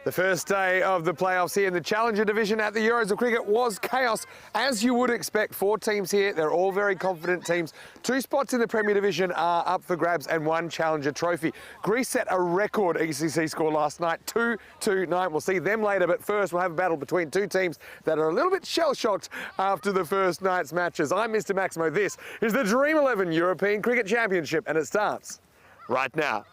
The first day of the playoffs here in the Challenger division at the Euros of Cricket was chaos, as you would expect. 4 teams here. They're all very confident teams. 2 spots in the Premier Division are up for grabs and 1 Challenger trophy. Greece set a record ECC score last night, 2-9. We'll see them later, but first we'll have a battle between 2 teams that are a little bit shell-shocked after the first night's matches. I'm Mr. Maximo. This is the Dream11 European Cricket Championship, and it starts right now.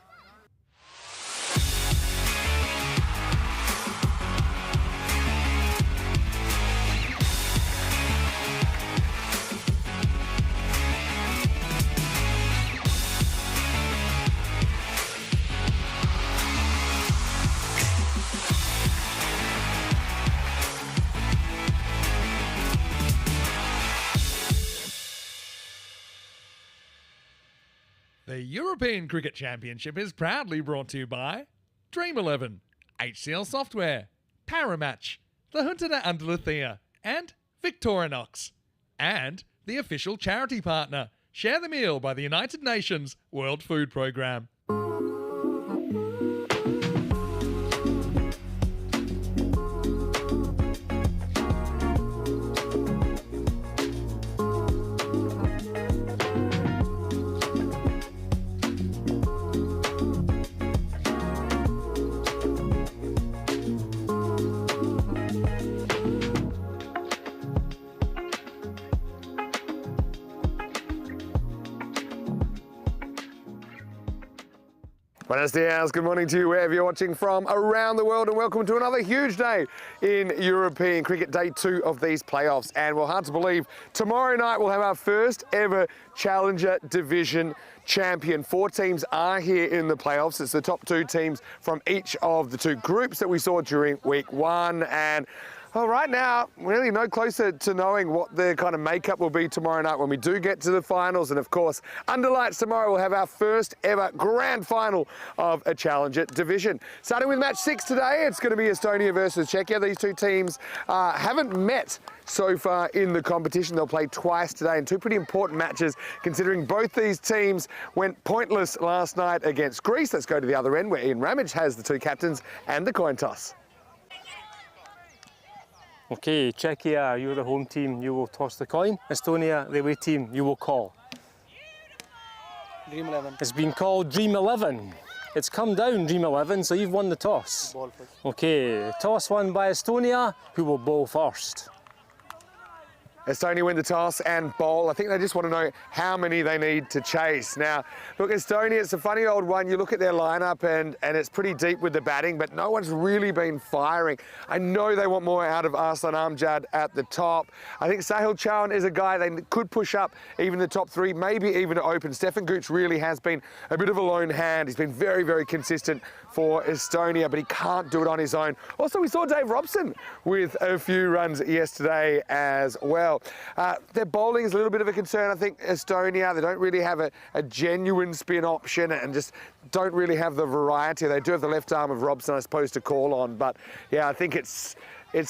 The European Cricket Championship is proudly brought to you by Dream11, HCL Software, Paramatch, the Junta de Andalucía, and Victorinox. And the official charity partner, Share the Meal by the United Nations World Food Programme. Buenos dias, good morning to you wherever you're watching from around the world, and welcome to another huge day in European cricket, day 2 of these playoffs. And well, hard to believe, tomorrow night we'll have our first ever Challenger Division champion. 4 teams are here in the playoffs. It's the top 2 teams from each of the 2 groups that we saw during week 1. And well, right now, really no closer to knowing what the kind of makeup will be tomorrow night when we do get to the finals. And of course, under lights tomorrow, we'll have our first ever grand final of a Challenger division. Starting with match 6 today, it's going to be Estonia versus Czechia. These 2 teams haven't met so far in the competition. They'll play twice today in 2 pretty important matches, considering both these teams went pointless last night against Greece. Let's go to the other end where Ian Ramage has the 2 captains and the coin toss. Okay, Czechia, you're the home team, you will toss the coin. Estonia, the away team, you will call. Dream11. It's been called Dream11. It's come down, Dream11, so you've won the toss. Ball first. Okay, toss won by Estonia, who will bowl first. Estonia win the toss and bowl. I think they just want to know how many they need to chase. Now, look, Estonia, it's a funny old one. You look at their lineup and it's pretty deep with the batting, but no one's really been firing. I know they want more out of Arslan Amjad at the top. I think Sahil Chauhan is a guy they could push up even the top 3, maybe even to open. Stefan Gooch really has been a bit of a lone hand. He's been very, very consistent for Estonia, but he can't do it on his own. Also, we saw Dave Robson with a few runs yesterday as well. Their bowling is a little bit of a concern. I think Estonia, they don't really have a genuine spin option and just don't really have the variety. They do have the left arm of Robson, I suppose, to call on. But yeah, I think it's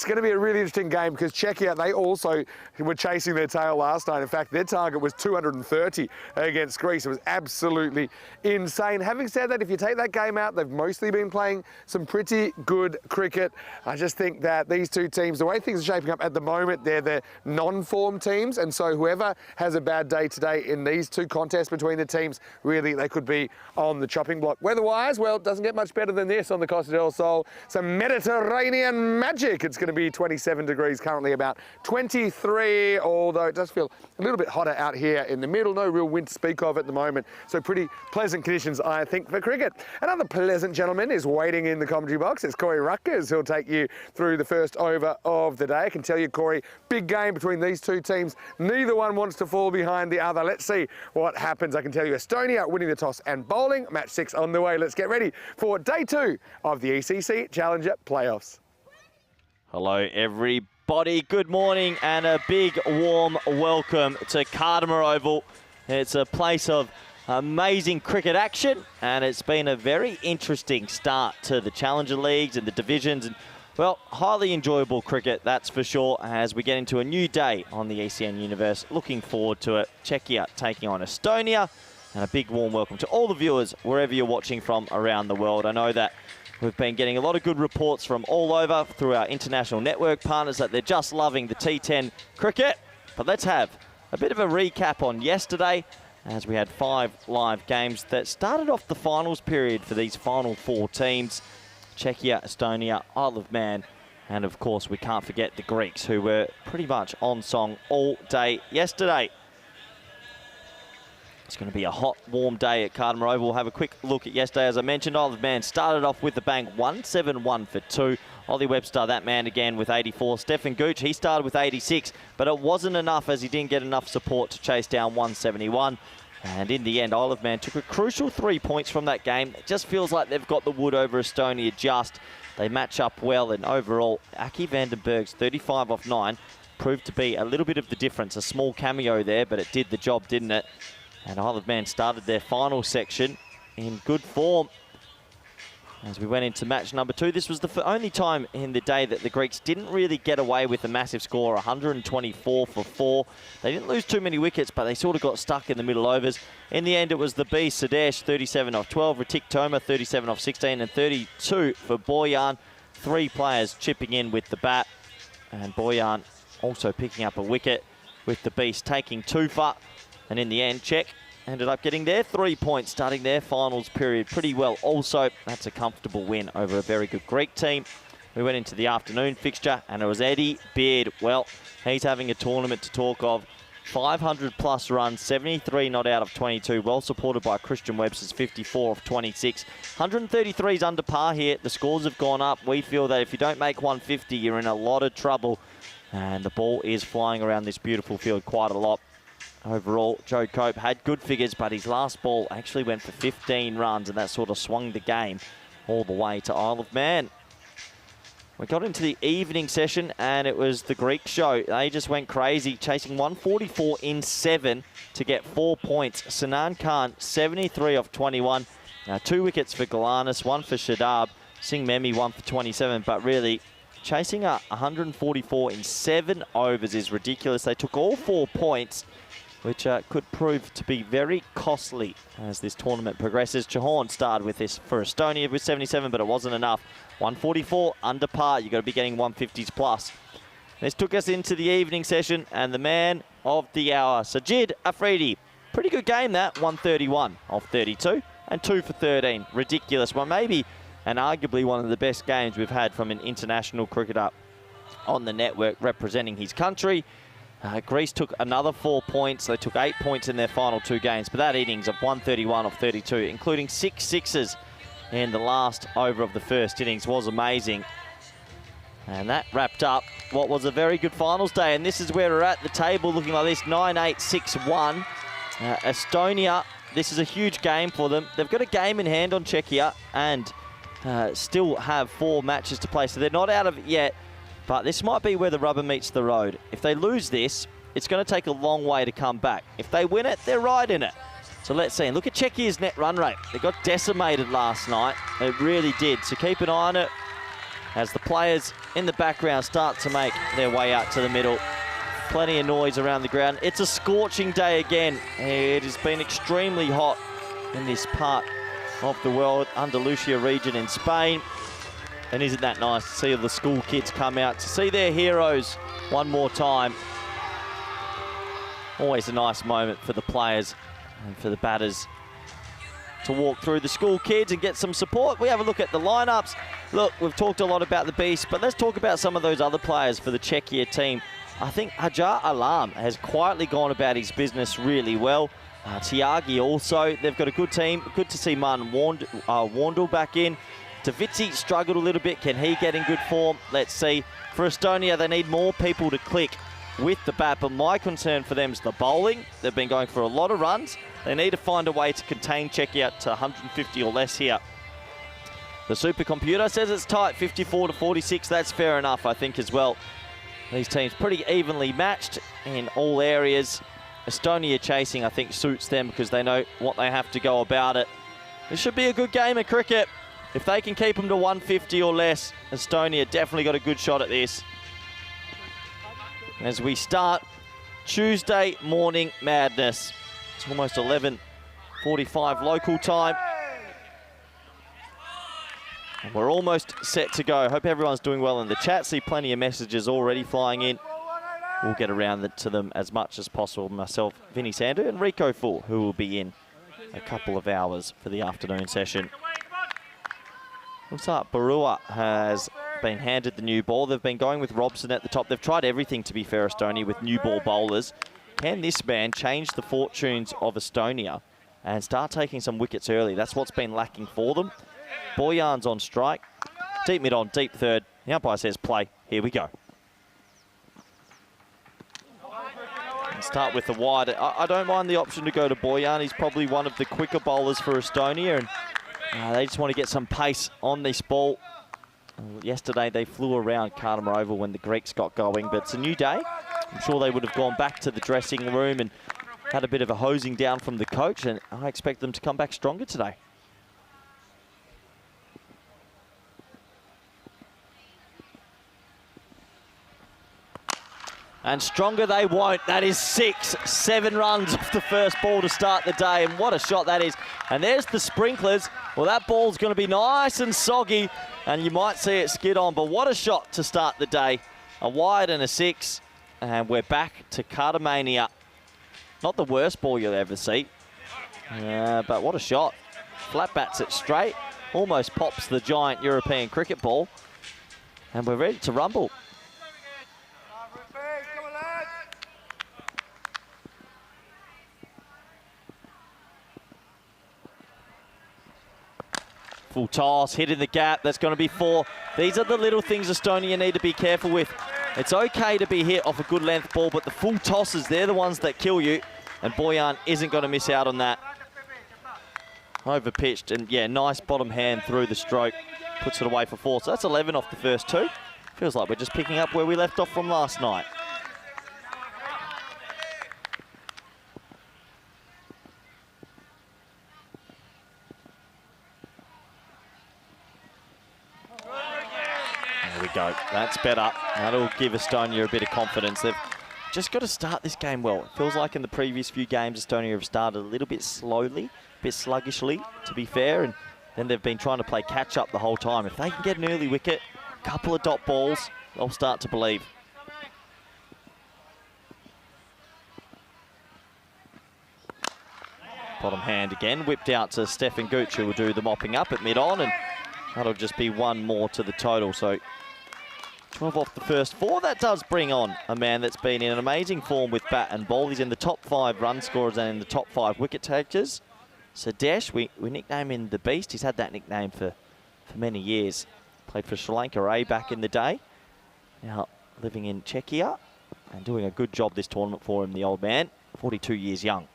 going to be a really interesting game because Czechia, they also were chasing their tail last night. In fact, their target was 230 against Greece. It was absolutely insane. Having said that, if you take that game out, they've mostly been playing some pretty good cricket. I just think that these 2 teams, the way things are shaping up at the moment, they're the non-form teams. And so whoever has a bad day today in these 2 contests between the teams, really, they could be on the chopping block. Weather-wise, well, it doesn't get much better than this on the Costa del Sol. Some Mediterranean magic. It's going to be 27 degrees, currently about 23, although it does feel a little bit hotter out here in the middle. No real wind to speak of at the moment, so pretty pleasant conditions, I think, for cricket. Another pleasant gentleman is waiting in the commentary box. It's Corey Ruckers who'll take you through the first over of the day. I can tell you, Corey, big game between these 2 teams. Neither one wants to fall behind the other. Let's see what happens. I can tell you Estonia winning the toss and bowling. Match 6 on the way. Let's get ready for day 2 of the ECC Challenger playoffs. Hello everybody, good morning and a big warm welcome to Cardamar Oval. It's a place of amazing cricket action and it's been a very interesting start to the Challenger Leagues and the divisions. And well, highly enjoyable cricket, that's for sure, as we get into a new day on the ECN universe. Looking forward to it. Czechia taking on Estonia. And a big warm welcome to all the viewers wherever you're watching from around the world. I know that We've been getting a lot of good reports from all over through our international network partners that they're just loving the T10 cricket. But let's have a bit of a recap on yesterday, as we had 5 live games that started off the finals period for these final 4 teams. Czechia, Estonia, Isle of Man, and of course we can't forget the Greeks, who were pretty much on song all day yesterday. It's going to be a hot, warm day at Cardamar Oval. We'll have a quick look at yesterday. As I mentioned, Isle of Man started off with the bang, 171 for 2. Ollie Webster, that man again with 84. Stefan Gooch, he started with 86, but it wasn't enough as he didn't get enough support to chase down 171. And in the end, Isle of Man took a crucial 3 points from that game. It just feels like they've got the wood over Estonia just. They match up well, and overall, Aki Vandenberg's 35 off 9 proved to be a little bit of the difference. A small cameo there, but it did the job, didn't it? And Isle of Man started their final section in good form. As we went into match number 2, this was the only time in the day that the Greeks didn't really get away with a massive score, 124 for 4. They didn't lose too many wickets, but they sort of got stuck in the middle overs. In the end, it was the B, Sadesh, 37 off 12, Ritik Toma, 37 off 16, and 32 for Boyan. 3 players chipping in with the bat, and Boyan also picking up a wicket, with the Beast taking 2 for. And in the end, Czech ended up getting their 3 points, starting their finals period pretty well. Also, that's a comfortable win over a very good Greek team. We went into the afternoon fixture, and it was Eddie Beard. Well, he's having a tournament to talk of. 500 plus runs, 73 not out of 22, well supported by Christian Webster's 54 of 26. 133 is under par here. The scores have gone up. We feel that if you don't make 150, you're in a lot of trouble. And the ball is flying around this beautiful field quite a lot. Overall, Joe Cope had good figures, but his last ball actually went for 15 runs, and that sort of swung the game all the way to Isle of Man. We got into the evening session, and it was the Greek show. They just went crazy, chasing 144 in 7 to get 4 points. Sanan Khan, 73 off 21. Now, 2 wickets for Galanis, 1 for Shadab. Singh Memi, 1 for 27, but really, chasing 144 in 7 overs is ridiculous. They took all 4 points, which could prove to be very costly as this tournament progresses. Chahorn started with this for Estonia with 77, but it wasn't enough. 144 under par. You've got to be getting 150s plus. This took us into the evening session, and the man of the hour, Sajid Afridi. Pretty good game that, 131 off 32 and 2 for 13. Ridiculous. Well, maybe and arguably one of the best games we've had from an international cricketer on the network representing his country. Greece took another 4 points. They took 8 points in their final 2 games, but that innings of 131 off 32, including 6 sixes in the last over of the first innings, was amazing. And that wrapped up what was a very good finals day, and this is where we're at the table, looking like this, 9-8, 6-1. Estonia, this is a huge game for them. They've got a game in hand on Czechia and still have 4 matches to play, so they're not out of it yet. But this might be where the rubber meets the road. If they lose this, it's going to take a long way to come back. If they win it, they're right in it. So let's see. And look at Czechia's net run rate. They got decimated last night. It really did. So keep an eye on it as the players in the background start to make their way out to the middle. Plenty of noise around the ground. It's a scorching day again. It has been extremely hot in this part of the world, Andalusia region in Spain. And isn't that nice to see all the school kids come out to see their heroes one more time. Always a nice moment for the players and for the batters to walk through the school kids and get some support. We have a look at the lineups. Look, we've talked a lot about the Beast, but let's talk about some of those other players for the Czechia team. I think Hajar Alam has quietly gone about his business really well. Tiagi also, they've got a good team. Good to see Martin Wandel back in. Tavitsi struggled a little bit. Can he get in good form? Let's see. For Estonia, they need more people to click with the bat, but my concern for them is the bowling. They've been going for a lot of runs. They need to find a way to contain Czechia to 150 or less here. The supercomputer says it's tight, 54 to 46. That's fair enough, I think, as well. These teams pretty evenly matched in all areas. Estonia chasing, I think, suits them because they know what they have to go about it. This should be a good game of cricket. If they can keep them to 150 or less, Estonia definitely got a good shot at this. As we start Tuesday morning madness. It's almost 11:45 local time. And we're almost set to go. Hope everyone's doing well in the chat. See plenty of messages already flying in. We'll get around to them as much as possible. Myself, Vinny Sandu, and Rico Full, who will be in a couple of hours for the afternoon session. Looks like Barua has been handed the new ball. They've been going with Robson at the top. They've tried everything, to be fair, Estonia, with new ball bowlers. Can this man change the fortunes of Estonia and start taking some wickets early? That's what's been lacking for them. Boyan's on strike. Deep mid on, deep third. The umpire says play. Here we go. Start with the wide. I don't mind the option to go to Boyan. He's probably one of the quicker bowlers for Estonia, and they just want to get some pace on this ball. Yesterday they flew around Cardimer Oval when the Greeks got going, but it's a new day. I'm sure they would have gone back to the dressing room and had a bit of a hosing down from the coach, and I expect them to come back stronger today. And stronger they won't. That is 7 runs off the first ball to start the day. And what a shot that is. And there's the sprinklers. Well, that ball's going to be nice and soggy, and you might see it skid on. But what a shot to start the day. A wide and a 6. And we're back to Cardamania. Not the worst ball you'll ever see. But what a shot. Flat bats it straight. Almost pops the giant European cricket ball. And we're ready to rumble. Full toss, hit in the gap, that's going to be 4. These are the little things Estonia need to be careful with. It's okay to be hit off a good length ball, but the full tosses, they're the ones that kill you. And Boyan isn't going to miss out on that. Over pitched, and yeah, nice bottom hand through the stroke. Puts it away for 4. So that's 11 off the first 2. Feels like we're just picking up where we left off from last night. Go. That's better. That'll give Estonia a bit of confidence. They've just got to start this game well. It feels like in the previous few games, Estonia have started a little bit slowly, a bit sluggishly, to be fair, and then they've been trying to play catch-up the whole time. If they can get an early wicket, a couple of dot balls, they'll start to believe. Bottom hand again, whipped out to Stefan Gooch, who will do the mopping up at mid-on, and that'll just be 1 more to the total. So 12 off the first 4. That does bring on a man that's been in an amazing form with bat and ball. He's in the top 5 run scorers and in the top 5 wicket takers. Sadesh, we nickname him the Beast. He's had that nickname for many years. Played for Sri Lanka A back in the day. Now living in Czechia and doing a good job this tournament for him, the old man. 42 years young.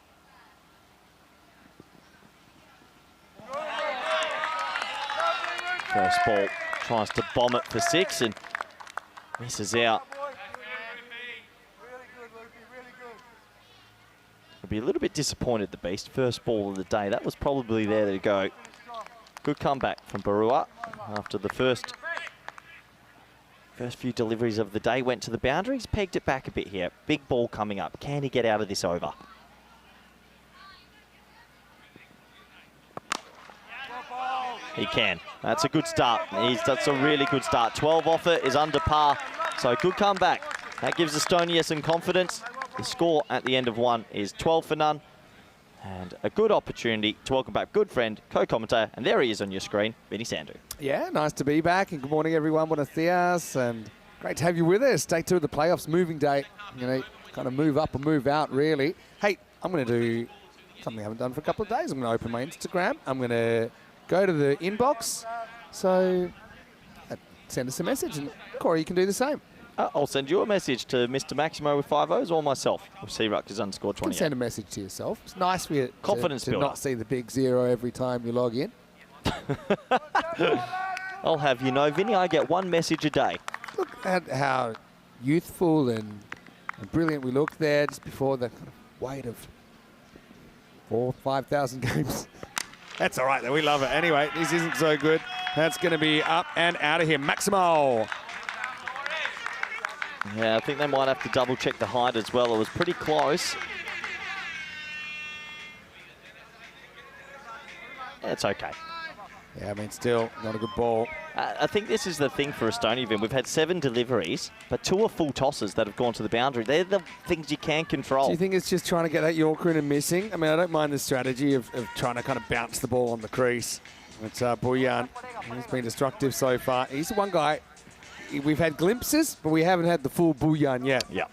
First ball tries to bomb it for 6 and misses out. He'll be a little bit disappointed, the Beast. First ball of the day. That was probably there to go. Good comeback from Barua after the first few deliveries of the day. Went to the boundaries, pegged it back a bit here. Big ball coming up. Can he get out of this over? He can. That's a good start. That's a really good start. 12 off it is under par. So good comeback. That gives Estonia some confidence. The score at the end of 1 is 12 for none. And a good opportunity to welcome back good friend, co-commentator, and there he is on your screen, Vinny Sandu. Yeah, nice to be back, and good morning, everyone. Buenos dias, and great to have you with us. Day 2 of the playoffs, moving day. You know, kind of move up or move out, really. Hey, I'm going to do something I haven't done for a couple of days. I'm going to open my Instagram. I'm going to go to the inbox. So send us a message, and Corey, you can do the same. I'll send you a message to Mr. Maximo with 5 O's or myself with C-Ruckers_28. You can send a message to yourself. It's nice for you to builder. not see the big 0 every time you log in. I'll have you know, Vinny, I get 1 message a day. Look at how youthful and brilliant we look there just before the kind of weight of 4,000 or 5,000 games. That's all right, though. We love it. Anyway, this isn't so good. That's going to be up and out of here. Maximo. Yeah, I think they might have to double-check the height as well. It was pretty close. Yeah, it's okay. Yeah, I mean, still not a good ball. I think this is the thing for Estonia, Vin. We've had 7 deliveries, but 2 are full tosses that have gone to the boundary. They're the things you can control. Do you think it's just trying to get that Yorker in and missing? I mean, I don't mind the strategy of trying to kind of bounce the ball on the crease. It's Bulyan. He's been destructive so far. He's the one guy. We've had glimpses, but we haven't had the full Bulyan yet. Yeah.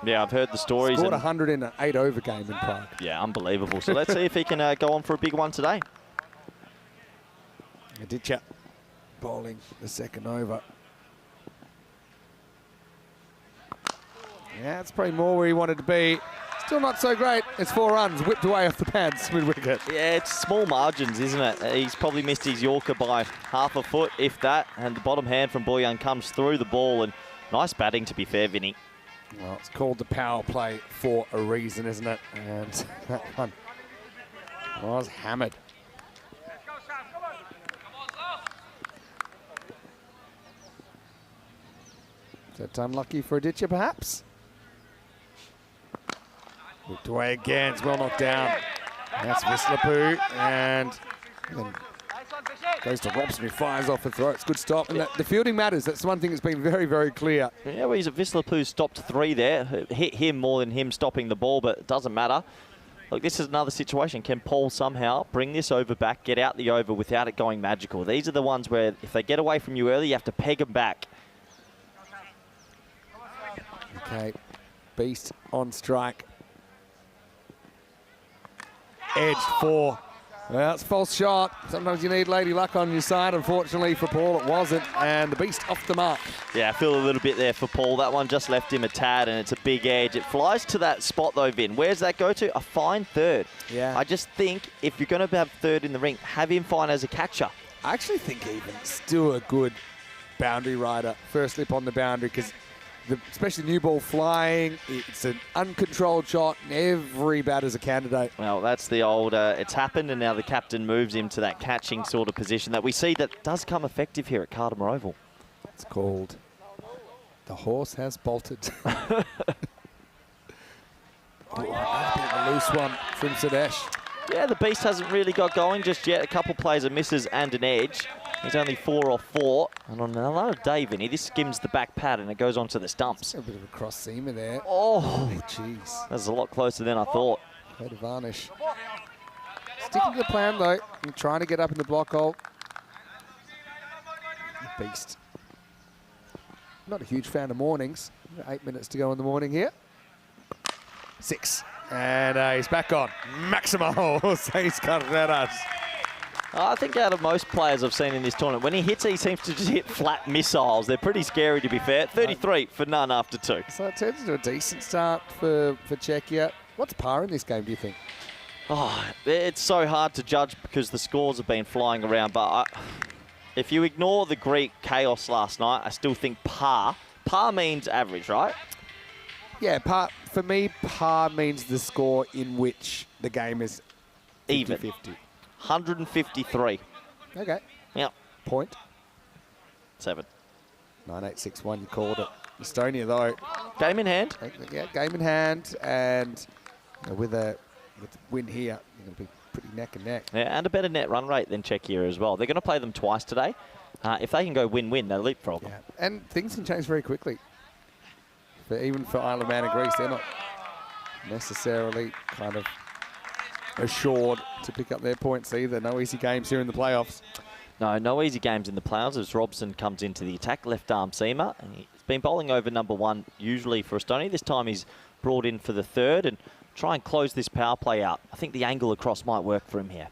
Yeah, I've heard the stories. Scored 100 in an 8-over game in Prague. Yeah, unbelievable. So let's see if he can go on for a big one today. Aditya bowling the second over. Yeah, it's probably more where he wanted to be. Still not so great. It's 4 runs, whipped away off the pads mid-wicket. Yeah, it's small margins, isn't it? He's probably missed his Yorker by half a foot, if that, and the bottom hand from Bulyan comes through the ball, and nice batting, to be fair, Vinny. Well, it's called the power play for a reason, isn't it? And that one was hammered. Is that unlucky for Aditya, perhaps? Whipped away again. It's well knocked down. That's Vislapu, and then goes to Robson, who fires off the throw. It's a good stop. And the fielding matters. That's one thing that's been very, very clear. Yeah, well, he's at Vislapu stopped 3 there. Hit him more than him stopping the ball, but it doesn't matter. Look, this is another situation. Can Paul somehow bring this over back, get out the over without it going magical? These are the ones where if they get away from you early, you have to peg them back. Okay, Beast on strike. Edged 4. Well, it's a false shot. Sometimes you need Lady Luck on your side. Unfortunately for Paul, it wasn't. And the Beast off the mark. Yeah, I feel a little bit there for Paul. That one just left him a tad, and it's a big edge. It flies to that spot, though, Vin. Where's that go to? A fine third. Yeah. I just think if you're going to have third in the ring, have him fine as a catcher. I actually think even still a good boundary rider. First slip on the boundary, because especially new ball flying, it's an uncontrolled shot, and every batter's a candidate. Well, that's the old, it's happened, and now the captain moves him to that catching sort of position that we see that does come effective here at Cardimer Oval. It's called The Horse Has Bolted. Oh, a bit of a loose one from Sadesh. Yeah, the Beast hasn't really got going just yet. A couple plays of misses and an edge. He's only 4 off 4. And on another day, Vinny, this skims the back pad and it goes onto the stumps. A bit of a cross seamer there. Oh, jeez. That's a lot closer than I thought. Way to varnish. Sticking to the plan, though, and trying to get up in the block hole. Beast. Not a huge fan of mornings. 8 minutes to go in the morning here. 6. And he's back on. Maximo Seis Carreras. I think out of most players I've seen in this tournament, when he hits, he seems to just hit flat missiles. They're pretty scary, to be fair. 33 for none after 2. So it turns into a decent start for Czechia. What's par in this game, do you think? Oh, it's so hard to judge because the scores have been flying around. But if you ignore the Greek chaos last night, I still think par. Par means average, right? Yeah, par. For me, par means the score in which the game is 50-50. Even. 153. Okay. Yep. Point. 7. 9-8-6-1, you called it. Estonia, though. Game in hand. Yeah, game in hand. And with the win here, you're going to be pretty neck and neck. Yeah, and a better net run rate than Czechia as well. They're going to play them twice today. If they can go win-win, they'll leapfrog them. Yeah. And things can change very quickly. Even for Isle of Man and Greece, they're not necessarily kind of assured to pick up their points either. No easy games here in the playoffs. No easy games in the playoffs as Robson comes into the attack, left arm seamer. And he's been bowling over number 1 usually for Estonia. This time he's brought in for the 3rd and try and close this power play out. I think the angle across might work for him here.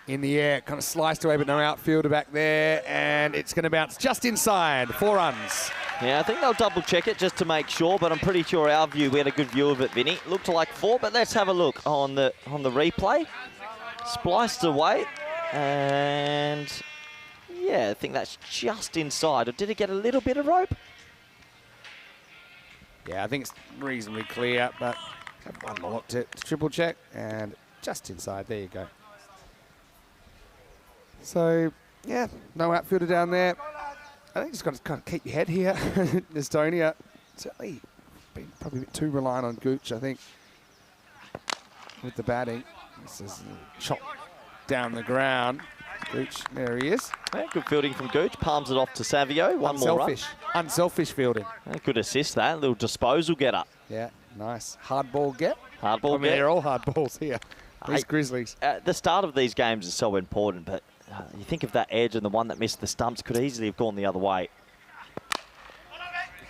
In the air, kind of sliced away, but no outfielder back there. And it's going to bounce just inside. 4 runs. Yeah, I think they'll double check it just to make sure, but I'm pretty sure our view, we had a good view of it, Vinny. Looked like 4, but let's have a look on the replay. Spliced away, and yeah, I think that's just inside. Or did it get a little bit of rope? Yeah, I think it's reasonably clear, but one more to triple check, and just inside. There you go. So, yeah, no outfielder down there. I think you just got to kind of keep your head here. Estonia, certainly been probably a bit too reliant on Gooch, I think, with the batting. This is chopped down the ground. Gooch, there he is. Yeah, good fielding from Gooch. Palms it off to Savio. One more run. Unselfish fielding. Yeah, good assist that. Little disposal getter. Yeah, nice. Hard ball get. Hard ball I mean, get. they're all hard balls here. These Hey, Grizzlies. The start of these games is so important, but you think of that edge and the one that missed the stumps could easily have gone the other way.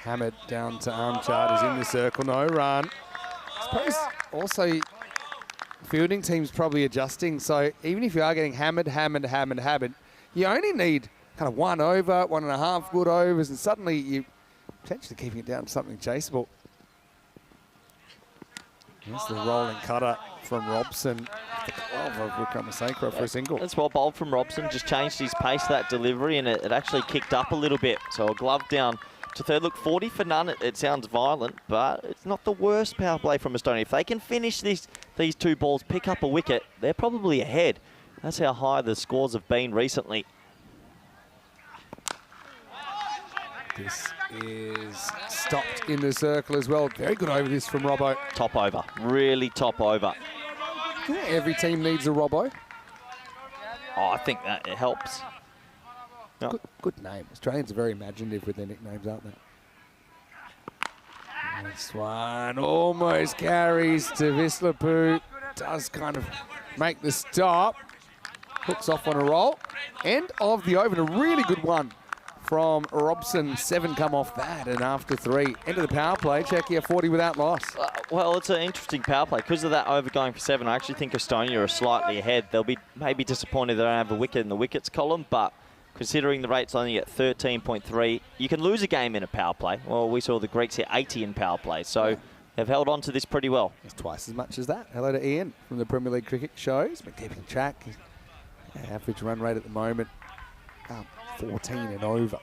Hammered down to Armchard, is in the circle, no run. I suppose also fielding teams probably adjusting, so even if you are getting hammered, you only need kind of 1 over, 1.5 good overs, and suddenly you potentially keeping it down to something chaseable. There's the rolling cutter from Robson. The glove of Wickramasacre for a single. That's well bowled from Robson, just changed his pace, that delivery, and it actually kicked up a little bit. So a glove down to third. Look, 40 for none. It sounds violent, but it's not the worst power play from Estonia. If they can finish these 2 balls, pick up a wicket, they're probably ahead. That's how high the scores have been recently. This is stopped in the circle as well. Very good over this from Robbo. Top over, really top over. Yeah, every team needs a Robbo. Oh, I think that it helps. No. Good name. Australians are very imaginative with their nicknames, aren't they? This one almost carries to Vislapu. Does kind of make the stop. Hooks off on a roll. End of the over. A really good one from Robson. 7 come off that, and after 3. End of the power play. Czechia 40 without loss. Well, it's an interesting power play. Because of that over going for 7, I actually think Estonia are slightly ahead. They'll be maybe disappointed they don't have a wicket in the wickets column, but considering the rate's only at 13.3, you can lose a game in a power play. Well, we saw the Greeks hit 80 in power play, so they've held on to this pretty well. It's twice as much as that. Hello to Ian from the Premier League Cricket Show. He's been keeping track. Average run rate at the moment, 14 and over,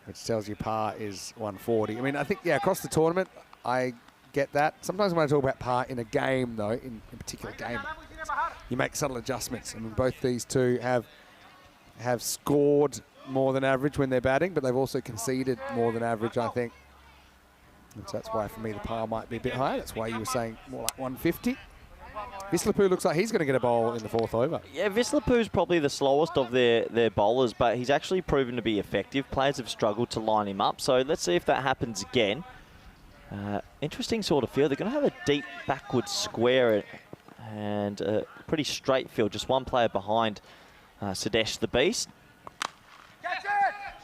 which tells you par is 140. I mean, I think, across the tournament, I get that. Sometimes when I talk about par in a game, though, in a particular game, you make subtle adjustments. I mean, both these two have scored more than average when they're batting, but they've also conceded more than average, I think. And so that's why, for me, the par might be a bit higher. That's why you were saying more like 150. Vislapu looks like he's going to get a bowl in the 4th over. Yeah, Vislapu's probably the slowest of their bowlers, but he's actually proven to be effective. Players have struggled to line him up, so let's see if that happens again. Interesting sort of field. They're going to have a deep backward square and a pretty straight field. Just one player behind Sadesh the Beast.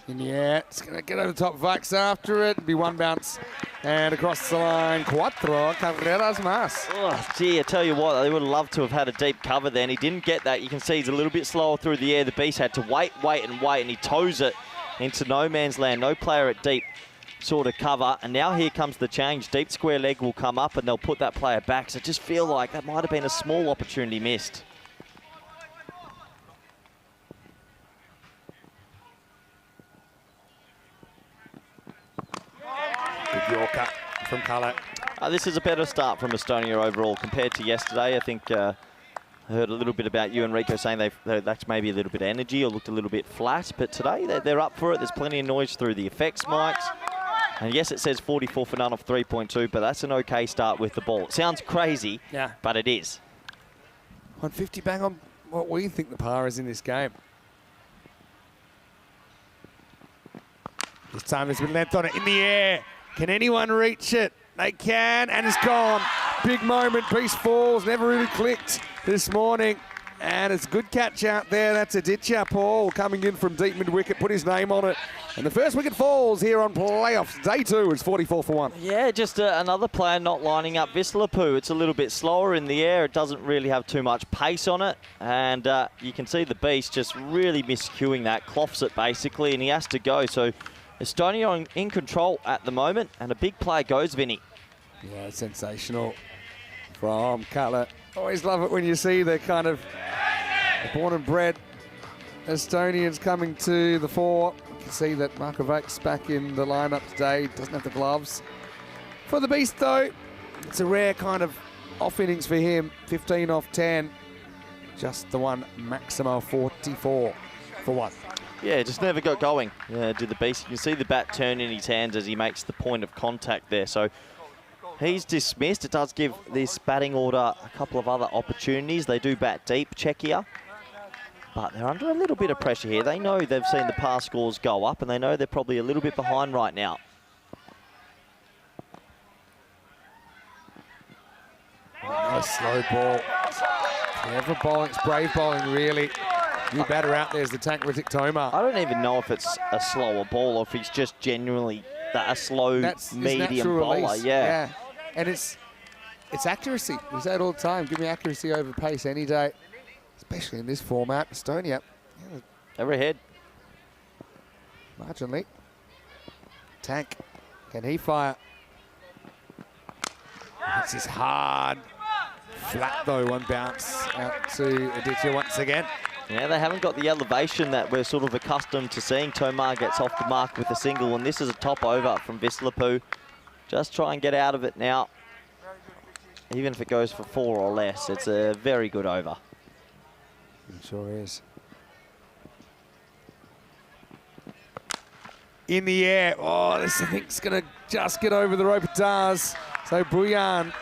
In the air, it's going to get over the top. Vax after it. Be one bounce and across the line. Cuatro carreras más. Oh, gee, I tell you what, they would have loved to have had a deep cover then. He didn't get that. You can see he's a little bit slower through the air. The Beast had to wait, and he toes it into no man's land. No player at deep sort of cover. And now here comes the change. Deep square leg will come up and they'll put that player back. So I just feel like that might have been a small opportunity missed. Good Yorker from Cullet. This is a better start from Estonia overall compared to yesterday. I think I heard a little bit about you and Rico saying they lacked maybe a little bit of energy or looked a little bit flat, but today they're up for it. There's plenty of noise through the effects mics. And yes, it says 44 for none off 3.2, but that's an okay start with the ball. It sounds crazy, but it is. 150 bang on what we think the par is in this game. This time there's been length on it in the air. Can anyone reach it? They can, and it's gone. Big moment, piece falls, never really clicked this morning. And it's a good catch out there. That's Aditya Paul coming in from deep mid-wicket, put his name on it. And the first wicket falls here on playoffs. Day 2 is 44 for 1. Yeah, just another player not lining up. Vislapu, it's a little bit slower in the air. It doesn't really have too much pace on it. And you can see the Beast just really miscuing that, cloths it basically, and he has to go. So Estonia in control at the moment, and a big play goes, Vinny. Yeah, sensational from Cutler. Always love it when you see the kind of born and bred Estonians coming to the fore. You can see that Markovac's back in the lineup today. Doesn't have the gloves. For the Beast, though, it's a rare kind of off innings for him. 15 off 10. Just the one Maximo 44 for 1. Yeah, just never got going, did the Beast. You can see the bat turn in his hands as he makes the point of contact there. So he's dismissed. It does give this batting order a couple of other opportunities. They do bat deep, Czechia. But they're under a little bit of pressure here. They know they've seen the past scores go up, and they know they're probably a little bit behind right now. Nice slow ball. Clever bowling. It's brave bowling, really. New batter out there is the tank Ritik Tomar. I don't even know if it's a slower ball or if he's just genuinely a slow, medium bowler. Yeah. And it's accuracy. We say it all the time. Give me accuracy over pace any day, especially in this format. Estonia. Over ahead. Marginally. Tank. Can he fire? This is hard. Flat though, one bounce out to Aditya once again. Yeah, they haven't got the elevation that we're sort of accustomed to seeing. Tomar gets off the mark with a single, and this is a top over from Vislapu. Just try and get out of it now. Even if it goes for 4 or less, it's a very good over. It sure is. In the air. Oh, this I think's going to just get over the rope. It does. So Buyan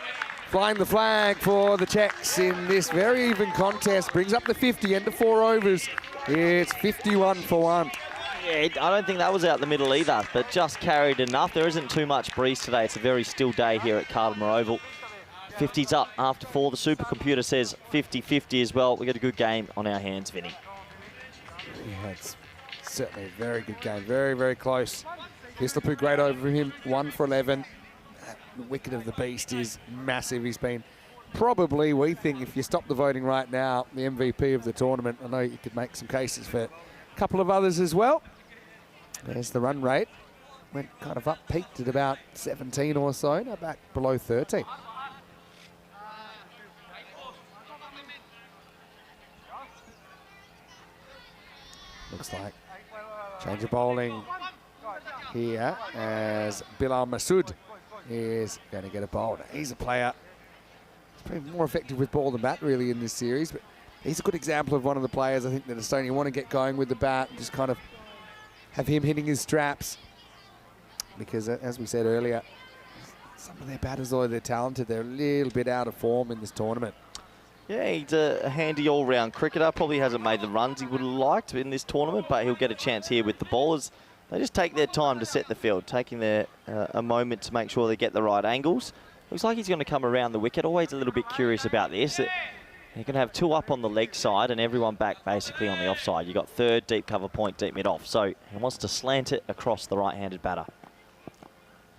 flying the flag for the Czechs in this very even contest. Brings up the 50 into 4 overs. It's 51 for 1. Yeah, I don't think that was out the middle either, but just carried enough. There isn't too much breeze today. It's a very still day here at Cardamar Oval. 50's up after 4. The supercomputer says 50-50 as well. We got a good game on our hands, Vinny. Yeah, it's certainly a very good game. Very, very close. Vislapu great over him. 1 for 11. The wicket of the beast is massive. He's been probably, we think, if you stop the voting right now, the MVP of the tournament. I know you could make some cases for a couple of others as well. There's the run rate. Went kind of up, peaked at about 17 or so. Now back below 13. Looks like change of bowling here as Bilal Masood is going to get a bowl. He's a player. He's probably more effective with ball than bat really in this series, but he's a good example of one of the players I think that Estonia want to get going with the bat and just kind of have him hitting his straps, because as we said earlier, some of their batters, although they're talented, they're a little bit out of form in this tournament. Yeah, he's a handy all-round cricketer. Probably hasn't made the runs he would have liked in this tournament, but he'll get a chance here with the ballers. They just take their time to set the field, taking their a moment to make sure they get the right angles. Looks like he's going to come around the wicket. Always a little bit curious about this. You're going to have 2 up on the leg side and everyone back basically on the offside. You've got 3rd, deep cover point, deep mid-off. So he wants to slant it across the right-handed batter.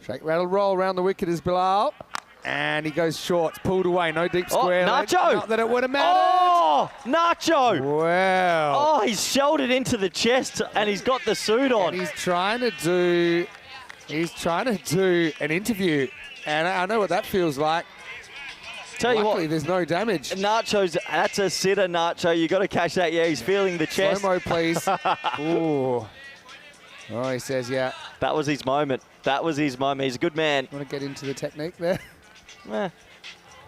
Shake, rattle, roll around the wicket is Bilal. And he goes short, it's pulled away, no deep square. Nacho! Not that it would have mattered. Oh, Nacho! Wow. Oh, he's shouldered into the chest and he's got the suit on. And he's trying to do an interview. And I know what that feels like. Tell you Luckily, what, there's no damage. Nacho's, that's a sitter, Nacho. You got to catch that. Yeah, he's feeling the chest. Slow-mo, please. Ooh. Oh, he says, yeah. That was his moment. That was his moment. He's a good man. Want to get into the technique there? Well,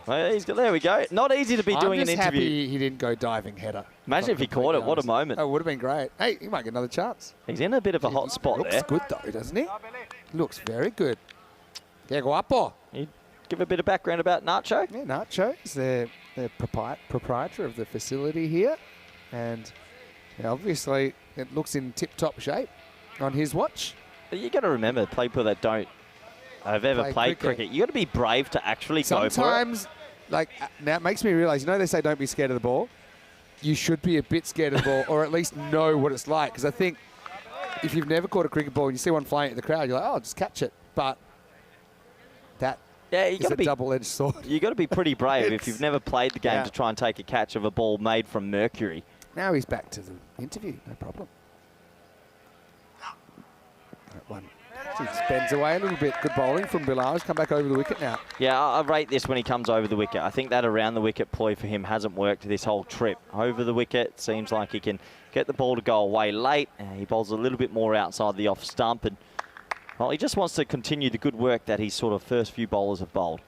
there we go. Not easy to be doing an interview. I'm just happy he didn't go diving header. Imagine if he caught it. What a moment. Oh, it would have been great. Hey, he might get another chance. He's in a bit of a hot spot there. Looks good, though, doesn't he? Looks very good. Que guapo. You give a bit of background about Nacho? Yeah, Nacho is the proprietor of the facility here. And obviously, it looks in tip-top shape on his watch. You got to remember, people that don't have ever played cricket, you got to be brave to actually go for it. Sometimes, like, now it makes me realise, they say don't be scared of the ball. You should be a bit scared of the ball, or at least know what it's like. Because I think if you've never caught a cricket ball and you see one flying at the crowd, you're like, oh, just catch it. But that is a double-edged sword. You got to be pretty brave if you've never played the game to try and take a catch of a ball made from mercury. Now he's back to the interview, no problem. That one. He spends away a little bit. Good bowling from Bilal. He's come back over the wicket now. Yeah, I rate this when he comes over the wicket. I think that around the wicket ploy for him hasn't worked this whole trip. Over the wicket, seems like he can get the ball to go away late. He bowls a little bit more outside the off stump. And, well, he just wants to continue the good work that his sort of first few bowlers have bowled.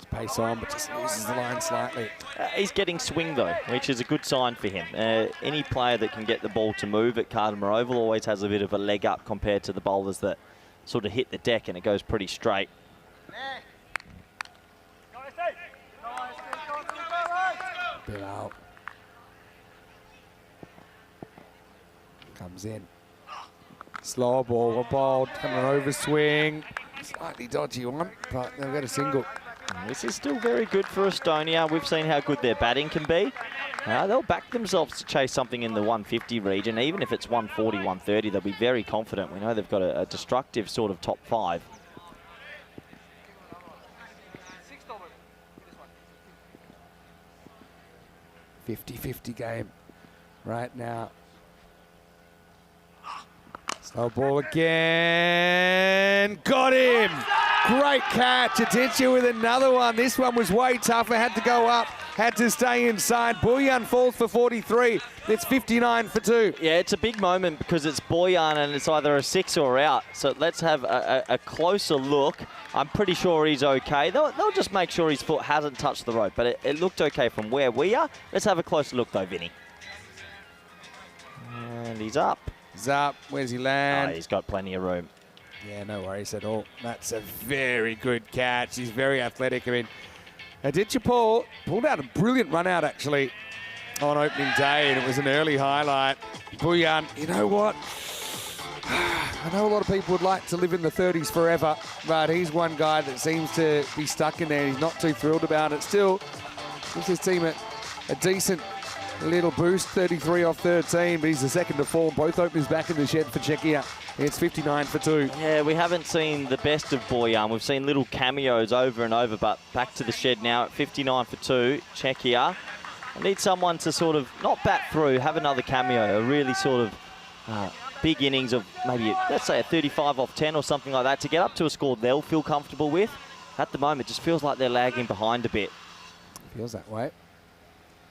Pace on, but just loses the line slightly. He's getting swing, though, which is a good sign for him. Any player that can get the ball to move at Cardamar Oval always has a bit of a leg up compared to the bowlers that sort of hit the deck and it goes pretty straight. Bit out. Comes in. Slower ball, a ball, coming over swing. Slightly dodgy one, but they've got a single. This is still very good for Estonia. We've seen how good their batting can be. They'll back themselves to chase something in the 150 region. Even if it's 140, 130, they'll be very confident. We know they've got a destructive sort of top 5. .50-50 game right now. Slow ball again. Got him. Great catch. Aditya with another one. This one was way tougher. Had to go up. Had to stay inside. Boyan falls for 43. It's 59 for 2. Yeah, it's a big moment because it's Boyan and it's either a 6 or out. So let's have a closer look. I'm pretty sure he's okay. They'll just make sure his foot hasn't touched the rope, but it looked okay from where we are. Let's have a closer look though, Vinny. And he's up. He's up. Where's he land? Oh, he's got plenty of room. Yeah, no worries at all. That's a very good catch. He's very athletic. I mean, Aditya Paul pulled out a brilliant run out actually on opening day, and it was an early highlight. Boyan, you know what? I know a lot of people would like to live in the 30s forever, but he's one guy that seems to be stuck in there. He's not too thrilled about it. Still, gives his team a decent little boost, 33 off 13, but he's the second to fall. Both openers back in the shed for Czechia. It's 59 for 2. Yeah, we haven't seen the best of Boyan. We've seen little cameos over and over, but back to the shed now at 59 for 2. Czechia. I need someone to sort of not bat through, have another cameo, a really sort of big innings of maybe, let's say, a 35 off 10 or something like that to get up to a score they'll feel comfortable with. At the moment, it just feels like they're lagging behind a bit. Feels that way.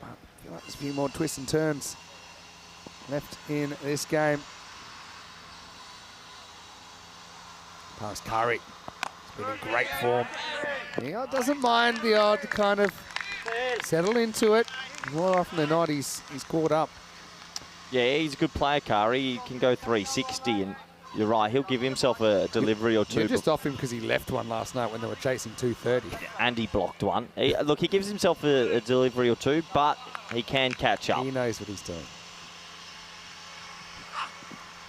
But I feel like there's a few more twists and turns left in this game. Past Curry. He's been in great form. He doesn't mind the odd kind of settle into it. More often than not, he's caught up. Yeah, he's a good player, Kari. He can go 360, and you're right, he'll give himself a delivery or two. You're just off him because he left one last night when they were chasing 230. And he blocked one. Look, he gives himself a delivery or two, but he can catch up. He knows what he's doing.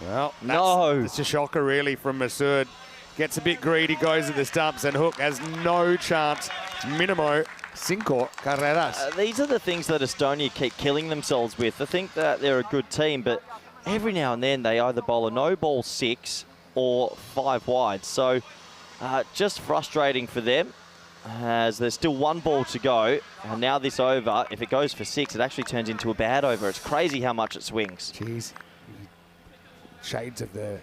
Well, it's a shocker really from Masood. Gets a bit greedy, goes at the stumps, and Hook has no chance. Minimo, 5 carreras. These are the things that Estonia keep killing themselves with. I think that they're a good team, but every now and then they either bowl a no-ball 6 or 5 wide. So just frustrating for them, as there's still 1 ball to go. And now this over, if it goes for 6, it actually turns into a bad over. It's crazy how much it swings. Jeez. Shades of the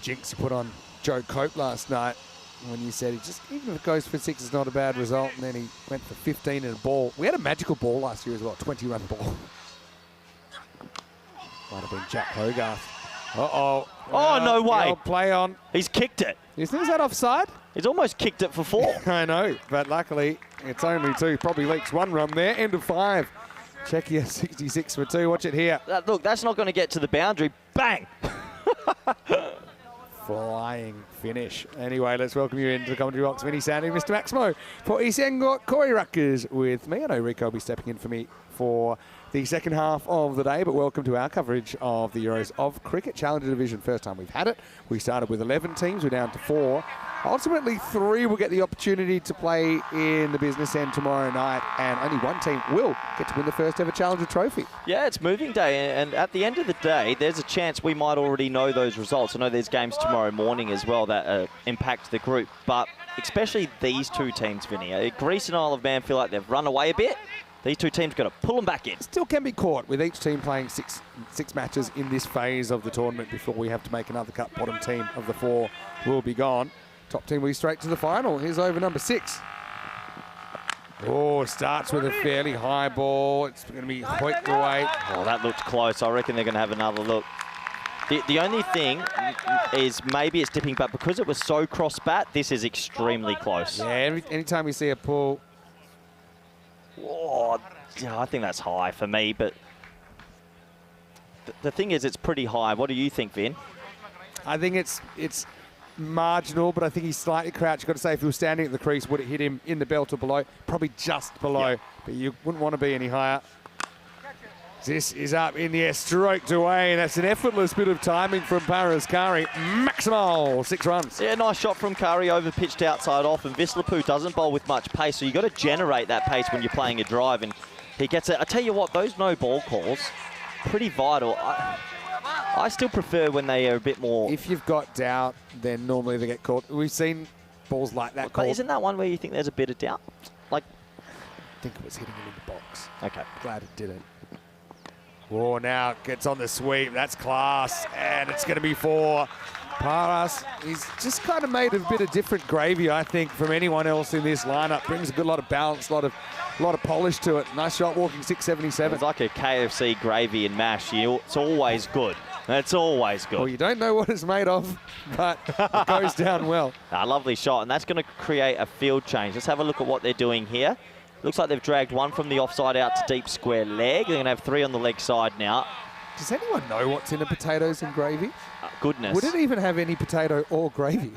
jinx you put on Joe Cope last night when you said even if it goes for 6, it's not a bad result, and then he went for 15 in a ball. We had a magical ball last year as well, 20-run ball. Might have been Jack Hogarth. Uh-oh. Oh, no way. Play on. He's kicked it. Is that offside? He's almost kicked it for 4. I know, but luckily it's only 2. Probably leaks 1 run there. End of 5. Czechia 66 for 2. Watch it here. Look, that's not going to get to the boundary. Bang! Flying finish. Anyway, let's welcome you into the commentary box. Vinny Sandy, Mr. Maximo. For ECC, Corey Ruckers with me. I know Rico will be stepping in for me for the second half of the day, but welcome to our coverage of the Euros of Cricket Challenger Division. First time we've had it. We started with 11 teams. We're down to 4. Ultimately, 3 will get the opportunity to play in the business end tomorrow night, and only 1 team will get to win the first ever Challenger trophy. Yeah, it's moving day, and at the end of the day, there's a chance we might already know those results. I know there's games tomorrow morning as well that impact the group, but especially these 2 teams, Vinny. Greece and Isle of Man feel like they've run away a bit. These 2 teams got to pull them back in. Still can be caught with each team playing six matches in this phase of the tournament before we have to make another cut. Bottom team of the 4 will be gone. Top team will be straight to the final. Here's over number 6. Oh, starts with a fairly high ball. It's going to be hoiked away. Oh, that looked close. I reckon they're going to have another look. The only thing is maybe it's dipping, but because it was so cross-bat, this is extremely close. Yeah, anytime we see a pull. Oh, yeah, I think that's high for me, but the thing is it's pretty high. What do you think, Vin? I think it's marginal, but I think he's slightly crouched. You've got to say, if he was standing at the crease, would it hit him in the belt or below? Probably just below, but you wouldn't want to be any higher. This is up in the air, stroked away, and that's an effortless bit of timing from Paras Kari. Maximal, 6 runs. Yeah, nice shot from Kari, over pitched outside off, and Vislapu doesn't bowl with much pace, so you've got to generate that pace when you're playing a drive, and he gets it. I tell you what, those no ball calls, pretty vital. I still prefer when they are a bit more... If you've got doubt, then normally they get caught. We've seen balls like that called. But isn't that one where you think there's a bit of doubt? Like, I think it was hitting him in the box. Okay. Glad it didn't. Oh, now gets on the sweep. That's class. And it's going to be for Paras. He's just kind of made a bit of different gravy, I think, from anyone else in this lineup. Brings a good lot of balance, a lot of polish to it. Nice shot walking, 677. It's like a KFC gravy and mash. It's always good. It's always good. Well, you don't know what it's made of, but it goes down well. Lovely shot, and that's going to create a field change. Let's have a look at what they're doing here. Looks like they've dragged one from the offside out to deep square leg. They're going to have 3 on the leg side now. Does anyone know what's in a potatoes and gravy? Goodness. Would it even have any potato or gravy?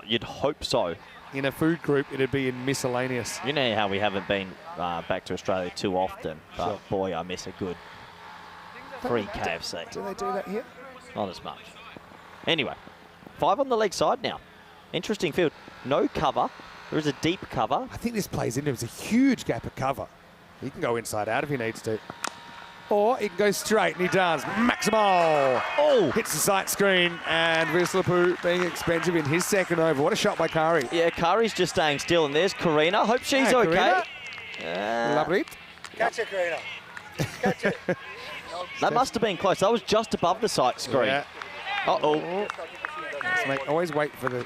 You'd hope so. In a food group, it'd be in miscellaneous. You know how we haven't been back to Australia too often, but Sure. boy, I miss a good free KFC. Do they do that here? Not as much. Anyway, 5 on the leg side now. Interesting field. No cover. There is a deep cover. I think this plays into it. It's a huge gap of cover. He can go inside out if he needs to. Or he can go straight, and he does. Maximal! Oh! Hits the sight screen, and Vislapu being expensive in his second over. What a shot by Kari. Yeah, Kari's just staying still, and there's Karina. Hope she's Hey, okay. Karina. Lovely. Catch it, Karina. Catch it. That must have been close. That was just above the sight screen. Yeah. Uh-oh. Let's always wait for the...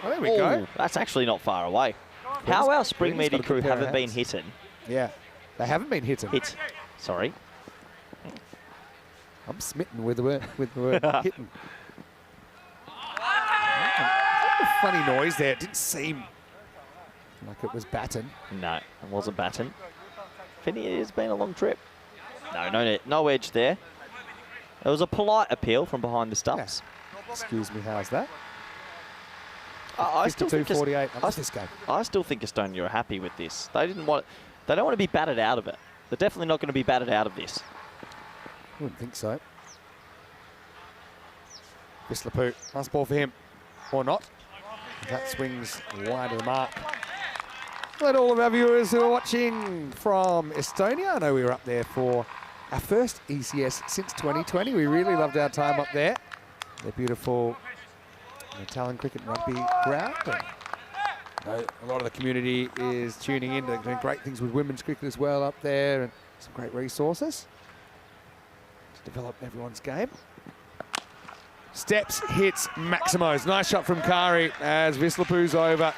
Oh, there we go. That's actually not far away. How our spring Britain's got media a crew good pair of haven't been hands. hitting. Yeah. They haven't been hitting. Sorry. I'm smitten with the word hitting. Funny noise there. It didn't seem like it was batting. No, it wasn't batting. Finney, it's been a long trip. No edge there. It was a polite appeal from behind the stumps. Excuse me, how's that? I still think 52-48. I lost this game. I still think Estonia are happy with this. They don't want to be batted out of it. They're definitely not going to be batted out of this. I wouldn't think so. Vislapu, nice ball for him. Or not. That swings wide of the mark. Let all of our viewers who are watching from Estonia, I know we were up there for our first ECS since 2020. We really loved our time up there. They're beautiful Talon cricket and rugby ground. And a lot of the community is tuning in. They're doing great things with women's cricket as well up there, and some great resources to develop everyone's game. Steps, hits, Maximos. Nice shot from Kari as Vislapu's over.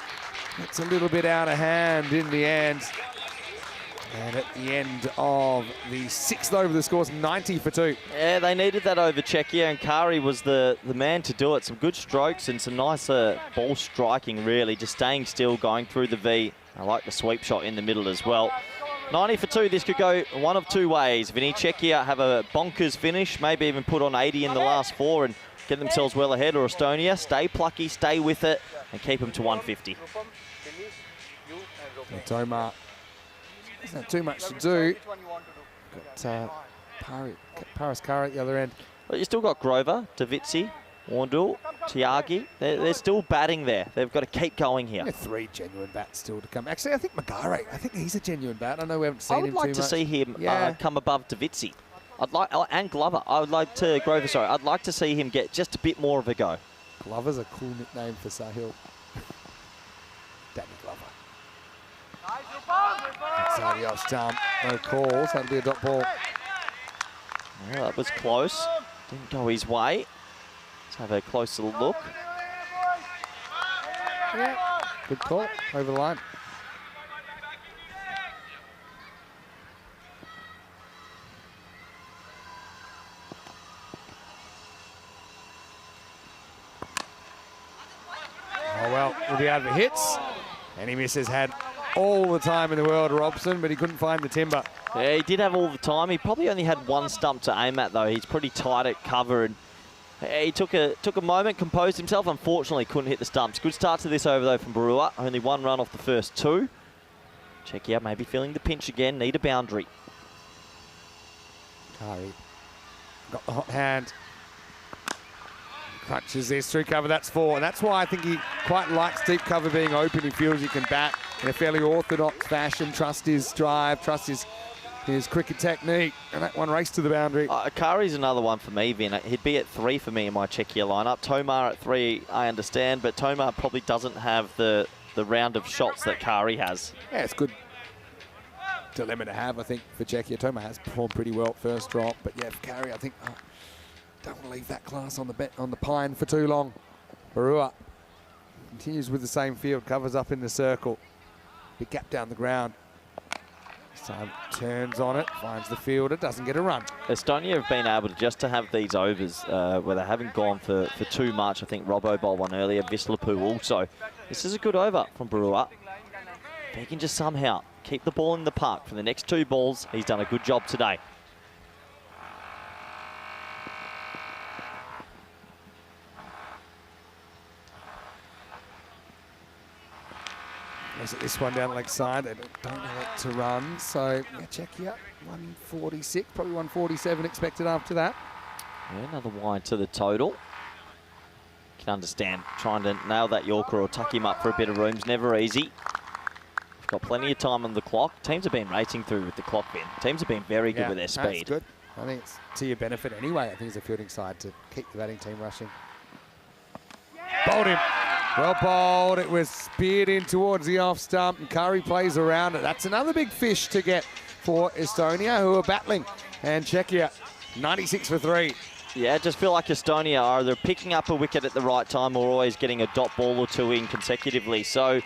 It's a little bit out of hand in the end. And at the end of the 6th over, the score's 90 for 2. Yeah, they needed that over Czechia, and Kari was the man to do it. Some good strokes and some nice ball striking, really. Just staying still, going through the V. I like the sweep shot in the middle as well. 90 for 2, this could go one of 2 ways. Vinny Czechia have a bonkers finish, maybe even put on 80 in the last 4 and get themselves well ahead, or Estonia stay plucky, stay with it, and keep them to 150. Tomar doesn't have too much to do. Got Paras Kari at the other end. But you still got Grover, Davitsi, Wandul, Tiagi. They're still batting there. They've got to keep going here. Yeah, 3 genuine bats still to come. Actually, I think Magare, I think he's a genuine bat. I know we haven't seen him too much. I would like to see him come above Davitsi. And Glover. I'd like to see him get just a bit more of a go. Glover's a cool nickname for Sahil. Danny Glover. Inside the off stump. No calls. That'll be a dot ball. Well, that was close. Didn't go his way. Let's have a closer look. Yeah. Good call. Over the line. Oh, well, we'll be out of the hits. And he misses. Had all the time in the world, Robson, but he couldn't find the timber. Yeah, he did have all the time. He probably only had one stump to aim at, though. He's pretty tight at cover, and He took a moment, composed himself. Unfortunately, couldn't hit the stumps. Good start to this over, though, from Barua. Only 1 run off the first 2. Czechia maybe feeling the pinch again. Need a boundary. Kari got the hot hand. Crunches this through cover, that's 4. And that's why I think he quite likes deep cover being open. He feels he can bat in a fairly orthodox fashion, trust his drive, trust his cricket technique, and that one raced to the boundary. Kari's another one for me, Vin. He'd be at 3 for me in my Czechia lineup. Tomar at 3, I understand, but Tomar probably doesn't have the round of shots that Kari has. Yeah, it's good dilemma to have, I think, for Czechia. Tomar has performed pretty well at first drop, but yeah, for Kari, I think don't want to leave that class on the pine for too long. Barua continues with the same field, covers up in the circle. Big gap down the ground. This time turns on it, finds the fielder, doesn't get a run. Estonia have been able to have these overs where they haven't gone for too much. I think Robbo bowled one earlier, Vislapu also. This is a good over from Barua. If he can just somehow keep the ball in the park for the next 2 balls, he's done a good job today. At this one down leg side, they don't know what to run, so yeah, Czechia 146, probably 147 expected after that. Yeah, another wide to the total. Can understand trying to nail that Yorker or tuck him up for a bit of room's never easy. We've got plenty of time on the clock. Teams have been racing through with the clock, Ben. Teams have been very good with their speed. That's good. I think it's to your benefit anyway. I think it's a fielding side to keep the batting team rushing. Bowled him. Well bowled. It was speared in towards the off stump, and Kari plays around it. That's another big fish to get for Estonia, who are battling. And Czechia, 96 for 3. Yeah, I just feel like Estonia are either picking up a wicket at the right time or always getting a dot ball or 2 in consecutively. So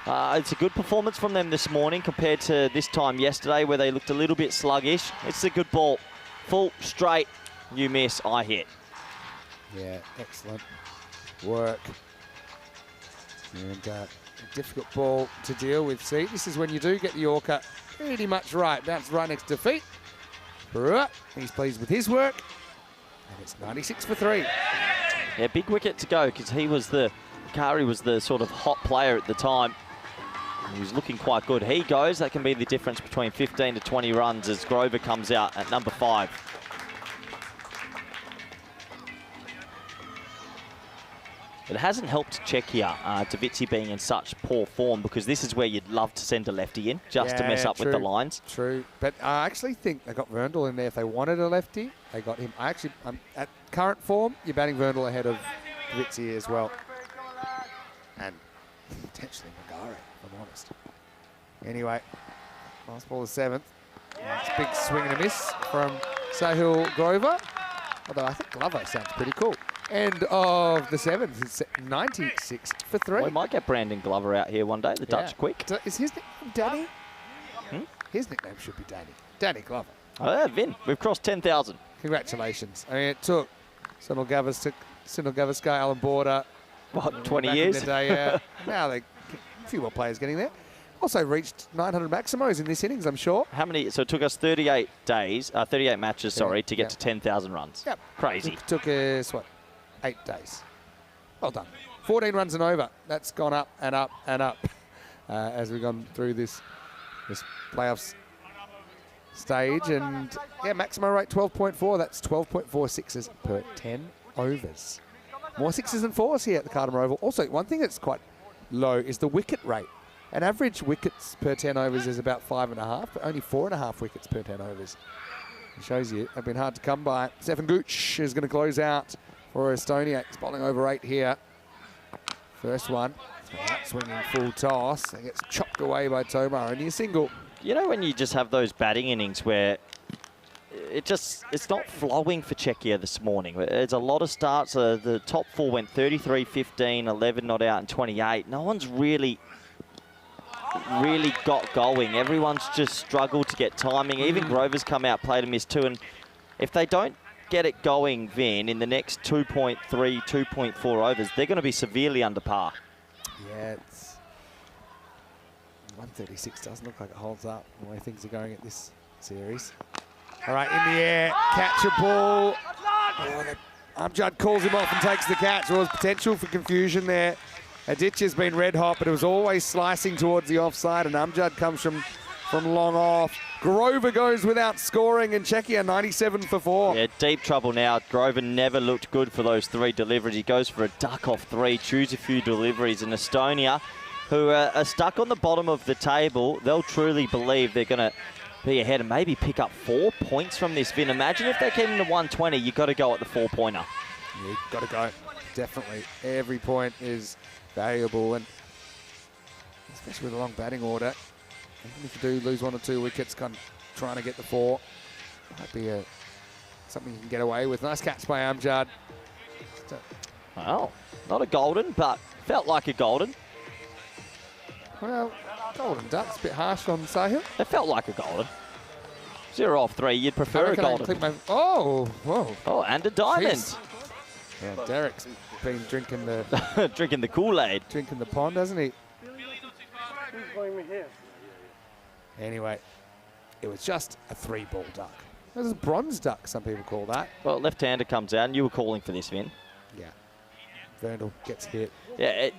it's a good performance from them this morning compared to this time yesterday where they looked a little bit sluggish. It's a good ball. Full, straight, you miss, I hit. Yeah, excellent work. And a difficult ball to deal with. See, this is when you do get the Yorker pretty much right. That's right next to feet. Barua, he's pleased with his work. And it's 96 for 3. Yeah, big wicket to go because Kari was the sort of hot player at the time. He was looking quite good. He goes, that can be the difference between 15 to 20 runs as Grover comes out at number 5. It hasn't helped Czechia, Davitsi being in such poor form, because this is where you'd love to send a lefty in just to mess up with the lines. True, but I actually think they got Verndl in there. If they wanted a lefty, they got him. At current form, you're batting Verndl ahead of Davitsi as well. And potentially Magare, if I'm honest. Anyway, last ball is 7th. It's a big swing and a miss from Sahil Grover. Although I think Glover sounds pretty cool. End of the 7th. It's 96 for 3. We might get Brandon Glover out here one day, the Dutch quick. Is his nickname Danny? His nickname should be Danny. Danny Glover. Oh, yeah, Vin. We've crossed 10,000. Congratulations. I mean, it took Sunil Gavaskar, Alan Border. What, 20 years? In the day, yeah. Now a few more players getting there. Also reached 900 maximos in this innings, I'm sure. How many? So it took us 38 matches, sorry, to get to 10,000 runs. Yep. Crazy. Took us, 8 days. Well done. 14 runs and over. That's gone up and up and up as we've gone through this playoffs stage. And yeah, maximum rate 12.4. That's 12.4 sixes per 10 overs. More 6s and 4s here at the Cardamom Oval. Also, one thing that's quite low is the wicket rate. An average wickets per 10 overs is about 5.5, but only 4.5 wickets per 10 overs. It shows you they've been hard to come by. Stefan Gooch is going to close out for Estonia. He's bowling over 8 here. First one, swinging full toss. It gets chopped away by Tomar, only a single. You know when you just have those batting innings where it's not flowing for Czechia this morning. There's a lot of starts. The top 4 went 33, 15, 11 not out, and 28. No one's really got going. Everyone's just struggled to get timing. Even Grover's come out, played a miss too. And if they don't get it going, Vin, in the next 2.3, 2.4 overs, they're going to be severely under par. Yeah, it's 136 doesn't look like it holds up the way things are going at this series. All right, in the air, catch a ball. Oh, Amjad calls him off and takes the catch. There was potential for confusion there. Adichie has been red hot, but it was always slicing towards the offside, and Amjad comes from long off. Grover goes without scoring, and Czechia 97 for 4. Yeah, deep trouble now. Grover never looked good for those 3 deliveries. He goes for a duck off 3, chews a few deliveries, and Estonia, who are stuck on the bottom of the table, they'll truly believe they're going to be ahead and maybe pick up 4 points from this win. Imagine if they came into 120, you've got to go at the 4-pointer. Yeah, you've got to go. Definitely. Every point is valuable, and especially with a long batting order. Even if you do lose 1 or 2 wickets, kind of trying to get the 4, might be something you can get away with. Nice catch by Amjad. Well, not a golden, but felt like a golden. Well, golden duck's a bit harsh on Sahil. It felt like a golden. 0 off 3, you'd prefer a golden. Oh, whoa. Oh, and a diamond. Jeez. Yeah, Derek's been drinking the Drinking the Kool-Aid. drinking the pond, hasn't he? Anyway, it was just a 3-ball duck. It was a bronze duck, some people call that. Well, left-hander comes out, and you were calling for this, Vin. Yeah. Vandal gets hit. Yeah,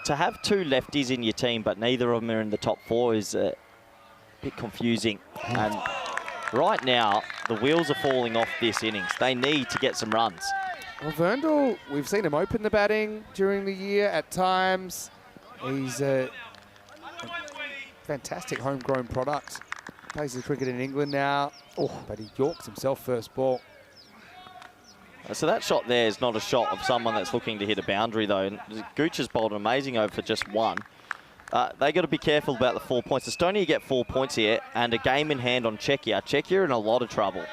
to have 2 lefties in your team, but neither of them are in the top 4 is a bit confusing. And right now, the wheels are falling off this innings. They need to get some runs. Well, Vandal, we've seen him open the batting during the year at times. He's a fantastic homegrown product. Plays his cricket in England now. Oh, but he yorks himself first ball. So that shot there is not a shot of someone that's looking to hit a boundary, though. And Gooch has bowled an amazing over for just 1. They got to be careful about the 4 points. Estonia get 4 points here, and a game in hand on Czechia. Czechia in a lot of trouble.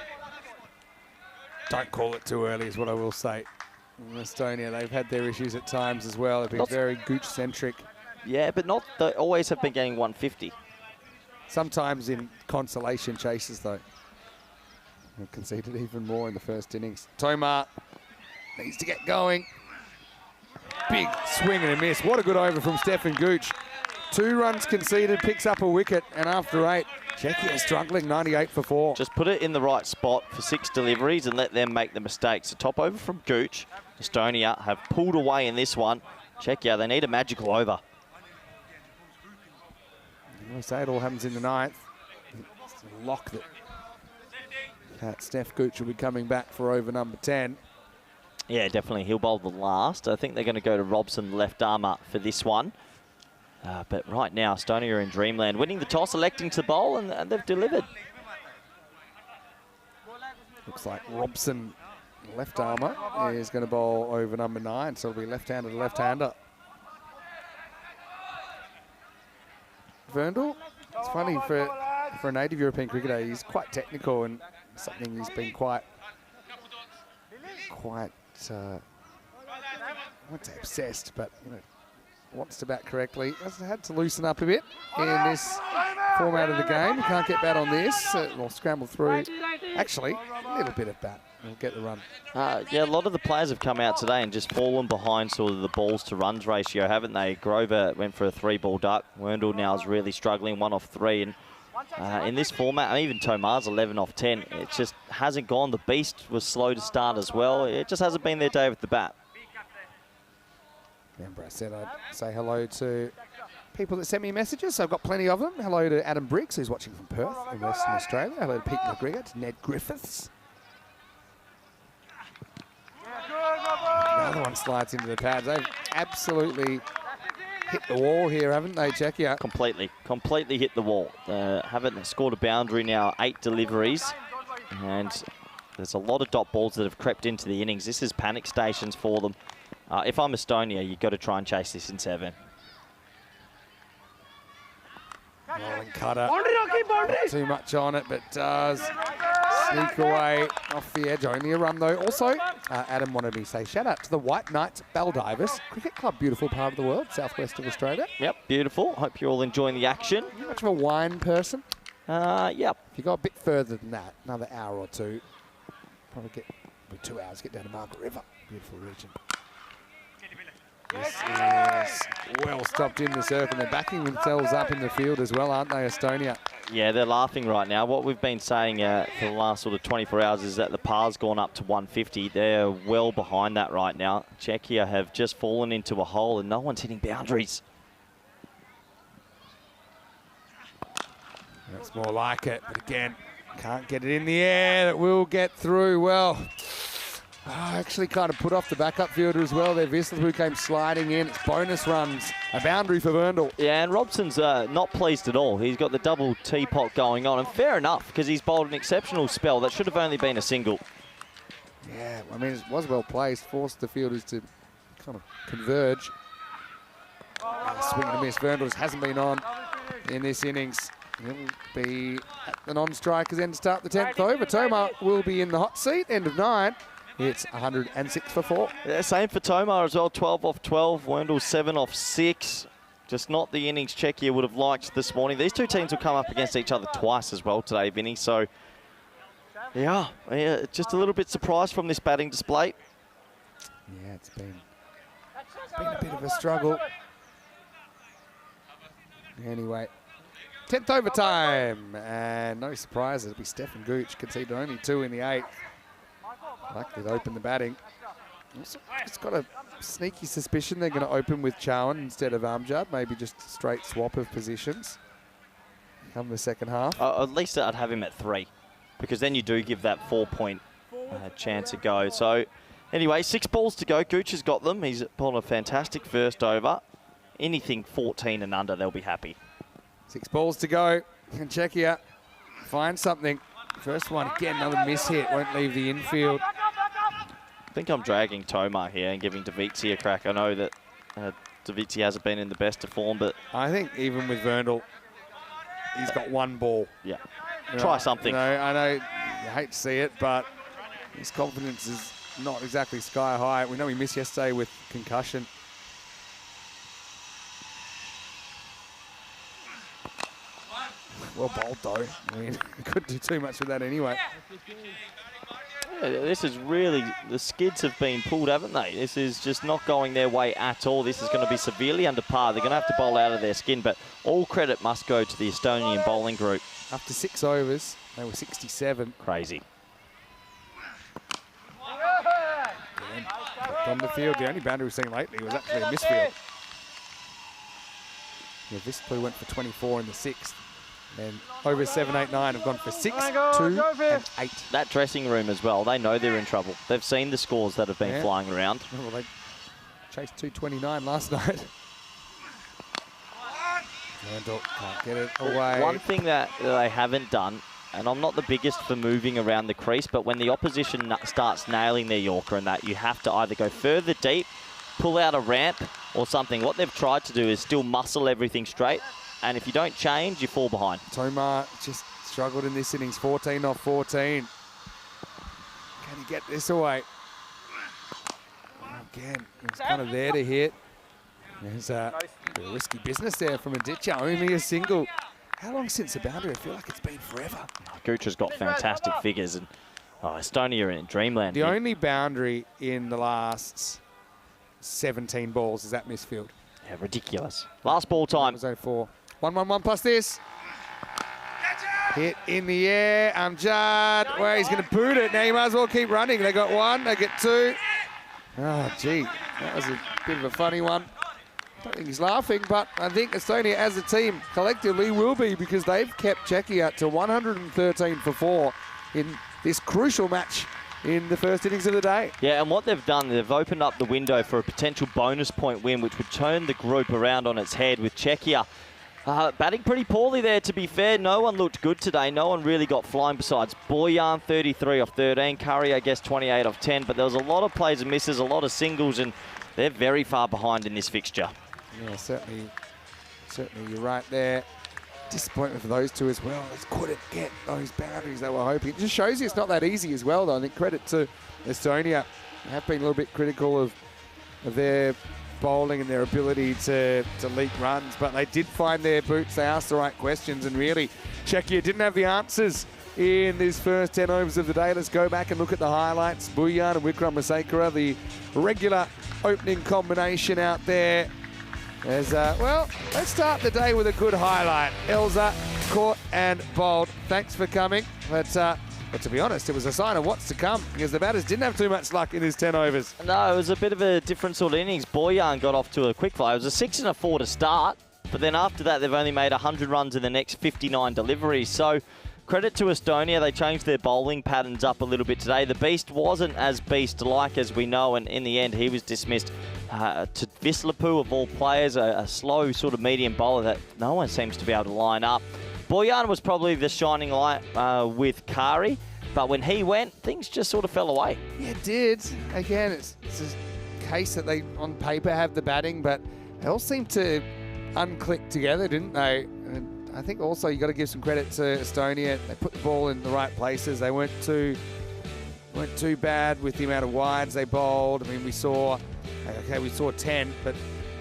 Don't call it too early is what I will say. In Estonia, they've had their issues at times as well. They've been very Gooch-centric. Yeah, but they always have been getting 150. Sometimes in consolation chases, though. They've conceded even more in the first innings. Tomar needs to get going. Big swing and a miss. What a good over from Stefan Gooch. 2 runs conceded, picks up a wicket, and after 8, Czechia struggling, 98 for 4. Just put it in the right spot for 6 deliveries and let them make the mistakes. A top over from Gooch. Estonia have pulled away in this one. Czechia, they need a magical over. I say it all happens in the 9th. It's a lock that Steph Gooch will be coming back for over number 10. Yeah, definitely. He'll bowl the last. I think they're going to go to Robson, left armour, for this one. But right now, Estonia are in dreamland. Winning the toss, electing to bowl, and they've delivered. Looks like Robson, left armour, is going to bowl over number 9, so it'll be left-hander to left-hander. Vandal, it's funny for a native European cricketer, he's quite technical and something he's been quite I won't say obsessed, but wants to bat correctly. Has had to loosen up a bit in this format of the game. You can't get bat on this, or scramble through. Actually, a little bit of bat. We'll get the run. Yeah, a lot of the players have come out today and just fallen behind sort of the balls to runs ratio, haven't they? Grover went for a 3-ball duck. Werndl now is really struggling, 1 off 3. And in this format, and even Tomar's 11 off 10, it just hasn't gone. The Beast was slow to start as well. It just hasn't been their day with the bat. Remember I said I'd say hello to people that sent me messages, so I've got plenty of them. Hello to Adam Briggs, who's watching from Perth in Western Australia. Hello to Pete McGregor, to Ned Griffiths. Another one slides into the pads. They've absolutely hit the wall here, haven't they, Czechia? Completely hit the wall. Haven't scored a boundary now, 8 deliveries. And there's a lot of dot balls that have crept into the innings. This is panic stations for them. If I'm Estonia, you've got to try and chase this in 7. Rolling cutter. Not too much on it, but does sneak away off the edge. Only a run, though. Also, Adam wanted me to say shout out to the White Knights Baldivis Cricket Club. Beautiful part of the world, southwest of Australia. Yep, beautiful. Hope you're all enjoying the action. Are you much of a wine person? Yep. If you go a bit further than that, another hour or 2, probably get 2 hours, get down to Margaret River. Beautiful region. This is well stopped in the circle. They're backing themselves up in the field as well, aren't they, Estonia? Yeah, they're laughing right now. What we've been saying for the last sort of 24 hours is that the par's gone up to 150. They're well behind that right now. Czechia have just fallen into a hole and no one's hitting boundaries. That's more like it, but again, can't get it in the air. That will get through. Well, actually kind of put off the backup fielder as well there. Vissel, who came sliding in. It's bonus runs. A boundary for Verndl. Yeah, and Robson's not pleased at all. He's got the double teapot going on, and fair enough, because he's bowled an exceptional spell. That should have only been a single. Yeah, I mean, it was well placed. Forced the fielders to kind of converge. Swing and a miss. Verndl hasn't been on in this innings. He'll be at the non-strikers end to start the 10th over. Tomar will be in the hot seat, end of 9. It's 106 for 4. Yeah, same for Tomar as well, 12 off 12. Verndl 7 off 6. Just not the innings Czechia would have liked this morning. These two teams will come up against each other twice as well today, Vinny. So, yeah, just a little bit surprised from this batting display. Yeah, it's been a bit of a struggle. Anyway, 10th overtime, and no surprise, it'll be Stefan Gooch, conceded only 2 in the 8th. Likely to open the batting. Also, it's got a sneaky suspicion they're going to open with Chowan instead of Amjad, maybe just a straight swap of positions come the second half. At least I'd have him at 3, because then you do give that 4-point chance a go. So, anyway, 6 balls to go. Gooch has got them. He's pulled a fantastic first over. Anything 14 and under, they'll be happy. 6 balls to go, and Czechia find something. First one, again, another miss hit, won't leave the infield. I think I'm dragging Tomar here and giving Davizzi a crack. I know that Davizzi hasn't been in the best of form, but I think even with Verndl, he's got 1 ball. yeah, try something. I know you hate to see it, but his confidence is not exactly sky high. We know he missed yesterday with concussion. Well bowled though. I mean, couldn't do too much with that anyway. Yeah, this is really, the skids have been pulled, haven't they? This is just not going their way at all. This is going to be severely under par. They're going to have to bowl out of their skin, but all credit must go to the Estonian bowling group. After 6 overs, they were 67. Crazy. On the field, the only boundary we've seen lately was actually a misfield. Yeah, Vissel went for 24 in the 6th. And over 7, 8, 9 have gone for 6, 2, and 8. That dressing room as well, they know they're in trouble. They've seen the scores that have been flying around. Well, they chased 229 last night. Verndl can't get it away. One thing that they haven't done, and I'm not the biggest for moving around the crease, but when the opposition starts nailing their Yorker and that, you have to either go further deep, pull out a ramp or something. What they've tried to do is still muscle everything straight. And if you don't change, you fall behind. Tomar just struggled in this innings, 14 off 14. Can he get this away? Again, it's kind of there to hit. There's a risky business there from Aditya, only a single. How long since a boundary? I feel like it's been forever. Gooch has got fantastic figures, and Estonia in Dreamland. The only boundary in the last 17 balls is that misfield. Yeah, ridiculous. Last ball time. It was 04. 1-1-1 plus this. Hit in the air. Amjad. Well, he's going to boot it. Now he might as well keep running. They got 1. They get 2. Oh, gee. That was a bit of a funny one. I don't think he's laughing, but I think Estonia as a team collectively will be, because they've kept Czechia to 113 for 4 in this crucial match in the first innings of the day. Yeah, and what they've done, they've opened up the window for a potential bonus point win, which would turn the group around on its head, with Czechia batting pretty poorly there, to be fair. No one looked good today. No one really got flying besides Boyan, 33 off 13. Curry, I guess, 28 off 10. But there was a lot of plays and misses, a lot of singles, and they're very far behind in this fixture. Yeah, certainly you're right there. Disappointment for those two as well. They couldn't get those boundaries they were hoping. It just shows you it's not that easy as well, though. I think credit to Estonia. They have been a little bit critical of their bowling and their ability to leak runs, but they did find their boots. They asked the right questions, and really, Czechia didn't have the answers in this first 10 overs of the day. Let's go back and look at the highlights. Boyan and Wickrama Rasekara, the regular opening combination out there. As well, let's start the day with a good highlight. Elza caught and bowled. Thanks for coming. But to be honest, it was a sign of what's to come because the batters didn't have too much luck in his 10 overs. No, it was a bit of a different sort of innings. Boyan got off to a quick fire. It was a 6 and a 4 to start, but then after that, they've only made 100 runs in the next 59 deliveries. So credit to Estonia. They changed their bowling patterns up a little bit today. The Beast wasn't as beast-like as we know, and in the end, he was dismissed to Vislapu, of all players, a slow sort of medium bowler that no one seems to be able to line up. Boyan was probably the shining light with Kari, but when he went, things just sort of fell away. Yeah, it did. Again, it's a case that they, on paper, have the batting, but they all seem to unclick together, didn't they? And I think also you got to give some credit to Estonia. They put the ball in the right places. They weren't too bad with the amount of wides they bowled. I mean, we saw 10, but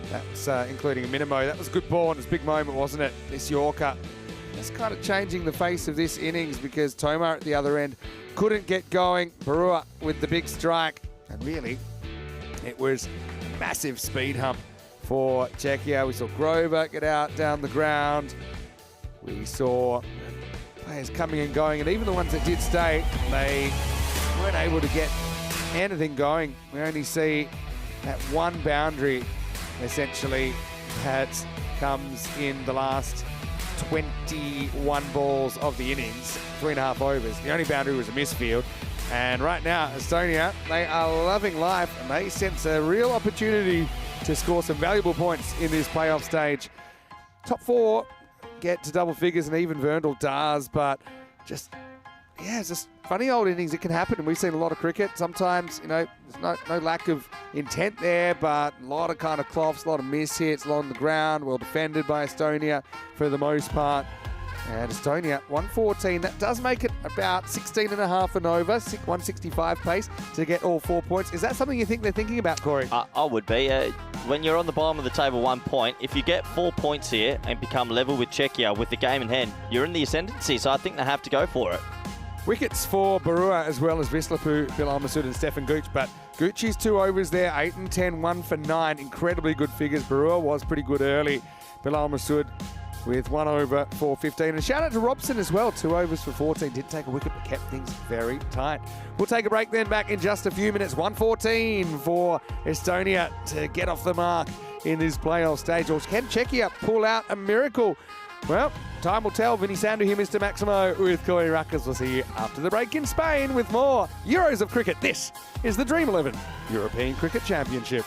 that's including a minimo. That was a good ball and it was a big moment, wasn't it? This Yorker. That's kind of changing the face of this innings because Tomar at the other end couldn't get going. Barua with the big strike. And really, it was a massive speed hump for Czechia. We saw Grover get out down the ground. We saw players coming and going. And even the ones that did stay, they weren't able to get anything going. We only see that one boundary, essentially, that comes in the last 21 balls of the innings, 3.5 overs. The only boundary was a misfield. And right now, Estonia, they are loving life and they sense a real opportunity to score some valuable points in this playoff stage. Top 4 get to double figures and even Verndl does, but it's just funny old innings. It can happen, and we've seen a lot of cricket. Sometimes, there's no lack of intent there, but a lot of kind of cloths, a lot of miss hits along the ground. Well defended by Estonia for the most part. And Estonia, 114. That does make it about 16 and a half and over, 165 pace to get all 4 points. Is that something you think they're thinking about, Corey? I would be. When you're on the bottom of the table 1 point, if you get 4 points here and become level with Czechia with the game in hand, you're in the ascendancy, so I think they have to go for it. Wickets for Barua as well as Vislapu, Bill Almasud and Stefan Gooch, but Goochie's 2 overs there, 8 and 10, 1 for 9. Incredibly good figures. Barua was pretty good early. Bill Almasud with 1 over for 15. And shout out to Robson as well, 2 overs for 14. Didn't take a wicket, but kept things very tight. We'll take a break then, back in just a few minutes. 114 for Estonia to get off the mark in this playoff stage. Or can Czechia pull out a miracle? Well, time will tell. Vinny Sandu here, Mr. Maximo with Corey Ruckers. We'll see you after the break in Spain with more Euros of cricket. This is the Dream11 European Cricket Championship.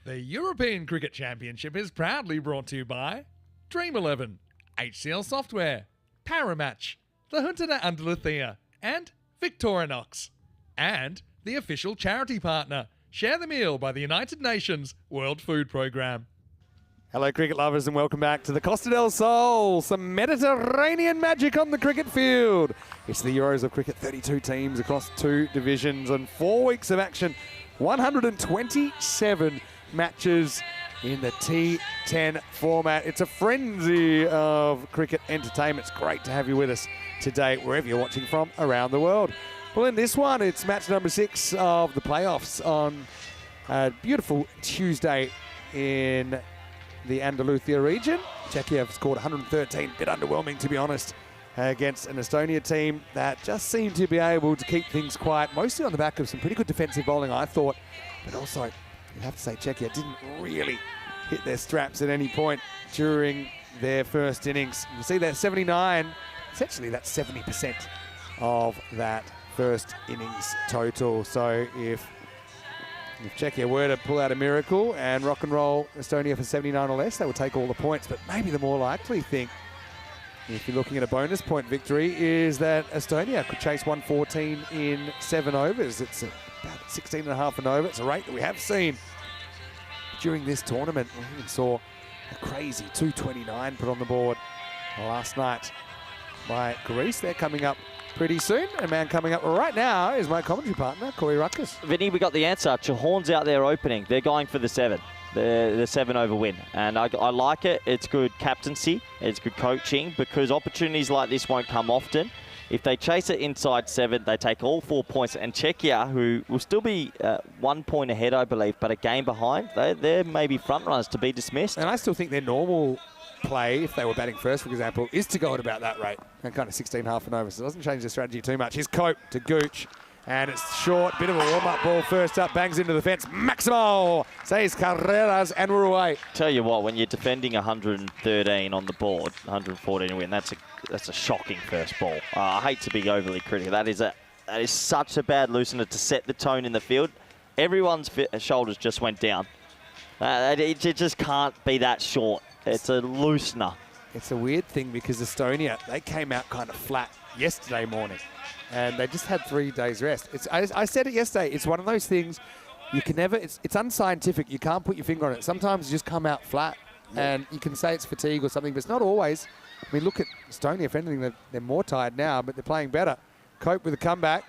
The European Cricket Championship is proudly brought to you by Dream11, HCL Software, Paramatch, the Hunter Andaluthia, and Victorinox. And the official charity partner, Share the Meal by the United Nations World Food Programme. Hello, cricket lovers, and welcome back to the Costa del Sol. Some Mediterranean magic on the cricket field. It's the Euros of cricket, 32 teams across 2 divisions and 4 weeks of action. 127 matches in the T10 format. It's a frenzy of cricket entertainment. It's great to have you with us today, wherever you're watching from around the world. Well, in this one, it's match number 6 of the playoffs on a beautiful Tuesday in the Andaluthia region. Czechia have scored 113, a bit underwhelming to be honest, against an Estonia team that just seemed to be able to keep things quiet, mostly on the back of some pretty good defensive bowling, I thought, but also, you'd have to say Czechia didn't really hit their straps at any point during their first innings. You see that 79, essentially that's 70% of that first innings total. So if Czechia were to pull out a miracle and rock and roll Estonia for 79 or less, they would take all the points. But maybe the more likely thing, if you're looking at a bonus point victory, is that Estonia could chase 114 in 7 overs. It's about 16 and a half an over. It's a rate that we have seen during this tournament. We even saw a crazy 229 put on the board last night by Greece. They're coming up pretty soon. A man coming up right now is my commentary partner, Corey Ruckus. Vinny, we got the answer. Chahorn's out there opening. They're going for the 7. The 7 over win. And I like it. It's good captaincy. It's good coaching because opportunities like this won't come often. If they chase it inside 7, they take all 4 points. And Czechia, who will still be 1 point ahead, I believe, but a game behind, they're maybe front runners to be dismissed. And I still think their normal play, if they were batting first, for example, is to go at about that rate. And kind of 16 half and over, so it doesn't change the strategy too much. Here's Cope to Gooch. And it's short, bit of a warm-up ball first up, bangs into the fence. Maximo says carreras and we're away. Tell you what, when you're defending 113 on the board, 114 to win, that's a shocking first ball. I hate to be overly critical. That is such a bad loosener to set the tone in the field. Everyone's shoulders just went down. It just can't be that short. It's a loosener. It's a weird thing because Estonia, they came out kind of flat yesterday morning. And they just had 3 days rest. I said it yesterday, it's one of those things you can never, it's unscientific. You can't put your finger on it. Sometimes you just come out flat and you can say it's fatigue or something, but it's not always. I mean, look at Estonia, if anything, they're more tired now, but they're playing better. Cope with a comeback.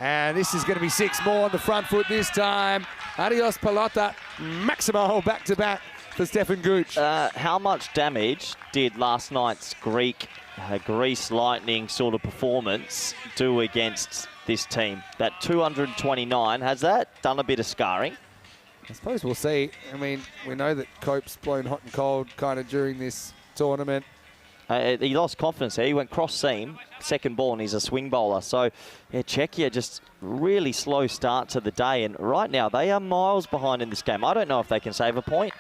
And this is going to be 6 more on the front foot this time. Adios, Pelota. Maximo back to back for Stefan Gooch. How much damage did last night's Greece Lightning sort of performance do against this team? That 229, has that done a bit of scarring? I suppose we'll see. I mean, we know that Cope's blown hot and cold kind of during this tournament. He lost confidence here. He went cross seam, second ball, and he's a swing bowler. So, yeah, Czechia just really slow start to the day. And right now, they are miles behind in this game. I don't know if they can save a point.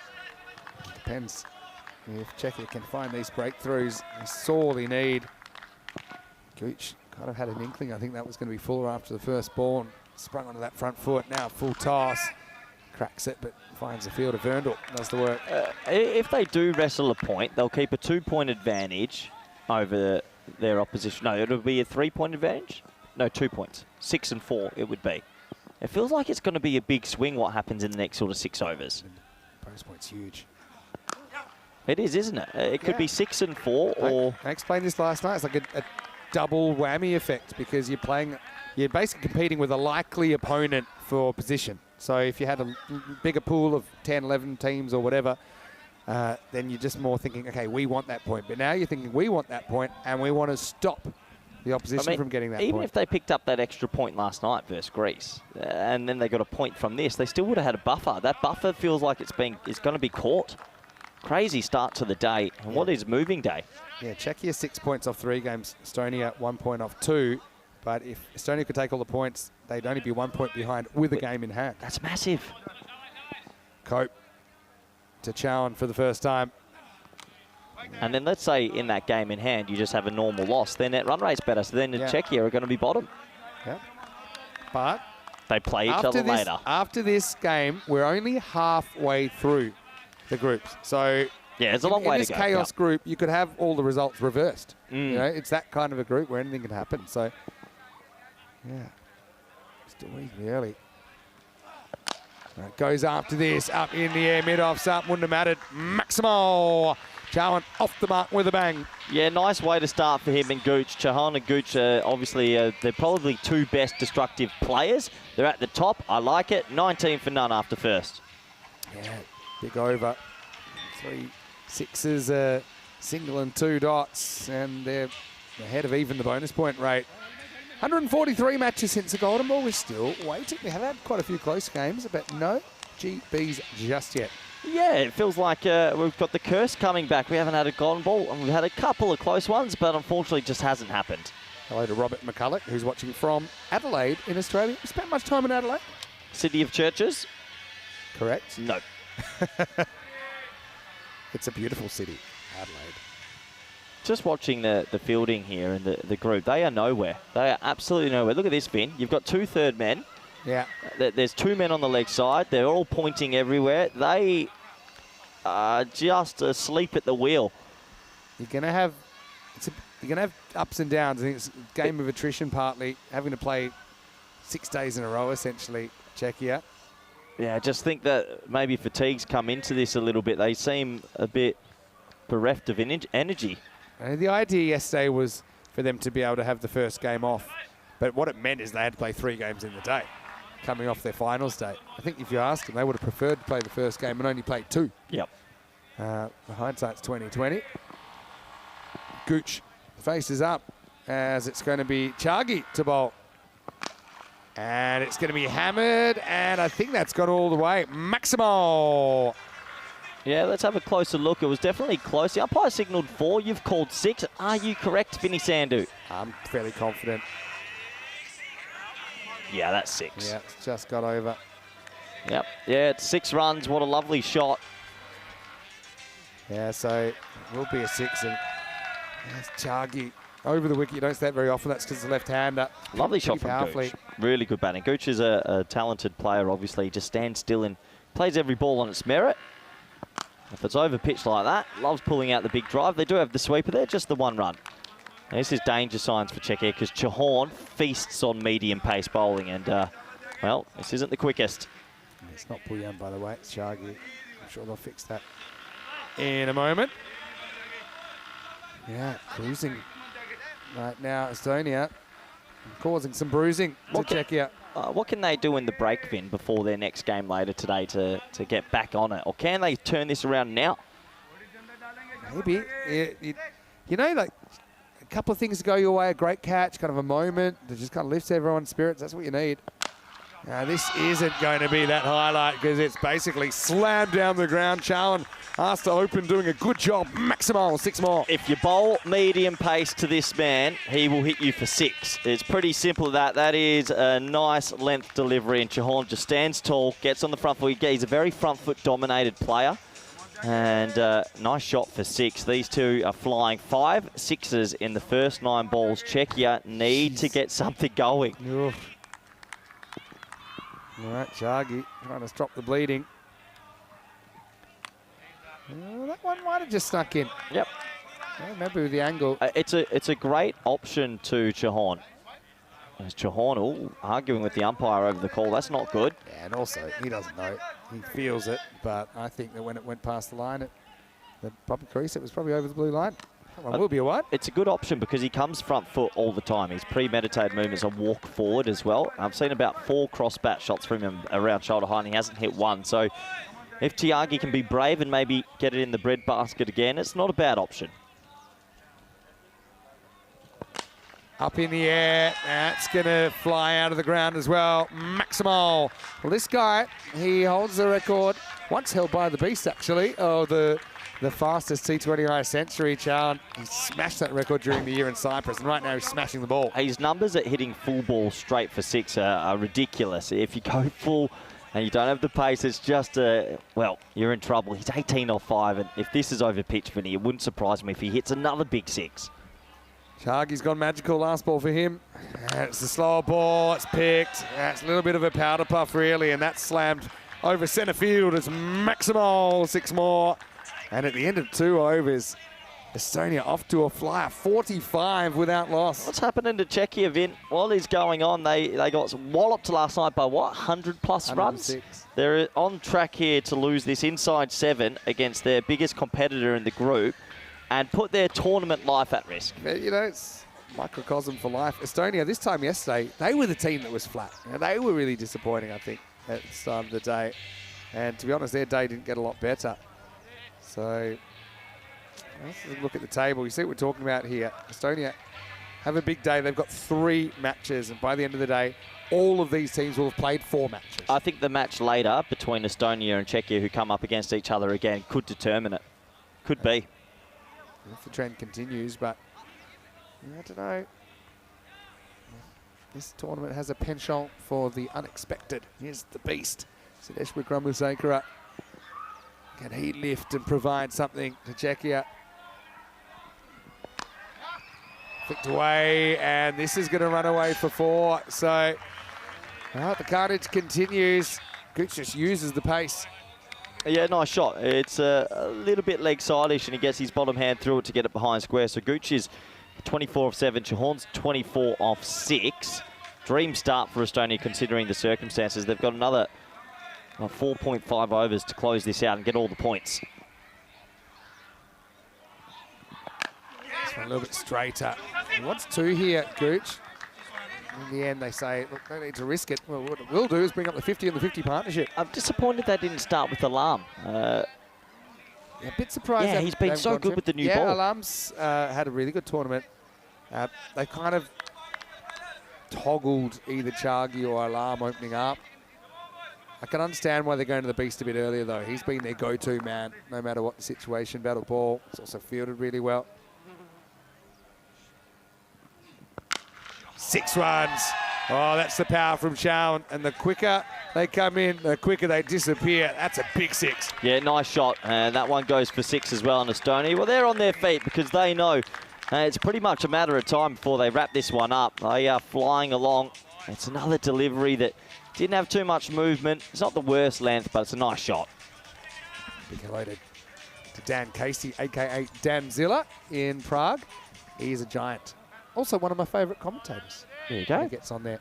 Depends if Czechia can find these breakthroughs. They sorely need. Gooch kind of had an inkling. I think that was going to be Fuller after the first ball. And sprung onto that front foot. Now full toss. Cracks it, but finds the field of Verndl. Does the work. If they do wrestle a point, they'll keep a 2-point advantage over their opposition. No, it'll be a 3-point advantage. No, 2 points. 6 and 4 it would be. It feels like it's going to be a big swing what happens in the next sort of 6 overs. Bonus point's huge. It is, isn't it? It could be 6 and 4 or... I explained this last night. It's like a double whammy effect because you're basically competing with a likely opponent for position. So if you had a bigger pool of 10, 11 teams or whatever, then you're just more thinking, okay, we want that point. But now you're thinking we want that point and we want to stop the opposition from getting that point. Even if they picked up that extra point last night versus Greece, and then they got a point from this, they still would have had a buffer. That buffer feels like it's going to be caught. Crazy start to the day. And what is moving day? Yeah, Czechia 6 points off 3 games. Estonia 1 point off 2. But if Estonia could take all the points, they'd only be 1 point behind with a game in hand. That's massive. Cope to Chowan for the first time. And then let's say in that game in hand, you just have a normal loss. Their net run rate's better. So then Czechia are going to be bottom. Yeah. But They play each other later. After this game, we're only halfway through the groups. So yeah, it's a long way to go. In this chaos group, you could have all the results reversed. You know, it's that kind of a group where anything can happen. So, yeah, still reasonably early. Right, goes after this, up in the air, mid-offs up, wouldn't have mattered. Maximal, Chahan off the mark with a bang. Yeah, nice way to start for him and Gooch. Chahan and Gooch, obviously, they're probably two best destructive players. They're at the top. I like it. 19 for none after first. Yeah, big over. 3 sixes, a single and 2 dots, and they're ahead of even the bonus point rate. 143 matches since the Golden Ball. We're still waiting. We have had quite a few close games, but no GBs just yet. Yeah, it feels like we've got the curse coming back. We haven't had a Golden Ball, and we've had a couple of close ones, but unfortunately it just hasn't happened. Hello to Robert McCulloch, who's watching from Adelaide in Australia. You spent much time in Adelaide? City of Churches? Correct. No. It's a beautiful city, Adelaide. Just watching the fielding here and the group, they are nowhere. They are absolutely nowhere. Look at this, Vin. You've got 2 third men. Yeah. There's 2 men on the leg side. They're all pointing everywhere. They are just asleep at the wheel. You're gonna have ups and downs. I think it's a game of attrition partly, having to play 6 days in a row essentially. Czechia. Yeah, I just think that maybe fatigue's come into this a little bit. They seem a bit bereft of energy. The idea yesterday was for them to be able to have the first game off, but what it meant is they had to play 3 games in the day, coming off their finals day. I think if you asked them, they would have preferred to play the first game and only play 2. Yep. Hindsight's 2020. Gooch faces up as it's going to be Chagi to bowl. And it's going to be hammered, and I think that's got all the way. Maximal. Yeah, let's have a closer look. It was definitely close. The umpire signalled 4. You've called 6. Are you correct, Vinny Sandhu? I'm fairly confident. Yeah, that's 6. Yeah, it's just got over. Yep. Yeah, it's 6 runs. What a lovely shot. Yeah, so it will be a 6. And there's Chagi over the wicket. You don't see that very often. That's because the left-hander. Lovely shot from Gooch. Really good batting. Gooch is a talented player, obviously. He just stands still and plays every ball on its merit. If it's over pitched like that, loves pulling out the big drive. They do have the sweeper there, just the 1 run. And this is danger signs for Czechia because Chahan feasts on medium pace bowling, and well, this isn't the quickest. It's not Puyan, by the way. It's Chagi. I'm sure they'll fix that in a moment. Yeah, cruising right now. Estonia causing some bruising to Czechia. What can they do in the break, Vin, before their next game later today to get back on it? Or can they turn this around now? Maybe. You know, like a couple of things to go your way, a great catch, kind of a moment that just kind of lifts everyone's spirits. That's what you need. Now, this isn't going to be that highlight because it's basically slammed down the ground. Chahan asked to open, doing a good job. Maximal, 6 more. If you bowl medium pace to this man, he will hit you for 6. It's pretty simple that. That is a nice length delivery, and Chahan just stands tall, gets on the front foot. He's a very front foot dominated player. And nice shot for 6. These two are flying 5 sixes in the first 9 balls. Czechia need to get something going. Oof. All right, Chagi trying to stop the bleeding. That one might have just snuck in. Yep. Yeah, maybe with the angle. It's a great option to Chahan. There's Chahan arguing with the umpire over the call. That's not good. Yeah, and also, he doesn't know. He feels it, but I think that when it went past the line, the proper crease, it was probably over the blue line. That one will be a wide. It's a good option because he comes front foot all the time. His premeditated movements are walk forward as well. I've seen about 4 cross bat shots from him around shoulder high, and he hasn't hit 1. So if Tyagi can be brave and maybe get it in the bread basket again, it's not a bad option. Up in the air, that's going to fly out of the ground as well. Maximal. Well, this guy, he holds the record, once held by the Beast, actually. Oh, the fastest T20I century. Chahan, he smashed that record during the year in Cyprus, and right now he's smashing the ball. His numbers at hitting full ball straight for 6 are ridiculous. If you go full and you don't have the pace, it's just, well, you're in trouble. He's 18 off 5, and if this is over pitch for me, it wouldn't surprise me if he hits another big 6. Sharky's gone magical. Last ball for him. It's a slower ball. It's picked. It's a little bit of a powder puff, really, and that's slammed over centre field. It's Maximal. 6 more. And at the end of 2 overs, Estonia off to a flyer. 45 without loss. What's happening to Czechia, Vin? While he's going on, they got walloped last night by what, 100-plus runs? They're on track here to lose this inside 7 against their biggest competitor in the group and put their tournament life at risk. You know, it's microcosm for life. Estonia, this time yesterday, they were the team that was flat. You know, they were really disappointing, I think, at the start of the day. And to be honest, their day didn't get a lot better. So let's look at the table. You see what we're talking about here. Estonia have a big day. They've got 3 matches. And by the end of the day, all of these teams will have played 4 matches. I think the match later between Estonia and Czechia, who come up against each other again, could determine it. Could be. If the trend continues, but I don't know. This tournament has a penchant for the unexpected. Here's the beast, Sidesh Wickramasinghe. Can he lift and provide something to Czechia? Flicked away, and this is going to run away for 4. So the carnage continues. Gooch just uses the pace. Yeah, nice shot. It's a little bit leg side-ish, and he gets his bottom hand through it to get it behind square. So Gooch is 24 of 7. Chahon's 24 of 6. Dream start for Estonia considering the circumstances. They've got another 4.5 overs to close this out and get all the points. This one a little bit straighter. He wants 2 here, Gooch. In the end, they say, look, no need to risk it. Well, what it will do is bring up the 50 and the 50 partnership. I'm disappointed they didn't start with Alarm. Yeah, a bit surprised. Yeah, he's been so good with the new ball. Yeah, Alarm's had a really good tournament. They kind of toggled either Chagi or Alarm opening up. I can understand why they're going to the beast a bit earlier, though. He's been their go-to man, no matter what the situation. Battle ball. It's also fielded really well. 6 runs. Oh, that's the power from Chowan. And the quicker they come in, the quicker they disappear. That's a big 6. Yeah, nice shot. And that one goes for 6 as well on Estonia. Well, they're on their feet because they know it's pretty much a matter of time before they wrap this one up. They are flying along. It's another delivery that didn't have too much movement. It's not the worst length, but it's a nice shot. Big hello to Dan Casey, a.k.a. Danzilla in Prague. He is a giant. Also one of my favourite commentators. There you go. He gets on there.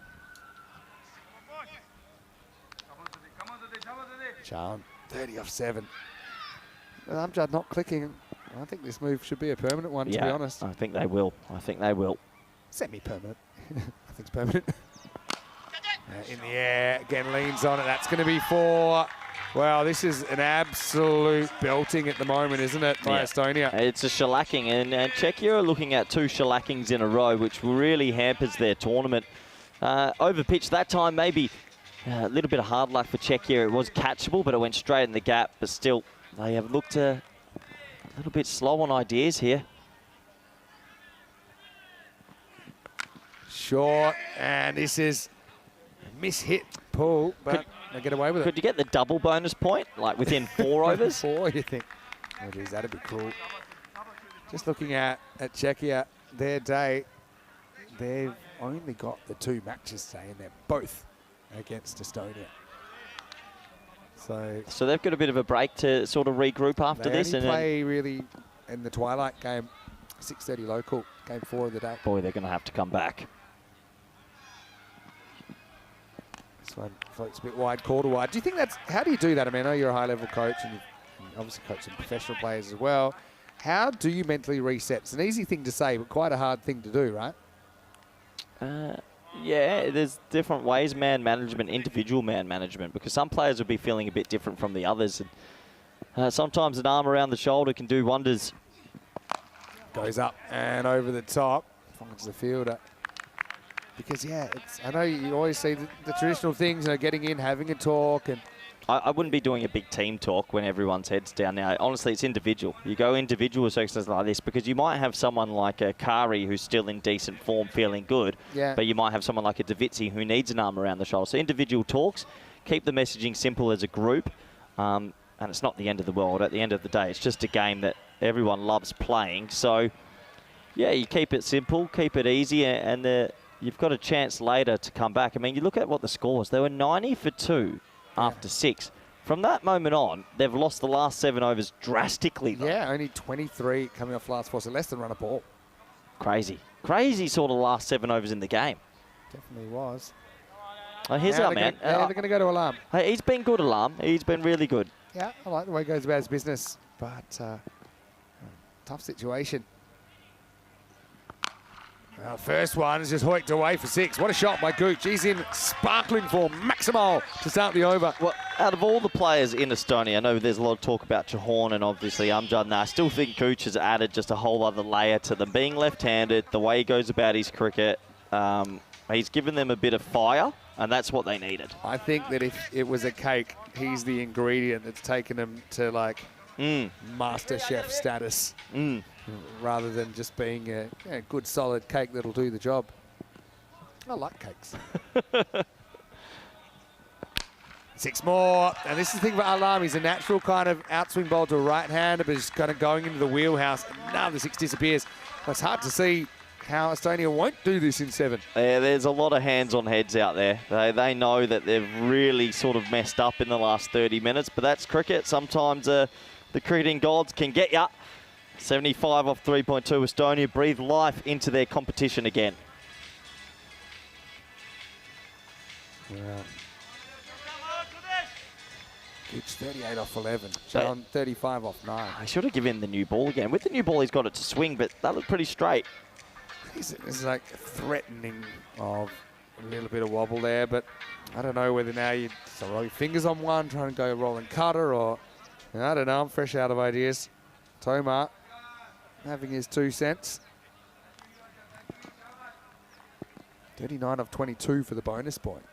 Chowan, 30 off 7. Amjad not clicking. I think this move should be a permanent one, to be honest. I think they will. I think they will. Semi-permanent. I think it's permanent. In the air, again leans on it. That's going to be 4. Well, this is an absolute belting at the moment, isn't it, by Estonia? It's a shellacking, and Czechia are looking at 2 shellackings in a row, which really hampers their tournament. Overpitched that time, maybe a little bit of hard luck for Czechia. It was catchable, but it went straight in the gap. But still, they have looked a little bit slow on ideas here. Short, and this is a mishit pull, but they get away with it. Could you get the double bonus point, like within 4 overs? 4, you think? Oh, geez, that'd be cool. Just looking at Czechia, their day, they've only got the 2 matches, say, and they're both against Estonia. So they've got a bit of a break to sort of regroup after this. They only play really in the twilight game, 6:30 local, game 4 of the day. Boy, they're going to have to come back. This one floats a bit wide, quarter wide. Do you think that's, how do you do that? I mean, I know you're a high-level coach and you've obviously coached some professional players as well. How do you mentally reset? It's an easy thing to say, but quite a hard thing to do, right? Yeah, there's different ways, man management, individual man management, because some players will be feeling a bit different from the others. And sometimes an arm around the shoulder can do wonders. Goes up and over the top, finds the fielder. Because, yeah, I know you always see the traditional things, you know, getting in, having a talk. And I wouldn't be doing a big team talk when everyone's head's down now. Honestly, it's individual. You go individual with circumstances like this because you might have someone like a Kari who's still in decent form, feeling good, but you might have someone like a Davitsi who needs an arm around the shoulder. So individual talks, keep the messaging simple as a group, and it's not the end of the world. At the end of the day, it's just a game that everyone loves playing. So Yeah, you keep it simple, keep it easy, and you've got a chance later to come back. I mean, you look at what the score was. They were 90 for 2 after 6. From that moment on, they've lost the last 7 overs drastically, though. Yeah, only 23 coming off last 4, so less than run a ball. Crazy. Crazy sort of last 7 overs in the game. Definitely was. Here's our man. They're going to go to Alarm. Hey, he's been good, Alarm. He's been really good. Yeah, I like the way he goes about his business, but tough situation. Well, first one is just hoiked away for 6. What a shot by Gooch. He's in sparkling form. Maximal to start the over. Well, out of all the players in Estonia, I know there's a lot of talk about Chahorn and obviously Amjad, and I still think Gooch has added just a whole other layer to them. Being left-handed, the way he goes about his cricket, he's given them a bit of fire, and that's what they needed. I think that if it was a cake, he's the ingredient that's taken them to, like, master chef status. Rather than just being a good, solid cake that'll do the job. I like cakes. 6 more. And this is the thing about Alarm. He's a natural kind of outswing bowler to a right-hander, but he's kind of going into the wheelhouse. And now the 6 disappears. Well, it's hard to see how Estonia won't do this in 7. Yeah, there's a lot of hands-on heads out there. They know that they've really sort of messed up in the last 30 minutes, but that's cricket. Sometimes the cricketing gods can get you. 75 off 3.2. Estonia breathe life into their competition again. Yeah. Gooch 38 off 11. John 35 off 9. I should have given him the new ball again. With the new ball, he's got it to swing, but that looked pretty straight. It's like threatening of a little bit of wobble there, but I don't know whether now you roll your fingers on one, trying to go rolling cutter, or I don't know. I'm fresh out of ideas. Tomar having his 2 cents. 39 of 22 for the bonus point.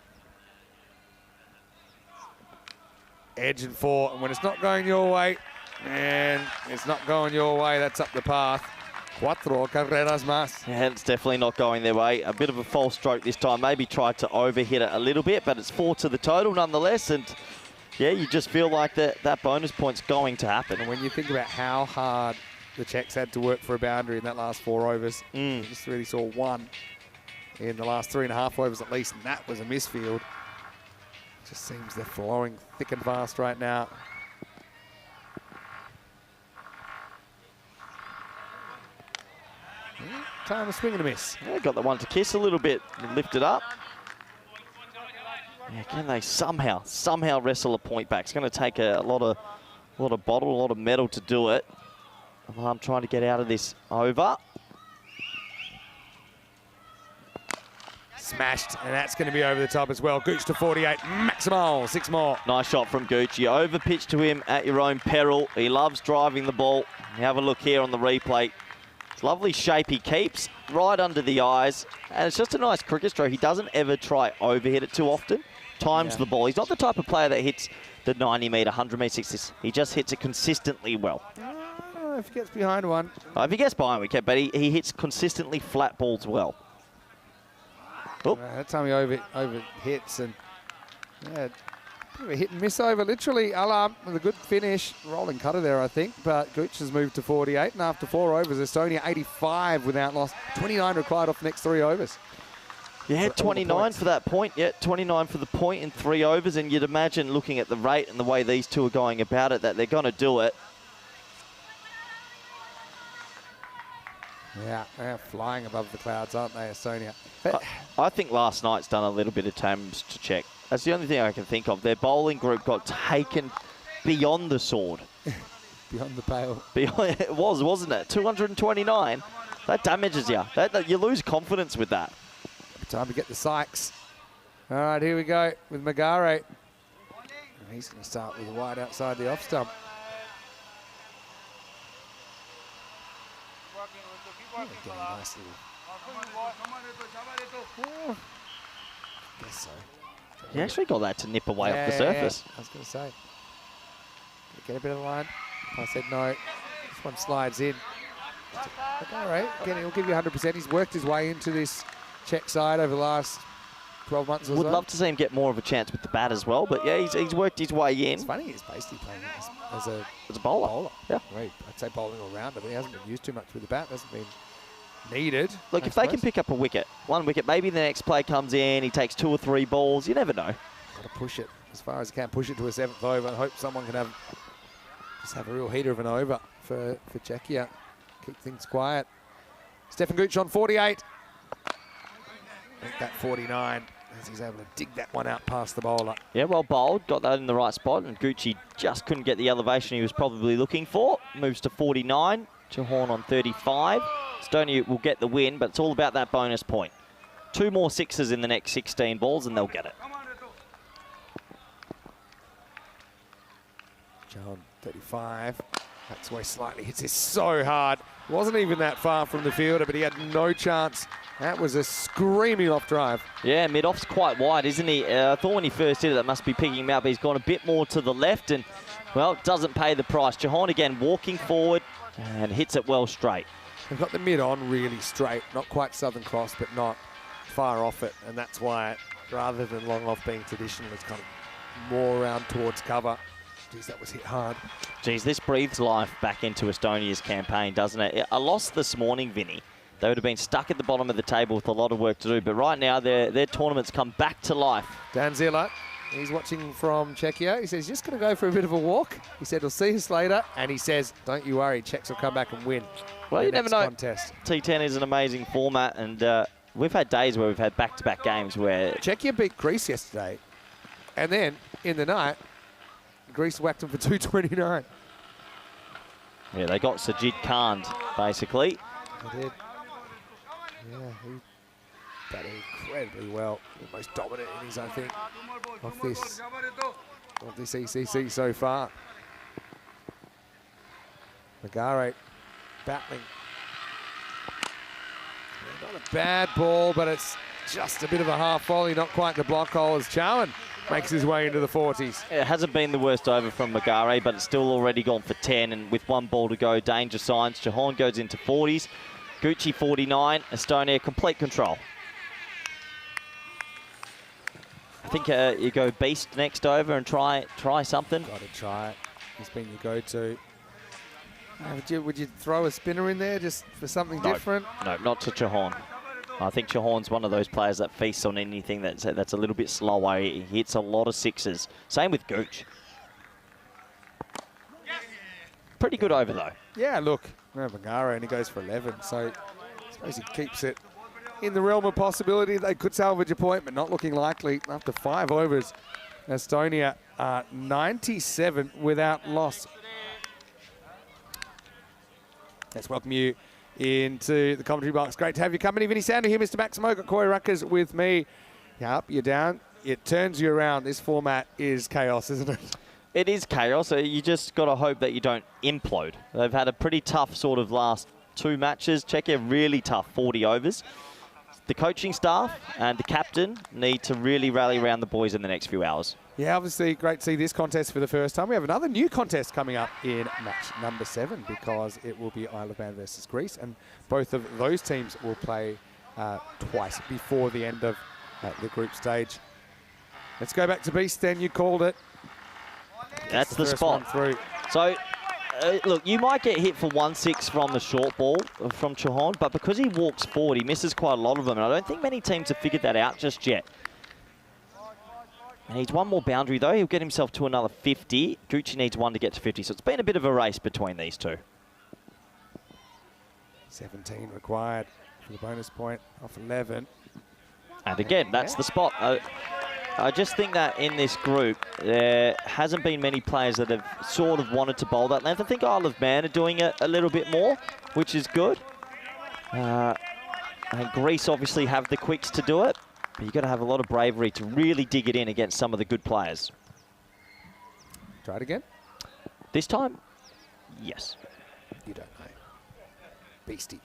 Edge and 4, and when it's not going your way, and it's not going your way, that's up the path. 4 carreras más. Yeah, it's definitely not going their way. A bit of a false stroke this time. Maybe tried to overhit it a little bit, but it's 4 to the total nonetheless. And yeah, you just feel like that bonus point's going to happen. And when you think about how hard the Czechs had to work for a boundary in that last 4 overs, you just really saw 1 in the last 3.5 overs at least, and that was a misfield. Just seems they're flowing thick and fast right now. Time to swing and a miss. Yeah, got the one to kiss a little bit and lift it up. Yeah, can they somehow wrestle a point back? It's going to take a lot of bottle, a lot of metal to do it. I'm trying to get out of this over. Smashed, and that's going to be over the top as well. Gooch to 48, Maximal, 6 more. Nice shot from Gooch. You overpitch to him at your own peril. He loves driving the ball. You have a look here on the replay. It's lovely shape he keeps, right under the eyes. And it's just a nice cricket stroke. He doesn't ever try overhit it too often. Times the ball. He's not the type of player that hits the 90-metre, 100-metre sixes. He just hits it consistently well. If he gets behind one. If he gets behind wicket, but he hits consistently flat balls well. That time he over hits, and yeah, bit of a hit and miss over. Literally, Alarm with a good finish. Rolling cutter there, I think, but Gooch has moved to 48, and after 4 overs, Estonia 85 without loss. 29 required off the next 3 overs. Yeah, 29 for that point. Yeah, 29 for the point in 3 overs, and you'd imagine, looking at the rate and the way these two are going about it, that they're going to do it. Yeah, they're flying above the clouds, aren't they, Estonia? I think last night's done a little bit of damage to Czech. That's the only thing I can think of. Their bowling group got taken beyond the sword. Beyond the pale. It was, wasn't it? 229. That damages you. You lose confidence with that. Time to get the Sykes. All right, here we go with Magare. He's going to start with a wide outside the off stump. Nice little. Guess so. He actually got that to nip away off the surface. I was going to say. Get a bit of the line. I said no. This one slides in. All right, again, he'll give you 100%. He's worked his way into this Czech side over the last 12 months or so. Would love to see him get more of a chance with the bat as well, but yeah, he's worked his way in. It's funny, he's basically playing as a bowler. Yeah. Right. I'd say bowling all rounder, but he hasn't been used too much with the bat. Hasn't been needed. Look, if they can pick up a wicket, one wicket, maybe the next play comes in, he takes 2 or 3 balls, you never know. Got to push it as far as he can, push it to a 7th over. I hope someone can just have a real heater of an over for Czechia. Keep things quiet. Stefan Gooch on 48. Make that 49 as he's able to dig that one out past the bowler. Yeah, well bowled, got that in the right spot, and Gucci just couldn't get the elevation he was probably looking for. Moves to 49, Chahorn on 35. Estonia will get the win, but it's all about that bonus point. 2 more sixes in the next 16 balls, and they'll get it. John, 35. That's why slightly hits this so hard. Wasn't even that far from the fielder, but he had no chance. That was a screaming off drive. Yeah, mid-off's quite wide, isn't he? I thought when he first hit it, that must be picking him out, but he's gone a bit more to the left, and, well, doesn't pay the price. Chahorn again walking forward and hits it well straight. They've got the mid on really straight, not quite Southern Cross, but not far off it, and that's why, rather than long off being traditional, it's kind of more around towards cover. Geez, that was hit hard. Geez, this breathes life back into Estonia's campaign, doesn't it? A loss this morning, Vinny. They would have been stuck at the bottom of the table with a lot of work to do, but right now their tournaments come back to life. Dan Zilla, he's watching from Czechia. He says, just going to go for a bit of a walk. He said, we'll see us later. And he says, don't you worry, Czechs will come back and win. Well, you never know. Contest. T10 is an amazing format, and we've had days where we've had back-to-back games where... Czechia beat Greece yesterday. And then, in the night, Greece whacked them for 229. Yeah, they got Sajid Khan, basically. They did. Yeah, he batted incredibly well. The most dominant innings, I think, of this ECC so far. Magare battling. Yeah, not a bad ball, but it's just a bit of a half volley, not quite the block hole as Chowan makes his way into the 40s. It hasn't been the worst over from Magare, but it's still already gone for 10, and with 1 ball to go, danger signs. Chahorn goes into 40s. Gucci 49, Estonia complete control. I think you go Beast next over and try something. Got to try it. He's been your go-to. Would you throw a spinner in there just for something different? No, not to Chahorn. I think Chahorn's one of those players that feasts on anything that's a little bit slower. He hits a lot of sixes. Same with Gooch. Pretty good over, though. Yeah, look, Magara only goes for 11, so I suppose he keeps it in the realm of possibility. They could salvage a point, but not looking likely. After 5 overs, Estonia 97 without loss. Let's welcome you into the commentary box. Great to have you company. Vinny Sander here, Mr. Maximo. Got Corey Ruckers with me. You're up, you're down. It turns you around. This format is chaos, isn't it? It is chaos. You just got to hope that you don't implode. They've had a pretty tough sort of last 2 matches. Czechia really tough, 40 overs. The coaching staff and the captain need to really rally around the boys in the next few hours. Yeah, obviously great to see this contest for the first time. We have another new contest coming up in match number 7 because it will be Isle of Man versus Greece, and both of those teams will play twice before the end of the group stage. Let's go back to Beast then. You called it. That's the spot. Through. So, look, you might get hit for 1-6 from the short ball from Chahorn, but because he walks forward, he misses quite a lot of them, and I don't think many teams have figured that out just yet. He needs 1 more boundary, though. He'll get himself to another 50. Gucci needs 1 to get to 50, so it's been a bit of a race between these two. 17 required for the bonus point off 11. And again, that's the spot. I just think that in this group, there hasn't been many players that have sort of wanted to bowl that length. I think Isle of Man are doing it a little bit more, which is good. And Greece obviously have the quicks to do it, but you've got to have a lot of bravery to really dig it in against some of the good players. Try it again? This time, yes. You don't know. Beastie.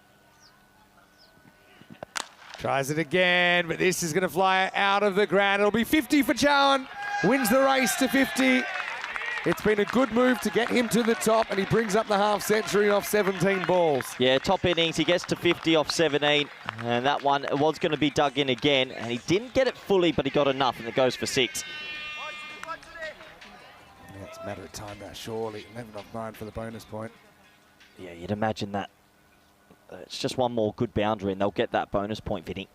Tries it again, but this is going to fly out of the ground. It'll be 50 for Chowan. Wins the race to 50. It's been a good move to get him to the top, and he brings up the half century off 17 balls. Yeah, top innings. He gets to 50 off 17, and that one was going to be dug in again, and he didn't get it fully, but he got enough, and it goes for 6. Yeah, it's a matter of time now, surely. 11 off 9 for the bonus point. Yeah, you'd imagine that. It's just one more good boundary and they'll get that bonus point, Vinny.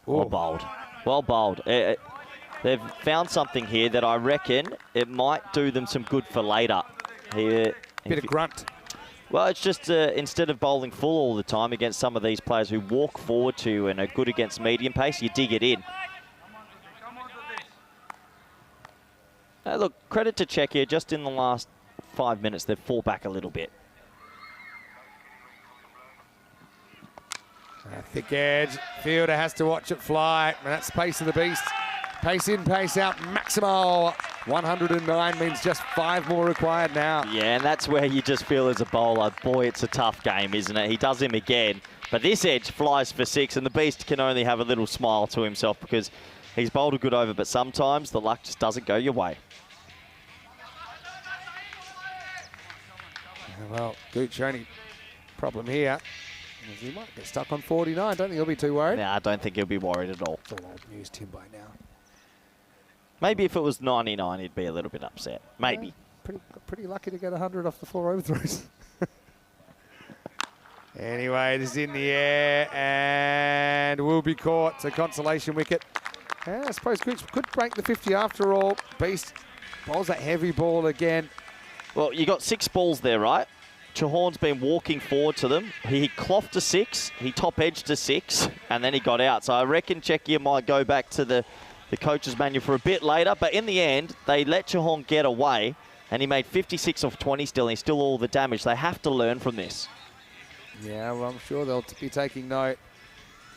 Well bowled. Well bowled. They've found something here that I reckon it might do them some good for later. Bit of grunt. Well, it's just instead of bowling full all the time against some of these players who walk forward to you and are good against medium pace, you dig it in. Look, credit to Czechia, just in the last 5 minutes, they've fought back a little bit. Thick edge. Fielder has to watch it fly, and that's pace of the beast. Pace in, pace out, maximal. 109 means just 5 more required now. Yeah, and that's where you just feel as a bowler, boy, it's a tough game, isn't it? He does him again, but this edge flies for 6, and the beast can only have a little smile to himself because he's bowled a good over, but sometimes the luck just doesn't go your way. Well, Gooch, only problem here is he might get stuck on 49. Don't think he'll be too worried. Yeah, I don't think he'll be worried at all. It's all old news to him by now. Maybe if it was 99, he'd be a little bit upset. Maybe. Yeah, pretty lucky to get 100 off the 4 overthrows. Anyway, this is in the air and will be caught. It's a consolation wicket. Yeah, I suppose Gooch could break the 50 after all. Beast bowls that heavy ball again. Well, you got 6 balls there, right? Chahorn's been walking forward to them. He cloughed to 6, he top edged to 6, and then he got out. So I reckon Czechia might go back to the coach's manual for a bit later. But in the end, they let Chahorn get away, and he made 56 off 20 still, and he's still all the damage. They have to learn from this. Yeah, well, I'm sure they'll be taking note.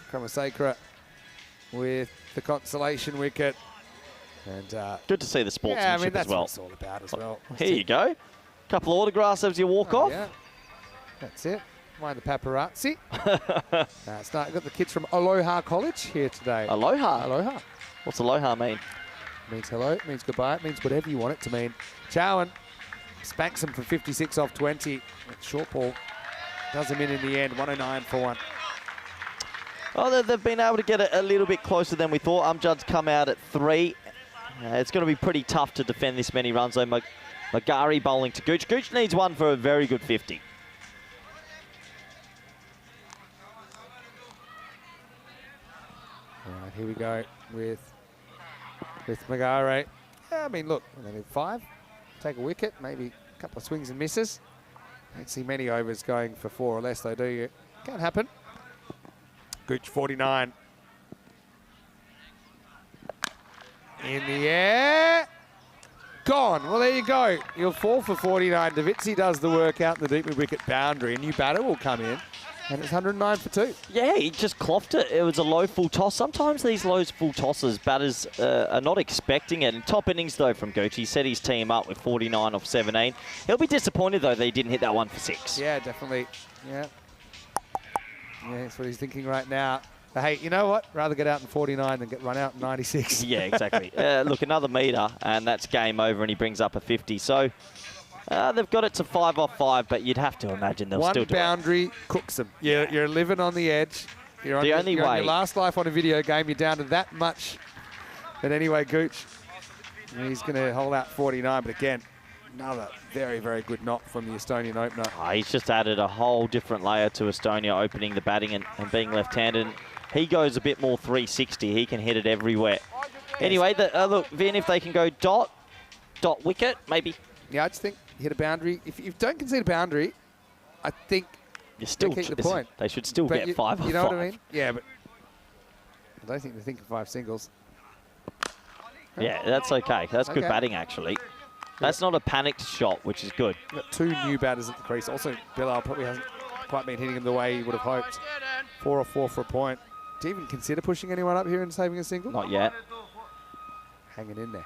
Kramasakra with the consolation wicket. And good to see the sportsmanship that's as well. What it's all about as well. Here you go. Couple of autographs as you walk off. Yeah. That's it. Mind the paparazzi. I've got the kids from Aloha College here today. Aloha? Aloha. What's aloha mean? It means hello, it means goodbye, it means whatever you want it to mean. Chowan spanks him for 56 off 20. Short ball does him in the end, 109 for 1. Oh, they've been able to get it a little bit closer than we thought. Amjad's come out at 3. It's going to be pretty tough to defend this many runs, though. Magari bowling to Gooch. Gooch needs one for a very good 50. All right, here we go with Magari. Yeah, I mean, look, they need 5. Take a wicket, maybe a couple of swings and misses. Don't see many overs going for 4 or less, though, do you? Can't happen. Gooch 49. In the air. Gone. Well, there you go. He'll fall for 49. Davitsi does the work out in the deep mid-wicket boundary. A new batter will come in, and it's 109 for 2. Yeah, he just clocked it. It was a low full toss. Sometimes these low full tosses, batters are not expecting it. And top innings, though, from Gooch. He set his team up with 49 off 17. He'll be disappointed, though, that he didn't hit that one for 6. Yeah, definitely. Yeah. Yeah, that's what he's thinking right now. But hey, you know what? Rather get out in 49 than get run out in 96. Yeah, exactly. Look, another metre, and that's game over, and he brings up a 50. So they've got it to 5 off 5, but you'd have to imagine they'll still do it. One boundary cooks them. You're living on the edge. You're on your last life on a video game. You're down to that much. But anyway, Gooch, he's going to hold out 49. But again, another very, very good knock from the Estonian opener. Oh, he's just added a whole different layer to Estonia, opening the batting and being left-handed. He goes a bit more 360. He can hit it everywhere. Anyway, look, Vin, if they can go dot wicket, maybe. Yeah, I just think hit a boundary. If you don't concede a boundary, I think you still keep the point. They should still get 5 off 5. You know what I mean? Yeah, but I don't think they're thinking 5 singles. Yeah, that's okay. That's good batting, actually. That's not a panicked shot, which is good. We've got 2 new batters at the crease. Also, Bilal probably hasn't quite been hitting him the way he would have hoped. 4 off 4 for a point. Do you even consider pushing anyone up here and saving a single? Not yet. Hanging in there.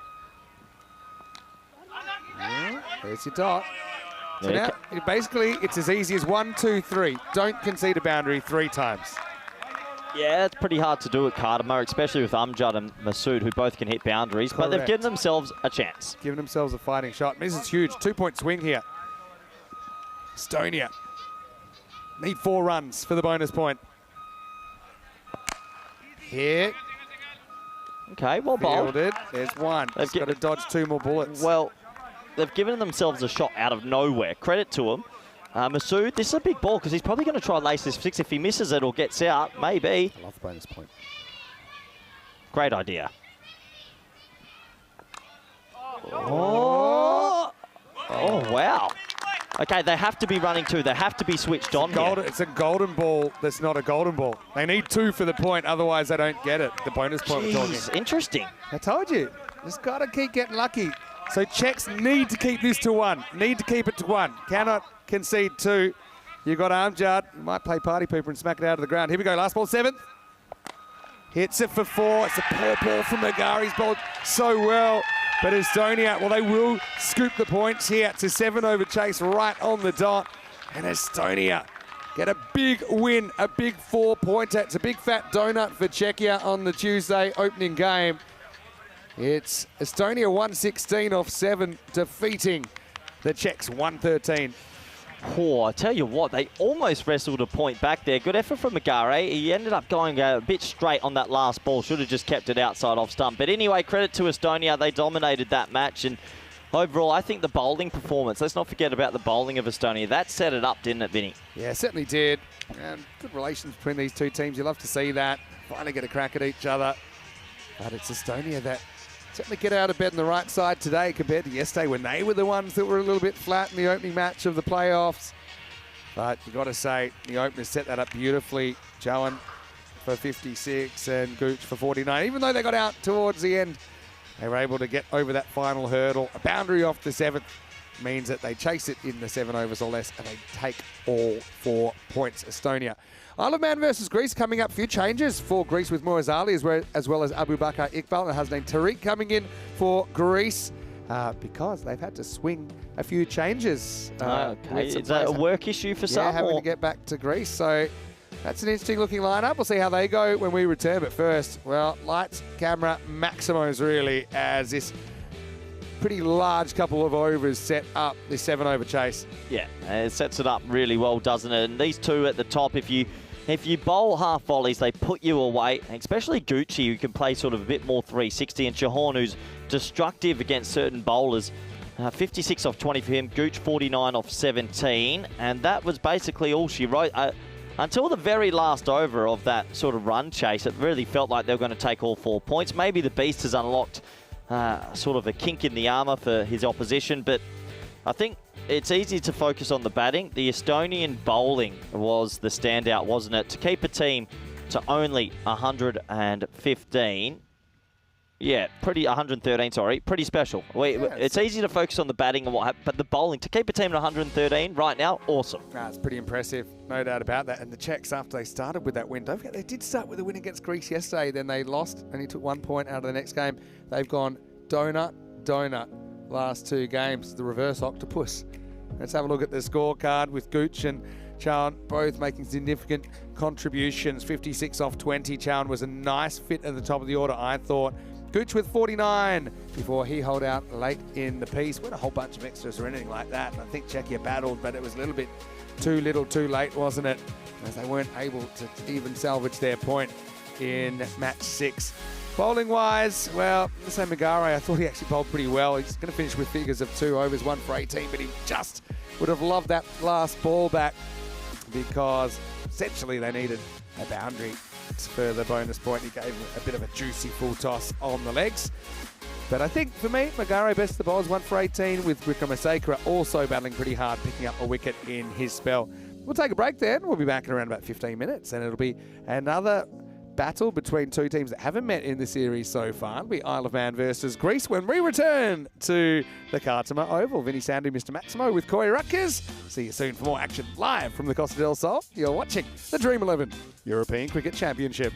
Yeah, there's your dot. So now, basically, it's as easy as 1, 2, 3. Don't concede a boundary 3 times. Yeah, it's pretty hard to do at Kardama, especially with Amjad and Masood, who both can hit boundaries. Correct. But they've given themselves a chance. Giving themselves a fighting shot. This is huge. 2-point swing here. Estonia need 4 runs for the bonus point. Here. Okay, well bowled. Fielded. There's 1. They've got to dodge 2 more bullets. Well, they've given themselves a shot out of nowhere. Credit to them. Masood, this is a big ball because he's probably going to try and lace this 6. If he misses it or gets out, maybe. I love the bonus point. Great idea. Oh, wow. Okay, they have to be running too. They have to be switched on here. It's a golden ball that's not a golden ball. They need 2 for the point, otherwise they don't get it. The bonus point we're talking. Interesting. I told you, just got to keep getting lucky. So Czechs need to keep this to 1. Need to keep it to 1. Cannot concede 2. You got Amjad. Might play party pooper and smack it out of the ground. Here we go, last ball, 7th. Hits it for 4. It's a poor ball from Magari. He's bowled so well. But Estonia, well, they will scoop the points here. It's a 7 over chase right on the dot. And Estonia get a big win, a big 4-pointer. It's a big fat donut for Czechia on the Tuesday opening game. It's Estonia 116 off 7, defeating the Czechs 113. Oh, I tell you what, they almost wrestled a point back there. Good effort from Magare. He ended up going a bit straight on that last ball. Should have just kept it outside off stump. But anyway, credit to Estonia. They dominated that match. And overall, I think the bowling performance, let's not forget about the bowling of Estonia. That set it up, didn't it, Vinny? Yeah, certainly did. And good relations between these two teams. You love to see that. Finally get a crack at each other. But it's Estonia that certainly get out of bed on the right side today compared to yesterday when they were the ones that were a little bit flat in the opening match of the playoffs. But you got to say, the openers set that up beautifully. Joan for 56 and Gooch for 49. Even though they got out towards the end, they were able to get over that final hurdle. A boundary off the 7th means that they chase it in the 7 overs or less and they take all 4 points. Estonia. Isle of Man versus Greece coming up. Few changes for Greece with Moaz Ali as well as Abu Bakar Iqbal and Hasnain Tariq coming in for Greece because they've had to swing a few changes. Okay, is that a work issue for some? Yeah, having to get back to Greece. So that's an interesting looking lineup. We'll see how they go when we return. But first, well, lights, camera, maximos really as this pretty large couple of overs set up this 7 over chase. Yeah, it sets it up really well, doesn't it? And these two at the top, if you bowl half volleys, they put you away, especially Gucci, who can play sort of a bit more 360, and Chahorn, who's destructive against certain bowlers. 56 off 20 for him, Gooch 49 off 17, and that was basically all she wrote. Until the very last over of that sort of run chase, it really felt like they were going to take all 4 points. Maybe the Beast has unlocked sort of a kink in the armour for his opposition, but I think it's easy to focus on the batting. The Estonian bowling was the standout, wasn't it? To keep a team to only 115. Yeah, 113, sorry. Pretty special. It's easy to focus on the batting and what happened, but the bowling, to keep a team at 113 right now, awesome. It's pretty impressive, no doubt about that. And the Czechs, after they started with that win, don't forget they did start with a win against Greece yesterday, then they lost, only took 1 point out of the next game. They've gone donut, last 2 games, the reverse octopus. Let's have a look at the scorecard with Gooch and Chowan both making significant contributions. 56 off 20. Chowan was a nice fit at the top of the order, I thought. Gooch with 49 before he held out late in the piece. Weren't a whole bunch of extras or anything like that. And I think Czechia battled, but it was a little bit too little too late, wasn't it? As they weren't able to even salvage their point in match 6. Bowling-wise, well, the same Magare, I thought he actually bowled pretty well. He's going to finish with figures of 2 overs, 1 for 18, but he just would have loved that last ball back because essentially they needed a boundary for the bonus point. He gave a bit of a juicy full toss on the legs. But I think for me, Magare best of the bowlers, 1 for 18, with Wickramaseka also battling pretty hard, picking up a wicket in his spell. We'll take a break then. We'll be back in around about 15 minutes, and it'll be another battle between 2 teams that haven't met in the series so far. It'll be Isle of Man versus Greece when we return to the Khartoum Oval. Vinny Sandu, Mr. Maximo with Corey Rutgers. See you soon for more action live from the Costa del Sol. You're watching the Dream11 European Cricket Championship.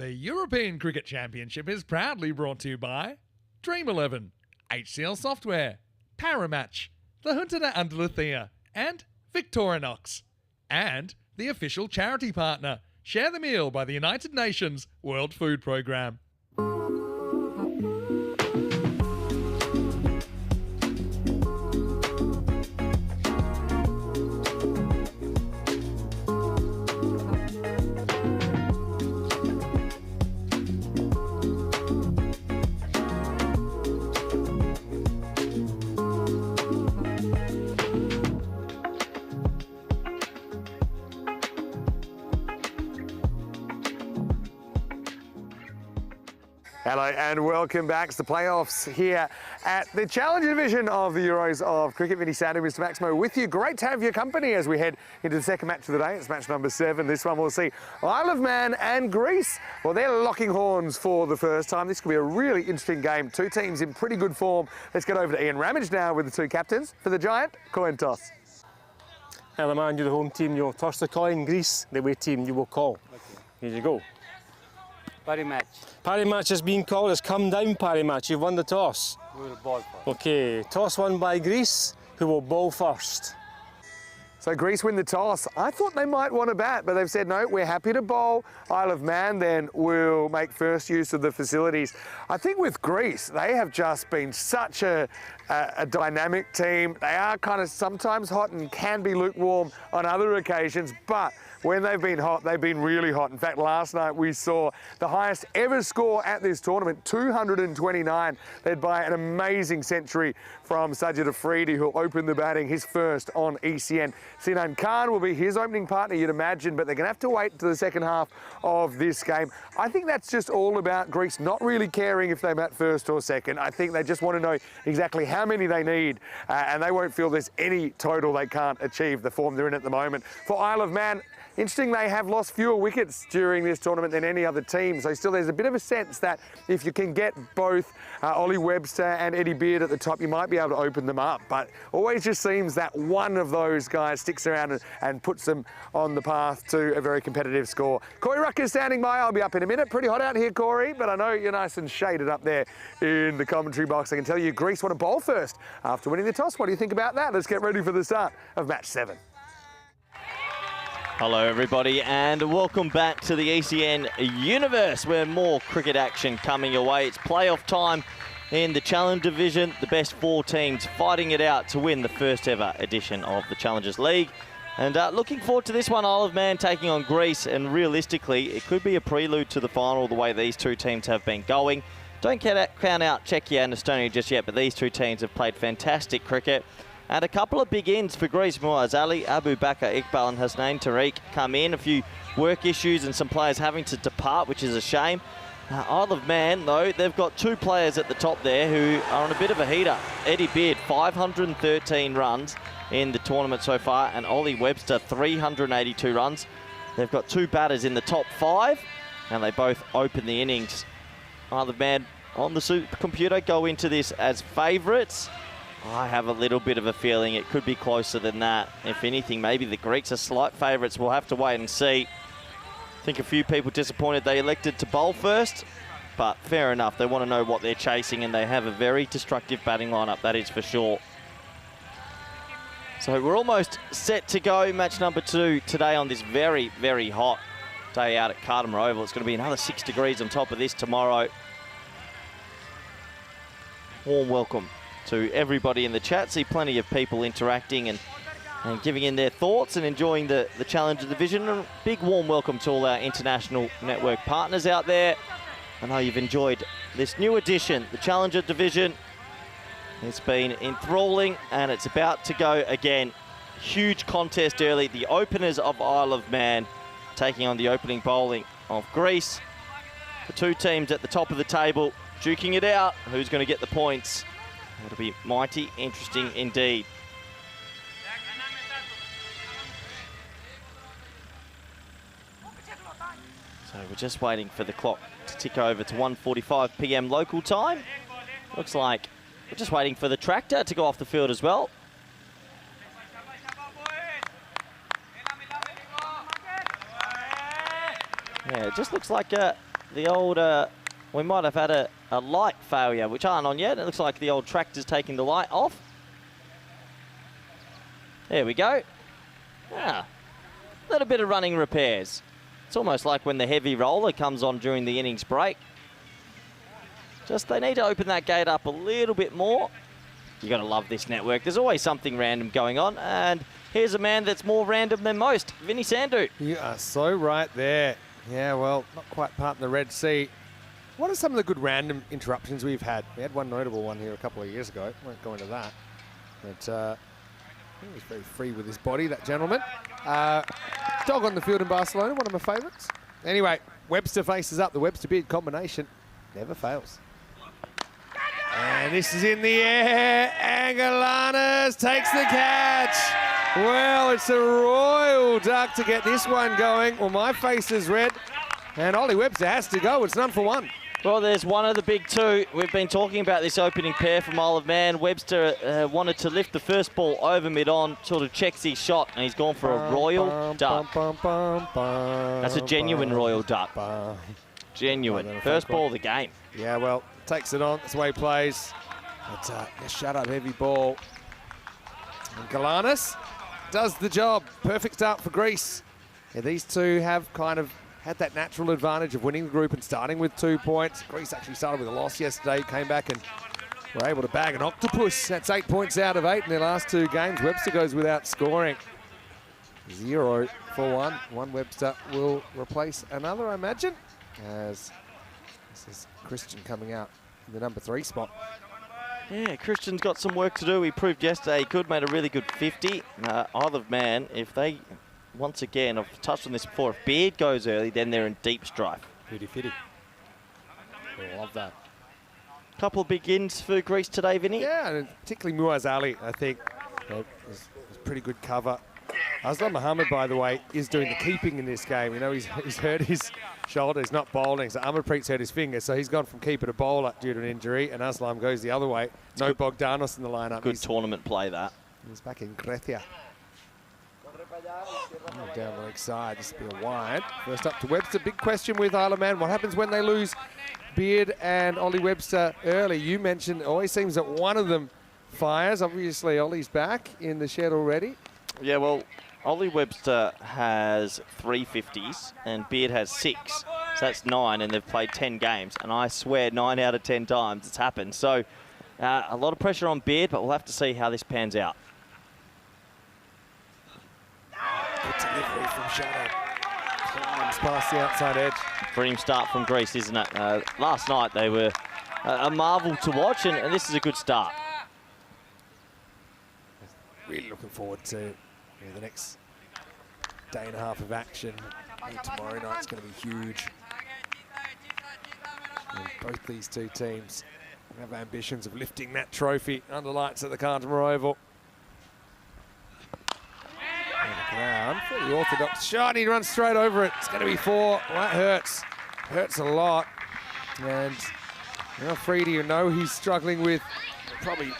The European Cricket Championship is proudly brought to you by Dream11, HCL Software, Paramatch, the Junta de Andalucía, and Victorinox. And the official charity partner, Share the Meal by the United Nations World Food Programme. Hello and welcome back to the playoffs here at the Challenger Division of the Euros of Cricket. Vinny Sandu, Mr. Maximo with you. Great to have your company as we head into the second match of the day. It's match number 7. This one we'll see Isle of Man and Greece. Well, they're locking horns for the first time. This could be a really interesting game. Two teams in pretty good form. Let's get over to Ian Ramage now with the two captains for the Giant. Coin toss. Isle of Man, you're the home team, you'll toss the coin. Greece, the away team, you will call. Here you go. Party match. Parry match has been called. It's come down parry match. You've won the toss. We will ball first. Okay, toss won by Greece, who will bowl first. So Greece win the toss. I thought they might want to bat, but they've said, no, we're happy to bowl. Isle of Man then will make first use of the facilities. I think with Greece, they have just been such a dynamic team. They are kind of sometimes hot and can be lukewarm on other occasions, but when they've been hot, they've been really hot. In fact, last night we saw the highest ever score at this tournament, 229, led by an amazing century from Sajid Afridi, who'll open the batting, his first on ECN. Sinan Khan will be his opening partner, you'd imagine, but they're going to have to wait to the second half of this game. I think that's just all about Greece not really caring if they bat first or second. I think they just want to know exactly how many they need, and they won't feel there's any total they can't achieve, the form they're in at the moment. For Isle of Man, interesting, they have lost fewer wickets during this tournament than any other team, so still there's a bit of a sense that if you can get both Ollie Webster and Eddie Beard at the top, you might be able to open them up, but always just seems that one of those guys sticks around and puts them on the path to a very competitive score. Corey Rucker's standing by. I'll be up in a minute. Pretty hot out here, Corey, but I know you're nice and shaded up there in the commentary box. I can tell you Greece want to bowl first after winning the toss. What do you think about that? Let's get ready for the start of match 7. Hello everybody and welcome back to the ECN universe where more cricket action coming your way. It's playoff time in the Challenge Division. The best 4 teams fighting it out to win the first ever edition of the Challengers League. And looking forward to this one, Isle of Man taking on Greece, and realistically it could be a prelude to the final the way these two teams have been going. Don't count out Czechia and Estonia just yet, but these two teams have played fantastic cricket. And a couple of big ins for Greece. Muaz Ali, Abu Bakr Iqbal and Hasnain Tariq come in. A few work issues and some players having to depart, which is a shame. Isle of Man, though, they've got 2 players at the top there who are on a bit of a heater. Eddie Beard, 513 runs in the tournament so far, and Ollie Webster, 382 runs. They've got 2 batters in the top 5, and they both open the innings. Isle of Man on the supercomputer go into this as favourites. I have a little bit of a feeling it could be closer than that. If anything, maybe the Greeks are slight favourites. We'll have to wait and see. I think a few people disappointed they elected to bowl first, but fair enough. They want to know what they're chasing, and they have a very destructive batting lineup, that is for sure. So we're almost set to go. Match number 2 today on this very, very hot day out at Cardamar Oval. It's going to be another 6 degrees on top of this tomorrow. Warm welcome to everybody in the chat. See plenty of people interacting and giving in their thoughts and enjoying the Challenger Division. And a big warm welcome to all our international network partners out there. I know you've enjoyed this new edition, the Challenger Division. It's been enthralling and it's about to go again. Huge contest early. The openers of Isle of Man taking on the opening bowling of Greece. The 2 teams at the top of the table duking it out. Who's going to get the points? It'll be mighty interesting indeed. So we're just waiting for the clock to tick over to 1:45 p.m. local time. Looks like we're just waiting for the tractor to go off the field as well. Yeah, it just looks like the old... we might have had a light failure, which aren't on yet. It looks like the old tractor's taking the light off. There we go. Ah, a little bit of running repairs. It's almost like when the heavy roller comes on during the innings break. Just they need to open that gate up a little bit more. You've got to love this network. There's always something random going on. And here's a man that's more random than most, Vinny Sandhu. You are so right there. Yeah, well, not quite part in the Red Sea. What are some of the good random interruptions we've had? We had one notable one here a couple of years ago. Won't go into that. But he was very free with his body, that gentleman. Dog on the field in Barcelona, one of my favourites. Anyway, Webster faces up. The Webster-Beard combination never fails. And this is in the air. Angelanes takes the catch. Well, it's a royal duck to get this one going. Well, my face is red. And Ollie Webster has to go. It's none for one. Well, there's one of the big two. We've been talking about this opening pair from Isle of Man. Webster wanted to lift the first ball over mid-on, sort of checks his shot, and he's gone for a royal duck. That's a genuine royal duck. Genuine. First ball of the game. Yeah, well, takes it on. That's the way he plays. But just shut up, heavy ball. And Galanis does the job. Perfect start for Greece. Yeah, these two have kind of had that natural advantage of winning the group and starting with 2 points. Greece actually started with a loss yesterday, came back and were able to bag an octopus. That's 8 points out of 8 in their last 2 games. Webster goes without scoring. 0 for 1. One Webster will replace another, I imagine, as this is Christian coming out in the number 3 spot. Yeah, Christian's got some work to do. He proved yesterday he could, made a really good 50. Isle of Man, if they, once again, I've touched on this before, if Beard goes early, then they're in deep strife. Fitty. I love that. Couple of big ins for Greece today, Vinny. Yeah, and particularly Muaz Ali, I think, was pretty good cover. Aslam Mohammed, by the way, is doing the keeping in this game. You know, he's hurt his shoulder. He's not bowling. So Amarpreet's hurt his finger. So he's gone from keeper to bowler due to an injury. And Aslam goes the other way. No Bogdanos in the lineup. Good tournament play, that. He's back in Krethia. Oh, down the leg side. This will be a wide. First up to Webster. Big question with Isle of Man. What happens when they lose Beard and Ollie Webster early? You mentioned it always seems that one of them fires. Obviously, Ollie's back in the shed already. Yeah, well, Ollie Webster has 3 50s and Beard has 6. So that's 9, and they've played 10 games. And I swear 9 out of 10 times it's happened. So a lot of pressure on Beard, but we'll have to see how this pans out. Good delivery from Shadow. Climbs past the outside edge. Dream start from Greece, isn't it? Last night they were a marvel to watch, and this is a good start. Really looking forward to the next day and a half of action. Tomorrow night's going to be huge. And both these two teams have ambitions of lifting that trophy under lights at the Cartermore Oval. On the ground, fairly orthodox shot. He runs straight over it. It's going to be 4. Well, that hurts. Hurts a lot. And Freedy, you know he's struggling with probably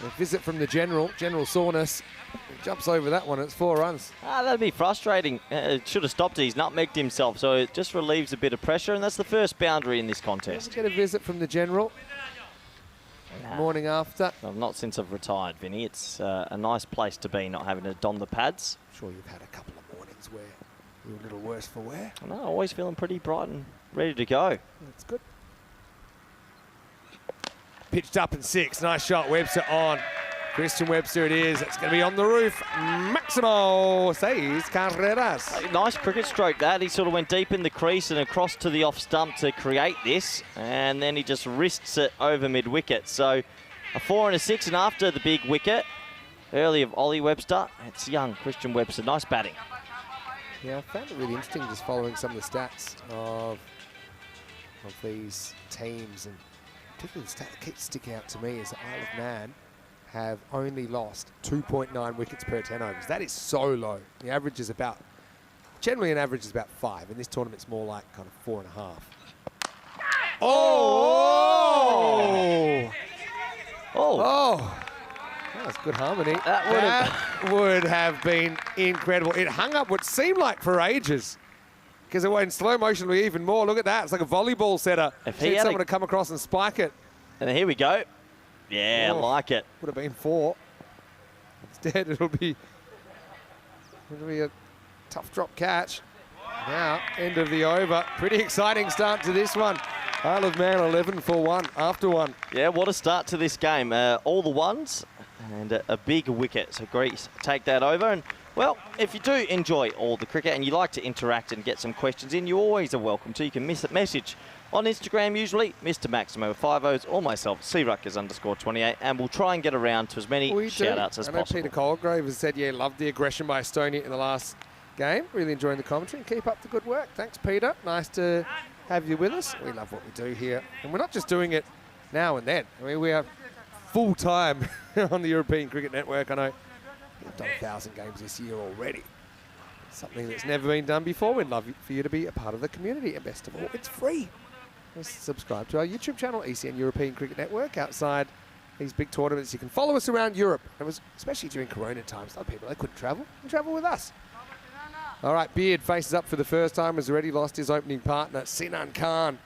a visit from the General soreness. He jumps over that one. It's 4 runs. That'd be frustrating. Should have stopped it. He's nutmegged himself, so it just relieves a bit of pressure, and that's the first boundary in this contest. Get a visit from the General. Morning after. Well, not since I've retired, Vinny. It's a nice place to be, not having to don the pads. I'm sure you've had a couple of mornings where you're a little worse for wear. I know, always feeling pretty bright and ready to go. That's good. Pitched up in 6. Nice shot, Webster on. Christian Webster it is. It's going to be on the roof. Maximo says Carreras. Nice cricket stroke that. He sort of went deep in the crease and across to the off stump to create this. And then he just wrists it over mid-wicket. So a 4 and a 6, and after the big wicket, early of Ollie Webster, it's young Christian Webster. Nice batting. Yeah, I found it really interesting just following some of the stats of these teams, and particularly the stat that keeps sticking out to me is that Isle of Man have only lost 2.9 wickets per 10 overs. That is so low. The average is generally an average is about 5. In this tournament, it's more like kind of 4.5. Oh! That was good harmony. That would have been incredible. It hung up what seemed like for ages, because it went in slow motion even more. Look at that. It's like a volleyball setter. If he had someone to come across and spike it. And here we go. Yeah, I like it. Would have been 4. Instead, it'll be a tough drop catch. Now, end of the over. Pretty exciting start to this one. Isle of Man 11 for 1 after 1. Yeah, what a start to this game. All the ones and a big wicket. So Greece take that over. And, well, if you do enjoy all the cricket and you like to interact and get some questions in, you always are welcome to. You can message on Instagram usually, Mr. Maximo with 5 O's, or myself, cruckers_28, and we'll try and get around to as many shout-outs as possible. Peter Colgrave has said, yeah, loved the aggression by Estonia in the last game. Really enjoying the commentary and keep up the good work. Thanks, Peter. Nice to have you with us. We love what we do here. And we're not just doing it now and then. I mean, we are full-time on the European Cricket Network. I know we've done 1,000 games this year already. Something that's never been done before. We'd love for you to be a part of the community. And best of all, it's free. Just subscribe to our YouTube channel, ECN European Cricket Network. Outside these big tournaments, you can follow us around Europe. It was especially during Corona times. Other people, they couldn't travel. They travel with us. All right, Beard faces up for the first time. Has already lost his opening partner, Sinan Khan.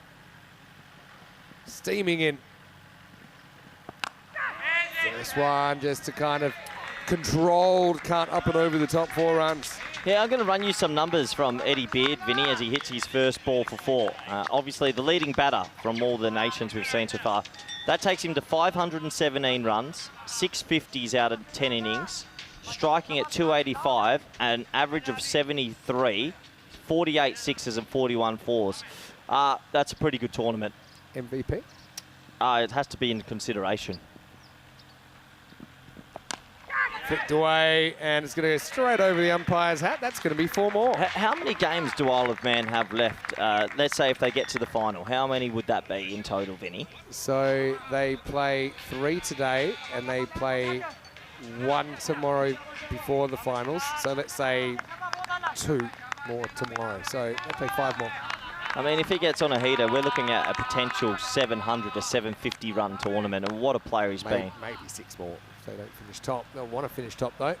Steaming in. First one just to kind of controlled, can't up and over the top 4 runs. Yeah, I'm going to run you some numbers from Eddie Beard, Vinny, as he hits his first ball for 4. Obviously, the leading batter from all the nations we've seen so far. That takes him to 517 runs, 6 50s out of 10 innings, striking at 285, and an average of 73, 48 sixes and 41 fours. That's a pretty good tournament. MVP? It has to be in consideration. Flicked away, and it's going to go straight over the umpire's hat. That's going to be 4 more. How many games do Isle of Man have left? Let's say if they get to the final, how many would that be in total, Vinny? So they play 3 today, and they play 1 tomorrow before the finals. So let's say 2 more tomorrow. So they play 5 more. I mean, if he gets on a heater, we're looking at a potential 700 to 750 run tournament, and what a player he's been. Maybe 6 more if they don't finish top. They'll want to finish top, though.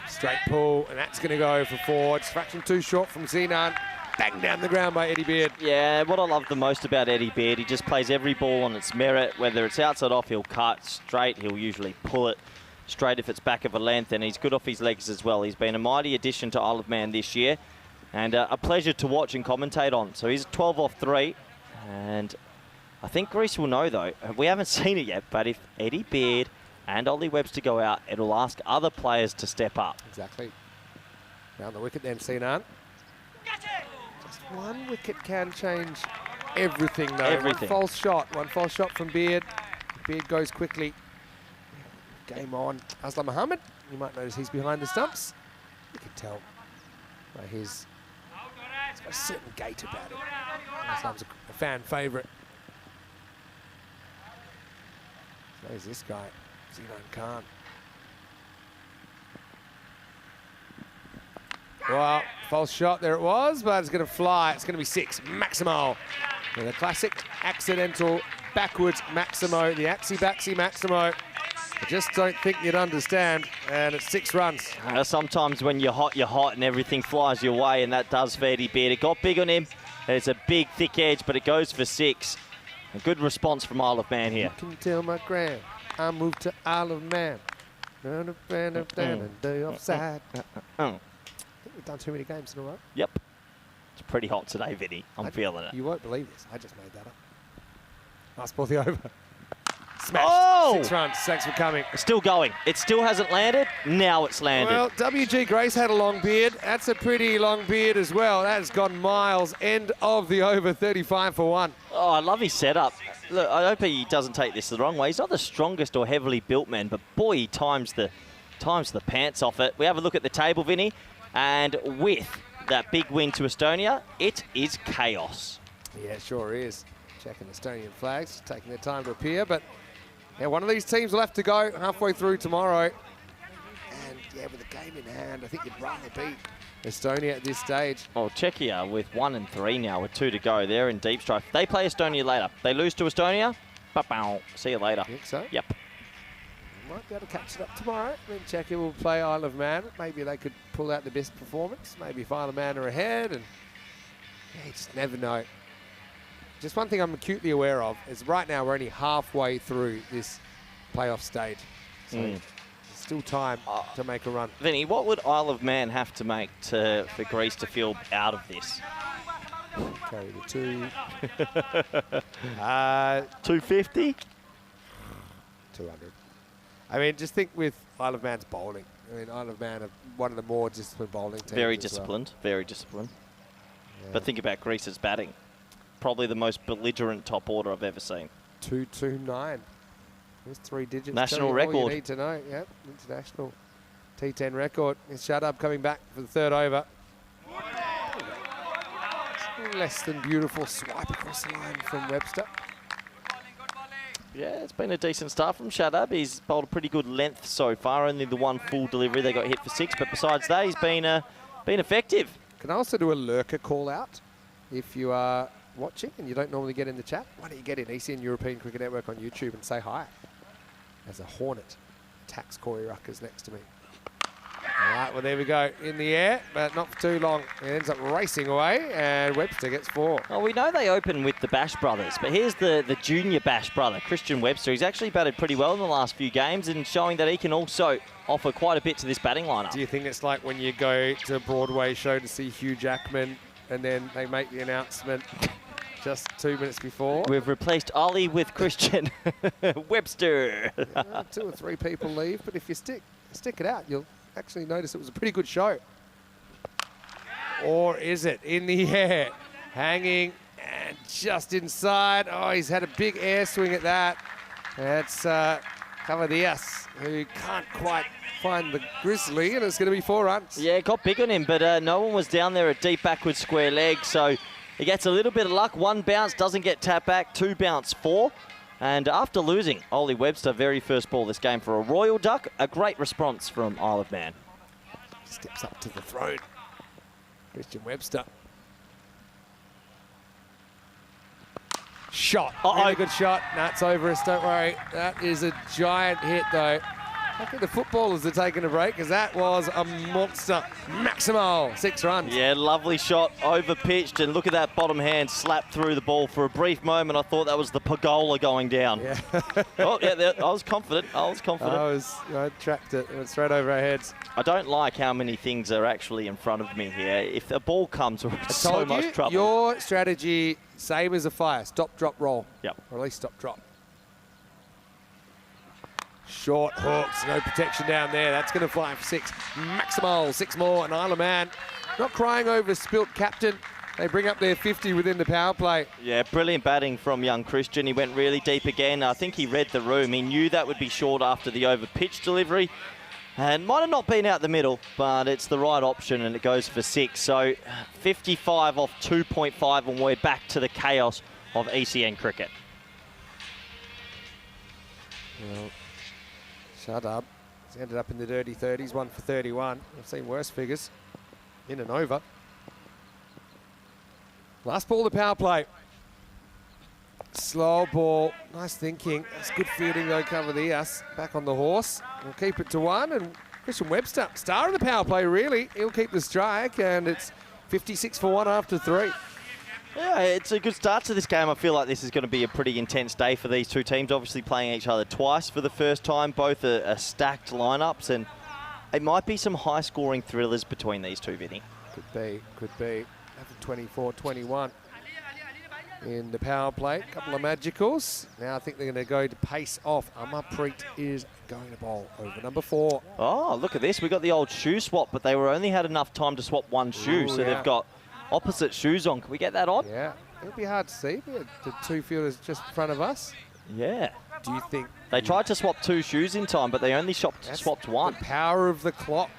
Straight pull, and that's going to go for 4. It's fraction too short from Sinan. Bang down the ground by Eddie Beard. Yeah, what I love the most about Eddie Beard, he just plays every ball on its merit. Whether it's outside off, he'll cut straight. He'll usually pull it straight if it's back of a length, and he's good off his legs as well. He's been a mighty addition to Isle of Man this year, and a pleasure to watch and commentate on. So he's 12 off 3, and I think Greece will know, though. We haven't seen it yet, but if Eddie Beard and Ollie Webster go out, it'll ask other players to step up. Exactly. Round the wicket then, Sinan. Just 1 wicket can change everything, though. Everything. One false shot from Beard. Beard goes quickly. Game on. Aslam Mohammed, you might notice he's behind the stumps. You can tell by his... He's got a certain gait about him. Aslam's a fan favourite. So is this guy, Sinan Khan. Well, false shot, there it was, but it's going to fly. It's going to be 6. Maximo. With a classic accidental backwards Maximo, the axie-baxie Maximo. I just don't think you'd understand, and it's 6 runs. Sometimes when you're hot, and everything flies your way, and that does for Eddie Beard. It got big on him. It's a big, thick edge, but it goes for 6. A good response from Isle of Man here. You can tell my grand, I moved to Isle of Man. Down the offside. I think we've done too many games in a row. Yep. It's pretty hot today, Vinny. I'm feeling it. You won't believe this. I just made that up. Nice ball, the over. Smashed. Oh! 6 runs. Thanks for coming. It's still going. It still hasn't landed. Now it's landed. Well, WG Grace had a long beard. That's a pretty long beard as well. That has gone miles. End of the over, 35 for 1. Oh, I love his setup. Look, I hope he doesn't take this the wrong way. He's not the strongest or heavily built man, but boy, he times the pants off it. We have a look at the table, Vinny, and with that big win to Estonia, it is chaos. Yeah, it sure is. Checking Estonian flags, taking their time to appear, but yeah, one of these teams will have to go halfway through tomorrow. And yeah, with a game in hand, I think you'd rather beat Estonia at this stage. Well, Czechia with 1 and 3 now with 2 to go. They're in deep strife. They play Estonia later. They lose to Estonia. See you later. I think so. Yep. Might be able to catch it up tomorrow. Then Czechia will play Isle of Man. Maybe they could pull out the best performance. Maybe if Isle of Man are ahead. And yeah, you just never know. Just one thing I'm acutely aware of is right now we're only halfway through this playoff stage. So there's Still time to make a run. Vinny, what would Isle of Man have to make for Greece to feel out of this? Carry the 2. 250? 200. I mean, just think with Isle of Man's bowling. I mean, Isle of Man are one of the more disciplined bowling teams. Very disciplined, very disciplined. Yeah. But think about Greece's batting. Probably the most belligerent top order I've ever seen. 229. There's 3 digits. National all record. you need to know. Yep, international T10 record. It's Shadab coming back for the 3rd over. Less than beautiful swipe across the line from Webster. Yeah, it's been a decent start from Shadab. He's bowled a pretty good length so far. Only the 1 full delivery. They got hit for 6, but besides that, he's been effective. Can I also do a lurker call out if you are watching and you don't normally get in the chat? Why don't you get in ECN European Cricket Network on YouTube and say hi as a Hornet attacks Corey Ruckers next to me. All right, well, there we go. In the air, but not for too long. It ends up racing away, and Webster gets 4. Well, we know they open with the Bash brothers, but here's the junior Bash brother, Christian Webster. He's actually batted pretty well in the last few games and showing that he can also offer quite a bit to this batting lineup. Do you think it's like when you go to a Broadway show to see Hugh Jackman and then they make the announcement just 2 minutes before? We've replaced Ollie with Christian Webster. Yeah, 2 or 3 people leave, but if you stick it out, you'll actually notice it was a pretty good show. Or is it in the air, hanging and just inside? Oh, he's had a big air swing at that. That's Cavadias, who can't quite find the Grizzly, and it's going to be 4 runs. Yeah, it got big on him, but no one was down there at deep backward square leg, so he gets a little bit of luck. 1 bounce, doesn't get tapped back, 2 bounce, 4. And after losing Ollie Webster, very first ball this game for a Royal Duck, a great response from Isle of Man. Steps up to the throne. Christian Webster. Shot. Really good shot. That's over us, don't worry. That is a giant hit, though. I think the footballers are taking a break because that was a monster. Maximal, 6 runs. Yeah, lovely shot, over pitched, and look at that bottom hand slapped through the ball. For a brief moment, I thought that was the pergola going down. Yeah. Oh, yeah, I was confident. I tracked it. It went straight over our heads. I don't like how many things are actually in front of me here. If the ball comes, we're in so much trouble. Your strategy, same as a fire. Stop, drop, roll. Yep. Or at least stop, drop. Short hooks, no protection down there. That's going to fly for 6. Maximal, 6 more, and Isle of Man not crying over spilt captain. They bring up their 50 within the power play. Yeah, brilliant batting from young Christian. He went really deep again. I think he read the room. He knew that would be short after the over-pitch delivery. And might have not been out the middle, but it's the right option, and it goes for 6. So 55 off 2.5, and we're back to the chaos of ECN cricket. Well, shut up. He's ended up in the dirty 30s, 1 for 31. I've seen worse figures. In and over. Last ball of the power play. Slow ball. Nice thinking. That's good fielding though, cover the ass. Back on the horse. We'll keep it to 1. And Christian Webster, star of the power play really. He'll keep the strike, and it's 56 for 1 after 3. Yeah, it's a good start to this game. I feel like this is going to be a pretty intense day for these two teams, obviously playing each other twice for the first time. Both are stacked lineups, and it might be some high-scoring thrillers between these two, Vinny. Could be. 24-21 in the power play. Couple of magicals. Now I think they're going to go to pace off. Amarpreet is going to bowl over number 4. Oh, look at this. We got the old shoe swap, but they were only had enough time to swap 1 shoe, so they've got opposite shoes on. Can we get that on? Yeah, it'll be hard to see. The 2 fielders just in front of us. Yeah. Do you think they tried to swap 2 shoes in time, but they only swapped 1? The power of the clock.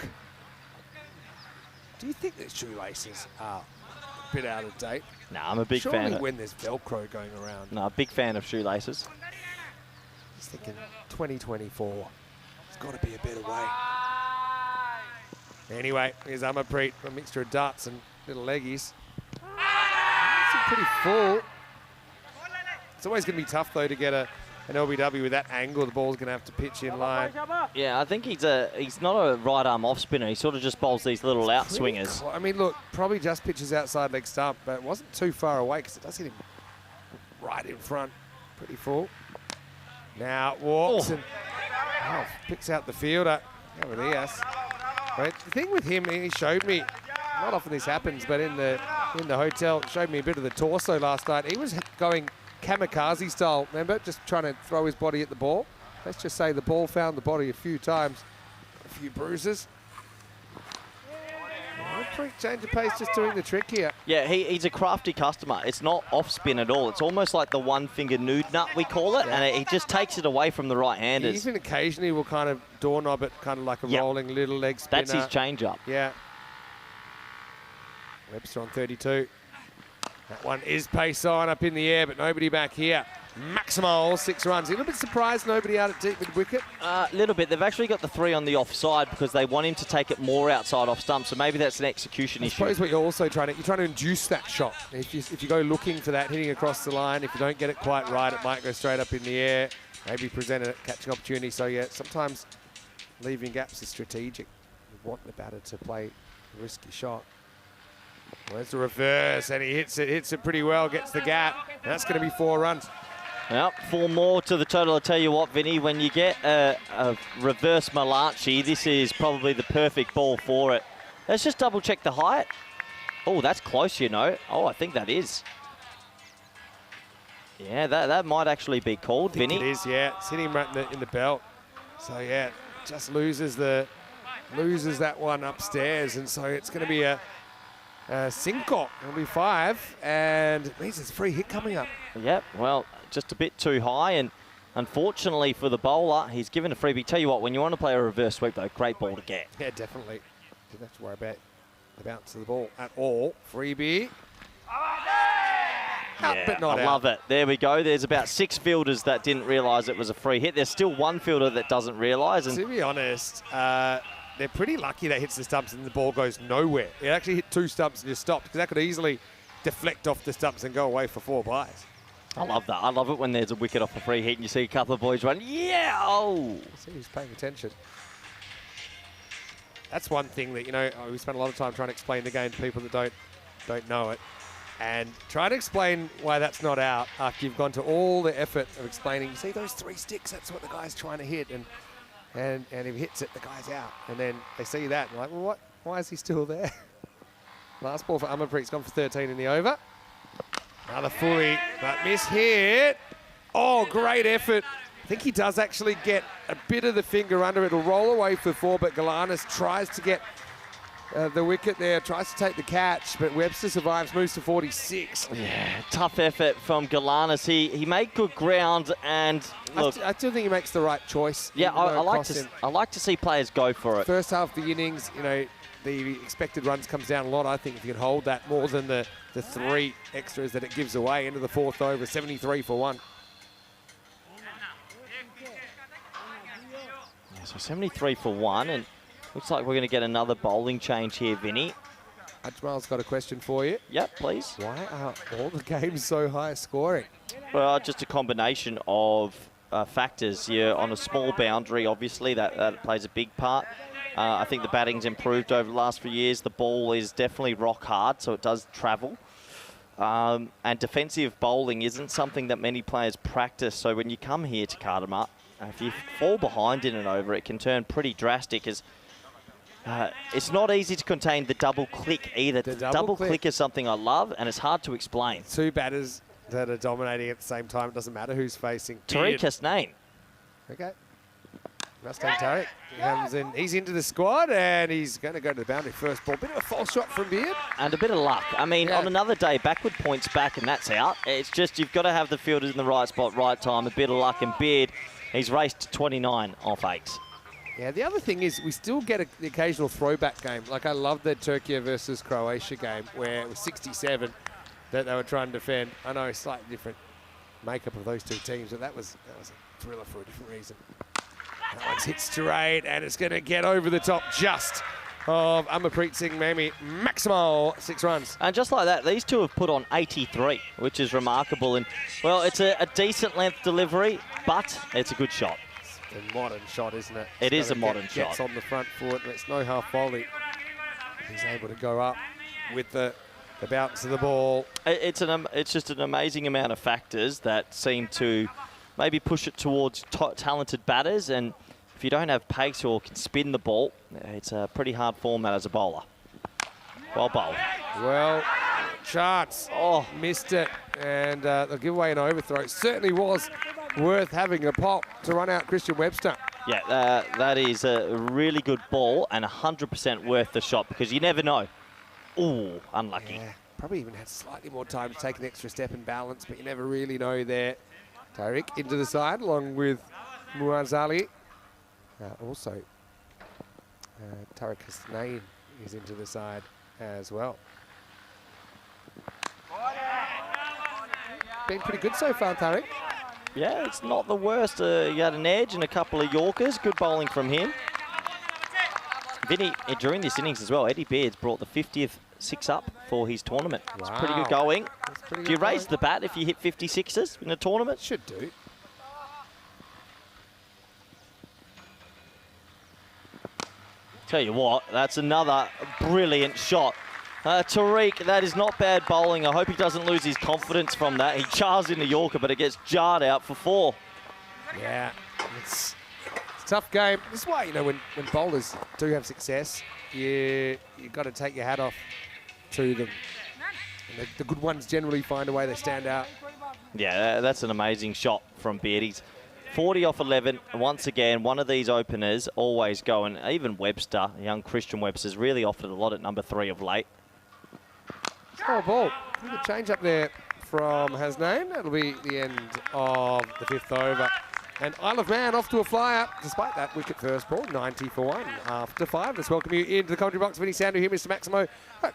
Do you think that shoelaces are a bit out of date? Nah, I'm a big fan. Surely when there's Velcro going around. No, big fan of shoelaces. Just thinking 2024. There's got to be a better way. Anyway, here's Amarpreet, a mixture of darts and little leggies. It's pretty full. It's always going to be tough, though, to get an LBW with that angle. The ball's going to have to pitch in line. Yeah, I think he's not a right arm off spinner. He sort of just bowls these little out swingers. I mean, look, probably just pitches outside leg stump, but it wasn't too far away because it does hit him right in front. Pretty full. Now walks and picks out the fielder. Over Diaz. But the thing with him, he showed me, not often this happens, but in the hotel, showed me a bit of the torso last night. He was going kamikaze style, remember? Just trying to throw his body at the ball. Let's just say the ball found the body a few times. A few bruises. Change of pace, just doing the trick here. Yeah, he's a crafty customer. It's not off spin at all. It's almost like the one-finger nude nut, we call it, and he just takes it away from the right-handers. Even occasionally will kind of doorknob it, kind of like a rolling little leg spinner. That's his change-up. Yeah. Webster on 32. That one is pace on up in the air, but nobody back here. Maximal, 6 runs. A little bit surprised nobody out at deep mid wicket. A little bit. They've actually got the 3 on the offside because they want him to take it more outside off stump. So maybe that's an execution issue. I suppose what you're also trying to induce that shot. If you go looking for that, hitting across the line, if you don't get it quite right, it might go straight up in the air. Maybe present a catching opportunity. So yeah, sometimes leaving gaps is strategic. You want the batter to play a risky shot. Well, there's the reverse, and he hits it pretty well, gets the gap. And that's going to be 4 runs. Well, 4 more to the total. I'll tell you what, Vinny, when you get a reverse Malachi, this is probably the perfect ball for it. Let's just double check the height. Oh, that's close, you know. Oh, I think that is. Yeah, that might actually be called, Vinny. It is, yeah. It's hitting him right in the belt. So yeah, just loses that one upstairs, and so it's going to be a single. It'll be 5, and it means there's a free hit coming up. Yep, well, just a bit too high, and unfortunately for the bowler, he's given a freebie. Tell you what, when you want to play a reverse sweep, though, great ball to get. Yeah, definitely. Didn't have to worry about the bounce of the ball at all. Freebie. Out, Yeah, but not I out. love it. There we go. There's about 6 fielders that didn't realise it was a free hit. There's still 1 fielder that doesn't realise. And to be honest, they're pretty lucky that hits the stumps and the ball goes nowhere. It actually hit 2 stumps and just stopped, because that could easily deflect off the stumps and go away for 4 byes. I love that. I love it when there's a wicket off a free hit and you see a couple of boys run. Yeah! Oh! See who's paying attention. That's one thing that, you know, we spend a lot of time trying to explain the game to people that don't know it. And try to explain why that's not out after you've gone to all the effort of explaining. You see those 3 sticks, that's what the guy's trying to hit. And if he hits it, the guy's out. And then they see that and like, well, what? Why is he still there? Last ball for Amarpreet's gone for 13 in the over. Another fully, but miss hit. Oh, great effort. I think he does actually get a bit of the finger under it. It'll roll away for 4, but Galanis tries to get the wicket there, tries to take the catch, but Webster survives, moves to 46. Yeah, tough effort from Galanis. He made good ground, and look, I still think he makes the right choice. yeah, I like to see players go for it. First half of the innings, you know, the expected runs comes down a lot. I think if you can hold that more than the 3 extras that it gives away into the 4th over, 73 for 1. Yeah, so 73 for 1, and looks like we're going to get another bowling change here, Vinny. Ajmal's got a question for you. Yep, please. Why are all the games so high scoring? Well, just a combination of factors. You're on a small boundary, obviously, that plays a big part. I think the batting's improved over the last few years. The ball is definitely rock hard, so it does travel. And defensive bowling isn't something that many players practice. So when you come here to Cardamar, if you fall behind in an over, it can turn pretty drastic. As it's not easy to contain the double click either. The double click is something I love, and it's hard to explain. 2 batters that are dominating at the same time. It doesn't matter who's facing. Tariq Hasnain. Okay. Mustang Tariq comes in. He's into the squad, and he's going to go to the boundary first ball. Bit of a false shot from Beard. And a bit of luck. I mean, on another day, backward points back, and that's out. It's just you've got to have the fielders in the right spot, right time, a bit of luck, and Beard, he's raced to 29 off 8. Yeah, the other thing is we still get the occasional throwback game. Like I love the Turkey versus Croatia game where it was 67 that they were trying to defend. I know, slightly different makeup of those 2 teams, but that was a thriller for a different reason. That one's hit straight, and it's going to get over the top just of Amarpreet Singh Mami. Maximal 6 runs. And just like that, these 2 have put on 83, which is remarkable. And, well, it's a decent length delivery, but it's a good shot. It's a modern shot, isn't it? It is a modern shot. Gets on the front foot, and it's no half volley. He's able to go up with the bounce of the ball. It's just an amazing amount of factors that seem to maybe push it towards talented batters. And if you don't have pace or can spin the ball, it's a pretty hard format as a bowler. Well bowled. Well, chance. Oh. Missed it. And they'll give away an overthrow. It certainly was worth having a pop to run out Christian Webster. Yeah, that is a really good ball and 100% worth the shot because you never know. Ooh, unlucky. Yeah, probably even had slightly more time to take an extra step and balance, but you never really know there. Tariq into the side along with Muazzali. Also, Tariq Hasnain is into the side as well. Been pretty good so far, Tariq. Yeah, it's not the worst. He had an edge and a couple of Yorkers. Good bowling from him. Vinny, during this innings as well, Eddie Beard's brought the 50th six-up for his tournament. It's pretty good going. Do you raise the bat if you hit 56s in a tournament? Should do. Tell you what, that's another brilliant shot. Tariq, that is not bad bowling. I hope he doesn't lose his confidence from that. He chars into Yorker, but it gets jarred out for 4. Yeah, it's a tough game. This is why, you know, when bowlers do have success, you've got to take your hat off to them. And the good ones generally find a way, they stand out. Yeah, that's an amazing shot from Beardy's. 40 off 11. Once again, one of these openers always going. Even Webster, young Christian Webster's really offered a lot at number 3 of late. Oh, ball. Good change up there from Hasnain. That'll be the end of the 5th over. And Isle of Man off to a flyer, despite that wicket first ball, 90 for 1 after 5. Let's welcome you into the commentary box. Vinny Sandu here, Mr. Maximo,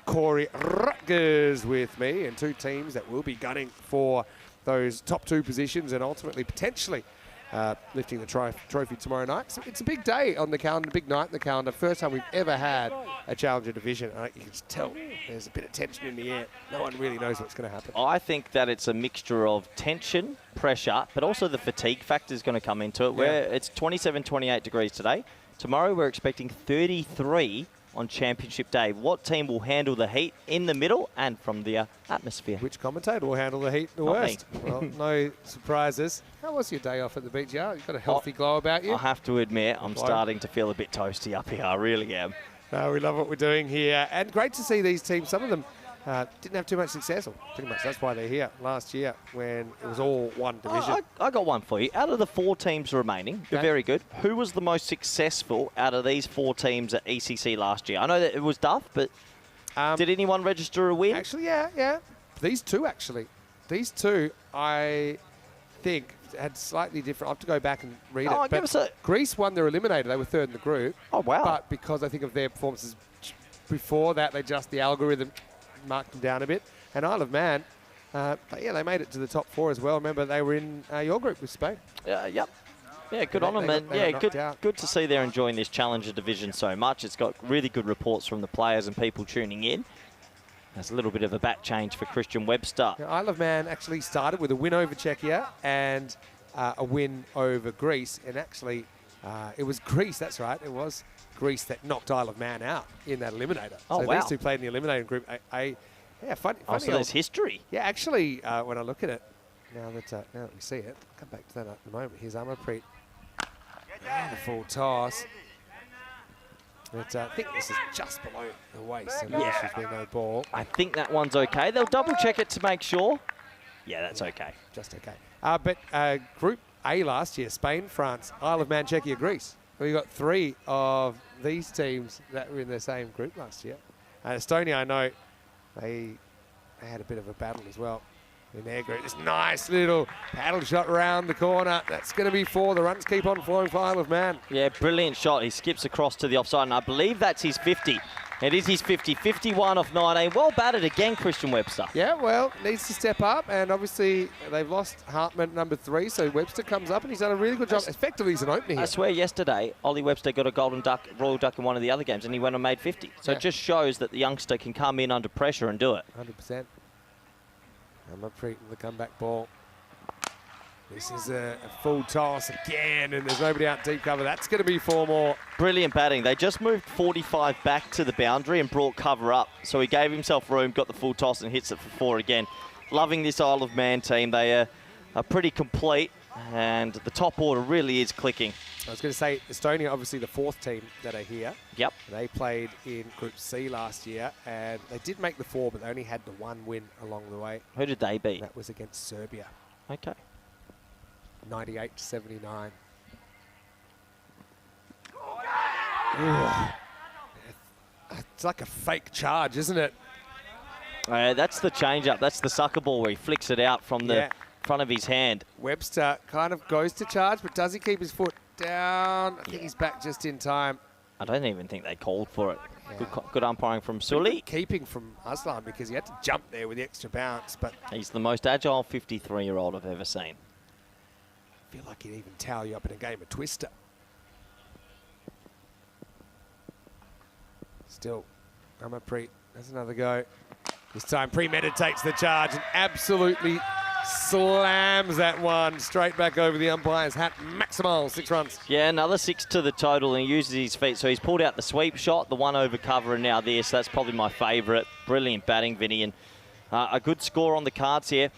Corey Rutgers with me, and 2 teams that will be gunning for those top 2 positions and ultimately potentially lifting the trophy tomorrow night. So it's a big day on the calendar, big night on the calendar. First time we've ever had a Challenger division. You can just tell there's a bit of tension in the air. No one really knows what's going to happen. I think that it's a mixture of tension, pressure, but also the fatigue factor is going to come into it, where it's 27, 28 degrees today. Tomorrow we're expecting 33 on Championship Day. What team will handle the heat in the middle and from the atmosphere? Which commentator will handle the heat the Not worst? Well, no surprises. How was your day off at the beach, Al? You've got a healthy glow about you. I have to admit, I'm starting to feel a bit toasty up here. I really am. No, we love what we're doing here. And great to see these teams. Some of them didn't have too much success. Or pretty much that's why they're here last year when it was all one division. I got one for you. Out of the 4 teams remaining, you're very good. Who was the most successful out of these 4 teams at ECC last year? I know that it was Duff, but did anyone register a win? Actually, yeah. These 2, actually. These 2, I think, had slightly different. I'll have to go back and read it. Give us a... Greece won their eliminator. They were 3rd in the group. Oh, wow. But because I think of their performances before that, they just, the algorithm marked them down a bit. And Isle of Man, but yeah, they made it to the top 4 as well. Remember, they were in your group with Spain. Yep. Yeah, good on them. And yeah, good to see they're enjoying this Challenger division so much. It's got really good reports from the players and people tuning in. There's a little bit of a bat change for Christian Webster. Now, Isle of Man actually started with a win over Czechia and a win over Greece. And actually, it was Greece, that's right. It was Greece that knocked Isle of Man out in that eliminator. Oh, so wow. these 2 played in the eliminator group. Yeah, funny. So there's history. Yeah, actually, when I look at it, now that we see it, I'll come back to that in a moment. Here's Amarpreet. The full toss. But I think this is just below the waist. So Yeah. There's been no ball. I think that one's okay. They'll double check it to make sure. Yeah, that's okay. Just okay. But Group A last year, Spain, France, Isle of Man, Czechia, Greece. We got 3 of these teams that were in the same group last year. Estonia, I know, they had a bit of a battle as well in their group. This nice little paddle shot round the corner. That's going to be 4. The runs keep on flowing for Isle of Man. Yeah, brilliant shot. He skips across to the offside, and I believe that's his 50. It is his 50. 51 off 19. Well batted again, Christian Webster. Yeah, well, needs to step up, and obviously they've lost Hartman number 3, so Webster comes up, and he's done a really good job. Effectively, he's an opener here. I swear yesterday, Ollie Webster got a golden duck, royal duck in one of the other games, and he went and made 50. So it just shows that the youngster can come in under pressure and do it. 100%. Amarpreet the comeback ball. This is a full toss again, and there's nobody out deep cover. That's going to be 4 more. Brilliant batting. They just moved 45 back to the boundary and brought cover up. So he gave himself room, got the full toss, and hits it for 4 again. Loving this Isle of Man team. They are pretty complete, and the top order really is clicking. I was going to say, Estonia, obviously the 4th team that are here. Yep. They played in Group C last year, and they did make the 4, but they only had the 1 win along the way. Who did they beat? That was against Serbia, Okay. 98-79. It's like a fake charge, isn't it? That's the change-up. That's the sucker ball where he flicks it out from the front of his hand. Webster kind of goes to charge, but does he keep his foot down? I think he's back just in time. I don't even think they called for it. Yeah. Good umpiring from Sully. Keeping from Aslan because he had to jump there with the extra bounce, but He's the most agile 53-year-old I've ever seen. I feel like he'd even towel you up in a game of Twister. Still, Amapreet has another go. This time premeditates the charge and absolutely slams that one straight back over the umpire's hat. Maximal, 6 runs. Yeah, another 6 to the total, and he uses his feet. So he's pulled out the sweep shot, the one over cover, and now this. That's probably my favourite. Brilliant batting, Vinny, and a good score on the cards here.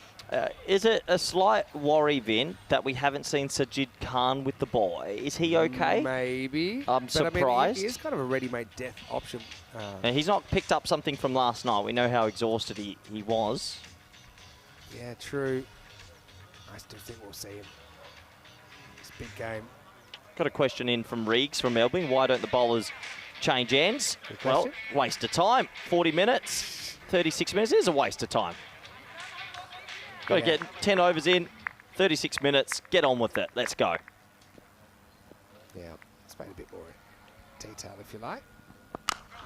Is it a slight worry, Vin, that we haven't seen Sajid Khan with the ball? Is he okay? Maybe. I'm surprised. I mean, he is kind of a ready-made death option. And he's not picked up something from last night. We know how exhausted he was. Yeah, true. I still think we'll see him. It's a big game. Got a question in from Reegs from Melbourne. Why don't the bowlers change ends? Good Well, question. waste of time. 40 minutes, 36 minutes is a waste of time. Got to get 10 overs in, 36 minutes, get on with it. Let's go. Yeah, let's make it a bit more detailed if you like.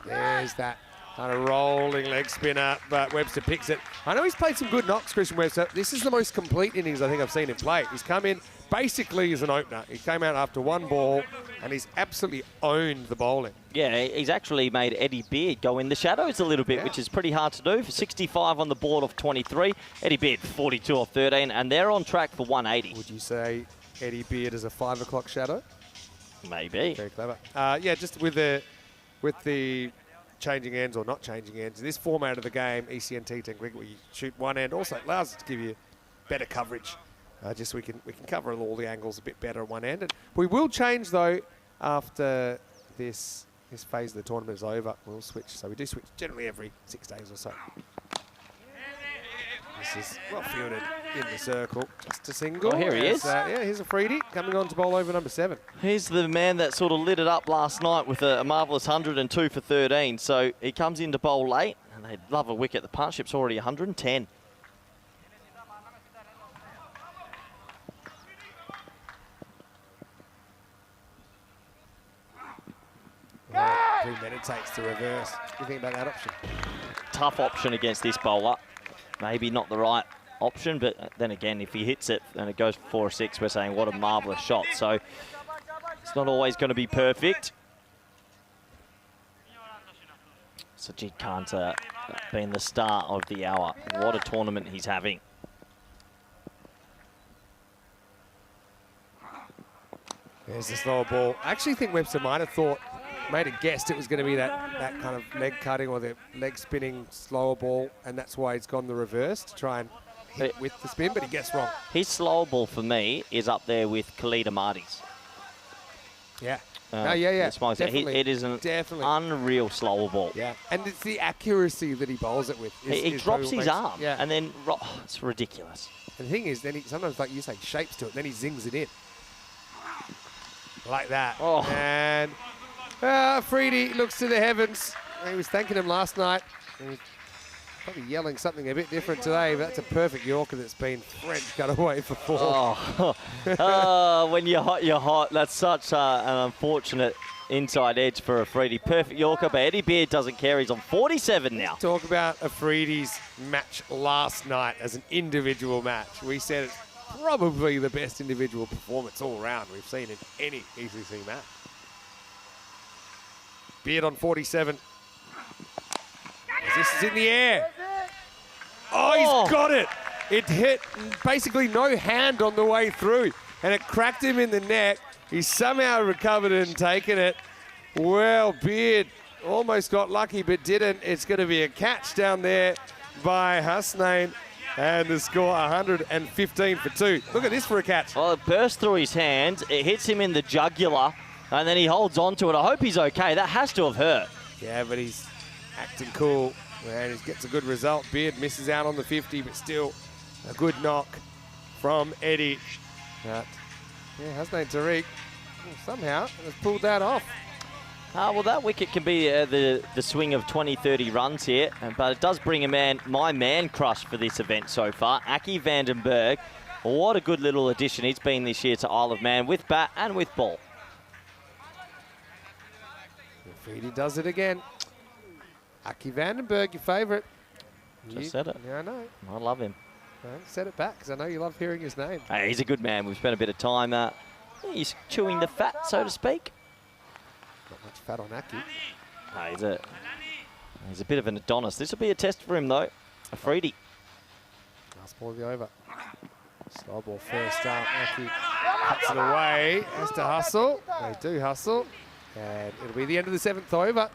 There's that kind of rolling leg spinner, but Webster picks it. I know he's played some good knocks, Christian Webster. This is the most complete innings I think I've seen him play. He's come in basically as an opener. He came out after 1 ball, and he's absolutely owned the bowling. Yeah, he's actually made Eddie Beard go in the shadows a little bit, which is pretty hard to do. For 65 on the board of 23, Eddie Beard 42 off 13, and they're on track for 180. Would you say Eddie Beard is a 5 o'clock shadow? Maybe. Very clever. Yeah, just with the changing ends or not changing ends, in this format of the game, ECN T10 cricket, where you shoot one end, also allows us to give you better coverage. Just so we can cover all the angles a bit better at one end. And we will change though after this phase of the tournament is over. We'll switch. So we do switch generally every 6 days or so. This is well fielded in the circle. Just a single. Oh, here he is. Yeah, here's a freebie coming on to bowl over number 7. He's the man that sort of lit it up last night with a marvellous 102 for 13. So he comes in to bowl late, and they'd love a wicket. The partnership's already 110. Premeditates the reverse. What do you think about that option? Tough option against this bowler. Maybe not the right option, but then again, if he hits it and it goes for 4 or 6, we're saying what a marvellous shot. So it's not always going to be perfect. Sajid Khan's been the star of the hour. What a tournament he's having. There's the slower ball. I actually think Webster might have made a guess it was going to be that kind of leg cutting or the leg spinning slower ball, and that's why he's gone the reverse to try and hit with the spin, but he guessed wrong. His slower ball for me is up there with Khalid Ahmadi's. Yeah. Definitely. It is an unreal slower ball. Yeah, and it's the accuracy that he bowls it with. He drops his arm, and then it's ridiculous. And the thing is, then he sometimes, like you say, shapes to it, then he zings it in. Like that. Oh. And Freedy looks to the heavens. He was thanking him last night. He's probably yelling something a bit different today, but that's a perfect Yorker that's been French cut away for 4. When you're hot, you're hot. That's such an unfortunate inside edge for a Freedy. Perfect Yorker, but Eddie Beard doesn't care. He's on 47 now. Talk about a Freedy's match last night as an individual match. We said it's probably the best individual performance all round we've seen in any ECC match. Beard on 47. This is in the air. Oh, he's got it. It hit basically no hand on the way through, and it cracked him in the neck. He's somehow recovered it and taken it. Well, Beard almost got lucky but didn't. It's going to be a catch down there by Hasnain. And the score 115 for 2. Look at this for a catch. Well, it burst through his hand. It hits him in the jugular, and then he holds on to it. I hope he's okay. That has to have hurt. Yeah, but he's acting cool. And he gets a good result. Beard misses out on the 50, but still a good knock from Eddie. But, yeah, Hasnain Tariq somehow has pulled that off. Well, that wicket can be the swing of 20, 30 runs here, but it does bring my man crush for this event so far, Aki Vandenberg. What a good little addition he's been this year to Isle of Man with bat and with ball. Freedy does it again. Aki Vandenberg, your favourite. Just said it. Yeah, I know. I love him. Well, said it back, because I know you love hearing his name. Hey, he's a good man. We've spent a bit of time, he's chewing the fat, so to speak. Not much fat on Aki. He's a bit of an Adonis. This will be a test for him, though. A Freedy. Last ball of the over. Slow ball first up. Aki cuts it away. Has to hustle. They do hustle. And it'll be the end of the 7th over.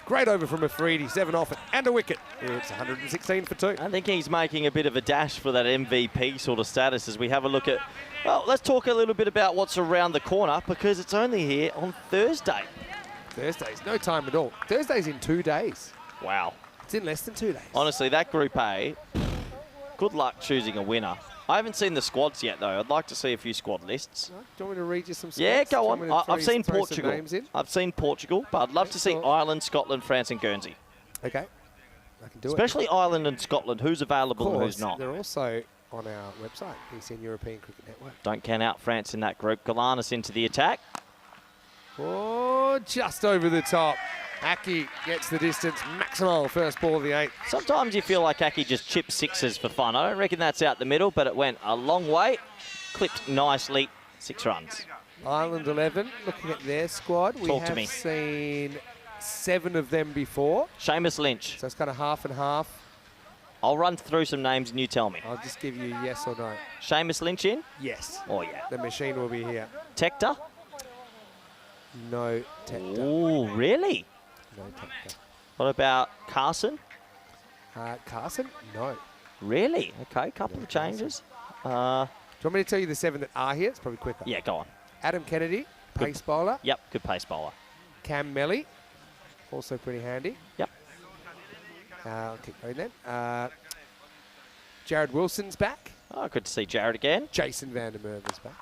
Great over from Afridi. 7 off it and a wicket. It's 116 for 2. I think he's making a bit of a dash for that MVP sort of status as we have a look at... Well, let's talk a little bit about what's around the corner, because it's only here on Thursday. Thursday's no time at all. Thursday's in 2 days. Wow. It's in less than 2 days. Honestly, that Group A, good luck choosing a winner. I haven't seen the squads yet, though. I'd like to see a few squad lists. No? Do you want me to read you some squads? Yeah, go Do you on. want me to I've seen throw some Portugal. names in? I've seen Portugal, but I'd love to see sure. Ireland, Scotland, France and Guernsey. Okay. I can do Especially Ireland and Scotland. Who's it. available Of and course, who's not? they're also on our website, ECN European Cricket Network. Don't count out France in that group. Galanis into the attack. Oh, just over the top. Aki gets the distance. Maximal first ball of the 8th. Sometimes you feel like Aki just chips sixes for fun. I don't reckon that's out the middle, but it went a long way. Clipped nicely. 6 runs. Ireland 11, looking at their squad. Talk to we me. have seen 7 of them before. Seamus Lynch. So it's kind of half and half. I'll run through some names and you tell me. I'll just give you yes or no. Seamus Lynch in? Yes. Oh, yeah. The machine will be here. Tector? No Tector. Ooh, really? No Tector. What about Carson? Carson? No. Really? Okay, couple of changes. Do you want me to tell you the 7 that are here? It's probably quicker. Yeah, go on. Adam Kennedy, pace bowler. Yep, good pace bowler. Cam Melly, also pretty handy. Yep. I'll keep going then. Jared Wilson's back. Oh, good to see Jared again. Jason Vandermeer's back.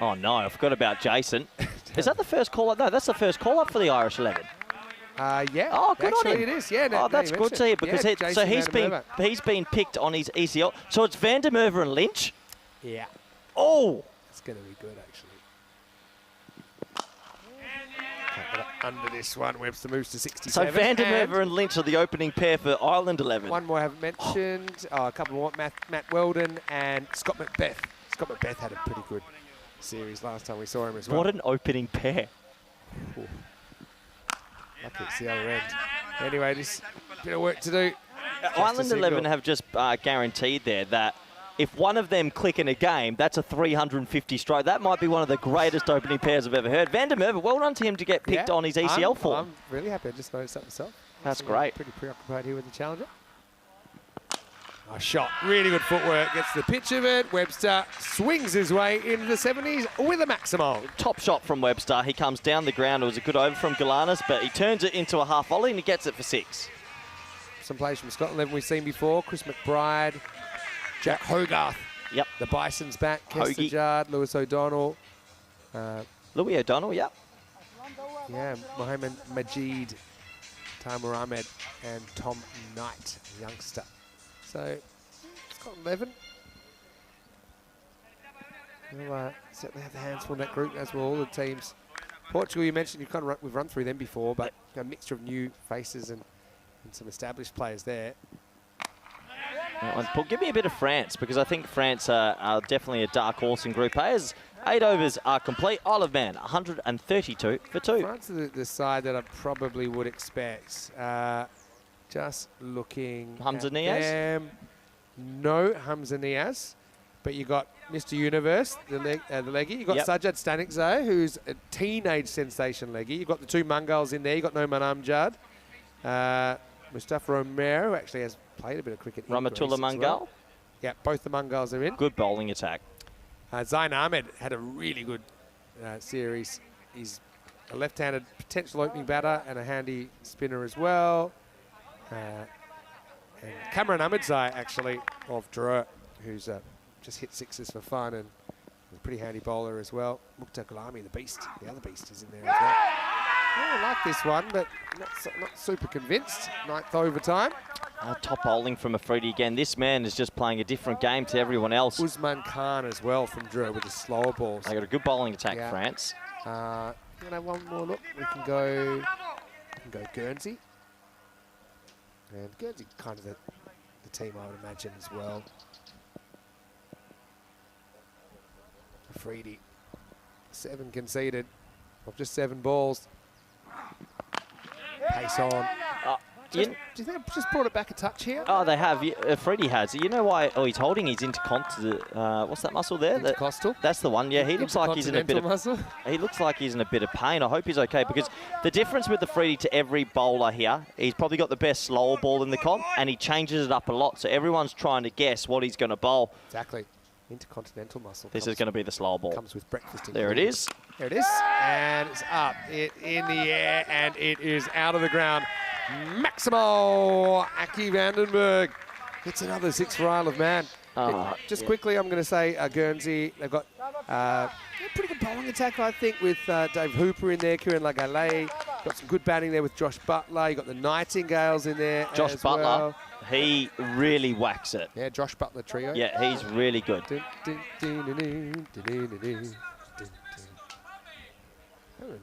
Oh, no, I forgot about Jason. Is that the first call-up? No, that's the first call-up for the Irish 11. Yeah. Oh, good on actually him. it is. Yeah. Oh, that's good to hear, because yeah, so Jason he's been picked on his ECL. So it's Vandermeer and Lynch. Yeah. Oh, It's going to be good, actually. Under this one, Webster moves to 67. so Vandermeer and Lynch are the opening pair for Ireland 11. One more I haven't mentioned. A couple more. Matt Weldon and Scott McBeth. Scott McBeth had a pretty good series last time we saw him as well. What an opening pair. Ooh. Lucky it's the other end. Anyway, just a bit of work to do. Ireland 11 have just guaranteed there that if one of them click in a game, that's a 350 strike. That might be one of the greatest opening pairs I've ever heard. Vandermeer, well done to him to get picked on his ECL form. I'm really happy. I just noticed that myself. That's I'm great. Pretty preoccupied here with the challenger. A shot. Really good footwork. Gets the pitch of it. Webster swings his way into the 70s with a maximal. Top shot from Webster. He comes down the ground. It was a good over from Galanis, but he turns it into a half volley and he gets it for 6. Some players from Scotland haven't we seen before. Chris McBride, Jack Hogarth. Yep. The Bison's back. Hoagie. Kesterjard, Lewis O'Donnell. Louis O'Donnell, yep. Yeah, Mohammed Majid, Taimur Ahmed, and Tom Knight, youngster. So, Scotland 11. We'll certainly have the hands full in that group, as will all the teams. Portugal, you mentioned, we've run through them before, but a mixture of new faces and some established players there. Paul, give me a bit of France, because I think France are definitely a dark horse in Group A. As 8 overs are complete. Isle of Man, 132 for 2. France are the side that I probably would expect. Just looking Hamza at Niaz? them. No Hamza Niaz, but you got Mr. Universe, the leggy. You got Yep. Sajjad Stanikzai, who's a teenage sensation leggy. You got the 2 Mungals in there. You got Noman Amjad, Mustafa Romero, who actually has played a bit of cricket. in Ramatullah Greece as Mangal. well. Yeah, both the Mungals are in. Good bowling attack. Zain Ahmed had a really good series. He's a left-handed potential opening batter and a handy spinner as well. And Cameron Ahmedzai, actually, of Dreux, who's just hit sixes for fun and a pretty handy bowler as well. Mukhtar Gulami, the beast, the other beast, is in there as well. I like this one, but not super convinced. Ninth overtime. Top bowling from Afridi again. This man is just playing a different game to everyone else. Usman Khan as well from Dreux with the slower balls. They got a good bowling attack, France. We're gonna have one more look. We can go Guernsey. And Guernsey kind of the team I would imagine as well. Afridi, 7 conceded of just 7 balls. Pace on. Do you think they've just brought it back a touch here? Oh, they have. Freddie has. You know why? Oh, he's holding his what's that muscle there? Intercostal. That's the one. Yeah, he looks like he's in a bit of muscle. He looks like he's in a bit of pain. I hope he's okay, because the difference with the Freddie to every bowler here, he's probably got the best slower ball in the comp, and he changes it up a lot. So everyone's trying to guess what he's going to bowl. Exactly. Intercontinental muscle. This is going to be the slower ball. Comes with breakfast. There it is. There it is. And it's up. It in the air, and it is out of the ground. Maximo Aki Vandenberg hits another 6 for Isle of Man. Just quickly, I'm going to say Guernsey. They've got a pretty good bowling attack, I think, with Dave Hooper in there, Kieran Lagale. Got some good batting there with Josh Butler. You got the Nightingales in there. Josh as Butler, well. he really whacks it. Yeah, Josh Butler trio. Yeah, he's really good. I'm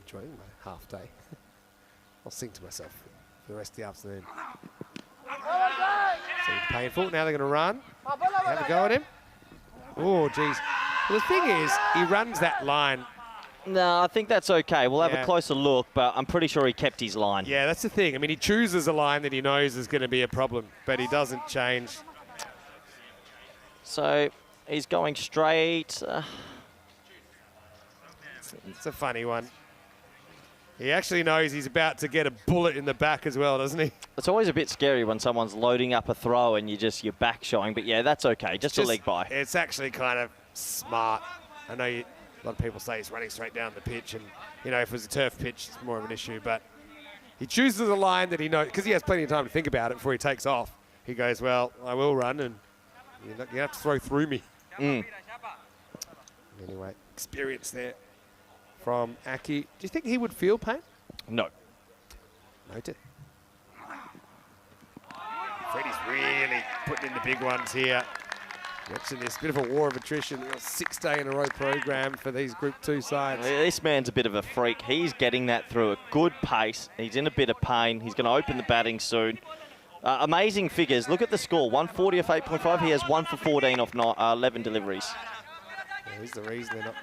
enjoying my half day. I'll sing to myself for the rest of the afternoon. Seems painful. Now they're going to run. Have a go at him. Oh, geez. Well, the thing is, he runs that line. No, I think that's okay. We'll have a closer look, but I'm pretty sure he kept his line. Yeah, that's the thing. I mean, he chooses a line that he knows is going to be a problem, but he doesn't change. So he's going straight. It's a funny one. He actually knows he's about to get a bullet in the back as well, doesn't he? It's always a bit scary when someone's loading up a throw and your back showing, but yeah, that's okay. Just a leg by. It's actually kind of smart. I know a lot of people say he's running straight down the pitch, and you know, if it was a turf pitch, it's more of an issue. But he chooses a line that he knows, because he has plenty of time to think about it before he takes off. He goes, well, I will run, and you have to throw through me. Anyway, experience there from Aki. Do you think he would feel pain? No. Noted. Freddie's really putting in the big ones here. Watching this, bit of a war of attrition. 6-day-in-a-row program for these Group 2 sides. This man's a bit of a freak. He's getting that through a good pace. He's in a bit of pain. He's going to open the batting soon. Amazing figures. Look at the score. 140 off 8.5. He has 1 for 14 off 11 deliveries. Yeah, he's the reason they're not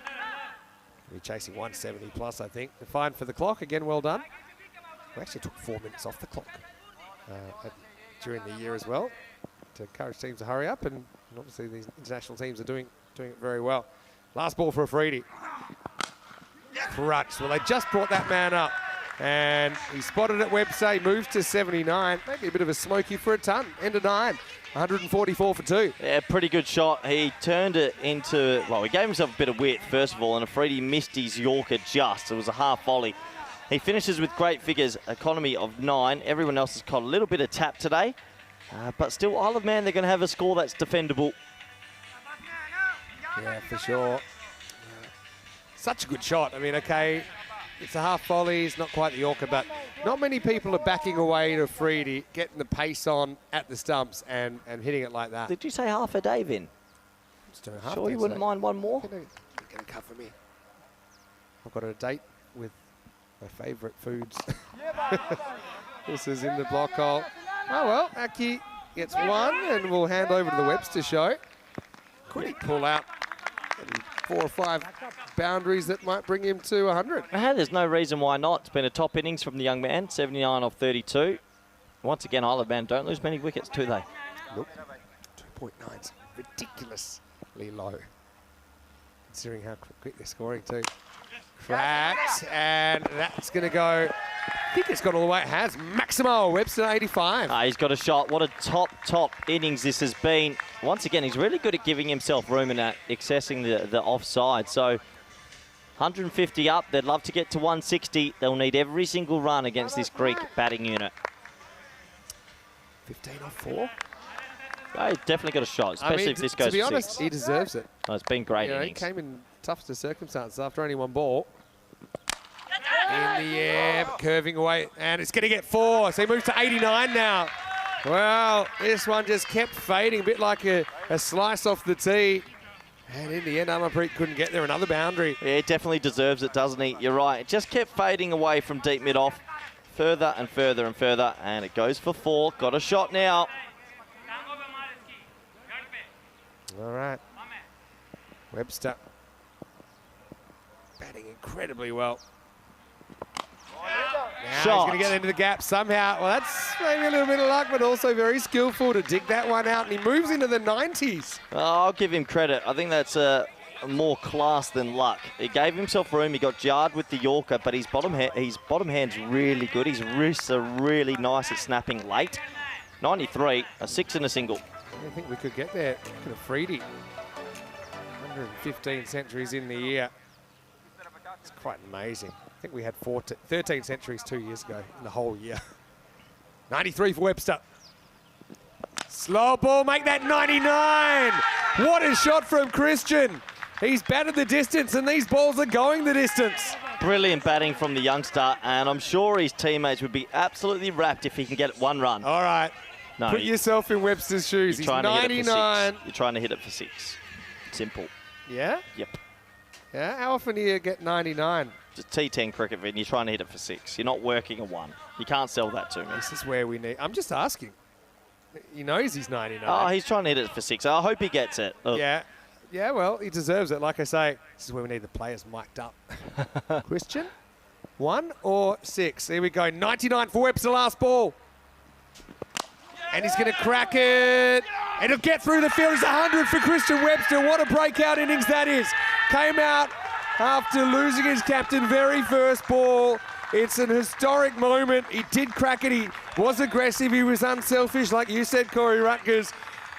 chasing 170 plus, I think. The fine for the clock. Again, well done. We actually took 4 minutes off the clock during the year as well to encourage teams to hurry up, and obviously these international teams are doing it very well. Last ball for Afridi. Crutch. Well, they just brought that man up, and he spotted it. Webster, he moves to 79. Maybe a bit of a smoky for a ton. End of 9. 144 for 2. Yeah, pretty good shot. He turned it into, well, he gave himself a bit of width, first of all, and Afridi missed his Yorker just. It was a half volley. He finishes with great figures, economy of 9. Everyone else has caught a little bit of tap today. But still, Isle of Man, they're going to have a score that's defendable. Yeah, for sure. Such a good shot. I mean, okay, it's a half volley. It's not quite the Yorker, but not many people are backing away to Afridi, getting the pace on at the stumps and hitting it like that. Did you say half a day, Vin? Sure you wouldn't mind one more? You're going to cover me. I've got a date with my favourite foods. This is in the block hole. Oh, well, Aki gets 1, and we'll hand over to the Webster show. Could he pull out 4 or 5 boundaries that might bring him to 100? There's no reason why not. It's been a top innings from the young man, 79 off 32. Once again, Isle of Man don't lose many wickets, do they? Nope. 2.9's ridiculously low, considering how quick they're scoring too. Cracked, and that's going to go. I think it's got all the way it has. Maximo Webster, 85. He's got a shot. What a top innings this has been. once again, he's really good at giving himself room and accessing the offside. So 150 up. They'd love to get to 160. They'll need every single run against this Greek batting unit. 15 off 4. Oh, he's definitely got a shot, especially if this goes to be for honest, 6. he deserves it. Oh, it's been great You know, he innings. came in toughest circumstances after only 1 ball. In the air, curving away, and it's going to get 4. So he moves to 89 now. Well, this one just kept fading, a bit like a slice off the tee. And in the end, Amarpreet couldn't get there. Another boundary. Yeah, it definitely deserves it, doesn't he? You're right. It just kept fading away from deep mid-off, further and further and further, and it goes for 4. Got a shot now. All right. Webster batting incredibly well. Now he's Shot. going to get into the gap somehow. Well, that's maybe a little bit of luck, but also very skillful to dig that one out. And he moves into the 90s. Oh, I'll give him credit. I think that's more class than luck. He gave himself room. He got jarred with the Yorker, but his bottom hand's really good. His wrists are really nice at snapping late. 93, a 6 and a single. I think we could get there. Could have freed him. 115 centuries in the year. It's quite amazing. I think we had 13 centuries 2 years ago in the whole year. 93 for Webster. Slow ball, make that 99. What a shot from Christian. He's batted the distance, and these balls are going the distance. Brilliant batting from the youngster, and I'm sure his teammates would be absolutely wrapped if he can get 1 run. All right. No, Put yourself in Webster's shoes. He's 99. You're trying to hit it for 6. Simple. Yeah? Yep. Yeah? How often do you get 99? Just T10 cricket, and you're trying to hit it for 6. You're not working a 1. You can't sell that to me. This is where we need... I'm just asking. He knows he's 99. Oh, he's trying to hit it for 6. I hope he gets it. Look. Yeah. Yeah, well, he deserves it. Like I say, this is where we need the players mic'd up. Christian, 1 or 6? Here we go. 99 for Webster, last ball. And he's going to crack it. And he'll get through the field. It's 100 for Christian Webster. What a breakout innings that is. Came out after losing his captain very first ball. It's an historic moment. He did crack it. He was aggressive. He was unselfish, like you said, Corey Rutgers.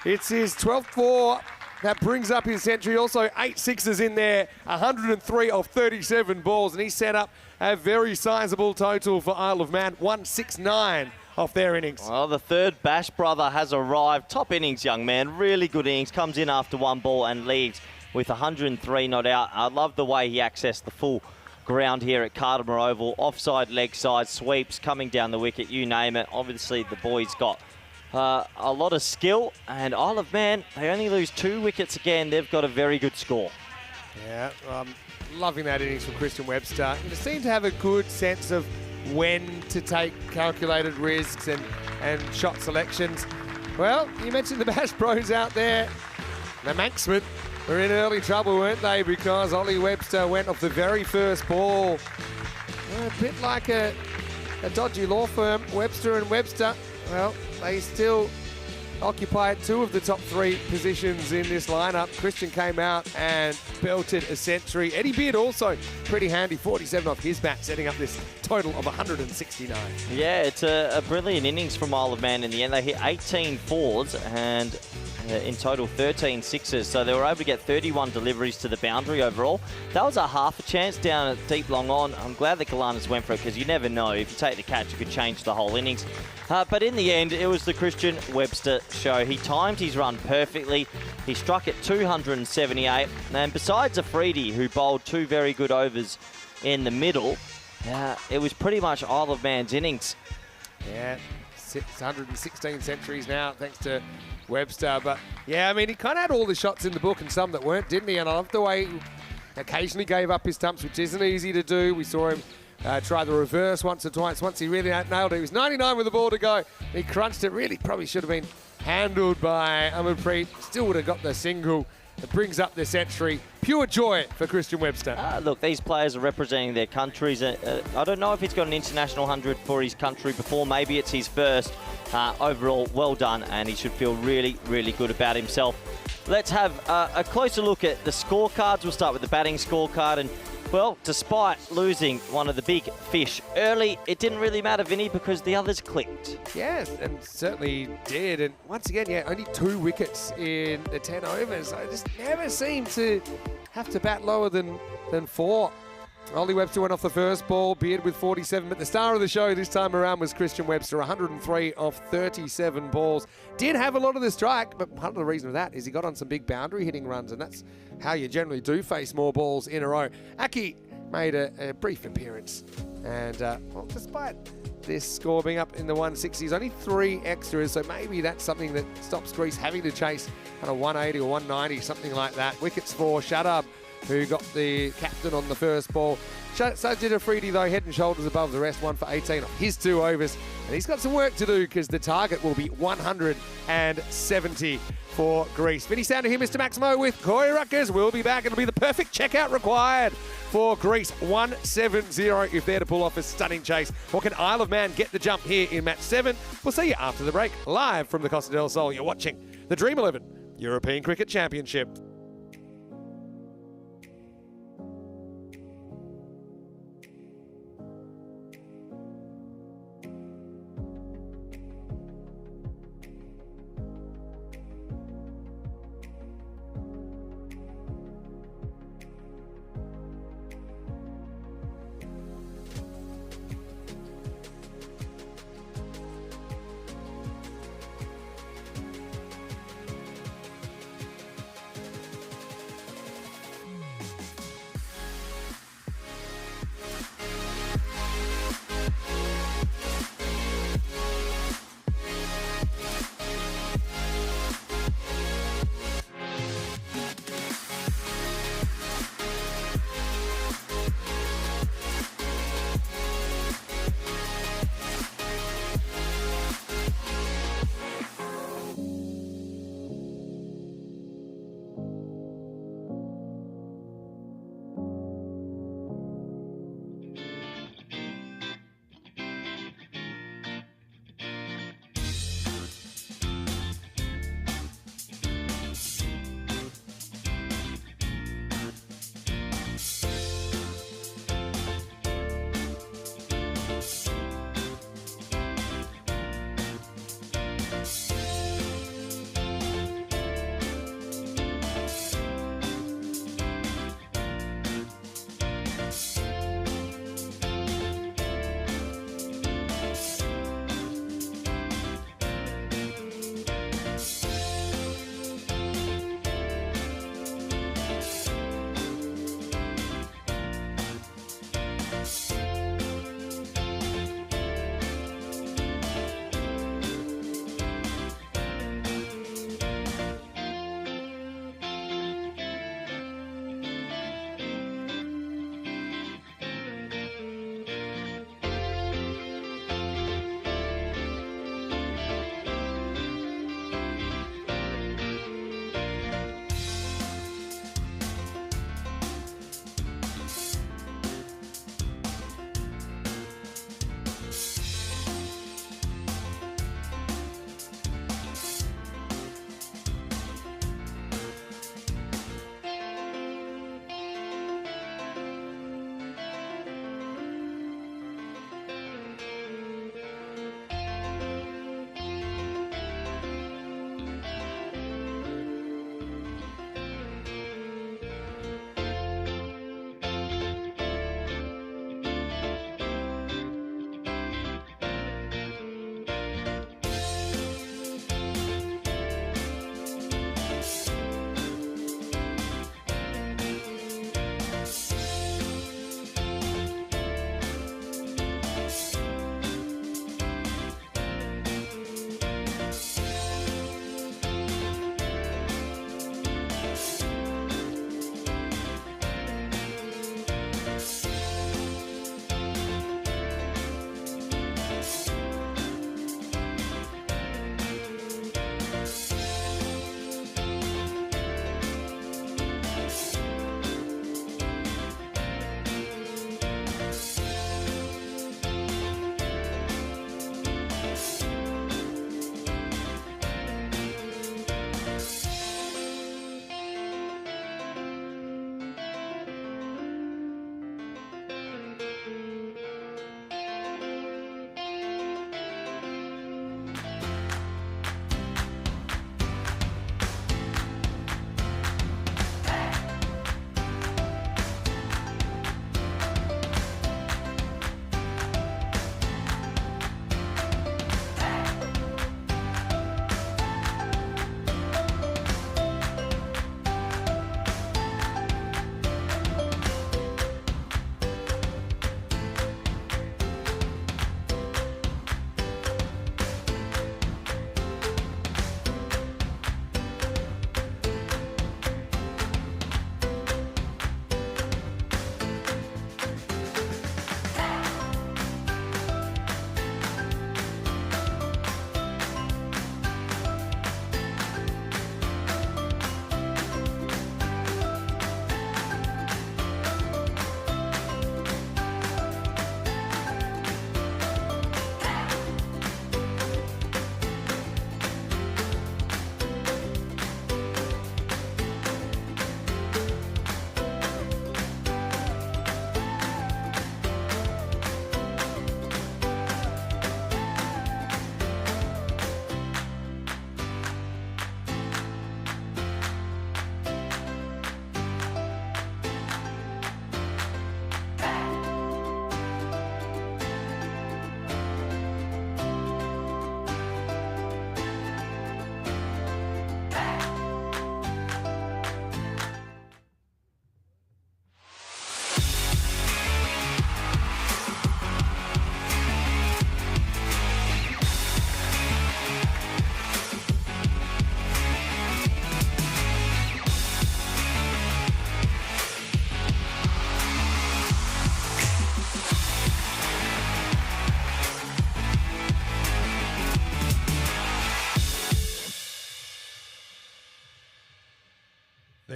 It's his 12th 4. That brings up his century. Also, 8 sixes in there, 103 of 37 balls. And he set up a very sizable total for Isle of Man, 169 off their innings. Well, the third Bash brother has arrived. Top innings, young man. Really good innings. Comes in after 1 ball and leaves with 103 not out. I love the way he accessed the full ground here at Cardimer Oval. Offside, leg side, sweeps, coming down the wicket, you name it. Obviously, the boys got a lot of skill. And Isle of Man, they only lose 2 wickets again. They've got a very good score. Yeah, loving that innings from Christian Webster. He seemed to have a good sense of when to take calculated risks and shot selections. Well, you mentioned the Bash Bros out there. The Manxmen were in early trouble, weren't they? Because Ollie Webster went off the very first ball. A bit like a dodgy law firm, Webster and Webster. Well, they still occupy 2 of the top 3 positions in this lineup. Christian came out and belted a century. Eddie Beard also pretty handy, 47 off his bat, setting up this total of 169. Yeah, it's a brilliant innings from Isle of Man in the end. They hit 18 fours and in total 13 sixes, so they were able to get 31 deliveries to the boundary overall. That was a half a chance down at deep long on. I'm glad the Kalanas went for it because you never know. If you take the catch, you could change the whole innings. But in the end, it was the Christian Webster show. He timed his run perfectly. He struck at 278. And besides Afridi, who bowled 2 very good overs in the middle, it was pretty much Isle of Man's innings. Yeah, 616 centuries now, thanks to Webster. But yeah, I mean, he kind of had all the shots in the book and some that weren't, didn't he? And I love the way he occasionally gave up his stumps, which isn't easy to do. We saw him try the reverse once or twice. Once he really nailed it. He was 99 with the ball to go. He crunched it. Really probably should have been handled by Amarpreet. Still would have got the single. It brings up the century. Pure joy for Christian Webster. Look, these players are representing their countries. I don't know if he's got an international 100 for his country before. Maybe it's his first. Overall, well done, and he should feel really, really good about himself. Let's have a closer look at the scorecards. We'll start with the batting scorecard, and Well, despite losing one of the big fish early, it didn't really matter, Vinny, because the others clicked. Yes, and certainly did. And once again, yeah, only 2 wickets in the 10 overs. I just never seem to have to bat lower than 4. Ollie Webster went off the first ball, Beard with 47, but the star of the show this time around was Christian Webster, 103 off 37 balls. Did have a lot of the strike, but part of the reason of that is he got on some big boundary hitting runs, and that's how you generally do face more balls in a row. Aki made a brief appearance, and well, despite this score being up in the 160s, only 3 extras, so maybe that's something that stops Greece having to chase kind of 180 or 190, something like that. Wickets for Shadab, who got the captain on the first ball. Sajid Afridi, though, head and shoulders above the rest, 1 for 18 off his 2 overs. And he's got some work to do because the target will be 170 for Greece. Vinny Sounder here, Mr. Maximo with Corey Rutgers. We'll be back. It'll be the perfect checkout required for Greece. 170 if they're to pull off a stunning chase. Or can Isle of Man get the jump here in match 7? We'll see you after the break. Live from the Costa del Sol, you're watching the Dream11 European Cricket Championship.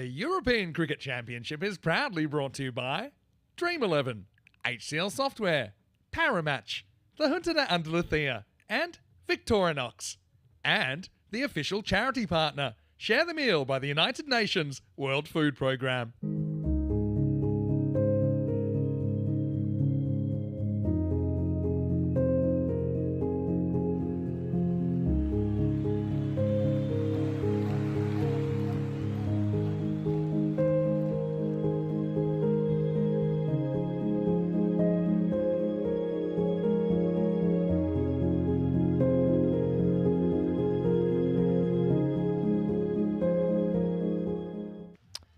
European Cricket Championship is proudly brought to you by Dream11, HCL Software, Paramatch, the Unternat Underluthea, and Victorinox. And the official charity partner, Share the Meal by the United Nations World Food Programme.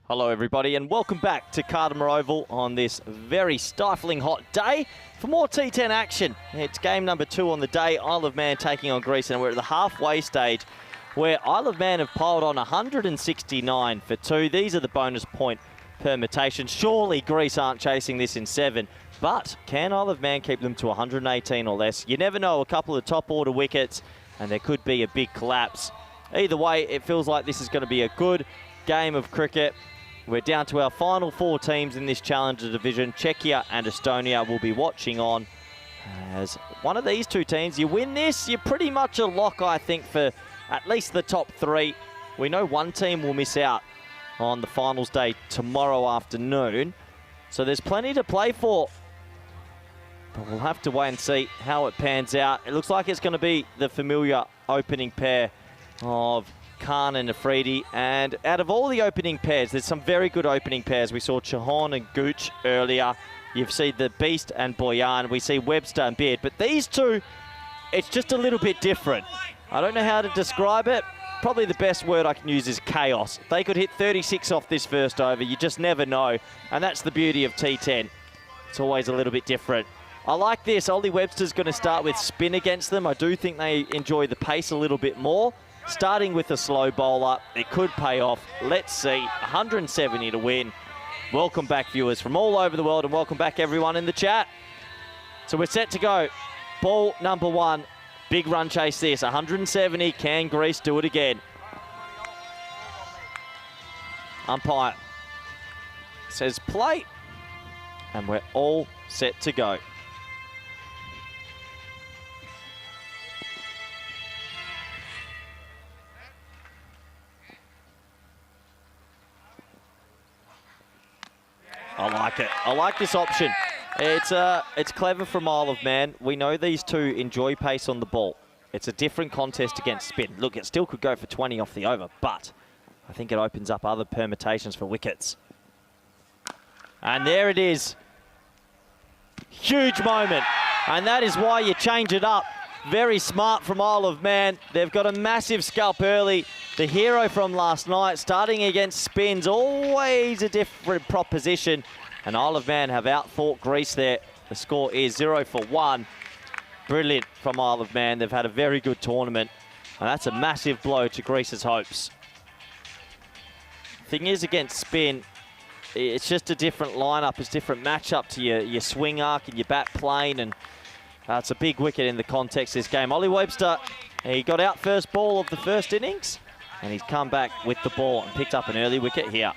Hello everybody and welcome back to Cardamar Oval on this very stifling hot day for more T10 action. It's game number 2 on the day, Isle of Man taking on Greece, and we're at the halfway stage where Isle of Man have piled on 169 for 2. These are the bonus point permutations. Surely Greece aren't chasing this in 7, but can Isle of Man keep them to 118 or less? You never know, a couple of top order wickets and there could be a big collapse. Either way, it feels like this is going to be a good game of cricket. We're down to our final 4 teams in this Challenger division. Czechia and Estonia will be watching on. As one of these 2 teams, you win this, you're pretty much a lock, I think, for at least the top 3. We know one team will miss out on the finals day tomorrow afternoon, so there's plenty to play for. But we'll have to wait and see how it pans out. It looks like it's going to be the familiar opening pair of Khan and Afridi, and out of all the opening pairs, there's some very good opening pairs. We saw Chauhan and Gooch earlier. You've seen the Beast and Boyan. We see Webster and Beard, but these 2, it's just a little bit different. I don't know how to describe it. Probably the best word I can use is chaos. They could hit 36 off this first over. You just never know, and that's the beauty of T10. It's always a little bit different. I like this. Ollie Webster's going to start with spin against them. I do think they enjoy the pace a little bit more. Starting with a slow bowler, it could pay off. Let's see, 170 to win. Welcome back, viewers from all over the world, and welcome back, everyone in the chat. So we're set to go. Ball number 1, big run chase this, 170. Can Greece do it again? Umpire says play, and we're all set to go. I like it. I like this option. It's clever from Isle of Man. We know these 2 enjoy pace on the ball. It's a different contest against spin. Look, it still could go for 20 off the over, but I think it opens up other permutations for wickets. And there it is. Huge moment. And that is why you change it up. Very smart from Isle of Man. They've got a massive scalp early. The hero from last night, starting against spins, always a different proposition. And Isle of Man have outthought Greece there. The score is 0 for 1. Brilliant from Isle of Man. They've had a very good tournament. And that's a massive blow to Greece's hopes. Thing is, against spin, it's just a different lineup. It's a different matchup to your swing arc and your bat plane. And it's a big wicket in the context of this game. Ollie Webster, he got out first ball of the first innings, and he's come back with the ball and picked up an early wicket here.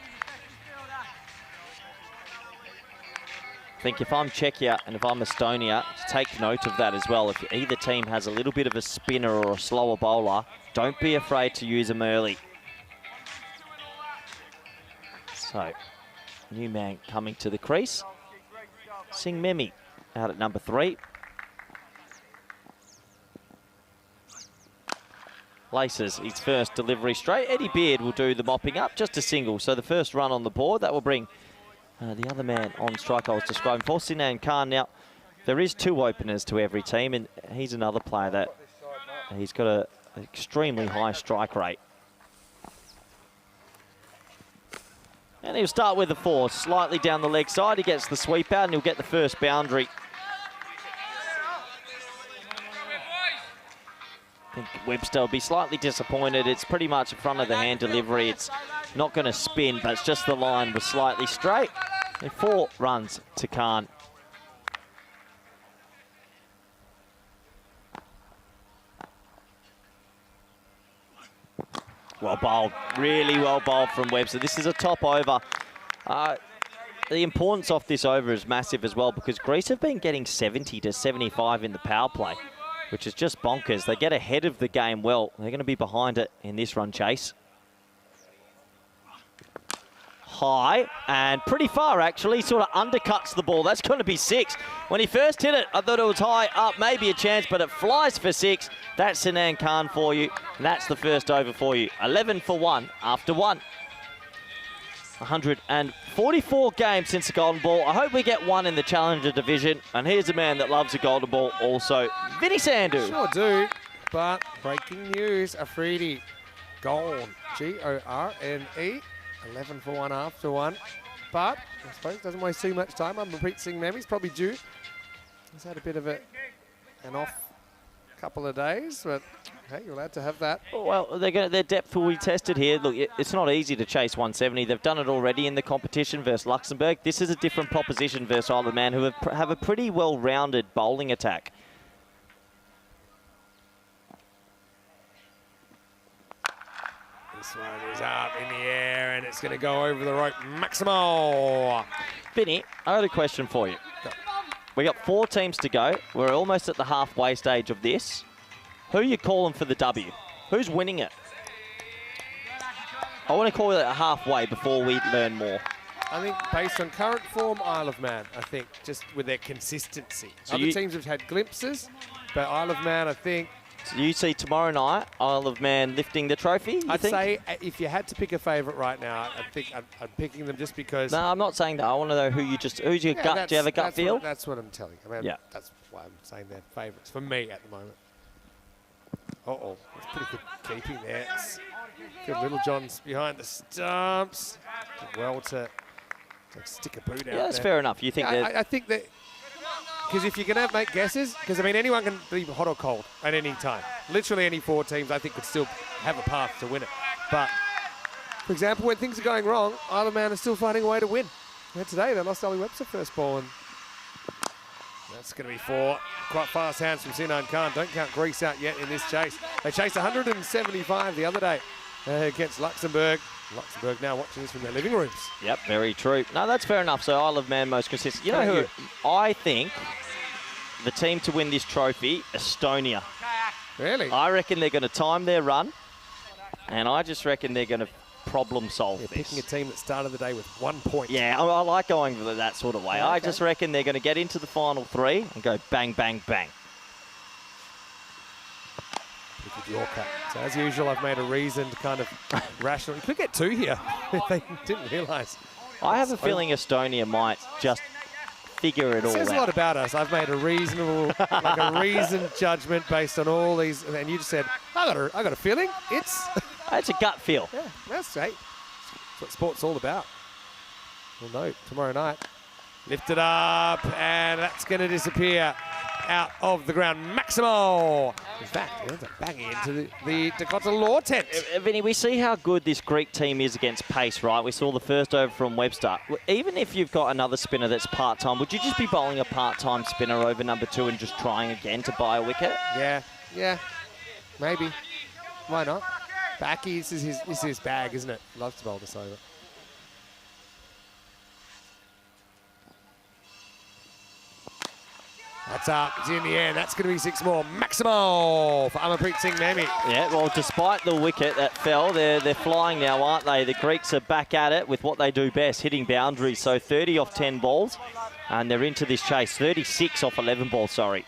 I think if I'm Czechia and if I'm Estonia, take note of that as well. If either team has a little bit of a spinner or a slower bowler, don't be afraid to use them early. So, new man coming to the crease. Singh Memi out at number 3. Laces his first delivery straight. Eddie Beard will do the mopping up, just a single. So the first run on the board, that will bring the other man on strike I was describing for, Sinan Khan. Now, there is 2 openers to every team, and he's another player that he's got an extremely high strike rate. And he'll start with the 4, slightly down the leg side. He gets the sweep out, and he'll get the first boundary. I think Webster will be slightly disappointed. It's pretty much in front of the hand delivery. It's not going to spin, but it's just the line was slightly straight. And 4 runs to Khan. Well bowled, really well bowled from Webster. This is a top over. The importance of this over is massive as well because Greece have been getting 70 to 75 in the power play, which is just bonkers. They get ahead of the game well. They're going to be behind it in this run chase. High and pretty far actually, sort of undercuts the ball. That's going to be 6. When he first hit it, I thought it was high up, maybe a chance, but it flies for 6. That's Sinan Khan for you, and that's the first over for you. 11 for 1 after 1. 144 games since the golden ball. I hope we get one in the Challenger division, and here's a man that loves a golden ball also, Vinny Sandhu. Sure do, but breaking news, Afridi gone. G-O-R-N-E. 11 for 1 after 1, but I suppose doesn't waste too much time. Amrit Singh Memi's probably due. He's had a bit of an off couple of days, but hey, you're allowed to have that. Well, their depth will be tested here. Look, it's not easy to chase 170. They've done it already in the competition versus Luxembourg. This is a different proposition versus Isle of Man, who have a pretty well-rounded bowling attack. This one is up in the air and it's going to go over the rope. Maximo. Vinny, I got a question for you. We got 4 teams to go. We're almost at the halfway stage of this. Who are you calling for the W? Who's winning it? I want to call it halfway before we learn more. I think based on current form, Isle of Man, I think, just with their consistency. So Other teams have had glimpses, but Isle of Man, I think, So you see tomorrow night Isle of Man lifting the trophy, I'd say if you had to pick a favourite right now, I think I'm picking them just because. No, I'm not saying that. I want to know who's your gut. Do you have a gut feel? That's what I'm telling you. I mean, Yeah. That's why I'm saying they're favourites for me at the moment. Uh-oh, that's pretty good keeping there. Good Little John's behind the stumps. Did well to stick a boot out Yeah, that's there. fair enough. You think that? I think that. Because if you're going to make guesses, because, I mean, anyone can be hot or cold at any time. Literally any 4 teams, I think, could still have a path to win it. But, for example, when things are going wrong, Isle of Man is still finding a way to win. And today, they lost Ollie Webster first ball, and that's going to be 4. Quite fast hands from Sinan Khan. Don't count Greece out yet in this chase. They chased 175 the other day against Luxembourg. Luxembourg now watching this from their living rooms. Yep, very true. No, that's fair enough. So Isle of Man most consistent. You know who? I think the team to win this trophy, Estonia. Really? I reckon they're going to time their run, and I just reckon they're going to problem solve They're this. picking a team that started the day with 1 point. Yeah, I like going that sort of way. Yeah, I okay. just reckon they're going to get into the final 3 and go bang, bang, bang. With Yorker. So as usual, I've made a reasoned kind of rational. You could get 2 here if they didn't realise. I have a feeling Estonia might just figure it all Says a lot out. about us. I've made a reasonable, like a reasoned judgment based on all these, and you just said, I got a feeling. It's It's a gut feel. yeah, that's great. That's what sport's all about. We'll know tomorrow night. Lift it up, and that's going to disappear out of the ground. Maximo. In fact, it's banging into the Dakota Law tent. Vinny, we see how good this Greek team is against pace, right? We saw the first over from Webster. Even if you've got another spinner that's part-time, would you just be bowling a part-time spinner over number 2 and just trying again to buy a wicket? Yeah, maybe. Why not? Backy, this is his bag, isn't it? Loves to bowl this over. That's up, it's in the air, that's going to be 6 more. Maximo for Amarpreet Singh Memi. Yeah, well, despite the wicket that fell, they're flying now, aren't they? The Greeks are back at it with what they do best, hitting boundaries. So 30 off 10 balls, and they're into this chase. 36 off 11 balls, sorry.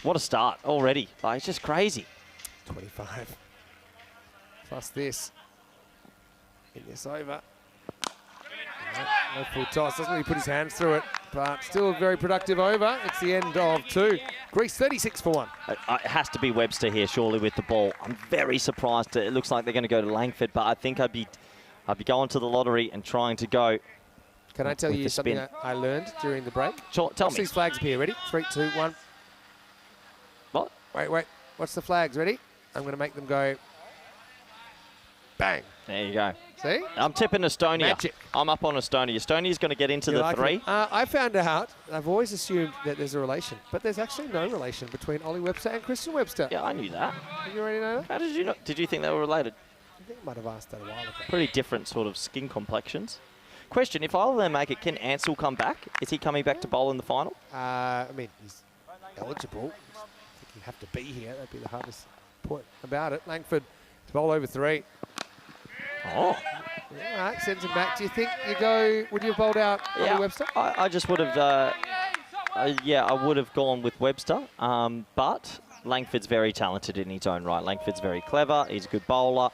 What a start already. Like, it's just crazy. 25. Plus this. In this over. No full toss, doesn't really put his hands through it, but still a very productive over. It's the end of 2. Greece 36 for 1. It has to be Webster here, surely, with the ball. I'm very surprised. It looks like they're going to go to Langford, but I think I'd be going to the lottery and trying to go. Can I tell with you the something spin. I learned during the break? Tell Watch me. these flags appear. Ready? 3, 2, 1. What? Wait. Watch the flags. Ready? I'm going to make them go bang. There you go. See? I'm tipping Estonia. Magic. I'm up on Estonia. Estonia's going to get into You the like 3. it? I found out, I've always assumed that there's a relation, but there's actually no relation between Ollie Webster and Christian Webster. Yeah, I knew that. You already know that? How did you know? Did you think they were related? think I might have asked that a while ago. Pretty different sort of skin complexions. Question, if either of them make it, can Ansel come back? Is he coming back to bowl in the final? I mean, he's eligible. I think he'd have to be here. That'd be the hardest point about it. Langford to bowl over 3. Oh. All right, sends him back. Do you think you go, would you have bowled out Ollie Webster? I just would have, I would have gone with Webster, but Langford's very talented in his own right. Langford's very clever. He's a good bowler.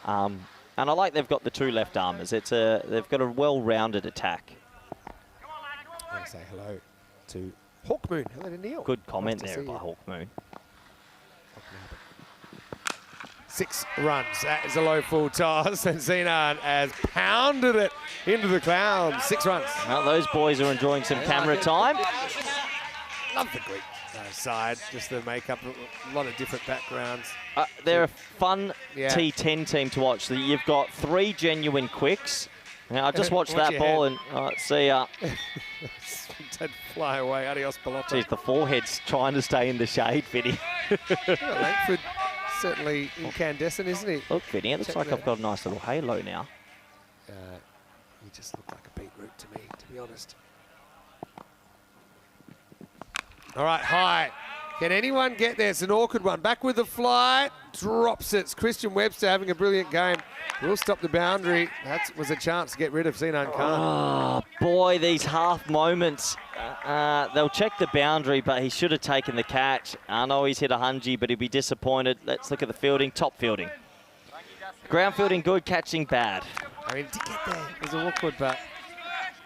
And I like they've got the 2 left armers. They've got a well-rounded attack. I'm going to say hello to Hawkmoon. Hello to Neil. Good comment Nice to there see by you. Hawkmoon. 6 runs. That is a low full toss, and Zenan has pounded it into the clouds. 6 runs. Well, those boys are enjoying some camera time. Love the Greek side, just the makeup, a lot of different backgrounds. They're a fun Yeah. T10 team to watch. You've got 3 genuine quicks. Now, I just watched Watch that your ball head. and see, Did fly away. Adios, Balotto. geez, the forehead's trying to stay in the shade, Vinny. Langford certainly incandescent, isn't he? Look, Vinny, it looks Check like that I've got a nice little halo now. You just look like a beetroot to me, to be honest. All right, high. Can anyone get there? It's an awkward one. Back with the fly. Drops it. It's Christian Webster having a brilliant game. Will stop the boundary. That was a chance to get rid of Zenan Khan. Oh, boy, these half moments. They'll check the boundary, but he should have taken the catch. I know he's hit a hungy, but he'll be disappointed. Let's look at the fielding. Top fielding. Ground fielding good, catching bad. I mean, to get there was awkward, but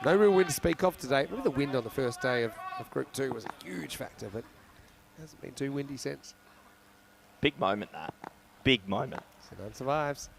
no real wind to speak of today. Remember the wind on the first day of Group 2 was a huge factor, but it hasn't been too windy since. Big moment, that. Big moment. Zenan survives.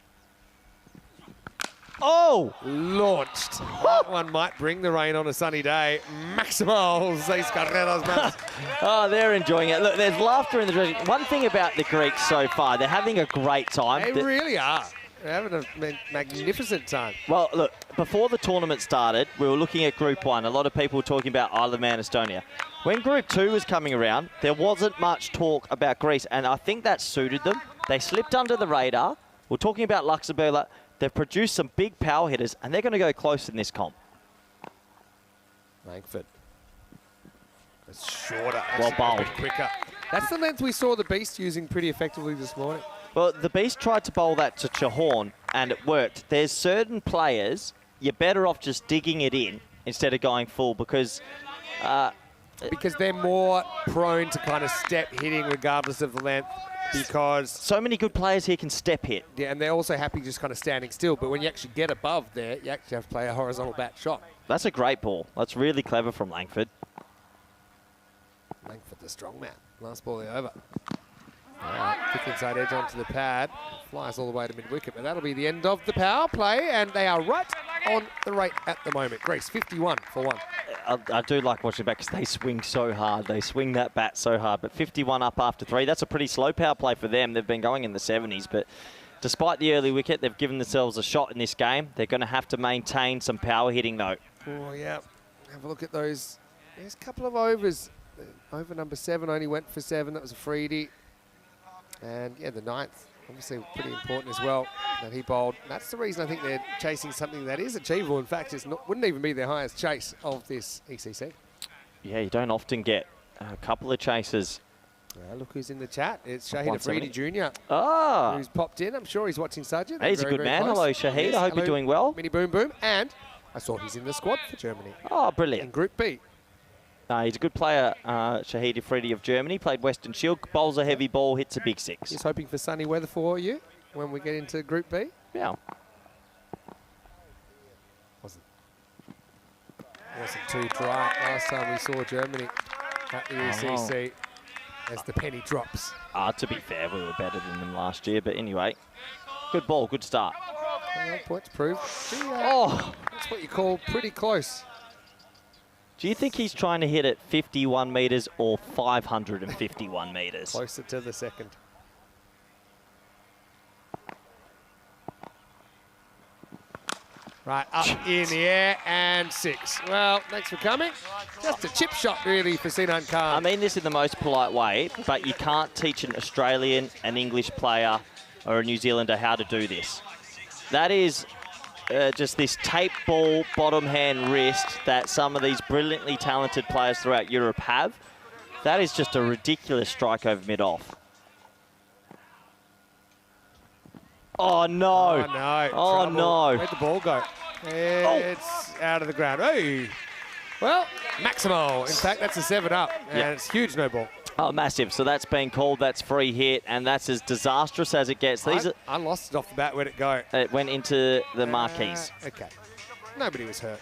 Oh! Launched. That one might bring the rain on a sunny day. Maximal seis carreras más. Oh, they're enjoying it. Look, there's laughter in the dressing. One thing about the Greeks so far, they're having a great time. They really are. They're having a magnificent time. Well, look, before the tournament started, we were looking at Group 1. A lot of people were talking about Isle of Man, Estonia. When Group 2 was coming around, there wasn't much talk about Greece, and I think that suited them. They slipped under the radar. We're talking about Luxembourg. They've produced some big power hitters, and they're going to go close in this comp. Langford. It's shorter. Well Actually, bowled. a bit quicker. That's the length we saw the Beast using pretty effectively this morning. Well, the Beast tried to bowl that to Chahorn, and it worked. There's certain players, you're better off just digging it in instead of going full, because Because they're more prone to kind of step hitting regardless of the length, because so many good players here can step hit. yeah, and they're also happy just kind of standing still. But when you actually get above there, you actually have to play a horizontal bat shot. That's a great ball. That's really clever from Langford. Langford, the strong man. Last ball over. All right, kick inside edge onto the pad. Flies all the way to mid-wicket, but that'll be the end of the power play, and they are right on the rate at the moment. Greece, 51 for 1. I do like watching back because they swing so hard. They swing that bat so hard. But 51 up after 3, that's a pretty slow power play for them. They've been going in the 70s, but despite the early wicket, they've given themselves a shot in this game. They're going to have to maintain some power hitting, though. Oh, yeah. Have a look at those. There's a couple of overs. Over number 7 only went for 7. That was a freebie. And, yeah, the 9th, obviously pretty important as well, that he bowled. That's the reason I think they're chasing something that is achievable. In fact, it wouldn't even be their highest chase of this ECC. Yeah, you don't often get a couple of chases. Look who's in the chat. It's Shahid 170. Afridi Jr. Ah, who's popped in. I'm sure he's watching Sajid. he's a Very, good very man. close. Hello, Shahid. Yes, I hope you're hello, doing well. Mini Boom Boom. And I saw he's in the squad for Germany Oh, in brilliant. Group B. He's a good player, Shahid Afridi of Germany. Played Western Shield, bowls a heavy ball, hits a big 6. He's hoping for sunny weather for you when we get into Group B. Yeah. Wasn't too dry last time we saw Germany at the ECC as the penny drops. To be fair, we were better than them last year. But anyway, good ball, good start. Well, points proved. Oh, That's what you call pretty close. do you think he's trying to hit it 51 metres or 551 metres? Closer to the second. Right, up in the air and 6. Well, thanks for coming. Just a chip shot, really, for Zenan Khan. I mean this in the most polite way, but you can't teach an Australian, an English player, or a New Zealander how to do this. That is just this tape ball bottom hand wrist that some of these brilliantly talented players throughout Europe have. That is just a ridiculous strike over mid-off. Oh, no. Oh, no. Oh, Trouble. no. Where'd the ball go? It's out of the ground. Hey. Well, Maximo. In fact, that's a 7-up. And it's huge no ball. Oh, massive. So that's been called. That's free hit, and that's as disastrous as it gets. I lost it off the bat. Where'd it go? It went into the marquees. Okay. Nobody was hurt.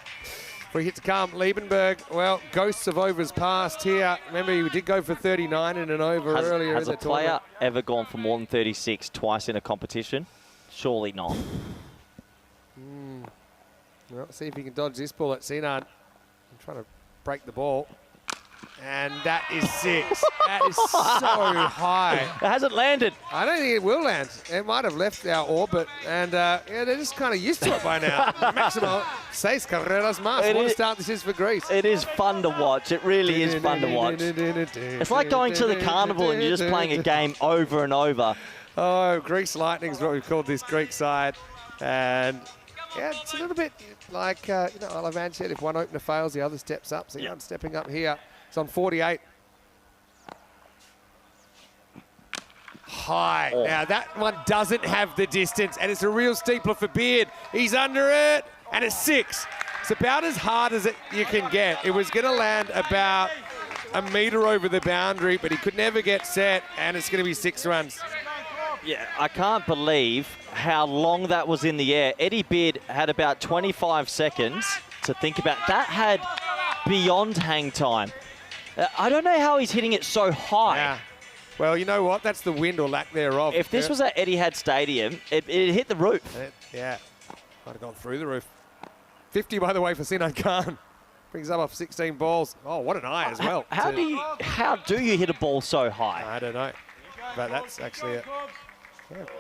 Free hit to come. Liebenberg. Well, ghosts of overs passed here. Remember, he did go for 39 in an over earlier Has in a the player tournament. ever gone for more than 36 twice in a competition? Surely not. Well, see if he can dodge this ball at Sinan. I'm trying to break the ball. And that is 6. That is so high. It hasn't landed. I don't think it will land. It might have left our orbit. And yeah, they're just kind of used to it by now. Maximo, 6 carreras más. What a start this is for Greece. It is fun to watch. It really is fun to watch. It's like going to the carnival and you're just playing a game over and over. Oh, Greece Lightning is what we've called this Greek side. And yeah, it's a little bit like, Isle of Man said, if one opener fails, the other steps up. So I'm stepping up here. It's on 48. High. Oh. Now, that one doesn't have the distance, and it's a real steepler for Beard. He's under it, and it's 6. It's about as hard as you can get. It was going to land about a metre over the boundary, but he could never get set, and it's going to be 6 runs. Yeah, I can't believe how long that was in the air. Eddie Beard had about 25 seconds to think about. That had beyond hang time. I don't know how he's hitting it so high. Yeah. Well, you know what? That's the wind or lack thereof. If this was at Etihad Stadium, it hit the roof. Yeah. Might have gone through the roof. 50, by the way, for Sinan Khan. Brings up off 16 balls. Oh, what an eye as well. How do you hit a ball so high? I don't know. But that's actually a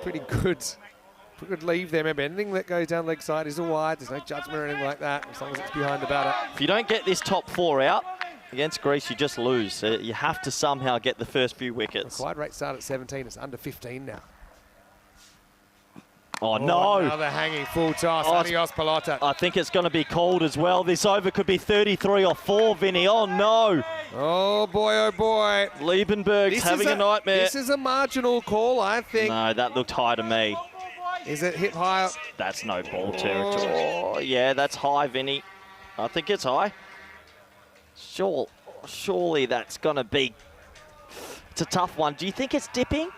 pretty good leave there. Remember, anything that goes down leg side is a wide. There's no judgment or anything like that, as long as it's behind the batter. If you don't get this top 4 out against Greece, you just lose. You have to somehow get the first few wickets. Required rate start at 17. It's under 15 now. Oh, no. Another hanging full toss. Adios, Pelota. I think it's going to be called as well. This over could be 33 or 4, Vinny. Oh, no. Oh, boy, oh, boy. Liebenberg's having a nightmare. This is a marginal call, I think. No, that looked high to me. Is it hit higher? That's no ball territory. Oh, yeah, that's high, Vinny. I think it's high. Surely that's going to be... It's a tough one. Do you think it's dipping?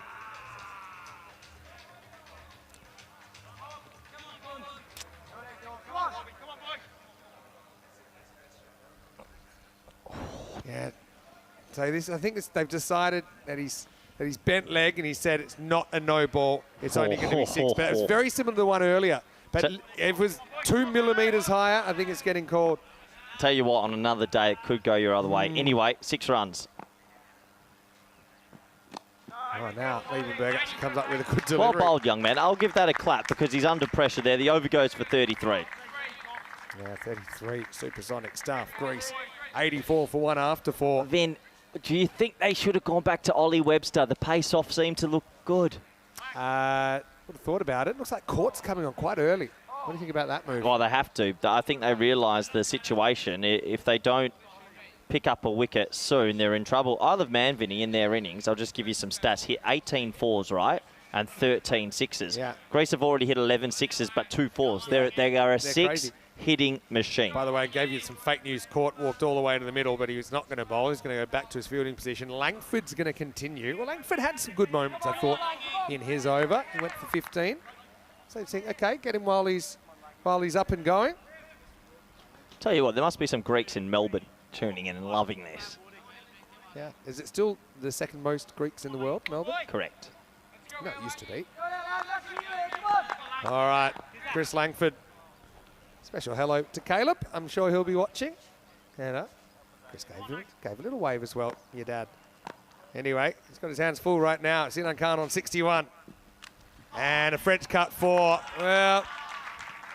Yeah. So this, I think they've decided that he's bent leg, and he said it's not a no ball. It's only going to be 6. But it's very similar to the one earlier. But if it was 2 millimetres higher, I think it's getting called. Tell you what, on another day, it could go your other way. Anyway, 6 runs. Oh, now Liebenberg actually comes up with a good Well delivery. bowled, young man. I'll give that a clap because he's under pressure there. The over goes for 33. Yeah, 33, supersonic stuff. Greece, 84 for 1 after 4. Vin, do you think they should have gone back to Ollie Webster? The pace-off seemed to look good. Would have thought about it. Looks like Court's coming on quite early. What do you think about that move? Well, they have to. I think they realise the situation. If they don't pick up a wicket soon, they're in trouble. Isle of Man, Vinny, in their innings, I'll just give you some stats. Hit 18 fours, right? And 13 sixes. Yeah. Greece have already hit 11 sixes, but 2 fours. Yeah. They are a crazy. hitting machine. By the way, I gave you some fake news. Court walked all the way to the middle, but he was not going to bowl. He's going to go back to his fielding position. Langford's going to continue. Well, Langford had some good moments, I thought, in his over. He went for 15. So you think, okay, get him while he's up and going. Tell you what, there must be some Greeks in Melbourne tuning in and loving this. Yeah. Is it still the second most Greeks in the world, Melbourne? Correct. No, it used to be. All right, Chris Langford. Special hello to Caleb. I'm sure he'll be watching. And Chris gave a little wave as well, your dad. Anyway, he's got his hands full right now. Sinan Khan on 61. And a French cut 4. Well,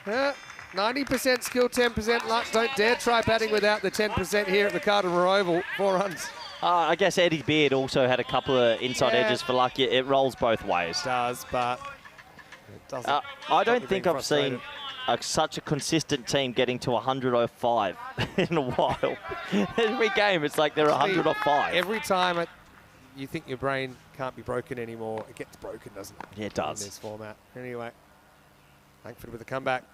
90% skill, 10% luck. Don't dare try batting without the 10% here at the Carter Oval. 4 runs. I guess Eddie Beard also had a couple of inside edges for luck. It rolls both ways. Does, but It doesn't. I don't think I've seen such a consistent team getting to 105 in a while. Every game, it's like they're 105. Every time you think your brain can't be broken anymore, it gets broken, doesn't it? Yeah, it does. In this format. Anyway, Langford with a comeback.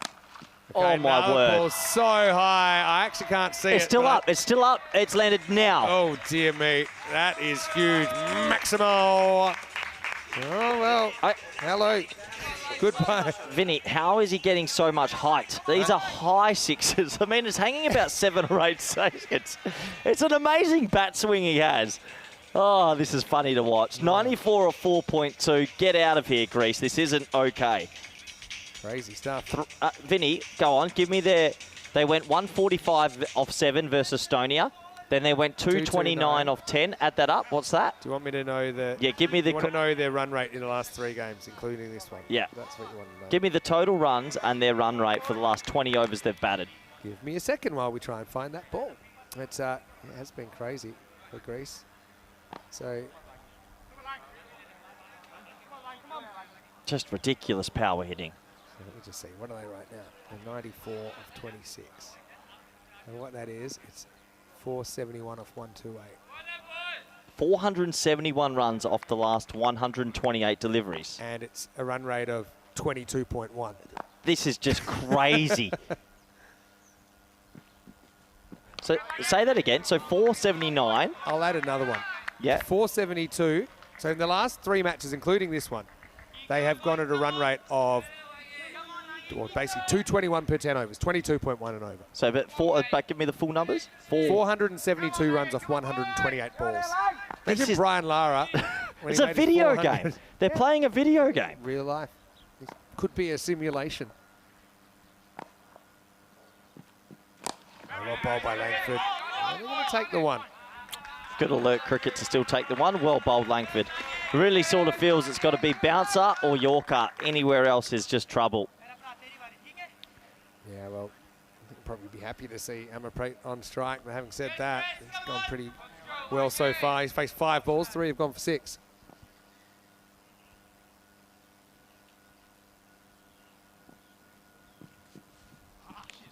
Oh, my word. Ball so high. I actually can't see it. It's still up. It's still up. It's landed now. Oh, dear me. That is huge. Maximo. Oh, well. Hello. Goodbye. Vinny, how is he getting so much height? These are high sixes. I mean, it's hanging about 7 or 8 seconds. It's an amazing bat swing he has. Oh, this is funny to watch. 94 or 4.2. Get out of here, Greece. This isn't okay. Crazy stuff. Vinny, go on. Give me their... They went 145 off 7 versus Estonia. Then they went 229 off 10. Add that up. What's that? Do you want me to know the... Yeah, give me the... You want to know their run rate in the last 3 games, including this one? Yeah. That's what you want to know. Give me the total runs and their run rate for the last 20 overs they've batted. Give me a second while we try and find that ball. It has been crazy for Greece. So... Just ridiculous power hitting. So let me just see. What are they right now? They're 94 of 26. And what that is, it's 471 off 128. 471 runs off the last 128 deliveries. And it's a run rate of 22.1. This is just crazy. So say that again. So 479. I'll add another one. Yeah. 472. So in the last 3 matches, including this one, they have gone at a run rate of basically 221 per 10 overs, 22.1 an over. So, but give me the full numbers. 472 runs off 128 balls. Imagine Brian Lara. It's a video game. They're playing a video game. Real life. It could be a simulation. Well bowled by Langford. They're going to take the one. Good alert cricket to still take the one. Well bowled Langford. Really sort of feels it's got to be bouncer or Yorker. Anywhere else is just trouble. Yeah, well, I think we'll probably be happy to see Amarpreet on strike. But having said that, he's gone pretty well so far. He's faced 5 balls, 3 have gone for 6.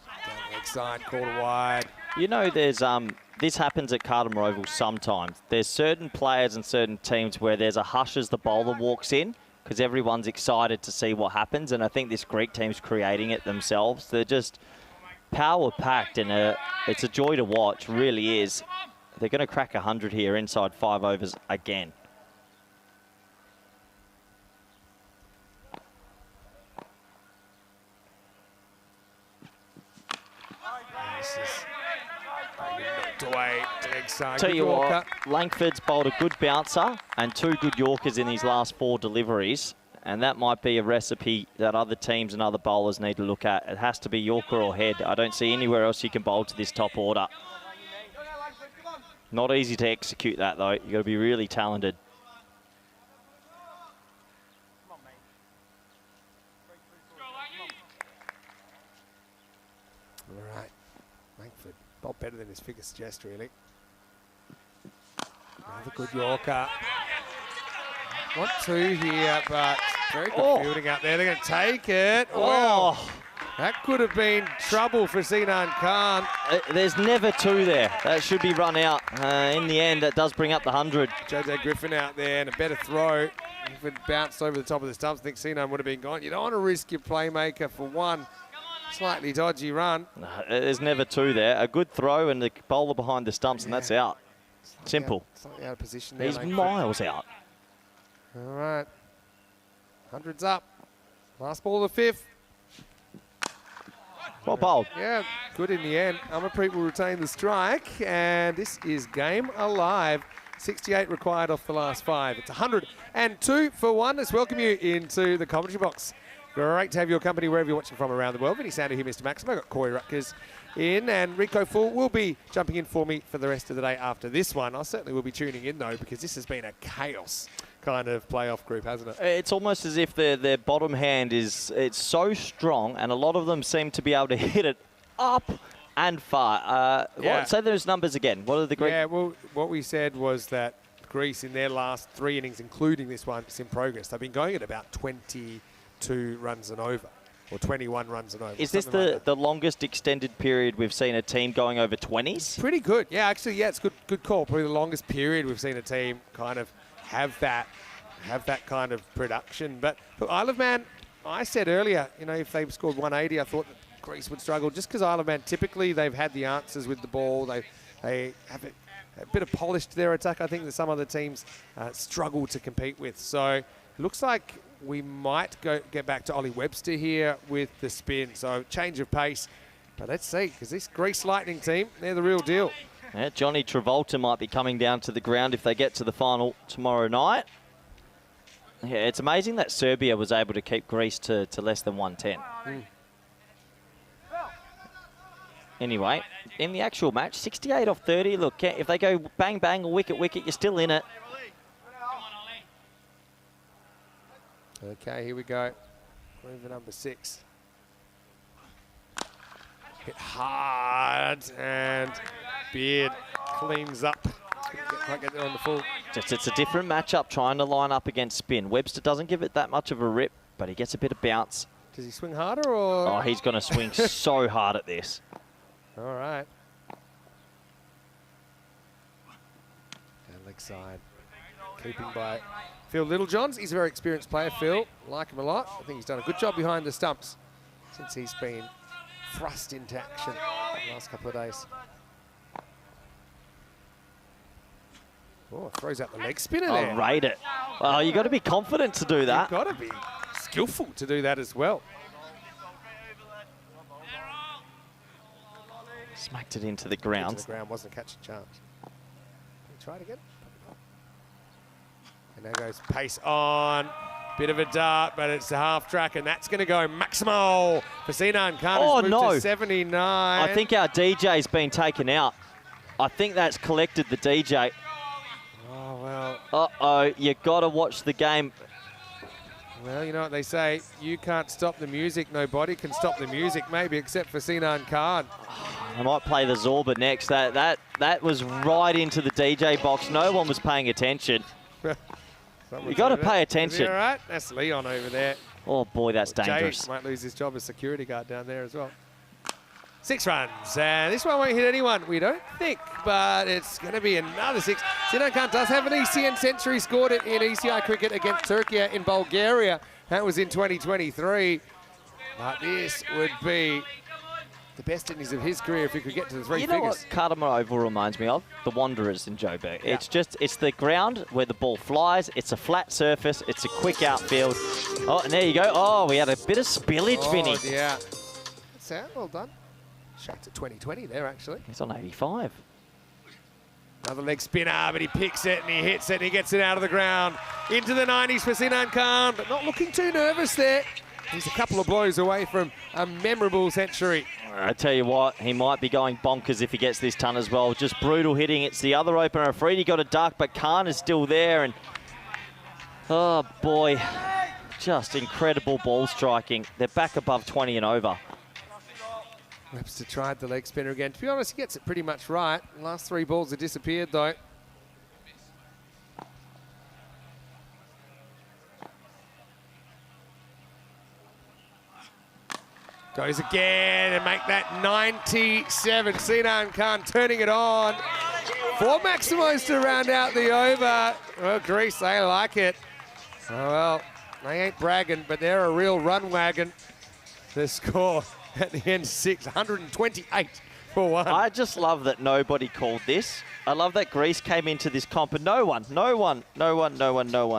Down leg side, quarter wide. You know, there's this happens at Cardamore Oval sometimes. There's certain players and certain teams where there's a hush as the bowler walks in because everyone's excited to see what happens, and I think this Greek team's creating it themselves. They're just power-packed, and it's a joy to watch, really is. They're going to crack 100 here inside 5 overs again. Tell you what, Langford's bowled a good bouncer and 2 good Yorkers in his last 4 deliveries, and that might be a recipe that other teams and other bowlers need to look at. It has to be Yorker or head. I don't see anywhere else you can bowl to this top order. Not easy to execute that, though. You've got to be really talented. All right. Langford bowled better than his figures suggest, really. Another good Yorker. 1-2 here, but very good fielding out there. They're going to take it. Well, that could have been trouble for Sinan Khan. There's never 2 there. That should be run out. In the end, that does bring up the 100. JJ Griffin out there and a better throw. If it bounced over the top of the stumps, I think Sinan would have been gone. You don't want to risk your playmaker for one slightly dodgy run. There's never 2 there. A good throw and the bowler behind the stumps, and that's out. Simple. Slightly out of position there. He's miles out. All right. 100's up. Last ball of the 5th. Well bowled. Yeah, good in the end. Amarpreet will retain the strike, and this is game alive. 68 required off the last 5. It's 102 for 1. Let's welcome you into the commentary box. Great to have your company wherever you're watching from around the world. Vinny Sander here, Mr. Maximo. Got Corey Rutgers in, and Rico Full will be jumping in for me for the rest of the day after this one. I certainly will be tuning in, though, because this has been a chaos kind of playoff group, hasn't it? It's almost as if their bottom hand it's so strong, and a lot of them seem to be able to hit it up and far. Say those numbers again. What are the Greek? Yeah, well, what we said was that Greece in their last 3 innings, including this one, it's in progress. They've been going at about 20 22 runs and over, or 21 runs and over. Is this the longest extended period we've seen a team going over 20s? Pretty good. Yeah, actually, yeah, it's good call. Probably the longest period we've seen a team kind of have that kind of production. But look, Isle of Man, I said earlier, you know, if they scored 180, I thought that Greece would struggle just because Isle of Man, typically they've had the answers with the ball. They have a bit of polish to their attack. I think that some other teams struggle to compete with. So looks like we might get back to Ollie Webster here with the spin. So change of pace. But let's see, because this Greece Lightning team, they're the real deal. Yeah, Johnny Travolta might be coming down to the ground if they get to the final tomorrow night. Yeah, it's amazing that Serbia was able to keep Greece to less than 110. Anyway, in the actual match, 68 off 30. Look, if they go bang, bang, or wicket, wicket, you're still in it. Okay, here we go. Over number 6. Hit hard, and Beard cleans up. Can't get there on the full. Just it's a different matchup trying to line up against spin. Webster doesn't give it that much of a rip, but he gets a bit of bounce. Does he swing harder, or? Oh, he's going to swing so hard at this. All right. Down leg side. Keeping by Phil Littlejohns. He's a very experienced player, Phil. Like him a lot. I think he's done a good job behind the stumps since he's been thrust into action the last couple of days. Oh, throws out the leg spinner there. Oh, rate it. Oh, you got to be confident to do that. You've got to be skillful to do that as well. Smacked it into the ground. Into the ground, wasn't a catching chance. Try it again. And there goes pace on. Bit of a dart, but it's a half track, and that's going to go maximal for Sinan Khan. Oh, moved no. to 79. I think our DJ's been taken out. I think that's collected the DJ. Oh, well. Uh-oh, you got to watch the game. Well, you know what they say. You can't stop the music. Nobody can stop the music, maybe, except for Sinan Khan. I might play the Zorba next. That was right into the DJ box. No one was paying attention. You got to pay attention. All right, that's Leon over there. Oh boy, that's dangerous. Jay might lose his job as security guard down there as well. 6 runs, and this one won't hit anyone, we don't think, but it's going to be another 6. Sinan Khan does have an ECN century, scored it in ECI cricket against Turkey in Bulgaria. That was in 2023. But this would be the best innings of his career if he could get to the 3 You figures. know what Cardimer Oval reminds me of? The Wanderers in Joburg. Yeah. It's the ground where the ball flies. It's a flat surface. It's a quick outfield. Oh, and there you go. Oh, we had a bit of spillage, Vinny. Yeah. That's out, well done. Straight to 2020 there, actually. He's on 85. Another leg spinner, but he picks it and he hits it and he gets it out of the ground. Into the 90s for Sinan Khan, but not looking too nervous there. He's a couple of blows away from a memorable century. I tell you what, he might be going bonkers if he gets this ton as well. Just brutal hitting. It's the other opener. Afridi got a duck, but Khan is still there. And oh boy, just incredible ball striking. They're back above 20 and over. Webster tried the leg spinner again. To be honest, he gets it pretty much right. The last 3 balls have disappeared though. Goes again and make that 97. Sinan Khan turning it on. 4 Maximos to round out the over. Well, Greece, they like it. Oh, well, they ain't bragging, but they're a real run wagon. The score at the end, 628 for 1. I just love that nobody called this. I love that Greece came into this comp and no one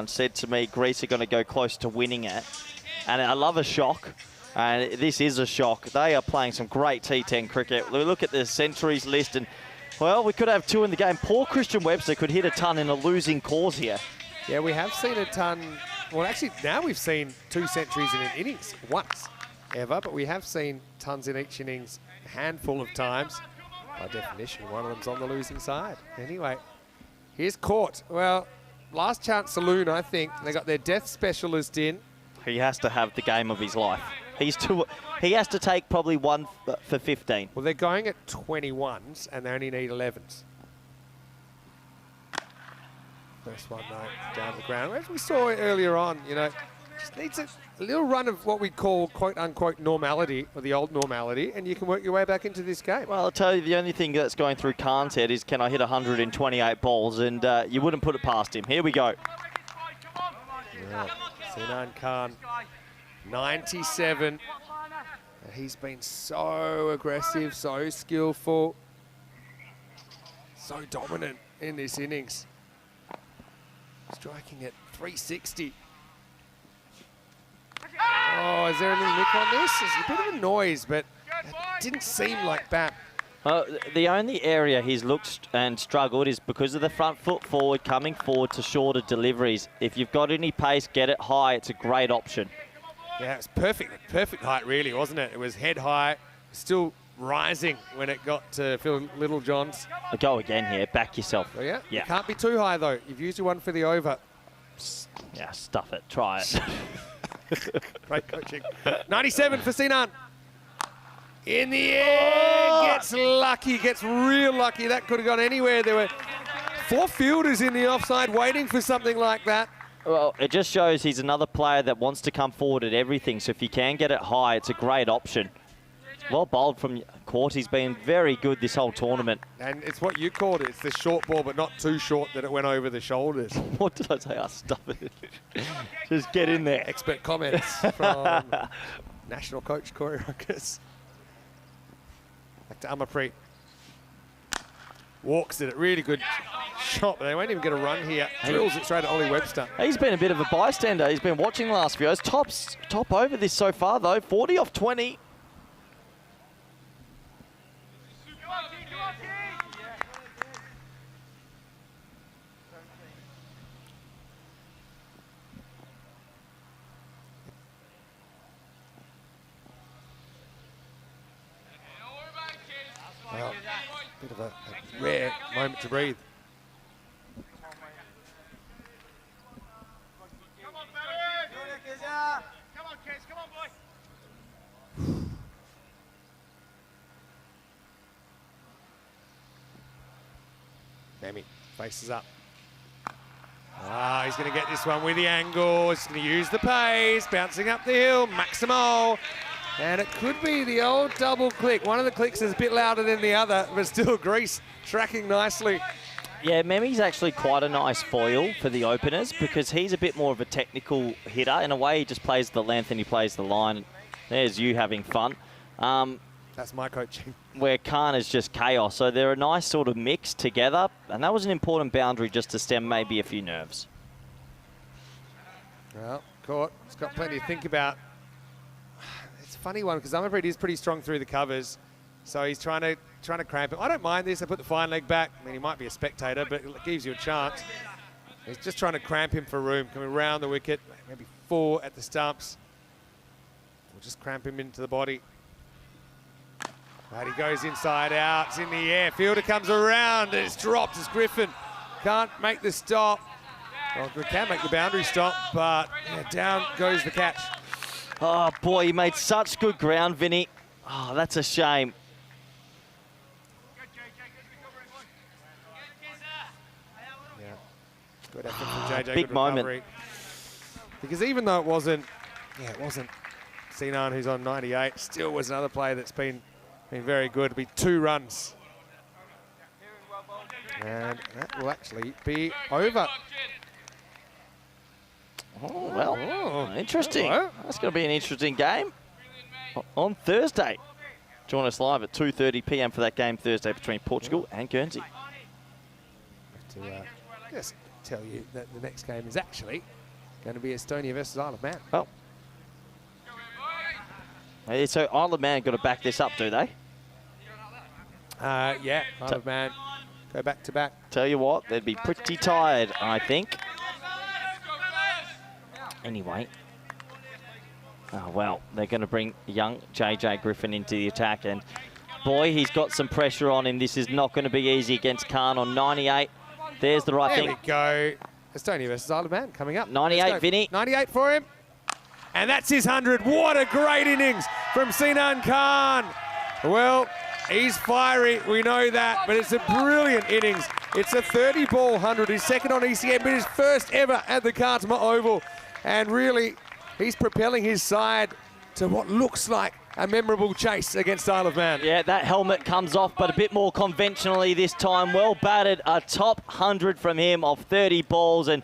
said to me Greece are going to go close to winning it. And I love a shock. And this is a shock. They are playing some great T10 cricket. We look at the centuries list and, well, we could have 2 in the game. Poor Christian Webster could hit a ton in a losing cause here. Yeah, we have seen a ton. Well, actually, now we've seen 2 centuries in an innings once ever, but we have seen tons in each innings a handful of times. By definition, one of them's on the losing side. Anyway, here's Court. Well, last chance saloon, I think. They got their death specialist in. He has to have the game of his life. He has to take probably 1 for 15. Well, they're going at 21s, and they only need 11s. First one, though, down the ground. As we saw earlier on, you know, Just needs a little run of what we call quote-unquote normality, or the old normality, and you can work your way back into this game. Well, I'll tell you, the only thing that's going through Khan's head is, can I hit 128 balls? And you wouldn't put it past him. Here we go. Yeah. Sinan Khan, 97. He's been so aggressive, so skillful, so dominant in this innings. Striking at 360. Oh, is there a little nick on this? There's a bit of a noise, but it didn't seem like that. The only area he's looked and struggled is because of the front foot forward, coming forward to shorter deliveries. If you've got any pace, get it high. It's a great option. Yeah, it's perfect height, really, wasn't it? It was head high, still rising when it got to Phil Littlejohn's. Go again here. Back yourself. Oh, yeah? Yeah. You can't be too high, though. You've used your one for the over. Yeah, stuff it. Try it. Great coaching. 97 for Sinan. In the air, gets lucky, gets real lucky. That could have gone anywhere. There were 4 fielders in the offside waiting for something like that. Well, it just shows he's another player that wants to come forward at everything. So if you can get it high, it's a great option. Well bowled from Court. He's been very good this whole tournament. And it's what you called it. It's the short ball, but not too short that it went over the shoulders. What did I say? I stuff it. Just get in there. Expert comments from national coach Corey Ruckus. Back to Amarpreet. Walks it. Really good shot, but they won't even get a run here. Drills it straight at Ollie Webster. He's been a bit of a bystander. He's been watching the last few hours. Top over this so far, though. 40 off 20. Well, bit of a rare moment to breathe. Mammy faces up. Ah, he's going to get this one with the angle. He's going to use the pace, bouncing up the hill, Maximal. And it could be the old double click. One of the clicks is a bit louder than the other, but still Grease tracking nicely. Yeah, Memi's actually quite a nice foil for the openers because he's a bit more of a technical hitter. In a way, he just plays the length and he plays the line. There's you having fun. That's my coaching. Where Khan is just chaos. So they're a nice sort of mix together. And that was an important boundary just to stem maybe a few nerves. Well, Court, he's got plenty to think about. It's a funny one because Amarpreet is pretty strong through the covers. So he's trying to cramp him. I don't mind this. I put the fine leg back. I mean, he might be a spectator, but it gives you a chance. He's just trying to cramp him for room, coming around the wicket, maybe 4 at the stumps. We'll just cramp him into the body. But he goes inside out, it's in the air. Fielder comes around, and it's dropped as Griffin can't make the stop. Well, we can make the boundary stop, but yeah, down goes the catch. Oh, boy, he made such good ground, Vinny. Oh, that's a shame. Yeah, good effort from JJ. Big good moment. recovery. Because even though it wasn't Sinan who's on 98, still was another player that's been very good. It'll be 2 runs. And that will actually be over. Oh, well, interesting. Hello. That's going to be an interesting game on Thursday. Join us live at 2:30 p.m. for that game Thursday between Portugal and Guernsey. To just tell you that the next game is actually going to be Estonia versus Isle of Man. Oh. Hey, so Isle of Man got to back this up, do they? Yeah, Isle of Man go back to back. Tell you what, they'd be pretty tired, I think. Anyway. Oh, well, they're going to bring young JJ Griffin into the attack. And, boy, he's got some pressure on him. This is not going to be easy against Khan on 98. There's the right thing. There we go. Estonia versus Isle of Man coming up. 98, Vinny. 98 for him. And that's his 100. What a great innings from Sinan Khan. Well, he's fiery, we know that, but it's a brilliant innings. It's a 30-ball 100. He's second on ECM, but his first ever at the Khartoum Oval. And really, He's propelling his side to what looks like a memorable chase against Isle of Man. Yeah, that helmet comes off, but a bit more conventionally this time. Well batted, a top 100 from him off 30 balls. And,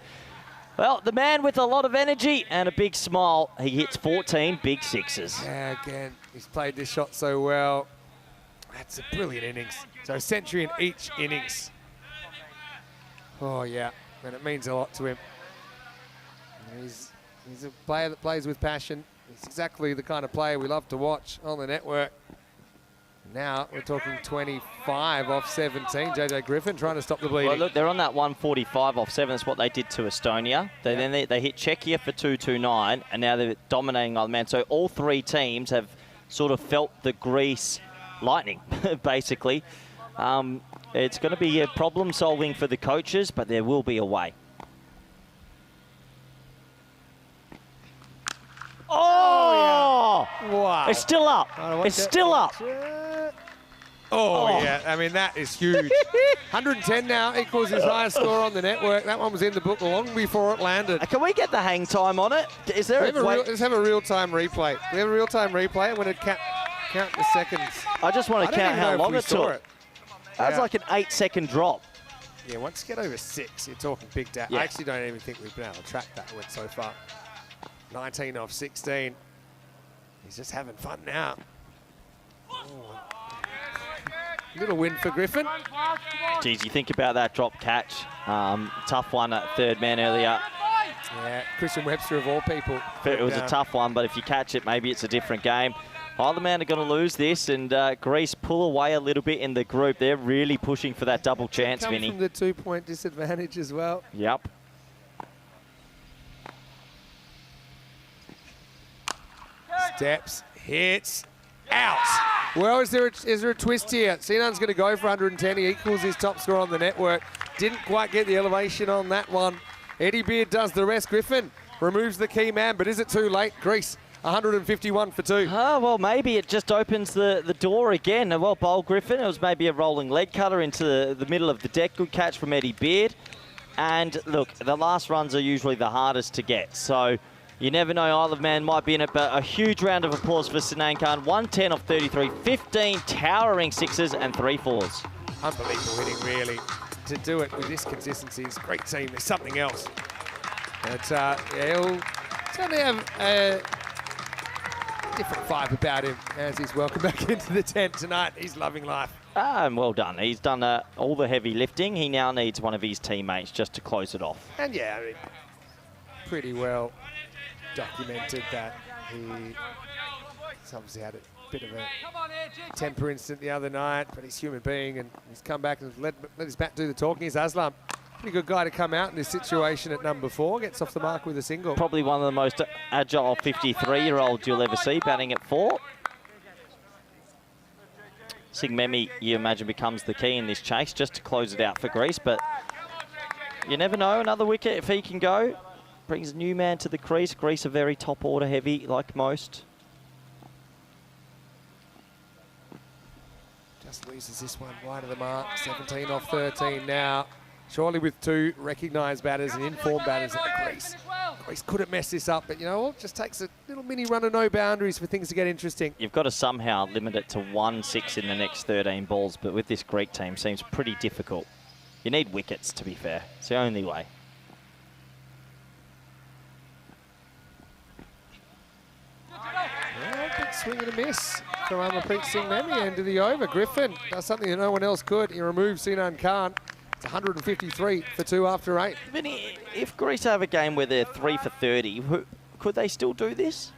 well, the man with a lot of energy and a big smile. He hits 14 big sixes. Yeah, again, he's played this shot so well. That's a brilliant innings. So a century in each innings. Oh, yeah, and it means a lot to him. He's a player that plays with passion. He's exactly the kind of player we love to watch on the network. Now we're talking 25 off 17. JJ Griffin trying to stop the bleeding. Well, look, they're on that 145 off 7. That's what they did to Estonia. Then they hit Czechia for 229, and now they're dominating Isle of Man. So all three teams have sort of felt the Greece lightning, basically. It's going to be a problem solving for the coaches, but there will be a way. Oh! Wow. It's still up. It's still up. Oh, yeah. I mean, that is huge. 110 now equals his highest score on the network. That one was in the book long before it landed. Can we get the hang time on it? Is there Let's have a real-time replay. We have a real-time replay. I'm going to count the seconds. I just want to count how long it took. That's Yeah. like an 8-second drop. Yeah, once you get over 6, you're talking big down. Yeah. I actually don't even think we've been able to track that one so far. 19 off 16. He's just having fun now. Oh. Little win for Griffin. Geez, you think about that drop catch. Tough one at third man earlier. Yeah, Christian Webster of all people. It was a tough one, but if you catch it, maybe it's a different game. Isle of Man are going to lose this, and Greece pull away a little bit in the group. They're really pushing for that double chance, Come Vinny. from the 2-point disadvantage as well. Yep. Steps, hits, out. Well, is there a twist here? Sinan's going to go for 110. He equals his top score on the network. Didn't quite get the elevation on that one. Eddie Beard does the rest. Griffin removes the key man, but is it too late? Greece, 151 for 2. Well, maybe it just opens the door again. Well, bowl Griffin. It was maybe a rolling leg cutter into the middle of the deck. Good catch from Eddie Beard. And look, the last runs are usually the hardest to get. So you never know, Isle of Man might be in it, but a huge round of applause for Sinan Khan. 110 off 33, 15 towering sixes and 3 fours. Unbelievable hitting, really. To do it with this consistency is a great team. There's something else. But yeah, he'll certainly have a different vibe about him as he's welcomed back into the tent tonight. He's loving life. And well done. He's done all the heavy lifting. He now needs one of his teammates just to close it off. And yeah, I mean, pretty well documented that he's obviously had a bit of a temper incident the other night, but he's a human being and he's come back and let his bat do the talking. He's Aslam. Pretty good guy to come out in this situation at number 4. Gets off the mark with a single. Probably one of the most agile 53-year-olds you'll ever see, batting at 4. Sigmemi, you imagine, becomes the key in this chase just to close it out for Greece, but you never know. Another wicket, if he can go, brings a new man to the crease. Greece are very top order heavy, like most. Just loses this one wide of the mark. 17 off 13 now. Surely with 2 recognised batters and informed batters at the crease. Greece couldn't mess this up, but you know what? Just takes a little mini run of no boundaries for things to get interesting. You've got to somehow limit it to 1 6 in the next 13 balls, but with this Greek team, seems pretty difficult. You need wickets, to be fair. It's the only way. Well, big swing and a miss from Amarpreet Singh Memi, end of the over. Griffin does something that no one else could. He removes Sinan Khan. It's 153 for 2 after 8. Vinny, if Greece have a game where they're 3 for 30, could they still do this?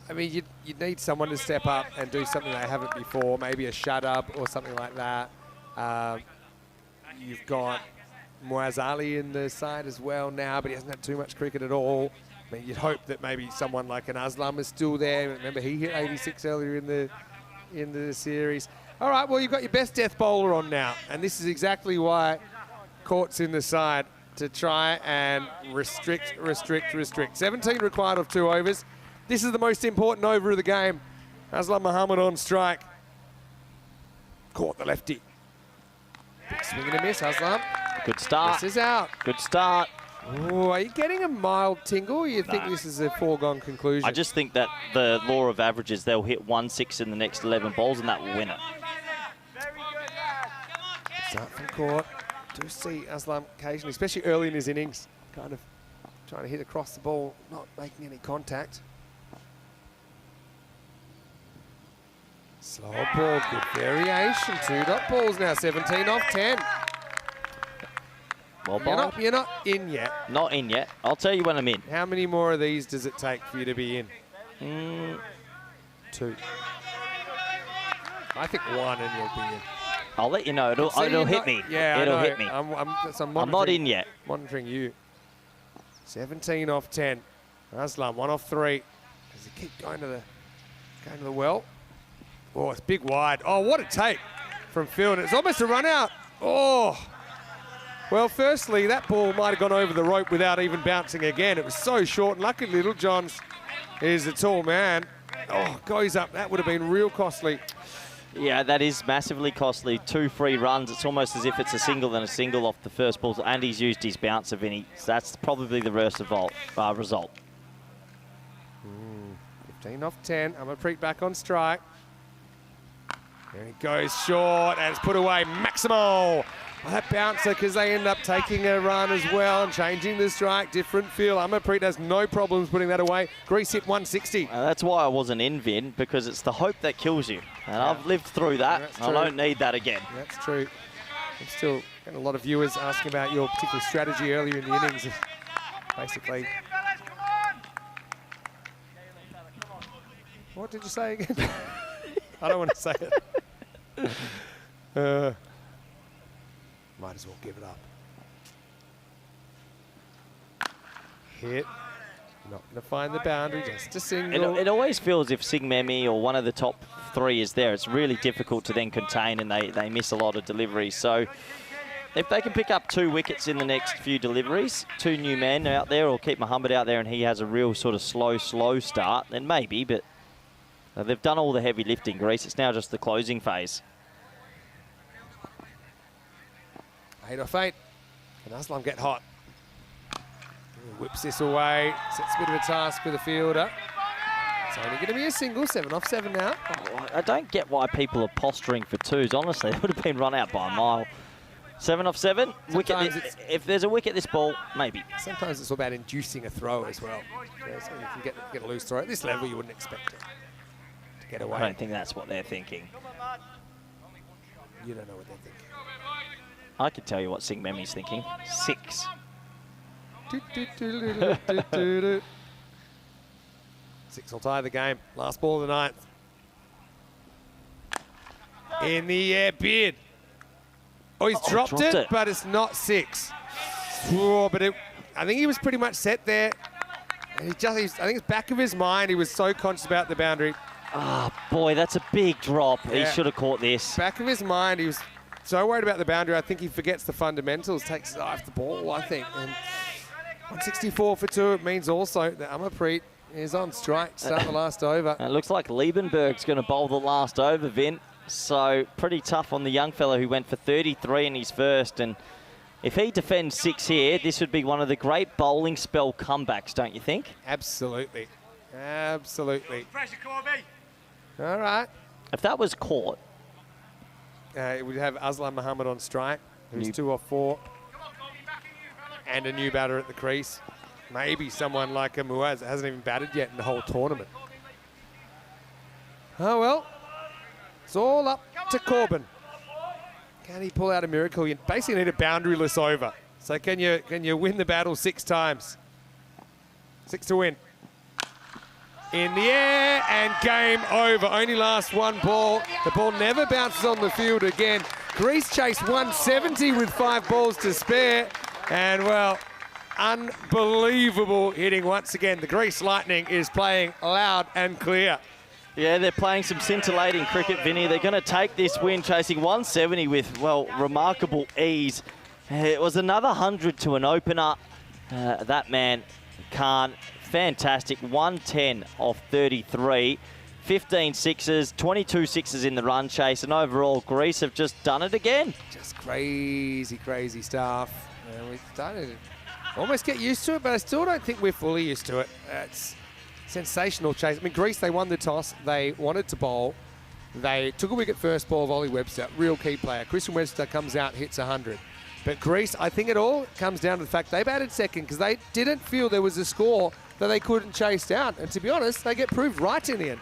I mean, you'd need someone to step up and do something they haven't before, maybe a shut-up or something like that. You've got Muaz Ali in the side as well now, but he hasn't had too much cricket at all. I mean, you'd hope that maybe someone like an Aslam is still there. Remember, he hit 86 earlier in the series. All right, well, you've got your best death bowler on now, and this is exactly why Court's in the side, to try and restrict. 17 required of 2 overs. This is the most important over of the game. Aslam Mohammed on strike. Caught the lefty. Big swing and a miss, Aslam. Good start. This is out. Good start. Oh, are you getting a mild tingle? Or you think No. this is a foregone conclusion? I just think that the law of averages, they'll hit 1-6 in the next 11 balls, and that will win it. Start from court. Do see Aslam occasionally, especially early in his innings, kind of trying to hit across the ball, not making any contact. Slow ball, good variation. 2-dot balls now, 17 off 10. Well, ball. You're not in yet. Not in yet. I'll tell you when I'm in. How many more of these does it take for you to be in? 2. I think 1 and you'll be in. I'll let you know. It'll So you're hit not- me. Yeah, It'll I know. hit me. I'm not in yet. Monitoring you. 17 off 10. Aslam, 1 off 3. Does he keep going to the well? Oh, it's big wide. Oh, what a take from Phil. And it's almost a run out. Oh. Well, firstly, that ball might have gone over the rope without even bouncing again. It was so short. And luckily, Little Johns is a tall man. Oh, goes up. That would have been real costly. Yeah, that is massively costly. 2 free runs. It's almost as if it's a single and a single off the first ball. And he's used his bouncer, Vinny. So that's probably the worst result. 15 off 10. Amarpreet back on strike. And it goes short, and it's put away. Maximal. Well, that bouncer, because they end up taking a run as well and changing the strike. Different feel. Amarpreet has no problems putting that away. Greece hit 160. That's why I wasn't in, Vin, because it's the hope that kills you. And I've lived through that. That's I true. don't need that again. That's true. I'm still getting a lot of viewers asking about your particular strategy earlier in the innings. Basically. What did you say again? I don't want to say it. Might as well give it up. Hit. Not going to find the boundary, just a single. It always feels if Sig Memi or one of the top 3 is there, it's really difficult to then contain, and they miss a lot of deliveries. So if they can pick up 2 wickets in the next few deliveries, 2 new men out there, or keep Muhammad out there and he has a real sort of slow start, then maybe, but they've done all the heavy lifting, Greece. It's now just the closing phase. 8 off 8. Can Aslam get hot? Whips this away. Sets a bit of a task for the fielder. It's only going to be a single. 7 off 7 now. I don't get why people are posturing for 2s. Honestly, it would have been run out by a mile. 7 off 7. Wicket. If there's a wicket this ball, maybe. Sometimes it's all about inducing a throw as well. Yeah, so you can get a loose throw. At this level, you wouldn't expect it to get away. I don't think that's what they're thinking. You don't know what they're thinking. I could tell you what Sig Memi's thinking. 6. 6 will tie the game. Last ball of the 9th. In the air, Beard. Oh, he's dropped it, but it's not 6. Oh, but I think he was pretty much set there. I think it's back of his mind. He was so conscious about the boundary. Ah, boy, that's a big drop. Yeah. He should have caught this. Back of his mind, he was so worried about the boundary. I think he forgets the fundamentals, takes his eye off the ball, I think. And 164 for 2, it means also that Amarpreet is on strike to start the last over. It looks like Liebenberg's going to bowl the last over, Vin. So pretty tough on the young fella who went for 33 in his first. And if he defends 6 here, this would be one of the great bowling spell comebacks, don't you think? Absolutely. Absolutely. All right. If that was caught, It would have Aslam Muhammad on strike, who's 2 off 4. And a new batter at the crease. Maybe someone like a Muaz that hasn't even batted yet in the whole tournament. Oh, well. It's all up to Corbin. Can he pull out a miracle? You basically need a boundaryless over. So can you win the battle 6 times? 6 to win. In the air, and game over. Only lasts 1 ball. The ball never bounces on the field again. Greece chased 170 with 5 balls to spare. And, well, unbelievable hitting once again. The Greece Lightning is playing loud and clear. yeah, they're playing some scintillating cricket, Vinny. They're going to take this win, chasing 170 with, well, remarkable ease. It was another 100 to an opener. That man, Khan, fantastic. 110 off 33. 15 sixes, 22 sixes in the run chase, and overall, Greece have just done it again. Just crazy, crazy stuff. And we started almost get used to it, but I still don't think we're fully used to it. It's sensational chase. I mean, Greece, they won the toss. They wanted to bowl. They took a wicket first ball of Ollie Webster, real key player. Christian Webster comes out, hits 100. But Greece, I think it all comes down to the fact they batted second because they didn't feel there was a score that they couldn't chase down. And to be honest, they get proved right in the end.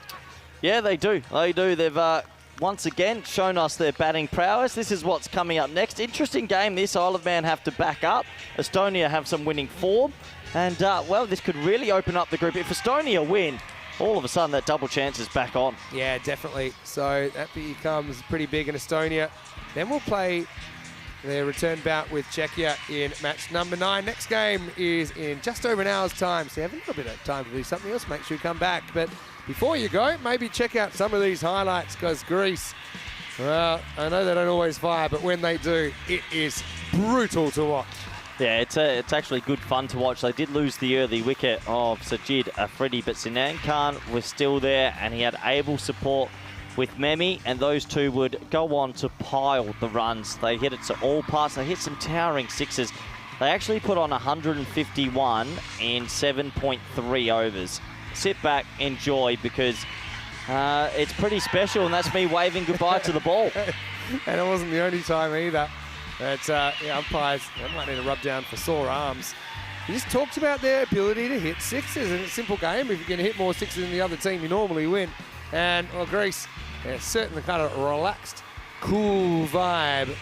Yeah, they do. They do. They've once again shown us their batting prowess. This is what's coming up next. Interesting game this. Isle of Man have to back up. Estonia have some winning form. And, well, this could really open up the group. If Estonia win, all of a sudden that double chance is back on. Yeah, definitely. So that becomes pretty big in Estonia. Then we'll play their return bout with Czechia in match number 9. Next game is in just over an hour's time. So you have a little bit of time to do something else. Make sure you come back. But before you go, maybe check out some of these highlights because Greece, well, I know they don't always fire, but when they do, it is brutal to watch. Yeah, it's actually good fun to watch. They did lose the early wicket of Sajid Afridi, but Sinan Khan was still there and he had able support with Memi, and those two would go on to pile the runs. They hit it to all parts. They hit some towering sixes. They actually put on 151 in 7.3 overs. Sit back, enjoy, because it's pretty special, and that's me waving goodbye to the ball. And it wasn't the only time either. But yeah, umpires, they might need to rub down for sore arms. He just talked about their ability to hit sixes, and it's a simple game. If you can hit more sixes than the other team, you normally win. And, well, Greece, yeah, certainly kind of relaxed, cool vibe.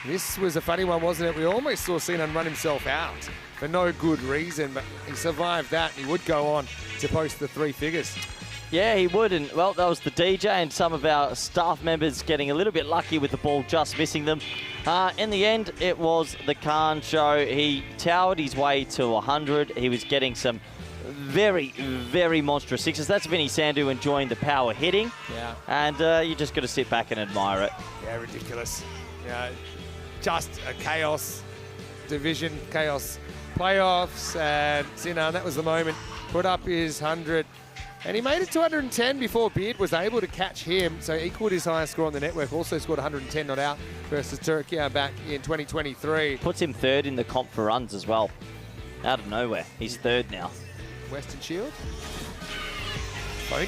This was a funny one, wasn't it? We almost saw Sinan run himself out for no good reason, but he survived that, and he would go on to post the 3 figures. Yeah, he would, and well, that was the DJ and some of our staff members getting a little bit lucky with the ball just missing them. In the end, it was the Khan show. He towered his way to 100. He was getting some very, very monstrous sixes. That's Vinny Sandhu enjoying the power hitting. Yeah. And you just got to sit back and admire it. Yeah, ridiculous. Yeah, just a chaos division, chaos playoffs, and Sinan, that was the moment, put up his 100. And he made it to 110 before Beard was able to catch him, so equaled his highest score on the network. Also scored 110 not out versus Turkey back in 2023. Puts him third in the comp for runs as well. Out of nowhere. He's third now. Western Shield?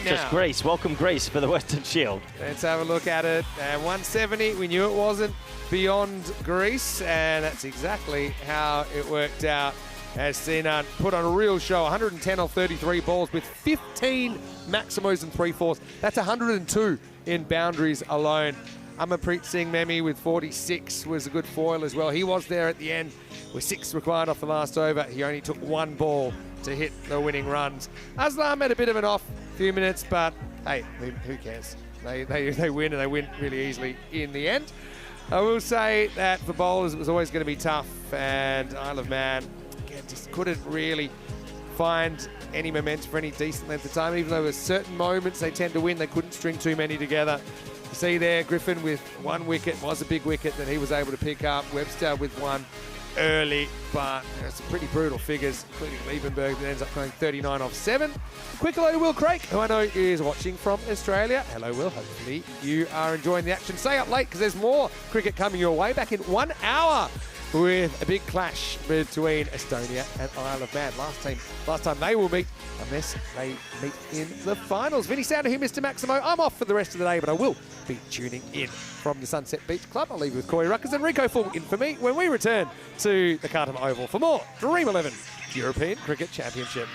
Just Greece. Welcome Greece for the Western Shield. Let's have a look at it. And 170, we knew it wasn't beyond Greece, and that's exactly how it worked out. As Sinan put on a real show, 110 off 33 balls with 15 maximos and 3/4. That's 102 in boundaries alone. Amarpreet Singh Memi with 46 was a good foil as well. He was there at the end with 6 required off the last over. He only took 1 ball to hit the winning runs. Aslam had a bit of an off few minutes, but hey, who cares? They win, and they win really easily in the end. I will say that for bowlers, it was always going to be tough, and Isle of Man just couldn't really find any momentum for any decent length of time. Even though there were certain moments they tend to win, they couldn't string too many together. You see there, Griffin with 1 wicket, was a big wicket that he was able to pick up. Webster with 1 early, but some pretty brutal figures, including Liebenberg, that ends up going 39 off 7. Quick hello to Will Craig, who I know is watching from Australia. Hello, Will. Hopefully you are enjoying the action. Stay up late because there's more cricket coming your way back in 1 hour with a big clash between Estonia and Isle of Man. Last time they will meet, unless they meet in the finals. Vinny Sandhu here, Mr. Maximo. I'm off for the rest of the day, but I will be tuning in from the Sunset Beach Club. I'll leave you with Corey Ruckers and Rico Full in for me when we return to the Khartoum Oval for more Dream11 European Cricket Championship.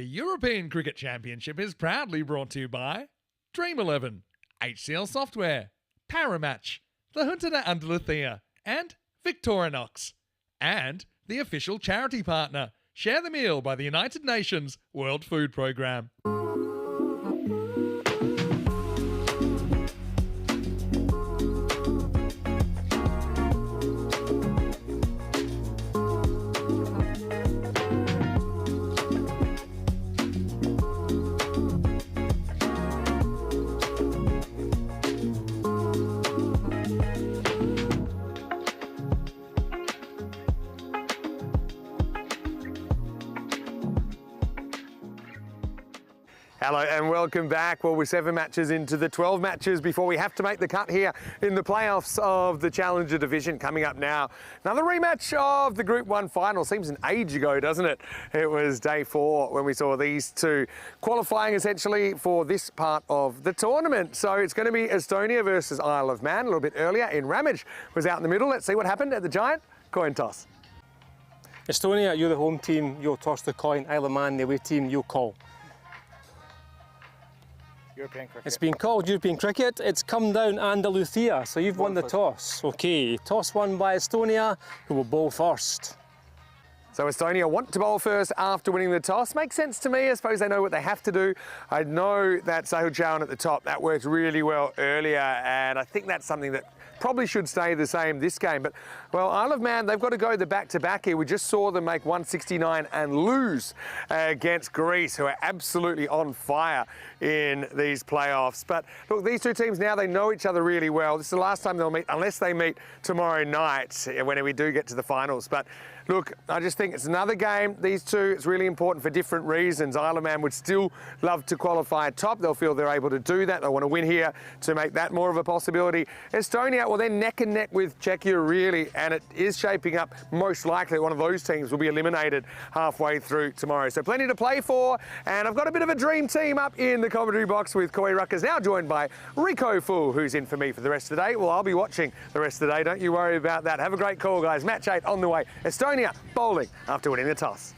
European Cricket Championship is proudly brought to you by Dream11, HCL Software, Paramatch, the Junta de Andalucía, and Victorinox. And the official charity partner, Share the Meal by the United Nations World Food Programme. Hello and welcome back. Well, we're 7 matches into the 12 matches before we have to make the cut here in the playoffs of the Challenger Division coming up now. Another rematch of the Group 1 final. Seems an age ago, doesn't it? It was day 4 when we saw these two qualifying essentially for this part of the tournament. So it's going to be Estonia versus Isle of Man a little bit earlier in Ramage. Was out in the middle. Let's see what happened at the Giant. Coin toss. Estonia, you're the home team, you'll toss the coin. Isle of Man, the away team, you'll call. European cricket. It's been called European cricket. It's come down Andalucía, so you've won the toss. Okay, toss won by Estonia, who will bowl first. So Estonia want to bowl first after winning the toss. Makes sense to me. I suppose they know what they have to do. I know that Sahil Chauhan at the top, that worked really well earlier, and I think that's something that probably should stay the same this game. But, well, Isle of Man, they've got to go the back-to-back here. We just saw them make 169 and lose against Greece, who are absolutely on fire in these playoffs. But, look, these two teams now, they know each other really well. This is the last time they'll meet, unless they meet tomorrow night when we do get to the finals. But, look, I just think it's another game. These two, it's really important for different reasons. Isle of Man would still love to qualify top. They'll feel they're able to do that. They want to win here to make that more of a possibility. Estonia, well, they're neck and neck with Czechia, really, and it is shaping up most likely one of those teams will be eliminated halfway through tomorrow. So plenty to play for, and I've got a bit of a dream team up in the commentary box with Koi Ruckers, now joined by Rico Full, who's in for me for the rest of the day. Well, I'll be watching the rest of the day. Don't you worry about that. Have a great call, guys. Match 8 on the way. Estonia bowling after winning the toss.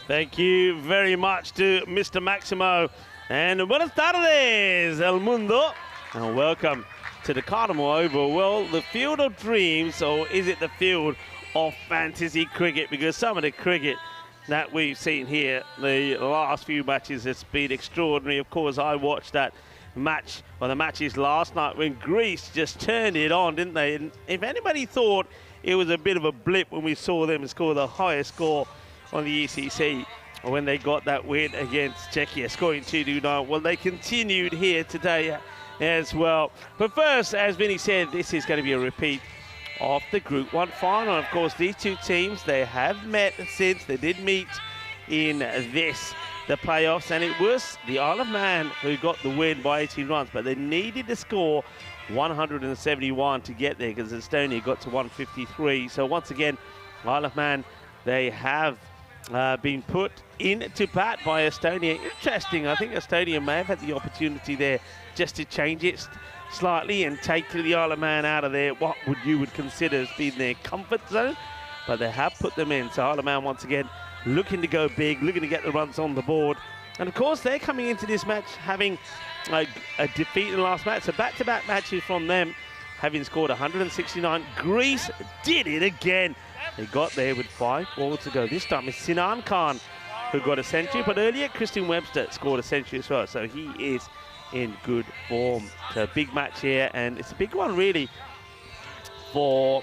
Thank you very much to Mr. Maximo. And buenas tardes, El Mundo. And welcome to the Cardamom Oval. Well, the field of dreams, or is it the field of fantasy cricket? Because some of the cricket that we've seen here, the last few matches, has been extraordinary. Of course, I watched that match, or the matches last night, when Greece just turned it on, didn't they? And if anybody thought it was a bit of a blip when we saw them score the highest score on the ECC, when they got that win against Czechia, scoring 2-9. Well, they continued here today as well. But first, as Vinny said, this is going to be a repeat of the Group 1 final. Of course, these two teams, they have met since. They did meet in the playoffs, and it was the Isle of Man who got the win by 18 runs, but they needed to score 171 to get there, because Estonia got to 153. So once again, Isle of Man, they have been put into bat by Estonia. Interesting, I think Estonia may have had the opportunity there just to change it slightly and take the Isle of Man out of there, what you would consider as being their comfort zone, but they have put them in. So Isle of Man once again looking to go big, looking to get the runs on the board. And of course, they're coming into this match having a defeat in the last match. So back-to-back matches from them, having scored 169. Greece did it again. They got there with 5 balls to go. This time it's Sinan Khan who got a century, but earlier Christian Webster scored a century as well. So he is in good form. So a big match here, and it's a big one really for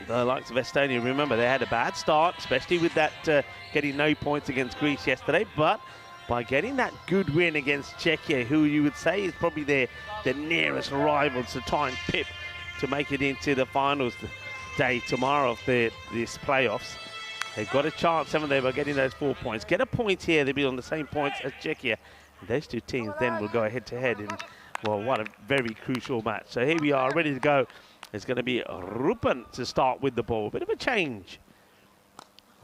the likes of Estonia. Remember, they had a bad start, especially with that getting no points against Greece yesterday, but by getting that good win against Czechia, who you would say is probably their nearest rivals to try and pip to make it into the finals day tomorrow of this playoffs. They've got a chance, haven't they, by getting those 4 points. Get a point here, they'll be on the same points as Czechia. And those two teams then will go head-to-head in, well, what a very crucial match. So here we are, ready to go. It's going to be Rupen to start with the ball. Bit of a change.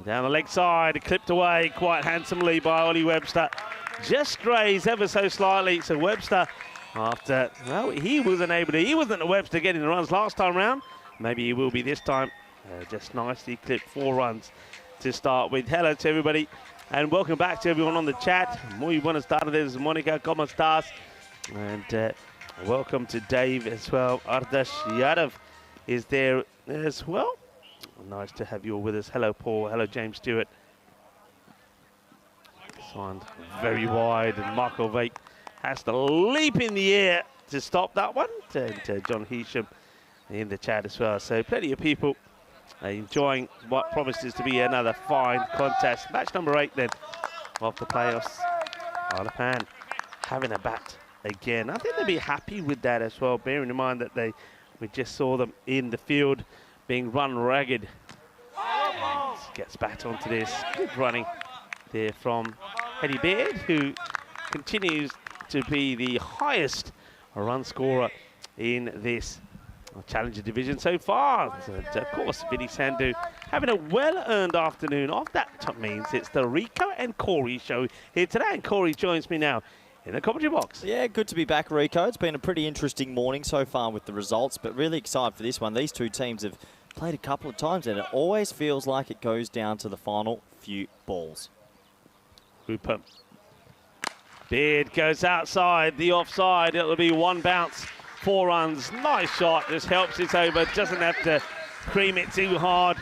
Down the leg side, clipped away quite handsomely by Ollie Webster. Just strays ever so slightly. So Webster, after, well, he wasn't the Webster getting the runs last time round. Maybe he will be this time. Just nicely clipped 4 runs to start with. Hello to everybody and welcome back to everyone on the chat. Muy buenas tardes, Monica, ¿cómo estás? And welcome to Dave as well. Ardash Yadav is there as well. Nice to have you all with us. Hello, Paul. Hello, James Stewart. Signed very wide, and Michael Vake has to leap in the air to stop that one. And John Heasham in the chat as well. So plenty of people enjoying what promises to be another fine contest. Match number 8 then of the playoffs. Alapan having a bat again. I think they'll be happy with that as well, bearing in mind that we just saw them in the field being run ragged. And gets back onto this. Good running there from Eddie Baird, who continues to be the highest run scorer in this Challenger division so far. And of course, Vinny Sandhu having a well-earned afternoon off. That means it's the Rico and Corey show here today. And Corey joins me now in the commentary box. Yeah, good to be back, Rico. It's been a pretty interesting morning so far with the results, but really excited for this one. These two teams have played a couple of times, and it always feels like it goes down to the final few balls. Hooper. Beard goes outside, the offside. It'll be one bounce, 4 runs. Nice shot, just helps it over. Doesn't have to cream it too hard.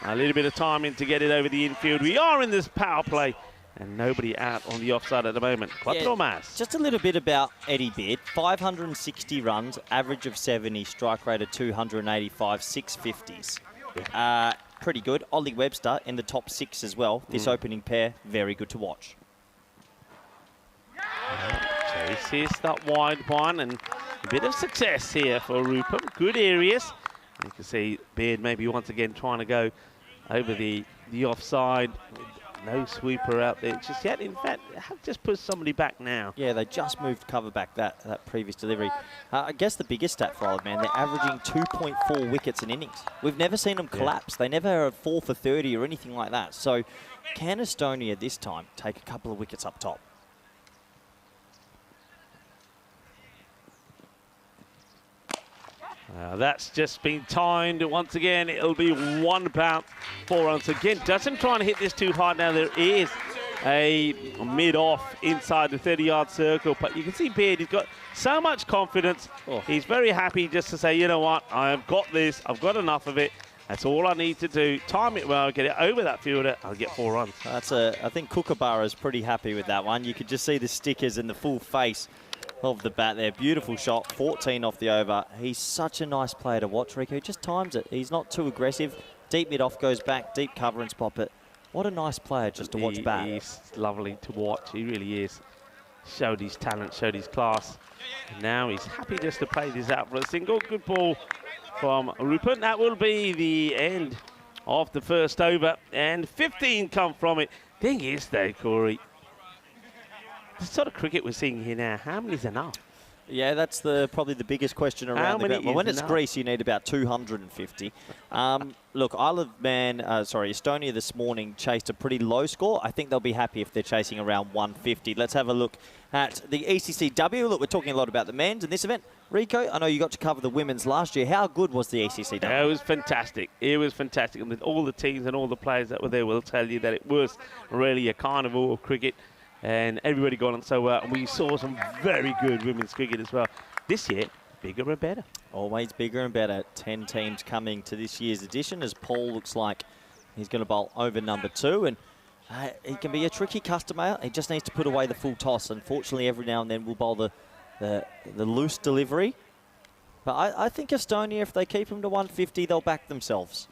A little bit of timing to get it over the infield. We are in this power play, and nobody out on the offside at the moment. Cuatro más. Just a little bit about Eddie Beard. 560 runs, average of 70, strike rate of 285, 650s. Pretty good. Ollie Webster in the top 6 as well. This opening pair, very good to watch. Chase is that wide one, and a bit of success here for Rupert. Good areas. You can see Beard maybe once again trying to go over the offside. No sweeper out there just yet. In fact, have just put somebody back now. Yeah, they just moved cover back that previous delivery. I guess the biggest stat for Old Man, they're averaging 2.4 wickets in innings. We've never seen them collapse. They never are 4 for 30 or anything like that. So can Estonia this time take a couple of wickets up top? That's just been timed once again. It'll be 1 bounce, 4 runs. Again, doesn't try and hit this too hard now. There is a mid-off inside the 30-yard circle, but you can see Beard, he's got so much confidence. He's very happy just to say, you know what, I've got this, I've got enough of it. That's all I need to do. Time it well, get it over that fielder, I'll get 4 runs. I think Kookaburra's pretty happy with that one. You could just see the stickers in the full face of the bat there. Beautiful shot, 14 off the over. He's such a nice player to watch, Rico. He just times it. He's not too aggressive. Deep mid-off goes back, deep cover and spot it. What a nice player just to watch bat. He's lovely to watch. He really is. Showed his talent, showed his class. And now he's happy just to play this out for a single. Good ball from Rupert. That will be the end of the first over. And 15 come from it. Thing is, though, Corey, the sort of cricket we're seeing here now, how many is enough? Yeah, that's probably the biggest question around the ground. Well, when it's Greece, you need about 250. Look, Estonia this morning chased a pretty low score. I think they'll be happy if they're chasing around 150. Let's have a look at the ECCW. Look, we're talking a lot about the men's in this event. Rico, I know you got to cover the women's last year. How good was the ECCW? Yeah, it was fantastic. It was fantastic. And with all the teams and all the players that were there, will tell you that it was really a carnival of cricket. And everybody got on so well. And we saw some very good women's cricket as well. This year, bigger and better. Always bigger and better. 10 teams coming to this year's edition as Paul looks like he's going to bowl over number 2. And he can be a tricky customer. He just needs to put away the full toss. Unfortunately, every now and then we'll bowl the loose delivery. But I think Estonia, if they keep him to 150, they'll back themselves.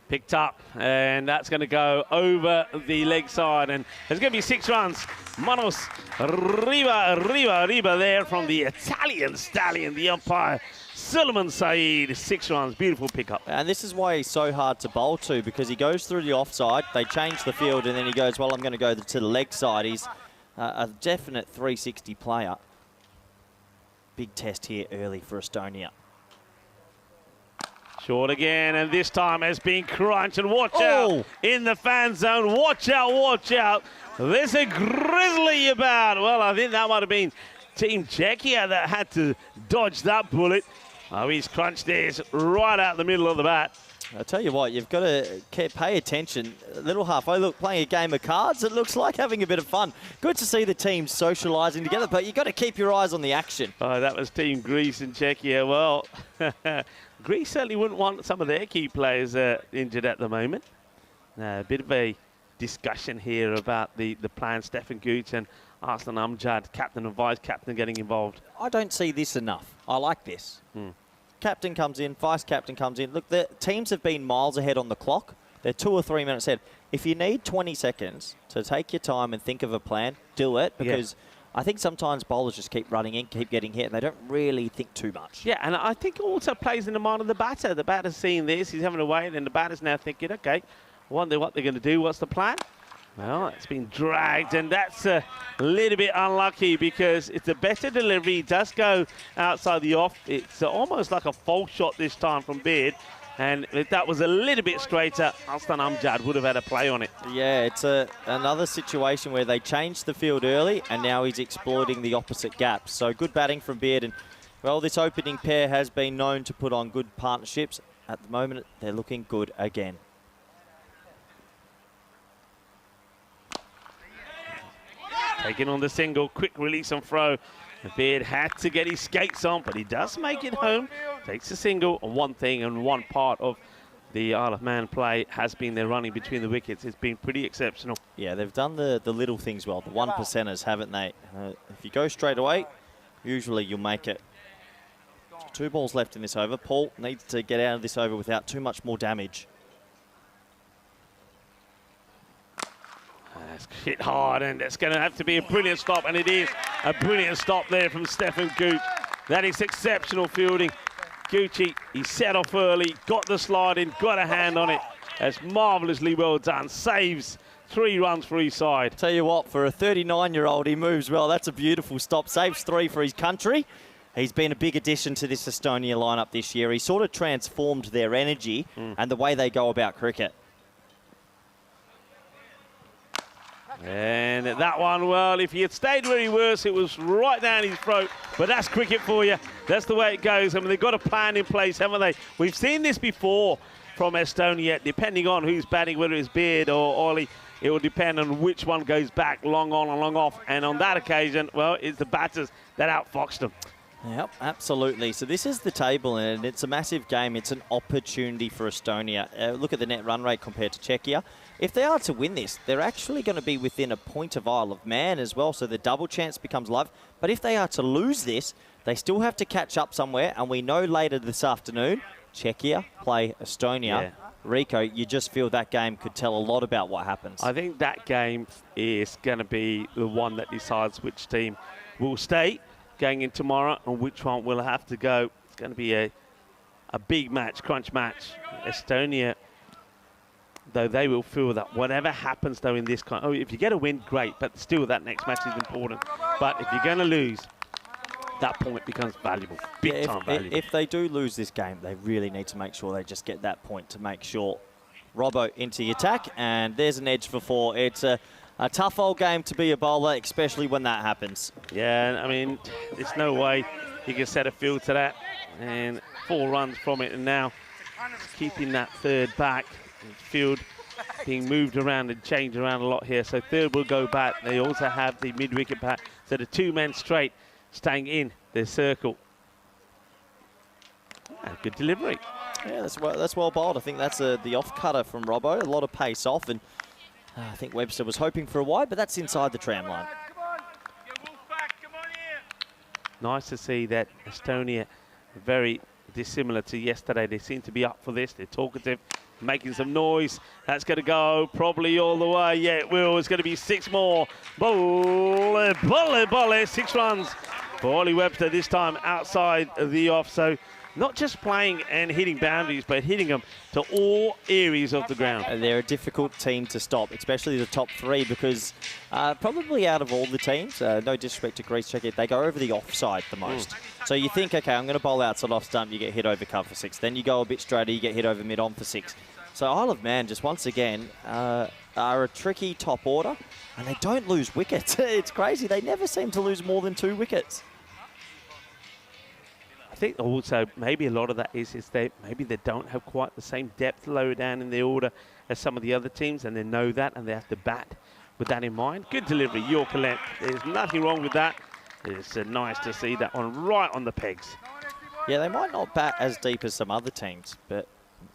Picked up, and that's going to go over the leg side, and there's going to be 6 runs. Manos Riva there from the Italian stallion, the umpire, Suleiman Saeed. 6 runs, beautiful pickup. And this is why he's so hard to bowl to, because he goes through the offside, they change the field, and then he goes, well, I'm going to go to the leg side. He's a definite 360 player. Big test here early for Estonia. Short again, and this time has been crunched, and watch out in the fan zone. Watch out, watch out. There's a grizzly about. Well, I think that might have been Team Czechia that had to dodge that bullet. Oh, he's crunched this right out the middle of the bat. I tell you what, you've got to pay attention. A little halfway, look, playing a game of cards. It looks like having a bit of fun. Good to see the teams socialising together, but you've got to keep your eyes on the action. Oh, that was Team Greece and Czechia. Well, Greece certainly wouldn't want some of their key players injured at the moment. A bit of a discussion here about the plan. Stefan Gooch and Arslan Amjad, captain and vice-captain, getting involved. I don't see this enough. I like this. Captain comes in, vice-captain comes in. Look, the teams have been miles ahead on the clock. They're 2 or 3 minutes ahead. If you need 20 seconds to take your time and think of a plan, do it, because I think sometimes bowlers just keep running in, keep getting hit, and they don't really think too much. Yeah, and I think it also plays in the mind of the batter. The batter's seeing this, he's having a wait, and the batter's now thinking, okay, I wonder what they're going to do, what's the plan? Well, it's been dragged, and that's a little bit unlucky because it's a better delivery. It does go outside the off. It's almost like a false shot this time from Beard. And if that was a little bit straighter, Arslan Amjad would have had a play on it. Yeah, it's another situation where they changed the field early, and now he's exploiting the opposite gap. So good batting from Beard. And, well, this opening pair has been known to put on good partnerships. At the moment, they're looking good again. Taking on the single, quick release and throw. Beard had to get his skates on, but he does make it home. Takes a single. One thing and one part of the Isle of Man play has been their running between the wickets. It's been pretty exceptional. Yeah, they've done the little things well, the 1%ers, haven't they? If you go straight away, usually you'll make it. 2 balls left in this over. Paul needs to get out of this over without too much more damage. That's hit hard, and it's going to have to be a brilliant stop, and it is a brilliant stop there from Stefan Gooch. That is exceptional fielding. Gucci, he set off early, got the slide in, got a hand on it. That's marvellously well done. Saves 3 runs for each side. Tell you what, for a 39-year-old, he moves well. That's a beautiful stop. Saves 3 for his country. He's been a big addition to this Estonia lineup this year. He sort of transformed their energy and the way they go about cricket. And that one, well, if he had stayed where he was, it was right down his throat. But that's cricket for you. That's the way it goes. I mean, they've got a plan in place, haven't they? We've seen this before from Estonia, depending on who's batting, whether it's Beard or Ollie. It will depend on which one goes back, long on and long off. And on that occasion, well, it's the batters that outfoxed them. Yep, absolutely. So this is the table, and it's a massive game. It's an opportunity for Estonia. Look at the net run rate compared to Czechia. If they are to win this, they're actually going to be within a point of Isle of Man as well, so the double chance becomes live. But if they are to lose this, they still have to catch up somewhere, and we know later this afternoon, Czechia play Estonia. Yeah. Rico, you just feel that game could tell a lot about what happens. I think that game is going to be the one that decides which team will stay going in tomorrow and which one will have to go. It's going to be a big match, crunch match. Estonia, though, they will feel that whatever happens, though, in this kind, if you get a win, great, but still that next match is important. But if you're going to lose, that point becomes valuable, big time valuable. If they do lose this game, they really need to make sure they just get that point to make sure. Robbo into the attack, and there's an edge for 4. It's a tough old game to be a bowler, especially when that happens. Yeah, I mean, there's no way you can set a field to that. And 4 runs from it, and now keeping that third back. Field being moved around and changed around a lot here. So third will go back. They also have the mid-wicket bat. So the 2 men straight staying in their circle. And good delivery. Yeah, that's well bowled. I think that's the off-cutter from Robbo. A lot of pace off, and I think Webster was hoping for a wide, but that's inside the tram line. Nice to see that Estonia, very dissimilar to yesterday. They seem to be up for this. They're talkative, making some noise. That's going to go probably all the way. Yeah, it will. It's going to be 6 more. Bolle, bolle, bolle. 6 runs for Ollie Webster, this time outside the off. So not just playing and hitting boundaries, but hitting them to all areas of the ground. They're a difficult team to stop, especially the top 3, because probably out of all the teams, no disrespect to Greece, Czechia, they go over the offside the most. So you think, okay, I'm going to bowl outside off stump, you get hit over cover for 6. Then you go a bit straighter, you get hit over mid-on for 6. So Isle of Man, just once again, are a tricky top order, and they don't lose wickets. It's crazy. They never seem to lose more than 2 wickets. I think also maybe a lot of that is maybe they don't have quite the same depth lower down in the order as some of the other teams, and they know that, and they have to bat with that in mind. Good delivery, Yorker length. There's nothing wrong with that. It's nice to see that one right on the pegs. Yeah, they might not bat as deep as some other teams, but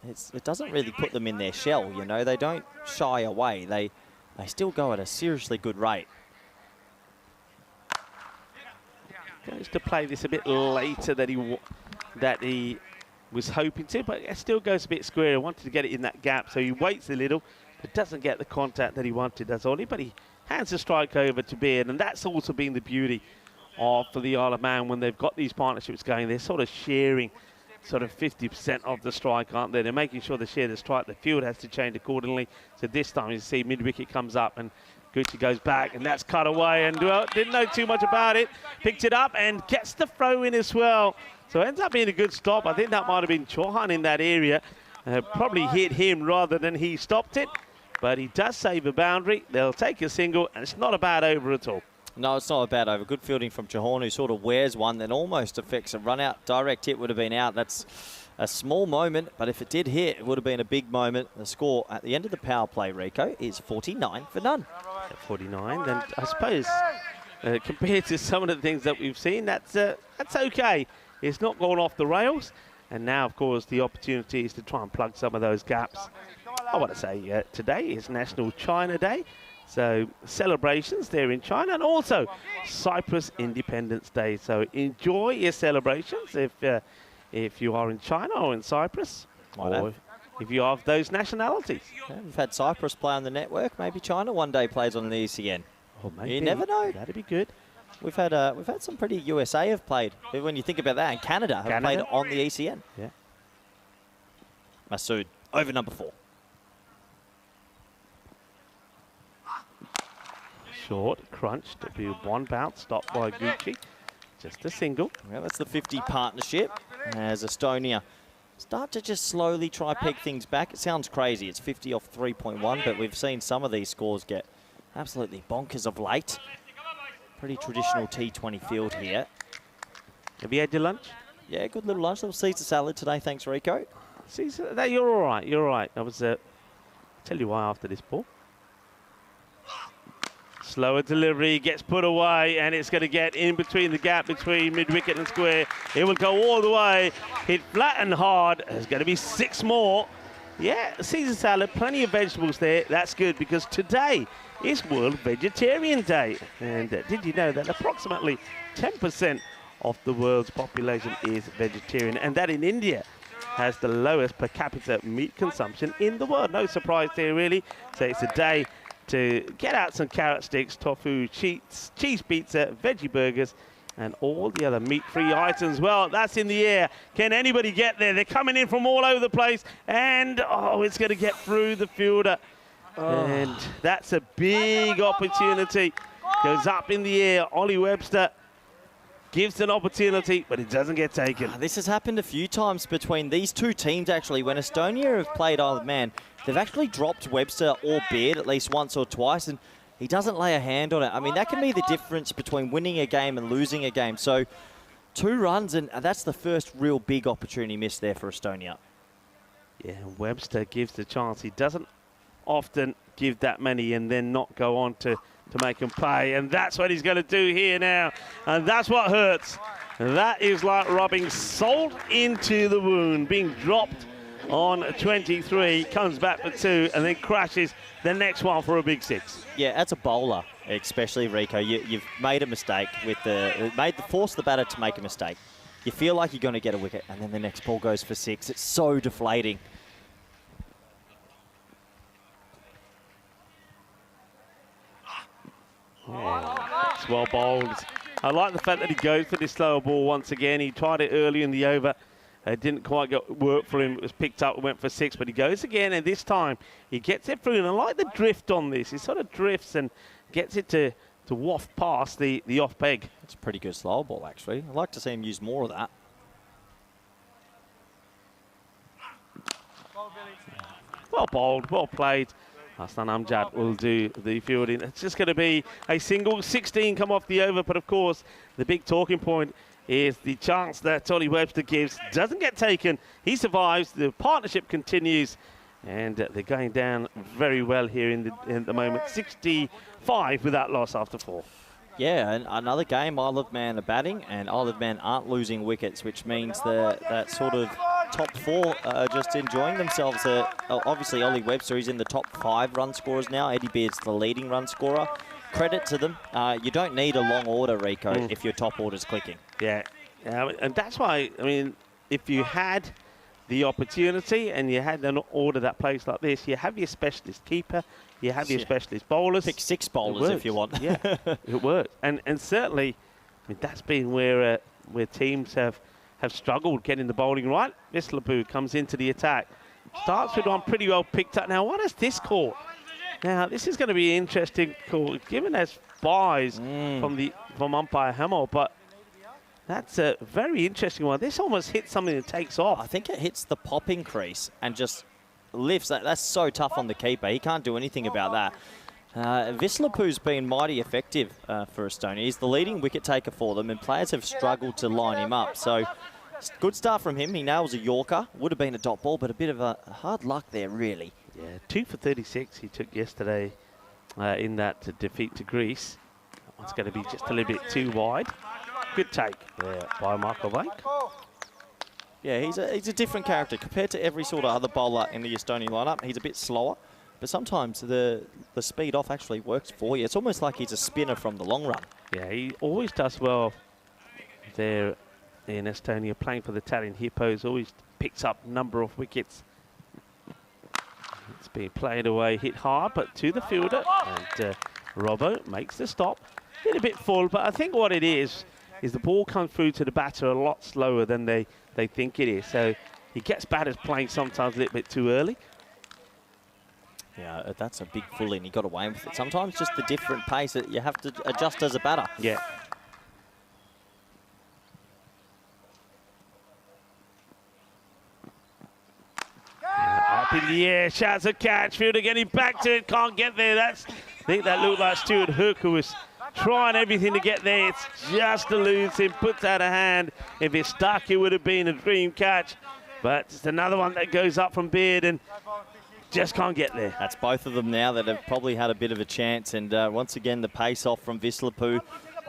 it doesn't really put them in their shell, you know. They don't shy away. They still go at a seriously good rate. Goes to play this a bit later that he was hoping to, but it still goes a bit square. He wanted to get it in that gap, so he waits a little, but doesn't get the contact that he wanted, does Ollie. But he hands the strike over to Beard, and that's also been the beauty for the Isle of Man when they've got these partnerships going. They're sort of sharing sort of 50% of the strike, aren't they? They're making sure they share the strike. The field has to change accordingly. So this time you see mid-wicket comes up and Gucci goes back, and that's cut away, and well, didn't know too much about it. Picked it up and gets the throw in as well. So it ends up being a good stop. I think that might have been Chauhan in that area. Probably hit him rather than he stopped it. But he does save a boundary. They'll take a single, and it's not a bad over at all. No, it's not a bad over. Good fielding from Chauhan, who sort of wears one, then almost affects a run out. Direct hit would have been out. That's a small moment, but if it did hit, it would have been a big moment. The score at the end of the power play, Rico, is 49 for none. 49, and I suppose compared to some of the things that we've seen, that's okay. It's not gone off the rails, and now, of course, the opportunity is to try and plug some of those gaps. I want to say today is National China Day, so celebrations there in China, and also Cyprus Independence Day. So enjoy your celebrations if you are in China or in Cyprus, or if you are of those nationalities. Yeah, we've had Cyprus play on the network. Maybe China one day plays on the ECN. Oh, maybe. You never know. That'd be good. We've had some pretty USA have played. When you think about that, and Canada have played on the ECN. Yeah. Masood, over number 4. Short, crunched, to be one bounce, stopped by Gucci. Just a single. Well, that's the 50 partnership as Estonia start to just slowly try peg things back. It sounds crazy. It's 50 off 3.1, but we've seen some of these scores get absolutely bonkers of late. Pretty traditional T20 field here. Have you had your lunch? Yeah, good little lunch. Little Caesar salad today. Thanks, Rico. Caesar, you're all right. You're all right. I was tell you why after this ball. Slower delivery, gets put away, and it's going to get in between the gap between mid-wicket and square. It will go all the way, hit flat and hard. There's going to be 6 more. Yeah, Caesar salad, plenty of vegetables there. That's good, because today is World Vegetarian Day. And did you know that approximately 10% of the world's population is vegetarian, and that in India has the lowest per capita meat consumption in the world. No surprise there, really. So it's a day to get out some carrot sticks, tofu, cheese pizza, veggie burgers, and all the other meat-free items. Well, that's in the air. Can anybody get there? They're coming in from all over the place, and it's going to get through the fielder. And that's a big opportunity. Goes up in the air. Ollie Webster gives an opportunity, but it doesn't get taken. This has happened a few times between these two teams, actually. When Estonia have played Isle of Man, they've actually dropped Webster or Beard at least once or twice, and he doesn't lay a hand on it. I mean, that can be the difference between winning a game and losing a game. So 2 runs, and that's the first real big opportunity missed there for Estonia. Yeah, Webster gives the chance. He doesn't often give that many and then not go on to make him pay. And that's what he's going to do here now. And that's what hurts. That is like rubbing salt into the wound. Being dropped on 23, comes back for 2, and then crashes the next one for a big 6. Yeah, as a bowler, especially Rico, you've made a mistake with forced the batter to make a mistake. You feel like you're going to get a wicket, and then the next ball goes for 6. It's so deflating. Yeah, it's well bowled. I like the fact that he goes for this slower ball once again. He tried it early in the over. It didn't quite work for him. It was picked up and went for 6, but he goes again, and this time he gets it through. And I like the drift on this. He sort of drifts and gets it to waft past the off peg. It's a pretty good slow ball, actually. I'd like to see him use more of that. Well bowled, well played. Hassan Amjad will do the fielding. It's just going to be a single. 16 come off the over, but of course, the big talking point is the chance that Tony Webster gives. Doesn't get taken. He survives. The partnership continues. And they're going down very well here in the moment. 65 without loss after 4. Yeah, and another game, Isle of Man are batting, and Isle of Man aren't losing wickets, which means that sort of top 4 are just enjoying themselves. Obviously, Ollie Webster is in the top 5 run scorers now. Eddie Beard's the leading run scorer. Credit to them. You don't need a long order, Rico, if your top order's clicking. Yeah, and that's why, I mean, if you had the opportunity and you had an order that plays like this, you have your specialist keeper, you have your specialist bowlers. Pick 6 bowlers if you want. Yeah, it works. And certainly, I mean, that's been where teams have struggled getting the bowling right. Vislapu comes into the attack. Starts with one pretty well picked up. Now, what is this call? Now, this is going to be an interesting call, given as buys from umpire Hamill, but that's a very interesting one. This almost hits something that takes off. I think it hits the popping crease and just lifts. That's so tough on the keeper. He can't do anything about that. Vislapu's been mighty effective for Estonia. He's the leading wicket taker for them, and players have struggled to line him up. So, good start from him. He nails a Yorker. Would have been a dot ball, but a bit of a hard luck there, really. Yeah, 2 for 36 he took yesterday in that defeat to Greece. That one's going to be just a little bit too wide. Good take there by Michael Wake. Yeah, he's a different character compared to every sort of other bowler in the Estonian lineup. He's a bit slower, but sometimes the speed off actually works for you. It's almost like he's a spinner from the long run. Yeah, he always does well there in Estonia, playing for the Italian Hippos. Always picks up a number of wickets. It's being played away, hit hard, but to the fielder. And Robbo makes the stop. Hit a bit full, but I think what it is the ball comes through to the batter a lot slower than they think it is. So he gets batters playing sometimes a little bit too early. Yeah, that's a big full in. He got away with it. Sometimes just the different pace that you have to adjust as a batter. Yeah. Up in the air, shouts a catch. Fielder getting back to it, can't get there. I think that looked like Stuart Hook, who was trying everything to get there. It's just eludes him, puts out a hand. If it stuck, it would have been a dream catch. But it's another one that goes up from Beard and just can't get there. That's both of them now that have probably had a bit of a chance. And once again, the pace off from Vislapu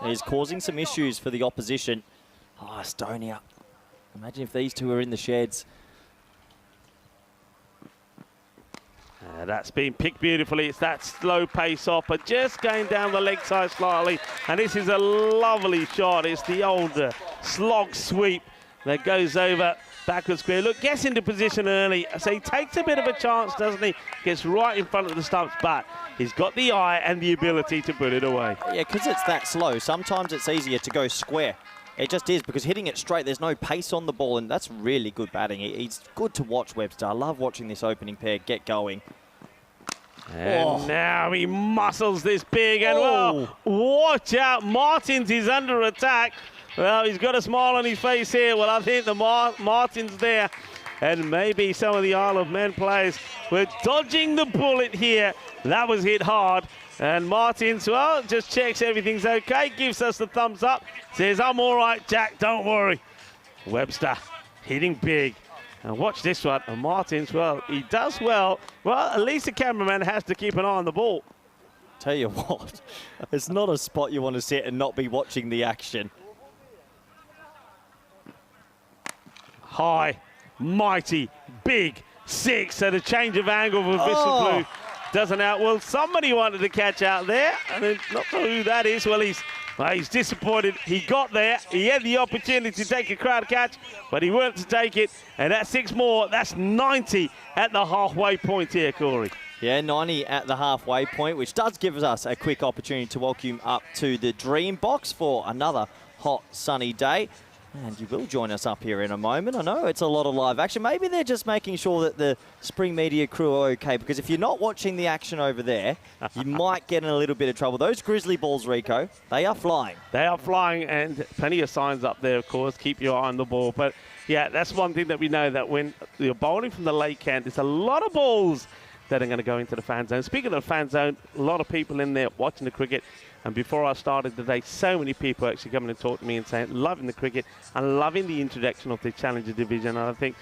is causing some issues for the opposition. Oh, Estonia. Imagine if these two are in the sheds. That's been picked beautifully. It's that slow pace off, but just going down the leg side slightly. And this is a lovely shot. It's the old slog sweep that goes over backwards square. Look, gets into position early. So he takes a bit of a chance, doesn't he? Gets right in front of the stumps, but he's got the eye and the ability to put it away. Yeah, because it's that slow. Sometimes it's easier to go square. It just is, because hitting it straight, there's no pace on the ball, and that's really good batting. He's good to watch, Webster. I love watching this opening pair get going. And now he muscles this big, and well, watch out, Martins is under attack. Well, he's got a smile on his face here. Well, I think the Martins there, and maybe some of the Isle of Man players were dodging the bullet here. That was hit hard. And Martins, well, just checks everything's okay, gives us the thumbs up, says, I'm all right, Jack, don't worry. Webster hitting big. And watch this one. And Martins, well, he does well. Well, at least the cameraman has to keep an eye on the ball. Tell you what, it's not a spot you want to sit and not be watching the action. High, mighty, big, 6 at a change of angle for Vislapu. Doesn't out. Well, somebody wanted to catch out there. And I'm not sure who that is. Well, he's disappointed. He got there. He had the opportunity to take a crowd catch, but he weren't to take it. And that's 6 more. That's 90 at the halfway point here, Corey. Yeah, 90 at the halfway point, which does give us a quick opportunity to welcome up to the Dream Box for another hot, sunny day. And you will join us up here in a moment. I know it's a lot of live action. Maybe they're just making sure that the Spring Media crew are okay, because if you're not watching the action over there, you might get in a little bit of trouble. Those grizzly balls, Rico, they are flying. They are flying, and plenty of signs up there, of course. Keep your eye on the ball. But, yeah, that's one thing that we know, that when you're bowling from the late count, there's a lot of balls that are going to go into the fan zone. Speaking of the fan zone, a lot of people in there watching the cricket. And before I started today, so many people actually coming and talk to me and saying, loving the cricket and loving the introduction of the Challenger division. And I think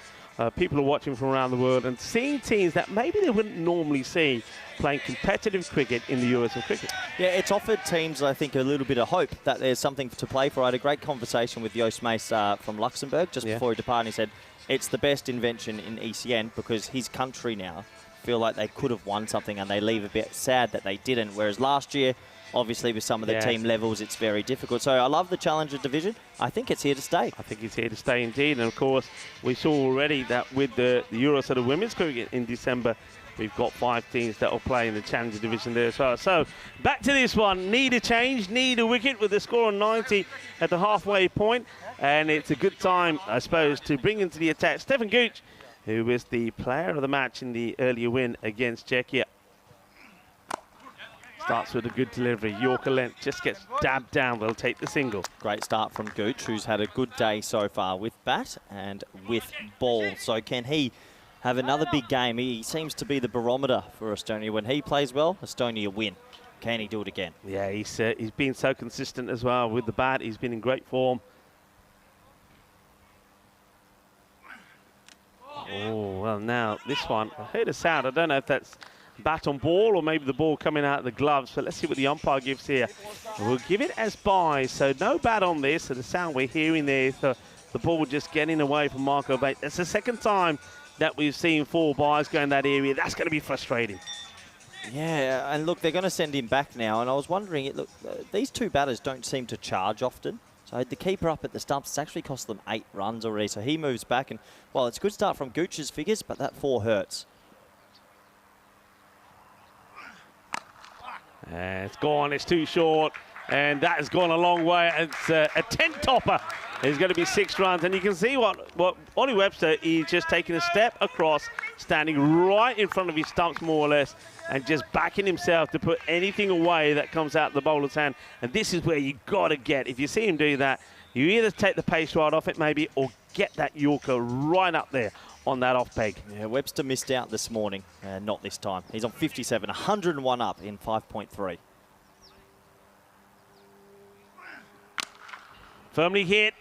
people are watching from around the world and seeing teams that maybe they wouldn't normally see playing competitive cricket in the US of cricket. Yeah, it's offered teams, I think, a little bit of hope that there's something to play for. I had a great conversation with Joost Mees from Luxembourg just before he departed. He said it's the best invention in ECN because his country now feel like they could have won something and they leave a bit sad that they didn't. Whereas last year, obviously, with some of the team levels, it's very difficult. So I love the Challenger division. I think it's here to stay. I think it's here to stay indeed. And, of course, we saw already that with the Euros of the women's cricket in December, we've got 5 teams that will play in the Challenger division there as well. So back to this one. Need a change, need a wicket with the score on 90 at the halfway point. And it's a good time, I suppose, to bring into the attack Stefan Gooch, who was the player of the match in the earlier win against Czechia. Starts with a good delivery. Yorker length just gets dabbed down. They'll take the single. Great start from Gooch, who's had a good day so far with bat and with ball. So can he have another big game? He seems to be the barometer for Estonia. When he plays well, Estonia win. Can he do it again? Yeah, he's been so consistent as well with the bat. He's been in great form. Oh, well, now this one, I heard a sound. I don't know if that's bat on ball or maybe the ball coming out of the gloves, but let's see what the umpire gives here. We'll give it as by, so no bat on this. So the sound we're hearing there is the ball just getting away from Marco Bates. That's the second time that we've seen 4 byes go in that area. That's going to be frustrating. Yeah, and look, they're going to send him back now, and I was wondering, look, these 2 batters don't seem to charge often. So the keeper up at the stumps, it's actually cost them 8 runs already. So he moves back, and, well, it's a good start from Gooch's figures, but that 4 hurts. It's gone, it's too short, and that has gone a long way. It's a 10-topper. It's going to be 6 runs, and you can see what Ollie Webster is just taking a step across, standing right in front of his stumps more or less, and just backing himself to put anything away that comes out the bowler's hand. And this is where you got to get, if you see him do that, you either take the pace right off it maybe, or get that Yorker right up there on that off peg. Yeah, Webster missed out this morning, not this time. He's on 57, 101 up in 5.3. Firmly hit,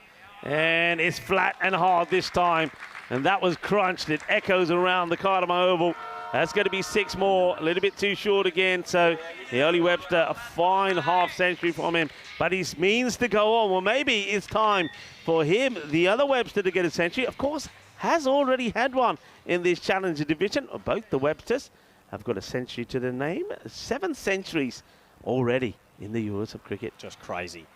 and it's flat and hard this time. And that was crunched. It echoes around the Cardamom Oval. That's going to be 6 more, a little bit too short again. So the Ollie Webster, a fine half century from him, but he means to go on. Well, maybe it's time for him, the other Webster, to get a century. Of course, has already had one in this Challenger division. Both the Websters have got a century to their name. 7 centuries already in the Euros of cricket. Just crazy.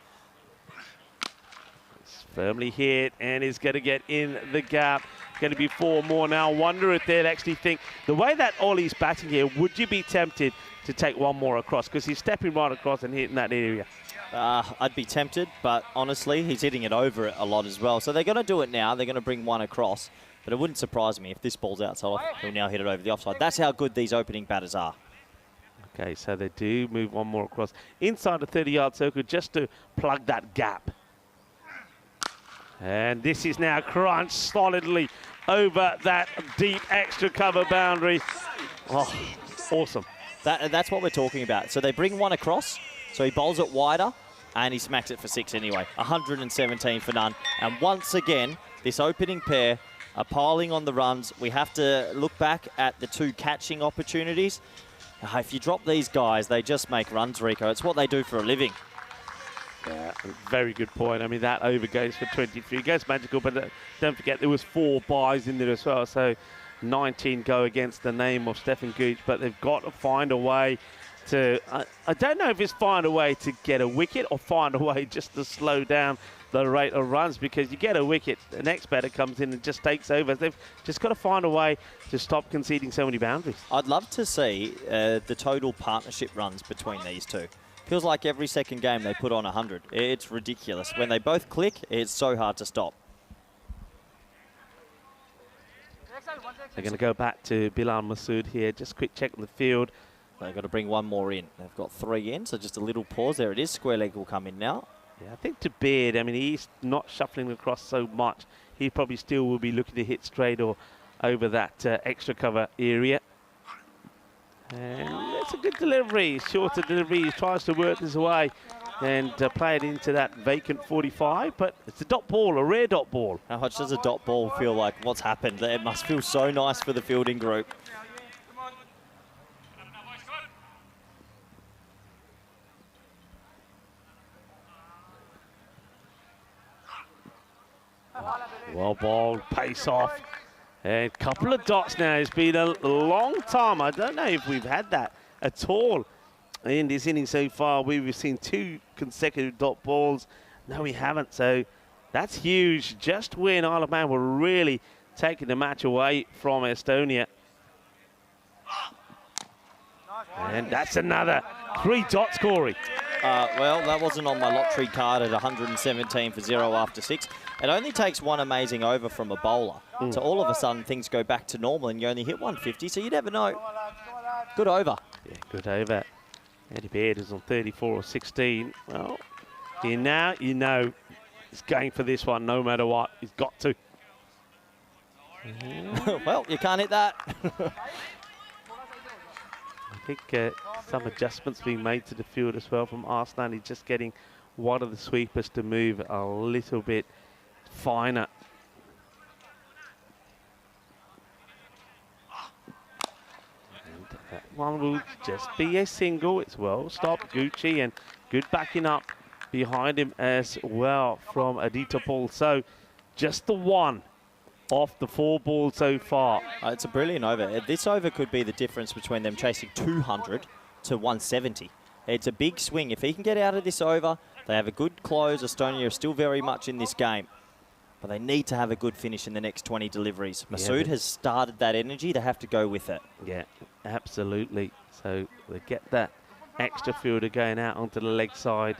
It's firmly hit and is going to get in the gap. Going to be 4 more now. Wonder if they'd actually think, the way that Ollie's batting here, would you be tempted to take 1 more across? Because he's stepping right across and hitting that area. I'd be tempted, but honestly, he's hitting it over it a lot as well. So they're going to do it now. They're going to bring 1 across. But it wouldn't surprise me if this ball's outside. He'll now hit it over the offside. That's how good these opening batters are. Okay, so they do move 1 more across inside the 30-yard circle just to plug that gap. And this is now crunched solidly over that deep extra cover boundary. Oh, awesome. That's what we're talking about. So they bring 1 across. So he bowls it wider, and he smacks it for 6 anyway. 117 for none. And once again, this opening pair are piling on the runs. We have to look back at the 2 catching opportunities. If you drop these guys, they just make runs, Rico. It's what they do for a living. Yeah, very good point. I mean, that over goes for 23. It goes magical, but don't forget there was 4 byes in there as well. So 19 go against the name of Stefan Gooch, but they've got to find a way to, I don't know if it's find a way to get a wicket or find a way just to slow down the rate of runs, because you get a wicket, the next batter comes in and just takes over. They've just got to find a way to stop conceding so many boundaries. I'd love to see the total partnership runs between these 2. Feels like every second game they put on 100. It's ridiculous. When they both click, it's so hard to stop. They're going to go back to Bilal Masood here. Just quick check on the field. They've got to bring 1 more in. They've got 3 in, so just a little pause. There it is. Square leg will come in now. Yeah, I think to Beard, I mean, he's not shuffling across so much. He probably still will be looking to hit straight or over that extra cover area. And it's a good delivery, shorter delivery. He tries to work this away and play it into that vacant 45, but it's a dot ball, a rare dot ball. How much does a dot ball feel like? What's happened? It must feel so nice for the fielding group. Well bowled, pace off. A couple of dots now. It's been a long time. I don't know if we've had that at all in this inning so far. We've seen 2 consecutive dot balls. No, we haven't. So that's huge. Just when Isle of Man were really taking the match away from Estonia. And that's another 3 dots, Corey. Well, that wasn't on my lottery card at 117 for 0 after 6. It only takes one amazing over from a bowler. So all of a sudden things go back to normal and you only hit 150, so you never know. Good over. Yeah, good over. Eddie Baird is on 34 or 16. Well, you know he's going for this one no matter what. He's got to. Well, you can't hit that. I think some adjustments being made to the field as well from Arslan. He's just getting one of the sweepers to move a little bit finer. And that one will just be a single. It's well stopped. Gucci and good backing up behind him as well from Adita Paul. So just the one off the 4 balls so far. It's a brilliant over. This over could be the difference between them chasing 200 to 170. It's a big swing. If he can get out of this over, they have a good close. Estonia are still very much in this game. But they need to have a good finish in the next 20 deliveries. Masood has started that energy. They have to go with it. Yeah, absolutely. So they get that extra fielder going out onto the leg side.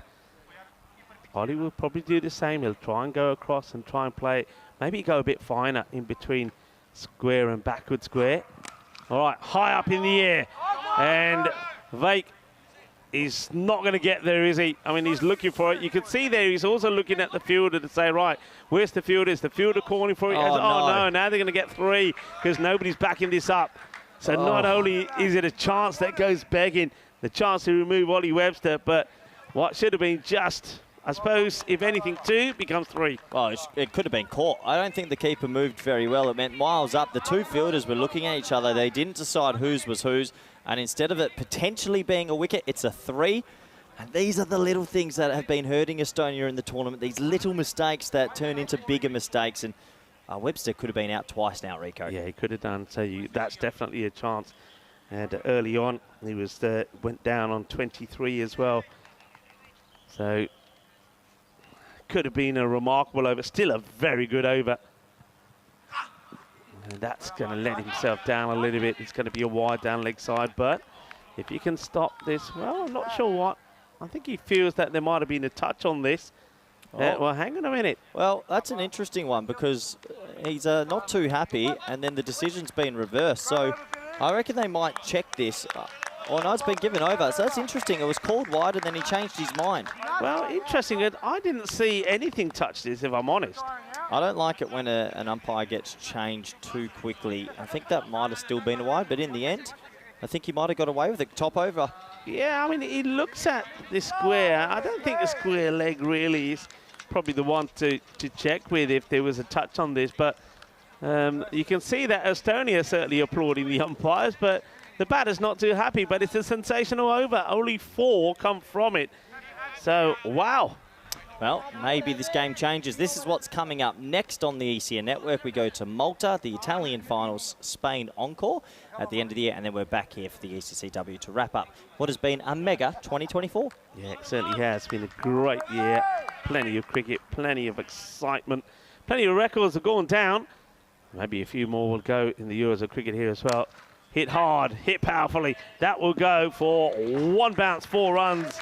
Ollie will probably do the same. He'll try and go across and try and play it. Maybe go a bit finer in between square and backward square. All right, high up in the air. And Vake is not going to get there, is he? I mean, he's looking for it. You can see there he's also looking at the fielder to say, right, where's the fielder? Is the fielder calling for it? Oh, no, now they're going to get 3 because nobody's backing this up. So not only is it a chance that goes begging, the chance to remove Ollie Webster, but what should have been just, I suppose, if anything, 2 becomes 3. Well, it could have been caught. I don't think the keeper moved very well. It meant miles up. The 2 fielders were looking at each other. They didn't decide whose was whose. And instead of it potentially being a wicket, it's a 3. And these are the little things that have been hurting Estonia in the tournament. These little mistakes that turn into bigger mistakes. And Webster could have been out twice now, Rico. Yeah, he could have done. So that's definitely a chance. And early on, he was went down on 23 as well. So could have been a remarkable over. Still a very good over. And that's going to let himself down a little bit. It's going to be a wide down leg side. But if you can stop this, well, I'm not sure what. I think he feels that there might have been a touch on this. Well, hang on a minute. Well, that's an interesting one because he's not too happy and then the decision's been reversed. So I reckon they might check this. Oh, no, it's been given over. So that's interesting. It was called wide and then he changed his mind. Well, interesting. I didn't see anything touch this, if I'm honest. I don't like it when an umpire gets changed too quickly. I think that might have still been a wide, but in the end, I think he might have got away with it. Top over. Yeah, I mean, he looks at the square. I don't think the square leg really is probably the one to check with if there was a touch on this. But you can see that Estonia certainly applauding the umpires, but the batter's not too happy. But it's a sensational over. Only 4 come from it. So, wow. Well, maybe this game changes. This is what's coming up next on the ECN network. We go to Malta, the Italian finals, Spain encore at the end of the year, and then we're back here for the ECCW to wrap up what has been a mega 2024. Yeah, it certainly has been a great year. Plenty of cricket, plenty of excitement, plenty of records have gone down. Maybe a few more will go in the Euros of cricket here as well. Hit hard, hit powerfully. That will go for 1 bounce, 4 runs.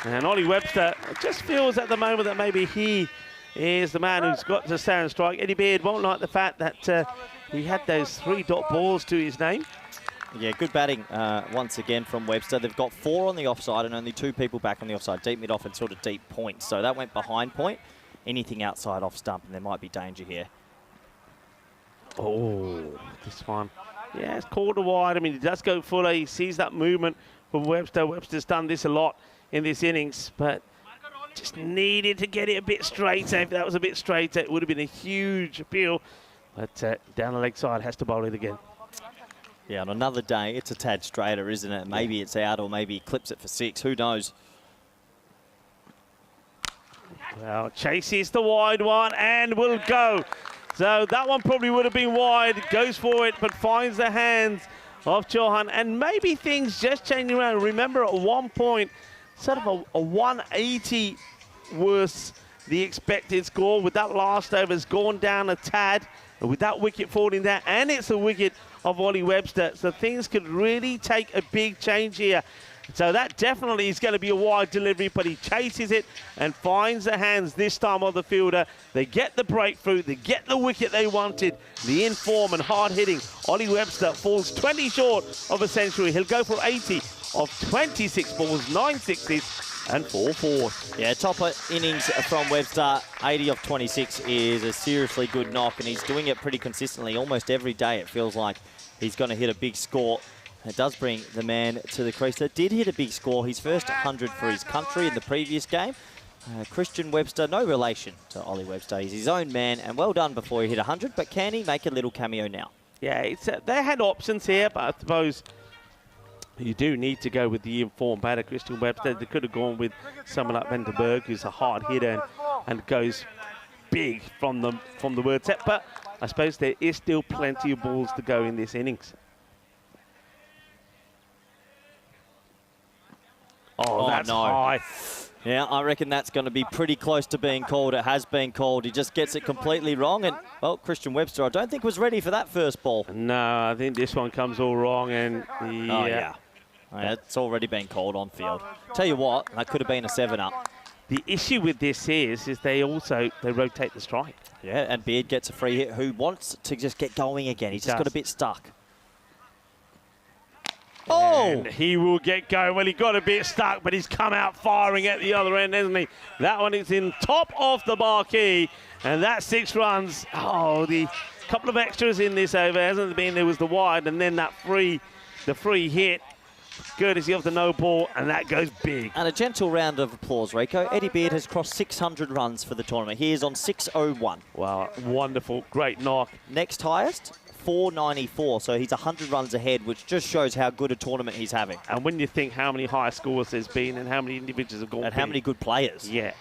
And Ollie Webster just feels at the moment that maybe he is the man who's got to stand strike. Eddie Beard won't like the fact that he had those 3 dot balls to his name. Yeah, good batting once again from Webster. They've got 4 on the offside and only 2 people back on the offside. Deep mid off and sort of deep point. So that went behind point. Anything outside off stump and there might be danger here. Oh, this one Yeah, it's called a wide. I mean, he does go fuller. He sees that movement from Webster. Webster's done this a lot in this innings, but just needed to get it a bit straighter. If that was a bit straighter, it would have been a huge appeal. But down the leg side, has to bowl it again. Yeah, on another day, it's a tad straighter, isn't it? Maybe it's out, or maybe he clips it for 6. Who knows? Well, chases the wide one and will go. So that one probably would have been wide. Goes for it, but finds the hands of Johan. And maybe things just changing around. Remember, at one point, sort of a 180 was the expected score. With that last over, has gone down a tad. And with that wicket falling down, and it's a wicket of Ollie Webster. So things could really take a big change here. So that definitely is going to be a wide delivery, but he chases it and finds the hands this time of the fielder. They get the breakthrough, they get the wicket they wanted. The in-form and hard-hitting Ollie Webster falls 20 short of a century. He'll go for 80 of 26 balls, 9 sixes and 4 fours. Yeah, top innings from Webster, 80 of 26 is a seriously good knock, and he's doing it pretty consistently. Almost every day it feels like he's going to hit a big score. It does bring the man to the crease that did hit a big score. His first 100 for his country in the previous game. Christian Webster, no relation to Ollie Webster. He's his own man, and well done before he hit 100, but can he make a little cameo now? Yeah, it's, they had options here, but I suppose you do need to go with the informed batter, Christian Webster. They could have gone with someone like Vandenberg, who's a hard hitter and goes big from the word set. But I suppose there is still plenty of balls to go in this innings. Oh, that's no. high. Yeah, I reckon that's going to be pretty close to being called. It has been called. He just gets it completely wrong. And, well, Christian Webster, I don't think was ready for that first ball. No, I think this one comes all wrong. And Oh, yeah. It's already been called on field. Tell you what, that could have been a 7-up. The issue with this is they rotate the strike. Yeah, and Beard gets a free hit who wants to just get going again. He's just got a bit stuck. Oh! And he will get going. Well, he got a bit stuck, but he's come out firing at the other end, hasn't he? That one is in top of the marquee, and that's 6 runs. Oh, the couple of extras in this over, hasn't there been? There was the wide, and then that free hit, courtesy of the no ball, and that goes big. And a gentle round of applause, Rico. Eddie Beard has crossed 600 runs for the tournament. He is on 601. Wow, wonderful, great knock. Next highest, 494, so he's 100 runs ahead, which just shows how good a tournament he's having. And when you think how many high scores there's been and how many individuals have gone and how many good players. Yeah,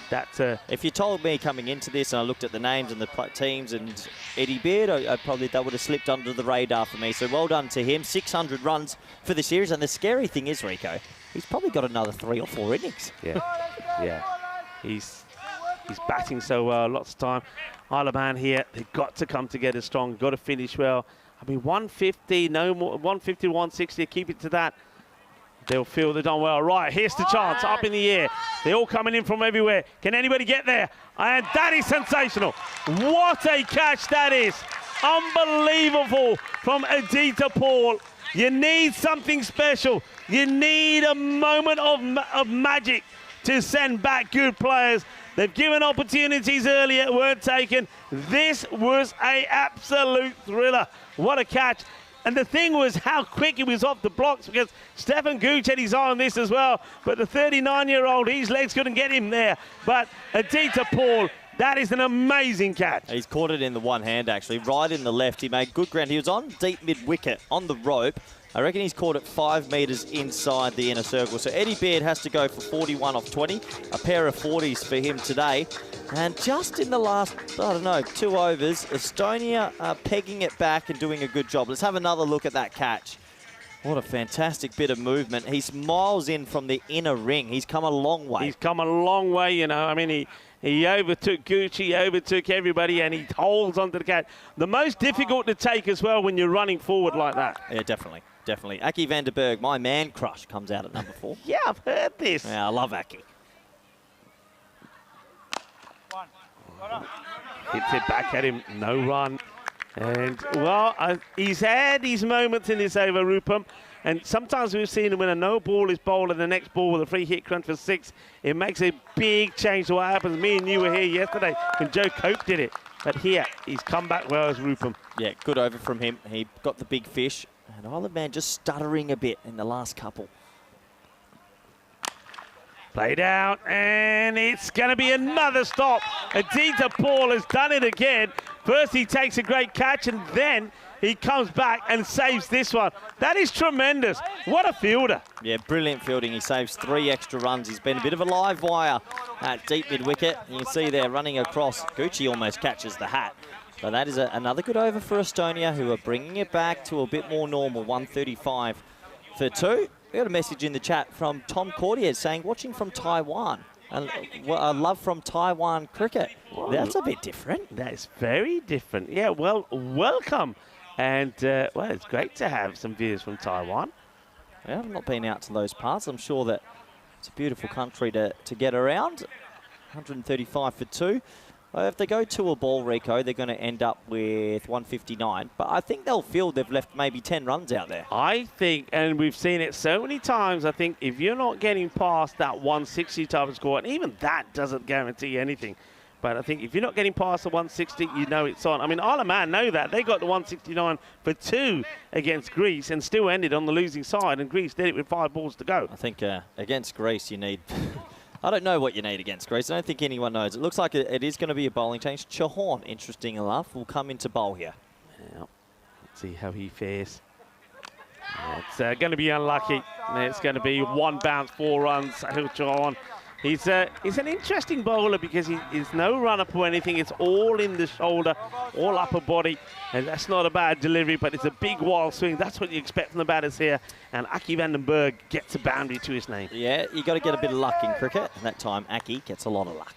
that's if you told me coming into this and I looked at the names and the teams and Eddie Beard, I probably that would have slipped under the radar for me. So well done to him. 600 runs for the series, and the scary thing is, Rico, he's probably got another 3 or 4 innings. Yeah, yeah. He's batting so well lots of time. Isle of Man here, they've got to come together strong, got to finish well. I mean, 150, no more, 150 to 160, keep it to that. They'll feel they've done well. Right, here's the chance, up in the air. They're all coming in from everywhere. Can anybody get there? And that is sensational. What a catch that is. Unbelievable from Aditya Paul. You need something special. You need a moment of magic to send back good players. They've given opportunities earlier, weren't taken. This was an absolute thriller. What a catch. And the thing was how quick he was off the blocks, because Stefan Gooch had his eye on this as well. But the 39-year-old, his legs couldn't get him there. But Aditya Paul, that is an amazing catch. He's caught it in the one hand, actually, right in the left. He made good ground. He was on deep mid-wicket, on the rope. I reckon he's caught it 5 metres inside the inner circle. So Eddie Beard has to go for 41 off 20. A pair of 40s for him today. And just in the last, I don't know, 2 overs, Estonia are pegging it back and doing a good job. Let's have another look at that catch. What a fantastic bit of movement. He's miles in from the inner ring. He's come a long way. He's come a long way, you know. I mean, he overtook Gucci, overtook everybody, and he holds onto the catch. The most difficult to take as well when you're running forward like that. Yeah, definitely. Definitely. Aki Vandenberg, my man crush, comes out at number 4. Yeah, I've heard this. Yeah, I love Aki. Hits it back at him, no run. And, well, he's had his moments in this over, Rupam. And sometimes we've seen him when a no ball is bowled and the next ball with a free hit crunch for 6. It makes a big change to what happens. Me and you were here yesterday when Joe Cope did it. But here, he's come back well as Rupam. Yeah, good over from him. He got the big fish. And Isle of Man just stuttering a bit in the last couple. Played out, and it's going to be another stop. Aditya Paul has done it again. First he takes a great catch, and then he comes back and saves this one. That is tremendous. What a fielder. Yeah, brilliant fielding. He saves 3 extra runs. He's been a bit of a live wire at deep mid-wicket. You can see there running across. Gucci almost catches the hat. But that is another good over for Estonia, who are bringing it back to a bit more normal, 135 for 2. We got a message in the chat from Tom Cordier saying, watching from Taiwan. A love from Taiwan cricket. Whoa. That's a bit different. That is very different. Yeah, well, welcome. And, well, it's great to have some viewers from Taiwan. Yeah, I've not been out to those parts. I'm sure that it's a beautiful country to get around. 135 for 2. If they go to a ball, Rico, they're going to end up with 159. But I think they'll feel they've left maybe 10 runs out there. I think, and we've seen it so many times, I think if you're not getting past that 160 type of score, and even that doesn't guarantee anything, but I think if you're not getting past the 160, you know it's on. I mean, Isle of Man know that. They got the 169 for 2 against Greece and still ended on the losing side, and Greece did it with 5 balls to go. I think against Greece, you need... I don't know what you need against Greece. I don't think anyone knows. It looks like it is going to be a bowling change. Chauhan, interesting enough, will come into bowl here. Yeah. Let's see how he fares. It's going to be unlucky. It's going to be 1 bounce, 4 runs. Chauhan. He's an interesting bowler because he's no run-up or anything. It's all in the shoulder, all upper body. And that's not a bad delivery, but it's a big wild swing. That's what you expect from the batters here. And Aki van den Berg gets a boundary to his name. Yeah, you got to get a bit of luck in cricket. And that time, Aki gets a lot of luck.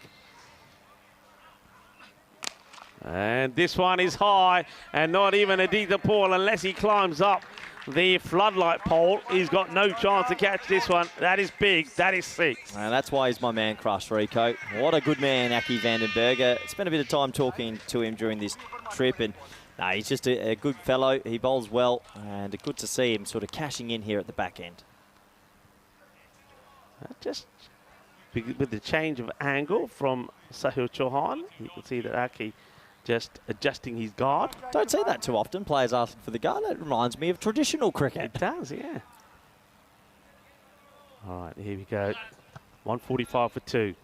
And this one is high, and not even Aditya Paul, unless he climbs up the floodlight pole. He's got no chance to catch this one. That is big. That is 6. And that's why he's my man crush, Rico. What a good man, Aki van den Berg. Spent a bit of time talking to him during this trip, and he's just a good fellow. He bowls well, and good to see him sort of cashing in here at the back end. Just with the change of angle from Sahil Chauhan, you can see that Aki just adjusting his guard. Don't see that too often, players asking for the guard. That reminds me of traditional cricket. It does, yeah. All right, here we go. 145 for 2.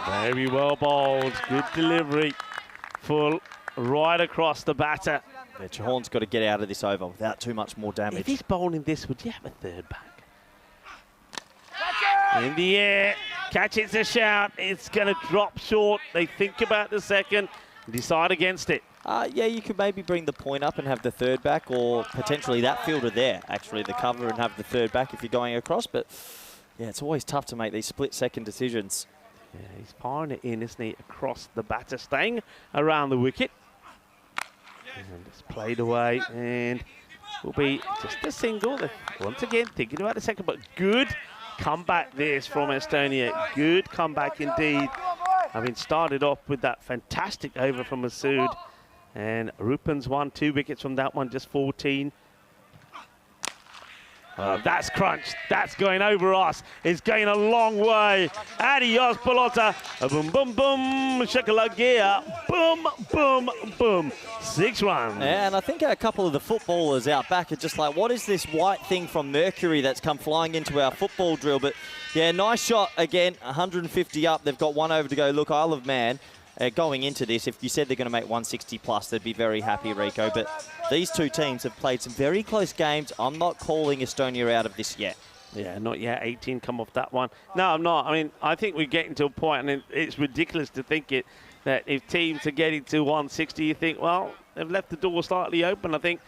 Very well bowled. Good delivery. Full right across the batter. Yeah, Chauhan's got to get out of this over without too much more damage. If he's bowling this, would you have a 3rd back? In the air. Catch, it's a shout. It's going to drop short. They think about the 2nd, decide against it. Yeah, you could maybe bring the point up and have the 3rd back, or potentially that fielder there, actually, the cover, and have the 3rd back if you're going across. But, yeah, it's always tough to make these split-second decisions. Yeah, he's firing it in, isn't he, across the batter, staying around the wicket. And it's played away, and will be just a single. Once again, thinking about the 2nd, but good comeback this from Estonia. Good comeback indeed. I mean, started off with that fantastic over from Masood. And Rupan's won 2 wickets from that one, just 14. That's crunched. That's going over us. It's going a long way. Adios, Pelota. Boom, boom, boom. Shakalagia. Boom, boom, boom. 6 runs. Yeah, and I think a couple of the footballers out back are just like, what is this white thing from Mercury that's come flying into our football drill? But, yeah, nice shot again. 150 up. They've got 1 over to go. Look, Isle of Man. Going into this, if you said they're going to make 160 plus, they'd be very happy, Rico. But these 2 teams have played some very close games. I'm not calling Estonia out of this yet. Yeah, not yet. 18 come off that one. No, I'm not. I mean, I think we're getting to a point, and it's ridiculous to think that if teams are getting to 160, you think, well, they've left the door slightly open. I think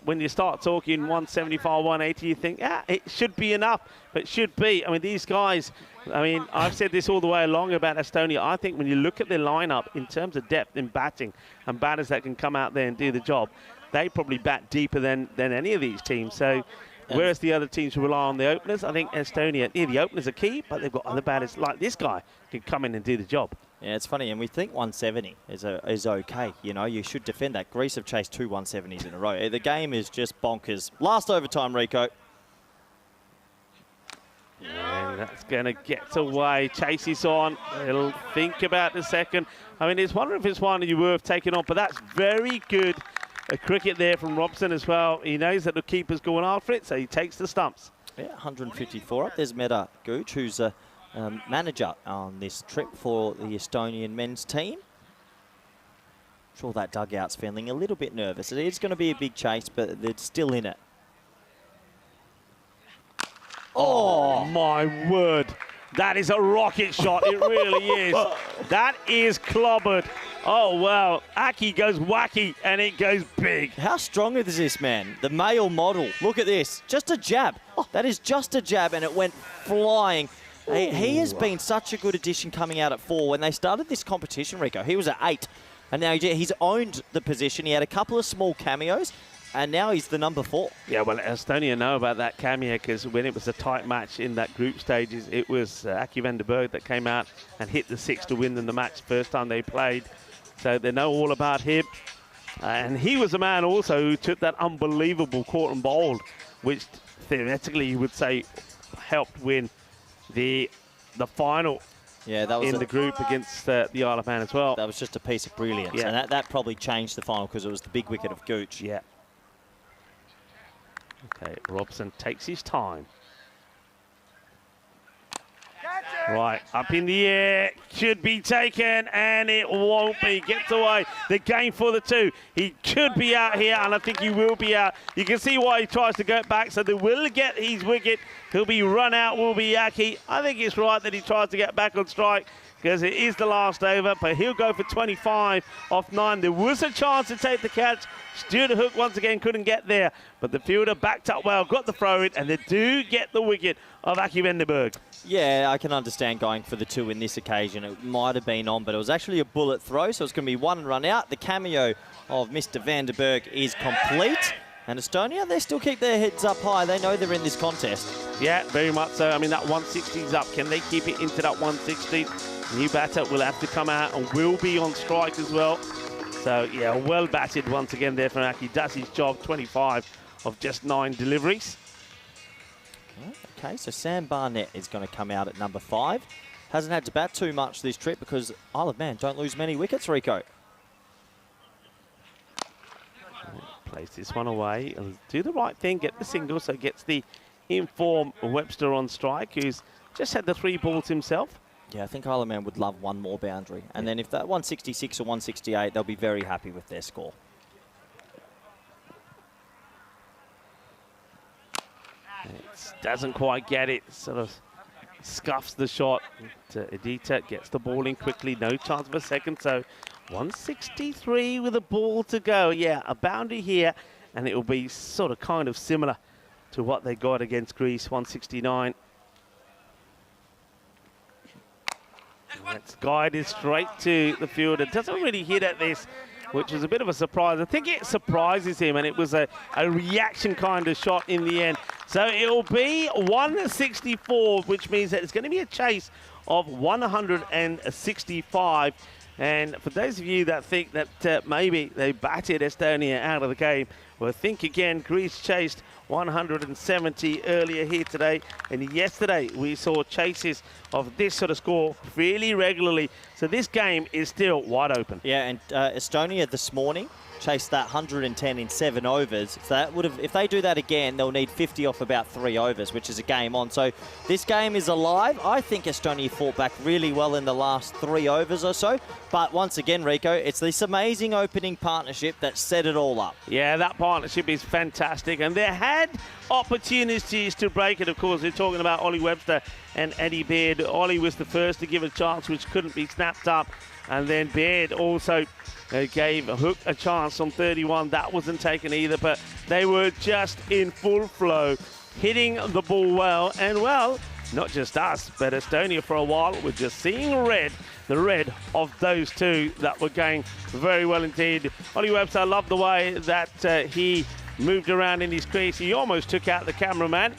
when you start talking 175, 180, you think, it should be enough. But it should be. I mean, these guys, I mean, I've said this all the way along about Estonia. I think when you look at their lineup in terms of depth in batting and batters that can come out there and do the job, they probably bat deeper than any of these teams. So whereas the other teams who rely on the openers, I think Estonia, the openers are key, but they've got other batters like this guy who can come in and do the job. Yeah, it's funny, and we think 170 is okay. You know, you should defend that. Greece have chased 2 170s in a row. The game is just bonkers. Last overtime, Rico. And that's going to get away. Chase is on. He'll think about the second. I mean, it's wondering if it's one you worth taking on, but that's very good cricket there from Robson as well. He knows that the keeper's going after it, so he takes the stumps. Yeah, 154 up. There's Meta Gooch, who's a manager on this trip for the Estonian men's team. I'm sure that dugout's feeling a little bit nervous. It is going to be a big chase, but they're still in it. Oh, my word. That is a rocket shot. It really is. That is clobbered. Oh, wow. Aki goes wacky, and it goes big. How strong is this man? The male model. Look at this. Just a jab. That is just a jab, and it went flying. He has been such a good addition coming out at 4. When they started this competition, Rico, he was at 8. And now he's owned the position. He had a couple of small cameos, and now he's the number 4. Yeah, well, Estonia know about that cameo because when it was a tight match in that group stages, it was Aki van der Berg that came out and hit the 6 to win them the match first time they played. So they know all about him. And he was the man also who took that unbelievable caught and bowled, which theoretically you would say helped win the final. Yeah, that was in the group against the Isle of Man as well. That was just a piece of brilliance, yeah. And that probably changed the final because it was the big wicket of Gooch. Yeah. Okay, Robson takes his time. Right, up in the air, should be taken, and it won't be. Gets away, the game for the 2. He could be out here, and I think he will be out. You can see why he tries to go back, so they will get his wicket. He'll be run out, will be Aki. I think it's right that he tries to get back on strike, because it is the last over, but he'll go for 25 off 9. There was a chance to take the catch. Stuart Hook once again couldn't get there, but the fielder backed up well, got the throw in, and they do get the wicket of Aki van der Berg. Yeah, I can understand going for the 2 in this occasion. It might have been on, but it was actually a bullet throw, so it's going to be 1 run out. The cameo of Mr. van der Berg is complete. And Estonia, they still keep their heads up high. They know they're in this contest. Yeah, very much so. I mean, that 160 is up. Can they keep it into that 160? New batter will have to come out and will be on strike as well. So, yeah, well batted once again there from Aki. Does his job, 25 of just 9 deliveries. Okay, so Sam Barnett is going to come out at number 5. Hasn't had to bat too much this trip because Isle of Man don't lose many wickets, Rico. Plays this one away and do the right thing, get the single, so gets the informed Webster on strike, who's just had the 3 balls himself. Yeah, I think Isle of Man would love one more boundary. And then if that 166 or 168, they'll be very happy with their score. It doesn't quite get it, sort of scuffs the shot. Edita gets the ball in quickly, no chance of a second, so 163 with a ball to go. Yeah, a boundary here, and it will be sort of kind of similar to what they got against Greece, 169. That's guided straight to the fielder. Doesn't really hit at this, which was a bit of a surprise. I think it surprises him, and it was a reaction kind of shot in the end. So it'll be 164, which means that it's going to be a chase of 165. And for those of you that think that maybe they batted Estonia out of the game, well, think again. Greece chased 170 earlier here today, and yesterday we saw chases of this sort of score fairly regularly. So this game is still wide open. Yeah, and Estonia this morning chased that 110 in 7 overs. So that would have, if they do that again, they'll need 50 off about 3 overs, which is a game on. So this game is alive. I think Estonia fought back really well in the last 3 overs or so. But once again, Rico, it's this amazing opening partnership that set it all up. Yeah, that partnership is fantastic. And they had opportunities to break it, of course. They're talking about Ollie Webster and Eddie Baird. Ollie was the first to give a chance, which couldn't be snapped up. And then Baird also gave Hook a chance on 31. That wasn't taken either, but they were just in full flow, hitting the ball well. And, well, not just us, but Estonia for a while were just seeing red, the red of those 2 that were going very well indeed. Ollie Webster, I love the way that he moved around in his crease. He almost took out the cameraman.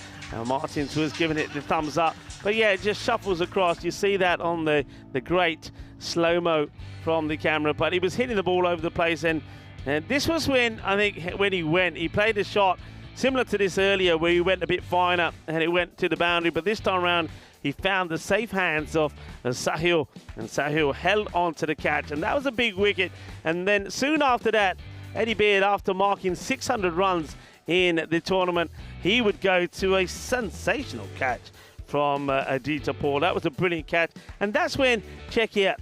Martins was giving it the thumbs up. But, yeah, it just shuffles across. You see that on the great slow-mo from the camera. But he was hitting the ball over the place. And this was when, I think, when he played a shot similar to this earlier where he went a bit finer and it went to the boundary, but this time around he found the safe hands of Sahil, and Sahil held on to the catch, and that was a big wicket. And then soon after that, Eddie Baird, after marking 600 runs in the tournament, he would go to a sensational catch from Aditya Paul. That was a brilliant catch, and that's when Czechia,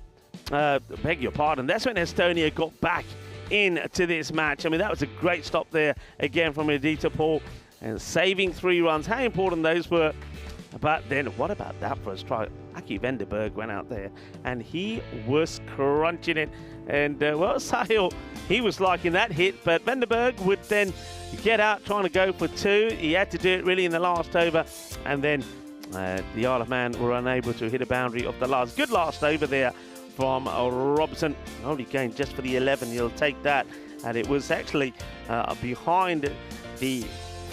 beg your pardon, that's when Estonia got back into this match. I mean, that was a great stop there again from Aditya Paul, and saving 3 runs. How important those were. But then what about that for a strike? Aki Venderberg went out there and he was crunching it. And well, Sahil, he was liking that hit, but Venderberg would then get out trying to go for 2. He had to do it really in the last over. And then the Isle of Man were unable to hit a boundary of the last. Good last over there from Robson. Only gained just for the 11. He'll take that. And it was actually behind the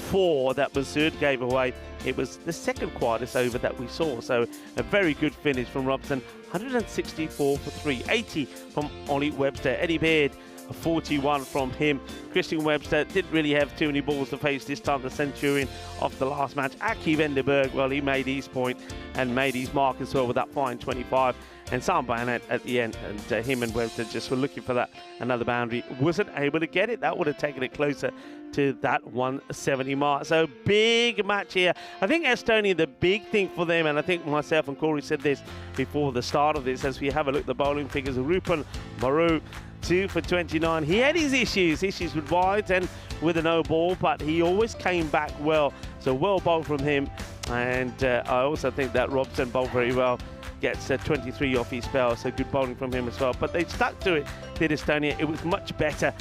4 that Masood gave away. It was the second quietest over that we saw. So a very good finish from Robson. 164 for 380 from Ollie Webster. Eddie Baird, 41 from him. Christian Webster didn't really have too many balls to face this time, the Centurion of the last match. Aki Venderberg, well, he made his point and made his mark as well with that fine 25. And Sam Barnett at the end, and him and Webster just were looking for that another boundary. Wasn't able to get it. That would have taken it closer to that 170 mark. So big match here. I think Estonia, the big thing for them, and I think myself and Corey said this before the start of this, as we have a look at the bowling figures, Rupan Maru, 2 for 29. He had his issues with wides and with a no ball, but he always came back well. So well bowled from him. And I also think that Robson bowled very well. Gets 23 off his spell, so good bowling from him as well. But they stuck to it, did Estonia. It was much better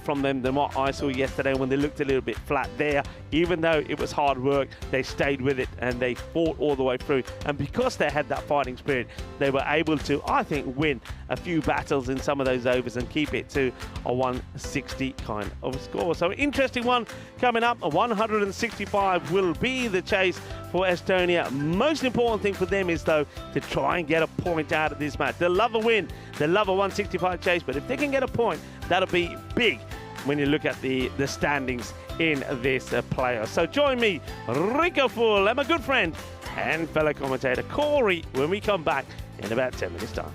from them than what I saw yesterday when they looked a little bit flat there. Even though it was hard work, they stayed with it and they fought all the way through. And because they had that fighting spirit, they were able to, I think, win a few battles in some of those overs and keep it to a 160 kind of score. So interesting one coming up. A 165 will be the chase for Estonia. Most important thing for them is, though, to try and get a point out of this match. They'll love a win. They'll love a 165 chase, but if they can get a point, that'll be big when you look at the standings in this playoff. So join me, Rico Full, and my good friend and fellow commentator Corey when we come back in about 10 minutes' time.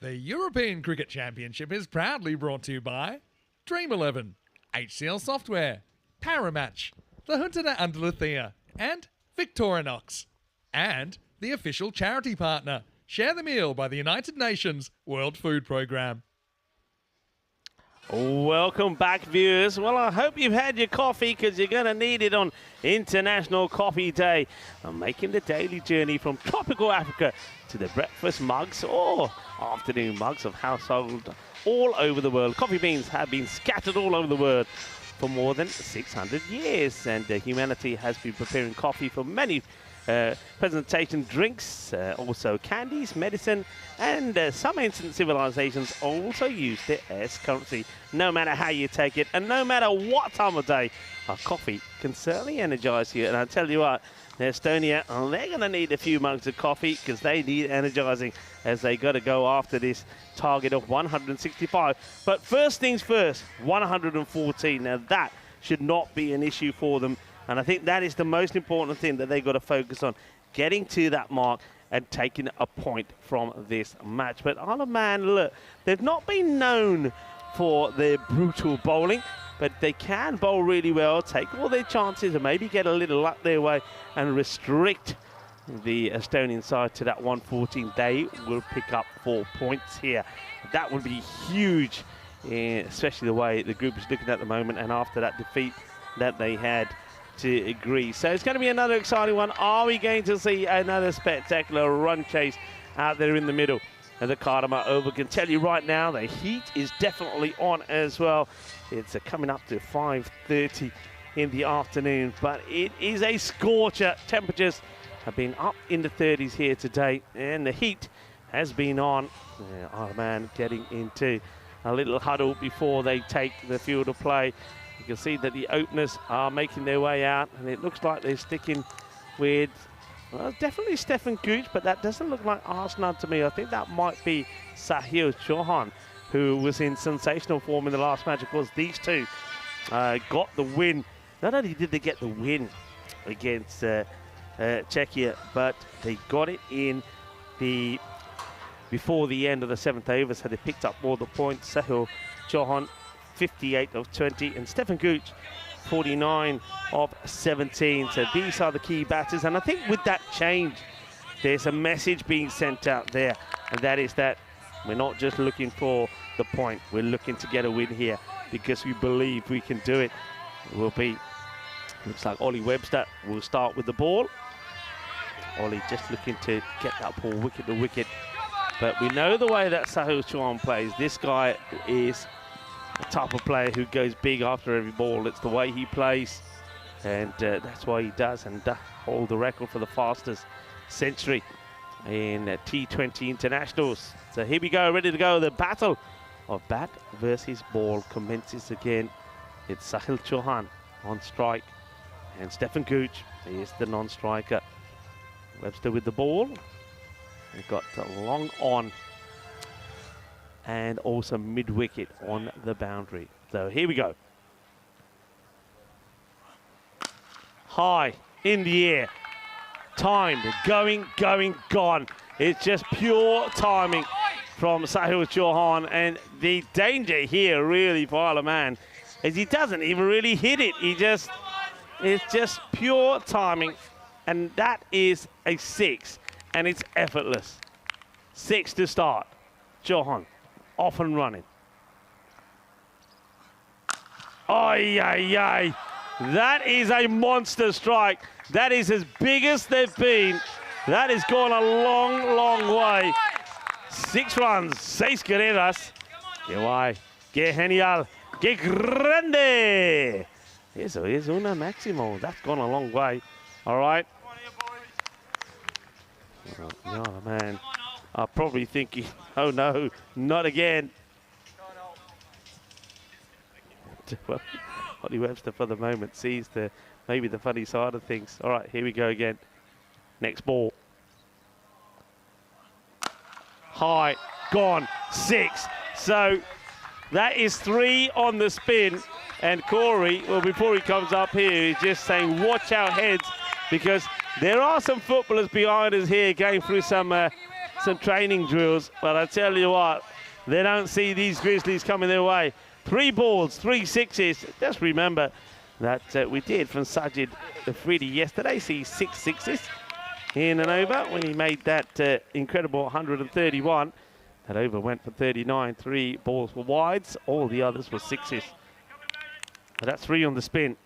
The European Cricket Championship is proudly brought to you by Dream11, HCL Software, Paramatch, the Hunter Andalucía, and Victorinox. And the official charity partner, Share the Meal by the United Nations World Food Programme. Welcome back, viewers. Well, I hope you've had your coffee because you're going to need it on International Coffee Day. I'm making the daily journey from tropical Africa to the breakfast mugs or afternoon mugs of household all over the world. Coffee beans have been scattered all over the world for more than 600 years, and humanity has been preparing coffee for many presentation drinks, also candies, medicine, and some ancient civilizations also used it as currency. No matter how you take it, and no matter what time of day, coffee can certainly energize you. And I tell you what, Estonia, they're going to need a few mugs of coffee because they need energizing as they got to go after this target of 165. But first things first, 114. Now that should not be an issue for them. And I think that is the most important thing that they've got to focus on, getting to that mark and taking a point from this match. But Isle of Man, look, they've not been known for their brutal bowling, but they can bowl really well, take all their chances and maybe get a little luck their way and restrict the Estonian side to that 114. They will pick up 4 points here. That would be huge, especially the way the group is looking at the moment and after that defeat that they had to agree. So it's going to be another exciting one. Are we going to see another spectacular run chase out there in the middle? And the Kardama Oval can tell you right now the heat is definitely on as well. It's coming up to 5:30 in the afternoon, but it is a scorcher. Temperatures have been up in the 30s here today, and the heat has been on. Isle of Man getting into a little huddle before they take the field of play. You can see that the openers are making their way out, and it looks like they're sticking with, well, definitely Stefan Gooch, but that doesn't look like Arsenal to me. I think that might be Sahil Chauhan, who was in sensational form in the last match. Of course, these two got the win. Not only did they get the win against Czechia, but they got it in the before the end of the 7th over, so they picked up all the points. Sahil Chauhan, 58 of 20, and Stefan Gooch, 49 of 17. So these are the key batters, and I think with that change, there's a message being sent out there, and that is that we're not just looking for the point, we're looking to get a win here because we believe we can do it. It will be, looks like Ollie Webster will start with the ball. Ollie just looking to get that ball wicket to wicket, but we know the way that Sahil Chauhan plays. This guy is the type of player who goes big after every ball. It's the way he plays, and that's why he does and hold the record for the fastest century in T20 internationals. So here we go, ready to go. The battle of bat versus ball commences again. It's Sahil Chauhan on strike, and Stefan Gooch is the non-striker. Webster with the ball. We've got long on and also mid-wicket on the boundary. So here we go. High in the air. Timed, going, gone. It's just pure timing from Sahil Chauhan, and the danger here really for Isle of Man is he doesn't even really hit it. It's just pure timing, and that is a 6, and it's effortless. 6 to start. Chauhan off and running. Ay, ay, ay. That is a monster strike. That is as big as they've been. That has gone a long, long way. 6 runs, 6 carreras. Que guay, que genial, que grande. Eso es una máximo. That's gone a long way. All right. Oh, man. I'm probably thinking, oh no, not again. Well, Ollie Webster for the moment sees maybe the funny side of things. All right, here we go again. Next ball. High, gone, 6. So that is 3 on the spin. And Corey, well, before he comes up here, he's just saying, watch our heads, because there are some footballers behind us here going through some some training drills, but I tell you what, they don't see these Grizzlies coming their way. 3 balls, 3 sixes. Just remember that we did from Sajid Afridi yesterday see 6 sixes in an over when he made that incredible 131. That over went for 39. 3 balls were wides. All the others were sixes. But that's 3 on the spin.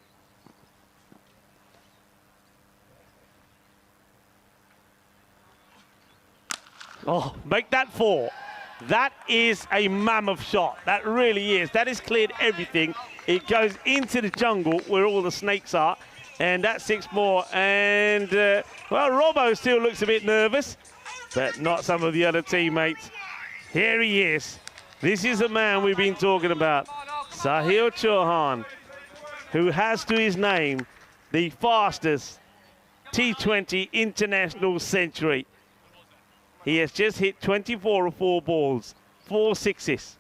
Oh, make that 4. That is a mammoth shot. That really is. That has cleared everything. It goes into the jungle where all the snakes are. And that's 6 more. And, well, Robbo still looks a bit nervous, but not some of the other teammates. Here he is. This is the man we've been talking about. Sahil Chauhan, who has to his name the fastest T20 international century. He has just hit 24 of 4 balls, 4 sixes.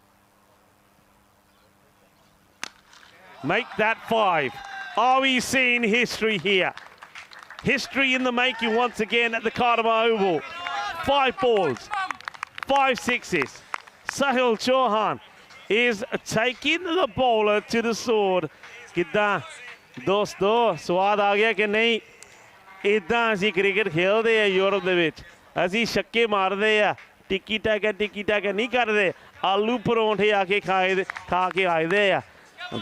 Make that 5. Are we seeing history here? History in the making once again at the Cardamom Oval. 5 balls, 5 sixes. Sahil Chauhan is taking the bowler to the sword. Kidda, dosto, swad aa gaya ki nahi? Idda assi cricket khelde a Europe de vich. Assi shakke marde a. Tiki taka nahi karde. Aloo paraunthe aake kha ke aide a.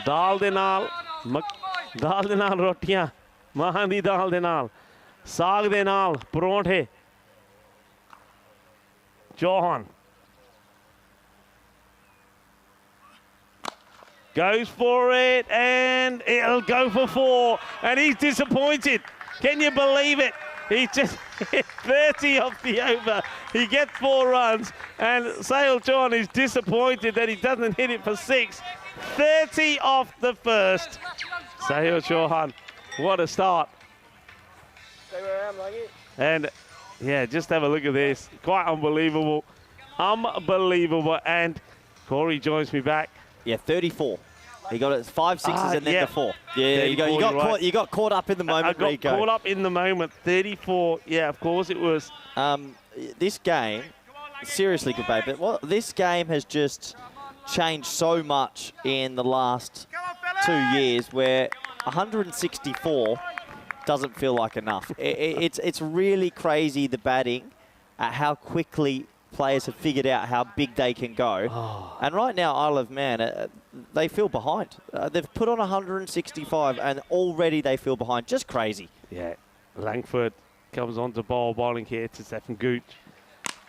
Dal de naal rotiyan. Mahan di dal de naal. Saag de naal paraunthe. Chauhan goes for it, and it'll go for 4, and he's disappointed. Can you believe it? He just hit 30 off the over. He gets 4 runs, and Sahil Chauhan is disappointed that he doesn't hit it for 6. 30 off the first. Sahil Chauhan, what a start. And yeah, just have a look at this. Quite unbelievable. Unbelievable. And Corey joins me back. Yeah, 34. He got it 5 sixes and then yeah. the 4. Yeah, you go. You got caught up in the moment. I got Rico. caught up in the moment. 34. Yeah, of course it was. This game, seriously, good babe, but this game has just changed so much in the last 2 years, where 164 doesn't feel like enough. It's really crazy, the batting, at how quickly players have figured out how big they can go. Oh. And right now, Isle of Man, they feel behind. They've put on 165 and already they feel behind. Just crazy. Yeah, Langford comes on to bowling here to Stefan Gooch.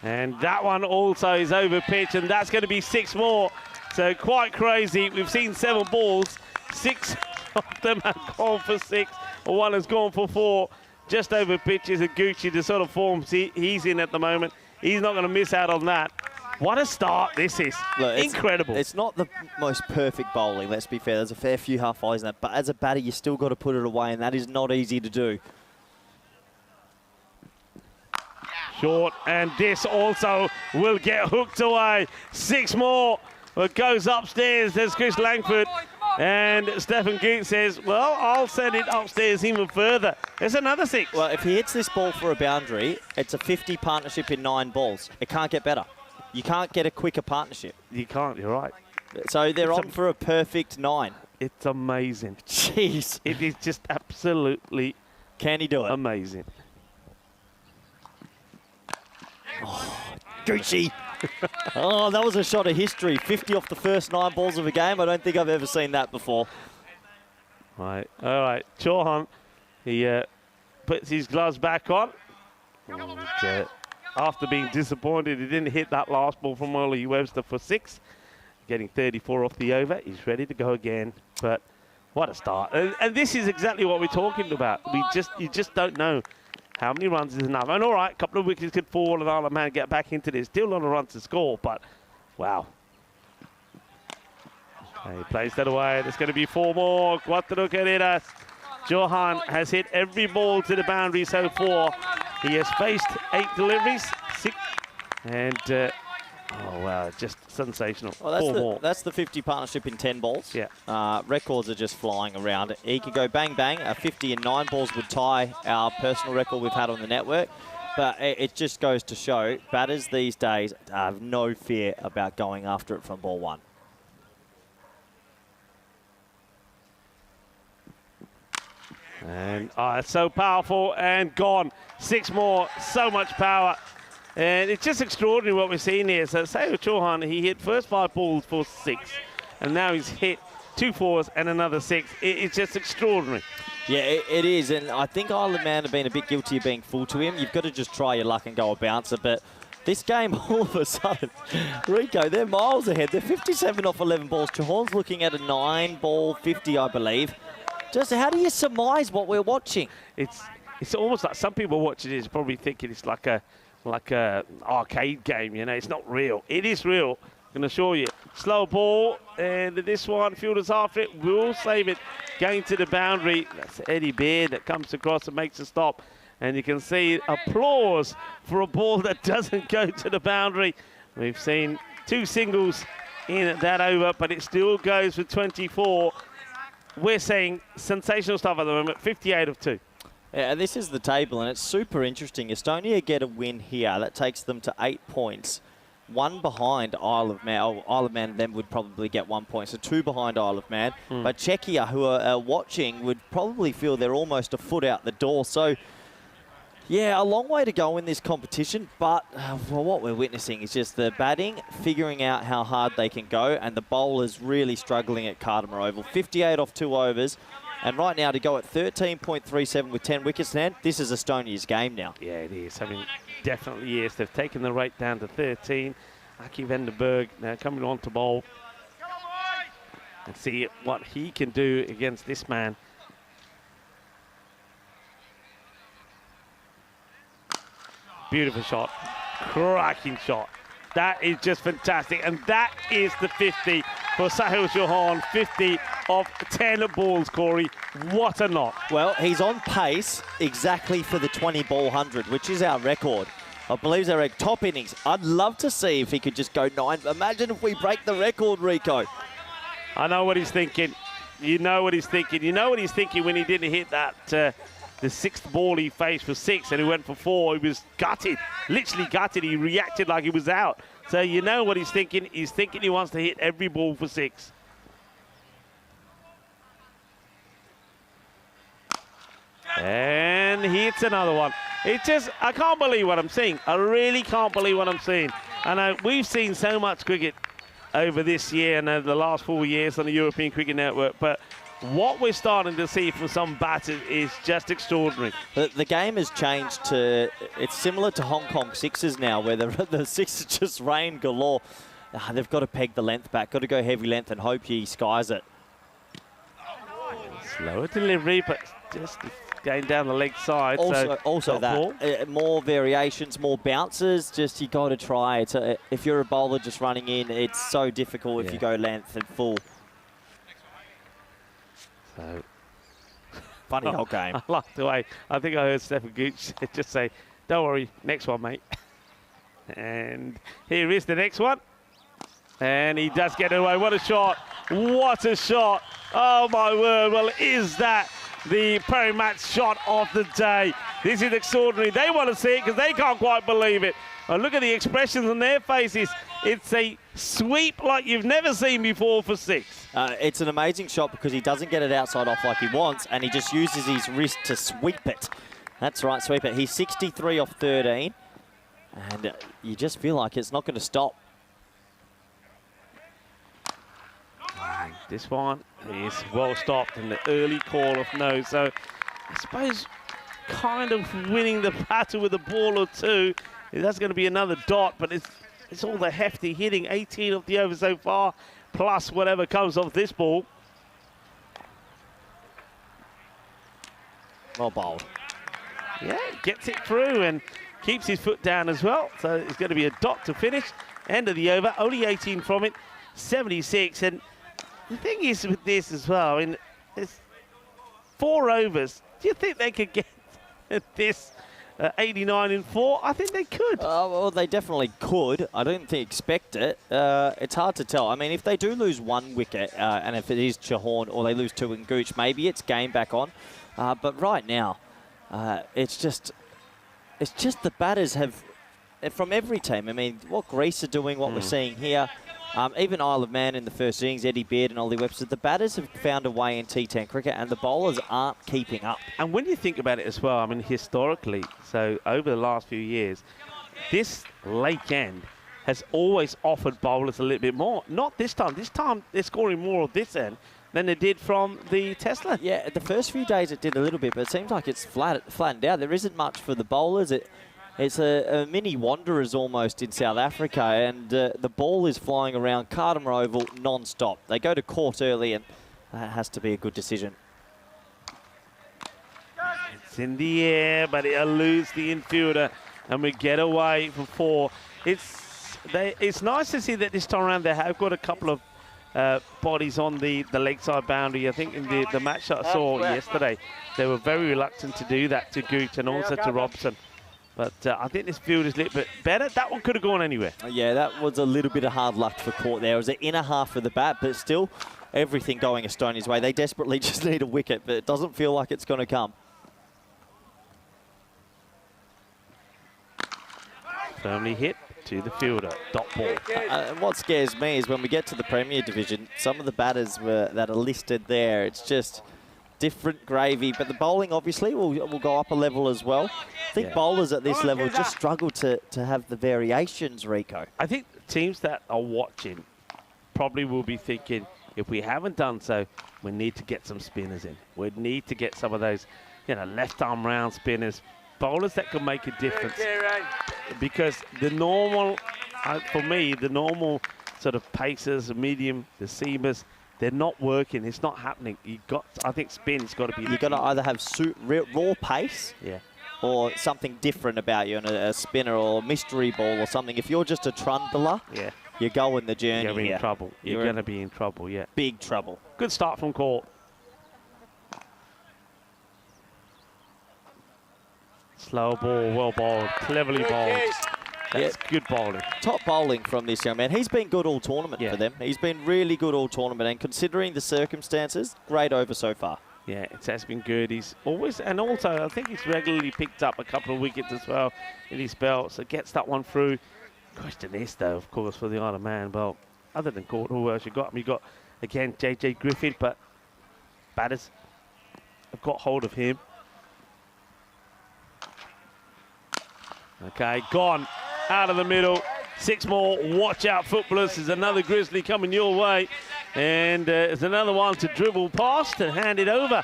And that one also is over pitch, and that's going to be 6 more. So quite crazy. We've seen 7 balls. 6 of them have gone for 6. 1 has gone for 4. Just over pitch is a Gucci, the sort of forms he's in at the moment. He's not going to miss out on that. What a start this is. Look, incredible. It's not the most perfect bowling, let's be fair. There's a fair few half-eyes in that. But as a batter, you still got to put it away, and that is not easy to do. Short, and this also will get hooked away. 6 more. It goes upstairs. There's Chris Langford. And Stefan Gooch says, well, I'll send it upstairs even further. There's another 6. Well, if he hits this ball for a boundary, it's a 50 partnership in 9 balls. It can't get better. You can't get a quicker partnership. You can't, you're right. So they're on for a perfect 9. It's amazing. Jeez. It is just absolutely Can he do it? Amazing. Oh, Gucci. Oh, that was a shot of history. 50 off the first 9 balls of a game. I don't think I've ever seen that before. Right. All right. Chauhan, he puts his gloves back on. And, after being disappointed, he didn't hit that last ball from Ollie Webster for 6. Getting 34 off the over. He's ready to go again. But what a start. And this is exactly what we're talking about. You just don't know how many runs is enough. And all right, a couple of wickets could fall and Isle of Man get back into this. Still not a run to score, but wow. He plays that away. There's going to be 4 more. 4 carreras. Chauhan has hit every ball to the boundary so far. He has faced 8 deliveries, 6. And, oh, wow, just sensational. Well, 4 more. That's the 50 partnership in 10 balls. Yeah. Records are just flying around. He could go bang, bang. A 50 in 9 balls would tie our personal record we've had on the network. But it just goes to show batters these days have no fear about going after it from ball one. And it's so powerful and gone. 6 more, so much power. And it's just extraordinary what we're seeing here. So Sayo Chauhan, he hit first 5 balls for 6. And now he's hit 2 4s and another 6. It's just extraordinary. Yeah, it is. And I think Isle of Man have been a bit guilty of being full to him. You've got to just try your luck and go a bouncer. But this game, all of a sudden, Rico, they're miles ahead. They're 57 off 11 balls. Chauhan's looking at a 9-ball 50, I believe. Just how do you surmise what we're watching? It's almost like some people watching this probably thinking it's like a arcade game, you know. It's not real. It is real. I'm going to show you. Slow ball, and this one, fielders after it, will save it. Going to the boundary. That's Eddie Beard that comes across and makes a stop. And you can see applause for a ball that doesn't go to the boundary. We've seen 2 singles in that over, but it still goes for 24. We're saying sensational stuff at the moment, 58 of 2. Yeah, this is the table, and it's super interesting. Estonia get a win here. That takes them to 8 points. 1 behind Isle of Man. Oh, Isle of Man then would probably get 1 point, so 2 behind Isle of Man. But Czechia, who are watching, would probably feel they're almost a foot out the door. So, yeah, a long way to go in this competition, but well, what we're witnessing is just the batting figuring out how hard they can go, and the bowlers really struggling at Cardamar Oval. 58 off 2 overs, and right now to go at 13.37 with 10 wickets in hand, this is Estonia's game now. Yeah, it is. I mean, definitely is. They've taken the rate down to 13. Aki Vandenberg now coming on to bowl. And see what he can do against this man. Beautiful shot. Cracking shot. That is just fantastic. And that is the 50 for Sahil Chauhan. 50 of 10 balls, Corey. What a knock. Well, he's on pace exactly for the 20-ball 100, which is our record. I believe it's our top innings. I'd love to see if he could just go 9. Imagine if we break the record, Rico. I know what he's thinking. You know what he's thinking. You know what he's thinking when he didn't hit that... the 6th ball he faced for 6 and he went for 4. He was gutted, literally gutted. He reacted like he was out. So you know what he's thinking. He's thinking he wants to hit every ball for 6. And he hits another one. It's just, I can't believe what I'm seeing. I really can't believe what I'm seeing. And we've seen so much cricket over this year and the last 4 years on the European Cricket Network, but what we're starting to see from some batters is just extraordinary. The game has changed to, it's similar to Hong Kong sixes now, where the sixes just rain galore. They've got to peg the length back, got to go heavy length and hope he skies it. Slower delivery, but just going down the leg side. Also that, more variations, more bounces, just you got to try. If you're a bowler just running in, it's so difficult if you go length and full. So, funny old game. I like the way, I think I heard Stephen Gooch just say, don't worry, next one, mate. And here is the next one. And he does get it away. What a shot. What a shot. Oh, my word. Well, is that the Perry-Match shot of the day? This is extraordinary. They want to see it because they can't quite believe it. Oh, look at the expressions on their faces. It's a sweep like you've never seen before for 6. It's an amazing shot because he doesn't get it outside off like he wants, and he just uses his wrist to sweep it. That's right, sweep it. He's 63 off 13, and you just feel like it's not going to stop. This one is well stopped in the early call of no. So I suppose kind of winning the battle with a ball or 2. That's going to be another dot, but it's all the hefty hitting. 18 of the over so far, plus whatever comes off this ball. Well bowled. Yeah, gets it through and keeps his foot down as well. So it's going to be a dot to finish. End of the over, only 18 from it, 76. And the thing is with this as well, I mean, it's 4 overs. Do you think they could get this 89 in 4? I think they could. Well, they definitely could. I don't expect it. It's hard to tell. I mean, if they do lose 1 wicket, and if it is Chauhan, or they lose 2 in Gooch, maybe it's game back on. But right now, it's just it's just the batters have, from every team, I mean, what Greece are doing, what we're seeing here, even Isle of Man in the first innings, Eddie Beard and Ollie Webster, the batters have found a way in T10 cricket and the bowlers aren't keeping up. And when you think about it as well, I mean, historically, so over the last few years, this Lake End has always offered bowlers a little bit more. Not this time. This time they're scoring more of this end than they did from the Tesla. Yeah, the first few days it did a little bit, but it seems like it's flattened out. There isn't much for the bowlers. It's a mini Wanderers almost in South Africa, and the ball is flying around Cardimer Oval non-stop. They go to court early, and that has to be a good decision. It's in the air, but it eludes the infielder, and we get away for 4. It's nice to see that this time around they have got a couple of bodies on the lakeside boundary. I think in the match that I saw yesterday, they were very reluctant to do that to Gooch and also to Robson. But I think this field is a little bit better. That one could have gone anywhere. Yeah, that was a little bit of hard luck for court there. It was the inner half of the bat, but still everything going Estonia's way. They desperately just need a wicket, but it doesn't feel like it's going to come. Firmly hit to the fielder. Dot ball. And what scares me is when we get to the Premier Division, some of the batters that are listed there, it's just different gravy. But the bowling obviously will go up a level as well. I think bowlers at this level just struggle to have the variations, Rico. I think teams that are watching probably will be thinking, if we haven't done so, we need to get some spinners in. We need to get some of those, left arm round spinners, bowlers that can make a difference. Because the normal, for me, the normal sort of pacers, medium, the seamers, they're not working. It's not happening. I think spin's got to be. You've got to either have raw pace, or something different about you, and a spinner or a mystery ball or something. If you're just a trundler, you're going the journey. You're in trouble. You're going to be in trouble. Yeah. Big trouble. Good start from court. Slow ball, well bowled, cleverly bowled. That's good bowling. Top bowling from this young man. He's been good all tournament for them. He's been really good all tournament, and considering the circumstances, great over so far. Yeah, it has been good. He's always, and also I think he's regularly picked up a couple of wickets as well in his belt, so gets that one through. Question is though, of course, for the Isle of Man, well, other than Court, who else you got? I mean, you got, again, JJ Griffith, but batters have got hold of him. Okay, gone out of the middle. 6 more. Watch out, footballers. There's another Grizzly coming your way. And there's another one to dribble past and hand it over.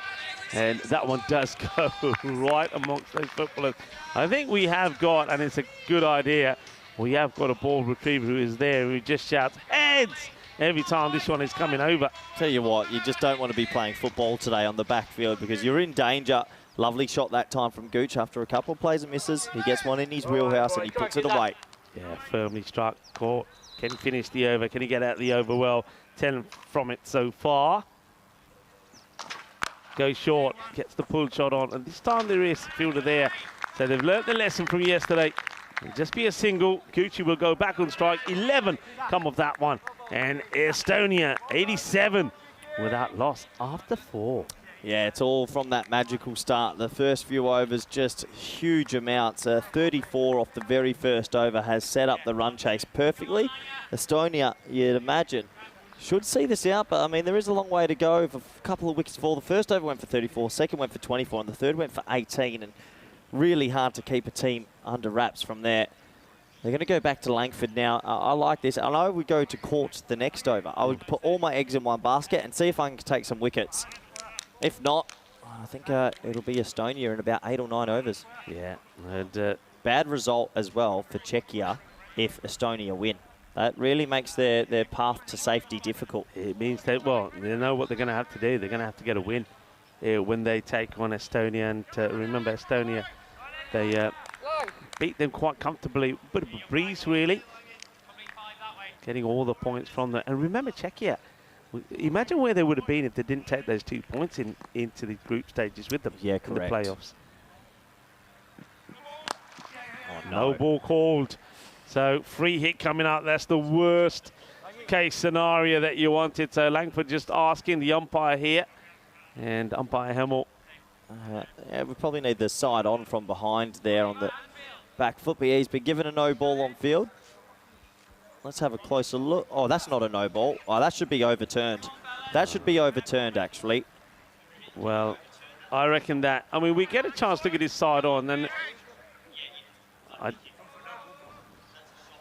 And that one does go right amongst those footballers. I think we have got, and it's a good idea, we have got a ball retriever who is there, who just shouts, heads, every time this one is coming over. Tell you what, you just don't want to be playing football today on the backfield because you're in danger. Lovely shot that time from Gooch after a couple of plays and misses. He gets one in his wheelhouse and he puts it away. Yeah, firmly struck. Court can finish the over. Can he get out the over well? 10 from it so far. Goes short, gets the pull shot on, and this time there is a fielder there. So they've learnt the lesson from yesterday. It'll just be a single. Gucci will go back on strike. 11 come of that one. And Estonia, 87 without loss after 4. Yeah, it's all from that magical start. The first few overs, just huge amounts. 34 off the very first over has set up the run chase perfectly. Estonia, you'd imagine, should see this out, but I mean, there is a long way to go. For a couple of wickets fall. The first over went for 34, second went for 24, and the third went for 18. And really hard to keep a team under wraps from there. They're going to go back to Langford now. I like this. I know we go to court the next over. I would put all my eggs in one basket and see if I can take some wickets. If not, I think it'll be Estonia in about 8 or 9 overs. Yeah, and bad result as well for Czechia if Estonia win. That really makes their path to safety difficult. It means that, well, they know what they're going to have to do. They're going to have to get a win when they take on Estonia. And remember, Estonia, they beat them quite comfortably. Bit of a breeze, really. Getting all the points from them. And remember, Czechia, imagine where they would have been if they didn't take those 2 points into the group stages with them. Yeah, correct. In the playoffs. Oh, no ball called. So free hit coming out. That's the worst case scenario that you wanted. So Langford just asking the umpire here. And umpire Hemmel. Yeah, we probably need the side on from behind there on the back foot, but he's been given a no ball on field. Let's have a closer look. Oh, that's not a no ball. Oh, that should be overturned. That should be overturned, actually. Well, I reckon that. I mean, we get a chance to get his side on, then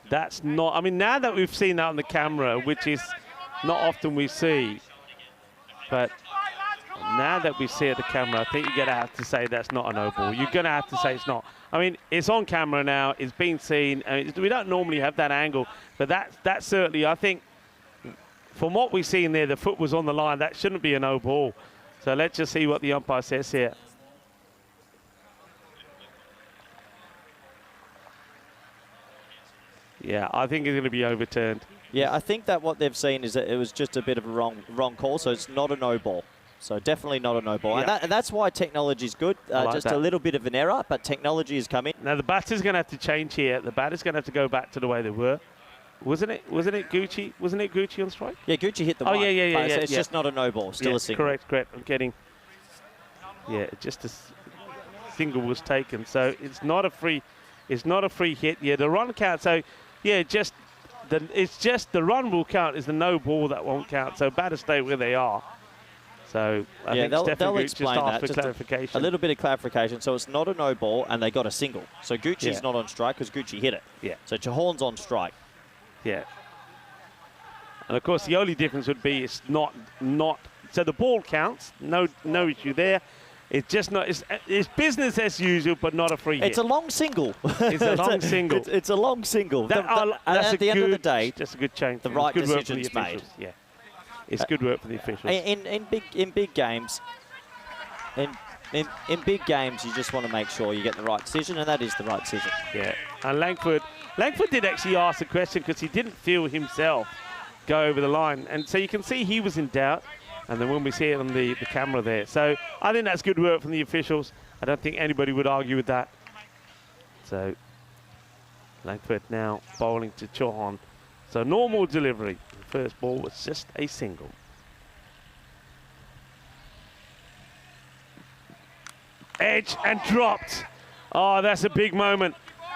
that's not. I mean, now that we've seen that on the camera, which is not often we see, but now that we see it at the camera, I think you're going to have to say that's not a no ball. You're going to have to say it's not. I mean, it's on camera now. It's been seen. I mean, we don't normally have that angle, but that certainly, I think, from what we see in there, the foot was on the line. That shouldn't be a no ball. So let's just see what the umpire says here. Yeah, I think it's going to be overturned. Yeah, I think that what they've seen is that it was just a bit of a wrong call, so it's not a no ball. So definitely not a no ball. Yeah. And that's why technology is good. Like just that. a little bit of an error, but technology has come in. Now the batter's going to have to change here. The batter's going to have to go back to the way they were. Wasn't it Gucci? Wasn't it Gucci on strike? Yeah, Gucci hit the Oh, one. yeah. It's just not a no ball. Still a single. Correct. I'm getting. Yeah, just a single was taken, so it's not a free. It's not a free hit. Yeah, the run count. So, yeah, it's just the run will count. Is the no ball that won't count. So batter stay where they are. So I think they'll Stefan Gooch explain just that. asked for Just clarification. a little bit of clarification. So it's not a no ball, and they got a single. So Gucci's not on strike because Gucci hit it. Yeah. So Chahorn's on strike. Yeah. And of course, the only difference would be it's not. So the ball counts. No issue there. It's just not. It's business as usual, but not a free hit. It's a long single. It's a long single. It's a long single. That's at the end of the day, just a good change. the right good work from the decision's made. officials. Yeah. It's good work for the officials. in big games, in big games, you just want to make sure you get the right decision, and that is the right decision. Yeah. And Langford did actually ask a question because he didn't feel himself go over the line, and so you can see he was in doubt. And then when we see it on the camera there. So I think that's good work from the officials. I don't think anybody would argue with that. So Langford now bowling to Chauhan. So normal delivery. The first ball was just a single. Edge and dropped. Oh, that's a big moment.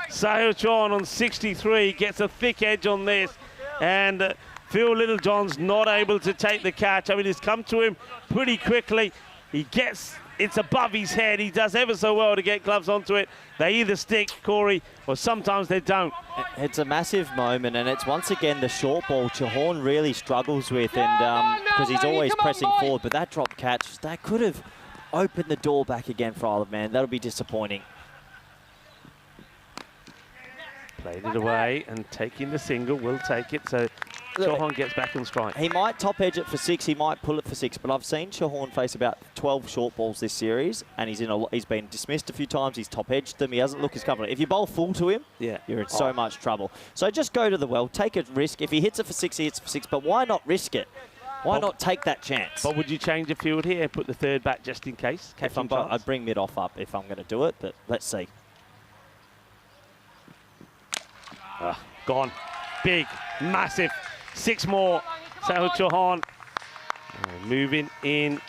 Sahil Chauhan on 63 gets a thick edge on this. And Phil Littlejohn's not able to take the catch. I mean, it's come to him pretty quickly. It's above his head. He does ever so well to get gloves onto it. They either stick, Corey, or sometimes they don't. It's a massive moment, and it's once again the short ball Chauhan really struggles with, and because he's always pressing forward. But that drop catch, that could have opened the door back again for Isle of Man. That'll be disappointing. Played it away and taking the single, will take it. So Chauhan gets back on strike. He might top edge it for 6, he might pull it for 6, but I've seen Chauhan face about 12 short balls this series, and he's been dismissed a few times, he's top edged them, he hasn't looked his comfortable. If you bowl full to him, you're in so much trouble. So just go to the well, take a risk. If he hits it for 6, he hits it for 6, but why not risk it? Why not take that chance? But would you change the field here and put the third back just in case? I'd bring mid off up if I'm going to do it, but let's see. Gone. Big, massive. 6 more. Sahil Chauhan moving in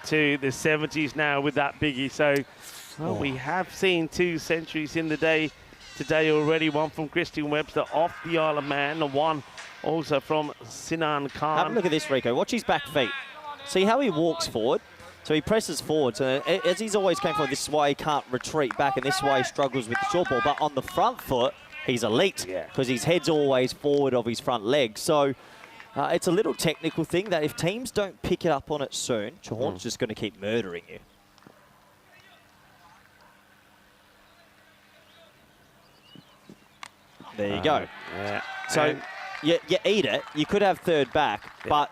to the 70s now with that biggie. So we have seen 2 centuries in the day today already. One from Christian Webster off the Isle of Man, and one also from Sinan Khan. Have a look at this, Rico. Watch his back feet. See how he walks forward? So he presses forward. So as he's always came forward, this is why he can't retreat back, and this is why he struggles with the short ball. But on the front foot, he's elite because his head's always forward of his front leg. So it's a little technical thing that if teams don't pick it up on it soon, Chauhan's just going to keep murdering you. There you go. Yeah. So you eat it. You could have third back, but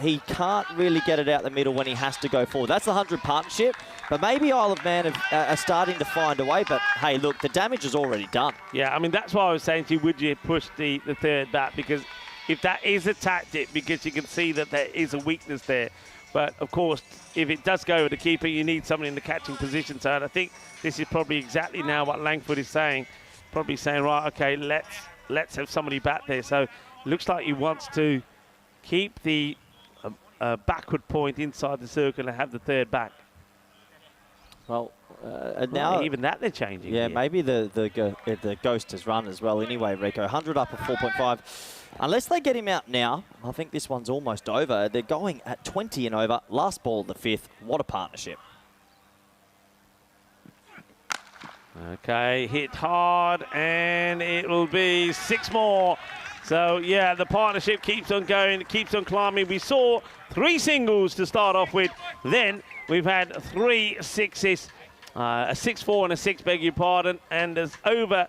he can't really get it out the middle when he has to go forward. That's the 100 partnership, but maybe Isle of Man are starting to find a way, but hey, look, the damage is already done. Yeah, I mean, that's why I was saying to you, would you push the third back? Because if that is a tactic, because you can see that there is a weakness there. But, of course, if it does go with the keeper, you need someone in the catching position. So I think this is probably exactly now what Langford is saying. Probably saying, right, okay, let's have somebody back there. So it looks like he wants to keep the backward point inside the circle and have the third back. Well, now even that they're changing. Yeah, here. maybe the ghost has run as well. Anyway, Rico, 100 up at 4.5. Unless they get him out now, I think this one's almost over. They're going at 20 and over. Last ball of the 5th. What a partnership. Okay, hit hard, and it will be 6 more. So, yeah, the partnership keeps on going, it keeps on climbing. We saw 3 singles to start off with. Then we've had 3 sixes, a 6-4 and a 6, beg your pardon. And as over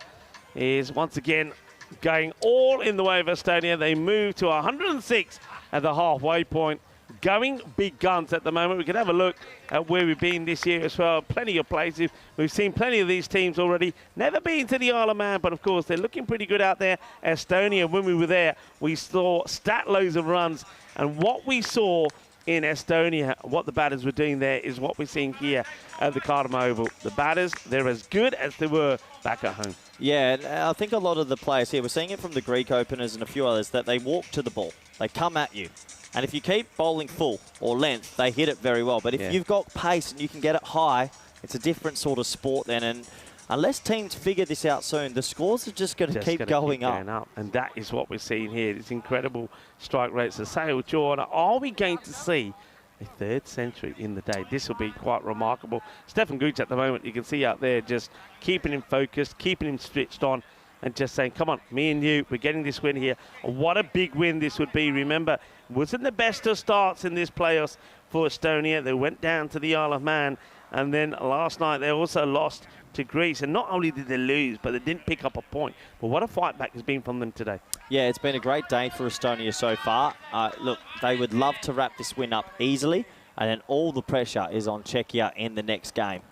is once again going all in the way of Estonia. They move to 106 at the halfway point. Going big guns at the moment. We can have a look at where we've been this year as well. Plenty of places. We've seen plenty of these teams already. Never been to the Isle of Man, but of course they're looking pretty good out there. Estonia, when we were there, we saw stat loads of runs. And what we saw in Estonia, what the batters were doing there is what we're seeing here at the Cardamom Oval. The batters, they're as good as they were back at home. Yeah, and I think a lot of the players here, we're seeing it from the Greek openers and a few others, that they walk to the ball. They come at you. And if you keep bowling full or length, they hit it very well. But if you've got pace and you can get it high, it's a different sort of sport then. And unless teams figure this out soon, the scores are just going to keep going up. And that is what we're seeing here. It's incredible strike rates. The Sale Jordan, are we going to see a 3rd century in the day? This will be quite remarkable. Stefan Gooch at the moment, you can see out there just keeping him focused, keeping him switched on, and just saying, come on, me and you, we're getting this win here. What a big win this would be. Remember, it wasn't the best of starts in this playoffs for Estonia. They went down to the Isle of Man, and then last night they also lost to Greece. And not only did they lose, but they didn't pick up a point. But what a fight back has been from them today. Yeah, it's been a great day for Estonia so far. Look, they would love to wrap this win up easily, and then all the pressure is on Czechia in the next game.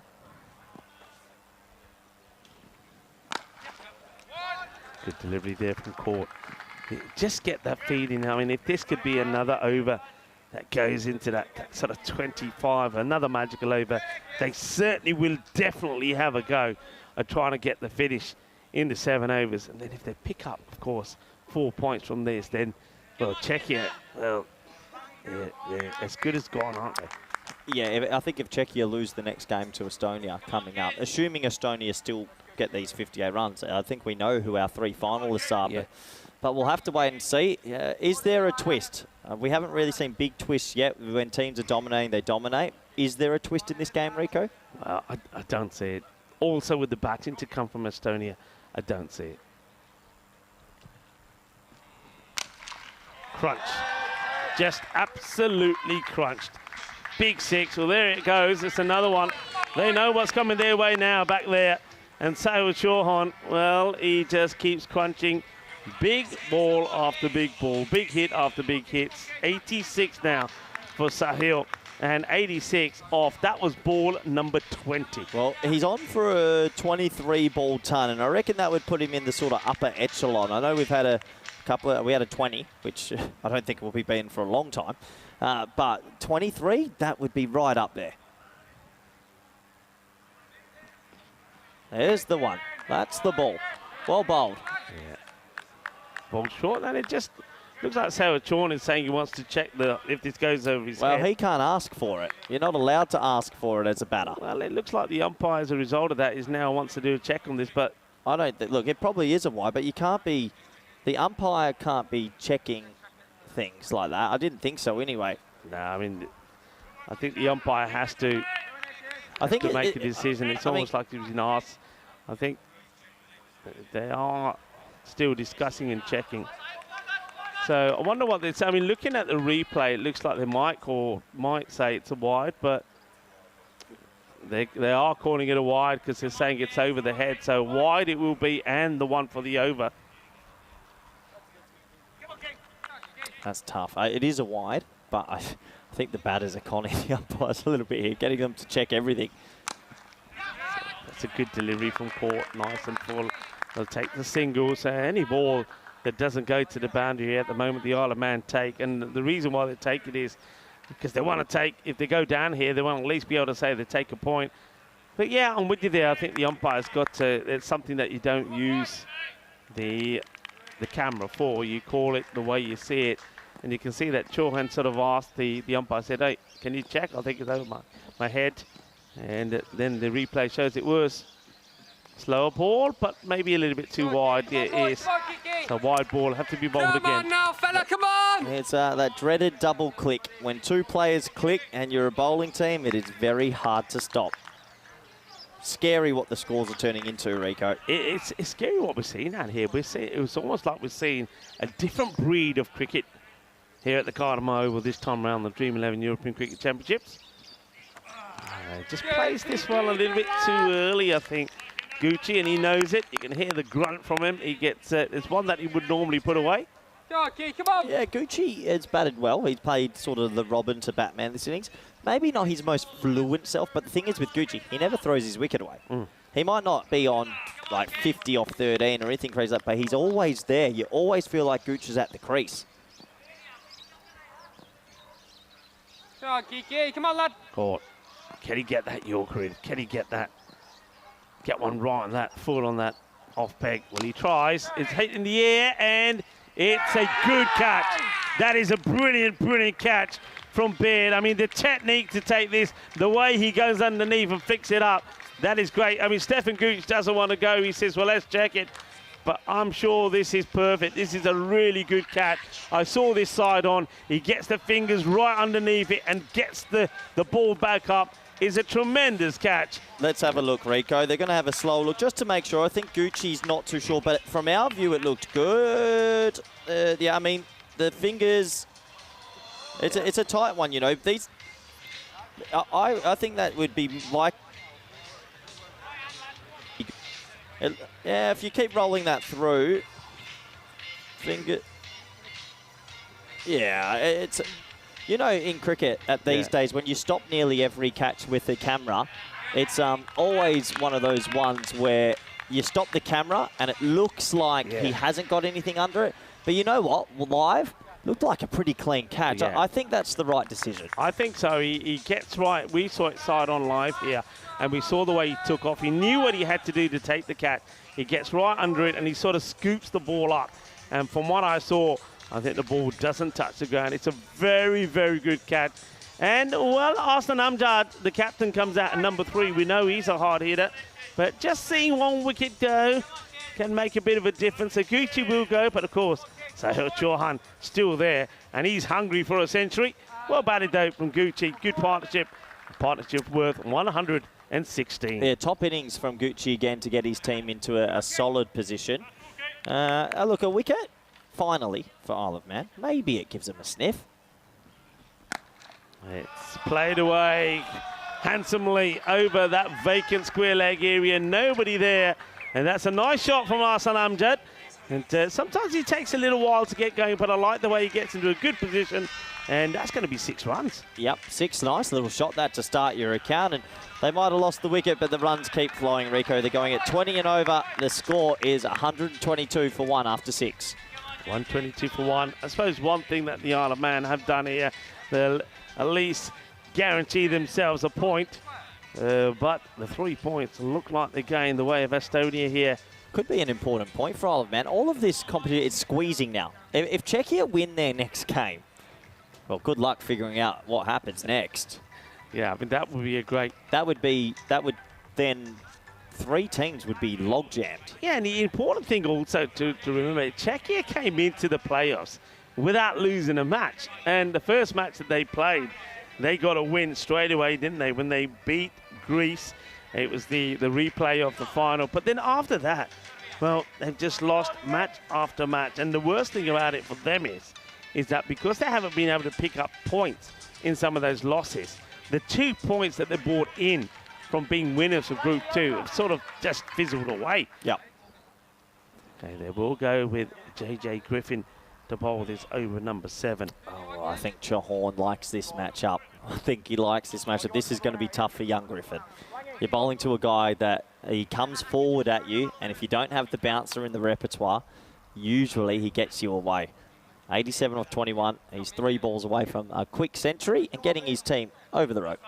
Good delivery there from Court. Just get that feeling. I mean, if this could be another over that goes into that sort of 25, another magical over, they certainly will definitely have a go at trying to get the finish in the 7 overs. And then if they pick up, of course, 4 points from this, then, well, Czechia, well, they're as good as gone, aren't they? Yeah, I think if Czechia lose the next game to Estonia coming up, assuming Estonia still get these 58 runs, I think we know who our 3 finalists are. Yeah. But we'll have to wait and see. Is there a twist? We haven't really seen big twists yet. When teams are dominating, they dominate. Is there a twist in this game, Rico? Well, I don't see it. Also, with the batting to come from Estonia, I don't see it. Crunch. Just absolutely crunched. Big 6. Well, there it goes. It's another one. They know what's coming their way now back there. And Sahil Chauhan, well, he just keeps crunching. Big ball after big ball. Big hit after big hits. 86 now for Sahil. And 86 off. That was ball number 20. Well, he's on for a 23 ball ton, and I reckon that would put him in the sort of upper echelon. I know we've had a couple of, we had a 20, which I don't think we'll be being for a long time. But 23, that would be right up there. There's the one. That's the ball. Well bowled. Yeah. Ball short, and it just looks like Sarah Chorn is saying he wants to check if this goes over his head. Well, he can't ask for it. You're not allowed to ask for it as a batter. Well, it looks like the umpire, as a result of that, is now wants to do a check on this, but I don't think, look, it probably is a wide, but you can't be, the umpire can't be checking things like that. I didn't think so anyway. no, I mean, I think the umpire has to make a decision. It's almost like he was in arse. I think they are still discussing and checking. So I wonder what they say. I mean, looking at the replay, it looks like they might say it's a wide, but they are calling it a wide because they're saying it's over the head. So wide it will be, and the one for the over. That's tough. It is a wide, but I think the batters are conning the umpires a little bit here, getting them to check everything. That's a good delivery from Court, nice and full. They'll take the singles. Any ball that doesn't go to the boundary at the moment, the Isle of Man take. And the reason why they take it is because they want to take, if they go down here, they want to at least be able to say they take a point. But yeah, I'm with you there. I think the umpire's got to, it's something that you don't use the camera for. You call it the way you see it. And you can see that Chauhan sort of asked the umpire, said, hey, can you check? I think it's over my head. And then the replay shows it was slower ball, but maybe a little bit too wide. Yeah, it is. So wide ball, have to be bowled again. Come on now, fella, come on! It's that dreaded double click. When two players click and you're a bowling team, it is very hard to stop. Scary what the scores are turning into, Rico. It's scary what we're seeing out here. It was almost like we're seeing a different breed of cricket here at the Cardamom Oval this time around the Dream11 European Cricket Championships. Just plays this one a little bit too early, I think, Gucci, and he knows it. You can hear the grunt from him. He gets it's one that he would normally put away. Come on! Yeah, Gucci has batted well. He's played sort of the Robin to Batman this innings. Maybe not his most fluent self, but the thing is with Gucci, he never throws his wicket away. He might not be on like 50 off 13 or anything crazy like that, but he's always there. You always feel like Gucci's at the crease. Come on, Kiki, come on, lad. Caught. Can he get that Yorker in? Can he get that? Get one right on that, full on that off peg. Well, he tries. It's hit in the air, and it's a good catch. That is a brilliant, brilliant catch from Baird. I mean, the technique to take this, the way he goes underneath and fix it up, that is great. I mean, Stefan Gooch doesn't want to go. He says, well, let's check it. But I'm sure this is perfect. This is a really good catch. I saw this side on. He gets the fingers right underneath it and gets the ball back up. It's a tremendous catch. Let's have a look, Rico. They're going to have a slow look just to make sure. I think Gucci's not too sure, but from our view, it looked good. Yeah, I mean, the fingers, it's a tight one, you know. These, I think that would be like, yeah, if you keep rolling that through, finger, yeah, it's, you know, in cricket at these days, when you stop nearly every catch with the camera, it's always one of those ones where you stop the camera and it looks like he hasn't got anything under it. But you know what? Live, looked like a pretty clean catch. Yeah. I think that's the right decision. I think so. He gets right. We saw it side on live here, and we saw the way he took off. He knew what he had to do to take the catch. He gets right under it, and he sort of scoops the ball up. And from what I saw, I think the ball doesn't touch the ground. It's a very, very good catch. And, well, Arslan Amjad, the captain, comes out at number 3. We know he's a hard hitter. But just seeing one wicket go can make a bit of a difference. So Gucci will go, but of course, Sahil Chauhan still there, and he's hungry for a century. Well batted though from Gucci. Good partnership. A partnership worth 116. Yeah, top innings from Gucci again to get his team into a solid position. Look, a wicket, finally, for Isle of Man. Maybe it gives him a sniff. It's played away handsomely over that vacant square leg area. Nobody there. And that's a nice shot from Arslan Amjad. And sometimes he takes a little while to get going, but I like the way he gets into a good position. And that's going to be 6 runs. Yep, 6, nice little shot that to start your account. And they might have lost the wicket, but the runs keep flowing, Rico. They're going at 20 and over. The score is 122 for 1 after 6. 122 for 1. I suppose one thing that the Isle of Man have done here, they'll at least guarantee themselves a point. But the 3 points look like they're going the way of Estonia here. Could be an important point for Isle of Man. All of this competition is squeezing now. If Czechia win their next game, well, good luck figuring out what happens next. Yeah, I mean, that would be a great... That would then 3 teams would be log jammed. Yeah, and the important thing also to remember, Czechia came into the playoffs without losing a match. And the first match that they played, they got a win straight away, didn't they? When they beat Greece, it was the replay of the final. But then after that, well, they've just lost match after match. And the worst thing about it for them is that because they haven't been able to pick up points in some of those losses, the 2 points that they brought in from being winners of Group 2 have sort of just fizzled away. Yep. Okay, they will go with JJ Griffin to bowl this over number 7. Oh, I think Chauhan likes this matchup. I think he likes this matchup. This is going to be tough for young Griffin. You're bowling to a guy that he comes forward at you, and if you don't have the bouncer in the repertoire, usually he gets you away. 87 off 21. He's 3 balls away from a quick century and getting his team over the rope.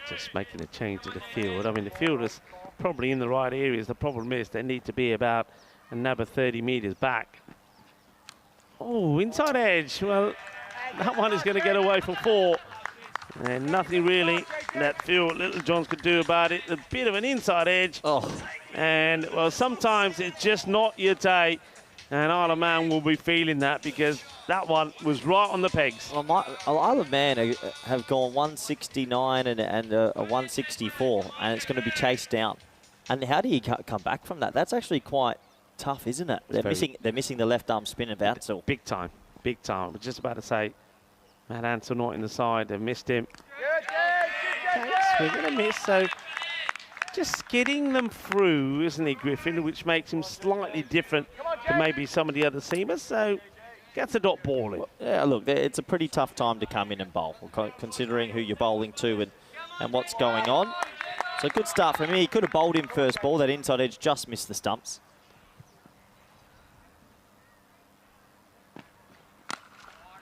Just making a change to the field. I mean, the field is probably in the right areas. The problem is they need to be about another 30 metres back. Oh, inside edge. Well, that one is going to get away from 4. And nothing really that Phil Littlejohns could do about it. A bit of an inside edge. Oh. And, well, sometimes it's just not your day. And Isle of Man will be feeling that because that one was right on the pegs. Well, Isle of Man have gone 169 and a 164, and it's going to be chased down. And how do you come back from that? That's actually quite tough, isn't it? They're missing the left arm spin of Ansel. Big time, big time. I was just about to say, Matt Ansel not in the side. They've missed him. We're going to miss, so just skidding them through, isn't he, Griffin, which makes him slightly different to maybe some of the other seamers. So gets a dot ball in. Well, yeah, look, it's a pretty tough time to come in and bowl, considering who you're bowling to and what's going on. So good start from him. He could have bowled him first ball. That inside edge just missed the stumps.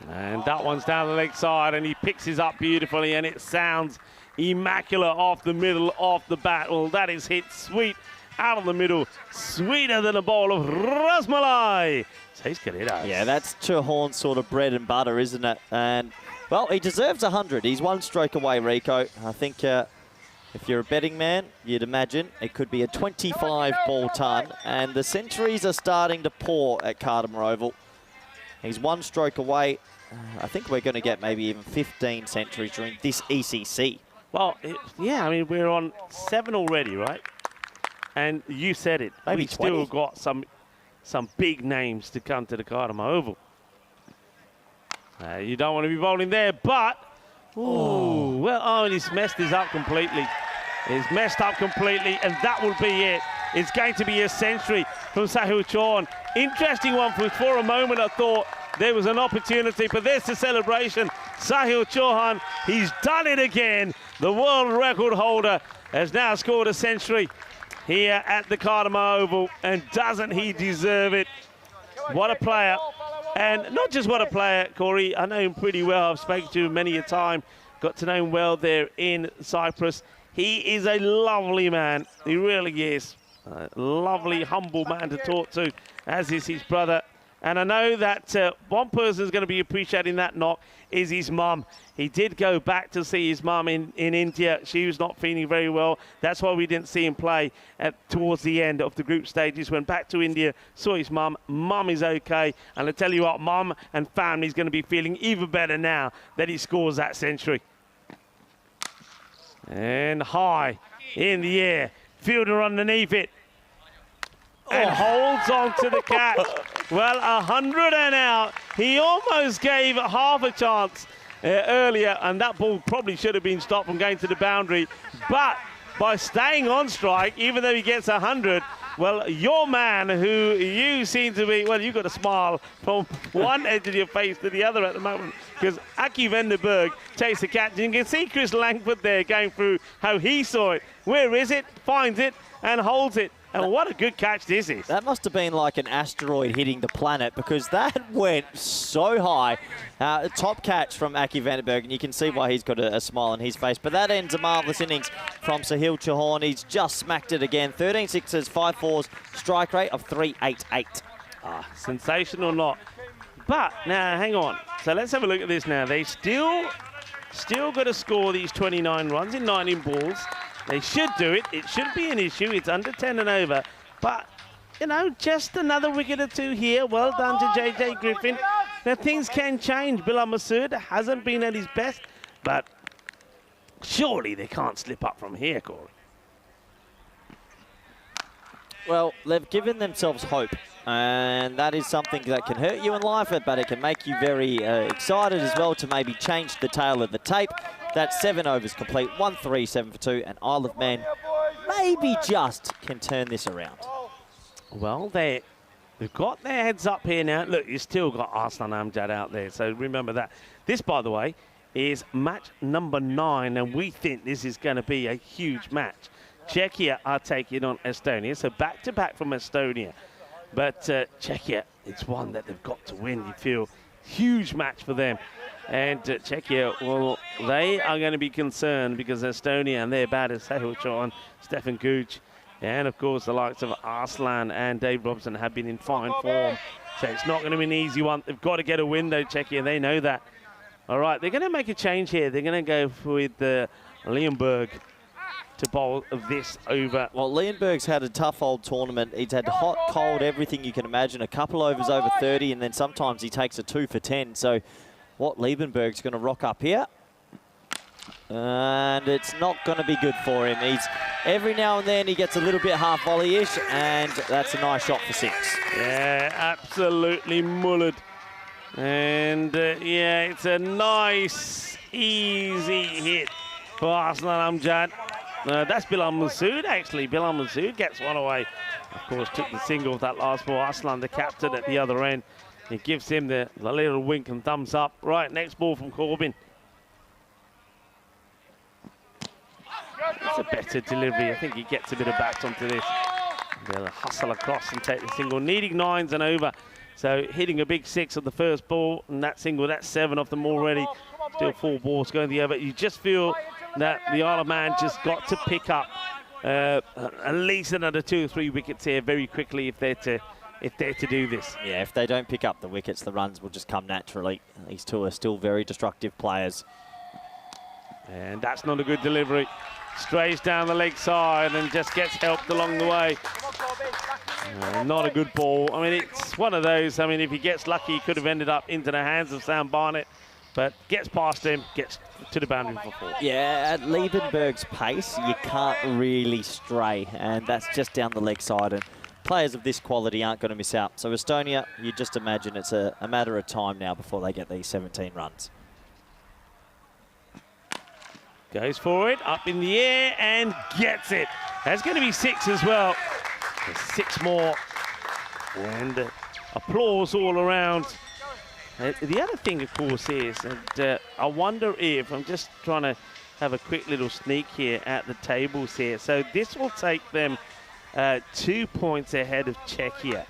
And that one's down the leg side, and he picks his up beautifully, and it sounds immaculate off the middle, off the bat. Well, that is hit sweet out of the middle, sweeter than a bowl of rasmalai. So he's got it out. Yeah, that's Chauhan's sort of bread and butter, isn't it? And, well, he deserves 100. He's one stroke away, Rico. I think if you're a betting man, you'd imagine it could be a 25-ball ton. And the centuries are starting to pour at Cardimer Oval. He's one stroke away. I think we're going to get maybe even 15 centuries during this ECC. Well, yeah, I mean, we're on 7 already, right? And you said it. Maybe We've 20. still got some big names to come to the Cardimer Oval. You don't want to be bowling there, but... Ooh, well, and he's messed this up completely. He's messed up completely, and that will be it. It's going to be a century from Sahil Chauhan. Interesting one, for a moment I thought there was an opportunity, but there's the celebration. Sahil Chauhan, he's done it again. The world record holder has now scored a century here at the Cardimer Oval, and doesn't he deserve it? What a player. And not just what a player, Corey, I know him pretty well. I've spoken to him many a time, got to know him well there in Cyprus. He is a lovely man, he really is. A lovely, humble man to talk to, as is his brother. And I know that one person is going to be appreciating that knock is his mum. He did go back to see his mum in India. She was not feeling very well. That's why we didn't see him play towards the end of the group stages. Went back to India, saw his mum. Mum is okay. And I tell you what, mum and family is going to be feeling even better now that he scores that century. And high in the air. Fielder underneath it. And holds on to the catch. Well, 100 and out. He almost gave half a chance earlier, and that ball probably should have been stopped from going to the boundary. But by staying on strike, even though he gets 100, well, your man, who you seem to be, well, you've got a smile from one edge of your face to the other at the moment, because Aki Vandenberg takes the catch. And you can see Chris Langford there going through how he saw it. Where is it? Finds it and holds it. And what a good catch this is. That must have been like an asteroid hitting the planet, because that went so high. Top catch from Aki Vandenberg, and you can see why he's got a smile on his face. But that ends a marvellous innings from Sahil Chauhan. He's just smacked it again. 13 sixes, 5 fours, strike rate of 388. Sensational not. But now, hang on. So let's have a look at this now. They still got to score these 29 runs in 19 balls. They should do it. It shouldn't be an issue. It's under 10 and over. But, you know, just another wicket or two here. Well done to JJ Griffin. Now, things can change. Bilal Masood hasn't been at his best, but surely they can't slip up from here, Corey. Well, they've given themselves hope, and that is something that can hurt you in life, but it can make you very excited as well to maybe change the tail of the tape. That's 7 overs complete, 1-3, 7 for 2, and Isle of Man maybe just can turn this around. Well, they've got their heads up here now. Look, you've still got Arslan Amjad out there, so remember that. This, by the way, is match number 9, and we think this is going to be a huge match. Czechia are taking on Estonia, so back-to-back from Estonia. But Czechia, it's one that they've got to win, you feel. Huge match for them. And Czechia, well, they are going to be concerned because Estonia and their batters, Sahil Chauhan, Stefan Gooch, and of course the likes of Arslan and Dave Robson have been in fine form. So it's not going to be an easy one. They've got to get a win though, Czechia, they know that. All right, they're going to make a change here. They're going to go with Leonberg to bowl this over. Well, Leonberg's had a tough old tournament. He's had hot, cold, everything you can imagine. A couple overs over 30, and then sometimes he takes a 2 for 10. So what Liebenberg's going to rock up here? And it's not going to be good for him. He's every now and then he gets a little bit half volley-ish, and that's a nice shot for 6. Yeah, absolutely mullered. And yeah, it's a nice, easy hit for Arslan Amjad. That's Bilal Masood, actually. Bilal Masood gets one away. Of course, took the single of that last ball. Arslan, the captain, at the other end. It gives him the little wink and thumbs up. Right, next ball from Corbin. It's a better delivery. I think he gets a bit of bat onto this. They'll hustle across and take the single, needing 9s and over. So hitting a big 6 on the first ball, and that single, that's 7 off them already. Still 4 balls going the over. You just feel that the Isle of Man just got to pick up at least another 2 or 3 wickets here very quickly if they're to do this. Yeah, if they don't pick up the wickets, the runs will just come naturally. These two are still very destructive players. And that's not a good delivery. Strays down the leg side and just gets helped along the way. Not a good ball. I mean, it's one of those. I mean, if he gets lucky, he could have ended up into the hands of Sam Barnett, but gets past him, gets to the boundary for 4. Yeah, at Liebenberg's pace, you can't really stray, and that's just down the leg side, and players of this quality aren't going to miss out. So Estonia, you just imagine it's a matter of time now before they get these 17 runs. Goes for it, up in the air, and gets it. That's going to be 6 as well. There's 6 more. And applause all around. The other thing, of course, is, and I wonder if, I'm just trying to have a quick little sneak here at the tables here. So this will take them 2 points ahead of Czechia.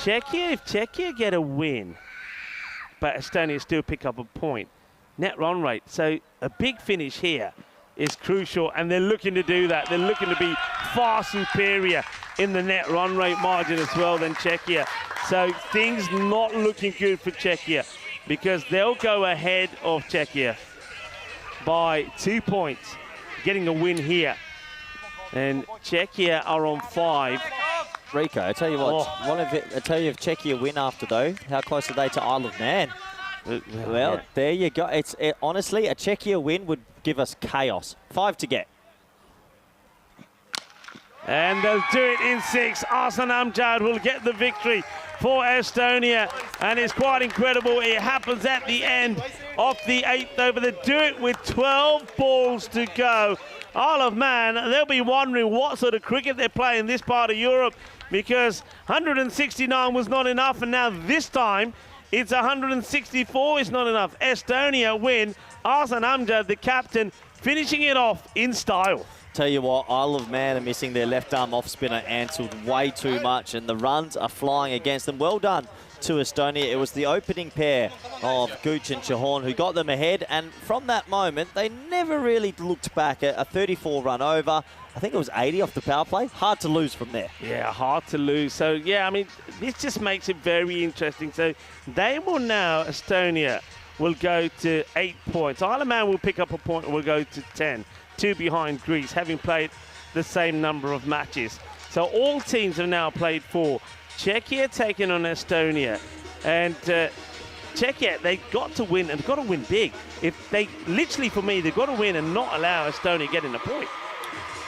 If Czechia get a win, but Estonia still pick up a point, net run rate. So a big finish here is crucial, and they're looking to do that. They're looking to be far superior in the net run rate margin as well than Czechia. So things not looking good for Czechia, because they'll go ahead of Czechia by 2 points, getting a win here. And Czechia are on 5. Rico, I tell you what, I tell you if Czechia win after though, how close are they to Isle of Man? Well, yeah. There you go. Honestly, a Czechia win would give us chaos. 5 to get. And they'll do it in 6. Arslan Amjad will get the victory for Estonia. And it's quite incredible. It happens at the end of the 8th over. They do it with 12 balls to go. Isle of Man, they'll be wondering what sort of cricket they're playing in this part of Europe, because 169 was not enough, and now this time it's 164 is not enough. Estonia win. Arslan Amjad, the captain, finishing it off in style. Tell you what, Isle of Man are missing their left-arm off-spinner Ansel way too much, and the runs are flying against them. Well done to Estonia. It was the opening pair of Gooch and Chahorn who got them ahead, and from that moment, they never really looked back. A 34-run over. I think it was 80 off the power play. Hard to lose from there. Yeah, hard to lose. So, yeah, I mean, this just makes it very interesting. So they will now, Estonia, will go to 8 points. Isle of Man will pick up a point and will go to 10. 2 behind Greece, having played the same number of matches. So all teams have now played 4. Czechia taking on Estonia. And Czechia, they've got to win, and they've got to win big. If they, literally for me, they've got to win and not allow Estonia getting a point,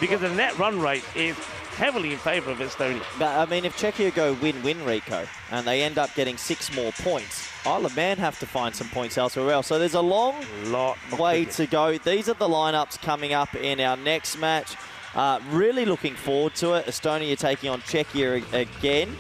because the net run rate is heavily in favour of Estonia. But, I mean, if Czechia go win-win, Rico, and they end up getting 6 more points, Isle of Man have to find some points elsewhere else. So there's a long way to go. These are the lineups coming up in our next match. Really looking forward to it. Estonia taking on Czechia again.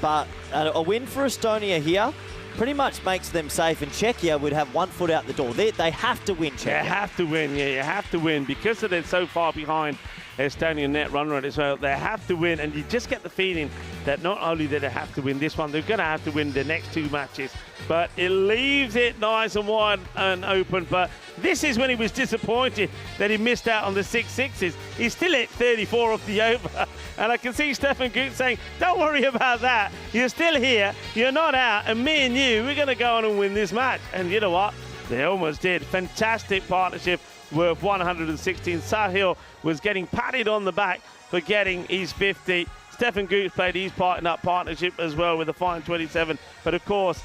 But a win for Estonia here pretty much makes them safe, and Czechia would have 1 foot out the door. They have to win, Czechia. You have to win, yeah, you have to win, because they're so far behind Estonian net run rate as well. They have to win, and you just get the feeling that not only do they have to win this one, they're going to have to win the next 2 matches. But it leaves it nice and wide and open. But this is when he was disappointed that he missed out on the 6 sixes. He's still at 34 off the over. And I can see Stefan Gut saying, don't worry about that. You're still here. You're not out. And me and you, we're going to go on and win this match. And you know what? They almost did. Fantastic partnership worth 116. Sahil was getting patted on the back for getting his 50. Stefan Gut played his part in that partnership as well with a fine 27. But of course,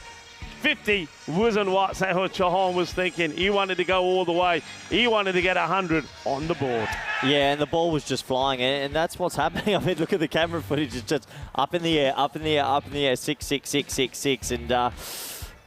50 wasn't what Sahil Chauhan was thinking. He wanted to go all the way. He wanted to get 100 on the board. Yeah, and the ball was just flying, and that's what's happening. I mean, look at the camera footage. It's just up in the air, up in the air, up in the air, 6, 6, 6, 6, 6. And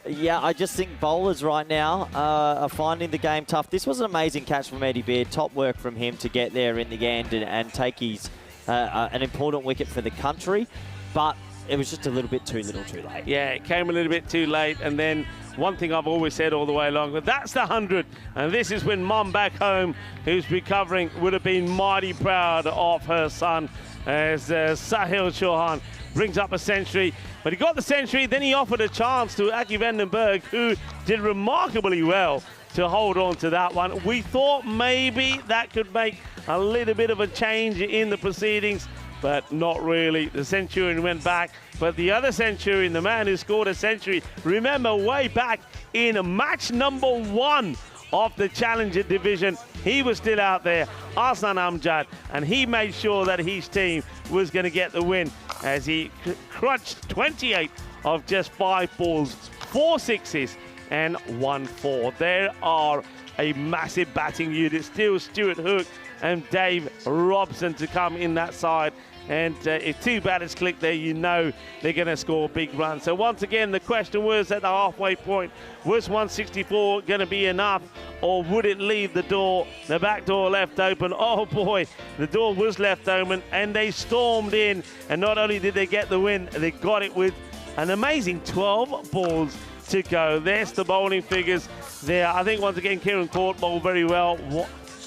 yeah, I just think bowlers right now are finding the game tough. This was an amazing catch from Eddie Beard. Top work from him to get there in the end and take his an important wicket for the country. But it was just a little bit too little too late. Yeah, it came a little bit too late. And then one thing I've always said all the way along, but that's the 100. And this is when Mum back home, who's recovering, would have been mighty proud of her son as Sahil Chauhan brings up a century. But he got the century, then he offered a chance to Aki Vandenberg, who did remarkably well to hold on to that one. We thought maybe that could make a little bit of a change in the proceedings, but not really. The Centurion went back, but the other Centurion, the man who scored a century, remember way back in match number 1 of the Challenger division, he was still out there, Arsan Amjad, and he made sure that his team was going to get the win as he crunched 28 of just 5 balls, 4 sixes and 1 4. There are a massive batting unit, still Stuart Hook and Dave Robson to come in that side. And if 2 batters click there, you know they're going to score big runs. So once again, the question was at the halfway point, was 164 going to be enough, or would it leave the back door left open? Oh boy, the door was left open, and they stormed in. And not only did they get the win, they got it with an amazing 12 balls to go. There's the bowling figures there. I think once again, Kieran Court bowled very well.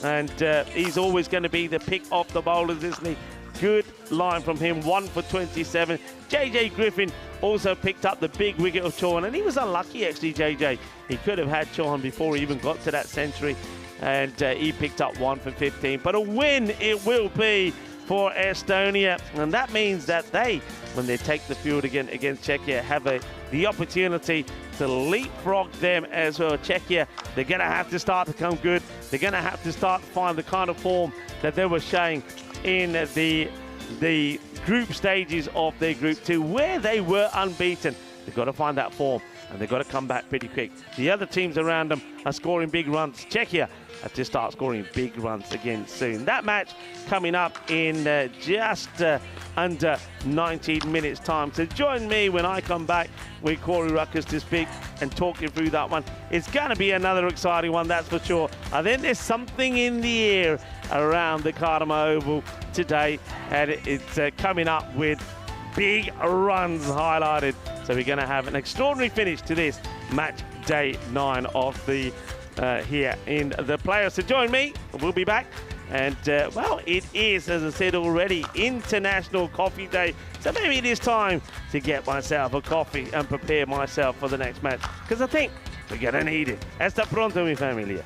And he's always going to be the pick of the bowlers, isn't he? Good line from him, 1 for 27. JJ Griffin also picked up the big wicket of Chauhan, and he was unlucky actually, JJ. He could have had Chauhan before he even got to that century, and he picked up 1 for 15. But a win it will be for Estonia, and that means that they, when they take the field again against Czechia, have the opportunity to leapfrog them as well. Czechia, they're going to have to start to come good. They're going to have to start to find the kind of form that they were showing in the group stages of their Group 2, where they were unbeaten. They've got to find that form, and they've got to come back pretty quick. The other teams around them are scoring big runs. Czechia have to start scoring big runs again soon. That match coming up in just under 19 minutes time. So join me when I come back with Corey Ruckers to speak and talk you through that one. It's going to be another exciting one, that's for sure. I think there's something in the air around the Cardamom Oval today, and it's coming up with big runs highlighted. So we're going to have an extraordinary finish to this match day 9 of the here in the Players. So join me, we'll be back. And, well, it is, as I said already, International Coffee Day. So maybe it is time to get myself a coffee and prepare myself for the next match, because I think we're going to need it. Hasta pronto, mi familia.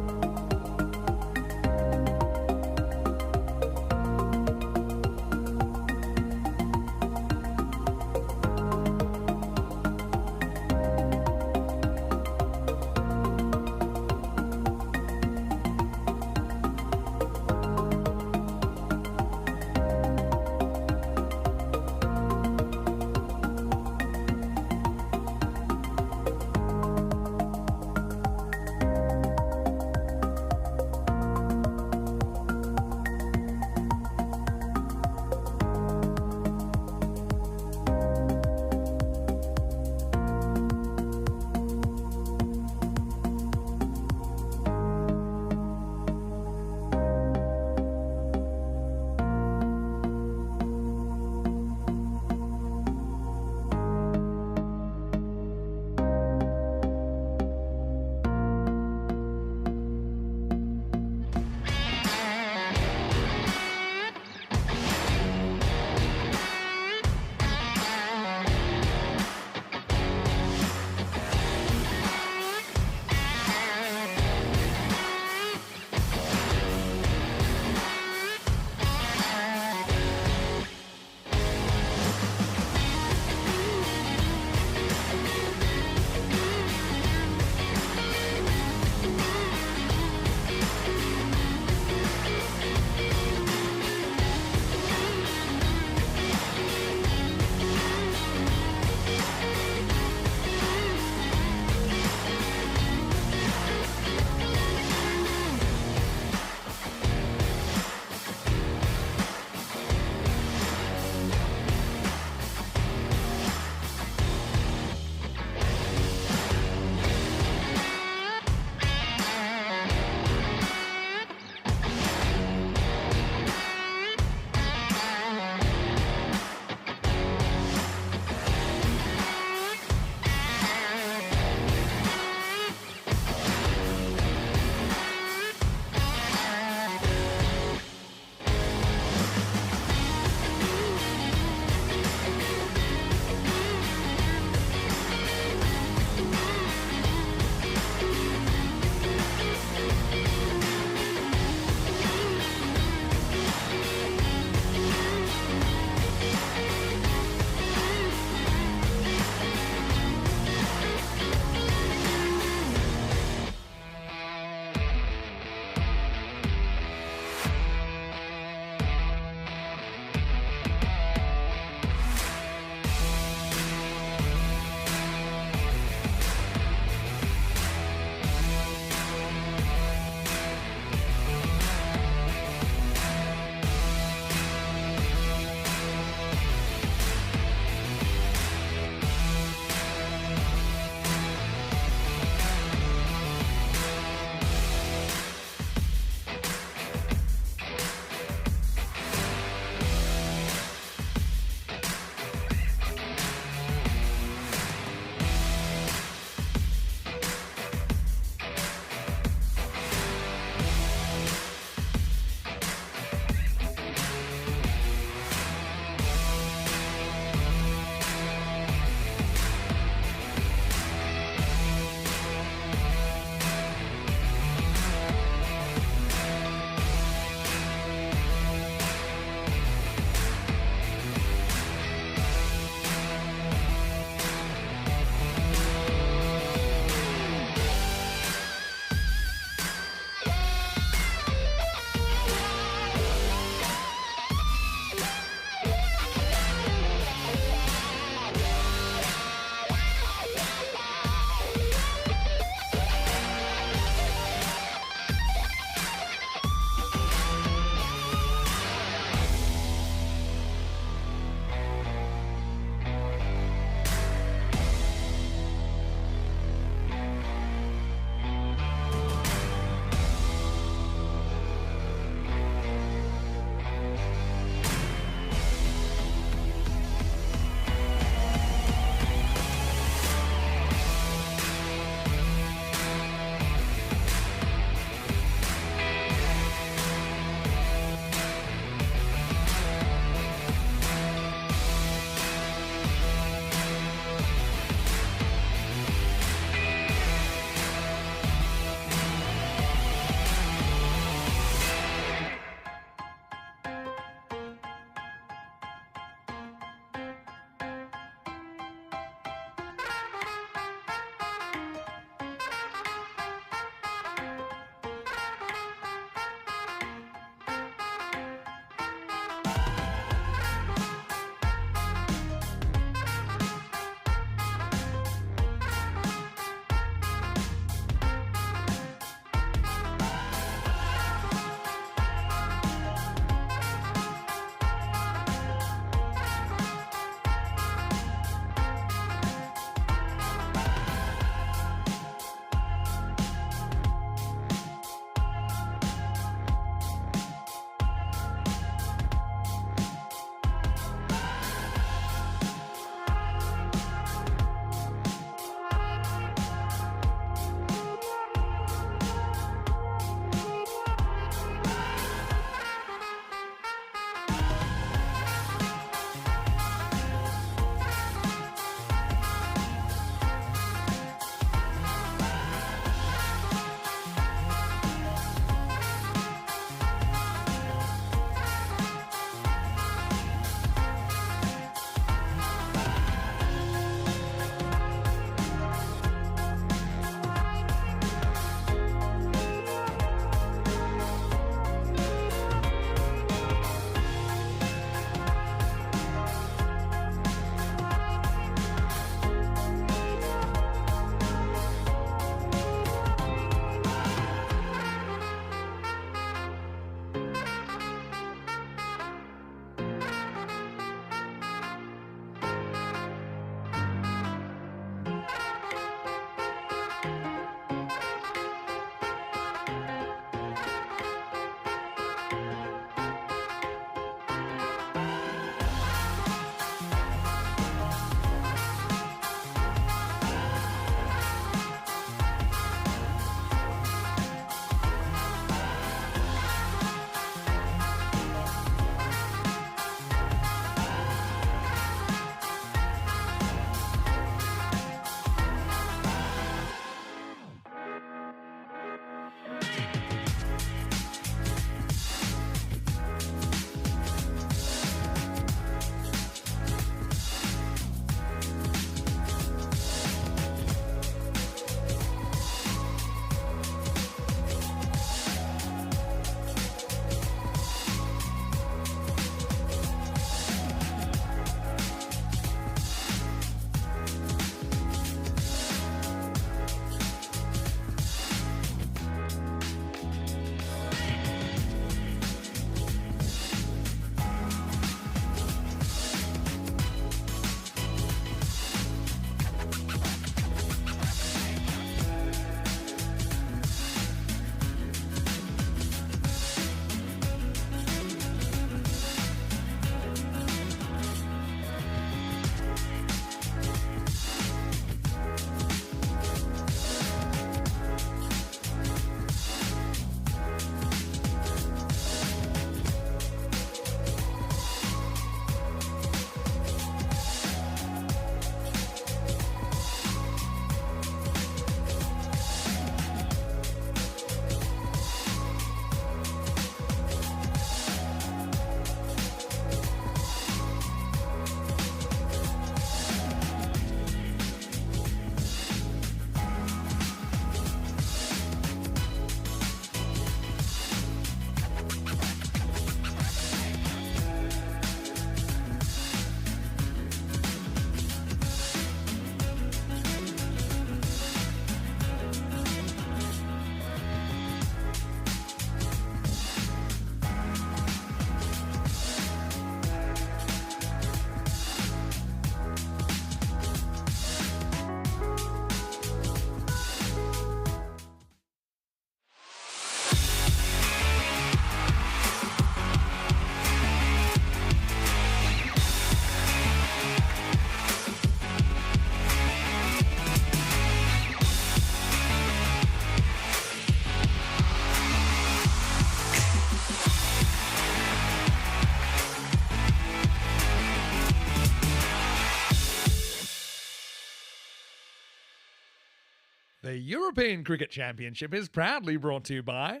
European Cricket Championship is proudly brought to you by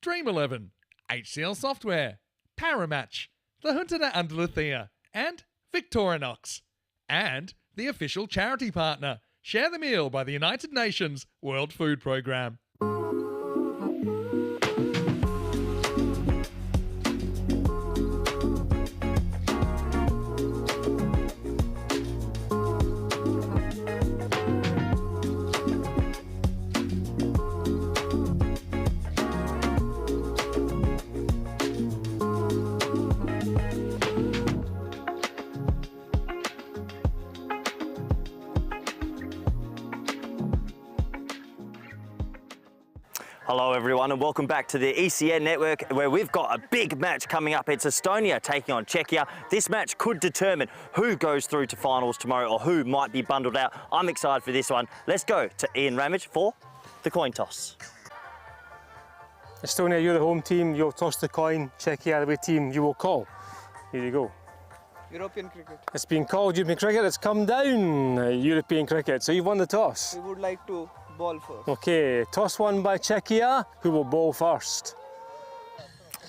Dream11, HCL Software, Paramatch, the Hunter under Luthia, and Victorinox. And the official charity partner, Share the Meal by the United Nations World Food Programme. Hello everyone and welcome back to the ECN network where we've got a big match coming up. It's Estonia taking on Czechia. This match could determine who goes through to finals tomorrow or who might be bundled out. I'm excited for this one. Let's go to Ian Ramage for the coin toss. Estonia, you're the home team, you'll toss the coin. Czechia, the away team, you will call. Here you go. European cricket. It's been called European cricket, it's come down European cricket, so you've won the toss. We would like to ball first. Okay, toss won by Czechia, who will bowl first?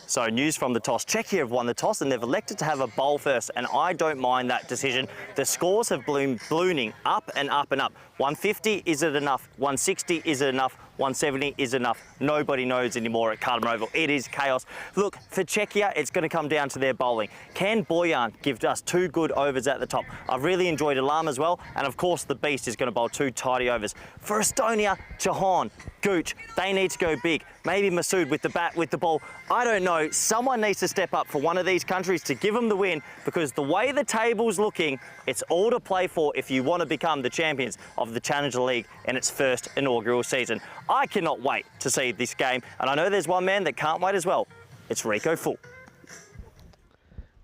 So news from the toss. Czechia have won the toss and they've elected to have a bowl first, and I don't mind that decision. The scores have ballooning up and up and up. 150, is it enough? 160, is it enough? 170 is enough. Nobody knows anymore at Cardamom Oval. It is chaos. Look, for Czechia, it's going to come down to their bowling. Can Boyan give us 2 good overs at the top? I've really enjoyed Alam as well, and of course the Beast is going to bowl 2 tidy overs. For Estonia, Jahan, Gooch, they need to go big. Maybe Masood with the bat, with the ball. I don't know. Someone needs to step up for one of these countries to give them the win, because the way the table's looking, it's all to play for if you want to become the champions of the Challenger League in its first inaugural season. I cannot wait to see this game, and I know there's one man that can't wait as well. It's Rico Full.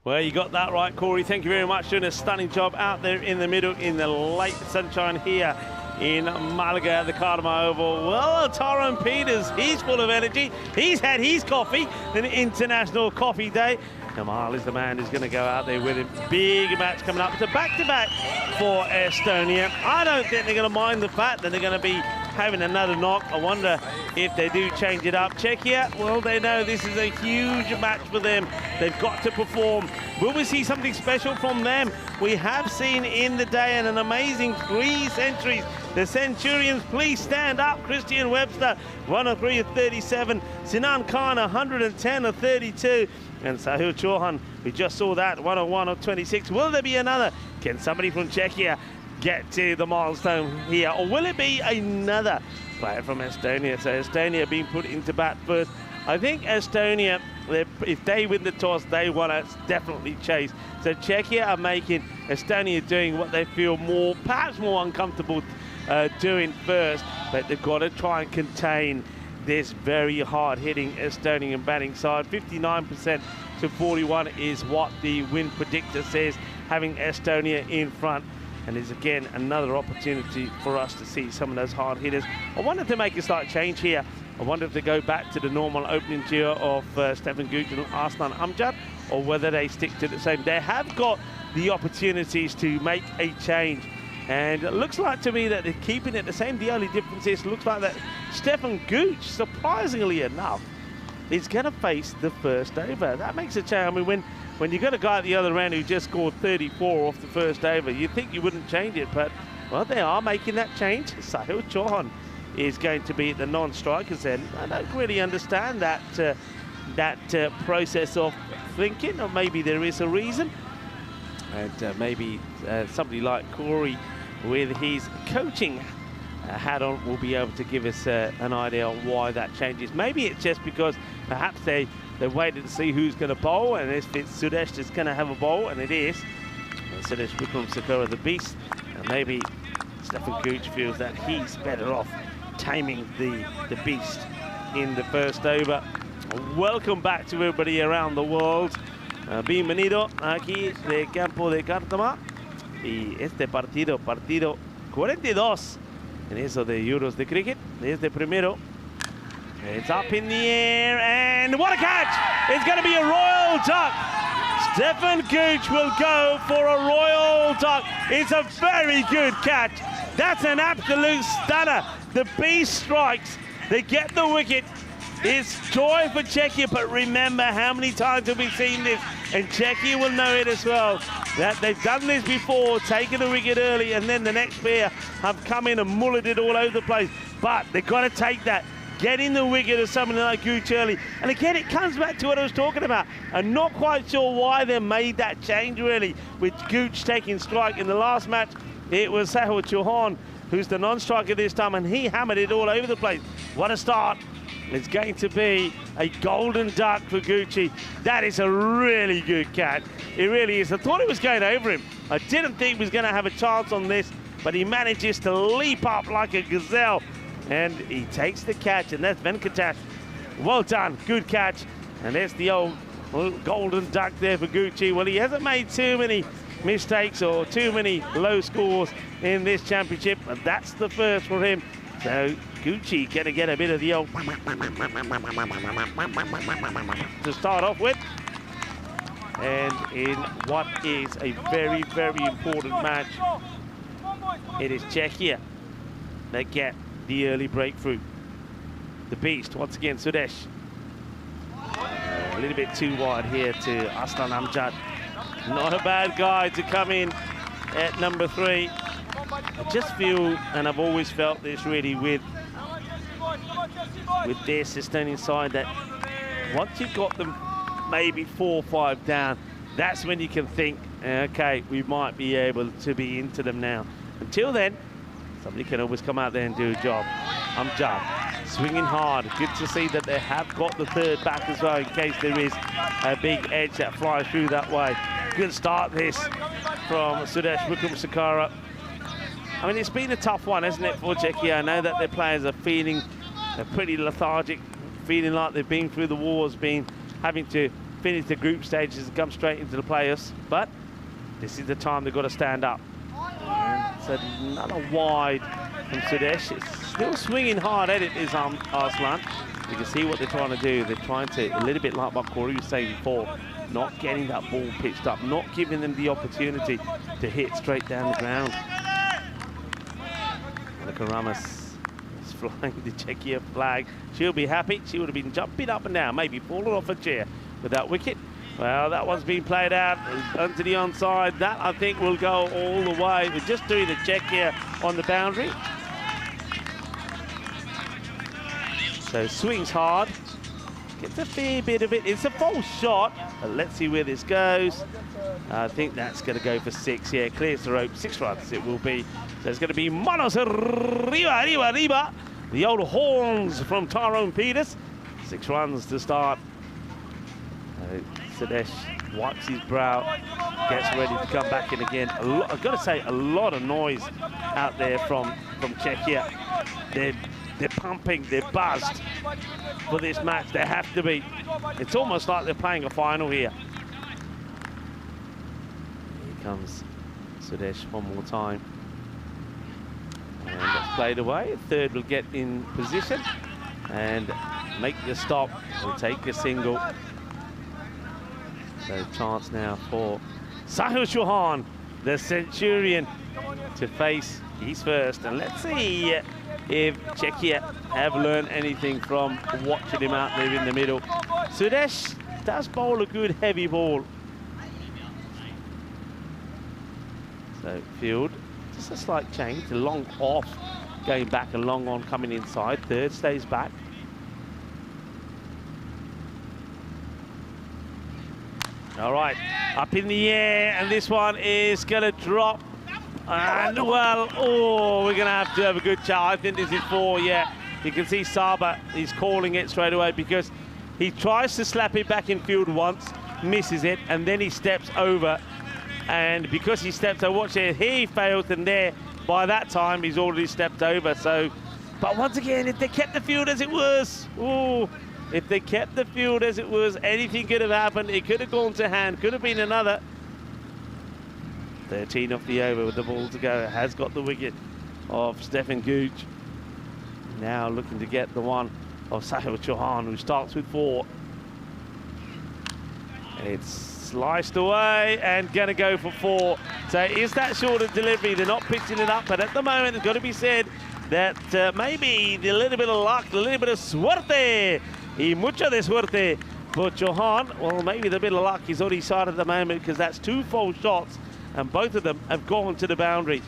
Well, you got that right, Corey. Thank you very much. Doing a stunning job out there in the middle in the late sunshine here in Malaga at the Cardamom Oval. Well, Tyrone Peters, he's full of energy. He's had his coffee, an international coffee day. Kamal is the man who's going to go out there with him. Big match coming up. It's a back-to-back for Estonia. I don't think they're going to mind the fact that they're going to be having another knock. I wonder if they do change it up. Czechia, well, they know this is a huge match for them. They've got to perform. Will we see something special from them? We have seen in the day and an amazing 3 centuries. The Centurions, please stand up. Christian Webster, 103 of 37. Sinan Khan, 110 of 32. And Sahil Chauhan, we just saw that, 101 of 26. Will there be another? Can somebody from Czechia get to the milestone here? Or will it be another player from Estonia? So Estonia being put into bat first. I think Estonia, if they win the toss, they want to definitely chase. So Czechia are making Estonia doing what they feel more, perhaps more uncomfortable doing first. But they've got to try and contain this very hard-hitting Estonian batting side. 59% to 41 is what the win predictor says, having Estonia in front. And is again another opportunity for us to see some of those hard hitters. I wonder if they make a slight change here. I wonder if they go back to the normal opening duo of Stefan Gooch and Arslan Amjad, or whether they stick to the same. They have got the opportunities to make a change. And it looks like to me that they're keeping it the same. The only difference is, looks like that Stefan Gooch, surprisingly enough, is going to face the first over. That makes a change. I mean, when you got a guy at the other end who just scored 34 off the first over, you'd think you wouldn't change it, but, well, they are making that change. Sahil Chauhan is going to be at the non-strikers end. I don't really understand that process of thinking, or maybe there is a reason. And maybe somebody like Corey, with his coaching hat on, will be able to give us an idea on why that changes. Maybe it's just because perhaps they waited to see who's going to bowl, and if it's Sudesh that's going to have a bowl, and it is Sudesh Vikram Sakura, the Beast, and maybe Stefan Gooch feels that he's better off taming the Beast in the first over. Welcome back to everybody around the world. Bienvenido aquí de campo de Cártama, y este partido 42 en eso de Euros de cricket. Desde primero, it's up in the air, and what a catch! It's going to be a royal duck. Stefan Gooch will go for a royal duck. It's a very good catch. That's an absolute stunner. The beast strikes. They get the wicket. It's joy for Czechia, but remember how many times have we seen this? And Czechia will know it as well. That they've done this before, taken the wicket early, and then the next pair have come in and mullered it all over the place. But they've got to take that. Getting the wicket of somebody like Gooch early. And again, it comes back to what I was talking about. I'm not quite sure why they made that change, really, with Gooch taking strike. In the last match, it was Sahil Chauhan, who's the non-striker this time, and he hammered it all over the place. What a start. It's going to be a golden duck for Gucci. That is a really good catch. It really is. I thought it was going over him. I didn't think he was going to have a chance on this, but he manages to leap up like a gazelle, and he takes the catch, and that's Venkatesh. Well done, good catch. And there's the old golden duck there for Gucci. Well, he hasn't made too many mistakes or too many low scores in this championship, but that's the first for him. So Gucci going to get a bit of the old to start off with. And in what is a very, very important match, it is Czechia that get the early breakthrough. The beast, once again, Sudesh. A little bit too wide here to Aslan Amjad. Not a bad guy to come in at number 3. I just feel, and I've always felt this really with this Estonian side, that once you've got them maybe 4 or 5 down, that's when you can think, okay, we might be able to be into them now. Until then, somebody can always come out there and do a job. Amjad swinging hard. Good to see that they have got the third back as well in case there is a big edge that flies through that way. Good start this from Sudesh Wickramasinghe. I mean, it's been a tough one, hasn't it, for Czechia? I know that their players are feeling pretty lethargic, feeling like they've been through the wars, having to finish the group stages and come straight into the playoffs. But this is the time they've got to stand up. It's another wide from Sudesh. It's still swinging hard at it, is Arslan. You can see what they're trying to do. They're trying to, a little bit like what Corey was saying before, not getting that ball pitched up, not giving them the opportunity to hit straight down the ground. Ramos is flying the Czechia flag. She'll be happy. She would have been jumping up and down, maybe falling off a chair with that wicket. Well, that one's been played out onto the onside. That, I think, will go all the way. We're just doing the check here on the boundary. So swings hard. Gets a fair bit of it. It's a false shot. But let's see where this goes. I think that's going to go for 6. Yeah, clears the rope. 6 runs it will be. So it's going to be Manos arriba. The old horns from Tyrone Peters. 6 runs to start. Sudesh wipes his brow, gets ready to come back in again. I've got to say, a lot of noise out there from Czechia. They're pumping, they're buzzed for this match. They have to be. It's almost like they're playing a final here. Here comes Sudesh one more time. And that's played away. Third will get in position and make the stop. Will take a single. So chance now for Sahil Chauhan, the Centurion, to face his first. And let's see if Czechia have learned anything from watching him out there in the middle. Sudesh does bowl a good heavy ball. So field, just a slight change, a long off, going back and long on coming inside. Third stays back. All right, up in the air, and this one is going to drop. And, well, oh, we're going to have a good shot. I think this is 4, yeah. You can see Saba, he's calling it straight away because he tries to slap it back in field once, misses it, and then he steps over. And because he steps over, watch it, he fails, and there, by that time, he's already stepped over. So, but once again, if they kept the field as it was, ooh. If they kept the field as it was, anything could have happened. It could have gone to hand, could have been another. 13 off the over with the ball to go. Has got the wicket of Stefan Gooch. Now looking to get the one of Sahil Chauhan, who starts with 4. It's Sliced away and going to go for 4. So is that short of delivery? They're not pitching it up, but at the moment it's got to be said that maybe a little bit of luck, a little bit of suerte, y mucho de suerte for Johan. Well, maybe the bit of luck he's already side at the moment, because that's 2 false shots and both of them have gone to the boundary.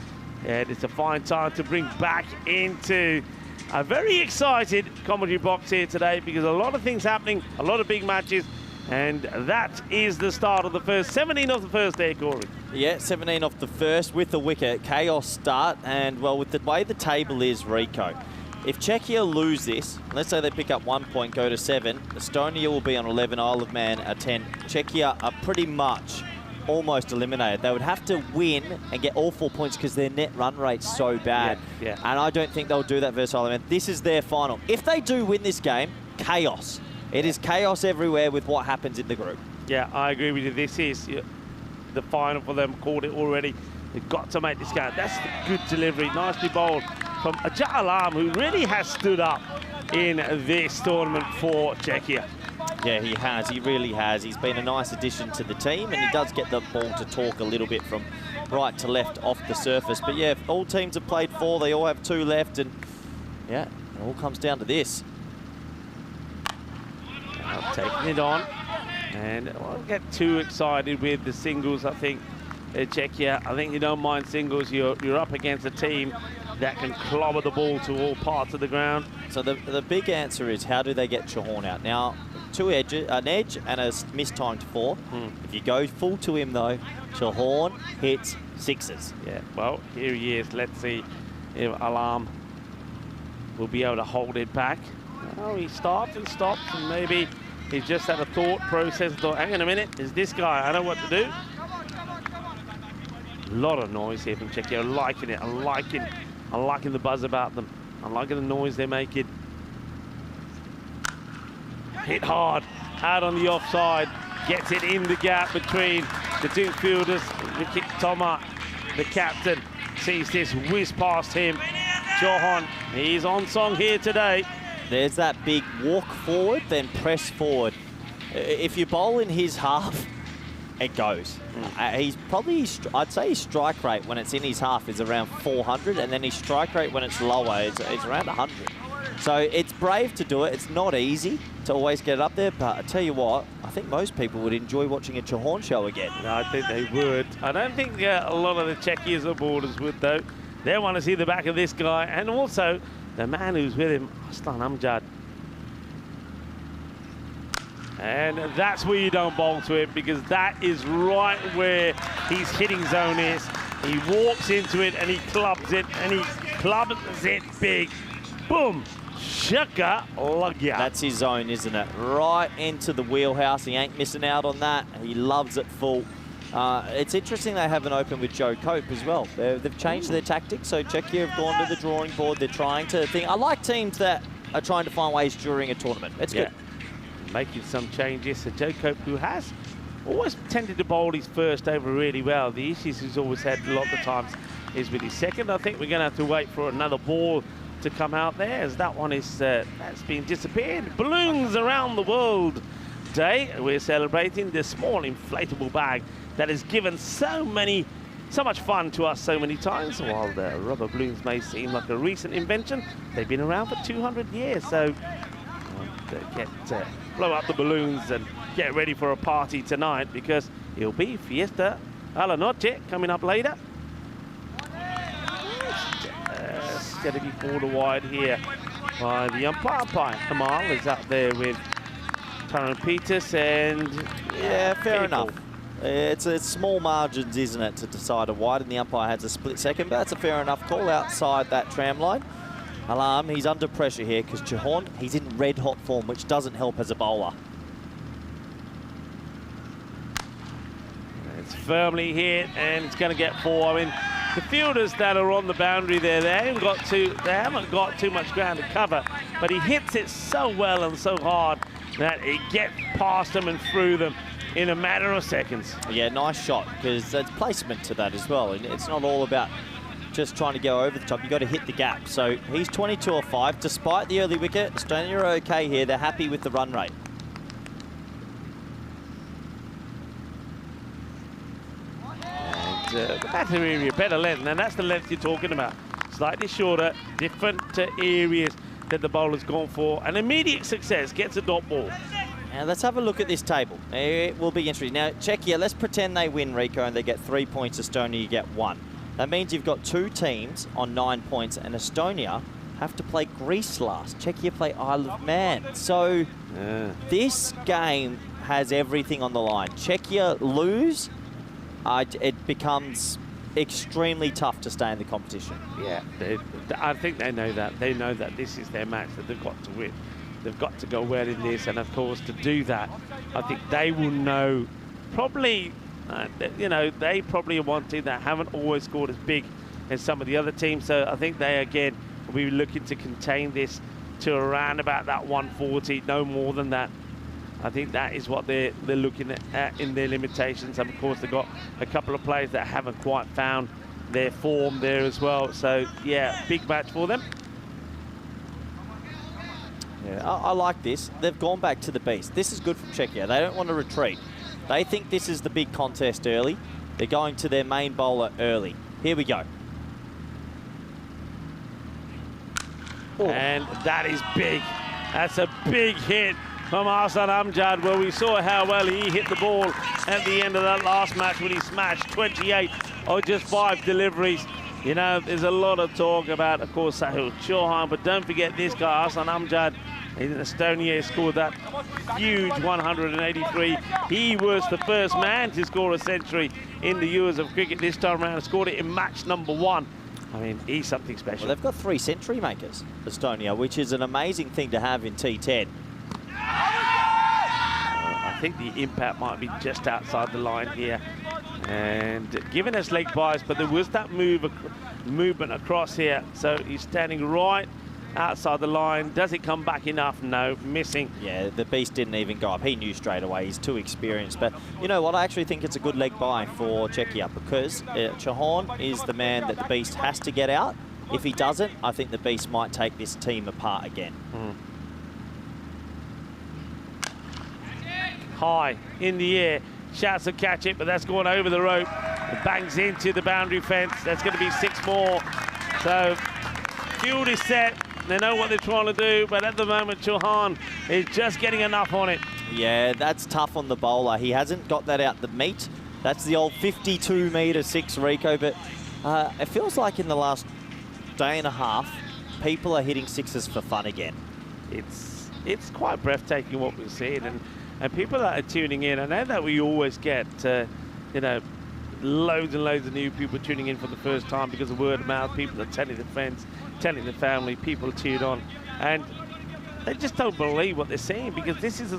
And it's a fine time to bring back into a very excited commentary box here today, because a lot of things happening, a lot of big matches, and that is the start of the first. 17 off the first there, Corey. Yeah, 17 off the first with the wicket. Chaos start, and well, with the way the table is, Rico, if Czechia lose this, let's say they pick up 1 point, go to 7, Estonia will be on 11, Isle of Man at 10. Czechia are pretty much almost eliminated. They would have to win and get all 4 points because their net run rate's so bad. Yeah. And I don't think they'll do that versus Isle of Man. This is their final. If they do win this game, chaos. It is chaos everywhere with what happens in the group. Yeah, I agree with you. This is the final for them. Called it already. They've got to make this count. That's the good delivery. Nicely bowled from Ajat Alam, who really has stood up in this tournament for Czechia. Yeah, he has. He really has. He's been a nice addition to the team, and he does get the ball to talk a little bit from right to left off the surface. But yeah, all teams have played 4. They all have 2 left, and yeah, it all comes down to this. Taking it on, and I won't get too excited with the singles. I think Czechia, I think you don't mind singles. You're up against a team that can clobber the ball to all parts of the ground. So the big answer is, how do they get Chahorn out? Now, 2 edges, an edge and a mistimed 4. If you go full to him though, Chahorn hits 6s. Yeah, well, here he is. Let's see if Alam will be able to hold it back. Oh, he stopped and stopped, and maybe he's just had a thought process and thought, hang on a minute, is this guy, I know what to do. A lot of noise here from Czechia. I'm liking it. I'm liking the buzz about them. I'm liking the noise they're making. Hit hard, out on the offside, gets it in the gap between the 2 fielders. Ricky Toma, the captain, sees this whiz past him. Johan, he's on song here today. There's that big walk forward, then press forward. If you bowl in his half, it goes. He's probably, I'd say his strike rate when it's in his half is around 400, and then his strike rate when it's lower, it's around 100. So it's brave to do it. It's not easy to always get it up there, but I tell you what, I think most people would enjoy watching a Chahorn show again. No, I think they would. I don't think a lot of the Czechias or borders would, though. They want to see the back of this guy, and also the man who's with him, Aslan Amjad. And that's where you don't bowl to it, because that is right where his hitting zone is. He walks into it and he clubs it, and he clubs it big. Boom. Shaka Lagya. That's his zone, isn't it? Right into the wheelhouse. He ain't missing out on that. He loves it full. It's interesting they haven't opened with Joe Cope as well. They've changed their tactics, so Czechia have gone to the drawing board. They're trying to think. I like teams that are trying to find ways during a tournament. It's good. Making some changes. So Joe Cope, who has always tended to bowl his first over really well. The issues he's always had a lot of the times is with his second. I think we're going to have to wait for another ball to come out there, as that one is that's been disappeared. Balloons around the world day. We're celebrating the small inflatable bag that has given so much fun to us so many times. While the rubber balloons may seem like a recent invention, they've been around for 200 years. So blow up the balloons and get ready for a party tonight, because it'll be Fiesta a la Noche coming up later. Just going to be forward wide here by the umpire. Kamal is up there with Taran Peters, and yeah, fair enough. It's small margins, isn't it, to decide a wide, and the umpire has a split second, but that's a fair enough call outside that tram line. Alam, he's under pressure here because Chahorn, he's in red-hot form, which doesn't help as a bowler. It's firmly hit, and it's going to get 4. I mean, the fielders that are on the boundary there, they haven't got too much ground to cover, but he hits it so well and so hard that it gets past them and through them in a matter of seconds. Yeah, nice shot, because there's placement to that as well, and it's not all about just trying to go over the top. You've got to hit the gap. So he's 22 or 5. Despite the early wicket, Estonia are okay here. They're happy with the run rate. better area, better length, and that's the length you're talking about. Slightly shorter, different areas that the bowler's gone for. An immediate success, gets a dot ball. Now let's have a look at this table. It will be interesting. Now, Czechia, let's pretend they win, Rico, and they get 3 points. Estonia, you get 1. That means you've got 2 teams on 9 points, and Estonia have to play Greece last. Czechia play Isle of Man. So this game has everything on the line. Czechia lose, it becomes extremely tough to stay in the competition. Yeah, I think they know that. They know that this is their match that they've got to win. They've got to go well in this, and of course, to do that, I think they will know probably, you know, they probably are one team that haven't always scored as big as some of the other teams. So I think they, again, will be looking to contain this to around about that 140, no more than that. I think that is what they're looking at in their limitations. And of course, they've got a couple of players that haven't quite found their form there as well. So, yeah, big match for them. Yeah, I like this. They've gone back to the beast. This is good from Czechia. They don't want to retreat. They think this is the big contest early. They're going to their main bowler early. Here we go. Oh. And that is big. That's a big hit from Hassan Amjad, where we saw how well he hit the ball at the end of that last match when he smashed 28 or just 5 deliveries. You know, there's a lot of talk about, of course, Sahil Chauhan, but don't forget this guy, Hassan Amjad. In Estonia, scored that huge 183. He was the first man to score a century in the years of cricket this time around. Scored it in match number 1. I mean, he's something special. Well, they've got 3 century makers, Estonia, which is an amazing thing to have in T10. I think the impact might be just outside the line here. And giving us leg bias, but there was that movement across here. So he's standing right outside the line. Does it come back enough? No, missing. Yeah, the beast didn't even go up. He knew straight away. He's too experienced. But you know what? I actually think it's a good leg by for Czechia, because Chauhan is the man that the beast has to get out. If he doesn't, I think the beast might take this team apart again. High in the air. Shouts to catch it, but that's gone over the rope. It bangs into the boundary fence. That's going to be 6 more. So field is set. They know what they're trying to do, but at the moment, Chauhan is just getting enough on it. Yeah, that's tough on the bowler. He hasn't got that out the meat. That's the old 52-metre 6, Rico, but it feels like in the last day and a half, people are hitting 6s for fun again. It's quite breathtaking what we've seen, and people that are tuning in, I know that we always get, you know, loads and loads of new people tuning in for the first time because of word of mouth. People are telling their friends, telling their family, people tune on, and they just don't believe what they're seeing, because this is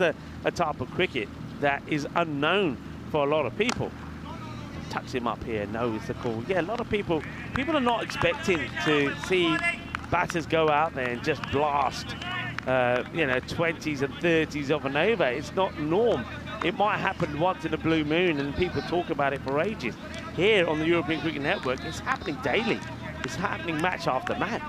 a type of cricket that is unknown for a lot of people. Touch him up here, no is the call. Yeah, a lot of people are not expecting to see batters go out there and just blast, you know, 20s and 30s of an over. It's not norm. It might happen once in a blue moon and people talk about it for ages. Here on the European Cricket Network, it's happening daily. It's happening match after match.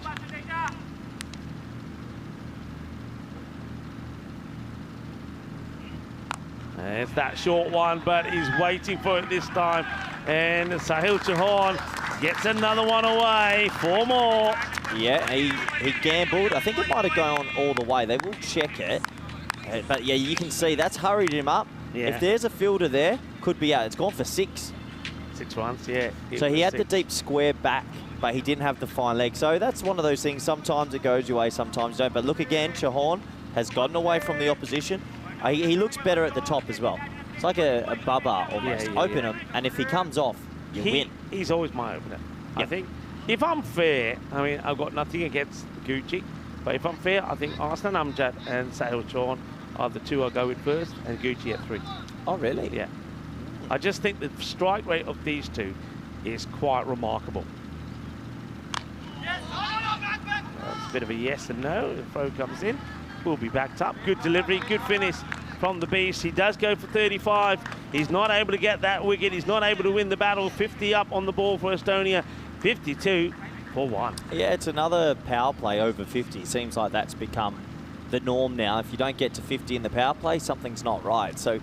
It's that short one, but he's waiting for it this time. And Sahil Chauhan gets another one away. 4 more. Yeah, he gambled. I think it might have gone all the way. They will check it. But yeah, you can see that's hurried him up. Yeah. If there's a fielder there, could be out. It's gone for 6. 6 runs, yeah. So he had the deep square back, but he didn't have the fine leg. So that's one of those things. Sometimes it goes your way, sometimes you don't. But look again, Chauhan has gotten away from the opposition. He looks better at the top as well. It's like a bubba almost. Open him, and if he comes off, you win. He's always my opener. Yeah. I think if I'm fair, I mean, I've got nothing against Gucci, but if I'm fair, I think Hassan Amjad and Sahil Chauhan are the 2 I'll go with first, and Gucci at 3. Oh, really? Yeah. I just think the strike rate of these 2 is quite remarkable. It's a bit of a yes and no. The throw comes in. Will be backed up. Good delivery, good finish from the beast. He does go for 35. He's not able to get that wicket. He's not able to win the battle. 50 up on the ball for Estonia. 52 for 1. Yeah, it's another power play over 50. Seems like that's become the norm now. If you don't get to 50 in the power play, something's not right. So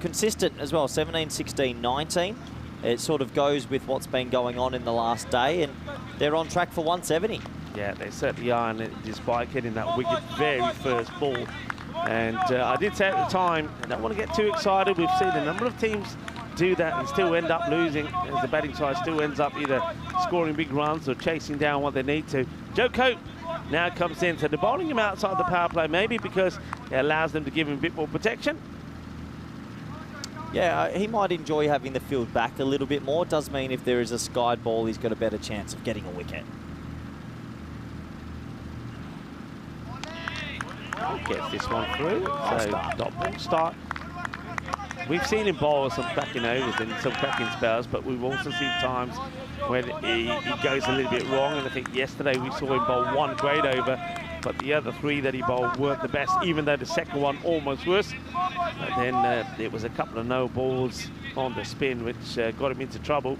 consistent as well. 17, 16, 19. it sort of goes with what's been going on in the last day, and they're on track for 170. Yeah, they certainly are, and despite getting that wicket very first ball. And I did say at the time, I don't want to get too excited. We've seen a number of teams do that and still end up losing, as the batting side still ends up either scoring big runs or chasing down what they need to. Joe Cope now comes in, so they're bowling him outside the power play, maybe because it allows them to give him a bit more protection. Yeah, he might enjoy having the field back a little bit more. It does mean if there is a skied ball, he's got a better chance of getting a wicket. Gets this one through, so dot ball start. We've seen him bowl some cracking overs and some cracking spells, but we've also seen times when he goes a little bit wrong, and I think yesterday we saw him bowl one great over, but the other three that he bowled weren't the best, even though the second one almost was. But then it was a couple of no balls on the spin, which got him into trouble.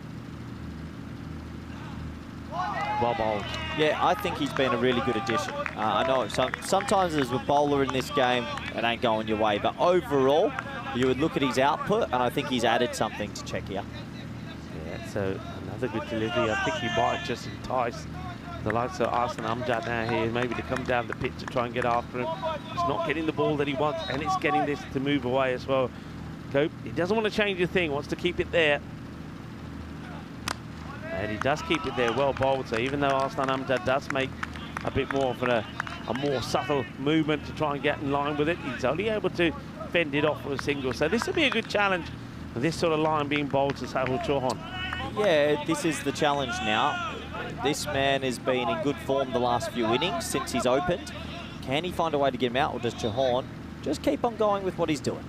Well bowled. Yeah, I think he's been a really good addition. I know sometimes as a bowler in this game, it ain't going your way, but overall, you would look at his output, and I think he's added something to Czechia. Yeah, so another good delivery. I think he might just entice the likes of Arslan Amjad now here, maybe to come down the pitch to try and get after him. He's not getting the ball that he wants, and it's getting this to move away as well. Cope, he doesn't want to change a thing, wants to keep it there. And he does keep it there, well bowled. So even though Arslan Amjad does make a bit more of a more subtle movement to try and get in line with it, he's only able to fend it off with a single. So this will be a good challenge, this sort of line being bowled to Sahil Chauhan. Yeah, this is the challenge now. This man has been in good form the last few innings since he's opened. Can he find a way to get him out, or does Chauhan just keep on going with what he's doing?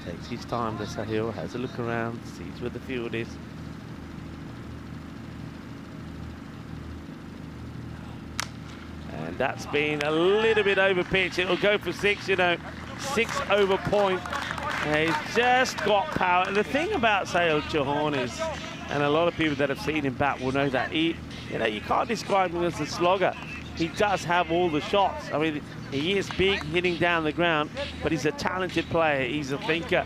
Takes his time, the Sahil, has a look around, sees where the field is. And that's been a little bit over pitch. It'll go for 6, you know, 6 over point. And he's just got power. And the thing about Sahil Chauhan is, and a lot of people that have seen him bat will know that you can't describe him as a slogger. He does have all the shots. I mean, he is big, hitting down the ground, but he's a talented player. He's a thinker,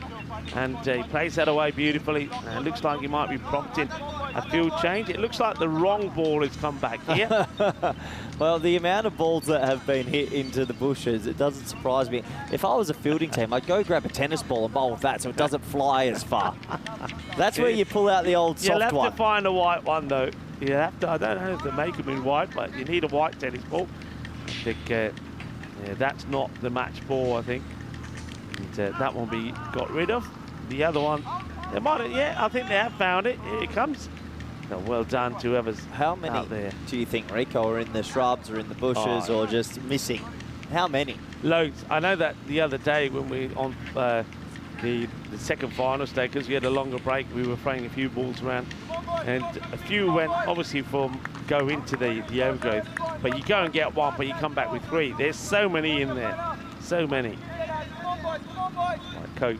and he plays that away beautifully. And it looks like he might be prompting a field change. It looks like the wrong ball has come back here. Well, the amount of balls that have been hit into the bushes, it doesn't surprise me. If I was a fielding team, I'd go grab a tennis ball and bowl with that so it doesn't fly as far. That's where you pull out the old soft one. You'll have to find a white one, though. You have to, I don't know if they make them in white, but you need a white tennis ball. I think yeah, that's not the match ball, I think. And, that one be got rid of. The other one, they might have, yeah, I think they have found it. Here it comes. So well done to whoever's How many out there. do you think, Rico, are in the shrubs or in the bushes or just missing? How many? Loads. I know that the other day when we on the second final stage, because we had a longer break, we were throwing a few balls around, and a few went obviously go into the overgrowth, but you go and get one, but you come back with 3. There's so many in there, so many. Right, Cope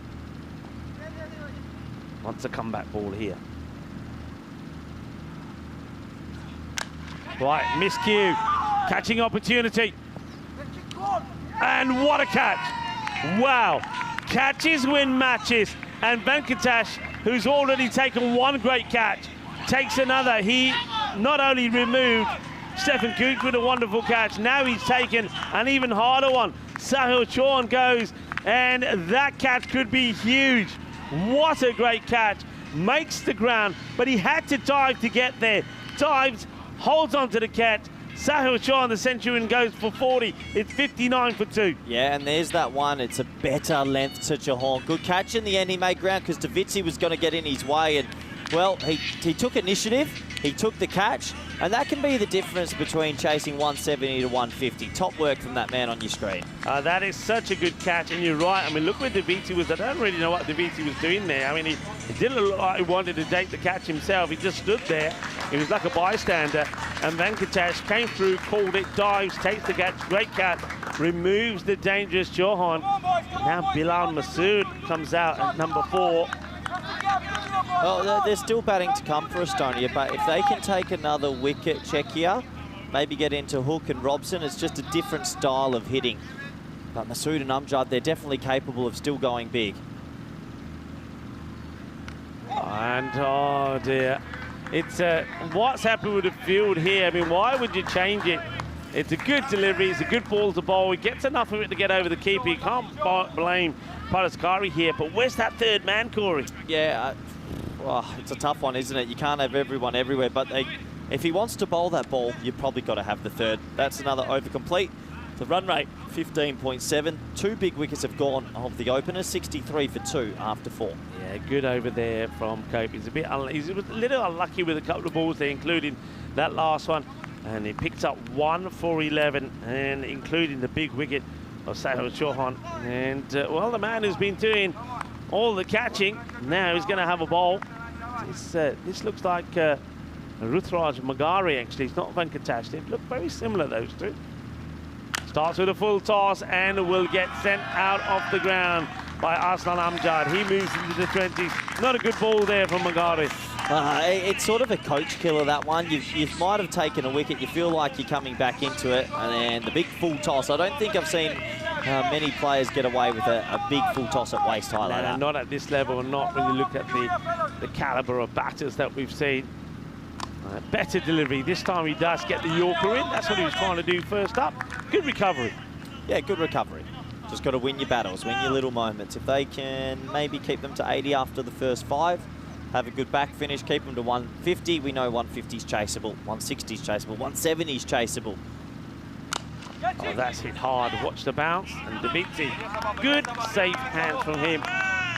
wants a comeback ball here. Right, miscue, catching opportunity, and what a catch! Wow, catches win matches, and Venkatesh, who's already taken one great catch, takes another. He not only removed Stefan Gooch with a wonderful catch, now he's taken an even harder one. Sahil Chauhan goes, and that catch could be huge. What a great catch, makes the ground, but he had to dive to get there. Dives, holds on to the catch. Sahil Chauhan, the Centurion, goes for 40. It's 59 for 2. Yeah, and there's that one. It's a better length to Chauhan. Good catch in the end. He made ground because Davitsi was going to get in his way. And, well, he took initiative. He took the catch. And that can be the difference between chasing 170 to 150. Top work from that man on your screen. That is such a good catch. And you're right. I mean, look where Davitsi was. I don't really know what Davitsi was doing there. I mean, he didn't look like he wanted to take the catch himself. He just stood there. He was like a bystander. And Venkatesh came through, called it, dives, takes the catch. Great catch. Removes the dangerous Chauhan. Now Bilal Masood comes out at number 4. Well, they're still batting to come for Estonia, but if they can take another wicket, Czechia, maybe get into Hook and Robson, it's just a different style of hitting. But Masood and Amjad, they're definitely capable of still going big. And oh dear, it's what's happened with the field here? I mean, why would you change it? It's a good delivery, it's a good ball to bowl. He gets enough of it to get over the keeper. You can't blame Paraskari here, but where's that third man, Corey? Yeah, well, it's a tough one, isn't it? You can't have everyone everywhere, but if he wants to bowl that ball, you've probably got to have the third. That's another over complete. The run rate, 15.7. 2 big wickets have gone of the opener, 63 for 2 after 4. Yeah, good over there from Cope. He's he's a little unlucky with a couple of balls there, including that last one. And he picks up 1 for 11, and including the big wicket of Sahil Chauhan. And, well, the man who's been doing all the catching, now he's going to have a bowl. This looks like Ruthraj Magari, actually. It's not Venkatesh. They look very similar, those two. Starts with a full toss and will get sent out off the ground by Aslan Amjad. He moves into the 20s. Not a good ball there from Magari. It's sort of a coach killer, that one. You might have taken a wicket. You feel like you're coming back into it. And then the big full toss. I don't think I've seen many players get away with a big full toss at waist high like that. Not at this level, and not when you look at the calibre of batters that we've seen. Better delivery. This time he does get the Yorker in. That's what he was trying to do first up. Good recovery. Yeah, good recovery. Just got to win your battles, win your little moments. If they can maybe keep them to 80 after the first 5, have a good back finish, keep them to 150. We know 150's chaseable, 160's chaseable, 170's chaseable. Oh, that's hit hard. Watch the bounce. And Davitsi, good, safe hands from him.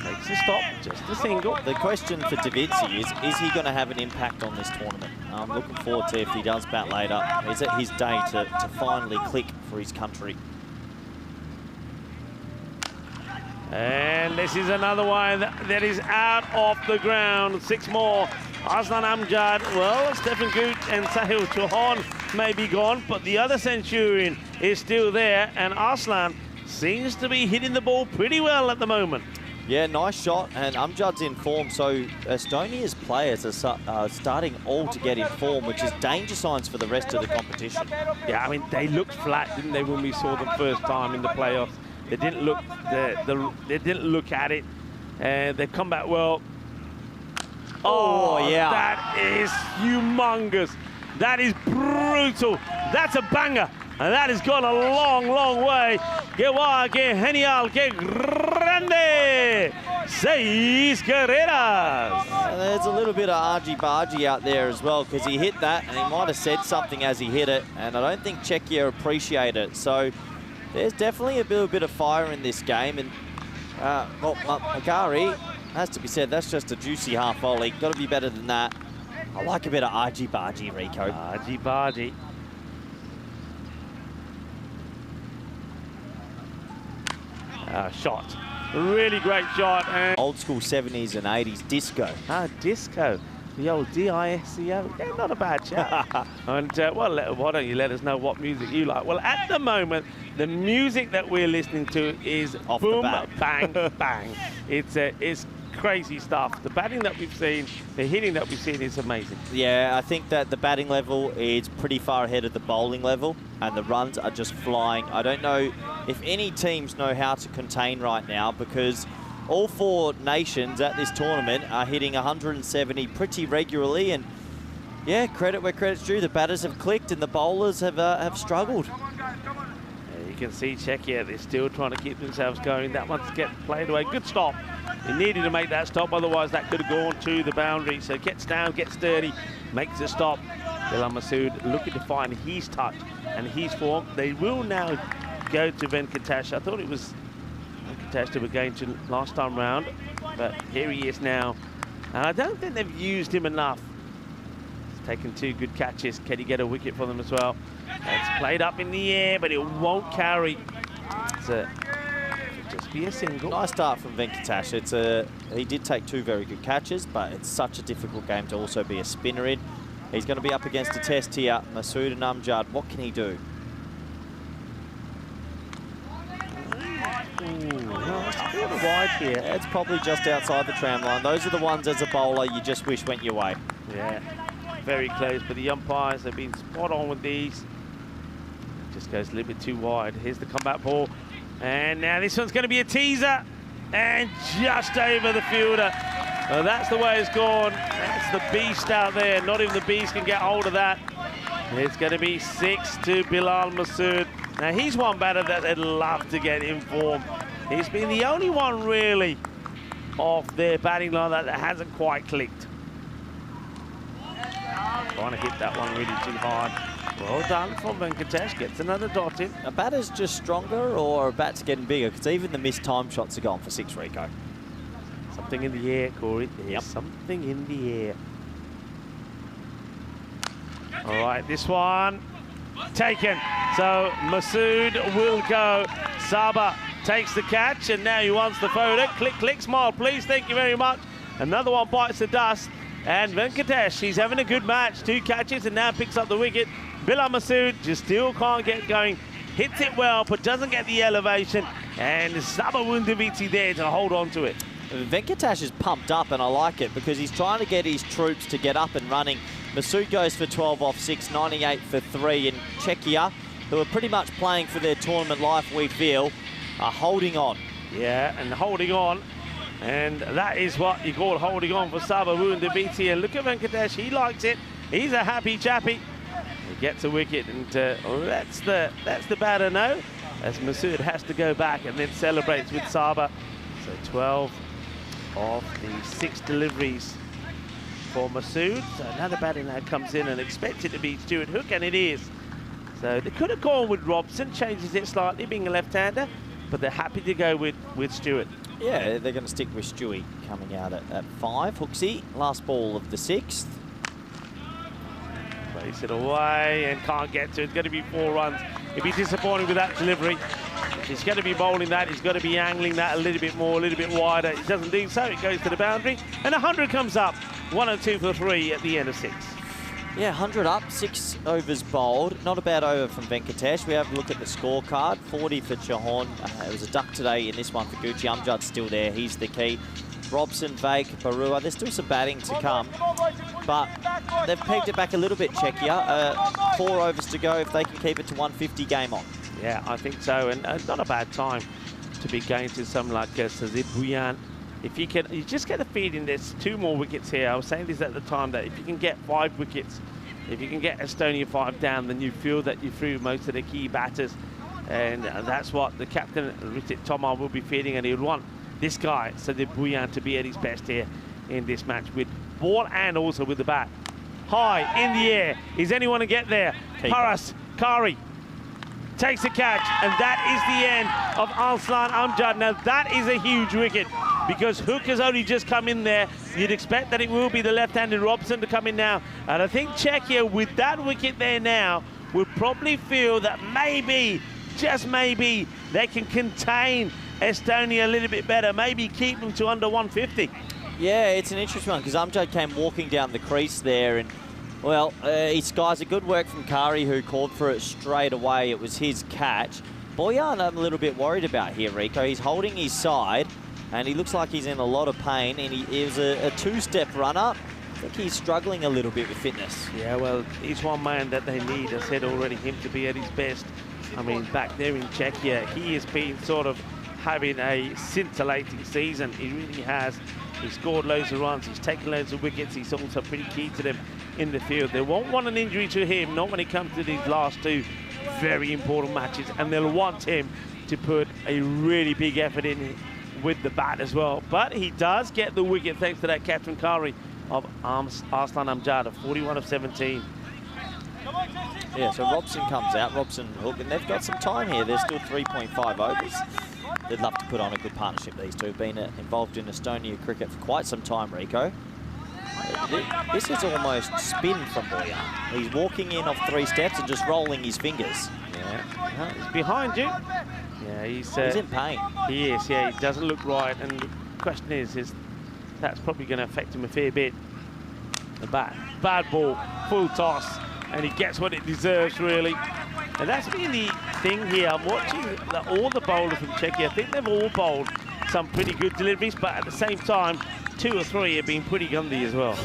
Makes a stop, just a single. The question for Davitsi is he going to have an impact on this tournament? I'm looking forward to if he does bat later. Is it his day to finally click for his country? And this is another one that is out of the ground. 6 more. Aslan Amjad, well, Stephen Gooch and Sahil Chauhan may be gone, but the other Centurion is still there, and Aslan seems to be hitting the ball pretty well at the moment. Yeah, nice shot, and Amjad's in form, so Estonia's players are starting all to get in form, which is danger signs for the rest of the competition. Yeah, I mean, they looked flat, didn't they, when we saw them first time in the playoffs? They didn't look, they didn't look at it, and they've come back well. Oh, yeah. That is humongous. That is brutal. That's a banger, and that has gone a long, long way. Que va, que genial, que grande. 6 carreras. And there's a little bit of argy-bargy out there as well, because he hit that, and he might have said something as he hit it, and I don't think Czechia appreciate it. So there's definitely a little bit of fire in this game, and well, Magari, has to be said, that's just a juicy half volley. Got to be better than that. I like a bit of argy-bargy, Rico. Argy-bargy. Shot. Really great shot. And old school 70s and 80s disco. Disco. The old DISCO. Yeah, not a bad chat. And, well, why don't you let us know what music you like? Well, at the moment, the music that we're listening to is Off boom, the bang, bang. It's crazy stuff. The batting that we've seen, the hitting that we've seen is amazing. Yeah, I think that the batting level is pretty far ahead of the bowling level, and the runs are just flying. I don't know if any teams know how to contain right now, because all 4 nations at this tournament are hitting 170 pretty regularly, and yeah, credit where credit's due. The batters have clicked and the bowlers have struggled. Yeah, you can see Czechia, they're still trying to keep themselves going. That one's getting played away. Good stop. He needed to make that stop, otherwise that could have gone to the boundary. So gets down, gets sturdy, makes a stop. Bilal Masood looking to find his touch and his form. They will now go to Venkatesh. I thought it was Venkatesh they were going to last time round, but here he is now. And I don't think they've used him enough. He's taken 2 good catches. Can he get a wicket for them as well? It's played up in the air, but it won't carry. It's just be a single. Nice start from Venkatesh. He did take 2 very good catches, but it's such a difficult game to also be a spinner in. He's going to be up against a test here. Masood and Amjad, what can he do? It's a bit wide here. Yeah, it's probably just outside the tram line. Those are the ones as a bowler you just wish went your way. Yeah, very close, but the umpires have been spot on with these. It just goes a little bit too wide. Here's the comeback ball. And now this one's going to be a teaser. And just over the fielder. Well, that's the way it's gone. That's the beast out there. Not even the beast can get hold of that. It's going to be 6 to Bilal Masood. Now, he's one batter that they'd love to get in form. He's been the only one, really, of their batting line that hasn't quite clicked. Trying to hit that one really too hard. Well done from Venkatesh. Gets another dot in. A batter's just stronger or a bat's getting bigger? Because even the missed time shots are gone for 6, Rico. Something in the air, Corey. There's something in the air. All right, this one taken. So Masood will go. Saba takes the catch, and now he wants the photo. Click, click, smile, please. Thank you very much. Another one bites the dust. And Venkatesh, he's having a good match. 2 catches and now picks up the wicket. Bilal Masood just still can't get going. Hits it well, but doesn't get the elevation. And Saba Wundaviti there to hold on to it. Venkatesh is pumped up, and I like it because he's trying to get his troops to get up and running. Masood goes for 12 off 6, 98 for 3, and Czechia, who are pretty much playing for their tournament life, we feel, are holding on. Yeah, and holding on. And that is what you call holding on for Saba Wundaviti. And look at Venkatesh, he likes it. He's a happy chappy. He gets a wicket, and that's the batter now, as Masood has to go back and then celebrates with Saba. So 12 of the 6 deliveries for Masood. So another batter now comes in and expects it to be Stuart Hook, and it is. So they could have gone with Robson, changes it slightly, being a left-hander, but they're happy to go with Stuart. Yeah, they're going to stick with Stewie coming out at 5. Hooksy, last ball of the 6th. Plays it away and can't get to it. It's going to be 4 runs. He'll be disappointed with that delivery. He's going to be bowling that. He's got to be angling that a little bit more, a little bit wider. He doesn't do so. It goes to the boundary. And 100 comes up. 102 for 3 at the end of 6. Yeah, 100 up, 6 overs bowled. Not a bad over from Venkatesh. We have a look at the scorecard. 40 for Chauhan. It was a duck today in this one for Gucci. Amjad's still there. He's the key. Robson, Vaik, Barua. There's still some batting to come. But they've pegged it back a little bit, Czechia. 4 overs to go if they can keep it to 150 game on. Yeah, I think so. And not a bad time to be going to someone like Sazib Bhuyan. If you can, you just get the feeling there's 2 more wickets here. I was saying this at the time, that if you can get 5 wickets, if you can get Estonia 5 down, then you feel that you threw most of the key batters. And that's what the captain, Ritik Tomar, will be feeling, and he would want this guy, Sazib Bhuyan, to be at his best here in this match with ball and also with the bat. High in the air. Is anyone to get there? Paras Kari takes a catch, and that is the end of Arslan Amjad. Now that is a huge wicket, because Hook has only just come in there. You'd expect that it will be the left-handed Robson to come in now. And I think Czechia, with that wicket there now, would probably feel that maybe, just maybe, they can contain Estonia a little bit better, maybe keep them to under 150. Yeah, it's an interesting one, because Amjad came walking down the crease there, and well, he skies a good work from Kari, who called for it straight away. It was his catch. Boyan, I'm a little bit worried about here, Rico. He's holding his side, and he looks like he's in a lot of pain, and he was a 2-step runner. I think he's struggling a little bit with fitness. Yeah, well, he's one man that they need. I said already, him to be at his best. I mean, back there in Czechia, he has been sort of having a scintillating season. He really has. He scored loads of runs. He's taken loads of wickets. He's also pretty key to them in the field. They won't want an injury to him, not when it comes to these last 2 very important matches. And they'll want him to put a really big effort in with the bat as well. But he does get the wicket thanks to that catch from Kari of Arslan Amjad, 41 of 17. Yeah, so Robson comes out, Robson Hook, and they've got some time here. There's still 3.5 overs. They'd love to put on a good partnership, these two. Have been involved in Estonia cricket for quite some time, Rico. This is almost spin from Boyan. He's walking in off 3 steps and just rolling his fingers. Yeah, he's behind you. Yeah, he's in pain. He is, yeah, he doesn't look right. And the question is that's probably going to affect him a fair bit. The bad ball, full toss, and he gets what it deserves, really. And that's been the thing here. I'm watching all the bowlers from Czechia. I think they've all bowled some pretty good deliveries, but at the same time, 2 or 3 have been pretty gundy as well.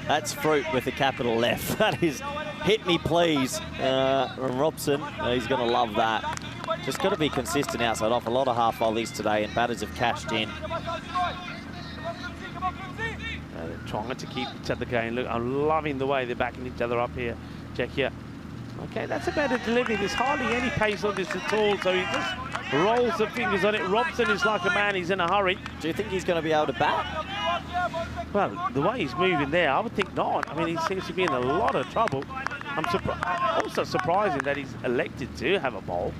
That's fruit with a capital F. That is hit me please from Robson. He's going to love that. Just got to be consistent outside off. A lot of half volleys today, and batters have cashed in. trying to keep each other going. Look, I'm loving the way they're backing each other up here. Czechia. Okay, that's a better delivery. There's hardly any pace on this at all, so he just rolls the fingers on it. Robson is like a man, he's in a hurry. Do you think he's going to be able to bat? Well, the way he's moving there, I would think not. I mean, he seems to be in a lot of trouble. I'm also surprising that he's elected to have a bowl.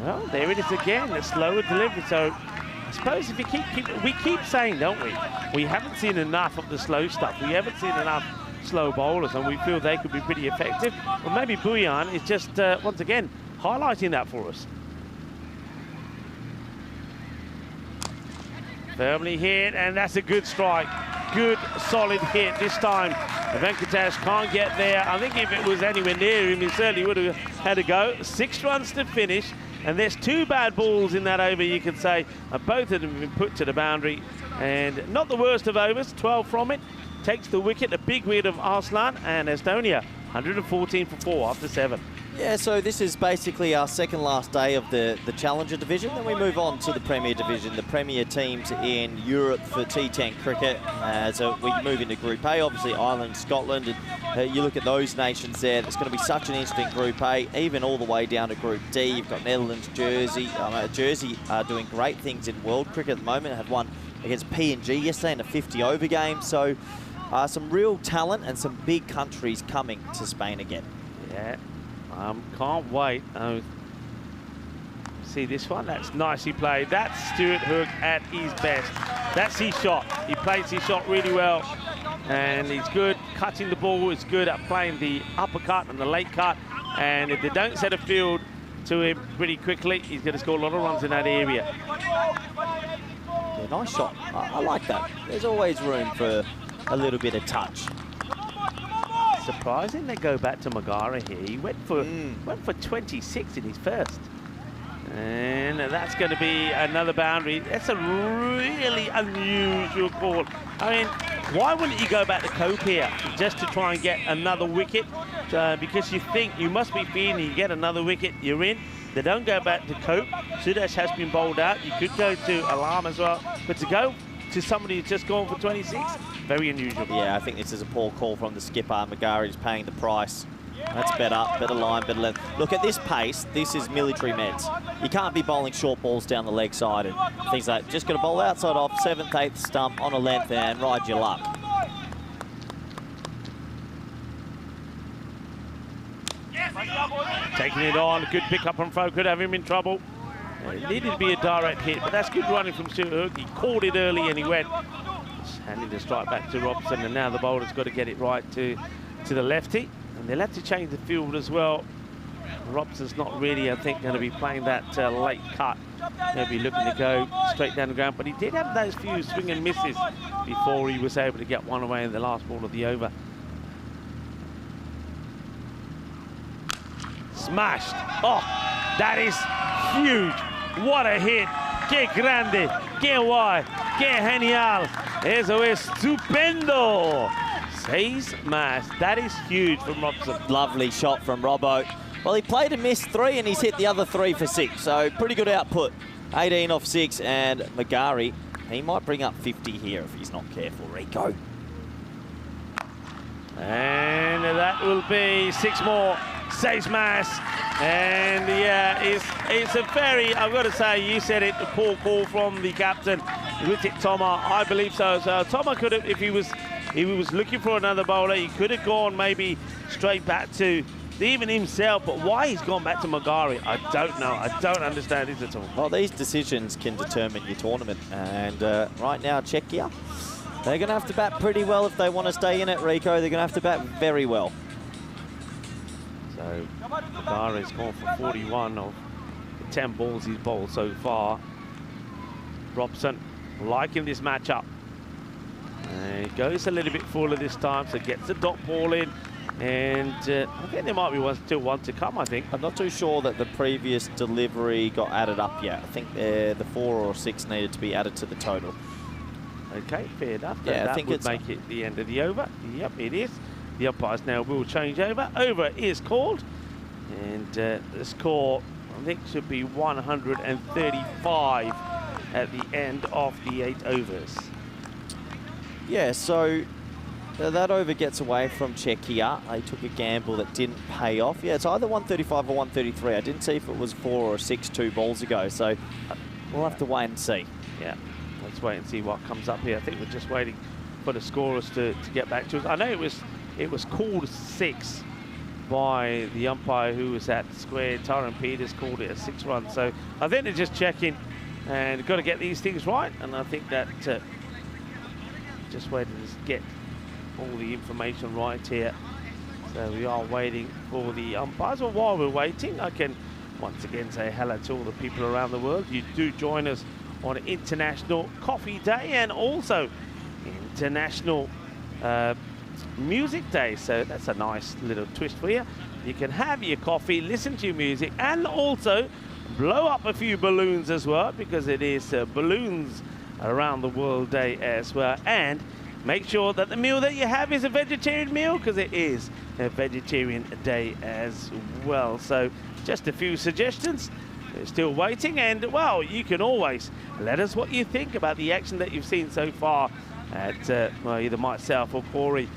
Well, there it is again, the slower delivery. So I suppose if you we keep saying, don't we? We haven't seen enough of the slow stuff. We haven't seen enough slow bowlers, and we feel they could be pretty effective. Well, maybe Buyan is just, once again, highlighting that for us. Firmly hit, and that's a good strike. Good, solid hit this time. Venkatesh can't get there. I think if it was anywhere near him, he certainly would have had a go. 6 runs to finish, and there's 2 bad balls in that over, you could say. Both of them have been put to the boundary, and not the worst of overs. 12 from it. Takes the wicket, a big wicket of Arslan, and Estonia 114 for 4 after 7. Yeah, so this is basically our second last day of the Challenger division. Then we move on to the Premier division, the Premier teams in Europe for T10 cricket. So we move into Group A, obviously Ireland, Scotland, and you look at those nations there. It's going to be such an interesting Group A, even all the way down to Group D. You've got Netherlands, Jersey. Jersey are doing great things in world cricket at the moment. Have won against PNG yesterday in a 50-over game. So some real talent and some big countries coming to Spain again. Yeah. Can't wait. See this one? That's nicely played. That's Stuart Hook at his best. That's his shot. He plays his shot really well. And he's good cutting the ball. He's good at playing the uppercut and the late cut. And if they don't set a field to him pretty quickly, he's going to score a lot of runs in that area. Yeah, nice shot. I like that. There's always room for a little bit of touch. Surprising they go back to Magara here. He went for 26 in his first. And that's going to be another boundary. That's a really unusual call. I mean, why wouldn't you go back to Cope here just to try and get another wicket? Because you think you must be feeling you get another wicket, you're in. They don't go back to Cope. Sudesh has been bowled out. You could go to Alarm as well. But to go to somebody who's just gone for 26, very unusual. Yeah, I think this is a poor call from the skipper. Magari is paying the price. That's better line, better length. Look, at this pace, this is military meds. You can't be bowling short balls down the leg side and things like that. Just got to bowl outside off, 7th, 8th stump on a length and ride your luck. Taking it on, good pick up from Folk, could have him in trouble. It needed to be a direct hit, but that's good running from Stuart Hook. He caught it early and he went. Handing the strike back to Robson, and now the bowler's got to get it right to the lefty. And they'll have to change the field as well. Robson's not really, I think, going to be playing that late cut. He'll be looking to go straight down the ground, but he did have those few swing and misses before he was able to get one away in the last ball of the over. Smashed. Oh, that is huge. What a hit. Que grande, que guay, que genial. Eso es estupendo. 6 más. That is huge from Robson. Lovely shot from Robbo. Well, he played and missed 3 and he's hit the other 3 for 6. So pretty good output. 18 off 6, and Magari, he might bring up 50 here if he's not careful. Rico. And that will be 6 more. 6 más. And yeah, it's a very, I've got to say, you said it, a poor call from the captain, Ritik Toma. I believe so. So Toma could have, if he was looking for another bowler, he could have gone maybe straight back to even himself. But why he's gone back to Magari, I don't know. I don't understand this at all. Well, these decisions can determine your tournament. And right now, Czechia, they're going to have to bat pretty well if they want to stay in it, Rico. They're going to have to bat very well. So Magari's gone for 41 of the 10 balls he's bowled so far. Robson liking this matchup. He goes a little bit fuller this time, so gets the dot ball in. And I think there might be still one to come, I think. I'm not too sure that the previous delivery got added up yet. I think the 4 or 6 needed to be added to the total. Okay, fair enough. Yeah, that I think would it's make it the end of the over. Yep, it is. The umpires now will change over. Over is called. And the score, I think, should be 135 at the end of the 8 overs. Yeah, so that over gets away from Czechia. They took a gamble that didn't pay off. Yeah, it's either 135 or 133. I didn't see if it was 4 or 6 2 balls ago, so we'll have to wait and see. Yeah, let's wait and see what comes up here. I think we're just waiting for the scorers to get back to us. I know it was called 6 by the umpire who was at square. Tyrone Peters called it a 6 run. So I think they're just checking and got to get these things right. And I think that just waiting to get all the information right here. So we are waiting for the umpires. Well, while we're waiting, I can once again say hello to all the people around the world. You do join us on International Coffee Day and also International Music Day. So that's a nice little twist for you. You can have your coffee, listen to your music, and also blow up a few balloons as well, because it is Balloons Around the World Day as well. And make sure that the meal that you have is a vegetarian meal, because it is a vegetarian day as well. So just a few suggestions. We're still waiting, and well, you can always let us what you think about the action that you've seen so far at well, either myself or Corey.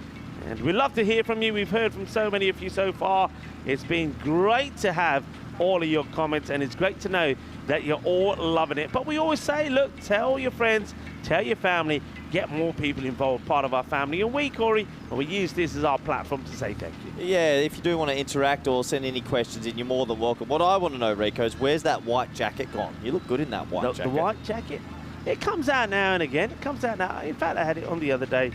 And we'd love to hear from you. We've heard from so many of you so far. It's been great to have all of your comments, and it's great to know that you're all loving it. But we always say, look, tell your friends, tell your family, get more people involved, part of our family. And we, Corey, and we use this as our platform to say thank you. Yeah, if you do want to interact or send any questions in, you're more than welcome. What I want to know, Rico, is where's that white jacket gone? You look good in that white jacket. The white jacket? It comes out now and again. It comes out now. In fact, I had it on the other day,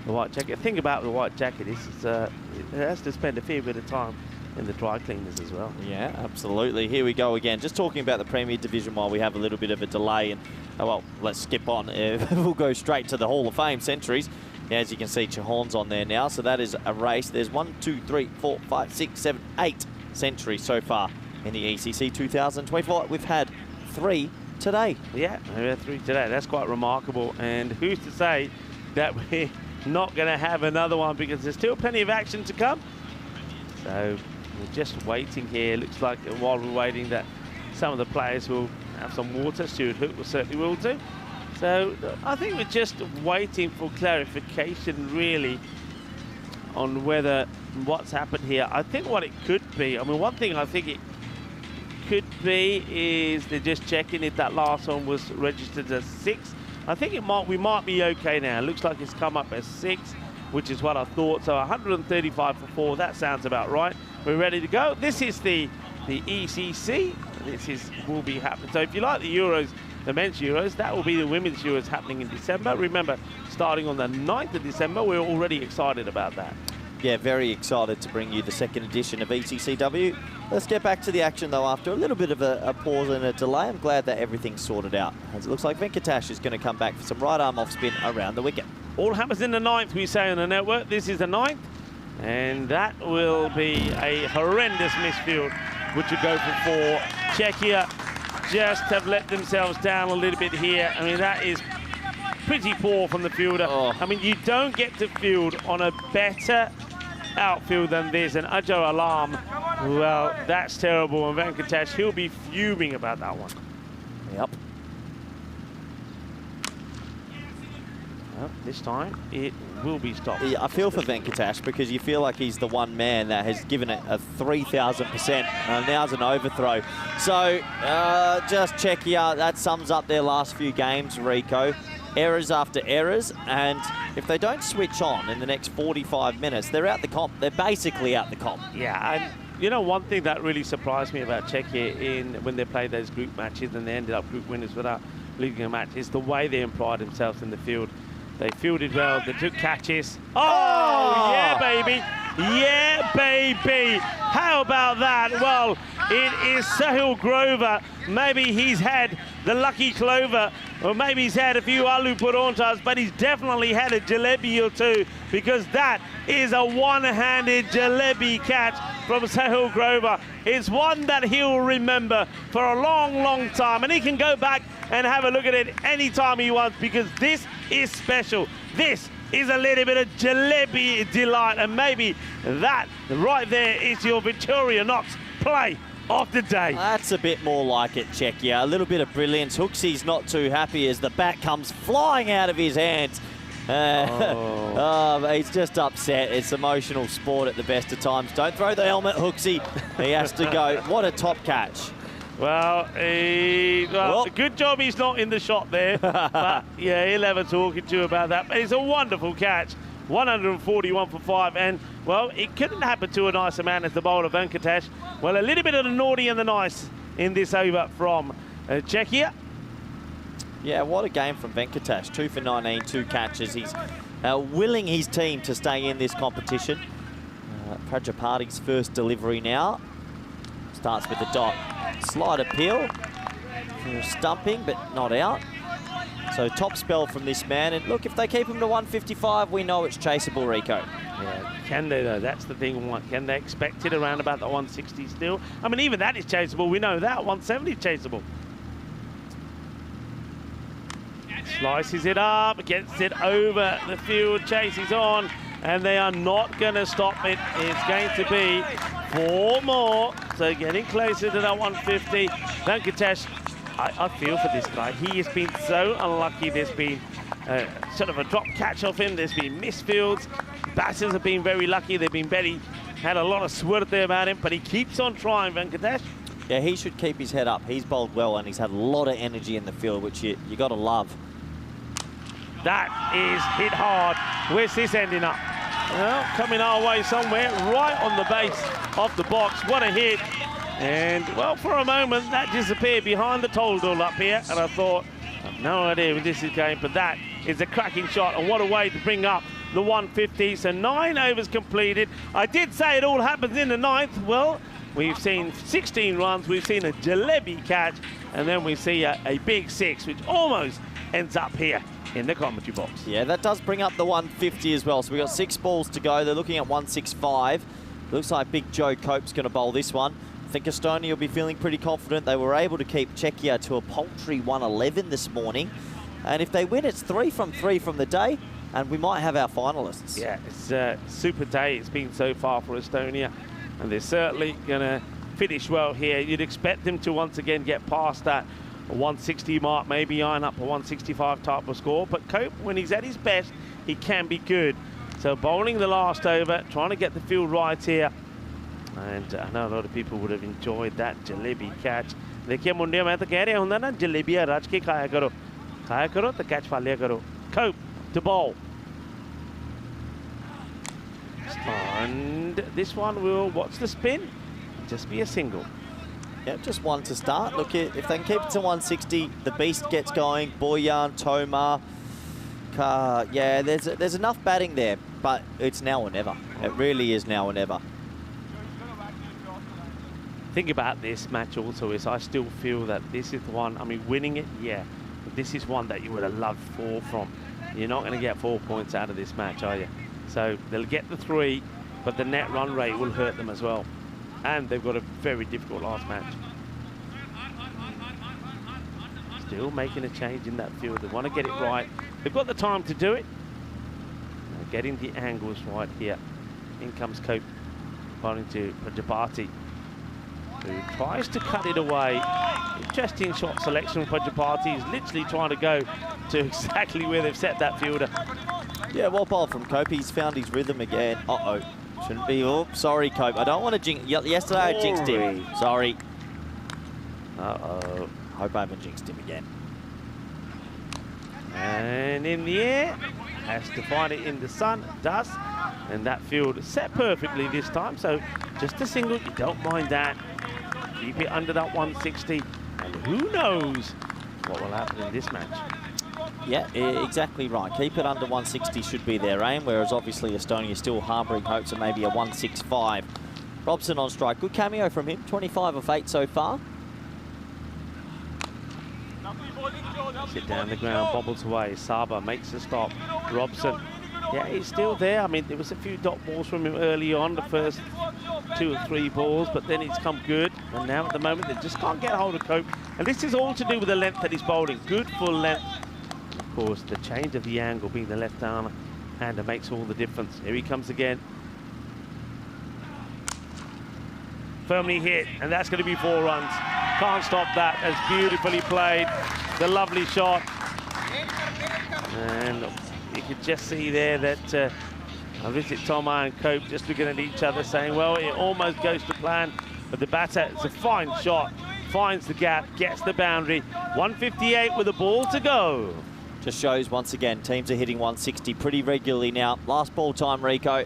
the white jacket. The thing about the white jacket is it has to spend a fair bit of time in the dry cleaners as well. Yeah, absolutely. Here we go again. Just talking about the Premier Division while we have a little bit of a delay. And well, let's skip on. We'll go straight to the Hall of Fame centuries. As you can see, Chahon's on there now. So that is a race. There's 1, 2, 3, 4, 5, 6, 7, 8 centuries so far in the ECC 2024. We've had 3 today. Yeah, we had 3 today. That's quite remarkable. And who's to say that we're not going to have another one, because there's still plenty of action to come. So we're just waiting here. Looks like while we're waiting that some of the players will have some water. Stuart Hook will certainly will do. So I think we're just waiting for clarification, really, on whether what's happened here. I think what it could be, I mean, one thing I think it could be is they're just checking if that last one was registered as 6. I think we might be okay now. It looks like it's come up as 6, which is what I thought. So 135 for 4, that sounds about right. We're ready to go. This is the ECC. This will be happening. So if you like the Euros, the men's Euros, that will be the women's Euros happening in December. Remember, starting on the 9th of December, we're already excited about that. Yeah, very excited to bring you the 2nd edition of ECCW. Let's get back to the action, though, after a little bit of a pause and a delay. I'm glad that everything's sorted out, as it looks like Venkatesh is going to come back for some right arm off spin around the wicket. All happens in the 9th, we say on the network. This is the 9th, and that will be a horrendous misfield, which will go for 4. Czechia just have let themselves down a little bit here. I mean, that is pretty poor from the fielder. Oh. I mean, you don't get to field on a better outfield than this. And Ajar Alam, well, that's terrible. And Venkatesh, he'll be fuming about that one. Yep. Well, this time it will be stopped. Yeah, I feel for Venkatesh, because you feel like he's the one man that has given it a 3,000%. Now's an overthrow. So just Czechia, that sums up their last few games, Rico. Errors after errors, and if they don't switch on in the next 45 minutes, they're out the comp. They're basically out the comp. Yeah, and you know, one thing that really surprised me about Czechia when they played those group matches and they ended up group winners without losing a match is the way they employed themselves in the field. They fielded well, they took catches. Oh, yeah, baby. Yeah, baby. How about that? Well, it is Sahil Grover. Maybe he's had the lucky clover, or maybe he's had a few aloo paranthas, but he's definitely had a jalebi or 2, because that is a one-handed jalebi catch from Sahil Grover. It's one that he'll remember for a long, long time, and he can go back and have a look at it anytime he wants, because this is special. This is a little bit of jalebi delight, and maybe that right there is your Victoria Knox play of the day. That's a bit more like it, Czechia. A little bit of brilliance. Hooksy's not too happy as the bat comes flying out of his hands. He's just upset. It's emotional sport at the best of times. Don't throw the helmet, Hooksy. He has to go. What a top catch. Well, good job he's not in the shot there. But yeah, he'll have a talking to about that. But it's a wonderful catch. 141 for 5. And, well, it couldn't happen to a nicer man as the bowler, Venkatesh. Well, a little bit of the naughty and the nice in this over from Czechia. Yeah, what a game from Venkatesh. 2 for 19, 2 catches. He's willing his team to stay in this competition. Prajapati's first delivery now. Starts with the dot. Slight appeal for stumping, but not out. So top spell from this man. And look, if they keep him to 155, we know it's chaseable, Rico. Yeah, can they though? That's the thing. Can they expect it around about the 160 still? I mean, even that is chaseable. We know that. 170 is chaseable. Slices it up, gets it over the field, chases on, and they are not going to stop it. It's going to be 4 more. So getting closer to that 150. Venkatesh, I feel for this guy. He has been so unlucky. There's been sort of a drop catch off him. There's been misfields. Batters have been very lucky. They've been had a lot of suerte about him, but he keeps on trying, Venkatesh. Yeah, he should keep his head up. He's bowled well, and he's had a lot of energy in the field, which you got to love. That is hit hard. Where's this ending up? Well, coming our way somewhere, right on the base of the box. What a hit. And, well, for a moment, that disappeared behind the toldall up here. And I thought, I've no idea where this is going, but that is a cracking shot. And what a way to bring up the 150. So 9 overs completed. I did say it all happens in the 9th. Well, we've seen 16 runs. We've seen a jalebi catch. And then we see a big 6, which almost ends up here in the commentary box. Yeah, that does bring up the 150 as well. So we've got 6 balls to go. They're looking at 165. Looks like Big Joe Cope's going to bowl this one. I think Estonia will be feeling pretty confident. They were able to keep Czechia to a paltry 111 this morning. And if they win, it's 3 from 3 from the day, and we might have our finalists. Yeah, it's a super day it's been so far for Estonia, and they're certainly going to finish well here. You'd expect them to once again get past that 160 mark, maybe iron up a 165 type of score. But Cope, when he's at his best, he can be good. So bowling the last over, trying to get the field right here. And I know a lot of people would have enjoyed that jalebi catch. देखिए मुंडिया मैं तो कह रहा हूँ ना जलेबियाँ रच के खाया करो तो catch पा लिया करो. Cope to bowl. And this one will, what's the spin? Just be a single. Yeah, just 1 to start. Look, if they can keep it to 160, the beast gets going. Boyan, Tomar, yeah, there's enough batting there, but it's now or never. It really is now or never. Thing about this match also is I still feel that this is the one, I mean, winning it, yeah, but this is one that you would have loved 4 from. You're not going to get 4 points out of this match, are you? So they'll get the 3, but the net run rate will hurt them as well. And they've got a very difficult last match. Still making a change in that field. They want to get it right. They've got the time to do it. They're getting the angles right here. In comes Cope, bowling to Prajapati, who tries to cut it away. Interesting shot selection. Prajapati is literally trying to go to exactly where they've set that fielder. Yeah, well bowled from Cope. He's found his rhythm again. Uh-oh. Shouldn't be. Oh, sorry, Cope. I don't want to jinx. Yesterday I jinxed him. Sorry. Uh-oh. Hope I haven't jinxed him again. And in the air. Has to find it in the sun. Does. And that field set perfectly this time. So just a single. You don't mind that. Keep it under that 160. And who knows what will happen in this match. Yeah, exactly right. Keep it under 160 should be their aim, whereas obviously Estonia still harbouring hopes of maybe a 165. Robson on strike. Good cameo from him. 25 of 8 so far. Sit down the ground, bobbles away. Saba makes the stop. Robson, yeah, he's still there. I mean, there was a few dot balls from him early on, the first 2 or 3 balls, but then he's come good. And now at the moment, they just can't get hold of Cope. And this is all to do with the length that he's bowling. Good full length. Of course, the change of the angle being the left arm hander makes all the difference. Here he comes again. Firmly hit, and that's going to be 4 runs. Can't stop that. That's beautifully played. The lovely shot. And you could just see there that Visit Toma and Cope just looking at each other saying, well, it almost goes to plan, but the batter, it's a fine shot, finds the gap, gets the boundary. 158 with a ball to go. Just shows once again, teams are hitting 160 pretty regularly now. Last ball time, Rico.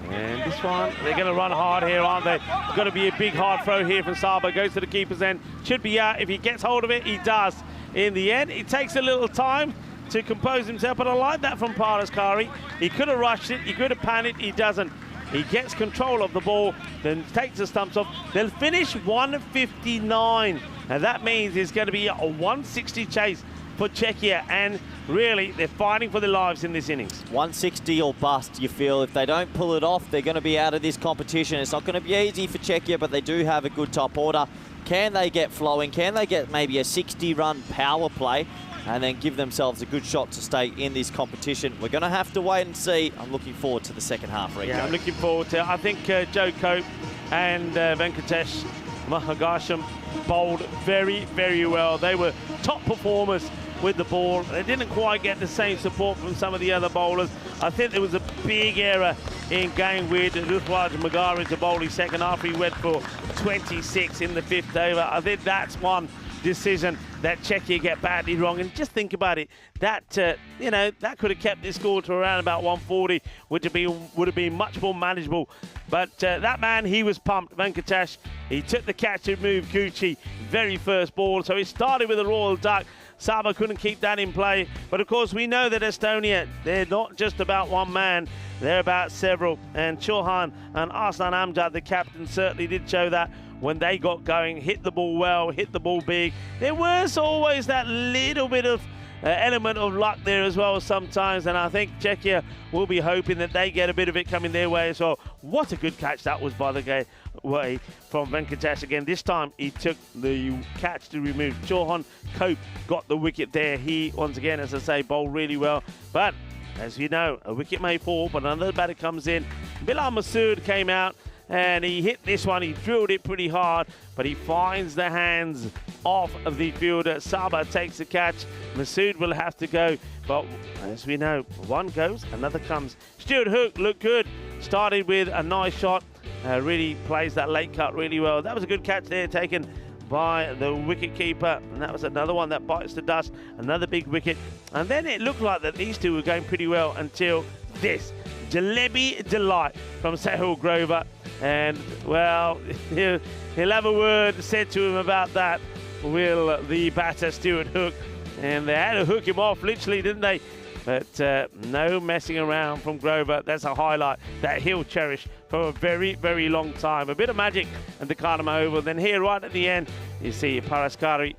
And this one, they're going to run hard here, aren't they? It's got to be a big hard throw here from Saba. Goes to the keeper's end. Should be out. If he gets hold of it, he does. In the end, it takes a little time to compose himself, but I like that from Paraskari. He could have rushed it. He could have panicked. He doesn't. He gets control of the ball, then takes the stumps off. They'll finish 159. And that means it's going to be a 160 chase for Czechia, and really they're fighting for their lives in this innings. 160 or bust, you feel. If they don't pull it off, they're going to be out of this competition. It's not going to be easy for Czechia, but they do have a good top order. Can they get flowing? Can they get maybe a 60-run power play and then give themselves a good shot to stay in this competition? We're going to have to wait and see. I'm looking forward to the second half, Rico. Yeah, I'm looking forward to it. I think Joe Cope and Venkatesh Mahagasham bowled very, very well. They were top performers with the ball. They didn't quite get the same support from some of the other bowlers. I think there was a big error in going with Ruthwaj Magari to bowl his second after he went for 26 in the 5th over. I think that's one decision that Czechia get badly wrong. And just think about it, that you know, that could have kept this score to around about 140, would have been much more manageable. But that man, he was pumped, Venkatesh. He took the catch to move Gucci, very first ball. So he started with a Royal Duck. Saba couldn't keep that in play. But of course, we know that Estonia, they're not just about one man, they're about several. And Chauhan and Arslan Amjad, the captain, certainly did show that when they got going, hit the ball well, hit the ball big. There was always that little bit of element of luck there as well sometimes, and I think Czechia will be hoping that they get a bit of it coming their way as well. What a good catch that was, by the way, from Venkatesh again. This time he took the catch to remove Chauhan. Cope got the wicket there. He, once again, as I say, bowled really well. But as you know, a wicket may fall, but another batter comes in. Bilal Masood came out and he hit this one. He drilled it pretty hard, but he finds the hands off of the fielder. Saba takes the catch. Masood will have to go, but as we know, one goes, another comes. Stuart Hook looked good. Started with a nice shot. Really plays that late cut really well. That was a good catch there taken by the wicket keeper, and that was another one that bites the dust. Another big wicket, and then it looked like that these two were going pretty well until this Jalebi Delight from Sehul Grover. And well, he'll have a word said to him about that, will the batter Stuart Hook. And they had to hook him off literally, didn't they? But no messing around from Grover. That's a highlight that he'll cherish for a very, very long time. A bit of magic at the Cardamom Oval. Then here right at the end, you see Paraskari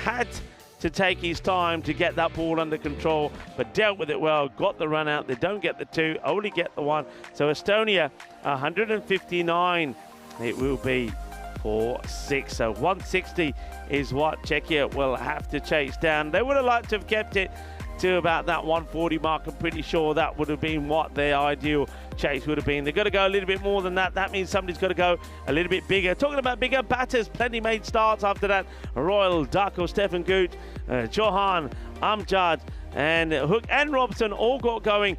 had to take his time to get that ball under control, but dealt with it well, got the run out. They don't get the 2, only get the 1. So Estonia, 159 it will be for 6. So 160 is what Czechia will have to chase down. They would have liked to have kept it to about that 140 mark. I'm pretty sure that would have been what their ideal chase would have been. They've got to go a little bit more than that. That means somebody's got to go a little bit bigger. Talking about bigger batters, plenty made starts after that. Royal Duck or Stefan Gooch, Chauhan, Amjad, and Hook and Robson all got going.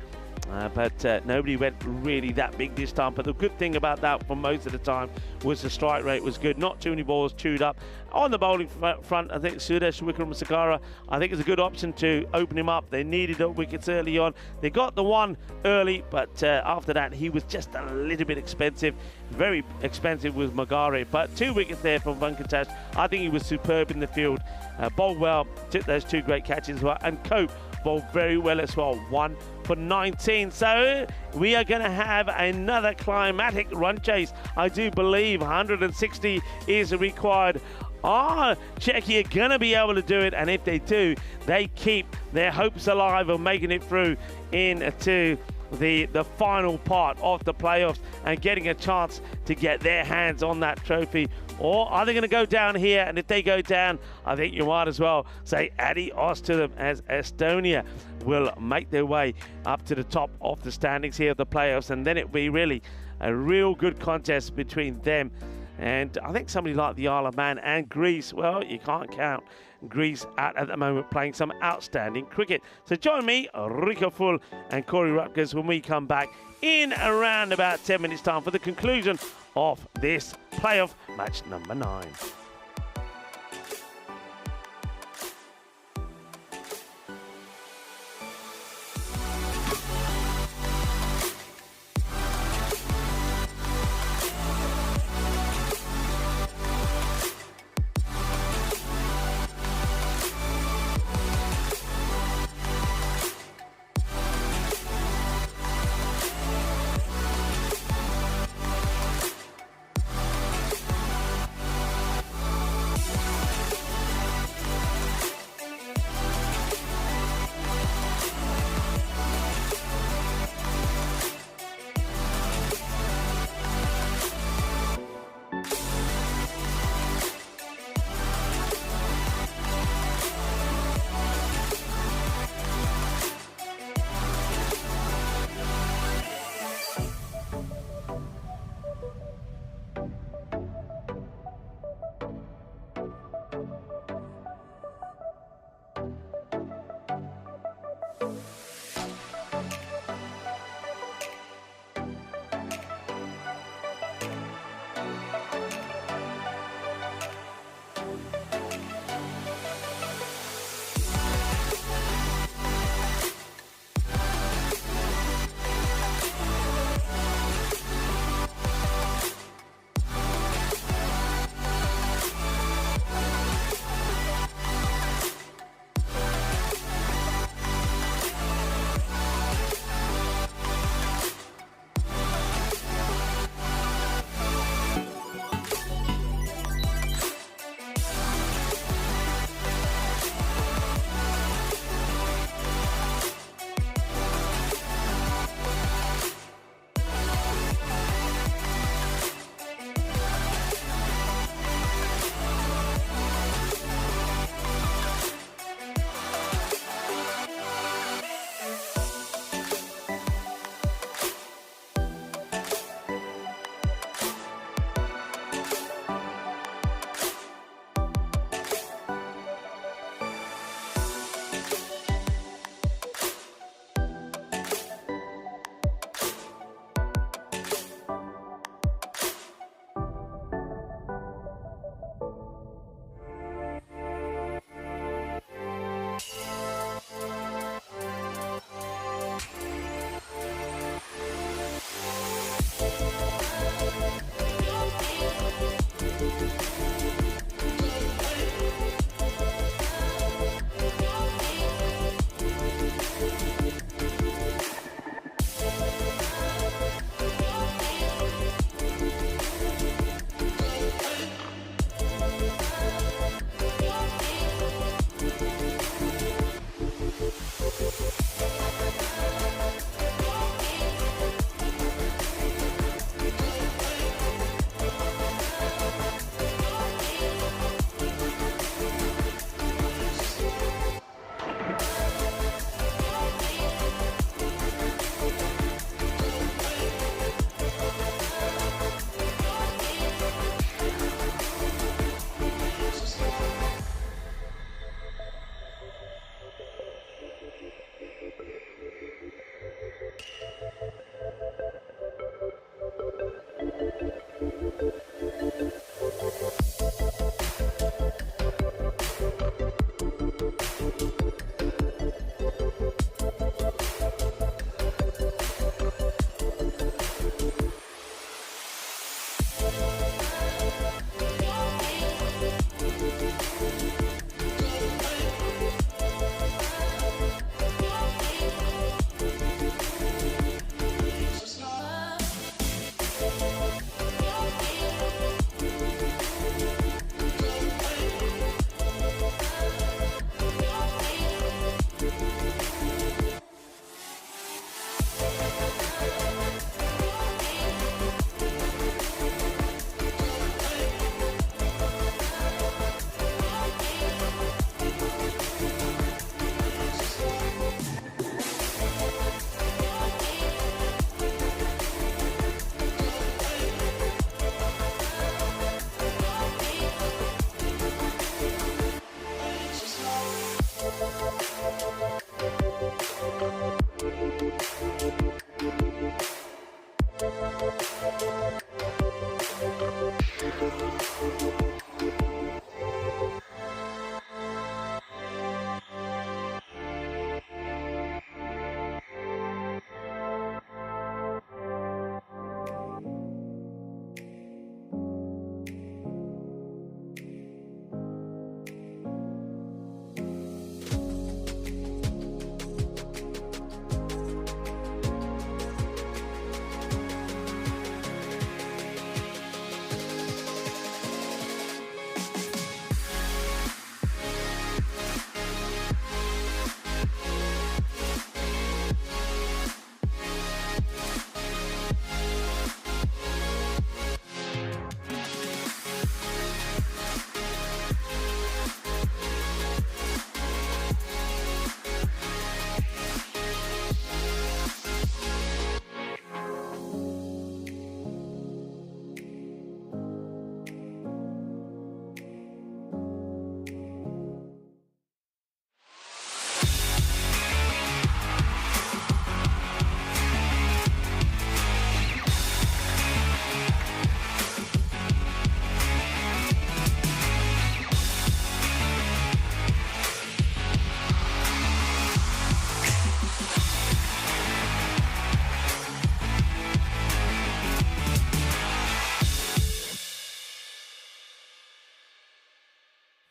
But nobody went really that big this time. But the good thing about that for most of the time was the strike rate was good. Not too many balls chewed up. On the bowling front, I think Sudesh Wickramasinghe, I think it's a good option to open him up. They needed wickets early on. They got the 1 early, but after that, he was just a little bit expensive. Very expensive with Magari. But 2 wickets there from Venkatesh. I think he was superb in the field. Bowled well, took those 2 great catches as well. And Cope bowled very well as well. 1 for 19. So we are going to have another climatic run chase. I do believe 160 is required. Are Czechia going to be able to do it? And if they do, they keep their hopes alive of making it through into the final part of the playoffs and getting a chance to get their hands on that trophy. Or are they going to go down here? And if they go down, I think you might as well say adios to them, as Estonia will make their way up to the top of the standings here of the playoffs. And then it'll be really a real good contest between them And I think somebody like the Isle of Man and Greece, well, you can't count Greece out at the moment playing some outstanding cricket. So join me, Rico Full and Corey Rutgers, when we come back in around about 10 minutes time for the conclusion of this playoff match number 9.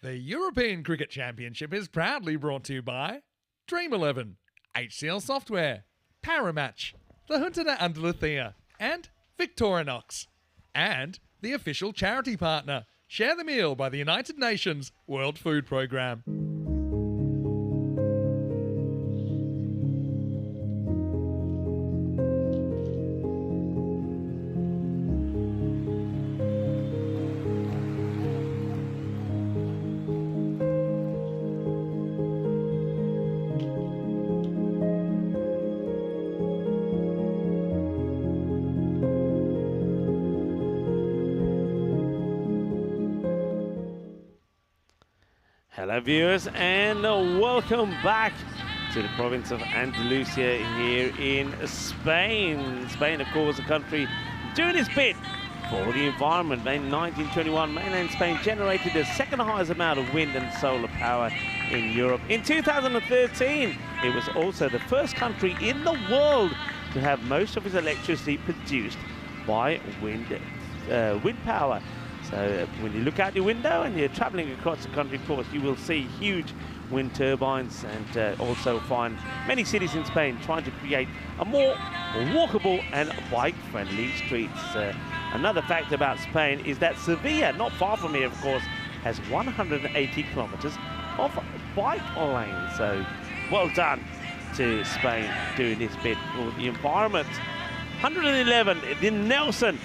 The European Cricket Championship is proudly brought to you by Dream11, HCL Software, Paramatch, the Junta de Andalucía, and Victorinox. And the official charity partner, Share the Meal by the United Nations World Food Programme. Hello viewers and welcome back to the province of Andalusia here in Spain. Spain, of course, a country doing its bit for the environment. In 1921, mainland Spain generated the second highest amount of wind and solar power in Europe. In 2013, it was also the first country in the world to have most of its electricity produced by wind power. So when you look out your window and you're traveling across the country, of course, you will see huge wind turbines and also find many cities in Spain trying to create a more walkable and bike-friendly streets. Another fact about Spain is that Sevilla, not far from here, of course, has 180 kilometers of bike lanes. So well done to Spain doing this bit for the environment. 111, the Nelson.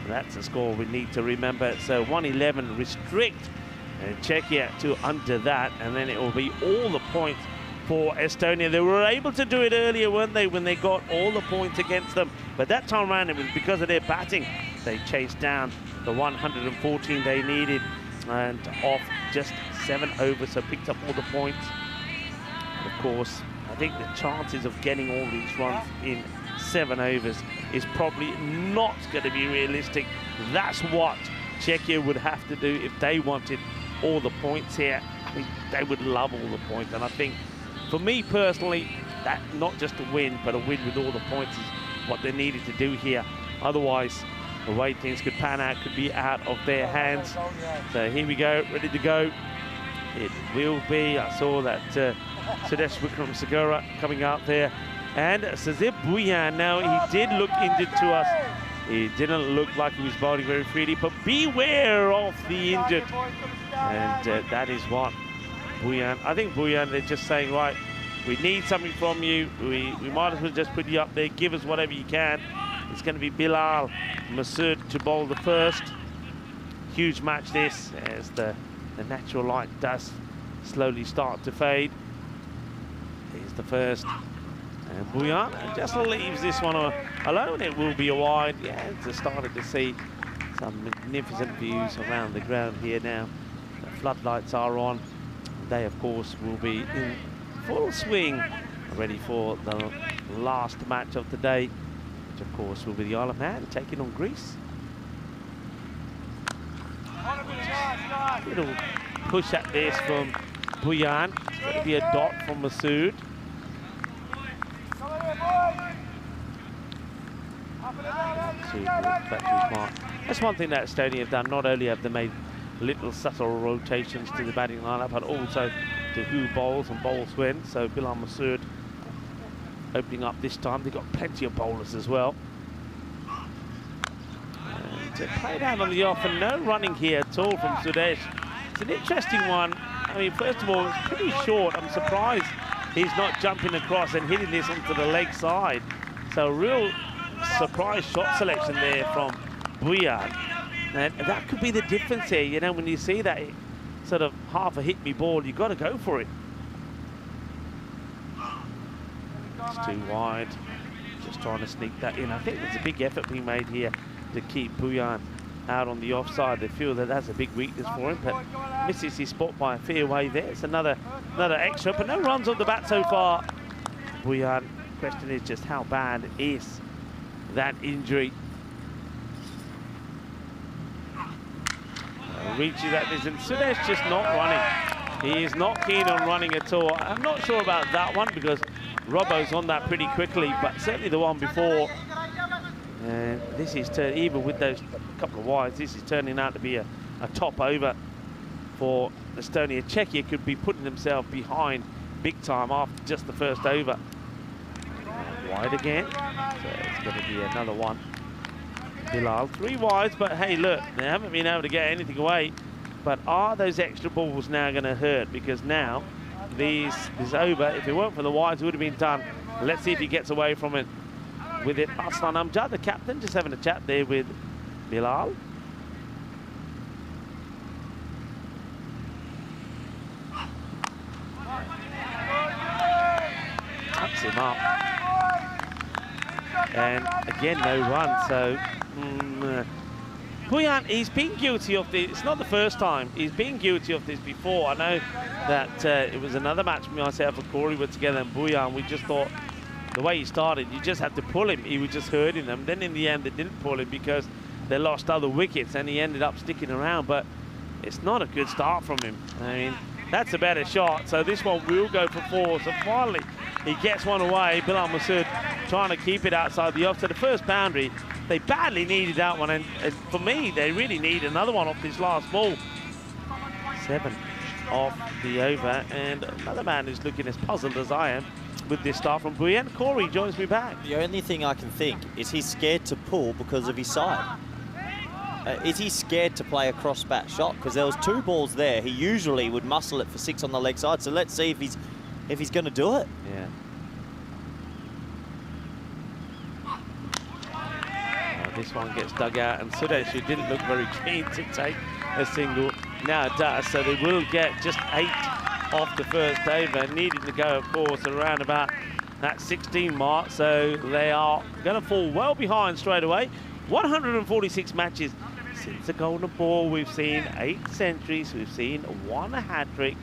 That's a score we need to remember. So 111 restrict Czechia to under that, and then it will be all the points for Estonia. They were able to do it earlier, weren't they, when they got all the points against them? But that time around, it was because of their batting. They chased down the 114 they needed, and off just 7 overs, so picked up all the points. And of course, I think the chances of getting all these runs in 7 overs is probably not going to be realistic. That's what Czechia would have to do if they wanted all the points here. I mean, they would love all the points, and I think for me personally, that not just a win, but a win with all the points is what they needed to do here. Otherwise, the way things could pan out could be out of their hands. So here we go, ready to go. It will be, I saw that Sudesh Wickrem Segura coming out there. And Sazib Bhuyan, now he did look injured to us. He didn't look like he was bowling very freely, but beware of the injured. And that is what Bhuyan, I think Bhuyan, they're just saying, right, we need something from you. We might as well just put you up there, give us whatever you can. It's going to be Bilal Masood to bowl the first. Huge match this, as the natural light does slowly start to fade. Here's the first. And Bhuyan just leaves this one alone. It will be a wide. Yeah, it's started to see some magnificent views around the ground here now. The floodlights are on. They, of course, will be in full swing, ready for the last match of the day, which, of course, will be the Isle of Man taking on Greece. Little push at this from Buyan. It's going to be a dot from Masood. Back to his mark. That's one thing that Estonia have done. Not only have they made little subtle rotations to the batting lineup, but also to who bowls and bowls when. So Bilal Masood opening up this time. They've got plenty of bowlers as well. And to play down on the off, and no running here at all from Sudesh. It's an interesting one. I mean, first of all, it's pretty short. I'm surprised he's not jumping across and hitting this onto the leg side. So real surprise shot selection there from Buyan. And that could be the difference here, you know, when you see that sort of half a hit-me ball, you've got to go for it. It's too wide. Just trying to sneak that in. I think there's a big effort being made here to keep Buyan out on the offside. They feel that that's a big weakness for him, but misses his spot by a fair way there. It's another extra, but no runs on the bat so far. Buyan, question is just how bad is that injury? Reaches at this, and Sudesh just not running. He is not keen on running at all. I'm not sure about that one because Robbo's on that pretty quickly, but certainly the one before. And this is even with those couple of wides, this is turning out to be a top over for Estonia. Czechia could be putting themselves behind big time after just the first over. Wide again, so it's going to be another one. Bilal, 3 wides, but hey, look, they haven't been able to get anything away. But are those extra balls now going to hurt? Because now this over, if it weren't for the wides, it would have been done. Let's see if he gets away from it with it. Aslan Amjad, the captain, just having a chat there with Bilal. Tucks him up. And again, no run, so Buyan, he's been guilty of this. It's not the first time. He's been guilty of this before. I know that it was another match myself and Corey were together, and Buyan, we just thought the way he started, you just had to pull him. He was just hurting them. Then in the end, they didn't pull him because they lost other wickets, and he ended up sticking around. But it's not a good start from him. I mean, that's a better shot. So this one will go for 4. So finally, he gets one away. Bilal Masood trying to keep it outside the off. So the first boundary, they badly needed that one. And for me, they really need another one off this last ball. 7 off the over. And another man who's looking as puzzled as I am with this start from Buyan. Corey joins me back. The only thing I can think is he's scared to pull because of his side. Is he scared to play a cross-bat shot? Because there was 2 balls there. He usually would muscle it for 6 on the leg side. So let's see if he's going to do it. Yeah. This one gets dug out, and Sudesh, who didn't look very keen to take a single, now it does. So they will get just 8 off the first over, needing to go, of course, around about that 16 mark. So they are going to fall well behind straight away. 146 matches since the golden ball. We've seen 8 centuries. We've seen 1 hat-trick.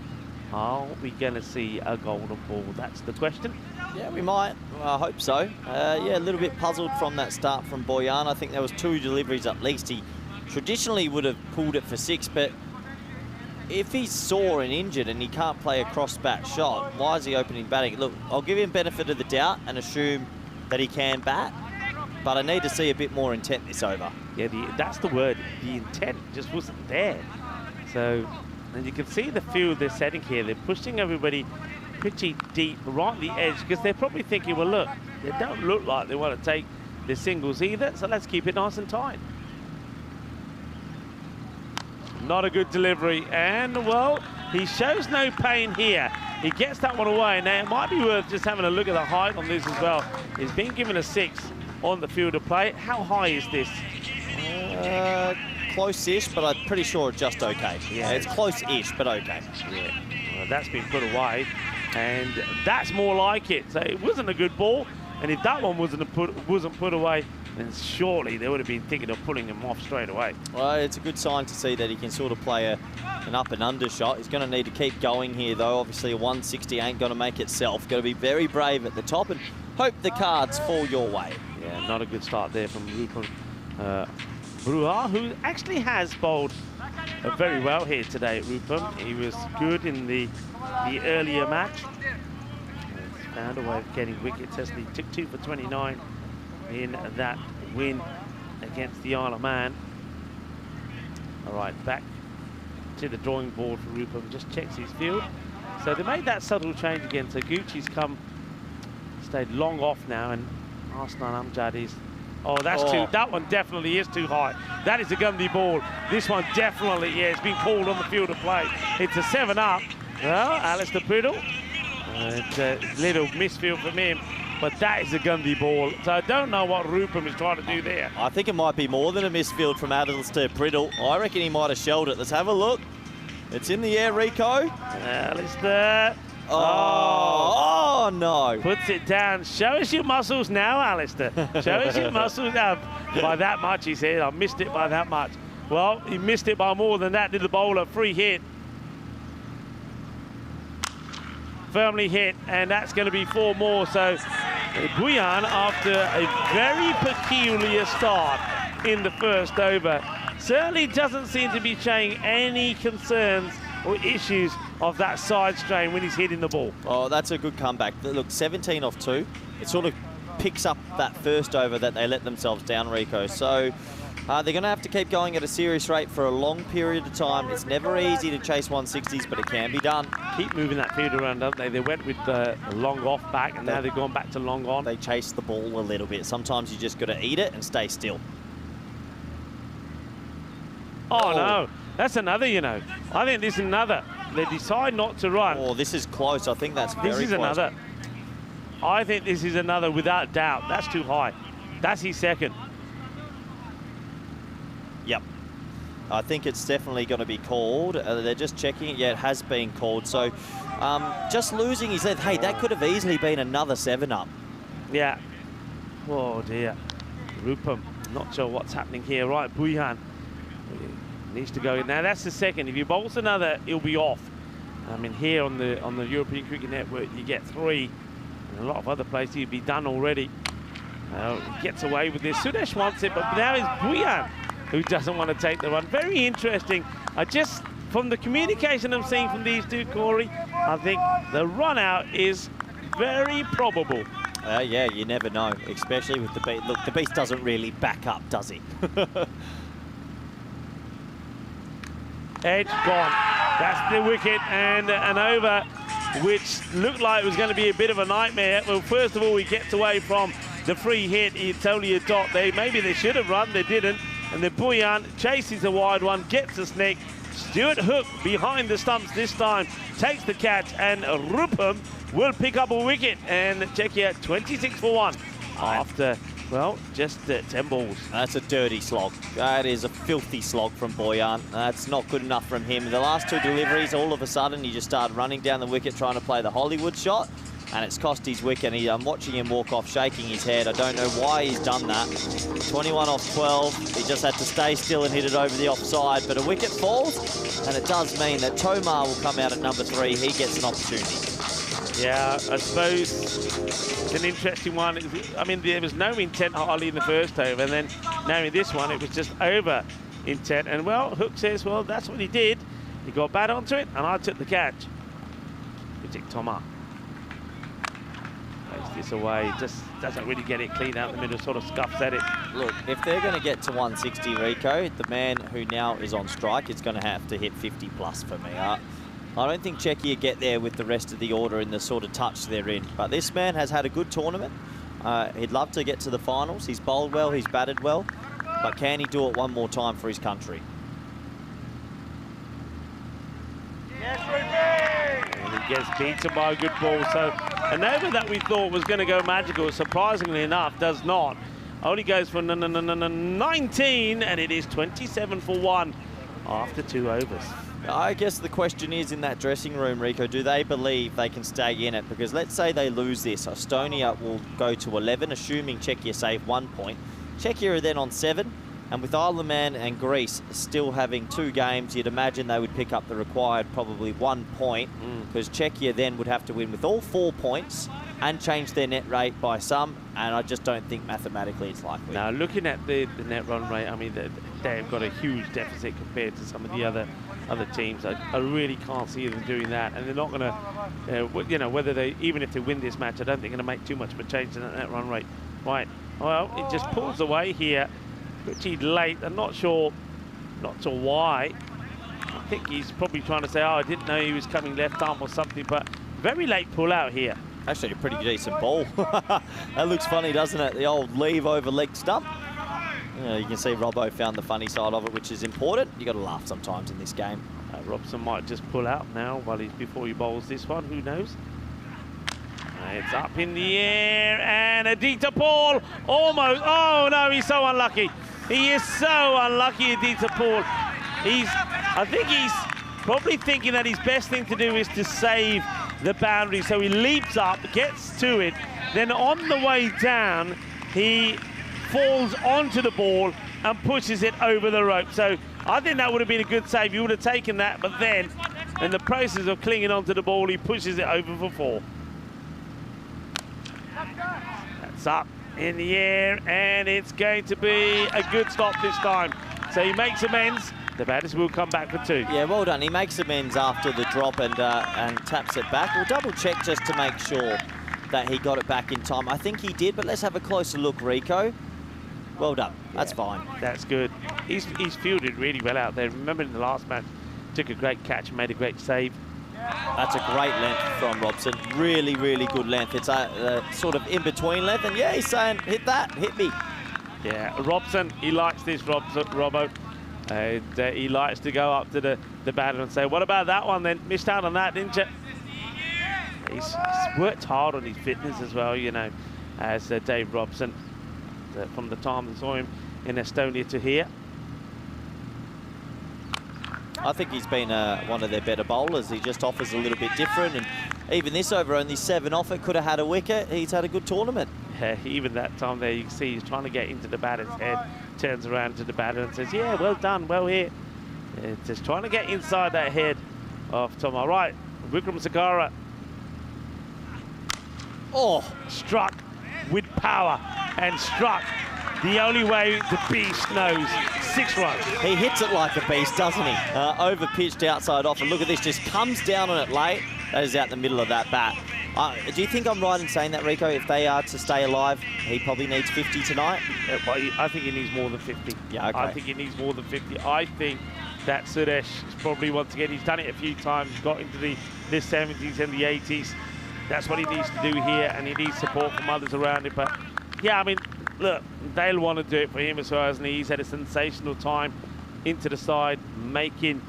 Are we going to see a golden ball? That's the question. Yeah, we might. I hope so. Yeah, a little bit puzzled from that start from Buyan. I think there was 2 deliveries at least. He traditionally would have pulled it for 6, but if he's sore and injured and he can't play a cross-bat shot, why is he opening batting? Look, I'll give him benefit of the doubt and assume that he can bat, but I need to see a bit more intent this over. Yeah, that's the word. The intent just wasn't there. So, and you can see the field they're setting here. They're pushing everybody pretty deep right on the edge because they're probably thinking, well, look, they don't look like they want to take the singles either, so let's keep it nice and tight. Not a good delivery, and, well, he shows no pain here. He gets that one away. Now, it might be worth just having a look at the height on this as well. He's been given a 6 on the field of play. How high is this? Close-ish, but I'm pretty sure it's just okay. Yeah, it's close-ish, but okay. Yeah, well, that's been put away, and that's more like it. So it wasn't a good ball, and if that one wasn't put away, then surely they would have been thinking of pulling him off straight away. Well, it's a good sign to see that he can sort of play an up and under shot. He's going to need to keep going here, though. Obviously, a 160 ain't going to make itself. Got to be very brave at the top and hope the cards fall your way. Yeah, not a good start there from Rupert Bruhar, who actually has bowled very well here today at Rupam. He was good in the earlier match. He's found a way of getting wickets as he took 2 for 29 in that win against the Isle of Man. All right, back to the drawing board for Rupam, just checks his field. So they made that subtle change again. So Gucci's stayed long off now, and Arslan Amjad is, that one definitely is too high. That is a Gundy ball. This one definitely, it's been called on the field of play. It's a 7 up. Well, Alistair Priddle, it's a little misfield from him, but that is a Gundy ball. So I don't know what Rupam is trying to do there. I think it might be more than a misfield from Alistair Priddle. I reckon he might have shelled it. Let's have a look. It's in the air, Rico. Alistair. Oh, no. Puts it down. Show us your muscles now, Alistair. Show us your muscles now. By that much, he said. I missed it by that much. Well, he missed it by more than that, did the bowler. Free hit. Firmly hit, and that's going to be 4 more. So Buyan, after a very peculiar start in the first over, certainly doesn't seem to be showing any concerns or issues of that side strain when he's hitting the ball. Oh, that's a good comeback. Look, 17 off 2. It sort of picks up that first over that they let themselves down, Rico. So they're going to have to keep going at a serious rate for a long period of time. It's never easy to chase 160s, but it can be done. Keep moving that field around, don't they? They went with the long off back, and now they've gone back to long on. They chase the ball a little bit. Sometimes you just got to eat it and stay still. Oh, no. That's another, I think this is another. They decide not to run. Oh, this is close. I think that's very close. This is another. I think this is another without doubt. That's too high. That's his second. Yep. I think it's definitely going to be called. They're just checking it. Yeah, it has been called. So just losing his head. Hey, that could have easily been another 7 up. Yeah. Oh, dear. Rupam, not sure what's happening here. Right, Buyan needs to go in. Now, that's the second. If he bowls another, he'll be off. I mean, here on the European Cricket Network, you get 3. And a lot of other places, he'd be done already. He gets away with this. Sudesh wants it, but now it's Buyan who doesn't want to take the run. Very interesting. From the communication I'm seeing from these two, Corey, I think the run out is very probable. Yeah, you never know, especially with the beast. Look, the beast doesn't really back up, does he? Edge gone. That's the wicket, and an over which looked like it was going to be a bit of a nightmare. Well, first of all, he gets away from the free hit. It's only a dot. Maybe they should have run, they didn't. And the Buyan chases a wide one, gets a snick. Stuart Hook behind the stumps this time, takes the catch, and Rupam will pick up a wicket. And Czechia 26 for 1 after, well, just 10 balls. That's a dirty slog. That is a filthy slog from Buyan. That's not good enough from him. The last 2 deliveries, all of a sudden, he just started running down the wicket trying to play the Hollywood shot, and it's cost his wicket. I'm watching him walk off, shaking his head. I don't know why he's done that. 21 off 12. He just had to stay still and hit it over the offside, but a wicket falls, and it does mean that Tomar will come out at number 3. He gets an opportunity. Yeah, I suppose it's an interesting one. I mean, there was no intent hardly in the first over, and then now in this one, it was just over intent. And, well, Hook says, well, that's what he did. He got bat onto it, and I took the catch. Vijay Tomar plays this away, just doesn't really get it clean out in the middle, sort of scuffs at it. Look, if they're going to get to 160, Rico, the man who now is on strike is going to have to hit 50 plus for me. I don't think Czechia get there with the rest of the order in the sort of touch they're in. But this man has had a good tournament. He'd love to get to the finals. He's bowled well, he's batted well. But can he do it one more time for his country? And he gets beaten by a good ball. So an over that we thought was going to go magical, surprisingly enough, does not. Only goes for 19, and it is 27 for 1 after 2 overs. I guess the question is in that dressing room, Rico, do they believe they can stay in it? Because let's say they lose this. Estonia will go to 11, assuming Czechia save 1 point. Czechia are then on 7, and with Isle of Man and Greece still having 2 games, you'd imagine they would pick up the required probably 1 point, because Czechia then would have to win with all 4 points and change their net rate by some, and I just don't think mathematically it's likely. Now, looking at the net run rate, I mean, they've got a huge deficit compared to some of the other teams. I really can't see them doing that, and they're not going to, you know, whether they, even if they win this match, I don't think they're going to make too much of a change in that run rate. Right, well, it just pulls away here pretty late. I'm not sure why. I think he's probably trying to say, oh, I didn't know he was coming left arm or something, but very late pull out here. Actually, a pretty decent ball. That looks funny, doesn't it? The old leave over leg stump. You can see Robbo found the funny side of it, which is important. You got to laugh sometimes in this game. Robson might just pull out now before he bowls this one. Who knows? It's up in the air, and Aditya Paul almost. Oh no, he's so unlucky. He is so unlucky, Aditya Paul. I think he's probably thinking that his best thing to do is to save the boundary. So he leaps up, gets to it, then on the way down, he falls onto the ball and pushes it over the rope. So I think that would have been a good save. He would have taken that, but then, in the process of clinging onto the ball, he pushes it over for 4. That's up in the air, and it's going to be a good stop this time. So he makes amends. The batters will come back for 2. Yeah, well done. He makes amends after the drop and taps it back. We'll double check just to make sure that he got it back in time. I think he did, but let's have a closer look, Rico. Well done. That's fine. That's good. He's fielded really well out there. Remember in the last match, took a great catch, made a great save. That's a great length from Robson. Really, really good length. It's a sort of in-between length, and yeah, he's saying, hit that, hit me. Yeah, Robson, he likes this, Robbo. And he likes to go up to the batter and say, what about that one then? Missed out on that, didn't you? He's worked hard on his fitness as well, you know, as Dave Robson, from the time we saw him in Estonia to here. I think he's been one of their better bowlers. He just offers a little bit different, and even this over only 7 off, it could have had a wicket. He's had a good tournament. Yeah, even that time there, you can see he's trying to get into the batter's head, turns around to the batter and says, yeah, well done, well hit. Just trying to get inside that head of Tom. All right, Vikram Sakara. Oh, struck with power and struck the only way the beast knows. 6 runs. He hits it like a beast, doesn't he? Over pitched outside off, and look at this, just comes down on it late. That is out in the middle of that bat. Do you think I'm right in saying that, Rico? If they are to stay alive, he probably needs 50 tonight? Well, I think he needs more than 50. Yeah, okay. I think he needs more than 50. I think that Suresh is probably, once again, he's done it a few times, got into the 70s and the 80s. That's what he needs to do here, and he needs support from others around him. But yeah, I mean, look, they'll want to do it for him as well, hasn't he? He's had a sensational time into the side, making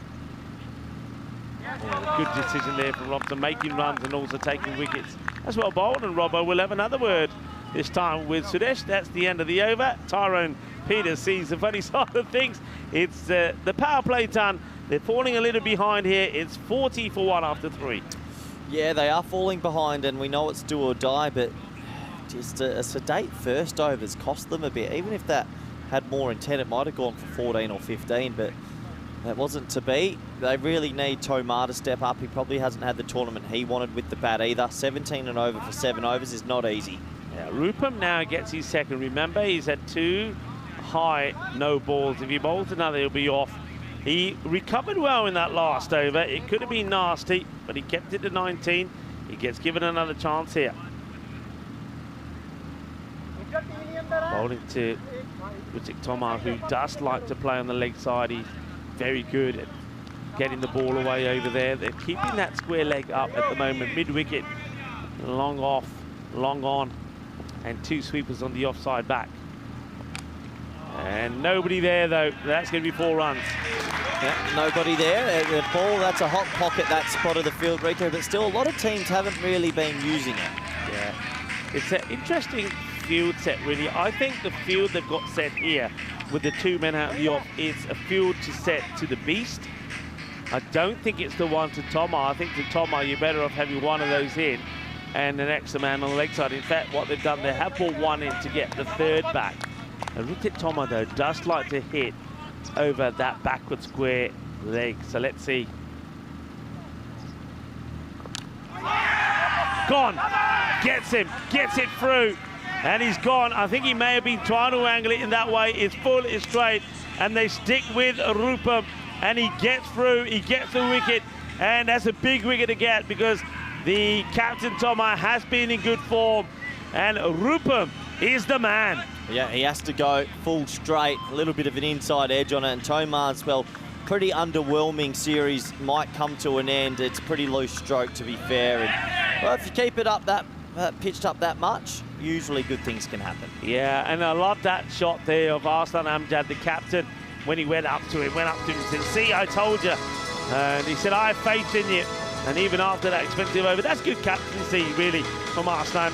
a good decision there from Robson, making runs and also taking wickets. That's well bowled, and Robbo will have another word this time with Suresh. That's the end of the over. Tyrone Peters sees the funny side of things. It's the power play done. They're falling a little behind here. It's 40 for 1 after 3. Yeah, they are falling behind, and we know it's do or die, but just a sedate first over's cost them a bit. Even if that had more intent, it might have gone for 14 or 15, but that wasn't to be. They really need Tomar to step up. He probably hasn't had the tournament he wanted with the bat either. 17 and over for 7 overs is not easy. Yeah, Rupam now gets his second. Remember, he's had 2 high no balls. If he bowls another, he'll be off. He recovered well in that last over. It could have been nasty, but he kept it to 19. He gets given another chance here. Bowling to Ritik Tomar, who does like to play on the leg side. He's very good at getting the ball away over there. They're keeping that square leg up at the moment. Mid-wicket, long off, long on, and 2 sweepers on the offside back. And nobody there, though. That's going to be 4 runs. Yeah, nobody there. The ball, that's a hot pocket, that spot of the field, Rico, but still a lot of teams haven't really been using it. Yeah, it's an interesting field set, really. I think the field they've got set here with the 2 men out of the off is a field to set to the beast. I don't think it's the one to Tomar. I think to Tomar, you're better off having one of those in and an extra man on the leg side. In fact, what they've done, they have brought one in to get the 3rd back. Ritik Tomar, though, does like to hit over that backward square leg. So let's see. Gone. Gets him. Gets it through. And he's gone. I think he may have been trying to angle it in that way. It's full, it's straight. and they stick with Rupam, and he gets through, he gets the wicket, and that's a big wicket to get because the captain Toma has been in good form, and Rupam is the man. Yeah, he has to go full straight, a little bit of an inside edge on it, and Tomar's, well, pretty underwhelming series might come to an end. It's a pretty loose stroke, to be fair, and well, if you keep it up pitched up that much, usually good things can happen. Yeah, and I love that shot there of Arslan Amjad, the captain, when he went up to him and said, see, I told you. And he said, I have faith in you. And even after that expensive over, that's good captaincy, really, from Arslan.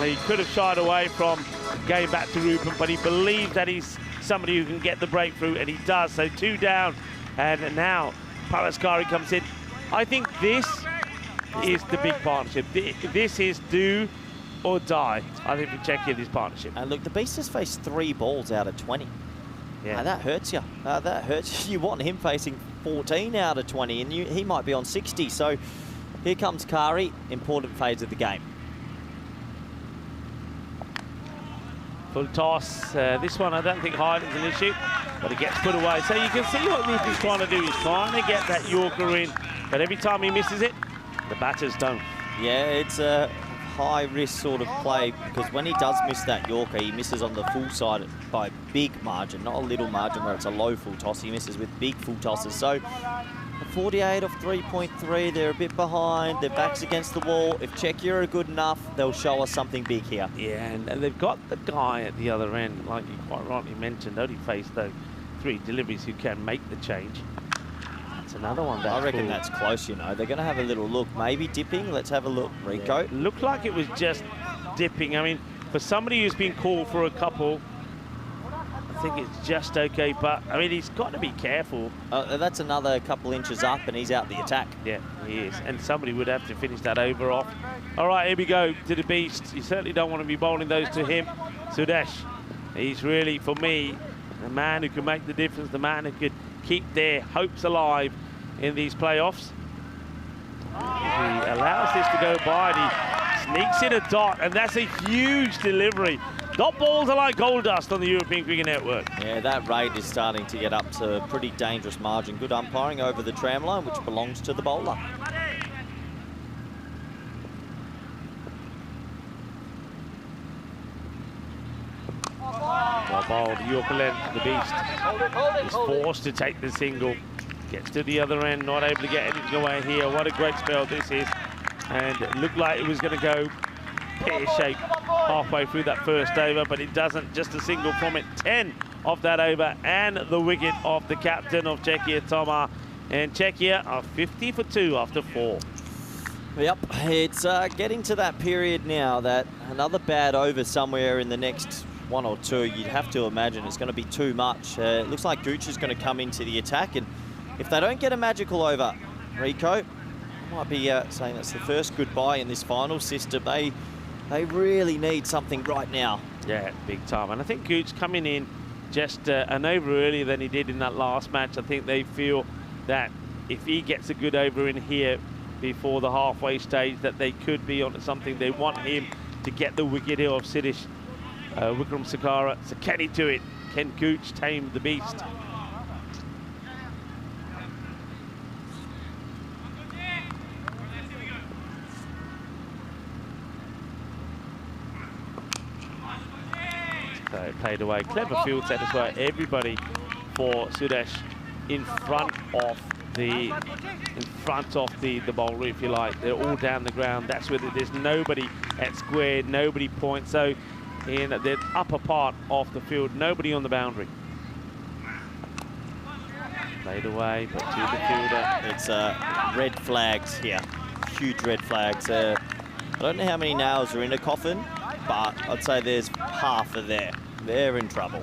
He could have shied away from going back to Rupam, but he believes that he's somebody who can get the breakthrough, and he does. So 2 down, and now Paraskari comes in. I think this is the big partnership. This is do or die, I think, for Czechia, this partnership. And look, the Beast has faced 3 balls out of 20. Yeah. That hurts you. That hurts you. You want him facing 14 out of 20, and he might be on 60. So here comes Kari, important phase of the game. Full toss. This one, I don't think Hyden's an issue, but it gets put away. So you can see what Rupert's trying to do. He's trying to get that Yorker in, but every time he misses it, the batters don't. Yeah, it's a high-risk sort of play because when he does miss that Yorker, he misses on the full side by a big margin, not a little margin where it's a low full toss. He misses with big full tosses. So 48 off 3.3, they're a bit behind, their back's against the wall. If Czechia are good enough, they'll show us something big here. Yeah, and they've got the guy at the other end, like you quite rightly mentioned, only faced those 3 deliveries who can make the change. That's another one. I reckon that's close, you know. They're going to have a little look, maybe dipping. Let's have a look, Rico. Yeah. Looked like it was just dipping. I mean, for somebody who's been called for a couple, I think it's just okay, but I mean, he's got to be careful. That's another couple inches up and he's out the attack. Yeah, he is, and somebody would have to finish that over off. All right, here we go to the Beast. You certainly don't want to be bowling those to him. Sudesh, he's really, for me, the man who can make the difference, the man who could keep their hopes alive in these playoffs. He allows this to go by, and he sneaks in a dot, and that's a huge delivery. Dot balls are like gold dust on the European Cricket Network. Yeah, that rate is starting to get up to a pretty dangerous margin. Good umpiring over the tram line, which belongs to the bowler. Well bowled, Yorker length, the Beast is forced to take the single. Gets to the other end, not able to get anything away here. What a great spell this is. And it looked like it was going to go pear-shaped halfway through that first over, but it doesn't. Just a single from it. 10 of that over, and the wicket of the captain of Czechia, Toma. And Czechia are 50 for 2 after 4. Yep, it's getting to that period now that another bad over somewhere in the next 1 or 2, you'd have to imagine it's going to be too much. It looks like Gooch is going to come into the attack, and if they don't get a magical over, Rico, I might be saying that's the first goodbye in this final system. They really need something right now. Yeah, big time. And I think Gooch coming in just an over earlier than he did in that last match. I think they feel that if he gets a good over in here before the halfway stage, that they could be onto something. They want him to get the wicket here of Siddish, Wikram Sakara. So can he do it? Can Gooch tame the Beast? So played away. Clever field set as well. Everybody for Sudesh in front of the bowler, if you like. They're all down the ground. That's where there's nobody at square, nobody points. So in the upper part of the field, nobody on the boundary. Played away, but to the fielder. It's red flags here. Huge red flags. I don't know how many nails are in a coffin, but I'd say there's half are there. They're in trouble.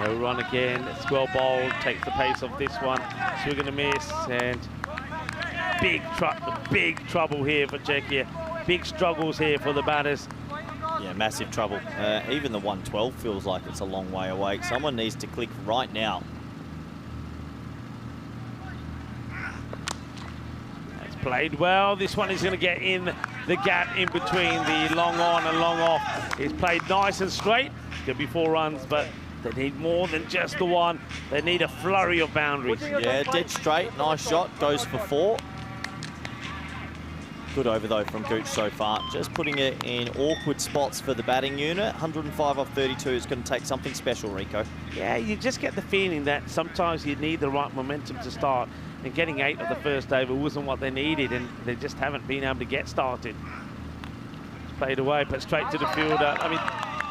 No run again. It's well bowled. Takes the pace off this one. Swing and a miss, and big trouble here for Czechia. Big struggles here for the batters. Yeah, massive trouble. Even the 112 feels like it's a long way away. Someone needs to click right now. Played well. This one is going to get in the gap in between the long on and long off. It's played nice and straight. Could be 4 runs, but they need more than just the one. They need a flurry of boundaries. Yeah, dead straight. Nice shot. Goes for 4. Good over, though, from Gooch so far. Just putting it in awkward spots for the batting unit. 105 off 32 is going to take something special, Rico. Yeah, you just get the feeling that sometimes you need the right momentum to start. And getting 8 of the first over wasn't what they needed, and they just haven't been able to get started. Played away, but straight to the fielder. I mean,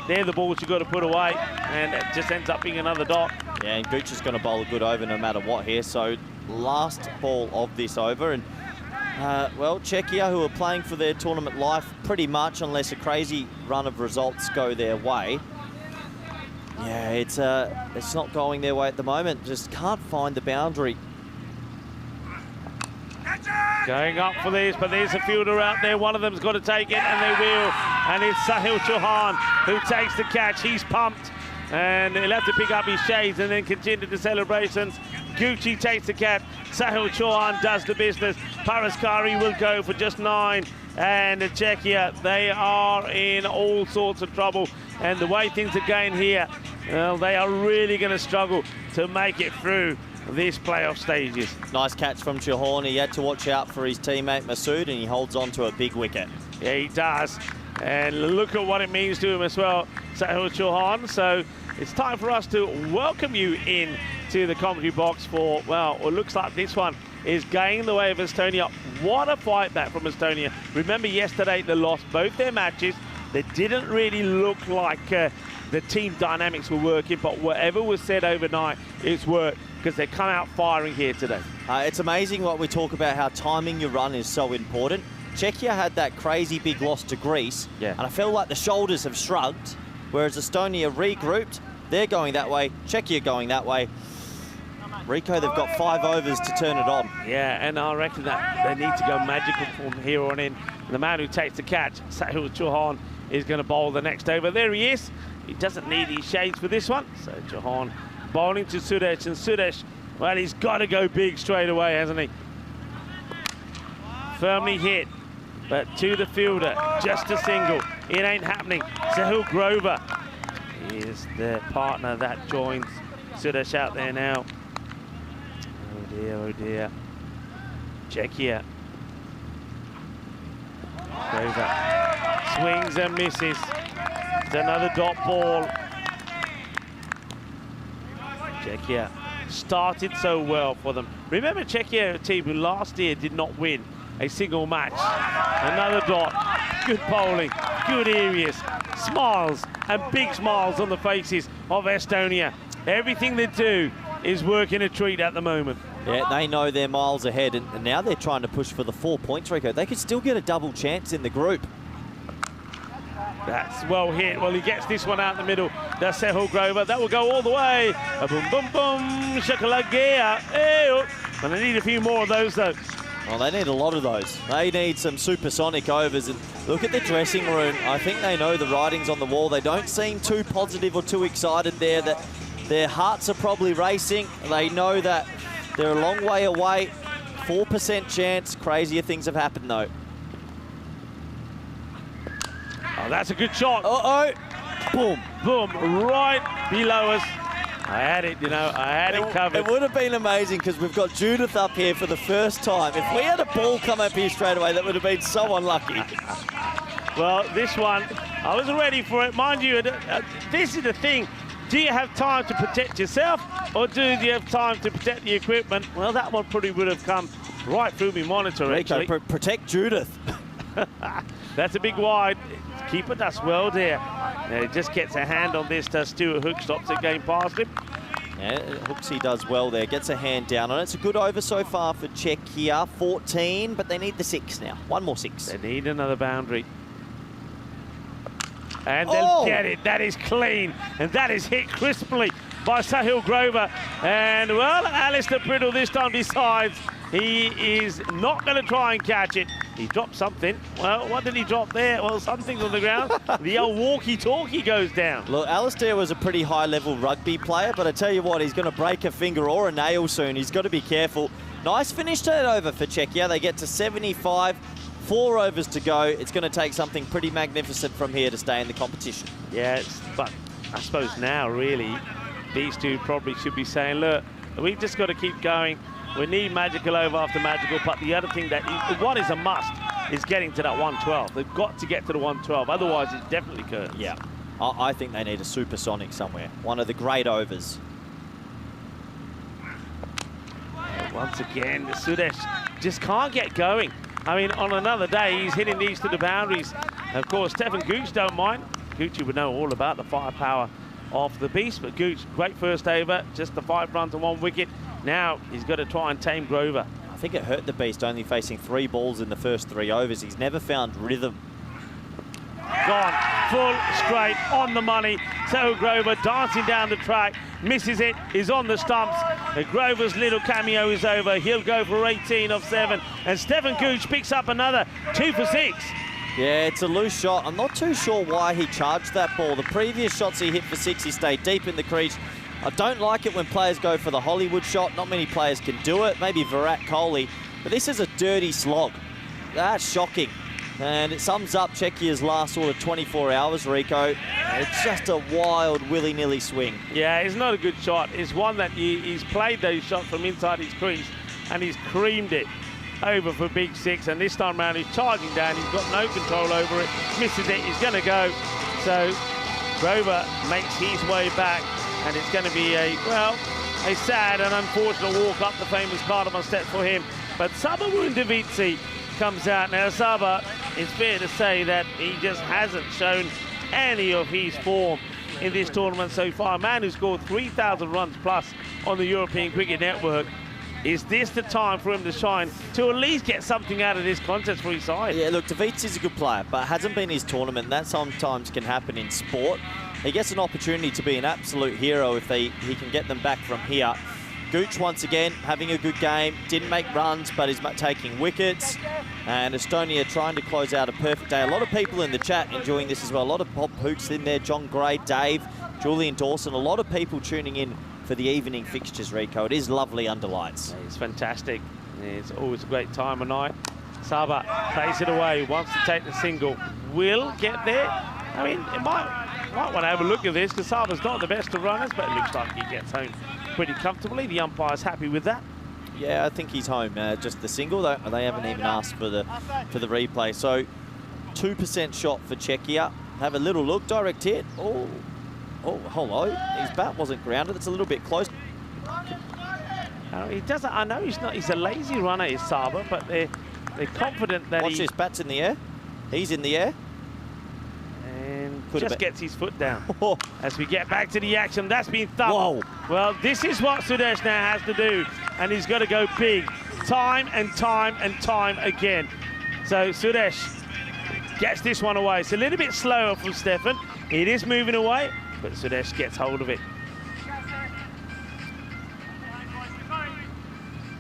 they're the balls you've got to put away, and it just ends up being another dot. Yeah, and Gooch is going to bowl a good over no matter what here. So last ball of this over, and well, Czechia, who are playing for their tournament life pretty much, unless a crazy run of results go their way. Yeah, it's not going their way at the moment. Just can't find the boundary. Going up for this, but there's a fielder out there. One of them's got to take it, and they will. And it's Sahil Chauhan who takes the catch. He's pumped, and he'll have to pick up his shades and then continue the celebrations. Gucci takes the catch. Sahil Chauhan does the business. Paraskari will go for just 9. And Czechia, they are in all sorts of trouble. And the way things are going here, well, they are really going to struggle to make it through these playoff stages. Nice catch from Chauhan. He had to watch out for his teammate Masood, and he holds on to a big wicket. Yeah, he does. And look at what it means to him as well, Sahil Chauhan. So it's time for us to welcome you in to the commentary box for, well, it looks like this one is going the way of Estonia. What a fight back from Estonia. Remember yesterday they lost both their matches. They didn't really look like the team dynamics were working, but whatever was said overnight, it's worked, because they come out firing here today. It's amazing what we talk about, how timing your run is so important. Czechia had that crazy big loss to Greece, and I feel like the shoulders have shrugged, whereas Estonia regrouped. They're going that way, Czechia going that way. Rico, they've got 5 overs to turn it on. Yeah, and I reckon that they need to go magical from here on in. And the man who takes the catch, Sahil Chauhan, is going to bowl the next over. There he is. He doesn't need his shades for this one. So Chauhan bowling to Sudesh, and Sudesh, well, he's got to go big straight away, hasn't he? Firmly hit, but to the fielder, just a single. It ain't happening. Sahil Grover is the partner that joins Sudesh out there now. Oh dear, oh dear. Czechia. Grover swings and misses. It's another dot ball. Czechia started so well for them. Remember, Czechia, a team who last year did not win a single match. Another dot. Good bowling, good areas, smiles, and big smiles on the faces of Estonia. Everything they do is working a treat at the moment. Yeah, they know they're miles ahead, and now they're trying to push for the 4 points, Rico. They could still get a double chance in the group. That's well hit. Well, he gets this one out in the middle. That's Sahil Grover. That will go all the way. A boom, boom, boom. Shakalagea. And they need a few more of those, though. Well, they need a lot of those. They need some supersonic overs. And look at the dressing room. I think they know the writing's on the wall. They don't seem too positive or too excited there. That their hearts are probably racing. They know that they're a long way away. 4% chance. Crazier things have happened, though. Oh, that's a good shot. Uh-oh. Boom. Boom. Right below us. I had it, you know. I had it covered. It would have been amazing, because we've got Judith up here for the first time. If we had a ball come up here straight away, that would have been so unlucky. Well, this one, I was ready for it. Mind you, this is the thing. Do you have time to protect yourself, or do you have time to protect the equipment? Well, that one probably would have come right through my monitor, actually. Rico, protect Judith. That's a big wide. Keeper does well there. He just gets a hand on this. Stuart Hook stops it going past him. Yeah, Hooksy does well there. Gets a hand down on it. It's a good over so far for Czechia. 14, but they need the 6 now. One more 6. They need another boundary. And they'll get it. That is clean. And that is hit crisply by Sahil Grover. And, well, Alistair Priddle this time decides he is not going to try and catch it. He dropped something. Well, what did he drop there? Well, something on the ground. The old walkie-talkie goes down. Look, Alistair was a pretty high-level rugby player, but I tell you what, he's going to break a finger or a nail soon. He's got to be careful. Nice finish turnover for Czechia. They get to 75. 4 overs to go. It's going to take something pretty magnificent from here to stay in the competition. Yeah, but I suppose now, really, these two probably should be saying, look, we've just got to keep going. We need magical over after magical, but the other thing what is a must is getting to that 112. They've got to get to the 112, otherwise it's definitely curtains. Yeah, I think they need a supersonic somewhere. One of the great overs. Once again, Sudesh just can't get going. I mean, on another day, he's hitting these to the boundaries. Of course, Stefan Gooch don't mind. Gucci would know all about the firepower of the beast, but Gooch, great first over, just the 5 runs and 1 wicket. Now he's got to try and tame Grover. I think it hurt the beast only facing 3 balls in the first 3 overs. He's never found rhythm. Gone, full straight, on the money. So Grover dancing down the track, misses it, is on the stumps. Grover's little cameo is over. He'll go for 18 off 7. And Stefan Gooch picks up another 2 for 6. Yeah, it's a loose shot. I'm not too sure why he charged that ball. The previous shots he hit for 6, he stayed deep in the crease. I don't like it when players go for the Hollywood shot. Not many players can do it. Maybe Virat Kohli. But this is a dirty slog. That's shocking. And it sums up Czechia's last sort of 24 hours, Rico. It's just a wild, willy-nilly swing. Yeah, it's not a good shot. It's one that he's played those shots from inside his crease and he's creamed it over for big 6. And this time around, he's charging down. He's got no control over it. Misses it. He's going to go. So Grover makes his way back. And it's going to be a sad and unfortunate walk up the famous cardamom steps for him. But Saba Wundavitsi comes out. Now, Saba, it's fair to say that he just hasn't shown any of his form in this tournament so far. A man who scored 3,000 runs plus on the European Cricket Network. Is this the time for him to shine, to at least get something out of this contest for his side? Yeah, look, Davids a good player, but it hasn't been his tournament. And that sometimes can happen in sport. He gets an opportunity to be an absolute hero if he can get them back from here. Gooch, once again, having a good game. Didn't make runs, but is taking wickets. And Estonia trying to close out a perfect day. A lot of people in the chat enjoying this as well. A lot of Bob Hooks in there, John Gray, Dave, Julian Dawson. A lot of people tuning in for the evening fixtures, Rico. It is lovely under lights. It's fantastic. It's always a great time of night. Saba plays it away, wants to take the single. Will get there. I mean, it might want to have a look at this because Saba's not the best of runners, but it looks like he gets home pretty comfortably. The umpire's happy with that. Yeah, I think he's home. Just the single, though. They haven't even asked for the replay. So 2% shot for Czechia. Have a little look. Direct hit. Oh, hello. His bat wasn't grounded. It's a little bit close. He doesn't. I know he's not. He's a lazy runner, is Saba, but they're confident that Watch this. Bat's in the air. He's in the air. And Could just gets his foot down. As we get back to the action, that's been thumped. Whoa. Well, this is what Sudesh now has to do, and he's got to go big, time and time and time again. So Sudesh gets this one away. It's a little bit slower from Stefan. It is moving away, but Sudesh gets hold of it.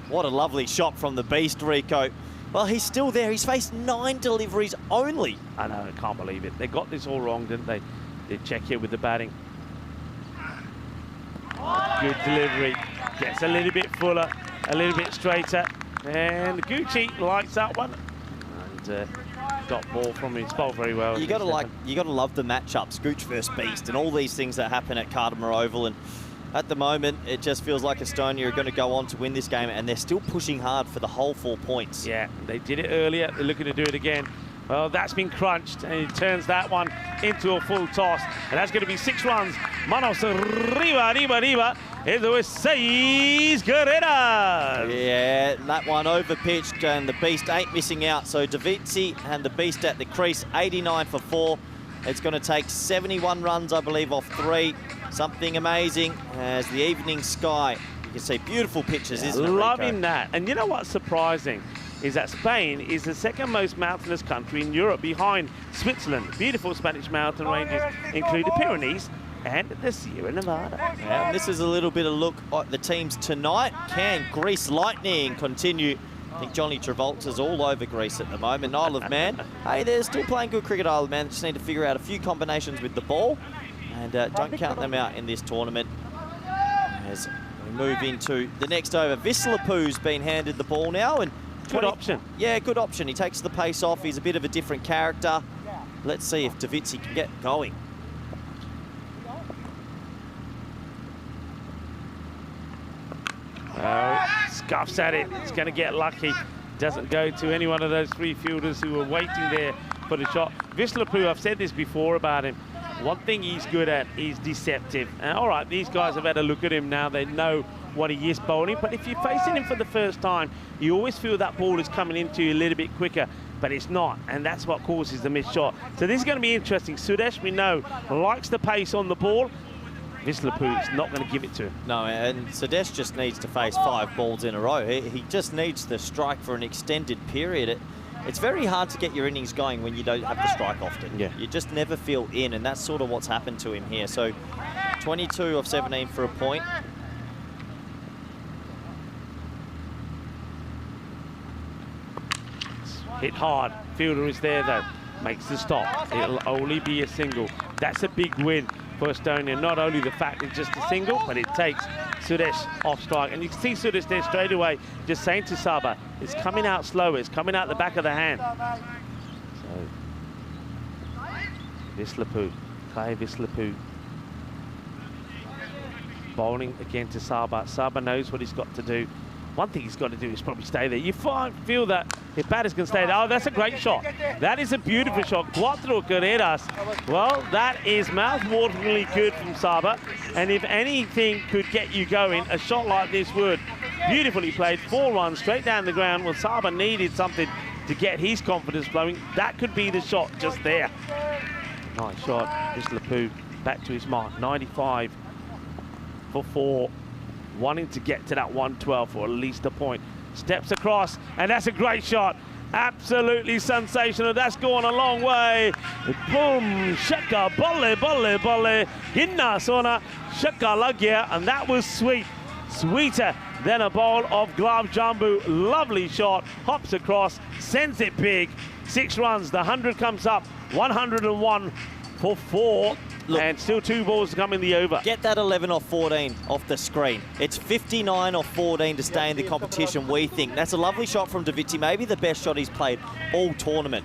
What a lovely shot from the beast, Rico. Well, he's still there. He's faced 9 deliveries only. I know, I can't believe it. They got this all wrong, didn't they? Did Czechia with the batting. Good delivery. Gets a little bit fuller, a little bit straighter. And Gucci likes that one. And got ball from him. It's bowled very well. You gotta love the matchups, Gooch versus Beast, and all these things that happen at Cardamom Oval. And at the moment, it just feels like Estonia are going to go on to win this game, and they're still pushing hard for the whole 4 points. Yeah, they did it earlier. They're looking to do it again. Well, that's been crunched, and he turns that one into a full toss. And that's going to be 6 runs. Manos arriba. Eso es 6 carreras. Yeah, that one over-pitched, and the Beast ain't missing out. So Davizzi and the Beast at the crease, 89 for 4. It's going to take 71 runs, I believe, off 3. Something amazing as the evening sky. You can see beautiful pictures, isn't it, Rico? Loving that. And you know what's surprising is that Spain is the 2nd most mountainous country in Europe behind Switzerland. Beautiful Spanish mountain ranges include the Pyrenees and the Sierra Nevada. Yeah, and this is a little bit of look at the teams tonight. Can Greece Lightning continue I think Johnny Travolta's all over Greece at the moment. Isle of Man, hey, they're still playing good cricket, Isle of Man. They just need to figure out a few combinations with the ball. And don't count them out in this tournament. As we move into the next over, Vislapu's been handed the ball now. And Good option. Yeah, good option. He takes the pace off. He's a bit of a different character. Let's see if Davitsi can get going. Scuffs at it. It's going to get lucky. Doesn't go to any one of those three fielders who were waiting there for the shot. Vislapu, I've said this before about him. One thing he's good at is deceptive. And all right, these guys have had a look at him now. They know what he is bowling. But if you're facing him for the first time, you always feel that ball is coming into you a little bit quicker. But it's not, and that's what causes the missed shot. So this is going to be interesting. Sudesh, we know, likes the pace on the ball. Vislapu is not going to give it to him. No, and Sudesh just needs to face 5 balls in a row. He just needs the strike for an extended period. It's very hard to get your innings going when you don't have the strike often. Yeah. You just never feel in, and that's sort of what's happened to him here. So 22 of 17 for a point. Hit hard. Fielder is there, though. Makes the stop. It'll only be a single. That's a big win for Estonia. Not only the fact it's just a single, but it takes Sudesh off strike. And you can see Sudesh there straight away just saying to Saba, it's coming out slower. It's coming out the back of the hand. So, Vislapu. Clay Vislapu. Bowling again to Saba. Saba knows what he's got to do. One thing he's got to do is probably stay there. You feel that if batters can stay there. Oh, that's a great shot. That is a beautiful shot. Cuatro carreras. Well, that is mouth-wateringly good from Saba. And if anything could get you going, a shot like this would. Beautifully played. 4 runs straight down the ground. Well, Saba needed something to get his confidence flowing. That could be the shot just there. Nice shot. Vislapu back to his mark. 95 for 4. Wanting to get to that 112 for at least a point. Steps across, and that's a great shot. Absolutely sensational. That's gone a long way. Boom, shaka, bolle, hinna sona, shaka lagya, and that was sweet. Sweeter than a bowl of glove jumbo. Lovely shot. Hops across, sends it big. 6 runs. The 100 comes up. 101 for 4. Look, and still 2 balls to come in the over. Get that 11 off 14 off the screen. It's 59 off 14 to stay in the competition, we think. That's a lovely shot from Davitsi, maybe the best shot he's played all tournament.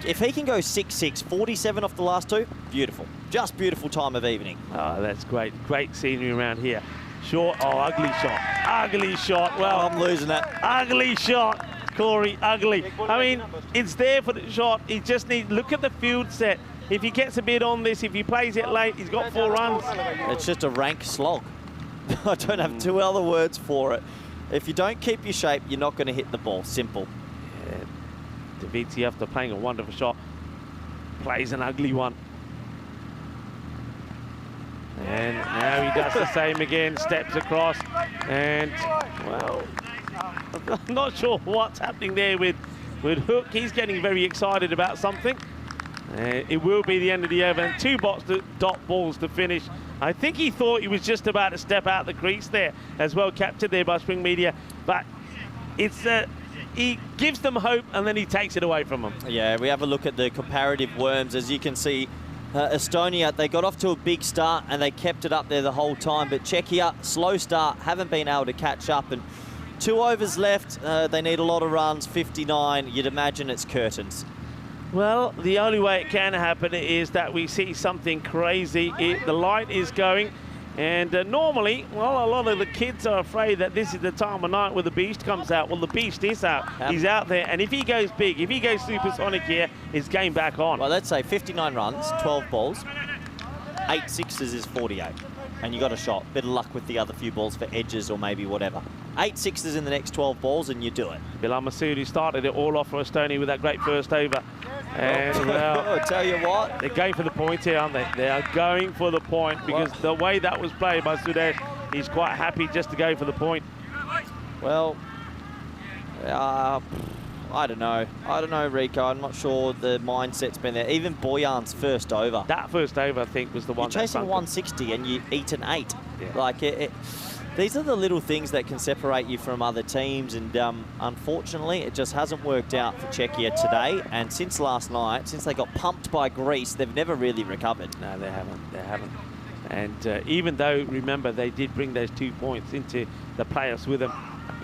If he can go 6-6, 47 off the last 2, beautiful. Just beautiful time of evening. Oh, that's great. Great scenery around here. Short, oh, ugly shot. Ugly shot. Well, I'm losing that. Ugly shot, Corey, ugly. I mean, it's there for the shot. He just needs, look at the field set. If he gets a bit on this, if he plays it late, he's got 4 runs. It's just a rank slog. I don't have 2 other words for it. If you don't keep your shape, you're not going to hit the ball. Simple. Yeah. Davitsi, after playing a wonderful shot, plays an ugly one. And now he does the same again, steps across. And, well, I'm not sure what's happening there with Hook. He's getting very excited about something. It will be the end of the over, and 2 dot balls to finish. I think he thought he was just about to step out the crease there, as well captured there by Spring Media. But it's he gives them hope, and then he takes it away from them. Yeah, we have a look at the comparative worms. As you can see, Estonia, they got off to a big start, and they kept it up there the whole time. But Czechia, slow start, haven't been able to catch up. And 2 overs left. They need a lot of runs, 59. You'd imagine it's curtains. Well, the only way it can happen is that we see something crazy. The light is going, and normally, well, a lot of the kids are afraid that this is the time of night where the beast comes out. Well, the beast is out. Yep. He's out there, and if he goes big, if he goes supersonic here, it's game back on. Well, let's say 59 runs, 12 balls, 8 sixes is 48. And you got a shot. Bit of luck with the other few balls for edges or maybe whatever. 8 sixes in the next 12 balls, and you do it. Bilal Masoodi started it all off for Estonia with that great first over. And, well, I'll tell you what. They're going for the point here, aren't they? They are going for the point because the way that was played by Sudesh, he's quite happy just to go for the point. Well, I don't know. I don't know, Rico. I'm not sure the mindset's been there. Even Boyan's first over. That first over, I think, was the one. You're chasing that 160 and you eat an 8. Yeah. Like, these are the little things that can separate you from other teams, and unfortunately, it just hasn't worked out for Czechia today. And since last night, since they got pumped by Greece, they've never really recovered. No, they haven't. They haven't. And even though, remember, they did bring those 2 points into the playoffs with them,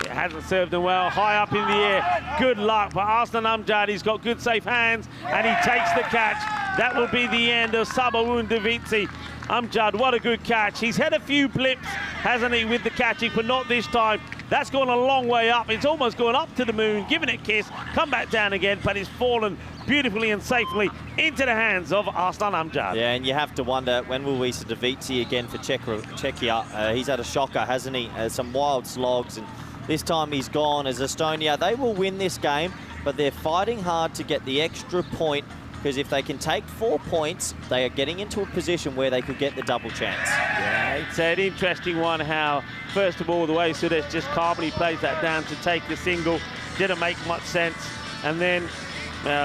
it hasn't served them well. High up in the air. Good luck. But Arslan Amjad, he's got good safe hands, and he takes the catch. That will be the end of Sabawun Davici. Amjad, what a good catch. He's had a few blips, hasn't he, with the catching, but not this time. That's gone a long way up. It's almost gone up to the moon, given it a kiss, come back down again, but it's fallen beautifully and safely into the hands of Arslan Amjad. Yeah, and you have to wonder, when will we see Davici again for Czechia? He's had a shocker, hasn't he? Some wild slogs, and this time he's gone. As Estonia, they will win this game, but they're fighting hard to get the extra point, because if they can take 4 points, they are getting into a position where they could get the double chance. Yeah, it's an interesting one how, first of all, the way Sudesh just calmly plays that down to take the single, didn't make much sense. And then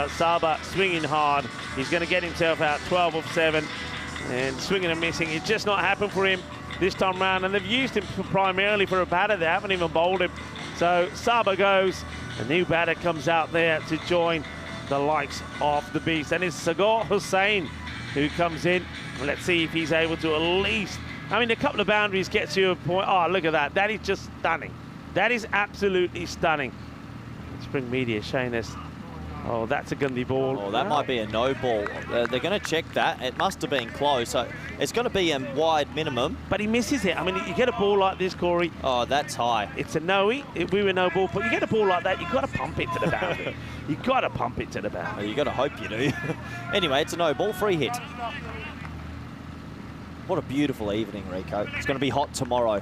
Saba swinging hard. He's going to get himself out 12 of 7 and swinging and missing. It's just not happened for him this time round, and they've used him primarily for a batter. They haven't even bowled him. So Saba goes, a new batter comes out there to join the likes of the beast, and it's Sagar Hussain who comes in. Let's see if he's able to at least, I mean, a couple of boundaries gets you a point. Oh, look at that. That is just stunning. That is absolutely stunning. Spring Media showing us, oh, that's a Gandhi ball. Oh, that might be a no ball. They're going to check that. It must have been close. So it's going to be a wide minimum. But he misses it. I mean, you get a ball like this, Corey. Oh, that's high. It's a no-y. We were no ball, but you get a ball like that, you've got to pump it to the boundary. You've got to pump it to the boundary. Well, you've got to hope you do. Anyway, it's a no ball, free hit. What a beautiful evening, Rico. It's going to be hot tomorrow.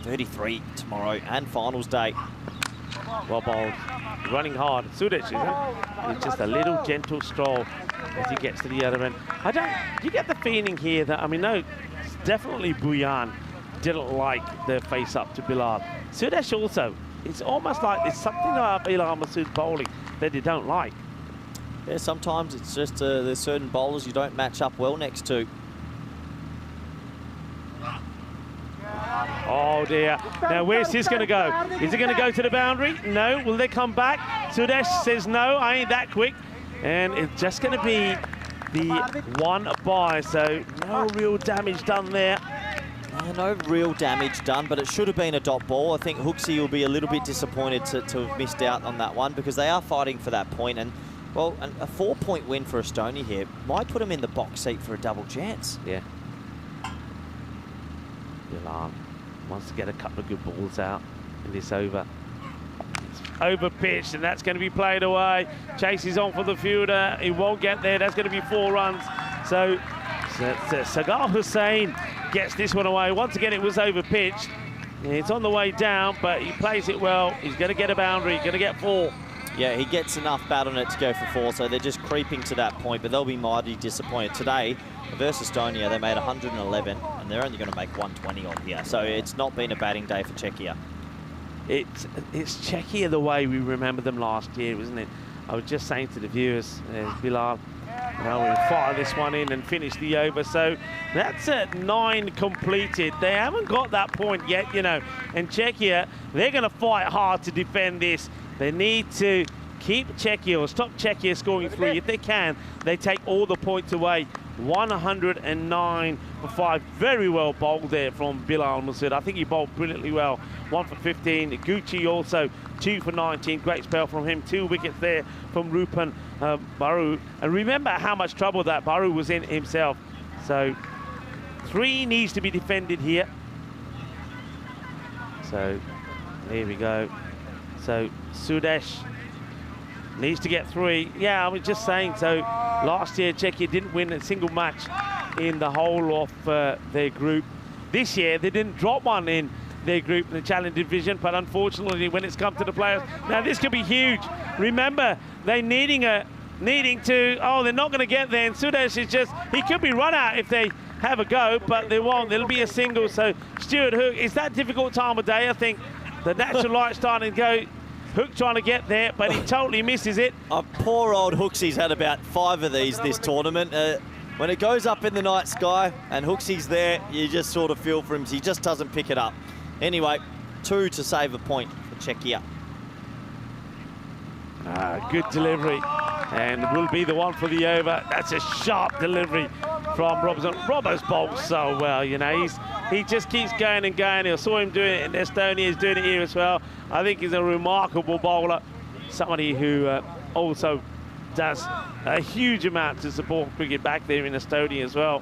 33 tomorrow and finals day. Well bowled. Running hard. Sudesh, isn't it? It's just a little gentle stroll as he gets to the other end. You get the feeling here that, I mean, no, it's definitely Buyan didn't like the face up to Bilal. Sudesh also, it's almost like there's something about Bilal Masood's bowling that they don't like. Yeah, sometimes it's just there's certain bowlers you don't match up well next to. Oh dear. Now where's this going to go? Is it going to go to the boundary? No. Will they come back? Sudesh says no, I ain't that quick. And it's just going to be the one by, so no real damage done there. No real damage done, but it should have been a dot ball. I think Hooksy will be a little bit disappointed to have missed out on that one, because they are fighting for that point. And, well, a 4-point win for Estonia here might put them in the box seat for a double chance. Yeah. Bilal wants to get a couple of good balls out in this over. It's over pitched, and that's going to be played away. Chase is on for the fielder. He won't get there. That's going to be 4 runs. So Sagar Hussain gets this one away. Once again, it was over pitched. It's on the way down, but he plays it well. He's going to get a boundary. Going to get 4. Yeah, he gets enough bat on it to go for 4, so they're just creeping to that point, but they'll be mighty disappointed. Today, versus Estonia, they made 111, and they're only going to make 120 on here, so it's not been a batting day for Czechia. It's Czechia the way we remember them last year, isn't it? I was just saying to the viewers, there's Bilal. Now we'll fire this one in and finish the over. So that's at 9 completed. They haven't got that point yet, you know. And Czechia, they're going to fight hard to defend this. They need to keep Czechia or stop Czechia scoring 3. If they can, they take all the points away. 109 for 5. Very well bowled there from Bilal Masood. I think he bowled brilliantly well. 1 for 15. Gucci also 2 for 19. Great spell from him. 2 wickets there from Rupan Baru. And remember how much trouble that Baru was in himself. So 3 needs to be defended here. So here we go. So Sudesh needs to get 3. Yeah, I was just saying, so last year Czechia didn't win a single match in the whole of their group. This year they didn't drop one in their group in the Challenge Division, but unfortunately when it's come to the players, now this could be huge. Remember, they're needing to, oh, they're not going to get there, and Sudesh is just, he could be run out if they have a go, but they won't. It'll be a single. So Stuart Hook, it's that difficult time of day, I think. The natural light starting to go. Hook trying to get there, but he totally misses it. Poor old Hooksy's had about 5 of these this tournament. When it goes up in the night sky and Hooksy's there, you just sort of feel for him. He just doesn't pick it up. Anyway, 2 to save a point for Czechia. Good delivery, and will be the one for the over. That's a sharp delivery from Robinson. Robbo's bowled so well, you know. He just keeps going and going. I saw him doing it in Estonia. He's doing it here as well. I think he's a remarkable bowler. Somebody who also does a huge amount to support cricket back there in Estonia as well.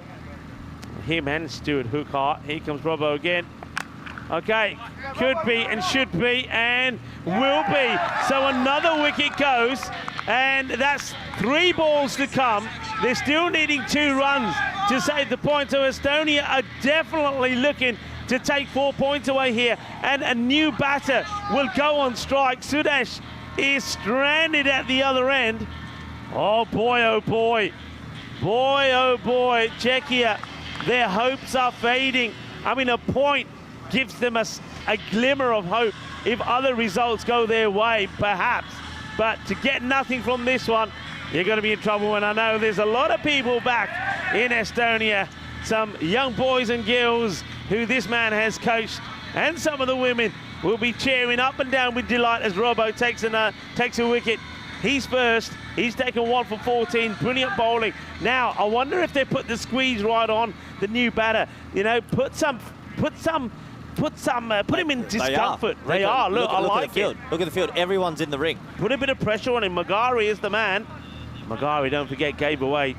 Him and Stuart Hookhart. Here comes Robbo again. Okay, could be and should be and will be. So another wicket goes, and that's 3 balls to come. They're still needing 2 runs to save the point. So Estonia are definitely looking to take 4 points away here, and a new batter will go on strike. Sudesh is stranded at the other end. Oh boy, oh boy. Boy, oh boy, Czechia, their hopes are fading. I mean, a point gives them a glimmer of hope if other results go their way, perhaps. But to get nothing from this one, you're going to be in trouble. And I know there's a lot of people back in Estonia, some young boys and girls who this man has coached, and some of the women will be cheering up and down with delight as Robbo takes a wicket. He's first. He's taken 1 for 14. Brilliant bowling. Now, I wonder if they put the squeeze right on the new batter. You know, put him in discomfort. They are. Look, I like it. Look at the field. Everyone's in the ring. Put a bit of pressure on him. Magari is the man. Magari, don't forget, gave away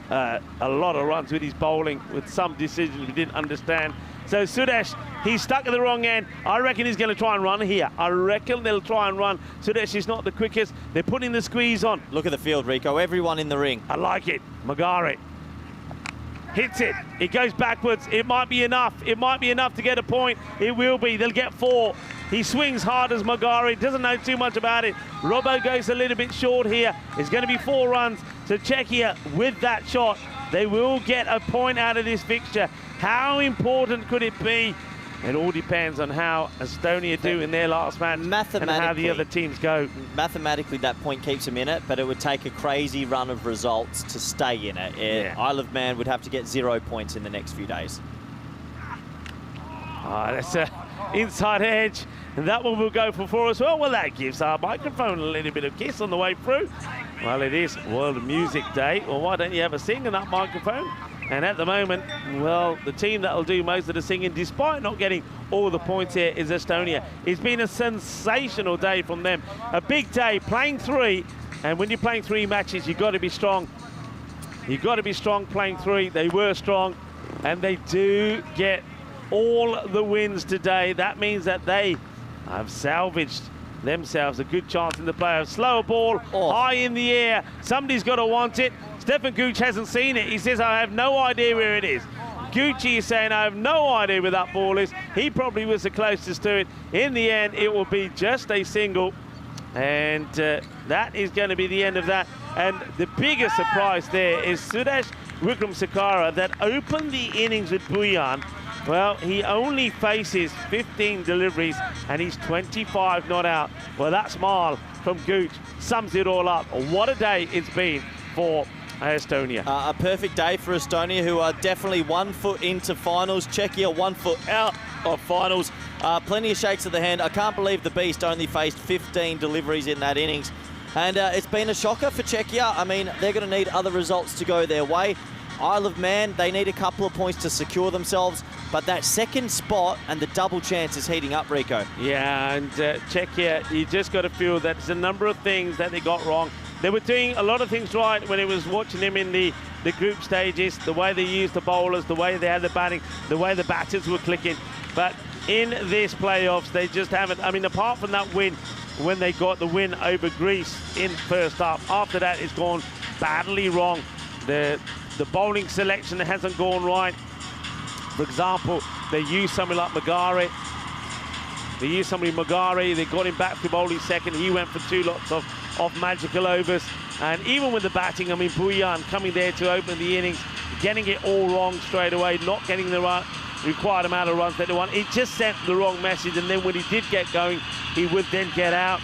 a lot of runs with his bowling, with some decisions we didn't understand. So Sudesh, he's stuck at the wrong end. I reckon he's going to try and run here. I reckon they'll try and run. Sudesh is not the quickest. They're putting the squeeze on. Look at the field, Rico. Everyone in the ring. I like it. Magari hits it. It goes backwards. It might be enough. It might be enough to get a point. It will be. They'll get 4. He swings hard as Magari. Doesn't know too much about it. Robbo goes a little bit short here. It's going to be 4 runs. So Czechia, with that shot, they will get a point out of this fixture. How important could it be? It all depends on how Estonia do in their last match and how the other teams go. Mathematically, that point keeps them in it, but it would take a crazy run of results to stay in it. Yeah. Isle of Man would have to get 0 points in the next few days. That's an inside edge, and that one will go for 4 as well. Well, that gives our microphone a little bit of kiss on the way through. Well, it is World Music Day. Well, why don't you have a sing on that microphone? And at the moment, well, the team that will do most of the singing, despite not getting all the points here, is Estonia. It's been a sensational day from them. A big day, playing 3. And when you're playing 3 matches, you've got to be strong. You've got to be strong playing 3. They were strong, and they do get all the wins today. That means that they have salvaged themselves a good chance in the playoffs. Slower ball, high in the air. Somebody's got to want it. Stefan Gooch hasn't seen it. He says, I have no idea where it is. Gucci is saying, I have no idea where that ball is. He probably was the closest to it. In the end, it will be just a single. And that is going to be the end of that. And the biggest surprise there is Sudesh Wickramasinghe that opened the innings with Bhuyan. Well, he only faces 15 deliveries and he's 25 not out. Well, that smile from Gooch sums it all up. What a day it's been for Estonia. A perfect day for Estonia, who are definitely 1 foot into finals. Czechia 1 foot out of finals. Plenty of shakes of the hand. I can't believe the Beast only faced 15 deliveries in that innings. And it's been a shocker for Czechia. I mean, they're going to need other results to go their way. Isle of Man, they need a couple of points to secure themselves, but that second spot and the double chance is heating up, Rico. Yeah, and Czechia, you just got to feel that there's a number of things that they got wrong. They were doing a lot of things right when it was watching them in the group stages, the way they used the bowlers, the way they had the batting, the way the batters were clicking. But in this playoffs, they just haven't. I mean, apart from that win, when they got the win over Greece in first half, after that it's gone badly wrong. The bowling selection hasn't gone right. For example, they used somebody like Magari. They got him back to bowling second. He went for 2 lots of magical overs. And even with the batting, I mean, Bhuyan coming there to open the innings, getting it all wrong straight away, not getting the required amount of runs that they want. It just sent the wrong message. And then when he did get going, he would then get out.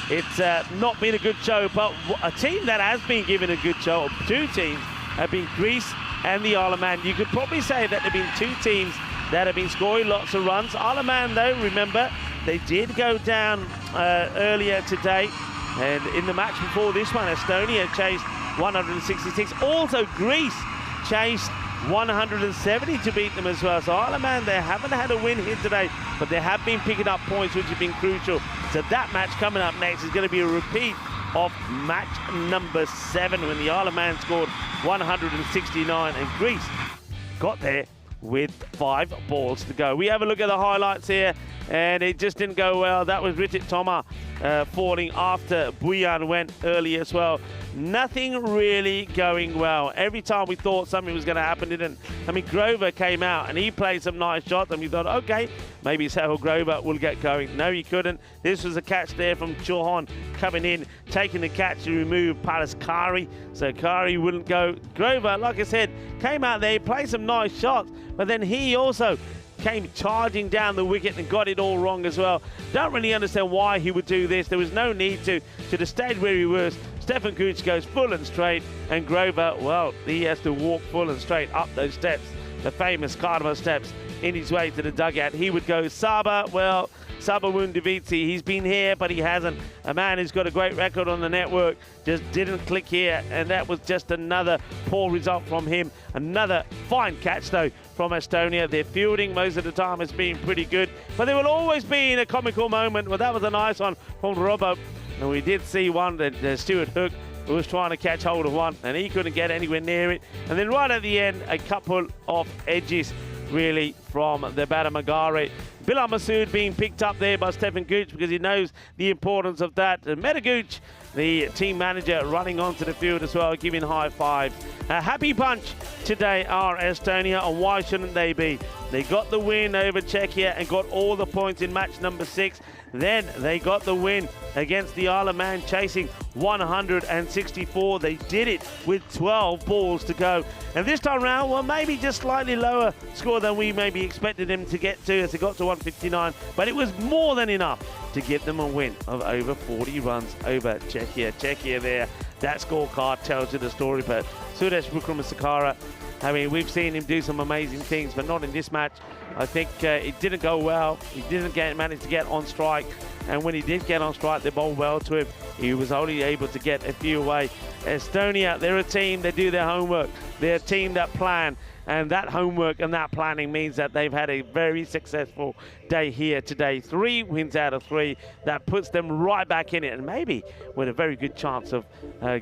It's not been a good show, but a team that has been given a good show, or two teams, have been Greece and the Isle of Man. You could probably say that there have been two teams that have been scoring lots of runs. Isle of Man, though, remember, they did go down earlier today. And in the match before this one, Estonia chased 166. Also, Greece chased 170 to beat them as well. So Isle of Man, they haven't had a win here today, but they have been picking up points, which have been crucial. So that match coming up next is going to be a repeat of match number 7 when the Isle of Man scored 169 and Greece got there with 5 balls to go. We have a look at the highlights here, and it just didn't go well. That was Ritit Toma falling after Buyan went early as well. Nothing really going well. Every time we thought something was going to happen, didn't. I mean, Grover came out and he played some nice shots, and we thought, okay, maybe Sahil Grover will get going. No, he couldn't. This was a catch there from Chauhan coming in, taking the catch to remove Paris Kari. So Kari wouldn't go. Grover, like I said, came out there, played some nice shots, but then he also came charging down the wicket and got it all wrong as well. Don't really understand why he would do this. There was no need to the stage where he was. Stefan Kuch goes full and straight, and Grover, well, he has to walk full and straight up those steps, the famous Cardamom steps, in his way to the dugout. He would go Saba, well, Saba Wundavitsi, he's been here, but he hasn't. A man who's got a great record on the network, just didn't click here, and that was just another poor result from him. Another fine catch, though, from Estonia. Their fielding most of the time has been pretty good, but there will always be a comical moment. Well, that was a nice one from Robbo, and we did see one that Stuart Hook who was trying to catch hold of one, and he couldn't get anywhere near it. And then right at the end, a couple of edges, really, from the batter Magare. Bilal Masood being picked up there by Stefan Gooch because he knows the importance of that. And Metaguch, the team manager, running onto the field as well, giving high fives. A happy bunch today are Estonia, and why shouldn't they be? They got the win over Czechia and got all the points in match number 6. Then they got the win against the Isle of Man, chasing 164. They did it with 12 balls to go. And this time round, well, maybe just slightly lower score than we maybe expected them to get to, as they got to 159. But it was more than enough to give them a win of over 40 runs over Czechia. Czechia there, that scorecard tells you the story. But Suresh Wickramasakara, I mean, we've seen him do some amazing things, but not in this match. I think it didn't go well. He didn't manage to get on strike. And when he did get on strike, they bowled well to him. He was only able to get a few away. Estonia, they're a team that do their homework. They're a team that plan. And that homework and that planning means that they've had a very successful day here today. 3 wins out of 3. That puts them right back in it, and maybe with a very good chance of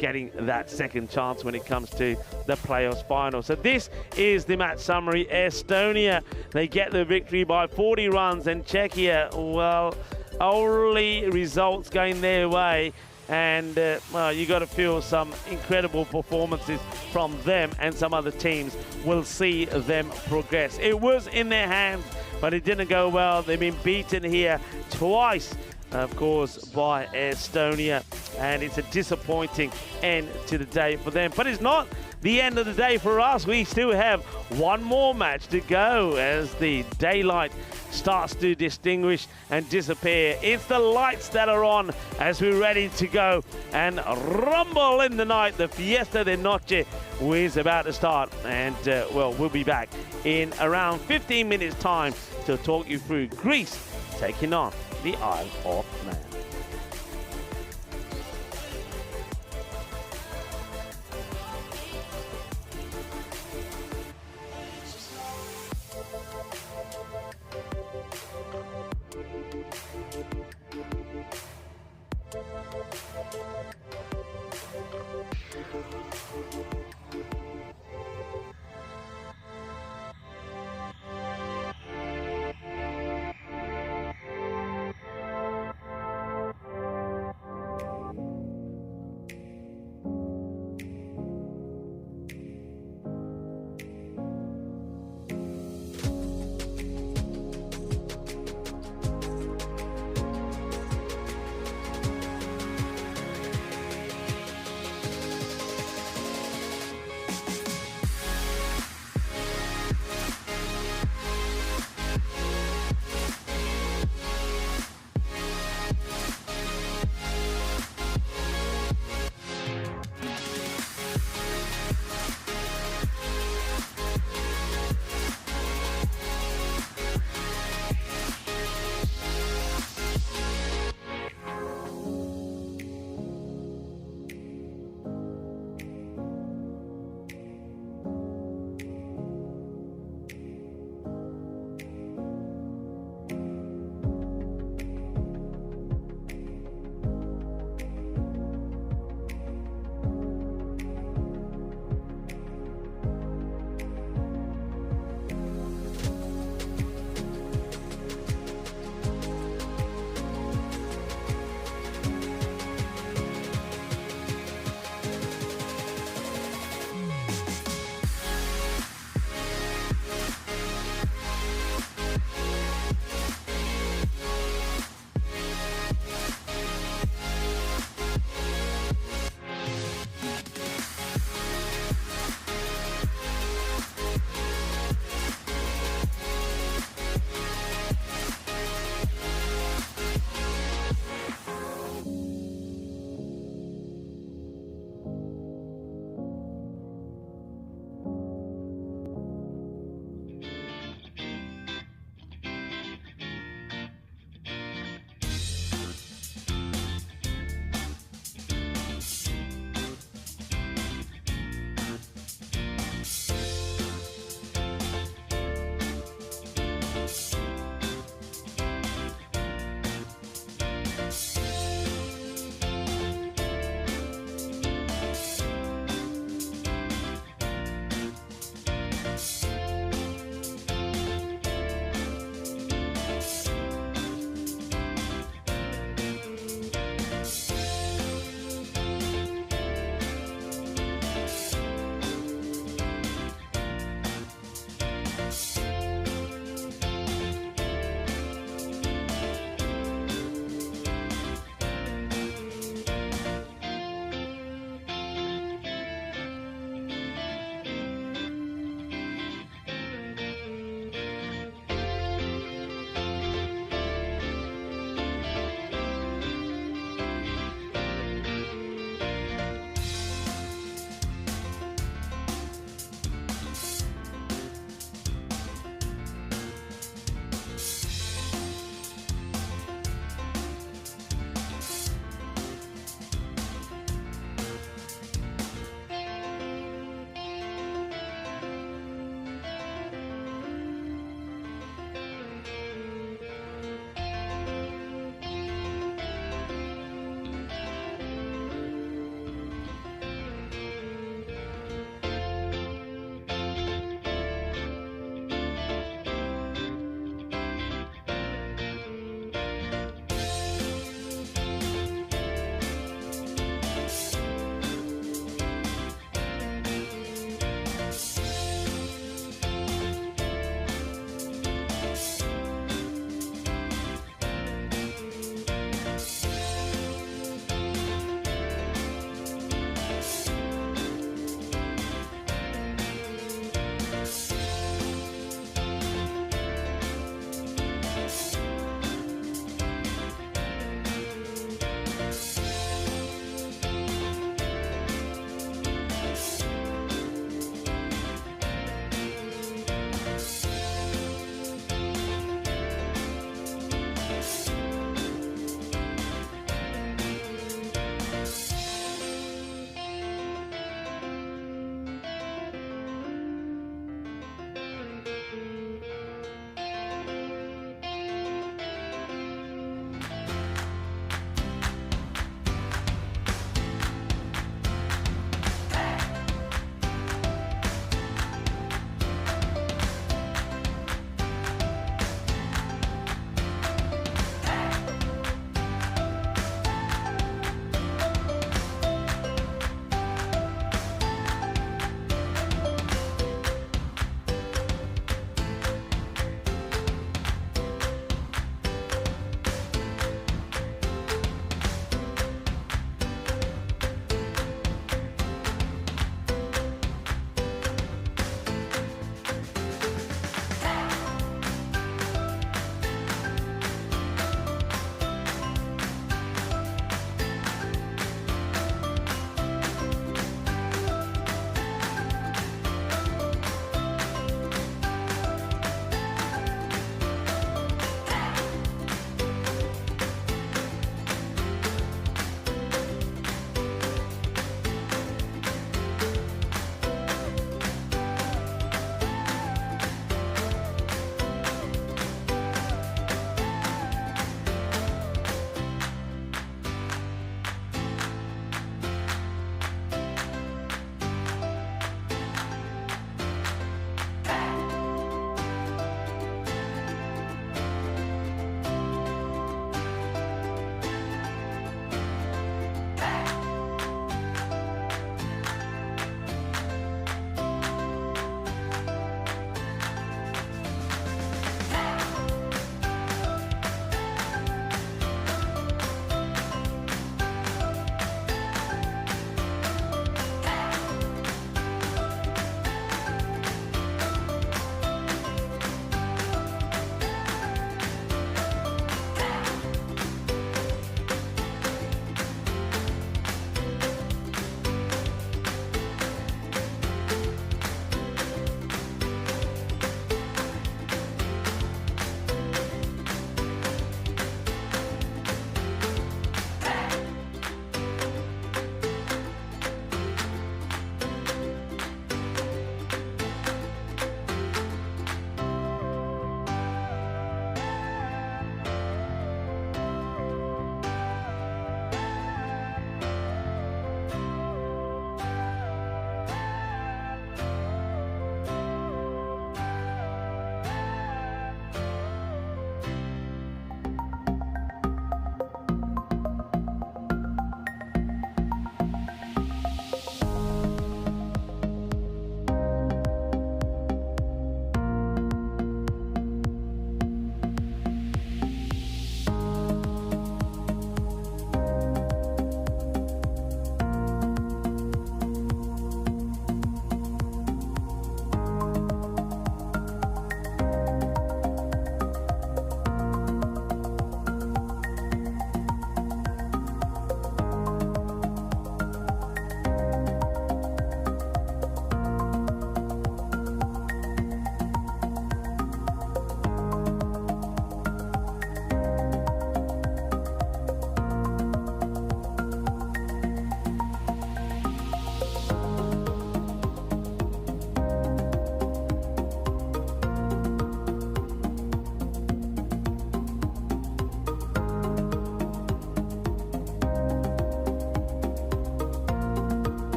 getting that second chance when it comes to the playoffs final. So this is the match summary. Estonia, they get the victory by 40 runs, and Czechia, well, only results going their way. And, well, you got to feel some incredible performances from them, and some other teams will see them progress. It was in their hands, but it didn't go well. They've been beaten here twice, of course, by Estonia, and it's a disappointing end to the day for them. But it's not the end of the day for us. We still have one more match to go as the daylight starts to distinguish and disappear. It's the lights that are on as we're ready to go and rumble in the night. The Fiesta de Noche is about to start, and well, we'll be back in around 15 minutes time to talk you through Greece taking on the Isle of Man.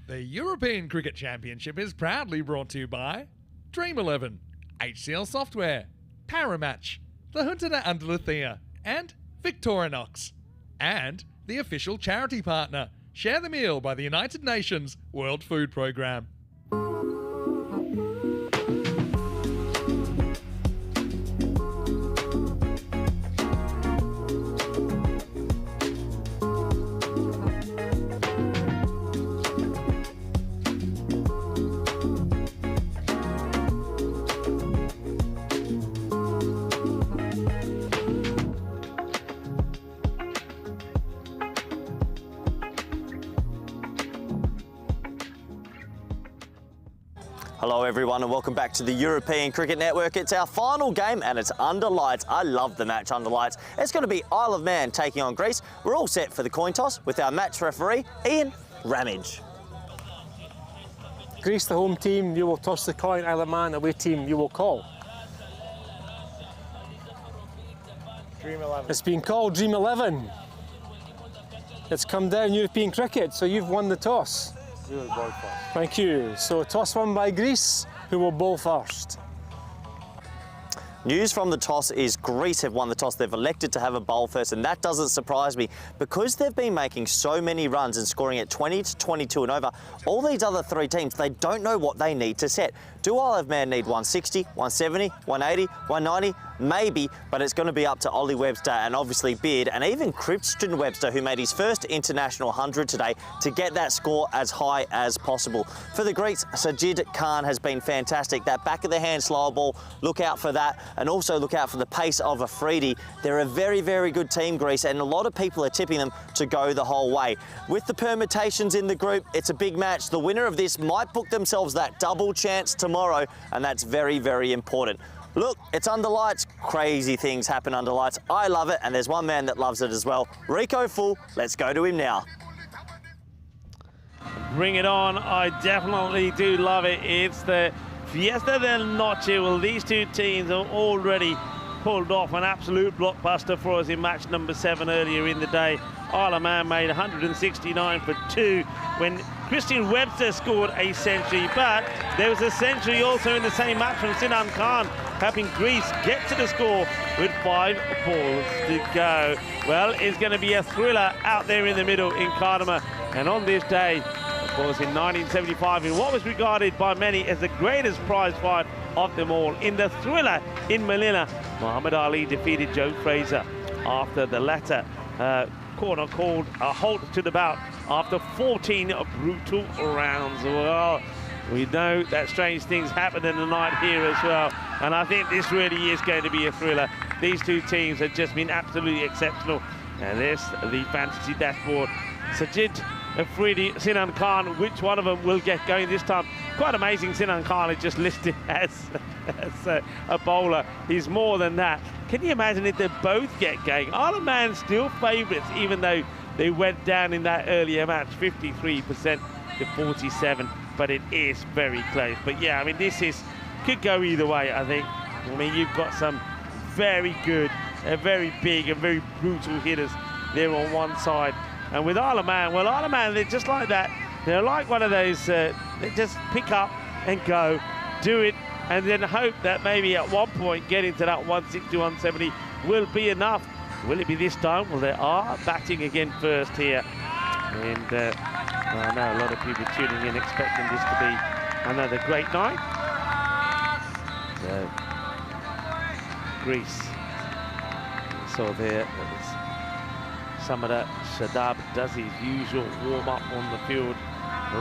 The European Cricket Championship is proudly brought to you by Dream11, HCL Software, Paramatch, the Junta de Andalucía, and Victorinox. And the official charity partner, Share the Meal by the United Nations World Food Programme. Hello everyone and welcome back to the European Cricket Network. It's our final game and it's under lights. I love the match under lights. It's going to be Isle of Man taking on Greece. We're all set for the coin toss with our match referee, Ian Ramage. Greece, the home team, you will toss the coin. Isle of Man, away team, you will call. Dream11. It's been called Dream11. It's come down European cricket, so you've won the toss. We will bowl first. Thank you. So toss won by Greece, who will bowl first. News from the toss is Greece have won the toss. They've elected to have a bowl first, and that doesn't surprise me because they've been making so many runs and scoring at 20 to 22 and over. All these other three teams, they don't know what they need to set. Do Isle of Man need 160, 170, 180, 190? Maybe, but it's going to be up to Ollie Webster and obviously Beard and even Christian Webster, who made his first international 100 today, to get that score as high as possible. For the Greeks, Sajid Khan has been fantastic. That back of the hand slower ball, look out for that, and also look out for the pace of Afridi. They're a very, very good team, Greece, and a lot of people are tipping them to go the whole way. With the permutations in the group, it's a big match. The winner of this might book themselves that double chance tomorrow, and that's very, very important. Look, it's under lights. Crazy things happen under lights. I love it, and there's one man that loves it as well. Rico Full, let's go to him now. Bring it on. I definitely do love it. It's the Fiesta del Noche. Well, these two teams have already pulled off an absolute blockbuster for us in match number 7 earlier in the day. Isle of Man made 169 for 2 when Christian Webster scored a century, but there was a century also in the same match from Sinan Khan, helping Greece get to the score with 5 balls to go. Well, it's going to be a thriller out there in the middle in Kardama, and on this day, of course, in 1975, in what was regarded by many as the greatest prize fight of them all, in the thriller in Manila, Muhammad Ali defeated Joe Frazier after the latter corner called a halt to the bout after 14 brutal rounds. Well, we know that strange things happen in the night here as well, and I think this really is going to be a thriller. These two teams have just been absolutely exceptional, and there's the fantasy dashboard. Sajid Afridi, Sinan Khan, which one of them will get going this time? Quite amazing, Sinan Khan is just listed as a bowler. He's more than that. Can you imagine if they both get going? Isle of Man still favourites, even though they went down in that earlier match, 53% to 47, but it is very close. But yeah, I mean, this could go either way, I think. I mean, you've got some very good, very big and very brutal hitters there on one side. And with Isle of Man, well, Isle of Man, they're just like that. They're like one of those, they just pick up and go, do it, and then hope that maybe at one point getting to that 160, 170 will be enough. Will it be this time? Well, they are batting again first here. And I know a lot of people tuning in expecting this to be another great night. So, Greece. So there is Samara Shadab does his usual warm-up on the field,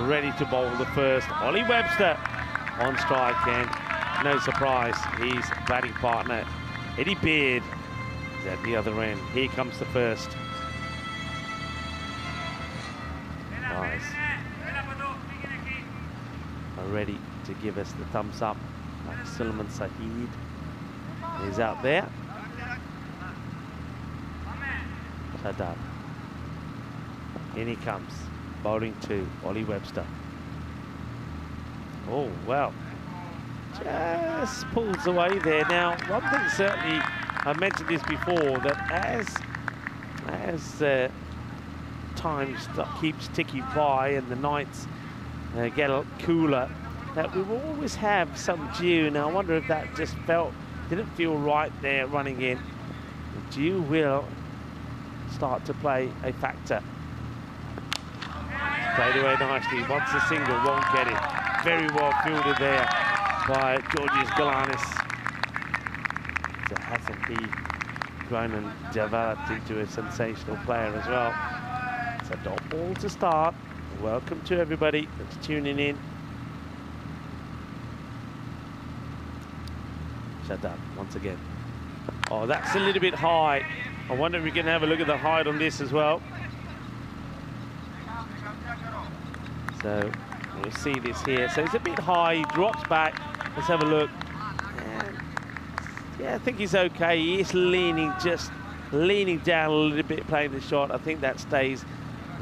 ready to bowl the first. Ollie Webster on strike, and no surprise, his batting partner, Eddie Beard, is at the other end. Here comes the first. Nice. Ready to give us the thumbs up. Suleiman Saheed is out there. Shadab. In he comes, bowling to Ollie Webster. Oh, well, just pulls away there. Now, one thing certainly, I mentioned this before, that as time keeps ticking by and the nights get a lot cooler, that we will always have some dew. Now I wonder if that just didn't feel right there running in. The dew will start to play a factor. Played away nicely, wants a single, won't get it. Very well fielded there by Georgios Galanis. So hasn't he grown and developed into a sensational player as well? It's a dot ball to start. Welcome to everybody that's tuning in. Shut down once again. Oh, that's a little bit high. I wonder if we can have a look at the height on this as well. So we'll see this here. So it's a bit high, he drops back. Let's have a look. And yeah, I think he's okay. He is just leaning down a little bit playing the shot. I think that stays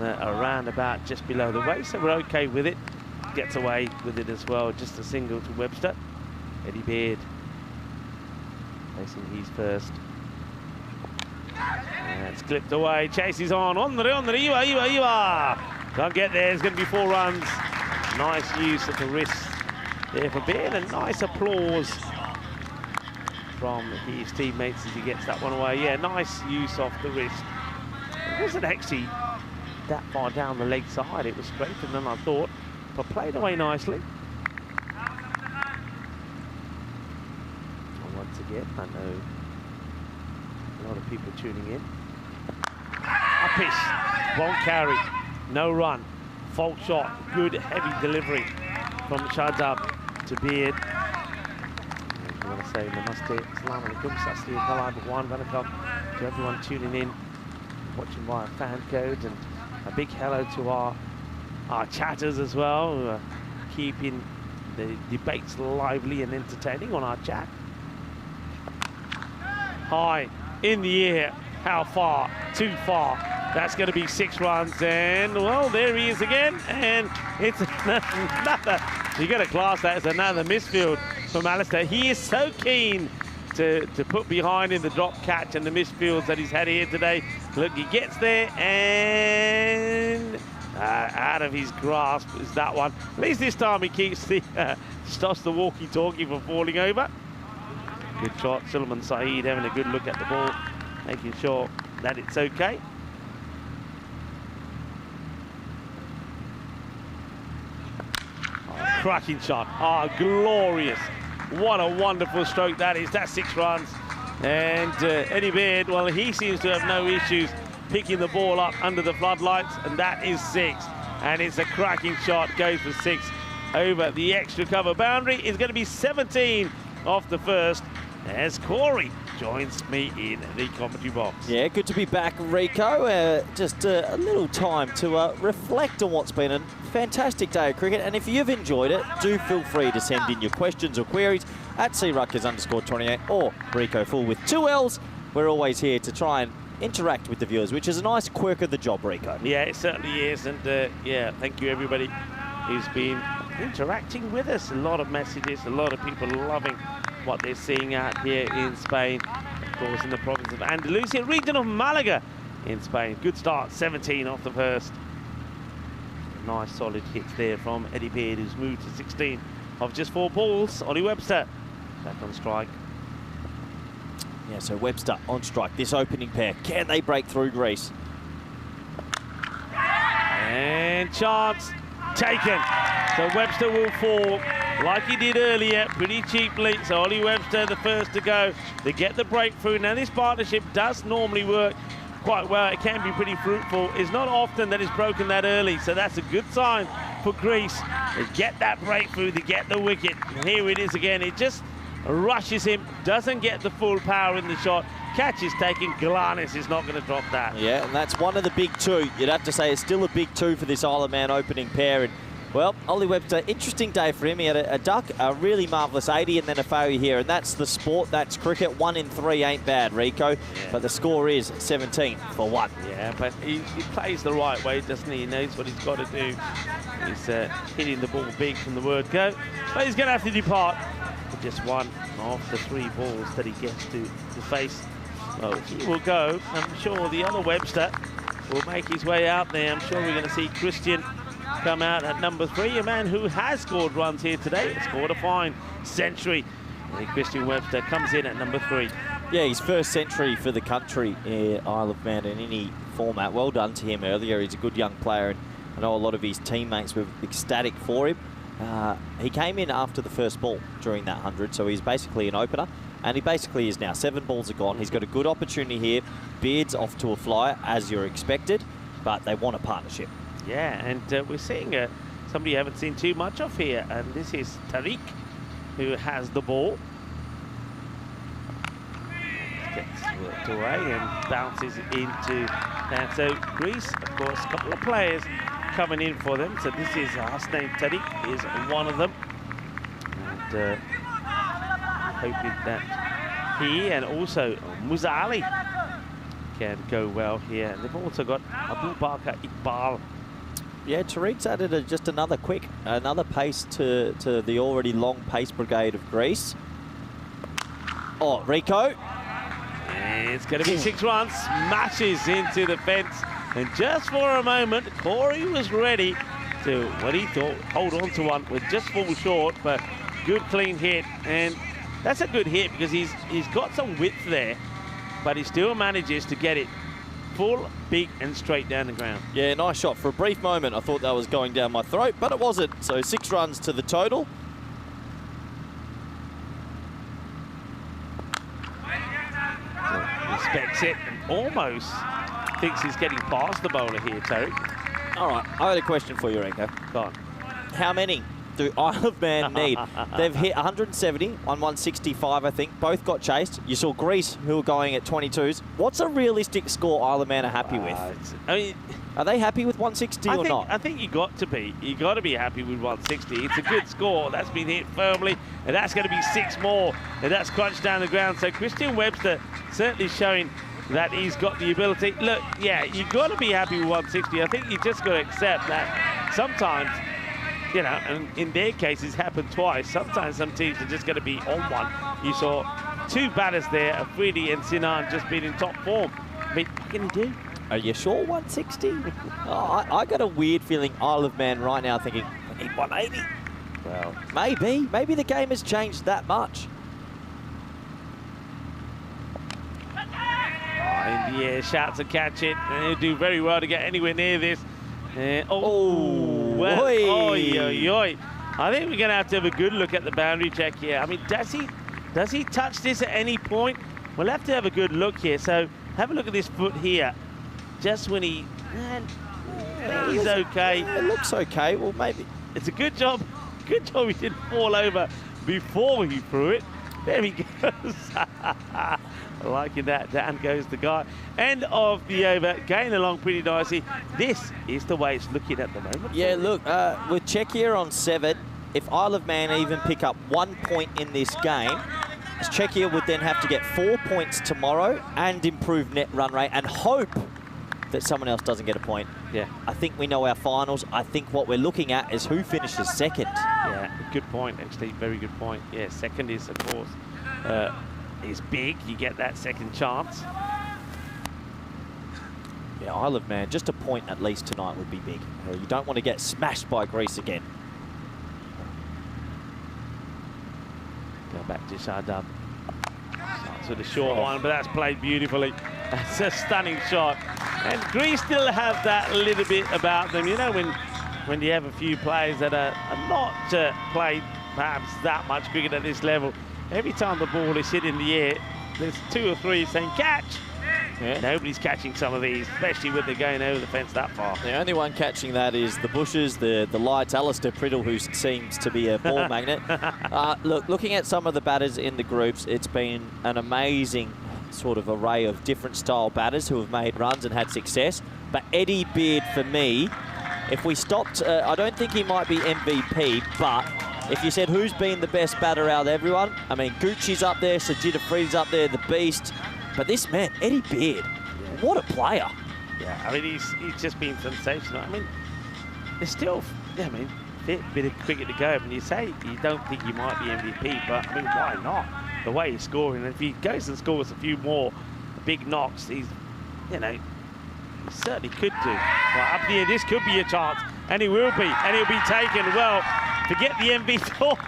around about just below the waist, so we're okay with it. Gets away with it as well. Just a single to Webster. Eddie Beard facing his first. It's clipped away. Chase is on the Iwa. Can't get there. There's going to be 4 runs. Nice use of the wrist there for Beard, and nice applause from his teammates as he gets that one away. Yeah, nice use of the wrist. It wasn't actually that far down the leg side. It was straighter than I thought, but played away nicely. And once again, I know a lot of people tuning in. Uppish, won't carry, no run, fault shot, good heavy delivery from Shadab to Beard. I want to say namaste, assalamu alaikum, sasri kalai bhagwan vanakkam to everyone tuning in, watching via fan code, and a big hello to our chatters as well, who are keeping the debates lively and entertaining on our chat. High in the air, how far? Too far. That's going to be 6 runs, and well, there he is again, and it's another. You got to class that as another misfield from Alistair. He is so keen to put behind in the drop catch and the misfields that he's had here today. Look, he gets there, and out of his grasp is that one. At least this time he keeps stops the walkie-talkie from falling over. Good shot. Suleiman Saeed having a good look at the ball, making sure that it's okay. Oh, cracking shot. Oh, glorious. What a wonderful stroke that is. That's 6 runs. And Eddie Beard, well, he seems to have no issues picking the ball up under the floodlights, and that is 6. And it's a cracking shot, goes for 6 over the extra cover boundary. It's going to be 17 off the first as Corey joins me in the commentary box. Yeah, good to be back, Rico. Just a little time to reflect on what's been a fantastic day of cricket. And if you've enjoyed it, do feel free to send in your questions or queries at cruckers_28 or Rico Full with 2 L's. We're always here to try and interact with the viewers, which is a nice quirk of the job, Rico. Yeah, it certainly is. And yeah, thank you everybody who's been interacting with us. A lot of messages, a lot of people loving what they're seeing out here in Spain, of course in the province of Andalusia, region of Malaga in Spain. Good start, 17 off the first. Nice solid hits there from Eddie Beard, who's moved to 16 of just 4 balls. Ollie Webster back on strike. Yeah, so Webster on strike. This opening pair, can they break through Greece? And chance taken. So Webster will fall like he did earlier, pretty cheaply. So Ollie Webster, the first to go. They get the breakthrough. Now this partnership does normally work quite well. It can be pretty fruitful. It's not often that it's broken that early, so that's a good sign for Greece. They get that breakthrough, they get the wicket. And here it is again. It just rushes him, doesn't get the full power in the shot. Catch is taken. Galanis is not going to drop that. Yeah, and that's one of the big 2. You'd have to say it's still a big 2 for this Isle of Man opening pair. And well, Ollie Webster, interesting day for him. He had a duck, a really marvellous 80, and then a failure here. And that's the sport, that's cricket. 1 in 3 ain't bad, Rico. Yeah. But the score is 17 for 1. Yeah, but he plays the right way, doesn't he? He knows what he's got to do. He's hitting the ball big from the word go. But he's going to have to depart for just 1 of the 3 balls that he gets to face. Well, he will go. I'm sure the other Webster will make his way out there. I'm sure we're going to see Christian come out at number 3, a man who has scored runs here today, scored a fine century. And Christian Webster comes in at number 3. Yeah, his first century for the country, Isle of Man, in any format. Well done to him earlier. He's a good young player, and I know a lot of his teammates were ecstatic for him. He came in after the first ball during that 100, so he's basically an opener, and he basically is now. 7 balls are gone. He's got a good opportunity here. Beard's off to a flyer, as you're expected, but they want a partnership. Yeah, and we're seeing somebody you haven't seen too much of here, and this is Tariq, who has the ball. Gets worked away and bounces into that. So Greece, of course, a couple of players coming in for them. So this is Hasnain Tariq is one of them. And hoping that he and also Musa Ali can go well here. And they've also got Abu Bakr Iqbal. Yeah, Tariq's added just another pace to the already long pace brigade of Greece. Oh, Rico. It's going to be 6 runs, smashes into the fence. And just for a moment, Corey was ready to, what he thought, hold on to one, would just fall short, but good clean hit. And that's a good hit because he's got some width there, but he still manages to get it full, big, and straight down the ground. Yeah, nice shot. For a brief moment, I thought that was going down my throat, but it wasn't. So 6 runs to the total. Respects it and almost thinks he's getting past the bowler here, Tariq. All right, I had a question for you, Renko. Go on. How many do Isle of Man need? They've hit 170 on 165, I think. Both got chased. You saw Greece, who were going at 22s. What's a realistic score Isle of Man are happy with? I mean, are they happy with 160 or not? I think you got to be. You got to be happy with 160. It's a good score. That's been hit firmly, and that's going to be 6 more, and that's crunched down the ground. So Christian Webster certainly showing that he's got the ability. Look, yeah, you got to be happy with 160. I think you just got to accept that sometimes, you know, and in their case, it's happened twice. Sometimes some teams are just going to be on one. You saw 2 batters there, Afridi and Sinan, just being in top form. I mean, what can he do? Are you sure 160? Oh, I got a weird feeling Isle of Man right now thinking, I need 180. Well, maybe the game has changed that much. In the air, shouts and catch it, and he'll do very well to get anywhere near this. Well, oi, oi, oi. I think we're going to have a good look at the boundary check here. I mean, does he touch this at any point? We'll have to have a good look here. So have a look at this foot here. Just when he's okay. It looks okay. Well, maybe. It's a good job. Good job he didn't fall over before he threw it. There he goes. Liking that. Down goes the guy. End of the over. Going along pretty nicely. This is the way it's looking at the moment. Yeah, look, with Czechia on 7, if Isle of Man even pick up 1 point in this game, Czechia would then have to get 4 points tomorrow and improve net run rate and hope that someone else doesn't get a point. Yeah. I think we know our finals. I think what we're looking at is who finishes second. Yeah, good point, actually. Very good point. Yeah, second is, of course, is big. You get that second chance. Yeah, Isle of Man, just a point at least tonight would be big. You don't want to get smashed by Greece again. Go back to Shardab. Starts with a short one, but that's played beautifully. That's a stunning shot. And Greece still have that little bit about them. You know, when you have a few players that are not played perhaps that much cricket at this level, every time the ball is hit in the air, there's 2 or 3 saying catch. Yeah. Nobody's catching some of these, especially when they're going over the fence that far. The only one catching that is the bushes, the lights, Alistair Priddle, who seems to be a ball magnet. Look, looking at some of the batters in the groups, it's been an amazing sort of array of different style batters who have made runs and had success. But Eddie Beard, for me, if we stopped, I don't think he might be MVP, but if you said who's been the best batter out of everyone, I mean, Gucci's up there, Sajid Afridi's up there, the Beast. But this man, Eddie Beard, what a player. Yeah, I mean, he's just been sensational. I mean, there's still, yeah, I mean, a bit of cricket to go. And you say you don't think he might be MVP, but I mean, why not? The way he's scoring, and if he goes and scores a few more big knocks, he's, you know, he certainly could do. Well, up here, this could be a chance. and he will be, and he'll be taken. Well, forget the MV talk.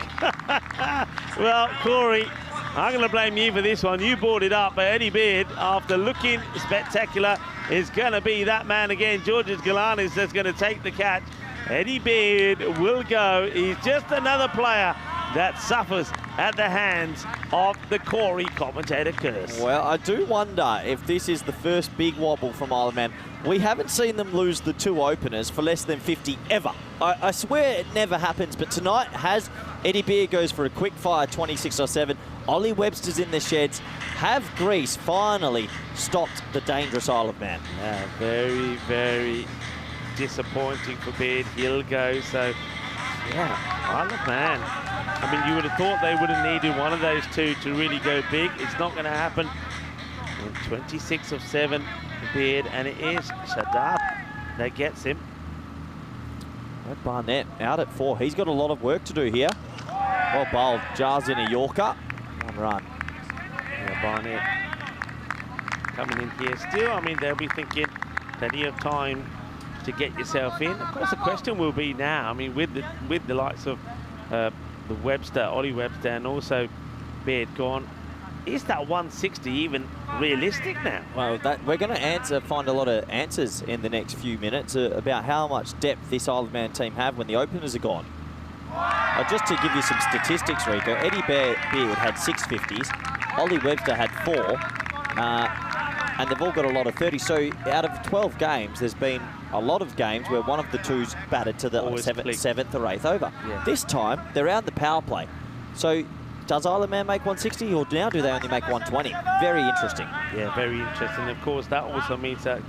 Well, Corey, I'm going to blame you for this one. You brought it up, but Eddie Beard, after looking spectacular, is going to be that man again. Georges Galanis that's going to take the catch. Eddie Beard will go. He's just another player that suffers at the hands of the Corey commentator curse. Well, I do wonder if this is the first big wobble from Isle of Man. We haven't seen them lose the 2 openers for less than 50 ever. I swear it never happens, but tonight has. Eddie Beard goes for a quick fire 26 or 7. Ollie Webster's in the sheds. Have Greece finally stopped the dangerous Isle of Man? Yeah, very, very disappointing for Beard. He'll go, so yeah, Isle of Man. I mean, you would have thought they would have needed one of those two to really go big. It's not going to happen. And 26 of 7 for Beard, and it is Shadab that gets him. Red Barnett out at 4. He's got a lot of work to do here. Well bowled, jars in a Yorker. 1 run. Yeah, Barnett coming in here still. I mean, they'll be thinking plenty of time to get yourself in. Of course, the question will be now, I mean, with the likes of the Webster, Ollie Webster, and also Beard gone, is that 160 even realistic now? Well, we're going to find a lot of answers in the next few minutes about how much depth this Isle of Man team have when the openers are gone. Just to give you some statistics, Rico, Eddie Beard had 6 50s, Ollie Webster had 4, and they've all got a lot of 30s. So out of 12 games, there's been a lot of games where one of the two's batted to the 7th or 8th over. Yeah. This time, they're out in the power play. So does Isle of Man make 160, or now do they only make 120? Very interesting. Yeah, very interesting. Of course, that also means that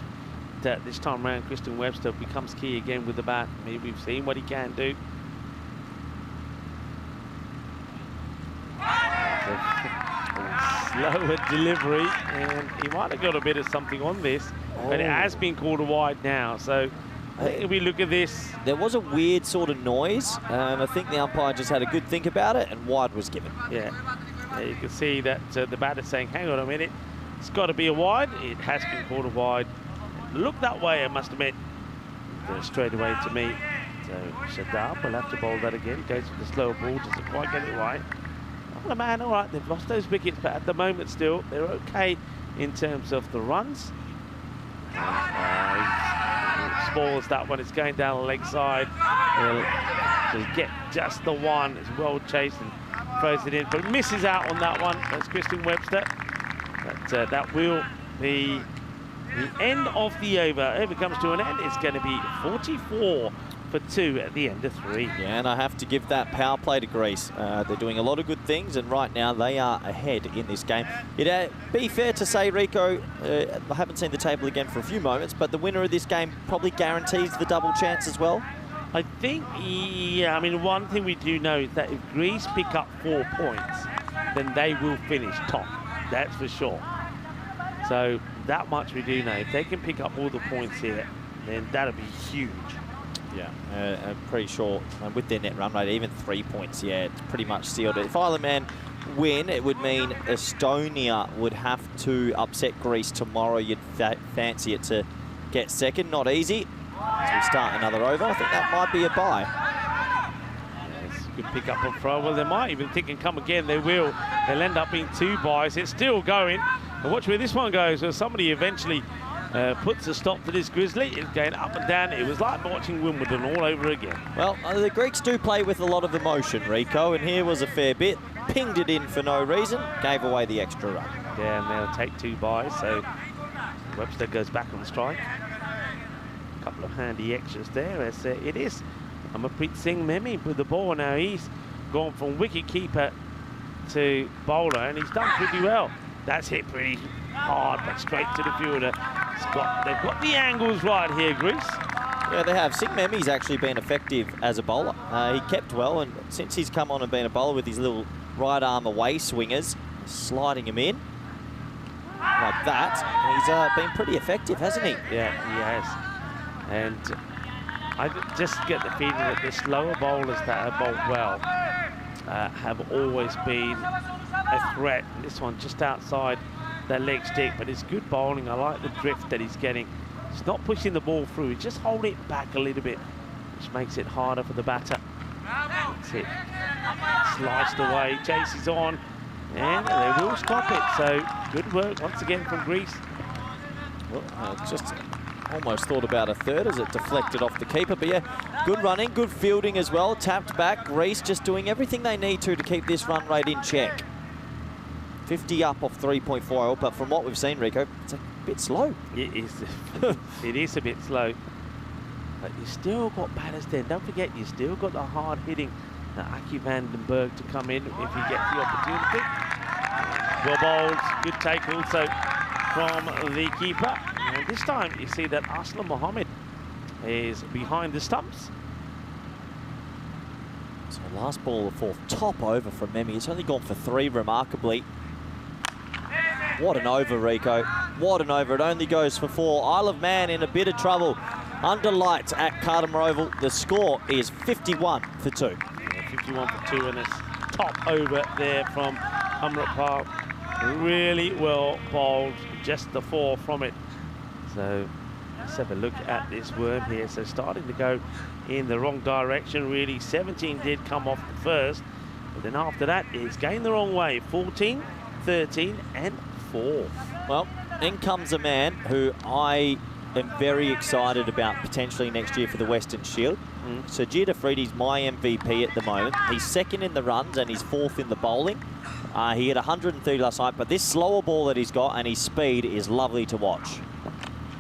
this time around, Christian Webster becomes key again with the bat. I mean, we've seen what he can do. Slower delivery, and he might have got a bit of something on this, but it has been called a wide now. So I think if we look at this, there was a weird sort of noise, and I think the umpire just had a good think about it, and wide was given. yeah, you can see that the batter's saying, hang on a minute, it's got to be a wide. It has been called a wide. Look that way, I must admit. Straight away to me. So Shadab will have to bowl that again. Goes for the slower ball, doesn't quite get it right. Oh, man, all right, they've lost those wickets, but at the moment still, they're okay in terms of the runs. He spoils that one. It's going down the leg side. He'll get just the one. It's well chased and throws it in, but misses out on that one. That's Christian Webster. But that will be the end of the over. Over comes to an end. It's going to be 44 for 2 at the end of 3. Yeah, and I have to give that power play to Greece. They're doing a lot of good things, and right now they are ahead in this game. It'd be fair to say, Rico, I haven't seen the table again for a few moments, but the winner of this game probably guarantees the double chance as well. I think, yeah, I mean, one thing we do know is that if Greece pick up 4 points, then they will finish top. That's for sure. So that much we do know. If they can pick up all the points here, then that'll be huge. Yeah, I'm pretty sure with their net run rate, even 3 points, yeah, it's pretty much sealed. If Isle of Man win, it would mean Estonia would have to upset Greece tomorrow. You'd fancy it to get second. Not easy. As we start another over, I think that might be a bye. Yes, good pick up on throw. Well, they might even think and come again. They will. They'll end up being 2 byes. It's still going. And watch where this one goes. So somebody eventually puts a stop to this Grizzly. It's going up and down. It was like watching Wimbledon all over again. Well, the Greeks do play with a lot of emotion, Rico, and here was a fair bit. Pinged it in for no reason, gave away the extra run. Yeah, and they'll take 2 byes, so Webster goes back on strike. A couple of handy extras there, as it is Amarpreet Singh Memi with the ball. Now he's gone from wicket-keeper to bowler, and he's done pretty well. That's hit pretty hard, but straight to the fielder. They've got the angles right here, Greece. Yeah, they have. Singh Memi's actually been effective as a bowler. He kept well, and since he's come on and been a bowler with his little right arm away swingers, sliding him in like that, he's been pretty effective, hasn't he? Yeah, he has. And I just get the feeling that the slower bowlers that have bowled well have always been a threat. This one just outside their leg stick, but it's good bowling. I like the drift that he's getting. He's not pushing the ball through, he's just holding it back a little bit. which makes it harder for the batter. That's it. Sliced away, chases on, and they will stop it. So good work once again from Greece. Well, just almost thought about a third as it deflected off the keeper. But yeah, good running, good fielding as well. Tapped back. Greece just doing everything they need to keep this run rate in check. 50 up off 3.40, but from what we've seen, Rico, it's a bit slow. It is. It is a bit slow. But you still got batters there. Don't forget, you still got the hard hitting Aki van den Berg to come in if you get the opportunity. Well bowled, good take also from the keeper. And this time you see that Aslam Mohammed is behind the stumps. So last ball of the fourth, top over from Memi. It's only gone for 3 remarkably. What an over, Rico. What an over. It only goes for 4. Isle of Man in a bit of trouble. Under lights at Cardimer Oval. The score is 51 for 2. Yeah, 51 for 2, and it's top over there from Amrit Park. Really well bowled. Just the 4 from it. So let's have a look at this worm here. So starting to go in the wrong direction, really. 17 did come off the first, but then after that, it's going the wrong way. 14, 13, and 4. Well, in comes a man who I am very excited about potentially next year for the Western Shield. Sajid Afridi's my MVP at the moment. He's 2nd in the runs and he's 4th in the bowling. He had 130 last night, but this slower ball that he's got and his speed is lovely to watch.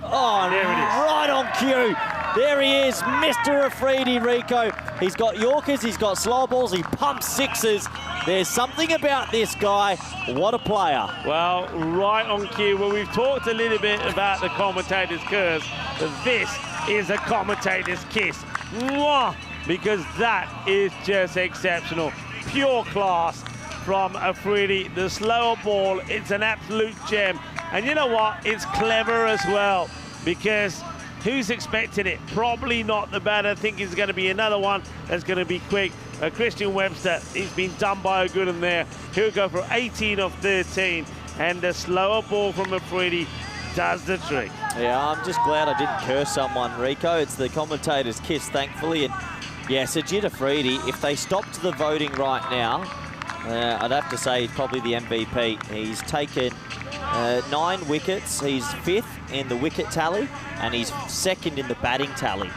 Oh, there it is. Right on cue. There he is, Mr. Afridi, Rico. He's got Yorkers, he's got slow balls, he pumps 6s. There's something about this guy. What a player. Well, right on cue. Well, we've talked a little bit about the commentator's curse, but this is a commentator's kiss. Mwah! Because that is just exceptional. Pure class from Afridi. The slower ball, it's an absolute gem. And you know what? It's clever as well, because who's expecting it? Probably not the batter. I think it's going to be another one that's going to be quick. Christian Webster, he's been done by a good one there. He'll go for 18 of 13, and the slower ball from Afridi does the trick. Yeah, I'm just glad I didn't curse someone, Rico. It's the commentator's kiss, thankfully. And yeah, Sajid Afridi, if they stopped the voting right now, I'd have to say he's probably the MVP. He's taken 9 wickets. He's 5th in the wicket tally, and he's 2nd in the batting tally.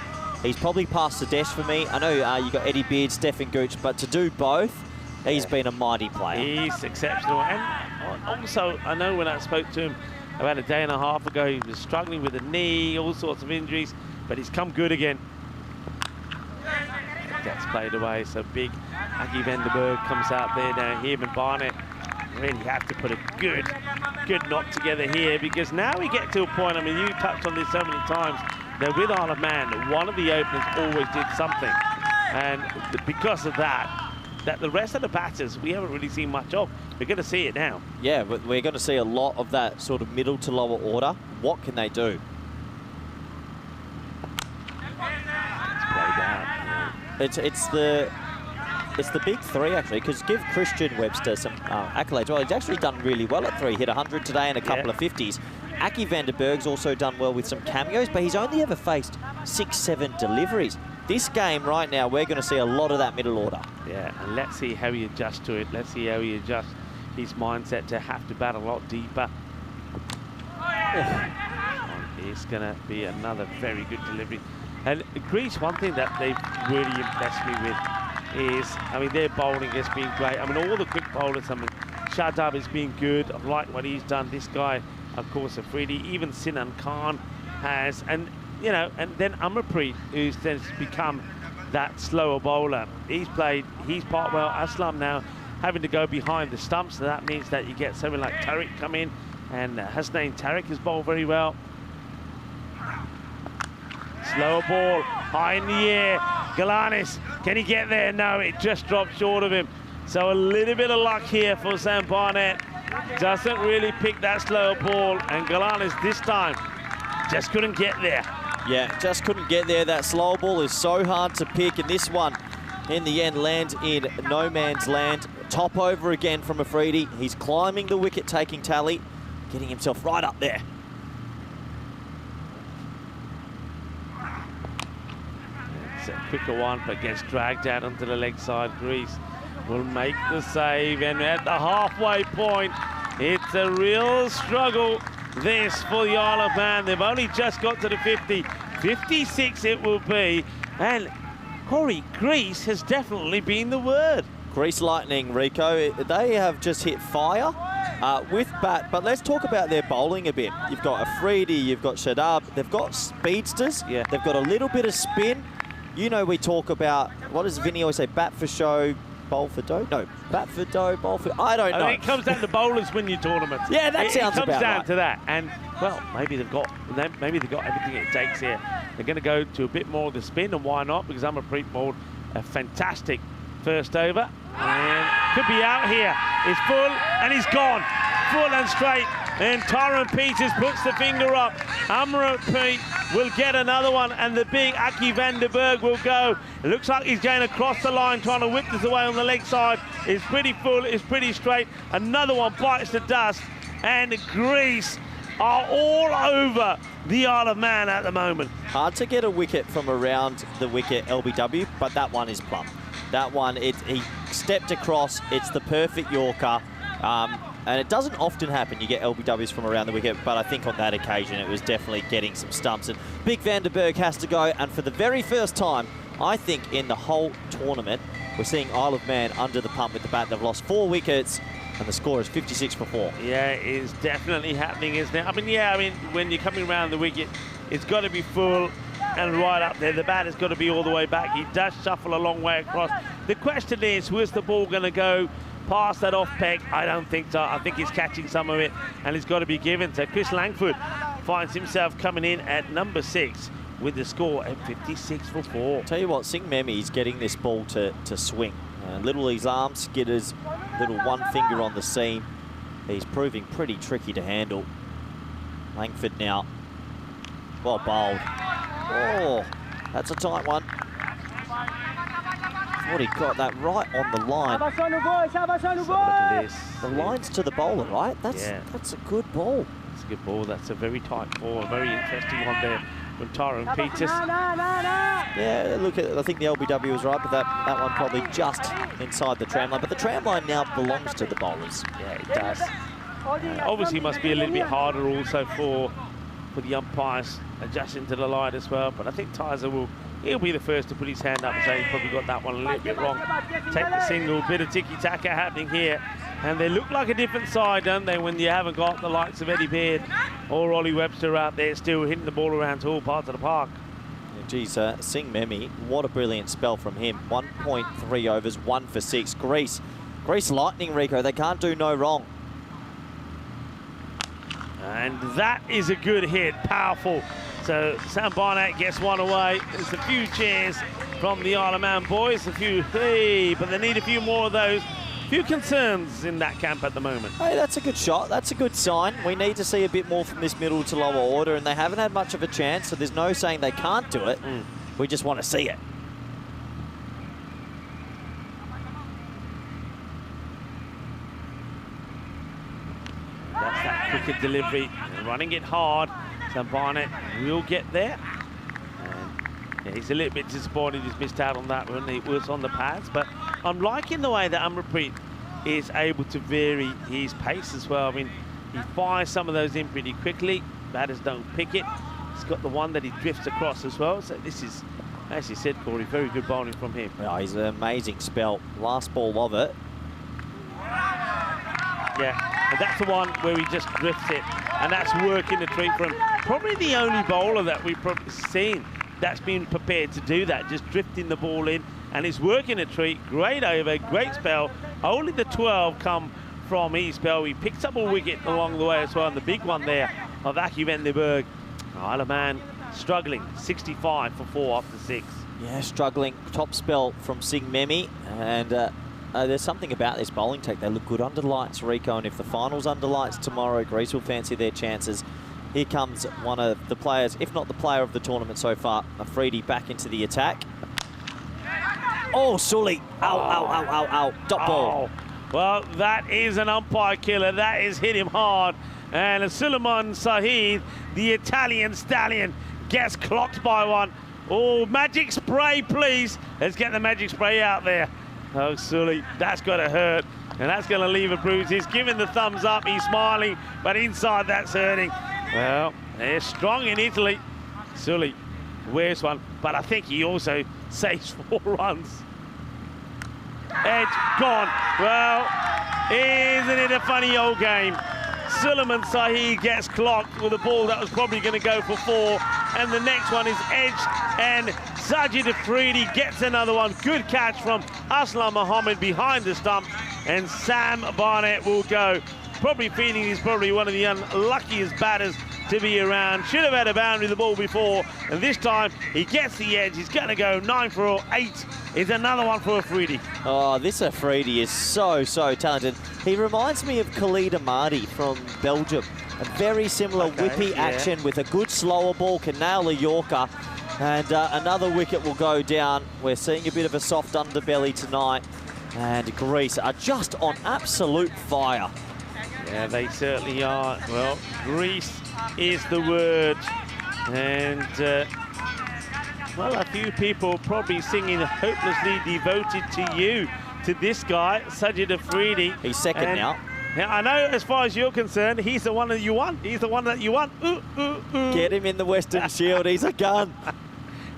He's probably passed the desk for me. I know you got Eddie Beard, Stefan Gooch, but to do both, he's been a mighty player. He's exceptional. And also, I know when I spoke to him about a day and a half ago, he was struggling with a knee, all sorts of injuries, but he's come good again. That's played away, so big Aki van den Berg comes out there now. Him and Barnett really have to put a good knock together here, because now we get to a point, I mean, you touched on this so many times, that with Isle of Man, one of the openers always did something. And because of that the rest of the batters, we haven't really seen much of. We're going to see it now. Yeah, but we're going to see a lot of that sort of middle to lower order. What can they do? It's the big 3, actually, because give Christian Webster some accolades. Well, he's actually done really well at 3. Hit 100 today and a couple of 50s. Aki van den Berg's also done well with some cameos, but he's only ever faced 6-7 deliveries. This game right now, we're going to see a lot of that middle order. Yeah, and let's see how he adjusts to it. Let's see how he adjusts his mindset to have to bat a lot deeper. It's going to be another very good delivery. And Greece, one thing that they've really impressed me with is, I mean, their bowling has been great. I mean, all the quick bowlers, I mean, Shadab has been good. I've liked what he's done. This guy, of course, Afridi, even Sinan Khan has. And, you know, and then Amraprit, who's then become that slower bowler. He's played his part well. Aslam now having to go behind the stumps, so that means that you get someone like Tariq come in, and Hasnain Tariq has bowled very well. Slower ball, high in the air. Galanis, can he get there? No, it just dropped short of him. So a little bit of luck here for Sam Barnett. Doesn't really pick that slower ball, and Galanis this time just couldn't get there. Yeah, just couldn't get there. That slow ball is so hard to pick, and this one, in the end, lands in no man's land. Top over again from Afridi. He's climbing the wicket-taking tally, getting himself right up there. quicker one, but gets dragged out onto the leg side. Greece will make the save, and at the halfway point, it's a real struggle, this, for the Isle of Man. They've only just got to the 50. 56 it will be, and Corey, Greece has definitely been the word. Greece Lightning, Rico, they have just hit fire with bat, but let's talk about their bowling a bit. You've got Afridi, you've got Shadab, they've got speedsters, Yeah. They've got a little bit of spin. You know, we talk about, what does Vinny always say, bat for show, bowl for dough? No, bat for dough, bowl for, I don't know. I think it comes down to bowlers win your tournaments. Yeah, that sounds it comes about down right. to that, and well, maybe they've got everything it takes here. They're going to go to a bit more of the spin, and why not? Because Amarpreet bowled a fantastic first over, and could be out here. It's full, and he's gone, full and straight. And Tyrone Peters puts the finger up. Amarpreet will get another one, and the big Aki van der Berg will go. It looks like he's going across the line, trying to whip this away on the leg side. It's pretty full, it's pretty straight. Another one bites the dust, and Greece are all over the Isle of Man at the moment. Hard to get a wicket from around the wicket, LBW, but that one is plumb. That one, he stepped across, it's the perfect Yorker. And it doesn't often happen, you get LBWs from around the wicket, but I think on that occasion it was definitely getting some stumps. And Big van der Berg has to go, and for the very first time, I think in the whole tournament, we're seeing Isle of Man under the pump with the bat. They've lost 4 wickets, and the score is 56 for 4. Yeah, it is definitely happening, isn't it? I mean, when you're coming around the wicket, it's got to be full and right up there. The bat has got to be all the way back. He does shuffle a long way across. The question is, where's the ball going to go past that off peg? I don't think so. I think he's catching some of it, and it's got to be given. So Chris Langford finds himself coming in at number 6 with the score at 56 for 4. Tell you what, Singh Memi's getting this ball to swing. Little his arm skitters, little one finger on the seam. He's proving pretty tricky to handle. Langford now. Well bowled. Oh, that's a tight one. Thought he got that right on the line. So look at this. The line's to the bowler, right? That's a good ball. It's a good ball. That's a very tight ball. A very interesting one there from Tyrone Peters. Yeah, look, I think the LBW was right, but that one probably just inside the tram line. But the tram line now belongs to the bowlers. Yeah, it does. Obviously, must be a little bit harder also for the umpires adjusting to the line as well. But I think Tyser he'll be the first to put his hand up and say he probably got that one a little bit wrong. Take the single, bit of tiki-taka happening here. And they look like a different side, don't they, when you haven't got the likes of Eddie Baird or Ollie Webster out there still hitting the ball around to all parts of the park. Yeah, geez, Singh Memi, what a brilliant spell from him. 1.3 overs, 1 for 6. Greece Lightning, Rico, they can't do no wrong. And that is a good hit, powerful. So Sam Barnett gets one away. There's a few cheers from the Isle of Man boys, but they need a few more of those. Few concerns in that camp at the moment. Hey, that's a good shot. That's a good sign. We need to see a bit more from this middle to lower order, and they haven't had much of a chance, so there's no saying they can't do it. We just want to see it. That's that cricket delivery, running it hard. Sam Barnett will get there. And yeah, he's a little bit disappointed he's missed out on that when he was on the pads, but I'm liking the way that Amarpreet is able to vary his pace as well. I mean, he fires some of those in pretty quickly. Batters don't pick it. He's got the one that he drifts across as well. So this is, as you said, Corey, very good bowling from him. Yeah, he's an amazing spell. Last ball of it. Yeah, and that's the one where he just drifts it, and that's working the treat for him. Probably the only bowler that we've probably seen that's been prepared to do that, just drifting the ball in, and he's working a treat. Great over, great spell. Only the 12 come from his spell. He picks up a wicket along the way as well, and the big one there of Aki van der Berg. Isle of Man struggling, 65 for 4 after 6. Yeah, struggling. Top spell from Singh Memi, and there's something about this bowling take. They look good under lights, Rico, and if the final's under lights tomorrow, Greece will fancy their chances. Here comes one of the players, if not the player of the tournament so far, Afridi back into the attack. Oh, Sully. Ow, ow, ow, ow, ow. Dot ball. Well, that is an umpire killer. That is hit him hard. And Suleiman Sahid, the Italian stallion, gets clocked by one. Oh, magic spray, please. Let's get the magic spray out there. Oh, Sully, that's got to hurt. And that's going to leave a bruise. He's giving the thumbs up. He's smiling, but inside that's hurting. Well, they're strong in Italy. Sully wears one, but I think he also saves 4 runs. Edge gone. Well, isn't it a funny old game? Suleiman Sahi gets clocked with a ball that was probably going to go for 4, and the next one is edged, and Sajid Afridi gets another one. Good catch from Aslam Mohammed behind the stump, and Sam Barnett will go. Probably feeling he's probably one of the unluckiest batters to be around. Should have had a boundary the ball before, and this time he gets the edge. He's going to go 9 for 8. It's another one for Afridi. Oh, this Afridi is so talented. He reminds me of Khalid Ahmadi from Belgium. A very similar whippy action with a good slower ball, can nail a Yorker. And another wicket will go down. We're seeing a bit of a soft underbelly tonight. And Greece are just on absolute fire. Yeah, they certainly are. Well, Greece is the word. And, well, a few people probably singing Hopelessly Devoted to You, to this guy, Sajid Afridi. He's second now. Yeah, I know as far as you're concerned, he's the one that you want. He's the one that you want. Ooh, ooh, ooh. Get him in the Western Shield. He's a gun.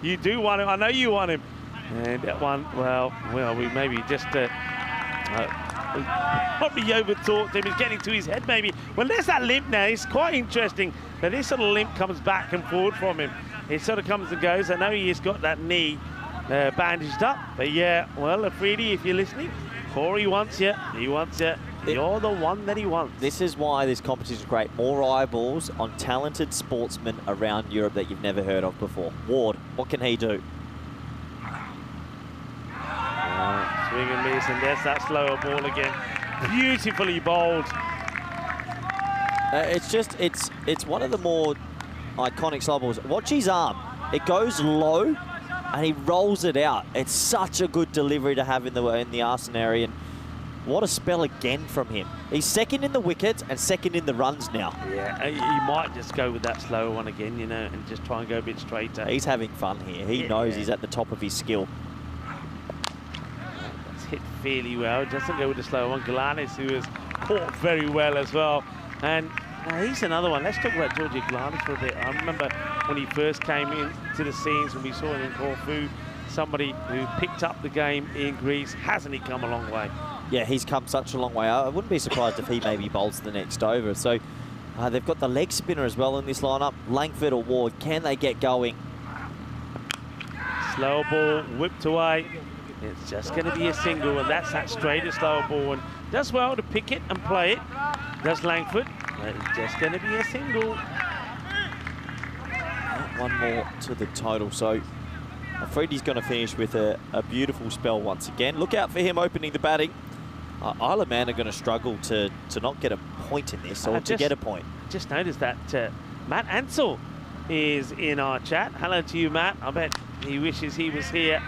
You do want him. I know you want him. And that one, well, we maybe just probably overtalked him. He's getting to his head maybe. Well, there's that limp now. It's quite interesting that this sort of limp comes back and forward from him. It sort of comes and goes. I know he has got that knee bandaged up. But yeah, well, Afridi, if you're listening, Corey wants you. He wants you. You're the one that he wants. This is why this competition is great. More eyeballs on talented sportsmen around Europe that you've never heard of before. Ward, what can he do? Swing and miss, and there's that slower ball again. Beautifully bowled. It's one of the more iconic slow balls. Watch his arm. It goes low, and he rolls it out. It's such a good delivery to have in the arson area. And what a spell again from him. He's second in the wickets and second in the runs now. Yeah, he might just go with that slower one again, you know, and just try and go a bit straighter. He's having fun here. He knows he's at the top of his skill. That's hit fairly well. Doesn't go with the slower one. Galanis, who has caught very well as well. And he's another one. Let's talk about Georgie Galanis for a bit. I remember when he first came into the scenes, when we saw him in Corfu, somebody who picked up the game in Greece. Hasn't he come a long way? Yeah, he's come such a long way. I wouldn't be surprised if he maybe bowls the next over. So they've got the leg spinner as well in this lineup. Langford or Ward, can they get going? Slow ball, whipped away. It's just going to be a single, and that's that straighter slower ball. And does well to pick it and play it. Does Langford. It's just going to be a single. One more to the total. So Afridi's going to finish with a beautiful spell once again. Look out for him opening the batting. Isle of Man are going to struggle to not get a point in this, or to get a point. Just noticed that Matt Ansell is in our chat. Hello to you, Matt. I bet he wishes he was here.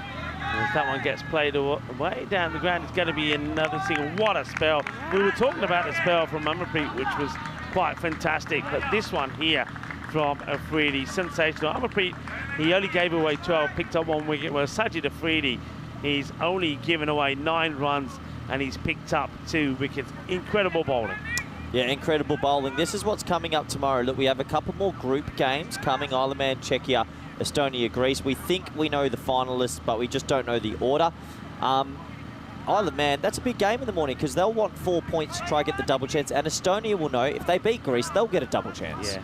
As that one gets played way down the ground, it's going to be another single. What a spell. We were talking about the spell from Amarpreet, which was quite fantastic, but this one here from Afridi, sensational. Amarpreet, he only gave away 12, picked up 1 wicket, whereas Sajid Afridi, he's only given away 9 runs, and he's picked up 2 wickets. Incredible bowling. Yeah, incredible bowling. This is what's coming up tomorrow. Look, we have a couple more group games coming. Isle of Man, Czechia, Estonia, Greece. We think we know the finalists, but we just don't know the order. Isle of Man, that's a big game in the morning because they'll want 4 points to try and get the double chance, and Estonia will know if they beat Greece, they'll get a double chance.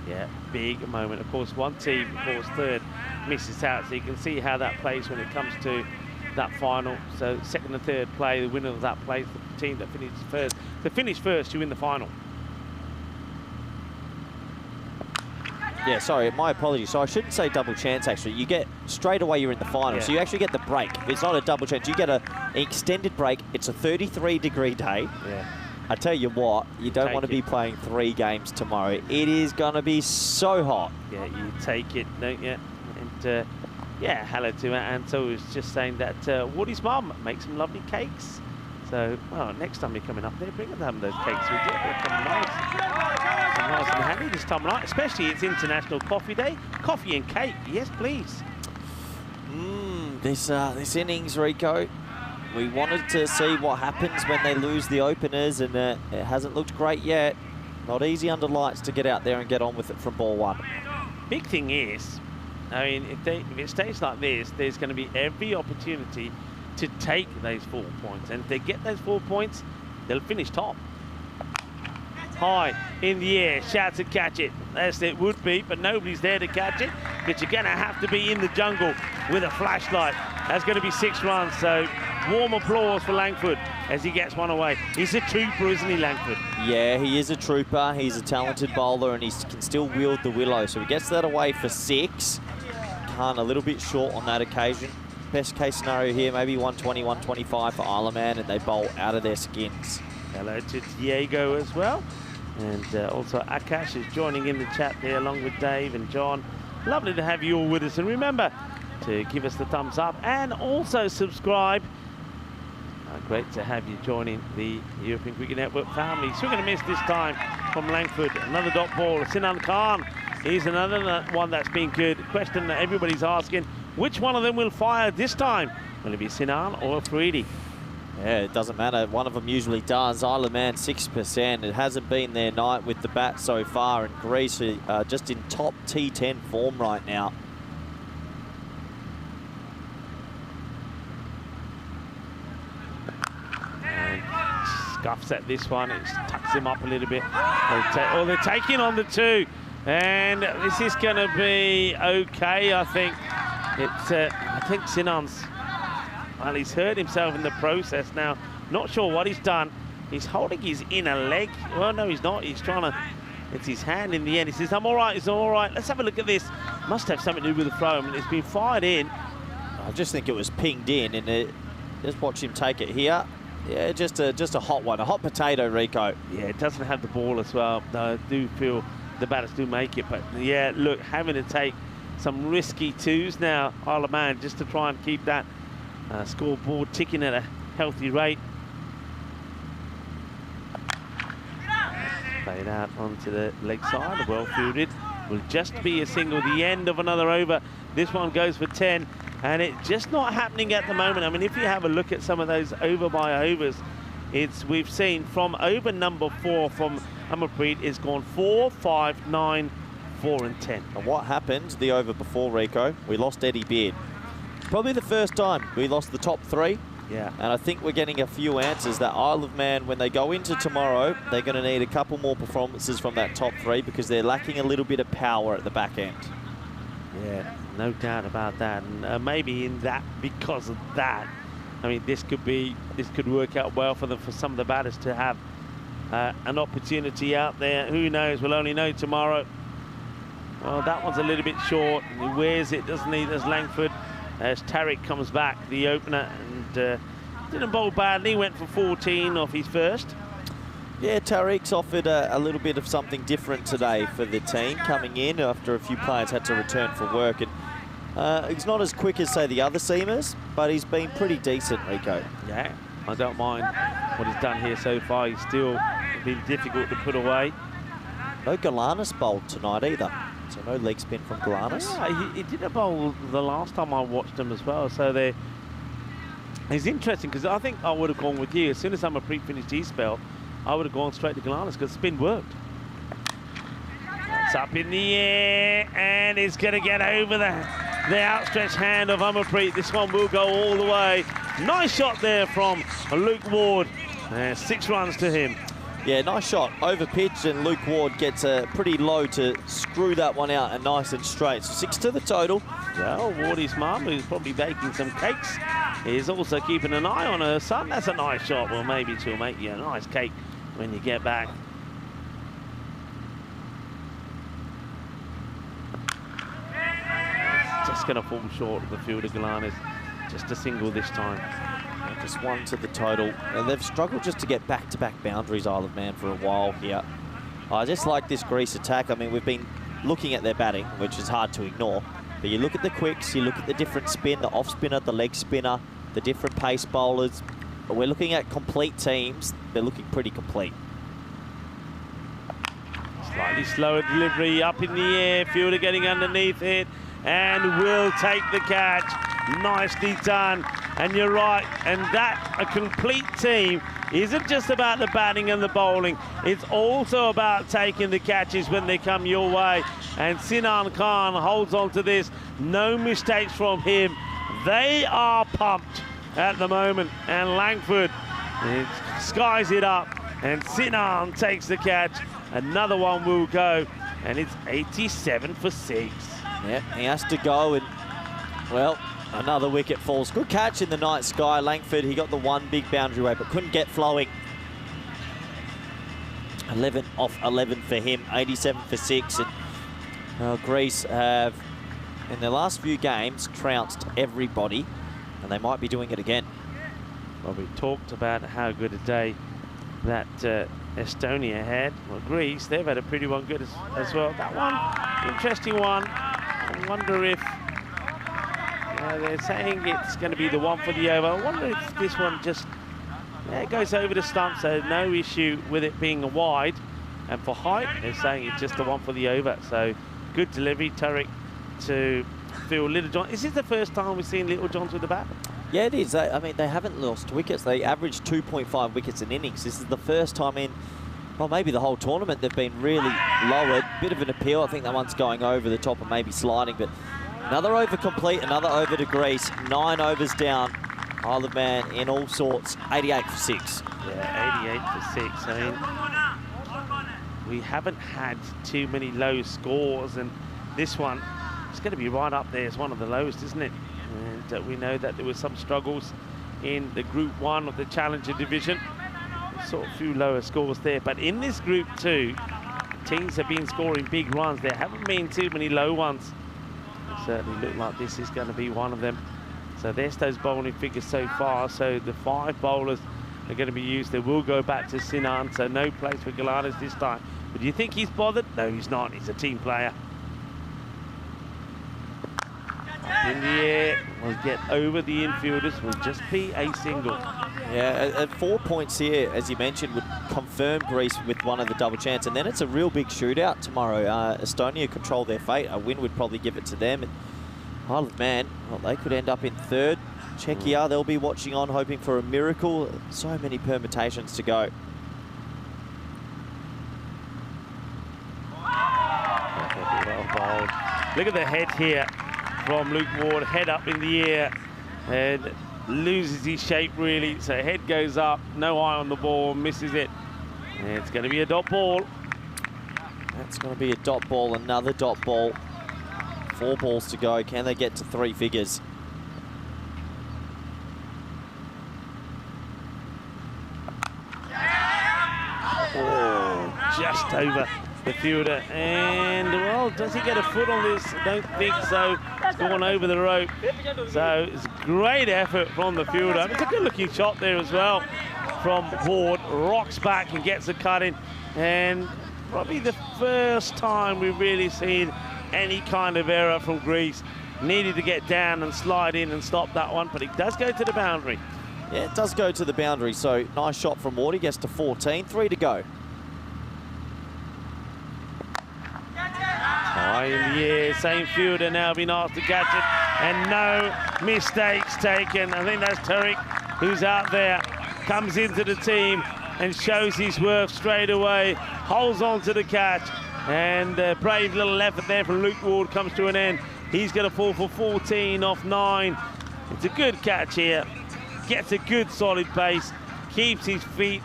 Yeah, big moment. Of course, one team, of course, third, misses out, so you can see how that plays when it comes to that final. So second and third play, the winner of that plays the team that finishes first. To finish first, you win the final. Yeah, sorry, my apologies. So I shouldn't say double chance, actually. You get, straight away you're in the final. So you actually get the break. It's not a double chance. You get an extended break. It's a 33-degree day. Yeah. I tell you what, you don't want to be playing 3 games tomorrow. It is going to be so hot. Yeah, you take it, don't you? And yeah, hello to Anto, who's just saying that Woody's mum makes some lovely cakes. So, well, next time you're coming up there, bring them those cakes with you. They're nice and handy this time of night, especially it's International Coffee Day. Coffee and cake, yes, please. This innings, Rico, we wanted to see what happens when they lose the openers, and it hasn't looked great yet. Not easy under lights to get out there and get on with it from ball one. Big thing is, I mean, if it stays like this, there's going to be every opportunity to take those 4 points. And if they get those 4 points, they'll finish top. High in the air, shout to catch it. As it would be, but nobody's there to catch it. But you're going to have to be in the jungle with a flashlight. That's going to be 6 runs, so warm applause for Langford as he gets one away. He's a trooper, isn't he, Langford? Yeah, he is a trooper. He's a talented bowler, and he can still wield the willow. So he gets that away for 6. Khan a little bit short on that occasion. Best case scenario here, maybe 120, 125 for Isle of Man, and they bowl out of their skins. Hello to Diego as well. And also Akash is joining in the chat there along with Dave and John. Lovely to have you all with us. And remember to give us the thumbs up and also subscribe. Great to have you joining the European Cricket Network family. Swing and a miss this time from Langford. Another dot ball. Sinan Khan is another one that's been good. Question that everybody's asking, which one of them will fire this time? Will it be Sinan or Afridi? Yeah, it doesn't matter. One of them usually does. Isle of Man, 6%. It hasn't been their night with the bat so far, and Greece are just in top T10 form right now. And scuffs at this one. It tucks him up a little bit. They're taking on the 2. And this is going to be okay, I think. I think Sinan's... Well, he's hurt himself in the process now. Not sure what he's done. He's holding his inner leg. Well, no, he's not. He's trying to... It's his hand in the end. He says, I'm all right, it's all right. Let's have a look at this. Must have something to do with the throw. I mean, it's been fired in. I just think it was pinged in, and just watch him take it here. Yeah, just a hot one. A hot potato, Rico. Yeah, it doesn't have the ball as well. I do feel the batters do make it. But, yeah, look, having to take some risky 2s now, Isle of Man, just to try and keep that scoreboard ticking at a healthy rate. Played out onto the leg side, well fielded. Will just be a single, the end of another over. This one goes for 10, and it's just not happening at the moment. I mean, if you have a look at some of those over by overs, we've seen from over number 4 from Amarpreet is gone 4, 5, 9, 4 and 10. And what happened the over before, Rico? We lost Eddie Beard. Probably the first time we lost the top 3. Yeah. And I think we're getting a few answers that Isle of Man, when they go into tomorrow, they're going to need a couple more performances from that top 3 because they're lacking a little bit of power at the back end. Yeah, no doubt about that. And maybe in that, because of that, I mean, this could work out well for them, for some of the batters to have an opportunity out there. Who knows? We'll only know tomorrow. Well, that one's a little bit short. He wears it, doesn't he? There's Langford. As Tariq comes back, the opener, and didn't bowl badly, went for 14 off his first. Yeah, Tariq's offered a little bit of something different today for the team, coming in after a few players had to return for work. And he's not as quick as, say, the other seamers, but he's been pretty decent, Rico. Yeah, I don't mind what he's done here so far. He's still been difficult to put away. No Galanis bowled tonight either. So no leg spin from Galanis. Yeah, he did a bowl the last time I watched him as well. So it's interesting because I think I would have gone with you. As soon as Amarpreet finished his spell, I would have gone straight to Galanis because spin worked. It's up in the air and it's going to get over the outstretched hand of Amarpreet. This one will go all the way. Nice shot there from Luke Ward. 6 runs to him. Yeah, nice shot. Over pitch, and Luke Ward gets pretty low to screw that one out and nice and straight. So 6 to the total. Well, Wardy's mum, who's probably baking some cakes, is also keeping an eye on her son. That's a nice shot. Well, maybe she'll make you a nice cake when you get back. It's just going to fall short of the fielder, Galanis. Just a single this time. Just 1 to the total. And they've struggled just to get back-to-back boundaries, Isle of Man, for a while here. I just like this Greece attack. I mean, we've been looking at their batting, which is hard to ignore. But you look at the quicks, you look at the different spin, the off spinner, the leg spinner, the different pace bowlers. we're looking at complete teams. They're looking pretty complete. Slightly slower delivery up in the air. Fielder getting underneath it and will take the catch. Nicely done. And you're right. And that, a complete team, isn't just about the batting and the bowling. It's also about taking the catches when they come your way. And Sinan Khan holds on to this. No mistakes from him. They are pumped at the moment. And Langford skies it up. And Sinan takes the catch. Another one will go. And it's 87 for 6. Yeah, he has to go, and, well, another wicket falls. Good catch in the night sky. Langford, he got the one big boundary way, but couldn't get flowing. 11 off 11 for him, 87 for 6. And Greece have, in their last few games, trounced everybody, and they might be doing it again. Well, we talked about how good a day that Estonia had. Well, Greece, they've had a pretty one good as well. That one, interesting one. I wonder if they're saying it's going to be the one for the over. I wonder if this one just goes over the stump, so no issue with it being a wide. And for height, they're saying it's just the one for the over. So good delivery, Turek to Phil Littlejohn. Is this the first time we've seen Littlejohns with the bat? Yeah, it is. I mean, they haven't lost wickets. They average 2.5 wickets in innings. This is the first time in, well, maybe the whole tournament they've been really lowered. Bit of an appeal. I think that one's going over the top and maybe sliding, but another over complete, another over to Greece. 9 overs down. Isle of Man in all sorts. 88 for 6. Yeah, 88 for 6. I mean, we haven't had too many low scores, and this one is going to be right up there as one of the lowest, isn't it? And we know that there were some struggles in the Group 1 of the Challenger Division. Saw a few lower scores there, but in this Group 2, teams have been scoring big runs. There haven't been too many low ones. It certainly look like this is going to be one of them. So there's those bowling figures so far. So the 5 bowlers are going to be used. They will go back to Sinan, so no place for Galatas this time. But do you think he's bothered? No, he's not. He's a team player. In the air, will get over the infielders, will just be a single. Yeah, at 4 points here, as you mentioned, would confirm Greece with one of the double chance. And then it's a real big shootout tomorrow. Estonia control their fate. A win would probably give it to them. And Isle of Man, well, they could end up in 3rd. Czechia, they'll be watching on, hoping for a miracle. So many permutations to go. Well bowled. Look at the head here from Luke Ward, head up in the air and loses his shape really. So head goes up, no eye on the ball, misses it. And it's going to be a dot ball. That's going to be a dot ball, another dot ball. 4 balls to go. Can they get to 3 figures? Oh, just over the fielder. And, well, does he get a foot on this? I don't think so. It's gone over the rope. So it's a great effort from the fielder. It's a good-looking shot there as well from Ward. Rocks back and gets a cut in. And probably the first time we've really seen any kind of error from Greece. Needed to get down and slide in and stop that one, but it does go to the boundary. Yeah, it does go to the boundary, so nice shot from Ward. He gets to 14, 3 to go. High in the air, same fielder now being asked to catch it, and no mistakes taken. I think that's Turek who's out there, comes into the team and shows his worth straight away, holds on to the catch, and a brave little effort there from Luke Ward comes to an end. He's going to fall for 14 off 9. It's a good catch here. Gets a good solid pace, keeps his feet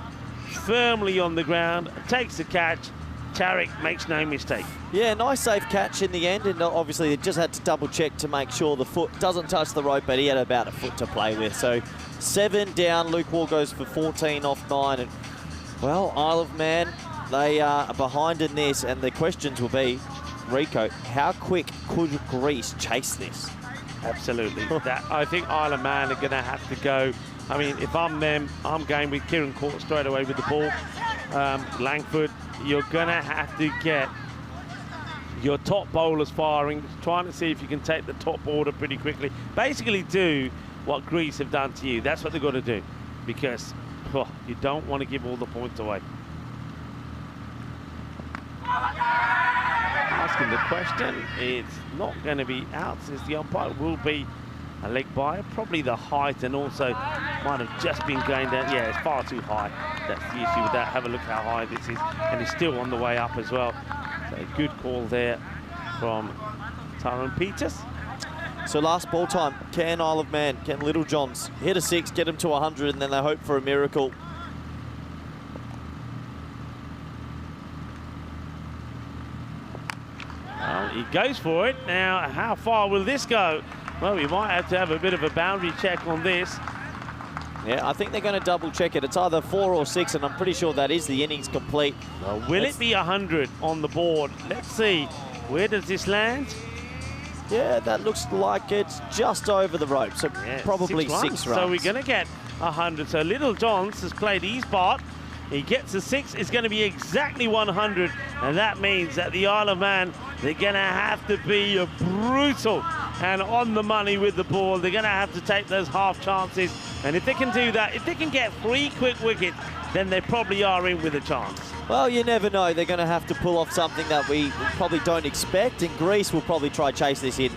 firmly on the ground, takes the catch. Tarek makes no mistake. Yeah, nice safe catch in the end, and obviously they just had to double check to make sure the foot doesn't touch the rope, but he had about a foot to play with. So 7 down, Luke Ward goes for 14 off 9, and well, Isle of Man, they are behind in this, and the questions will be, Rico, how quick could Greece chase this? Absolutely. I think Isle of Man are going to have to go. I mean, if I'm them, I'm going with Kieran Court straight away with the ball. Langford, you're going to have to get your top bowlers firing, trying to see if you can take the top order pretty quickly. Basically do what Greece have done to you. That's what they've got to do. because you don't want to give all the points away. Asking the question, it's not going to be out since the umpire will be a leg by. Probably the height, and also might have just been going down. Yeah, it's far too high. That's the issue with that. Have a look how high this is, and it's still on the way up as well. So a good call there from Tyrone Peters. So last ball time, can Isle of Man, can Little Johns hit a 6, get them to 100, and then they hope for a miracle. Well, he goes for it. Now, how far will this go? Well, we might have to have a bit of a boundary check on this. Yeah, I think they're going to double check it. It's either 4 or 6, and I'm pretty sure that is the innings complete. Well, will it be 100 on the board? Let's see. Where does this land? Yeah, that looks like it's just over the rope, so Yeah, probably 6 runs. So we're going to get 100. So Little Johns has played his part. He gets a 6. It's going to be exactly 100, and that means that the Isle of Man, they're going to have to be brutal and on the money with the ball. They're going to have to take those half chances, and if they can do that, if they can get 3 quick wickets, then they probably are in with a chance. Well, you never know. They're going to have to pull off something that we probably don't expect, and Greece will probably try chase this in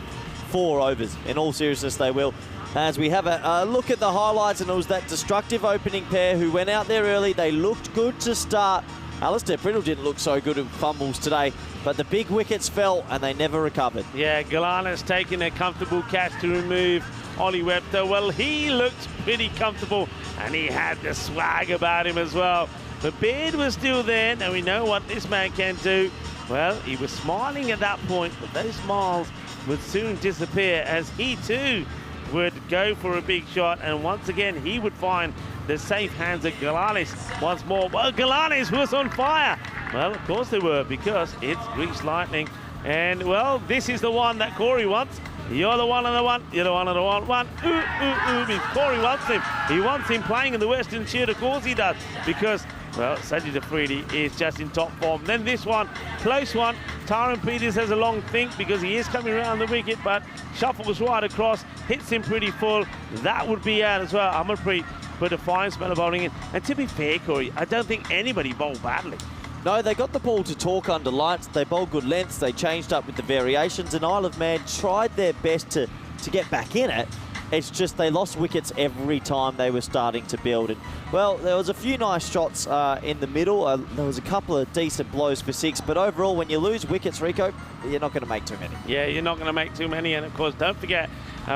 4 overs. In all seriousness, they will. As we have a look at the highlights, and it was that destructive opening pair who went out there early. They looked good to start. Alistair Priddle didn't look so good at fumbles today, but the big wickets fell and they never recovered. Yeah, Galana's taking a comfortable catch to remove Ollie Webster. Well, he looked pretty comfortable, and he had the swag about him as well. But Beard was still there, and we know what this man can do. Well, he was smiling at that point, but those smiles would soon disappear as he too would go for a big shot, and once again he would find the safe hands of Galanis once more. Well, Galanis was on fire. Well, of course they were, because it's Greece Lightning, and well, this is the one that Corey wants. You're the one on the one, you're the one on the one. Ooh, ooh, ooh, Corey wants him. He wants him playing in the Western Shield, of course he does, because well, Sajid Afridi is just in top form. Then this one, close one. Tyrone Peters has a long think because he is coming around the wicket, but shuffles right across, hits him pretty full. That would be out as well. Amarpreet put a fine spell of bowling in. And to be fair, Corey, I don't think anybody bowled badly. No, they got the ball to talk under lights. They bowled good lengths. They changed up with the variations, and Isle of Man tried their best to get back in it. It's just they lost wickets every time they were starting to build it. Well, there was a few nice shots in the middle. There was a couple of decent blows for 6, but overall, when you lose wickets, Rico, you're not going to make too many. Yeah, you're not going to make too many, and of course, don't forget,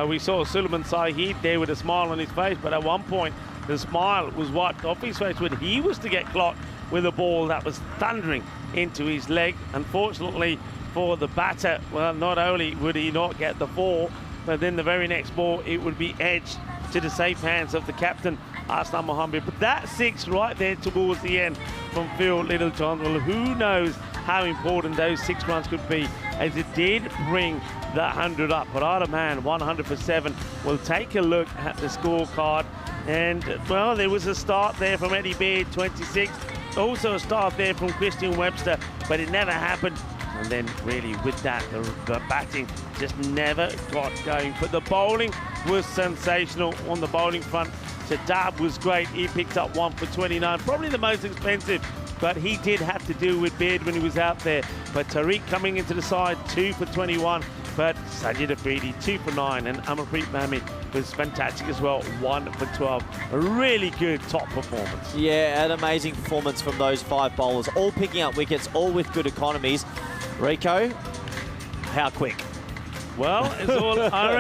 we saw Suleiman Sahid there with a smile on his face, but at one point, the smile was wiped off his face when he was to get clocked with a ball that was thundering into his leg. Unfortunately for the batter, well, not only would he not get the 4, but then the very next ball, it would be edged to the safe hands of the captain, Arslan Mohammed. But that 6 right there towards the end from Phil Littlejohn, well, who knows how important those 6 runs could be, as it did bring the 100 up. But Isle of Man, 100 for 7. We'll take a look at the scorecard. And, well, there was a start there from Eddie Beard, 26. Also a start there from Christian Webster, but it never happened. And then really with that, the batting just never got going. But the bowling was sensational on the bowling front. Shadab was great. He picked up 1 for 29, probably the most expensive, but he did have to deal with Beard when he was out there. But Tariq coming into the side, 2 for 21. But Sajid Afridi, 2 for 9, and Amarpreet Mahmi was fantastic as well, 1 for 12. A really good top performance. Yeah, an amazing performance from those 5 bowlers, all picking up wickets, all with good economies. Rico, how quick? Well, it's all, I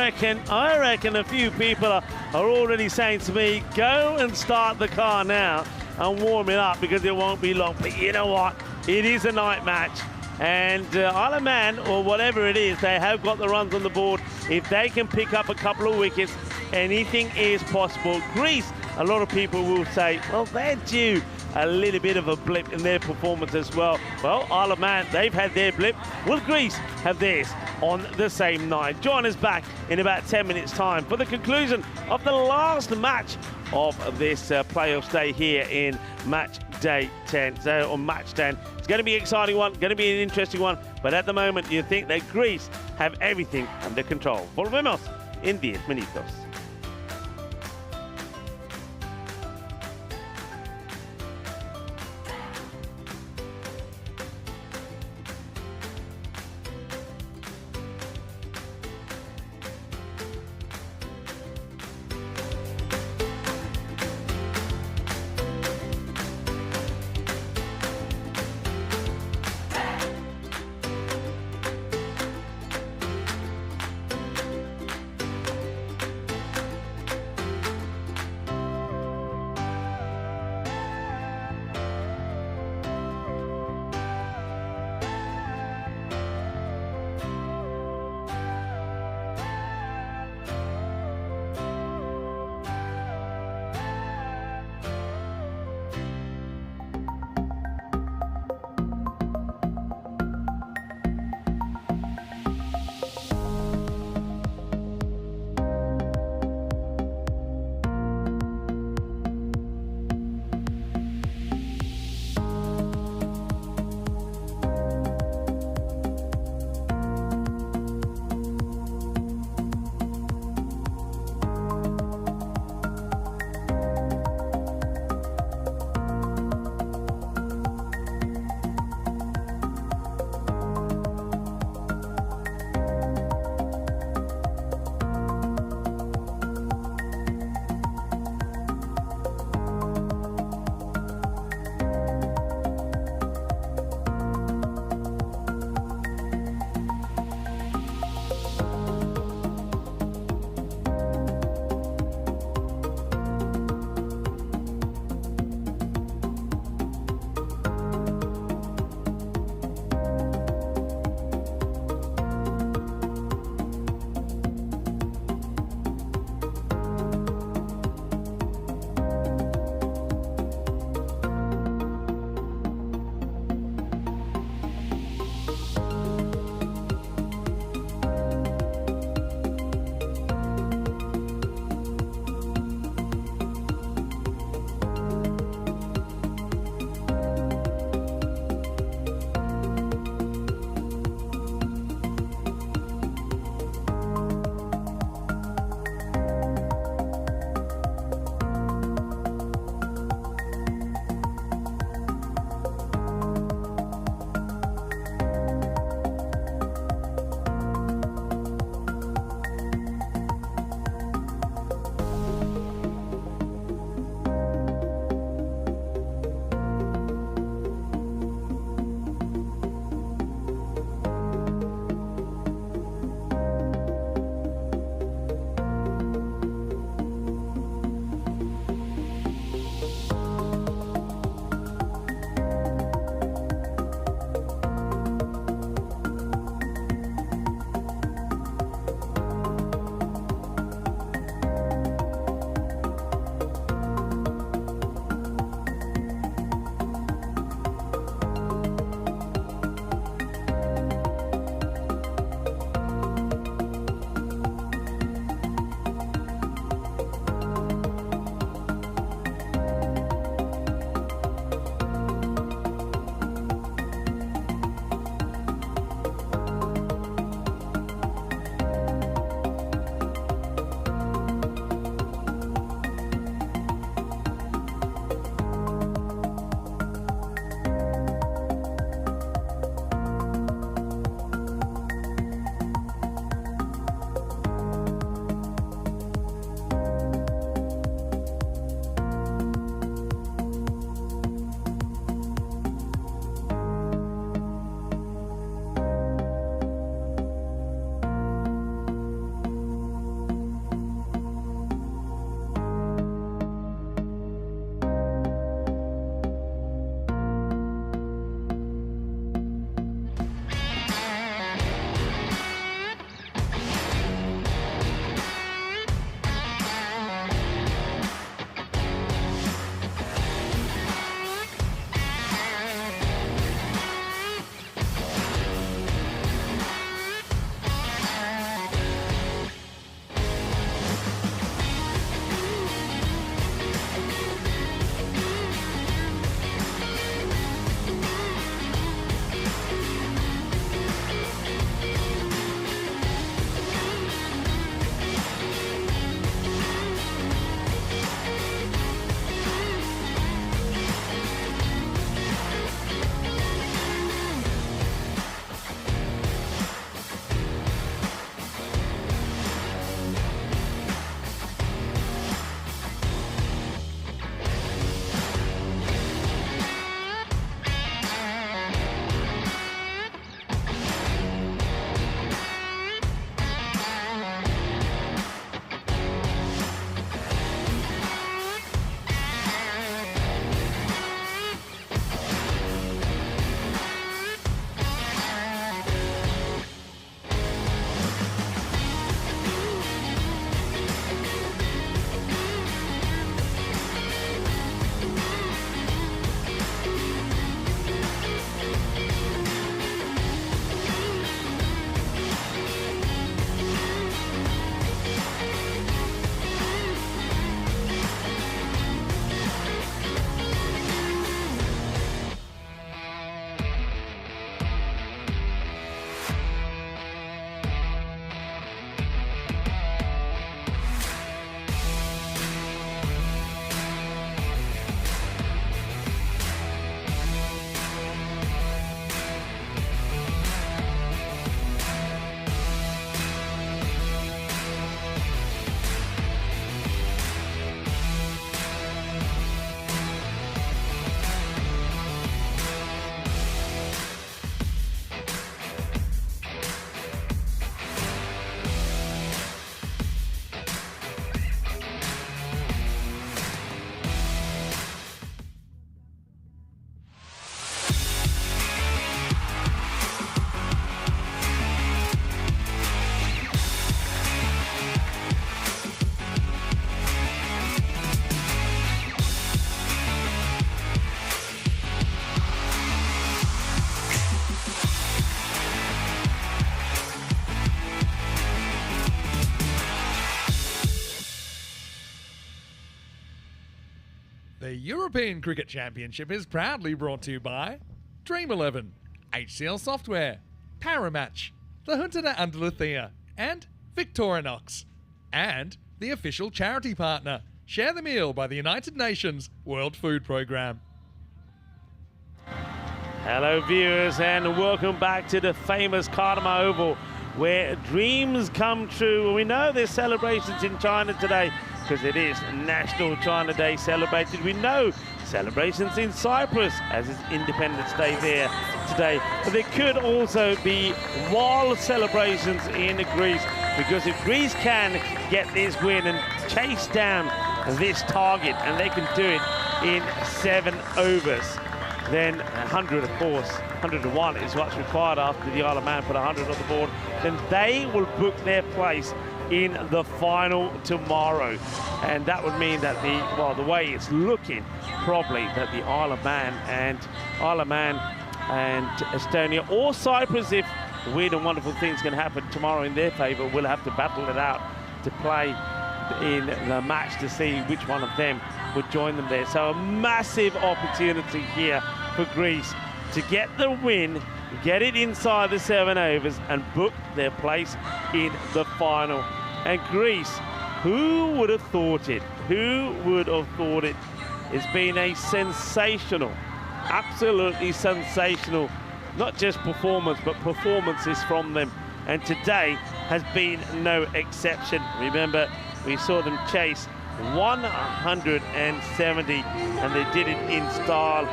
reckon a few people are already saying to me, go and start the car now and warm it up, because it won't be long. But you know what? It is a night match. And Isle of Man, or whatever it is, they have got the runs on the board. If they can pick up a couple of wickets, anything is possible. Greece, a lot of people will say, well, they're due a little bit of a blip in their performance as well. Well, Isle of Man, they've had their blip. Will Greece have theirs on the same night? Join us back in about 10 minutes' time for the conclusion of the last match of this playoff day here in match day 10, or match 10. It's going to be an exciting one, going to be an interesting one, but at the moment you think that Greece have everything under control. Volvemos in 10 minutos. The European Cricket Championship is proudly brought to you by Dream11, HCL Software, Paramatch, the Junta de Andalucía, and Victorinox. And the official charity partner, Share the Meal by the United Nations World Food Programme. Hello viewers, and welcome back to the famous Cardamom Oval, where dreams come true. We know there's celebrations in China today because it is National China Day celebrated. We know celebrations in Cyprus as it's Independence Day there today. But there could also be wild celebrations in Greece, because if Greece can get this win and chase down this target, and they can do it in 7 overs, then 100, of course, 101 is what's required after the Isle of Man put 100 on the board, then they will book their place in the final tomorrow. And that would mean that the way it's looking, probably that the Isle of Man and Estonia or Cyprus, if weird and wonderful things can happen tomorrow in their favour, will have to battle it out to play in the match to see which one of them would join them there. So a massive opportunity here for Greece to get the win, get it inside the 7 overs and book their place in the final. And Greece, who would have thought it? Who would have thought it? It's been a sensational, absolutely sensational, not just performance, but performances from them. And today has been no exception. Remember, we saw them chase 170, and they did it in style.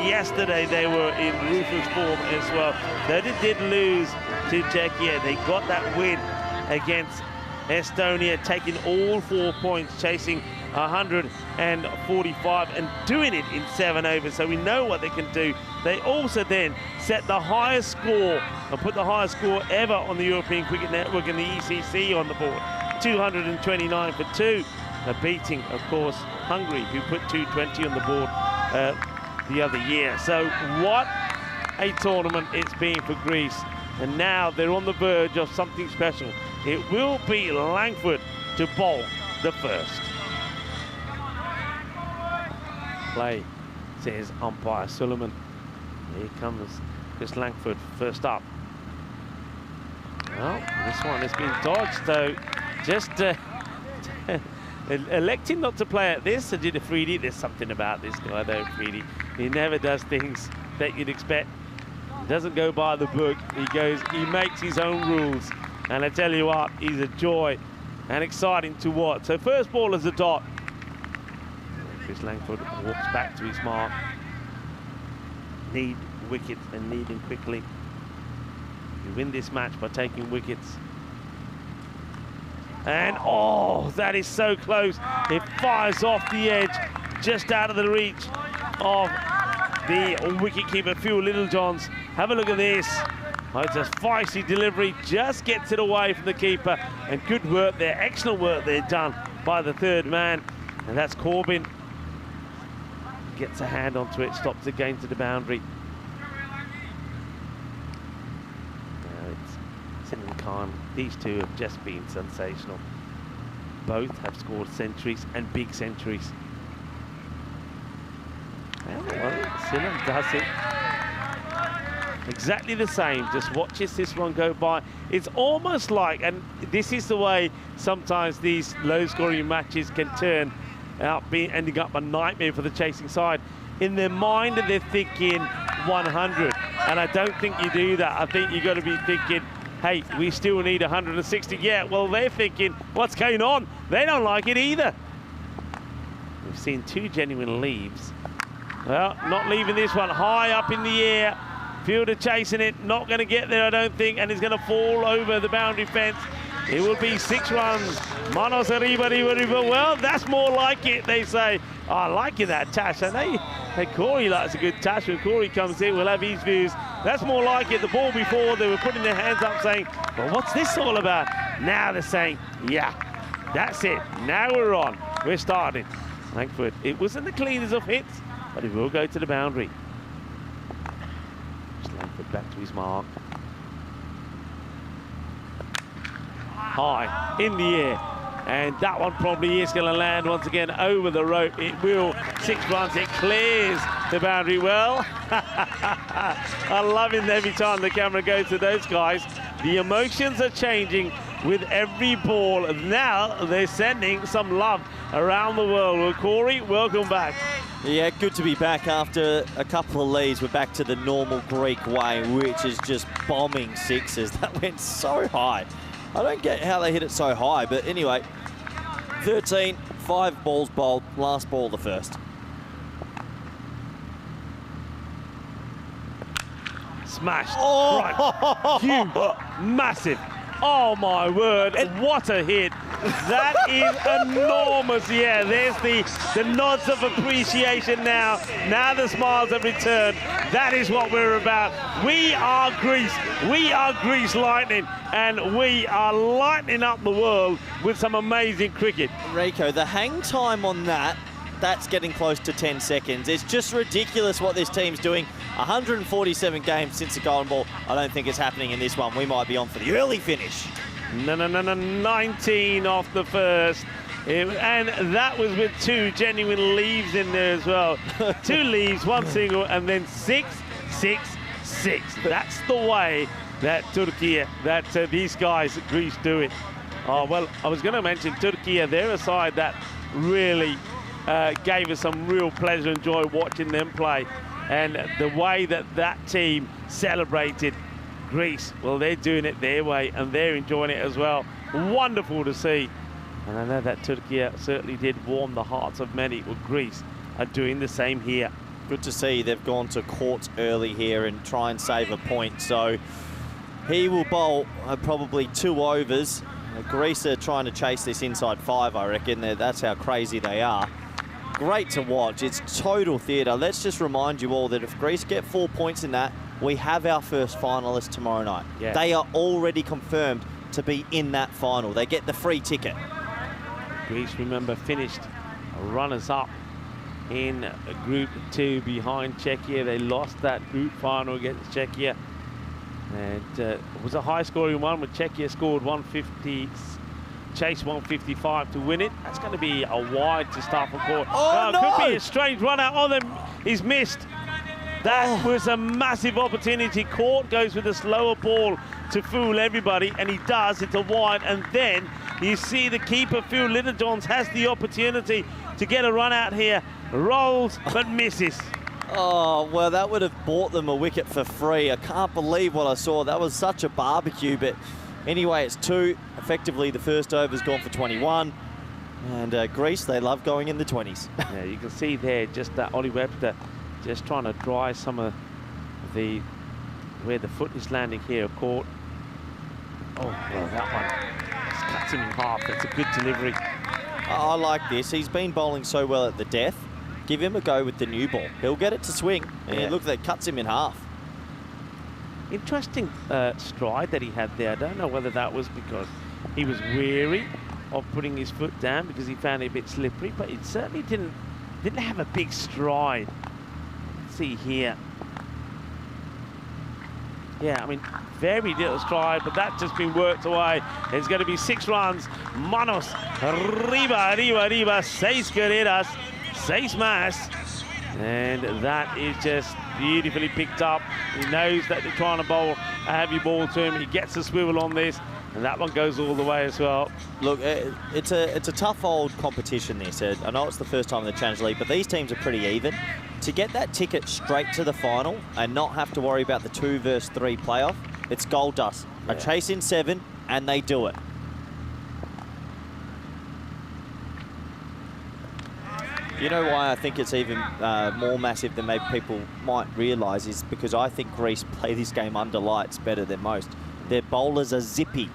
Yesterday they were in ruthless form as well. They did lose to Czechia. They got that win against Estonia, taking all 4 points, chasing 145 and doing it in 7 overs. So we know what they can do. They also then set the highest score and put the highest score ever on the European Cricket Network and the ECC on the board, 229 for 2. Beating, of course, Hungary, who put 220 on the board the other year. So what a tournament it's been for Greece. And now they're on the verge of something special. It will be Langford to bowl the first. Play, says umpire Suleiman. Here comes Chris Langford first up. Well, this one has been dodged, though. Just electing not to play at this. And did a Freedy. There's something about this guy, though, Freedy. He never does things that you'd expect. He doesn't go by the book. He makes his own rules. And I tell you what, he's a joy and exciting to watch. So first ball is a dot. Chris Langford walks back to his mark. Need wickets and need him quickly. You win this match by taking wickets. And oh, that is so close. It fires off the edge, just out of the reach of the wicketkeeper, Phil Littlejohns. Have a look at this. Oh, it's a feisty delivery, just gets it away from the keeper. And good work there, excellent work there done by the third man. And that's Corbin. Gets a hand onto it, stops again to the boundary. Now it's Sin and Khan. These two have just been sensational. Both have scored centuries and big centuries. Well, Sinan does it exactly the same, just watches this one go by. It's almost like, and this is the way sometimes these low-scoring matches can turn out, ending up a nightmare for the chasing side. In their mind, they're thinking 100, and I don't think you do that. I think you've got to be thinking, hey, we still need 160. Yeah, well, they're thinking, what's going on? They don't like it either. We've seen 2 genuine leaves. Well, not leaving this one high up in the air. Fielder chasing it, not going to get there, I don't think, and it's going to fall over the boundary fence. It will be 6 runs. Manos arriba, arriba, arriba. Well, that's more like it, they say. Oh, I like it, that Tash. I know Corey likes a good Tash. When Corey comes in, we'll have his views. That's more like it. The ball before, they were putting their hands up saying, well, what's this all about? Now they're saying, yeah, that's it. Now we're on. We're starting. Langford, it wasn't the cleanest of hits, but it will go to the boundary. Langford back to his mark. High in the air, And that one probably is going to land once again over the rope. It will. 6 runs. It clears the boundary well. I love it every time the camera goes to those guys. The emotions are changing with every ball. Now they're sending some love around the world. Well, Corey, welcome back. Yeah, good to be back after a couple of leads. We're back to the normal Greek way, which is just bombing sixes. That went so high. I don't get how they hit it so high, but anyway, 13, 5 balls bowled, last ball the first. Smashed. Oh! Right. Huge. Massive. Oh, my word. What a hit. That is enormous. Yeah, there's the nods of appreciation now. Now the smiles have returned. That is what we're about. We are Greece. We are Greece Lightning. And we are lightening up the world with some amazing cricket. Rico, the hang time on that's getting close to 10 seconds. It's just ridiculous what this team's doing. 147 games since the Golden Ball. I don't think it's happening in this one. We might be on for the early finish. No, 19 off the first. And that was with 2 genuine leaves in there as well. 2 leaves, 1 single, and then 6, 6, 6. That's the way that Turkey, these guys at Greece do it. Oh, well, I was going to mention Turkey, they're a side that really gave us some real pleasure and joy watching them play. And the way that team celebrated Greece, well, they're doing it their way and they're enjoying it as well. Wonderful to see. And I know that Turkey certainly did warm the hearts of many. Well, Greece are doing the same here. Good to see they've gone to court early here and try and save a point. So he will bowl probably 2 overs. Greece are trying to chase this inside 5, I reckon. That's how crazy they are. Great to watch. It's total theatre. Let's just remind you all that if Greece get 4 points in that, we have our first finalist tomorrow night. Yeah. They are already confirmed to be in that final. They get the free ticket. Greece, remember, finished runners-up in Group 2 behind Czechia. They lost that group final against Czechia. And it was a high-scoring one, with Czechia scored 150, chased 155 to win it. That's going to be a wide to start from court. Oh, no! Could be a strange run out on them. He's missed. That was a massive opportunity. Court goes with a slower ball to fool everybody, and he does. It's a wide, and then you see the keeper, Phil Littlejohns, has the opportunity to get a run out here. Rolls, but misses. Oh, well, that would have bought them a wicket for free. I can't believe what I saw. That was such a barbecue, but anyway, it's 2. Effectively, the first over's gone for 21. And Greece, they love going in the 20s. Yeah, you can see there just that Ollie Webster just trying to dry some of where the foot is landing here, Court. Oh, well, that one just cuts him in half. That's a good delivery. I like this. He's been bowling so well at the death. Give him a go with the new ball. He'll get it to swing. And look, that cuts him in half. Interesting stride that he had there. I don't know whether that was because he was weary of putting his foot down because he found it a bit slippery, but it certainly didn't have a big stride. Let's see here. Yeah, I mean, very little stride, but that's just been worked away. It's going to be 6 runs. Manos, arriba, 6 carreras, 6 más. And that is just beautifully picked up. He knows that they're trying to bowl a heavy ball to him. He gets a swivel on this, and that one goes all the way as well. Look, it's a tough old competition, this. I know it's the first time in the Challenge League, but these teams are pretty even. To get that ticket straight to the final and not have to worry about the 2 versus 3 playoff, it's gold dust. Yeah. A chase in 7, and they do it. You know why I think it's even more massive than maybe people might realise is because I think Greece play this game under lights better than most. Their bowlers are zippy.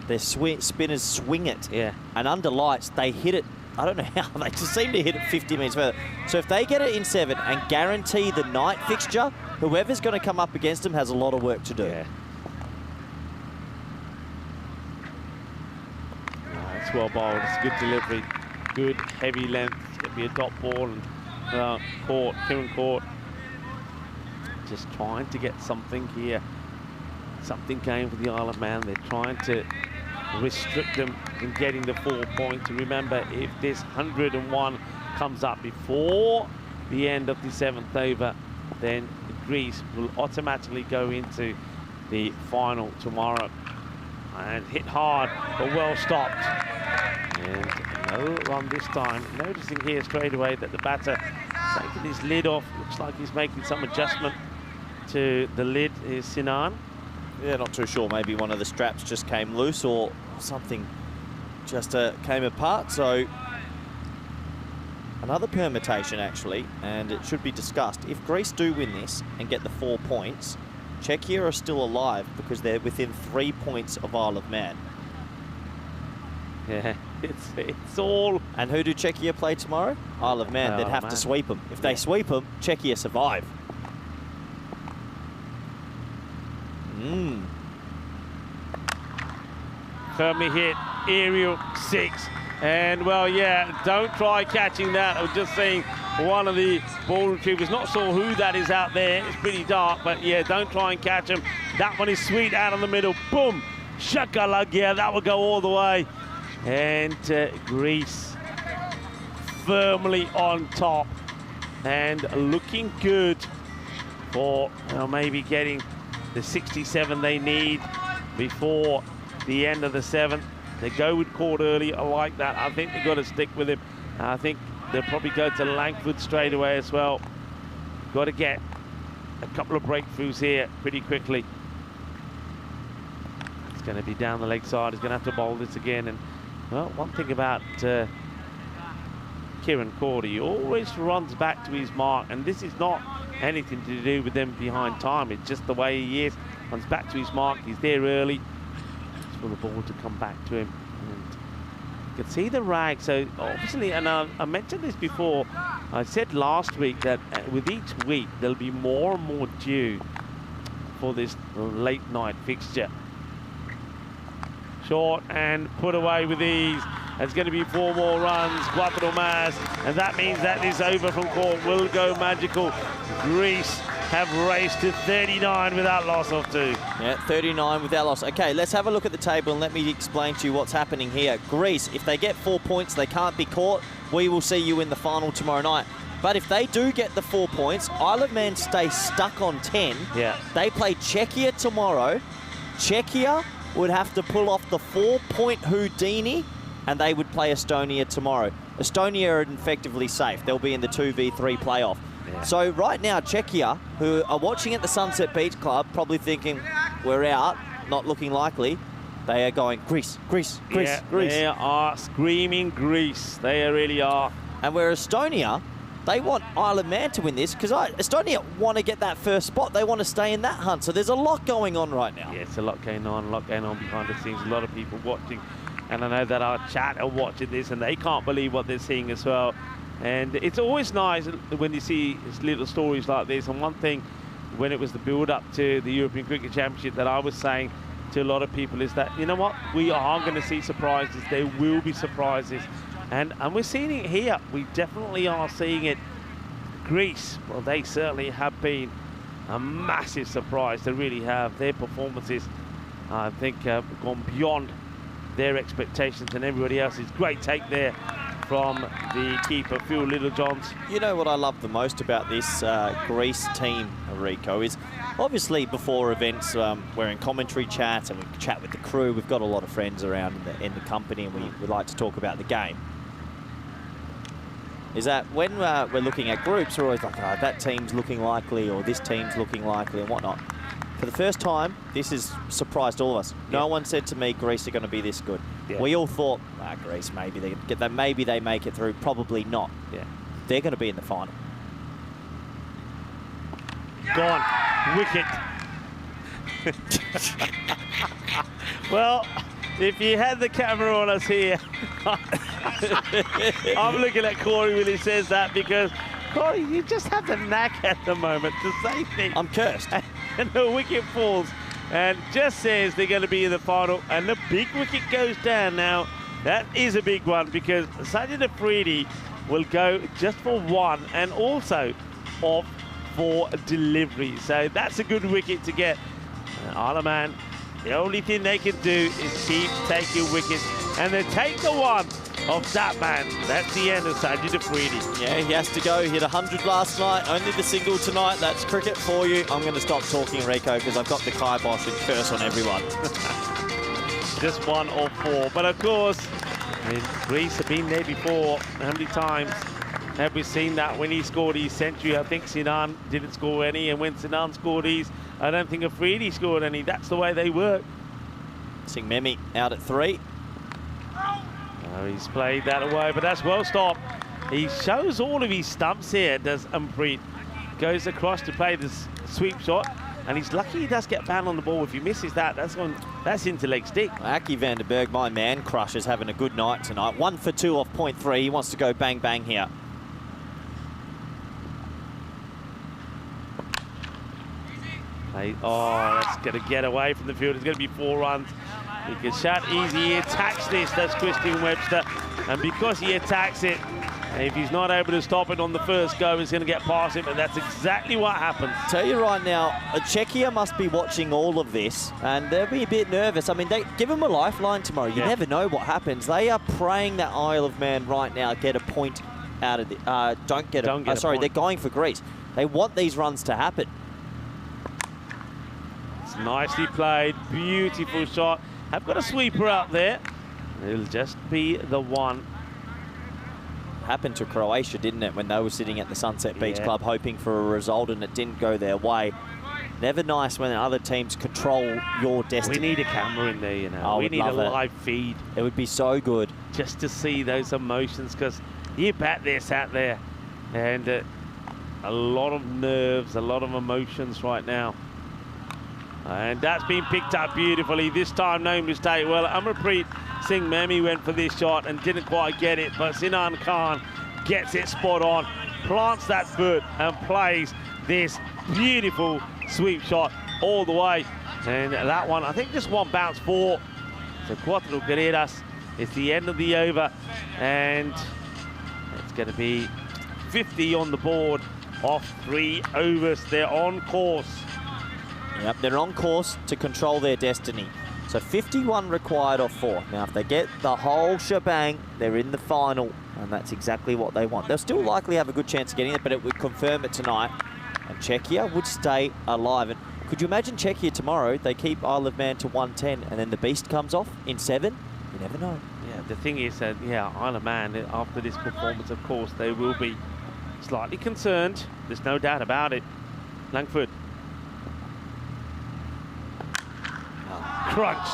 Their spinners swing it. Yeah. And under lights, they hit it. I don't know how. They just seem to hit it 50 metres further. So if they get it in 7 and guarantee the night fixture, whoever's going to come up against them has a lot of work to do. Yeah. It's well bowled. It's a good delivery. Good heavy length. It's going to be a dot ball. And Kieran Court just trying to get something here. Something going for the Isle of Man. They're trying to restrict them in getting the 4 points. Remember, if this 101 comes up before the end of the 7th over, then Greece will automatically go into the final tomorrow. And hit hard, but well stopped. And no run this time. Noticing here straight away that the batter taking his lid off. Looks like he's making some adjustment to the lid. Is Sinan. Yeah, not too sure. Maybe one of the straps just came loose or something just came apart. So another permutation actually, and it should be discussed. If Greece do win this and get the 4 points, Czechia are still alive because they're within 3 points of Isle of Man. Yeah, it's all... And who do Czechia play tomorrow? Isle of Man. They'd have to sweep them. If they sweep them, Czechia survive. Firmly hit, aerial 6. And, well, yeah, don't try catching that. I was just saying one of the ball retrievers, not sure who that is out there. It's pretty dark, but, yeah, don't try and catch him. That one is sweet out in the middle. Boom! Shakalag, yeah, that will go all the way. And Greece firmly on top and looking good for maybe getting the 67 they need before the end of the 7th. They go with Court early. I like that. I think they've got to stick with him. I think they'll probably go to Langford straight away as well. Got to get a couple of breakthroughs here pretty quickly. It's going to be down the leg side. He's going to have to bowl this again. And, well, one thing about Kieran Cordy, he always runs back to his mark. And this is not anything to do with them behind time. It's just the way he is. Runs back to his mark. He's there early. For the ball to come back to him, and you can see the rag. So obviously, and I mentioned this before, I said last week that with each week there'll be more and more due for this late night fixture. Short and put away with ease. There's going to be 4 more runs, cuatro más, and that means that this over from Court will go magical. Greece have raced to 39 without loss of 2. Yeah, 39 without loss. Okay, let's have a look at the table and let me explain to you what's happening here. Greece, if they get 4 points, they can't be caught. We will see you in the final tomorrow night. But if they do get the 4 points, Isle of Man stay stuck on 10. Yeah. They play Czechia tomorrow. Czechia would have to pull off the 4-point Houdini, and they would play Estonia tomorrow. Estonia are effectively safe. They'll be in the 2v3 playoff. Yeah. So right now, Czechia, who are watching at the Sunset Beach Club, probably thinking, we're out, not looking likely. They are going, Greece, Greece, Greece, yeah, Greece. They are screaming Greece. They really are. And where Estonia, they want Isle of Man to win this because Estonia want to get that first spot. They want to stay in that hunt. So there's a lot going on right now. Yeah, it's a lot going on behind the scenes. A lot of people watching. And I know that our chat are watching this and they can't believe what they're seeing as well. And it's always nice when you see little stories like this. And one thing, when it was the build-up to the European Cricket Championship, that I was saying to a lot of people is that, you know what, we are going to see surprises. There will be surprises. And we're seeing it here. We definitely are seeing it. Greece, well, they certainly have been a massive surprise. They really have. Their performances, I think, have gone beyond their expectations and everybody else's. Great take there from the keeper, Phil Littlejohns. You know what I love the most about this Greece team, Rico, is obviously before events we're in commentary chat and we chat with the crew. We've got a lot of friends around in the company and we like to talk about the game. Is that when we're looking at groups, we're always like, oh, that team's looking likely or this team's looking likely and whatnot. For the first time, this has surprised all of us. Yeah. No one said to me Greece are going to be this good. Yeah. We all thought, Greece, maybe they get that, maybe they make it through. Probably not. Yeah, they're going to be in the final. Gone, wicket. Well, if you had the camera on us here, I'm looking at Corey when he says that because, Corey, you just have the knack at the moment to say things. I'm cursed. And the wicket falls and just says they're going to be in the final and the big wicket goes down. Now, that is a big one because Sajid Afridi will go just for 1 and also off for delivery. So that's a good wicket to get. Isle of Man, the only thing they can do is keep taking wickets. and they take the one of that man. That's the end of Sajid Afridi. Yeah, he has to go. He hit 100 last night, only the single tonight. That's cricket for you. I'm going to stop talking, Rico, because I've got the kibosh and curse on everyone. Just 1 or 4. But of course, I mean, Greece have been there before. How many times have we seen that when he scored his century? I think Sinan didn't score any, and when Sinan scored his, I don't think Afridi scored any. That's the way they work. Singh Memi out at 3. Oh, he's played that away, but that's well stopped. He shows all of his stumps here, does Umpreet. Goes across to play this sweep shot, and he's lucky he does get banned on the ball. If he misses that, that's into leg stick. Aki van der Berg, my man crush, is having a good night tonight. 1 for 2 off point 3. He wants to go bang bang here. Oh, that's going to get away from the field. It's going to be 4 runs. He can shut easy. He attacks this. That's Christian Webster. And because he attacks it, if he's not able to stop it on the first go, he's going to get past him. And that's exactly what happens. Tell you right now, Czechia must be watching all of this, and they'll be a bit nervous. I mean, they give them a lifeline tomorrow. You never know what happens. They are praying that Isle of Man right now get a point out of the... they're going for Greece. They want these runs to happen. It's nicely played. Beautiful shot. I've got a sweeper out there. It'll just be the one. Happened to Croatia, didn't it, when they were sitting at the Sunset Beach Club hoping for a result and it didn't go their way. Never nice when other teams control your destiny. We need a camera in there, you know. We need a live feed. It would be so good. Just to see those emotions, because you bet they're sat there. And a lot of nerves, a lot of emotions right now. And that's been picked up beautifully. This time, no mistake. Well, Amarpreet Singh Memi went for this shot and didn't quite get it, but Sinan Khan gets it spot on, plants that foot and plays this beautiful sweep shot all the way. And that one, I think just one bounce 4. So Cuatro Carreras. It's the end of the over, and it's going to be 50 on the board off 3 overs. They're on course. Yep, they're on course to control their destiny. So 51 required off 4. Now, if they get the whole shebang, they're in the final, and that's exactly what they want. They'll still likely have a good chance of getting it, but it would confirm it tonight, and Czechia would stay alive. And could you imagine Czechia tomorrow? They keep Isle of Man to 110, and then the beast comes off in 7? You never know. Yeah, the thing is that, Isle of Man, after this performance, of course, they will be slightly concerned. There's no doubt about it. Langford. Crunched.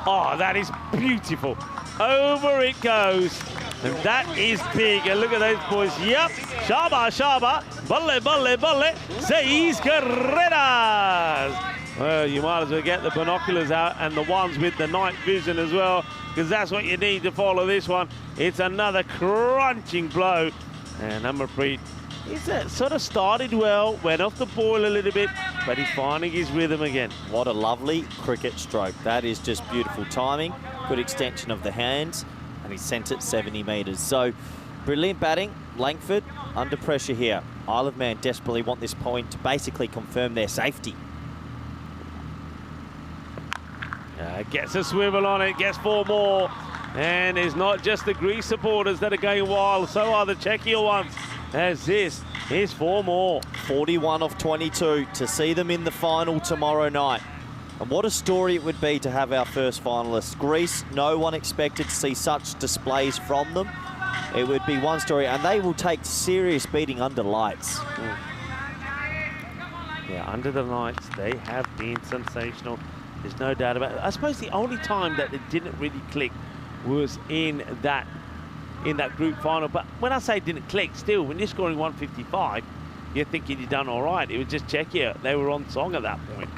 Oh, that is beautiful. Over it goes. And that is big. And look at those boys. Yep. Shaba, shaba. Balle, balle, balle. Seis carreras. Well, you might as well get the binoculars out and the ones with the night vision as well, because that's what you need to follow this one. It's another crunching blow. And Amarpreet, he's sort of started well, went off the ball a little bit, but he's finding his rhythm again. What a lovely cricket stroke. That is just beautiful timing, good extension of the hands, and he sent it 70 metres. So, brilliant batting. Langford under pressure here. Isle of Man desperately want this point to basically confirm their safety. Gets a swivel on it, gets 4 more. And it's not just the Greece supporters that are going wild, so are the Czechia ones. As this is 4 more. 41 off 22 to see them in the final tomorrow night. And what a story it would be to have our first finalists. Greece, no one expected to see such displays from them. It would be one story, and they will take serious beating under lights. Yeah, under the lights, they have been sensational. There's no doubt about it. I suppose the only time that it didn't really click was in that group final. But when I say didn't click, still, when you're scoring 155, you're thinking you've done all right. It was just Czechia. They were on song at that point.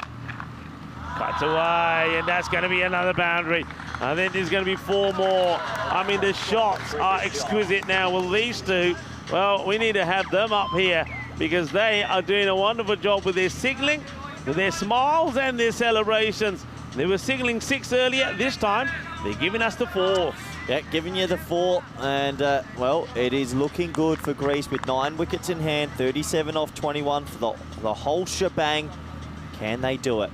Cuts away, and that's going to be another boundary. I think there's going to be 4 more. I mean, the shots are exquisite now. Well, these two, well, we need to have them up here, because they are doing a wonderful job with their signalling, with their smiles and their celebrations. They were signalling 6 earlier. This time, they're giving us the 4. Yeah, giving you the 4, and, well, it is looking good for Greece with 9 wickets in hand, 37 off 21 for the whole shebang. Can they do it?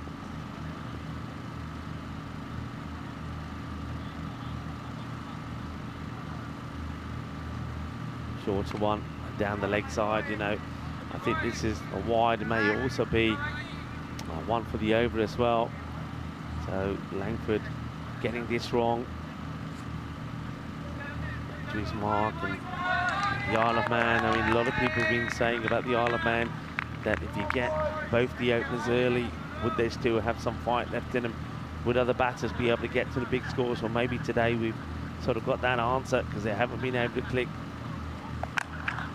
Shorter one down the leg side, you know. I think this is a wide. It may also be one for the over as well. So Langford getting this wrong. To his mark, and the Isle of Man. I mean, a lot of people have been saying about the Isle of Man that if you get both the openers early, would they still have some fight left in them? Would other batters be able to get to the big scores? Well, maybe today we've sort of got that answer because they haven't been able to click.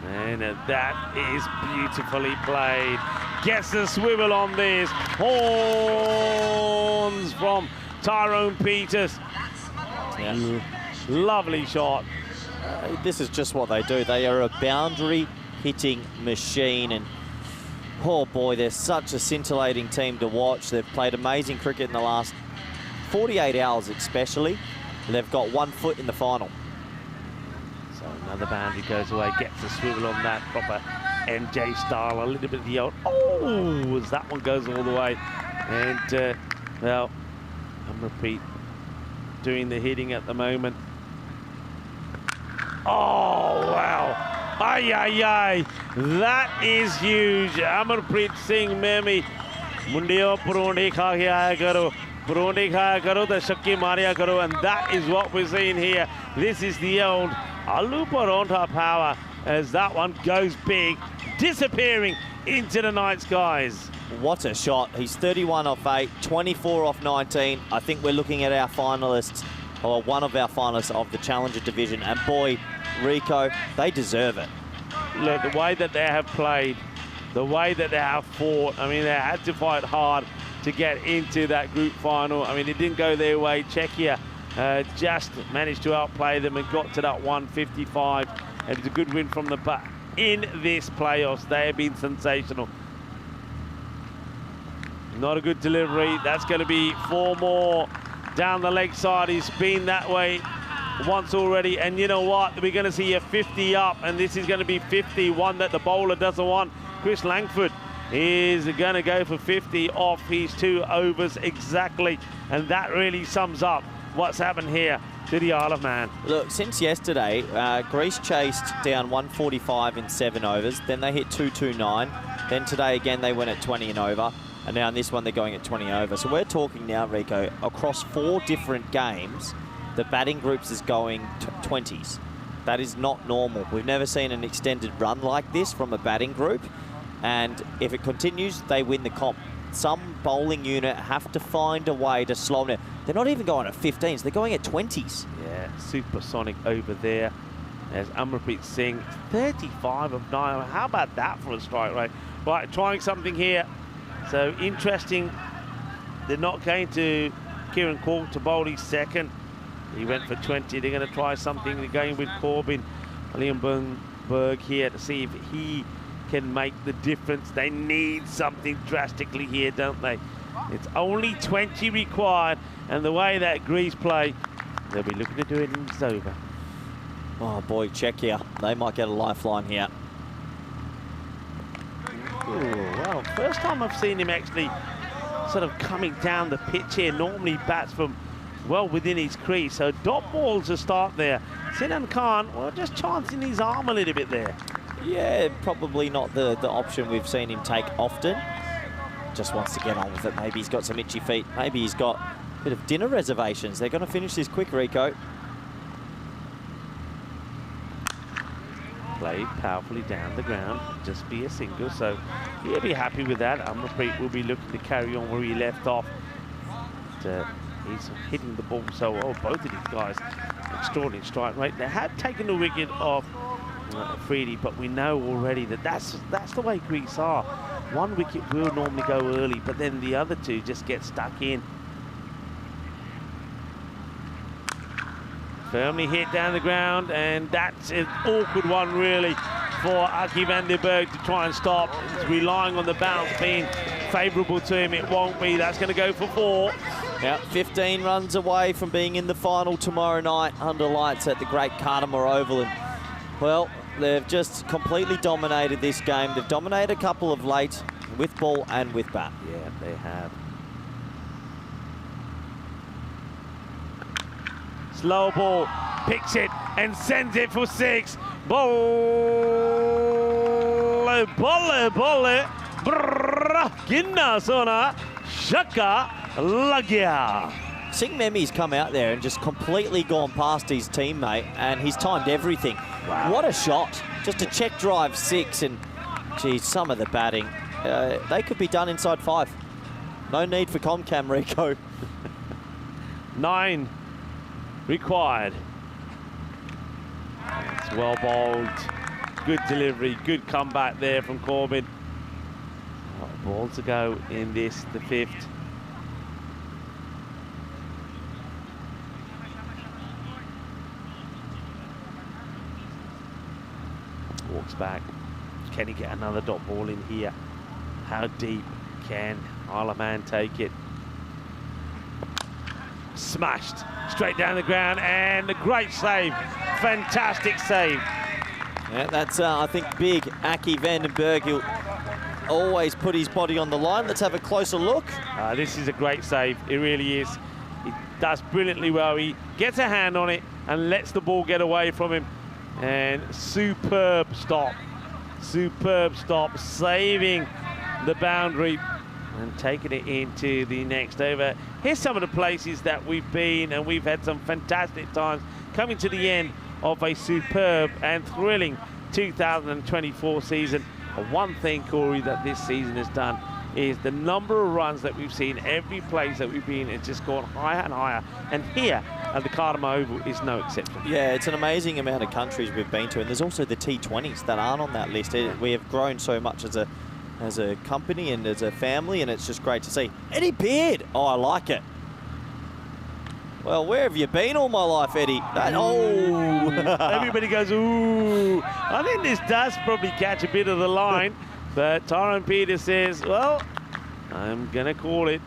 And that is beautifully played. Gets the swivel on this. Horns from Tyrone Peters. Yeah. Lovely shot. This is just what they do. They are a boundary hitting machine, and oh boy, they're such a scintillating team to watch. They've played amazing cricket in the last 48 hours especially. They've got 1 foot in the final. So another boundary goes away, gets a swivel on that, proper MJ style, a little bit of the old, oh, as that one goes all the way. And, well, Amraprit doing the hitting at the moment. Oh, wow. Ay, ay, ay. That is huge. Amarpreet Singh Memi. Mundio Puronde khaya karo. Puronde khaya karo, the shakki maria karo. And that is what we're seeing here. This is the old Alu Paronta power as that one goes big, disappearing into the night skies. What a shot. He's 31 off 8, 24 off 19. I think we're looking at our finalists, or one of our finalists of the Challenger division. And boy, Rico, they deserve it. Look, the way that they have played, the way that they have fought, I mean, they had to fight hard to get into that group final. I mean, it didn't go their way. Czechia just managed to outplay them and got to that 155. And it's a good win from the back. In this playoffs, they have been sensational. Not a good delivery. That's going to be 4 more down the leg side. He's been that way once already, and you know what, we're going to see a 50 up, and this is going to be 50, one that the bowler doesn't want. Chris Langford is going to go for 50 off his 2 overs exactly, and that really sums up what's happened here to the Isle of Man. Look, since yesterday, Greece chased down 145 in 7 overs, then they hit 229, then today again they went at 20 and over, and now in this one they're going at 20 over. So we're talking now, Rico, across 4 different games, the batting groups is going 20s. That is not normal. We've never seen an extended run like this from a batting group. And if it continues, they win the comp. Some bowling unit have to find a way to slow them down. They're not even going at 15s, they're going at 20s. Yeah, supersonic over there. There's Amraprit Singh, 35 of 9. How about that for a strike rate? Right, trying something here. So interesting. They're not going to Kieran Cork to bowl his second. He went for 20. They're going to try something. They're going with Corbin, Liam Berg here to see if he can make the difference. They need something drastically here, don't they? It's only 20 required, and the way that Greece play, they'll be looking to do it and it's over. Oh boy, Czechia, they might get a lifeline here. Ooh, well, first time I've seen him actually sort of coming down the pitch here. Normally bats from well within his crease, so dot balls to start there. Sinan Khan, well, just chancing his arm a little bit there. Yeah, probably not the option we've seen him take often. Just wants to get on with it. Maybe he's got some itchy feet. Maybe he's got a bit of dinner reservations. They're going to finish this quick, Rico. Played powerfully down the ground, just be a single, so he'll be happy with that. Amraprit will be looking to carry on where he left off. He's hitting the ball so well. Both of these guys, extraordinary strike rate. They had taken the wicket off Freedy, but we know already that that's the way Greece are. 1 wicket will normally go early, but then the other 2 just get stuck in. Firmly hit down the ground, and that's an awkward one really for Aki van der Berg to try and stop. He's relying on the bounce being favourable to him. It won't be. That's going to go for 4. Now, 15 runs away from being in the final tomorrow night under lights at the Great Cardimer Oval. And, well, they've just completely dominated this game. They've dominated a couple of late with ball and with bat. Yeah, they have. Slow ball, picks it and sends it for 6. Bolle, bolle, bolle. Brrrr. Ginna sona. Shaka lagya. Sing Memi's come out there and just completely gone past his teammate, and he's timed everything. Wow. What a shot. Just a check drive 6, and geez, some of the batting. They could be done inside 5. No need for Comcam, Rico. 9 required. It's well bowled. Good delivery, good comeback there from Corbin. Ball to go in this, the 5th. Walks back. Can he get another dot ball in here? How deep can Isle of Man take it? Smashed straight down the ground, and a great save. Fantastic save. Yeah, that's, I think, big. Aki Vandenberg, he'll always put his body on the line. Let's have a closer look. This is a great save. It really is. He does brilliantly well. He gets a hand on it and lets the ball get away from him. And superb stop. Superb stop, saving the boundary and taking it into the next over. Here's some of the places that we've been, and we've had some fantastic times coming to the end of a superb and thrilling 2024 season. And one thing, Corey, that this season has done is the number of runs that we've seen. Every place that we've been, it's just gone higher and higher. And here at the Cardamom Oval is no exception. Yeah, it's an amazing amount of countries we've been to, and there's also the T20s that aren't on that list. We have grown so much as a company and as a family, and it's just great to see. Eddie Beard, oh, I like it. Well, where have you been all my life, Eddie? Oh! Everybody goes, ooh. I think this does probably catch a bit of the line, but Tyrone Peter says, well, I'm going to call it.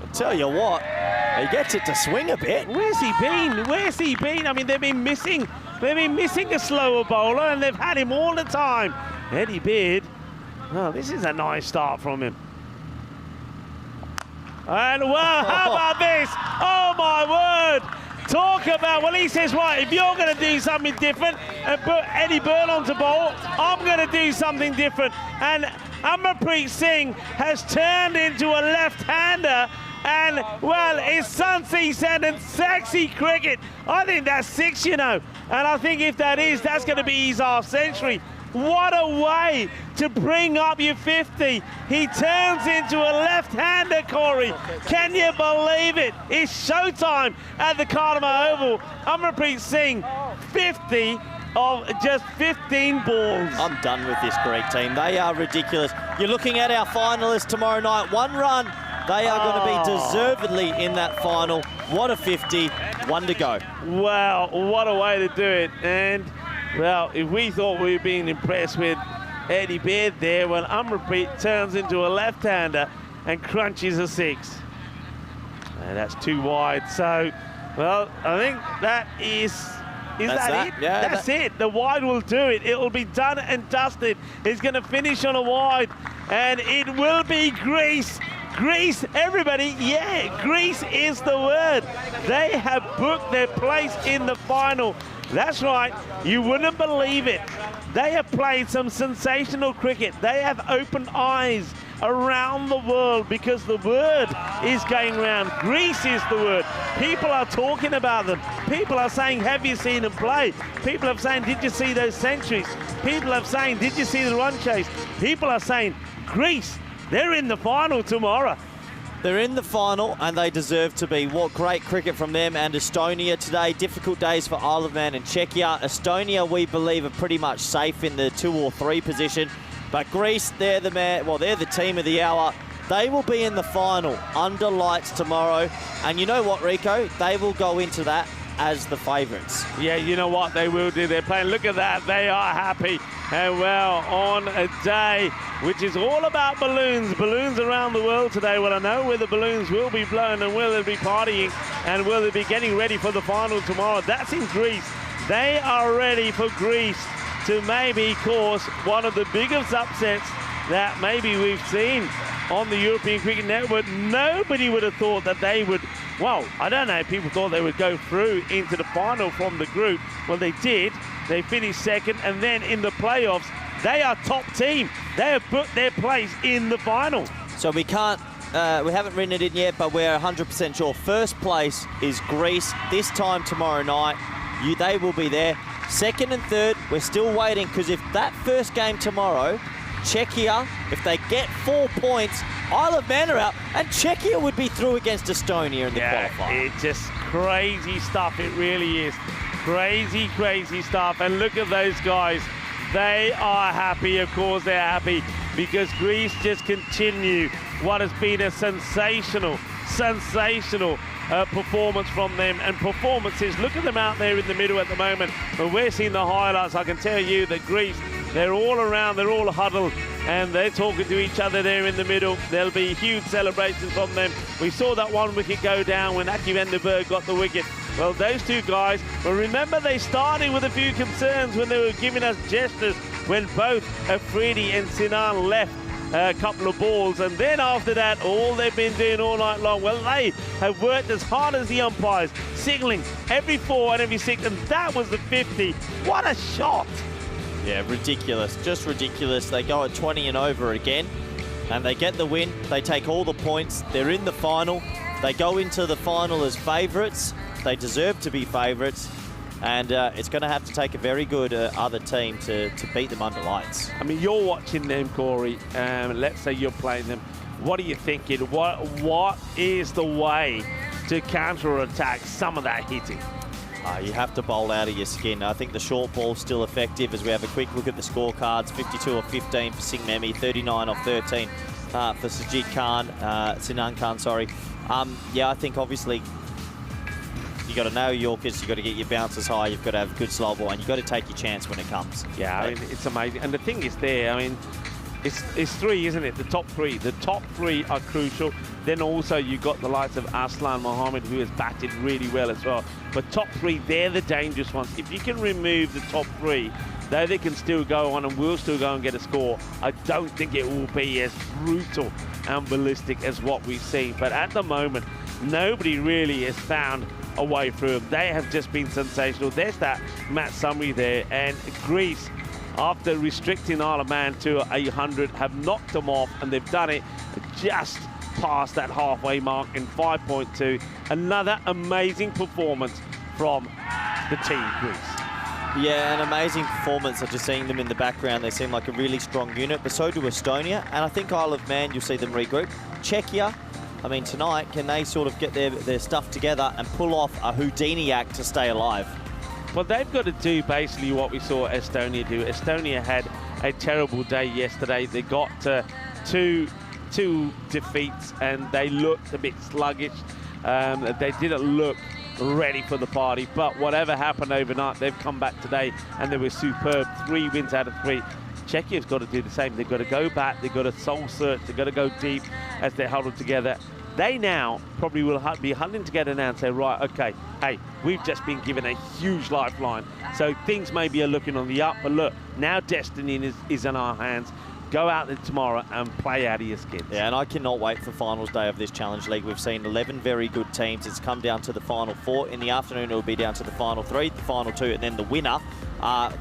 I'll tell you what, he gets it to swing a bit. Where's he been? Where's he been? I mean, they've been missing a slower bowler, and they've had him all the time. Eddie Beard, oh, this is a nice start from him. And well, how about this? Oh my word! Talk about, well, he says, right, if you're going to do something different and put Eddie Byrne onto bowl, I'm going to do something different. And Amarpreet Singh has turned into a left-hander, and, well, it's sun-sea-sand and sexy cricket. I think that's 6, you know. And I think if that is, that's going to be his half-century. What a way to bring up your 50. He turns into a left-hander, Corey. Can you believe it? It's showtime at the Cardamom Oval. Amarpreet Singh, 50 of just 15 balls. I'm done with this Greek team. They are ridiculous. You're looking at our finalists tomorrow night. 1 run. They are going to be deservedly in that final. What a 50. 1 to go. Wow, what a way to do it. And, well, if we thought we were being impressed with Eddie Beard there, when Amarpreet turns into a left-hander and crunches a 6. And that's too wide. So, well, I think that is that it? Yeah, that's it. The wide will do it. It will be done and dusted. He's going to finish on a wide, and it will be Greece. Greece, everybody, yeah, Greece is the word. They have booked their place in the final. That's right, you wouldn't believe it. They have played some sensational cricket. They have opened eyes around the world because the word is going around. Greece is the word. People are talking about them. People are saying, have you seen them play? People are saying, did you see those centuries? People are saying, did you see the run chase? People are saying, Greece, they're in the final tomorrow. They're in the final, and they deserve to be. What great cricket from them and Estonia today. Difficult days for Isle of Man and Czechia. Estonia, we believe, are pretty much safe in the 2 or 3 position. But Greece, they're the man. Well, they're the team of the hour. They will be in the final under lights tomorrow. And you know what, Rico? They will go into that as the favourites. Yeah, you know what they will do. They're playing. Look at that. They are happy. And well, on a day which is all about balloons around the world today. Well, I know where the balloons will be blown, and will they be partying, and will they be getting ready for the final tomorrow. That's in Greece. They are ready for Greece to maybe cause one of the biggest upsets that maybe we've seen on the European Cricket Network. Nobody would have thought that they would well, I don't know, people thought they would go through into the final from the group. Well, they did. They finished second, and then in the playoffs, they are top team. They have put their place in the final. So we can't, we haven't written it in yet, but we're 100% sure. First place is Greece. This time tomorrow night, they will be there. Second and third, we're still waiting, because if that first game tomorrow, Czechia, if they get 4 points, Isle of Man are out, and Czechia would be through against Estonia in the qualifier. It's just crazy stuff. It really is. Crazy, crazy stuff. And look at those guys. They are happy. Of course, they're happy because Greece just continue what has been a sensational performance from them, and performances. Look at them out there in the middle at the moment. When we're seeing the highlights, I can tell you that Greece, they're all around, they're all huddled, and they're talking to each other there in the middle. There'll be huge celebrations from them. We saw that one wicket go down when Aki Vandenberg got the wicket. Well, those two guys, well, remember they started with a few concerns when they were giving us gestures when both Afridi and Sinan left a couple of balls, and then after that, all they've been doing all night long, well, they have worked as hard as the umpires, signaling every 4 and every 6, and that was the 50. What a shot! Yeah, ridiculous, just ridiculous. They go at 20 and over again, and they get the win. They take all the points. They're in the final. They go into the final as favourites. They deserve to be favourites, and it's going to have to take a very good other team to beat them under lights. I mean, you're watching them, Corey. Let's say you're playing them. What are you thinking? What is the way to counter-attack some of that hitting? You have to bowl out of your skin. I think the short ball's still effective as we have a quick look at the scorecards. 52 off 15 for Singh Memi, 39 off 13 for Sajid Khan, Sinan Khan, sorry. Yeah, I think obviously you got to know Yorkers, you got to get your bounces high, you've got to have a good slow ball, and you've got to take your chance when it comes. Yeah, I mean, it's amazing. And the thing is there, I mean, it's 3, isn't it? The top 3. The top 3 are crucial. Then also you got the likes of Aslan Mohammed, who has batted really well as well. But top 3, they're the dangerous ones. If you can remove the top 3, though they can still go on and will still go and get a score, I don't think it will be as brutal and ballistic as what we've seen. But at the moment, nobody really has found a way through them. They have just been sensational. There's that match summary there, and Greece, after restricting Isle of Man to 100, have knocked them off, and they've done it just past that halfway mark in 5.2. Another amazing performance from the team, Greece. Yeah, an amazing performance. I'm just seeing them in the background. They seem like a really strong unit, but so do Estonia. And I think Isle of Man, you'll see them regroup. Czechia, I mean, tonight, can they sort of get their stuff together and pull off a Houdini act to stay alive? Well, they've got to do basically what we saw Estonia do. Estonia had a terrible day yesterday. They got two defeats, and they looked a bit sluggish. They didn't look ready for the party, but whatever happened overnight, they've come back today, and they were superb. 3 wins out of 3. Czechia's got to do the same. They've got to go back, they've got to soul search, they've got to go deep as they huddle together. They now probably will be huddling together now and say, right, okay, hey, we've just been given a huge lifeline. So things maybe are looking on the up, but look, now destiny is in our hands. Go out there tomorrow and play out of your skins. Yeah, and I cannot wait for finals day of this Challenge League. We've seen 11 very good teams. It's come down to the final 4. In the afternoon, it will be down to the final 3, the final 2, and then the winner.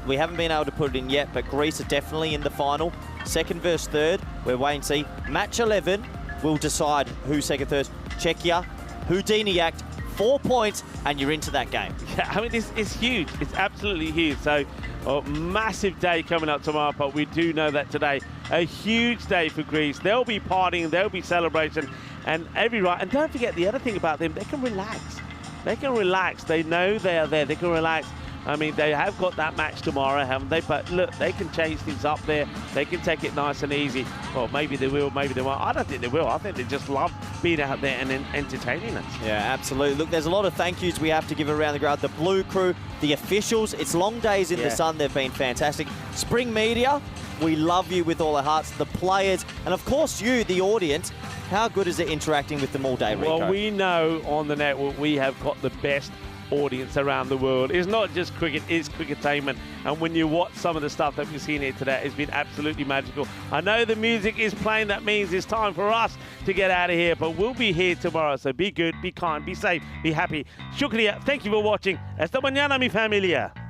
We haven't been able to put it in yet, but Greece are definitely in the final. Second versus third, we're waiting to see. Match 11 will decide who's second, third. Czechia, Houdini act, 4 points, and you're into that game. Yeah, I mean, it's huge. It's absolutely huge. So, massive day coming up tomorrow, but we do know that today, a huge day for Greece. They'll be partying, there'll be celebration, and every right. And don't forget the other thing about them, they can relax. They can relax. They know they are there. They can relax. I mean, they have got that match tomorrow, haven't they? But look, they can change things up there. They can take it nice and easy. Well, maybe they will, maybe they won't. I don't think they will. I think they just love being out there and entertaining us. Yeah, absolutely. Look, there's a lot of thank yous we have to give around the ground. The Blue Crew, the officials. It's long days in the sun. They've been fantastic. Spring Media, we love you with all our hearts. The players, and of course you, the audience. How good is it interacting with them all day, Rico? Well, we know on the network we have got the best audience around the world. It's not just cricket, it's cricketainment. And when you watch some of the stuff that we've seen here today, it's been absolutely magical. I know the music is playing, that means it's time for us to get out of here, but we'll be here tomorrow. So be good, be kind, be safe, be happy. Shukriya, thank you for watching. Esta mañana, mi familia.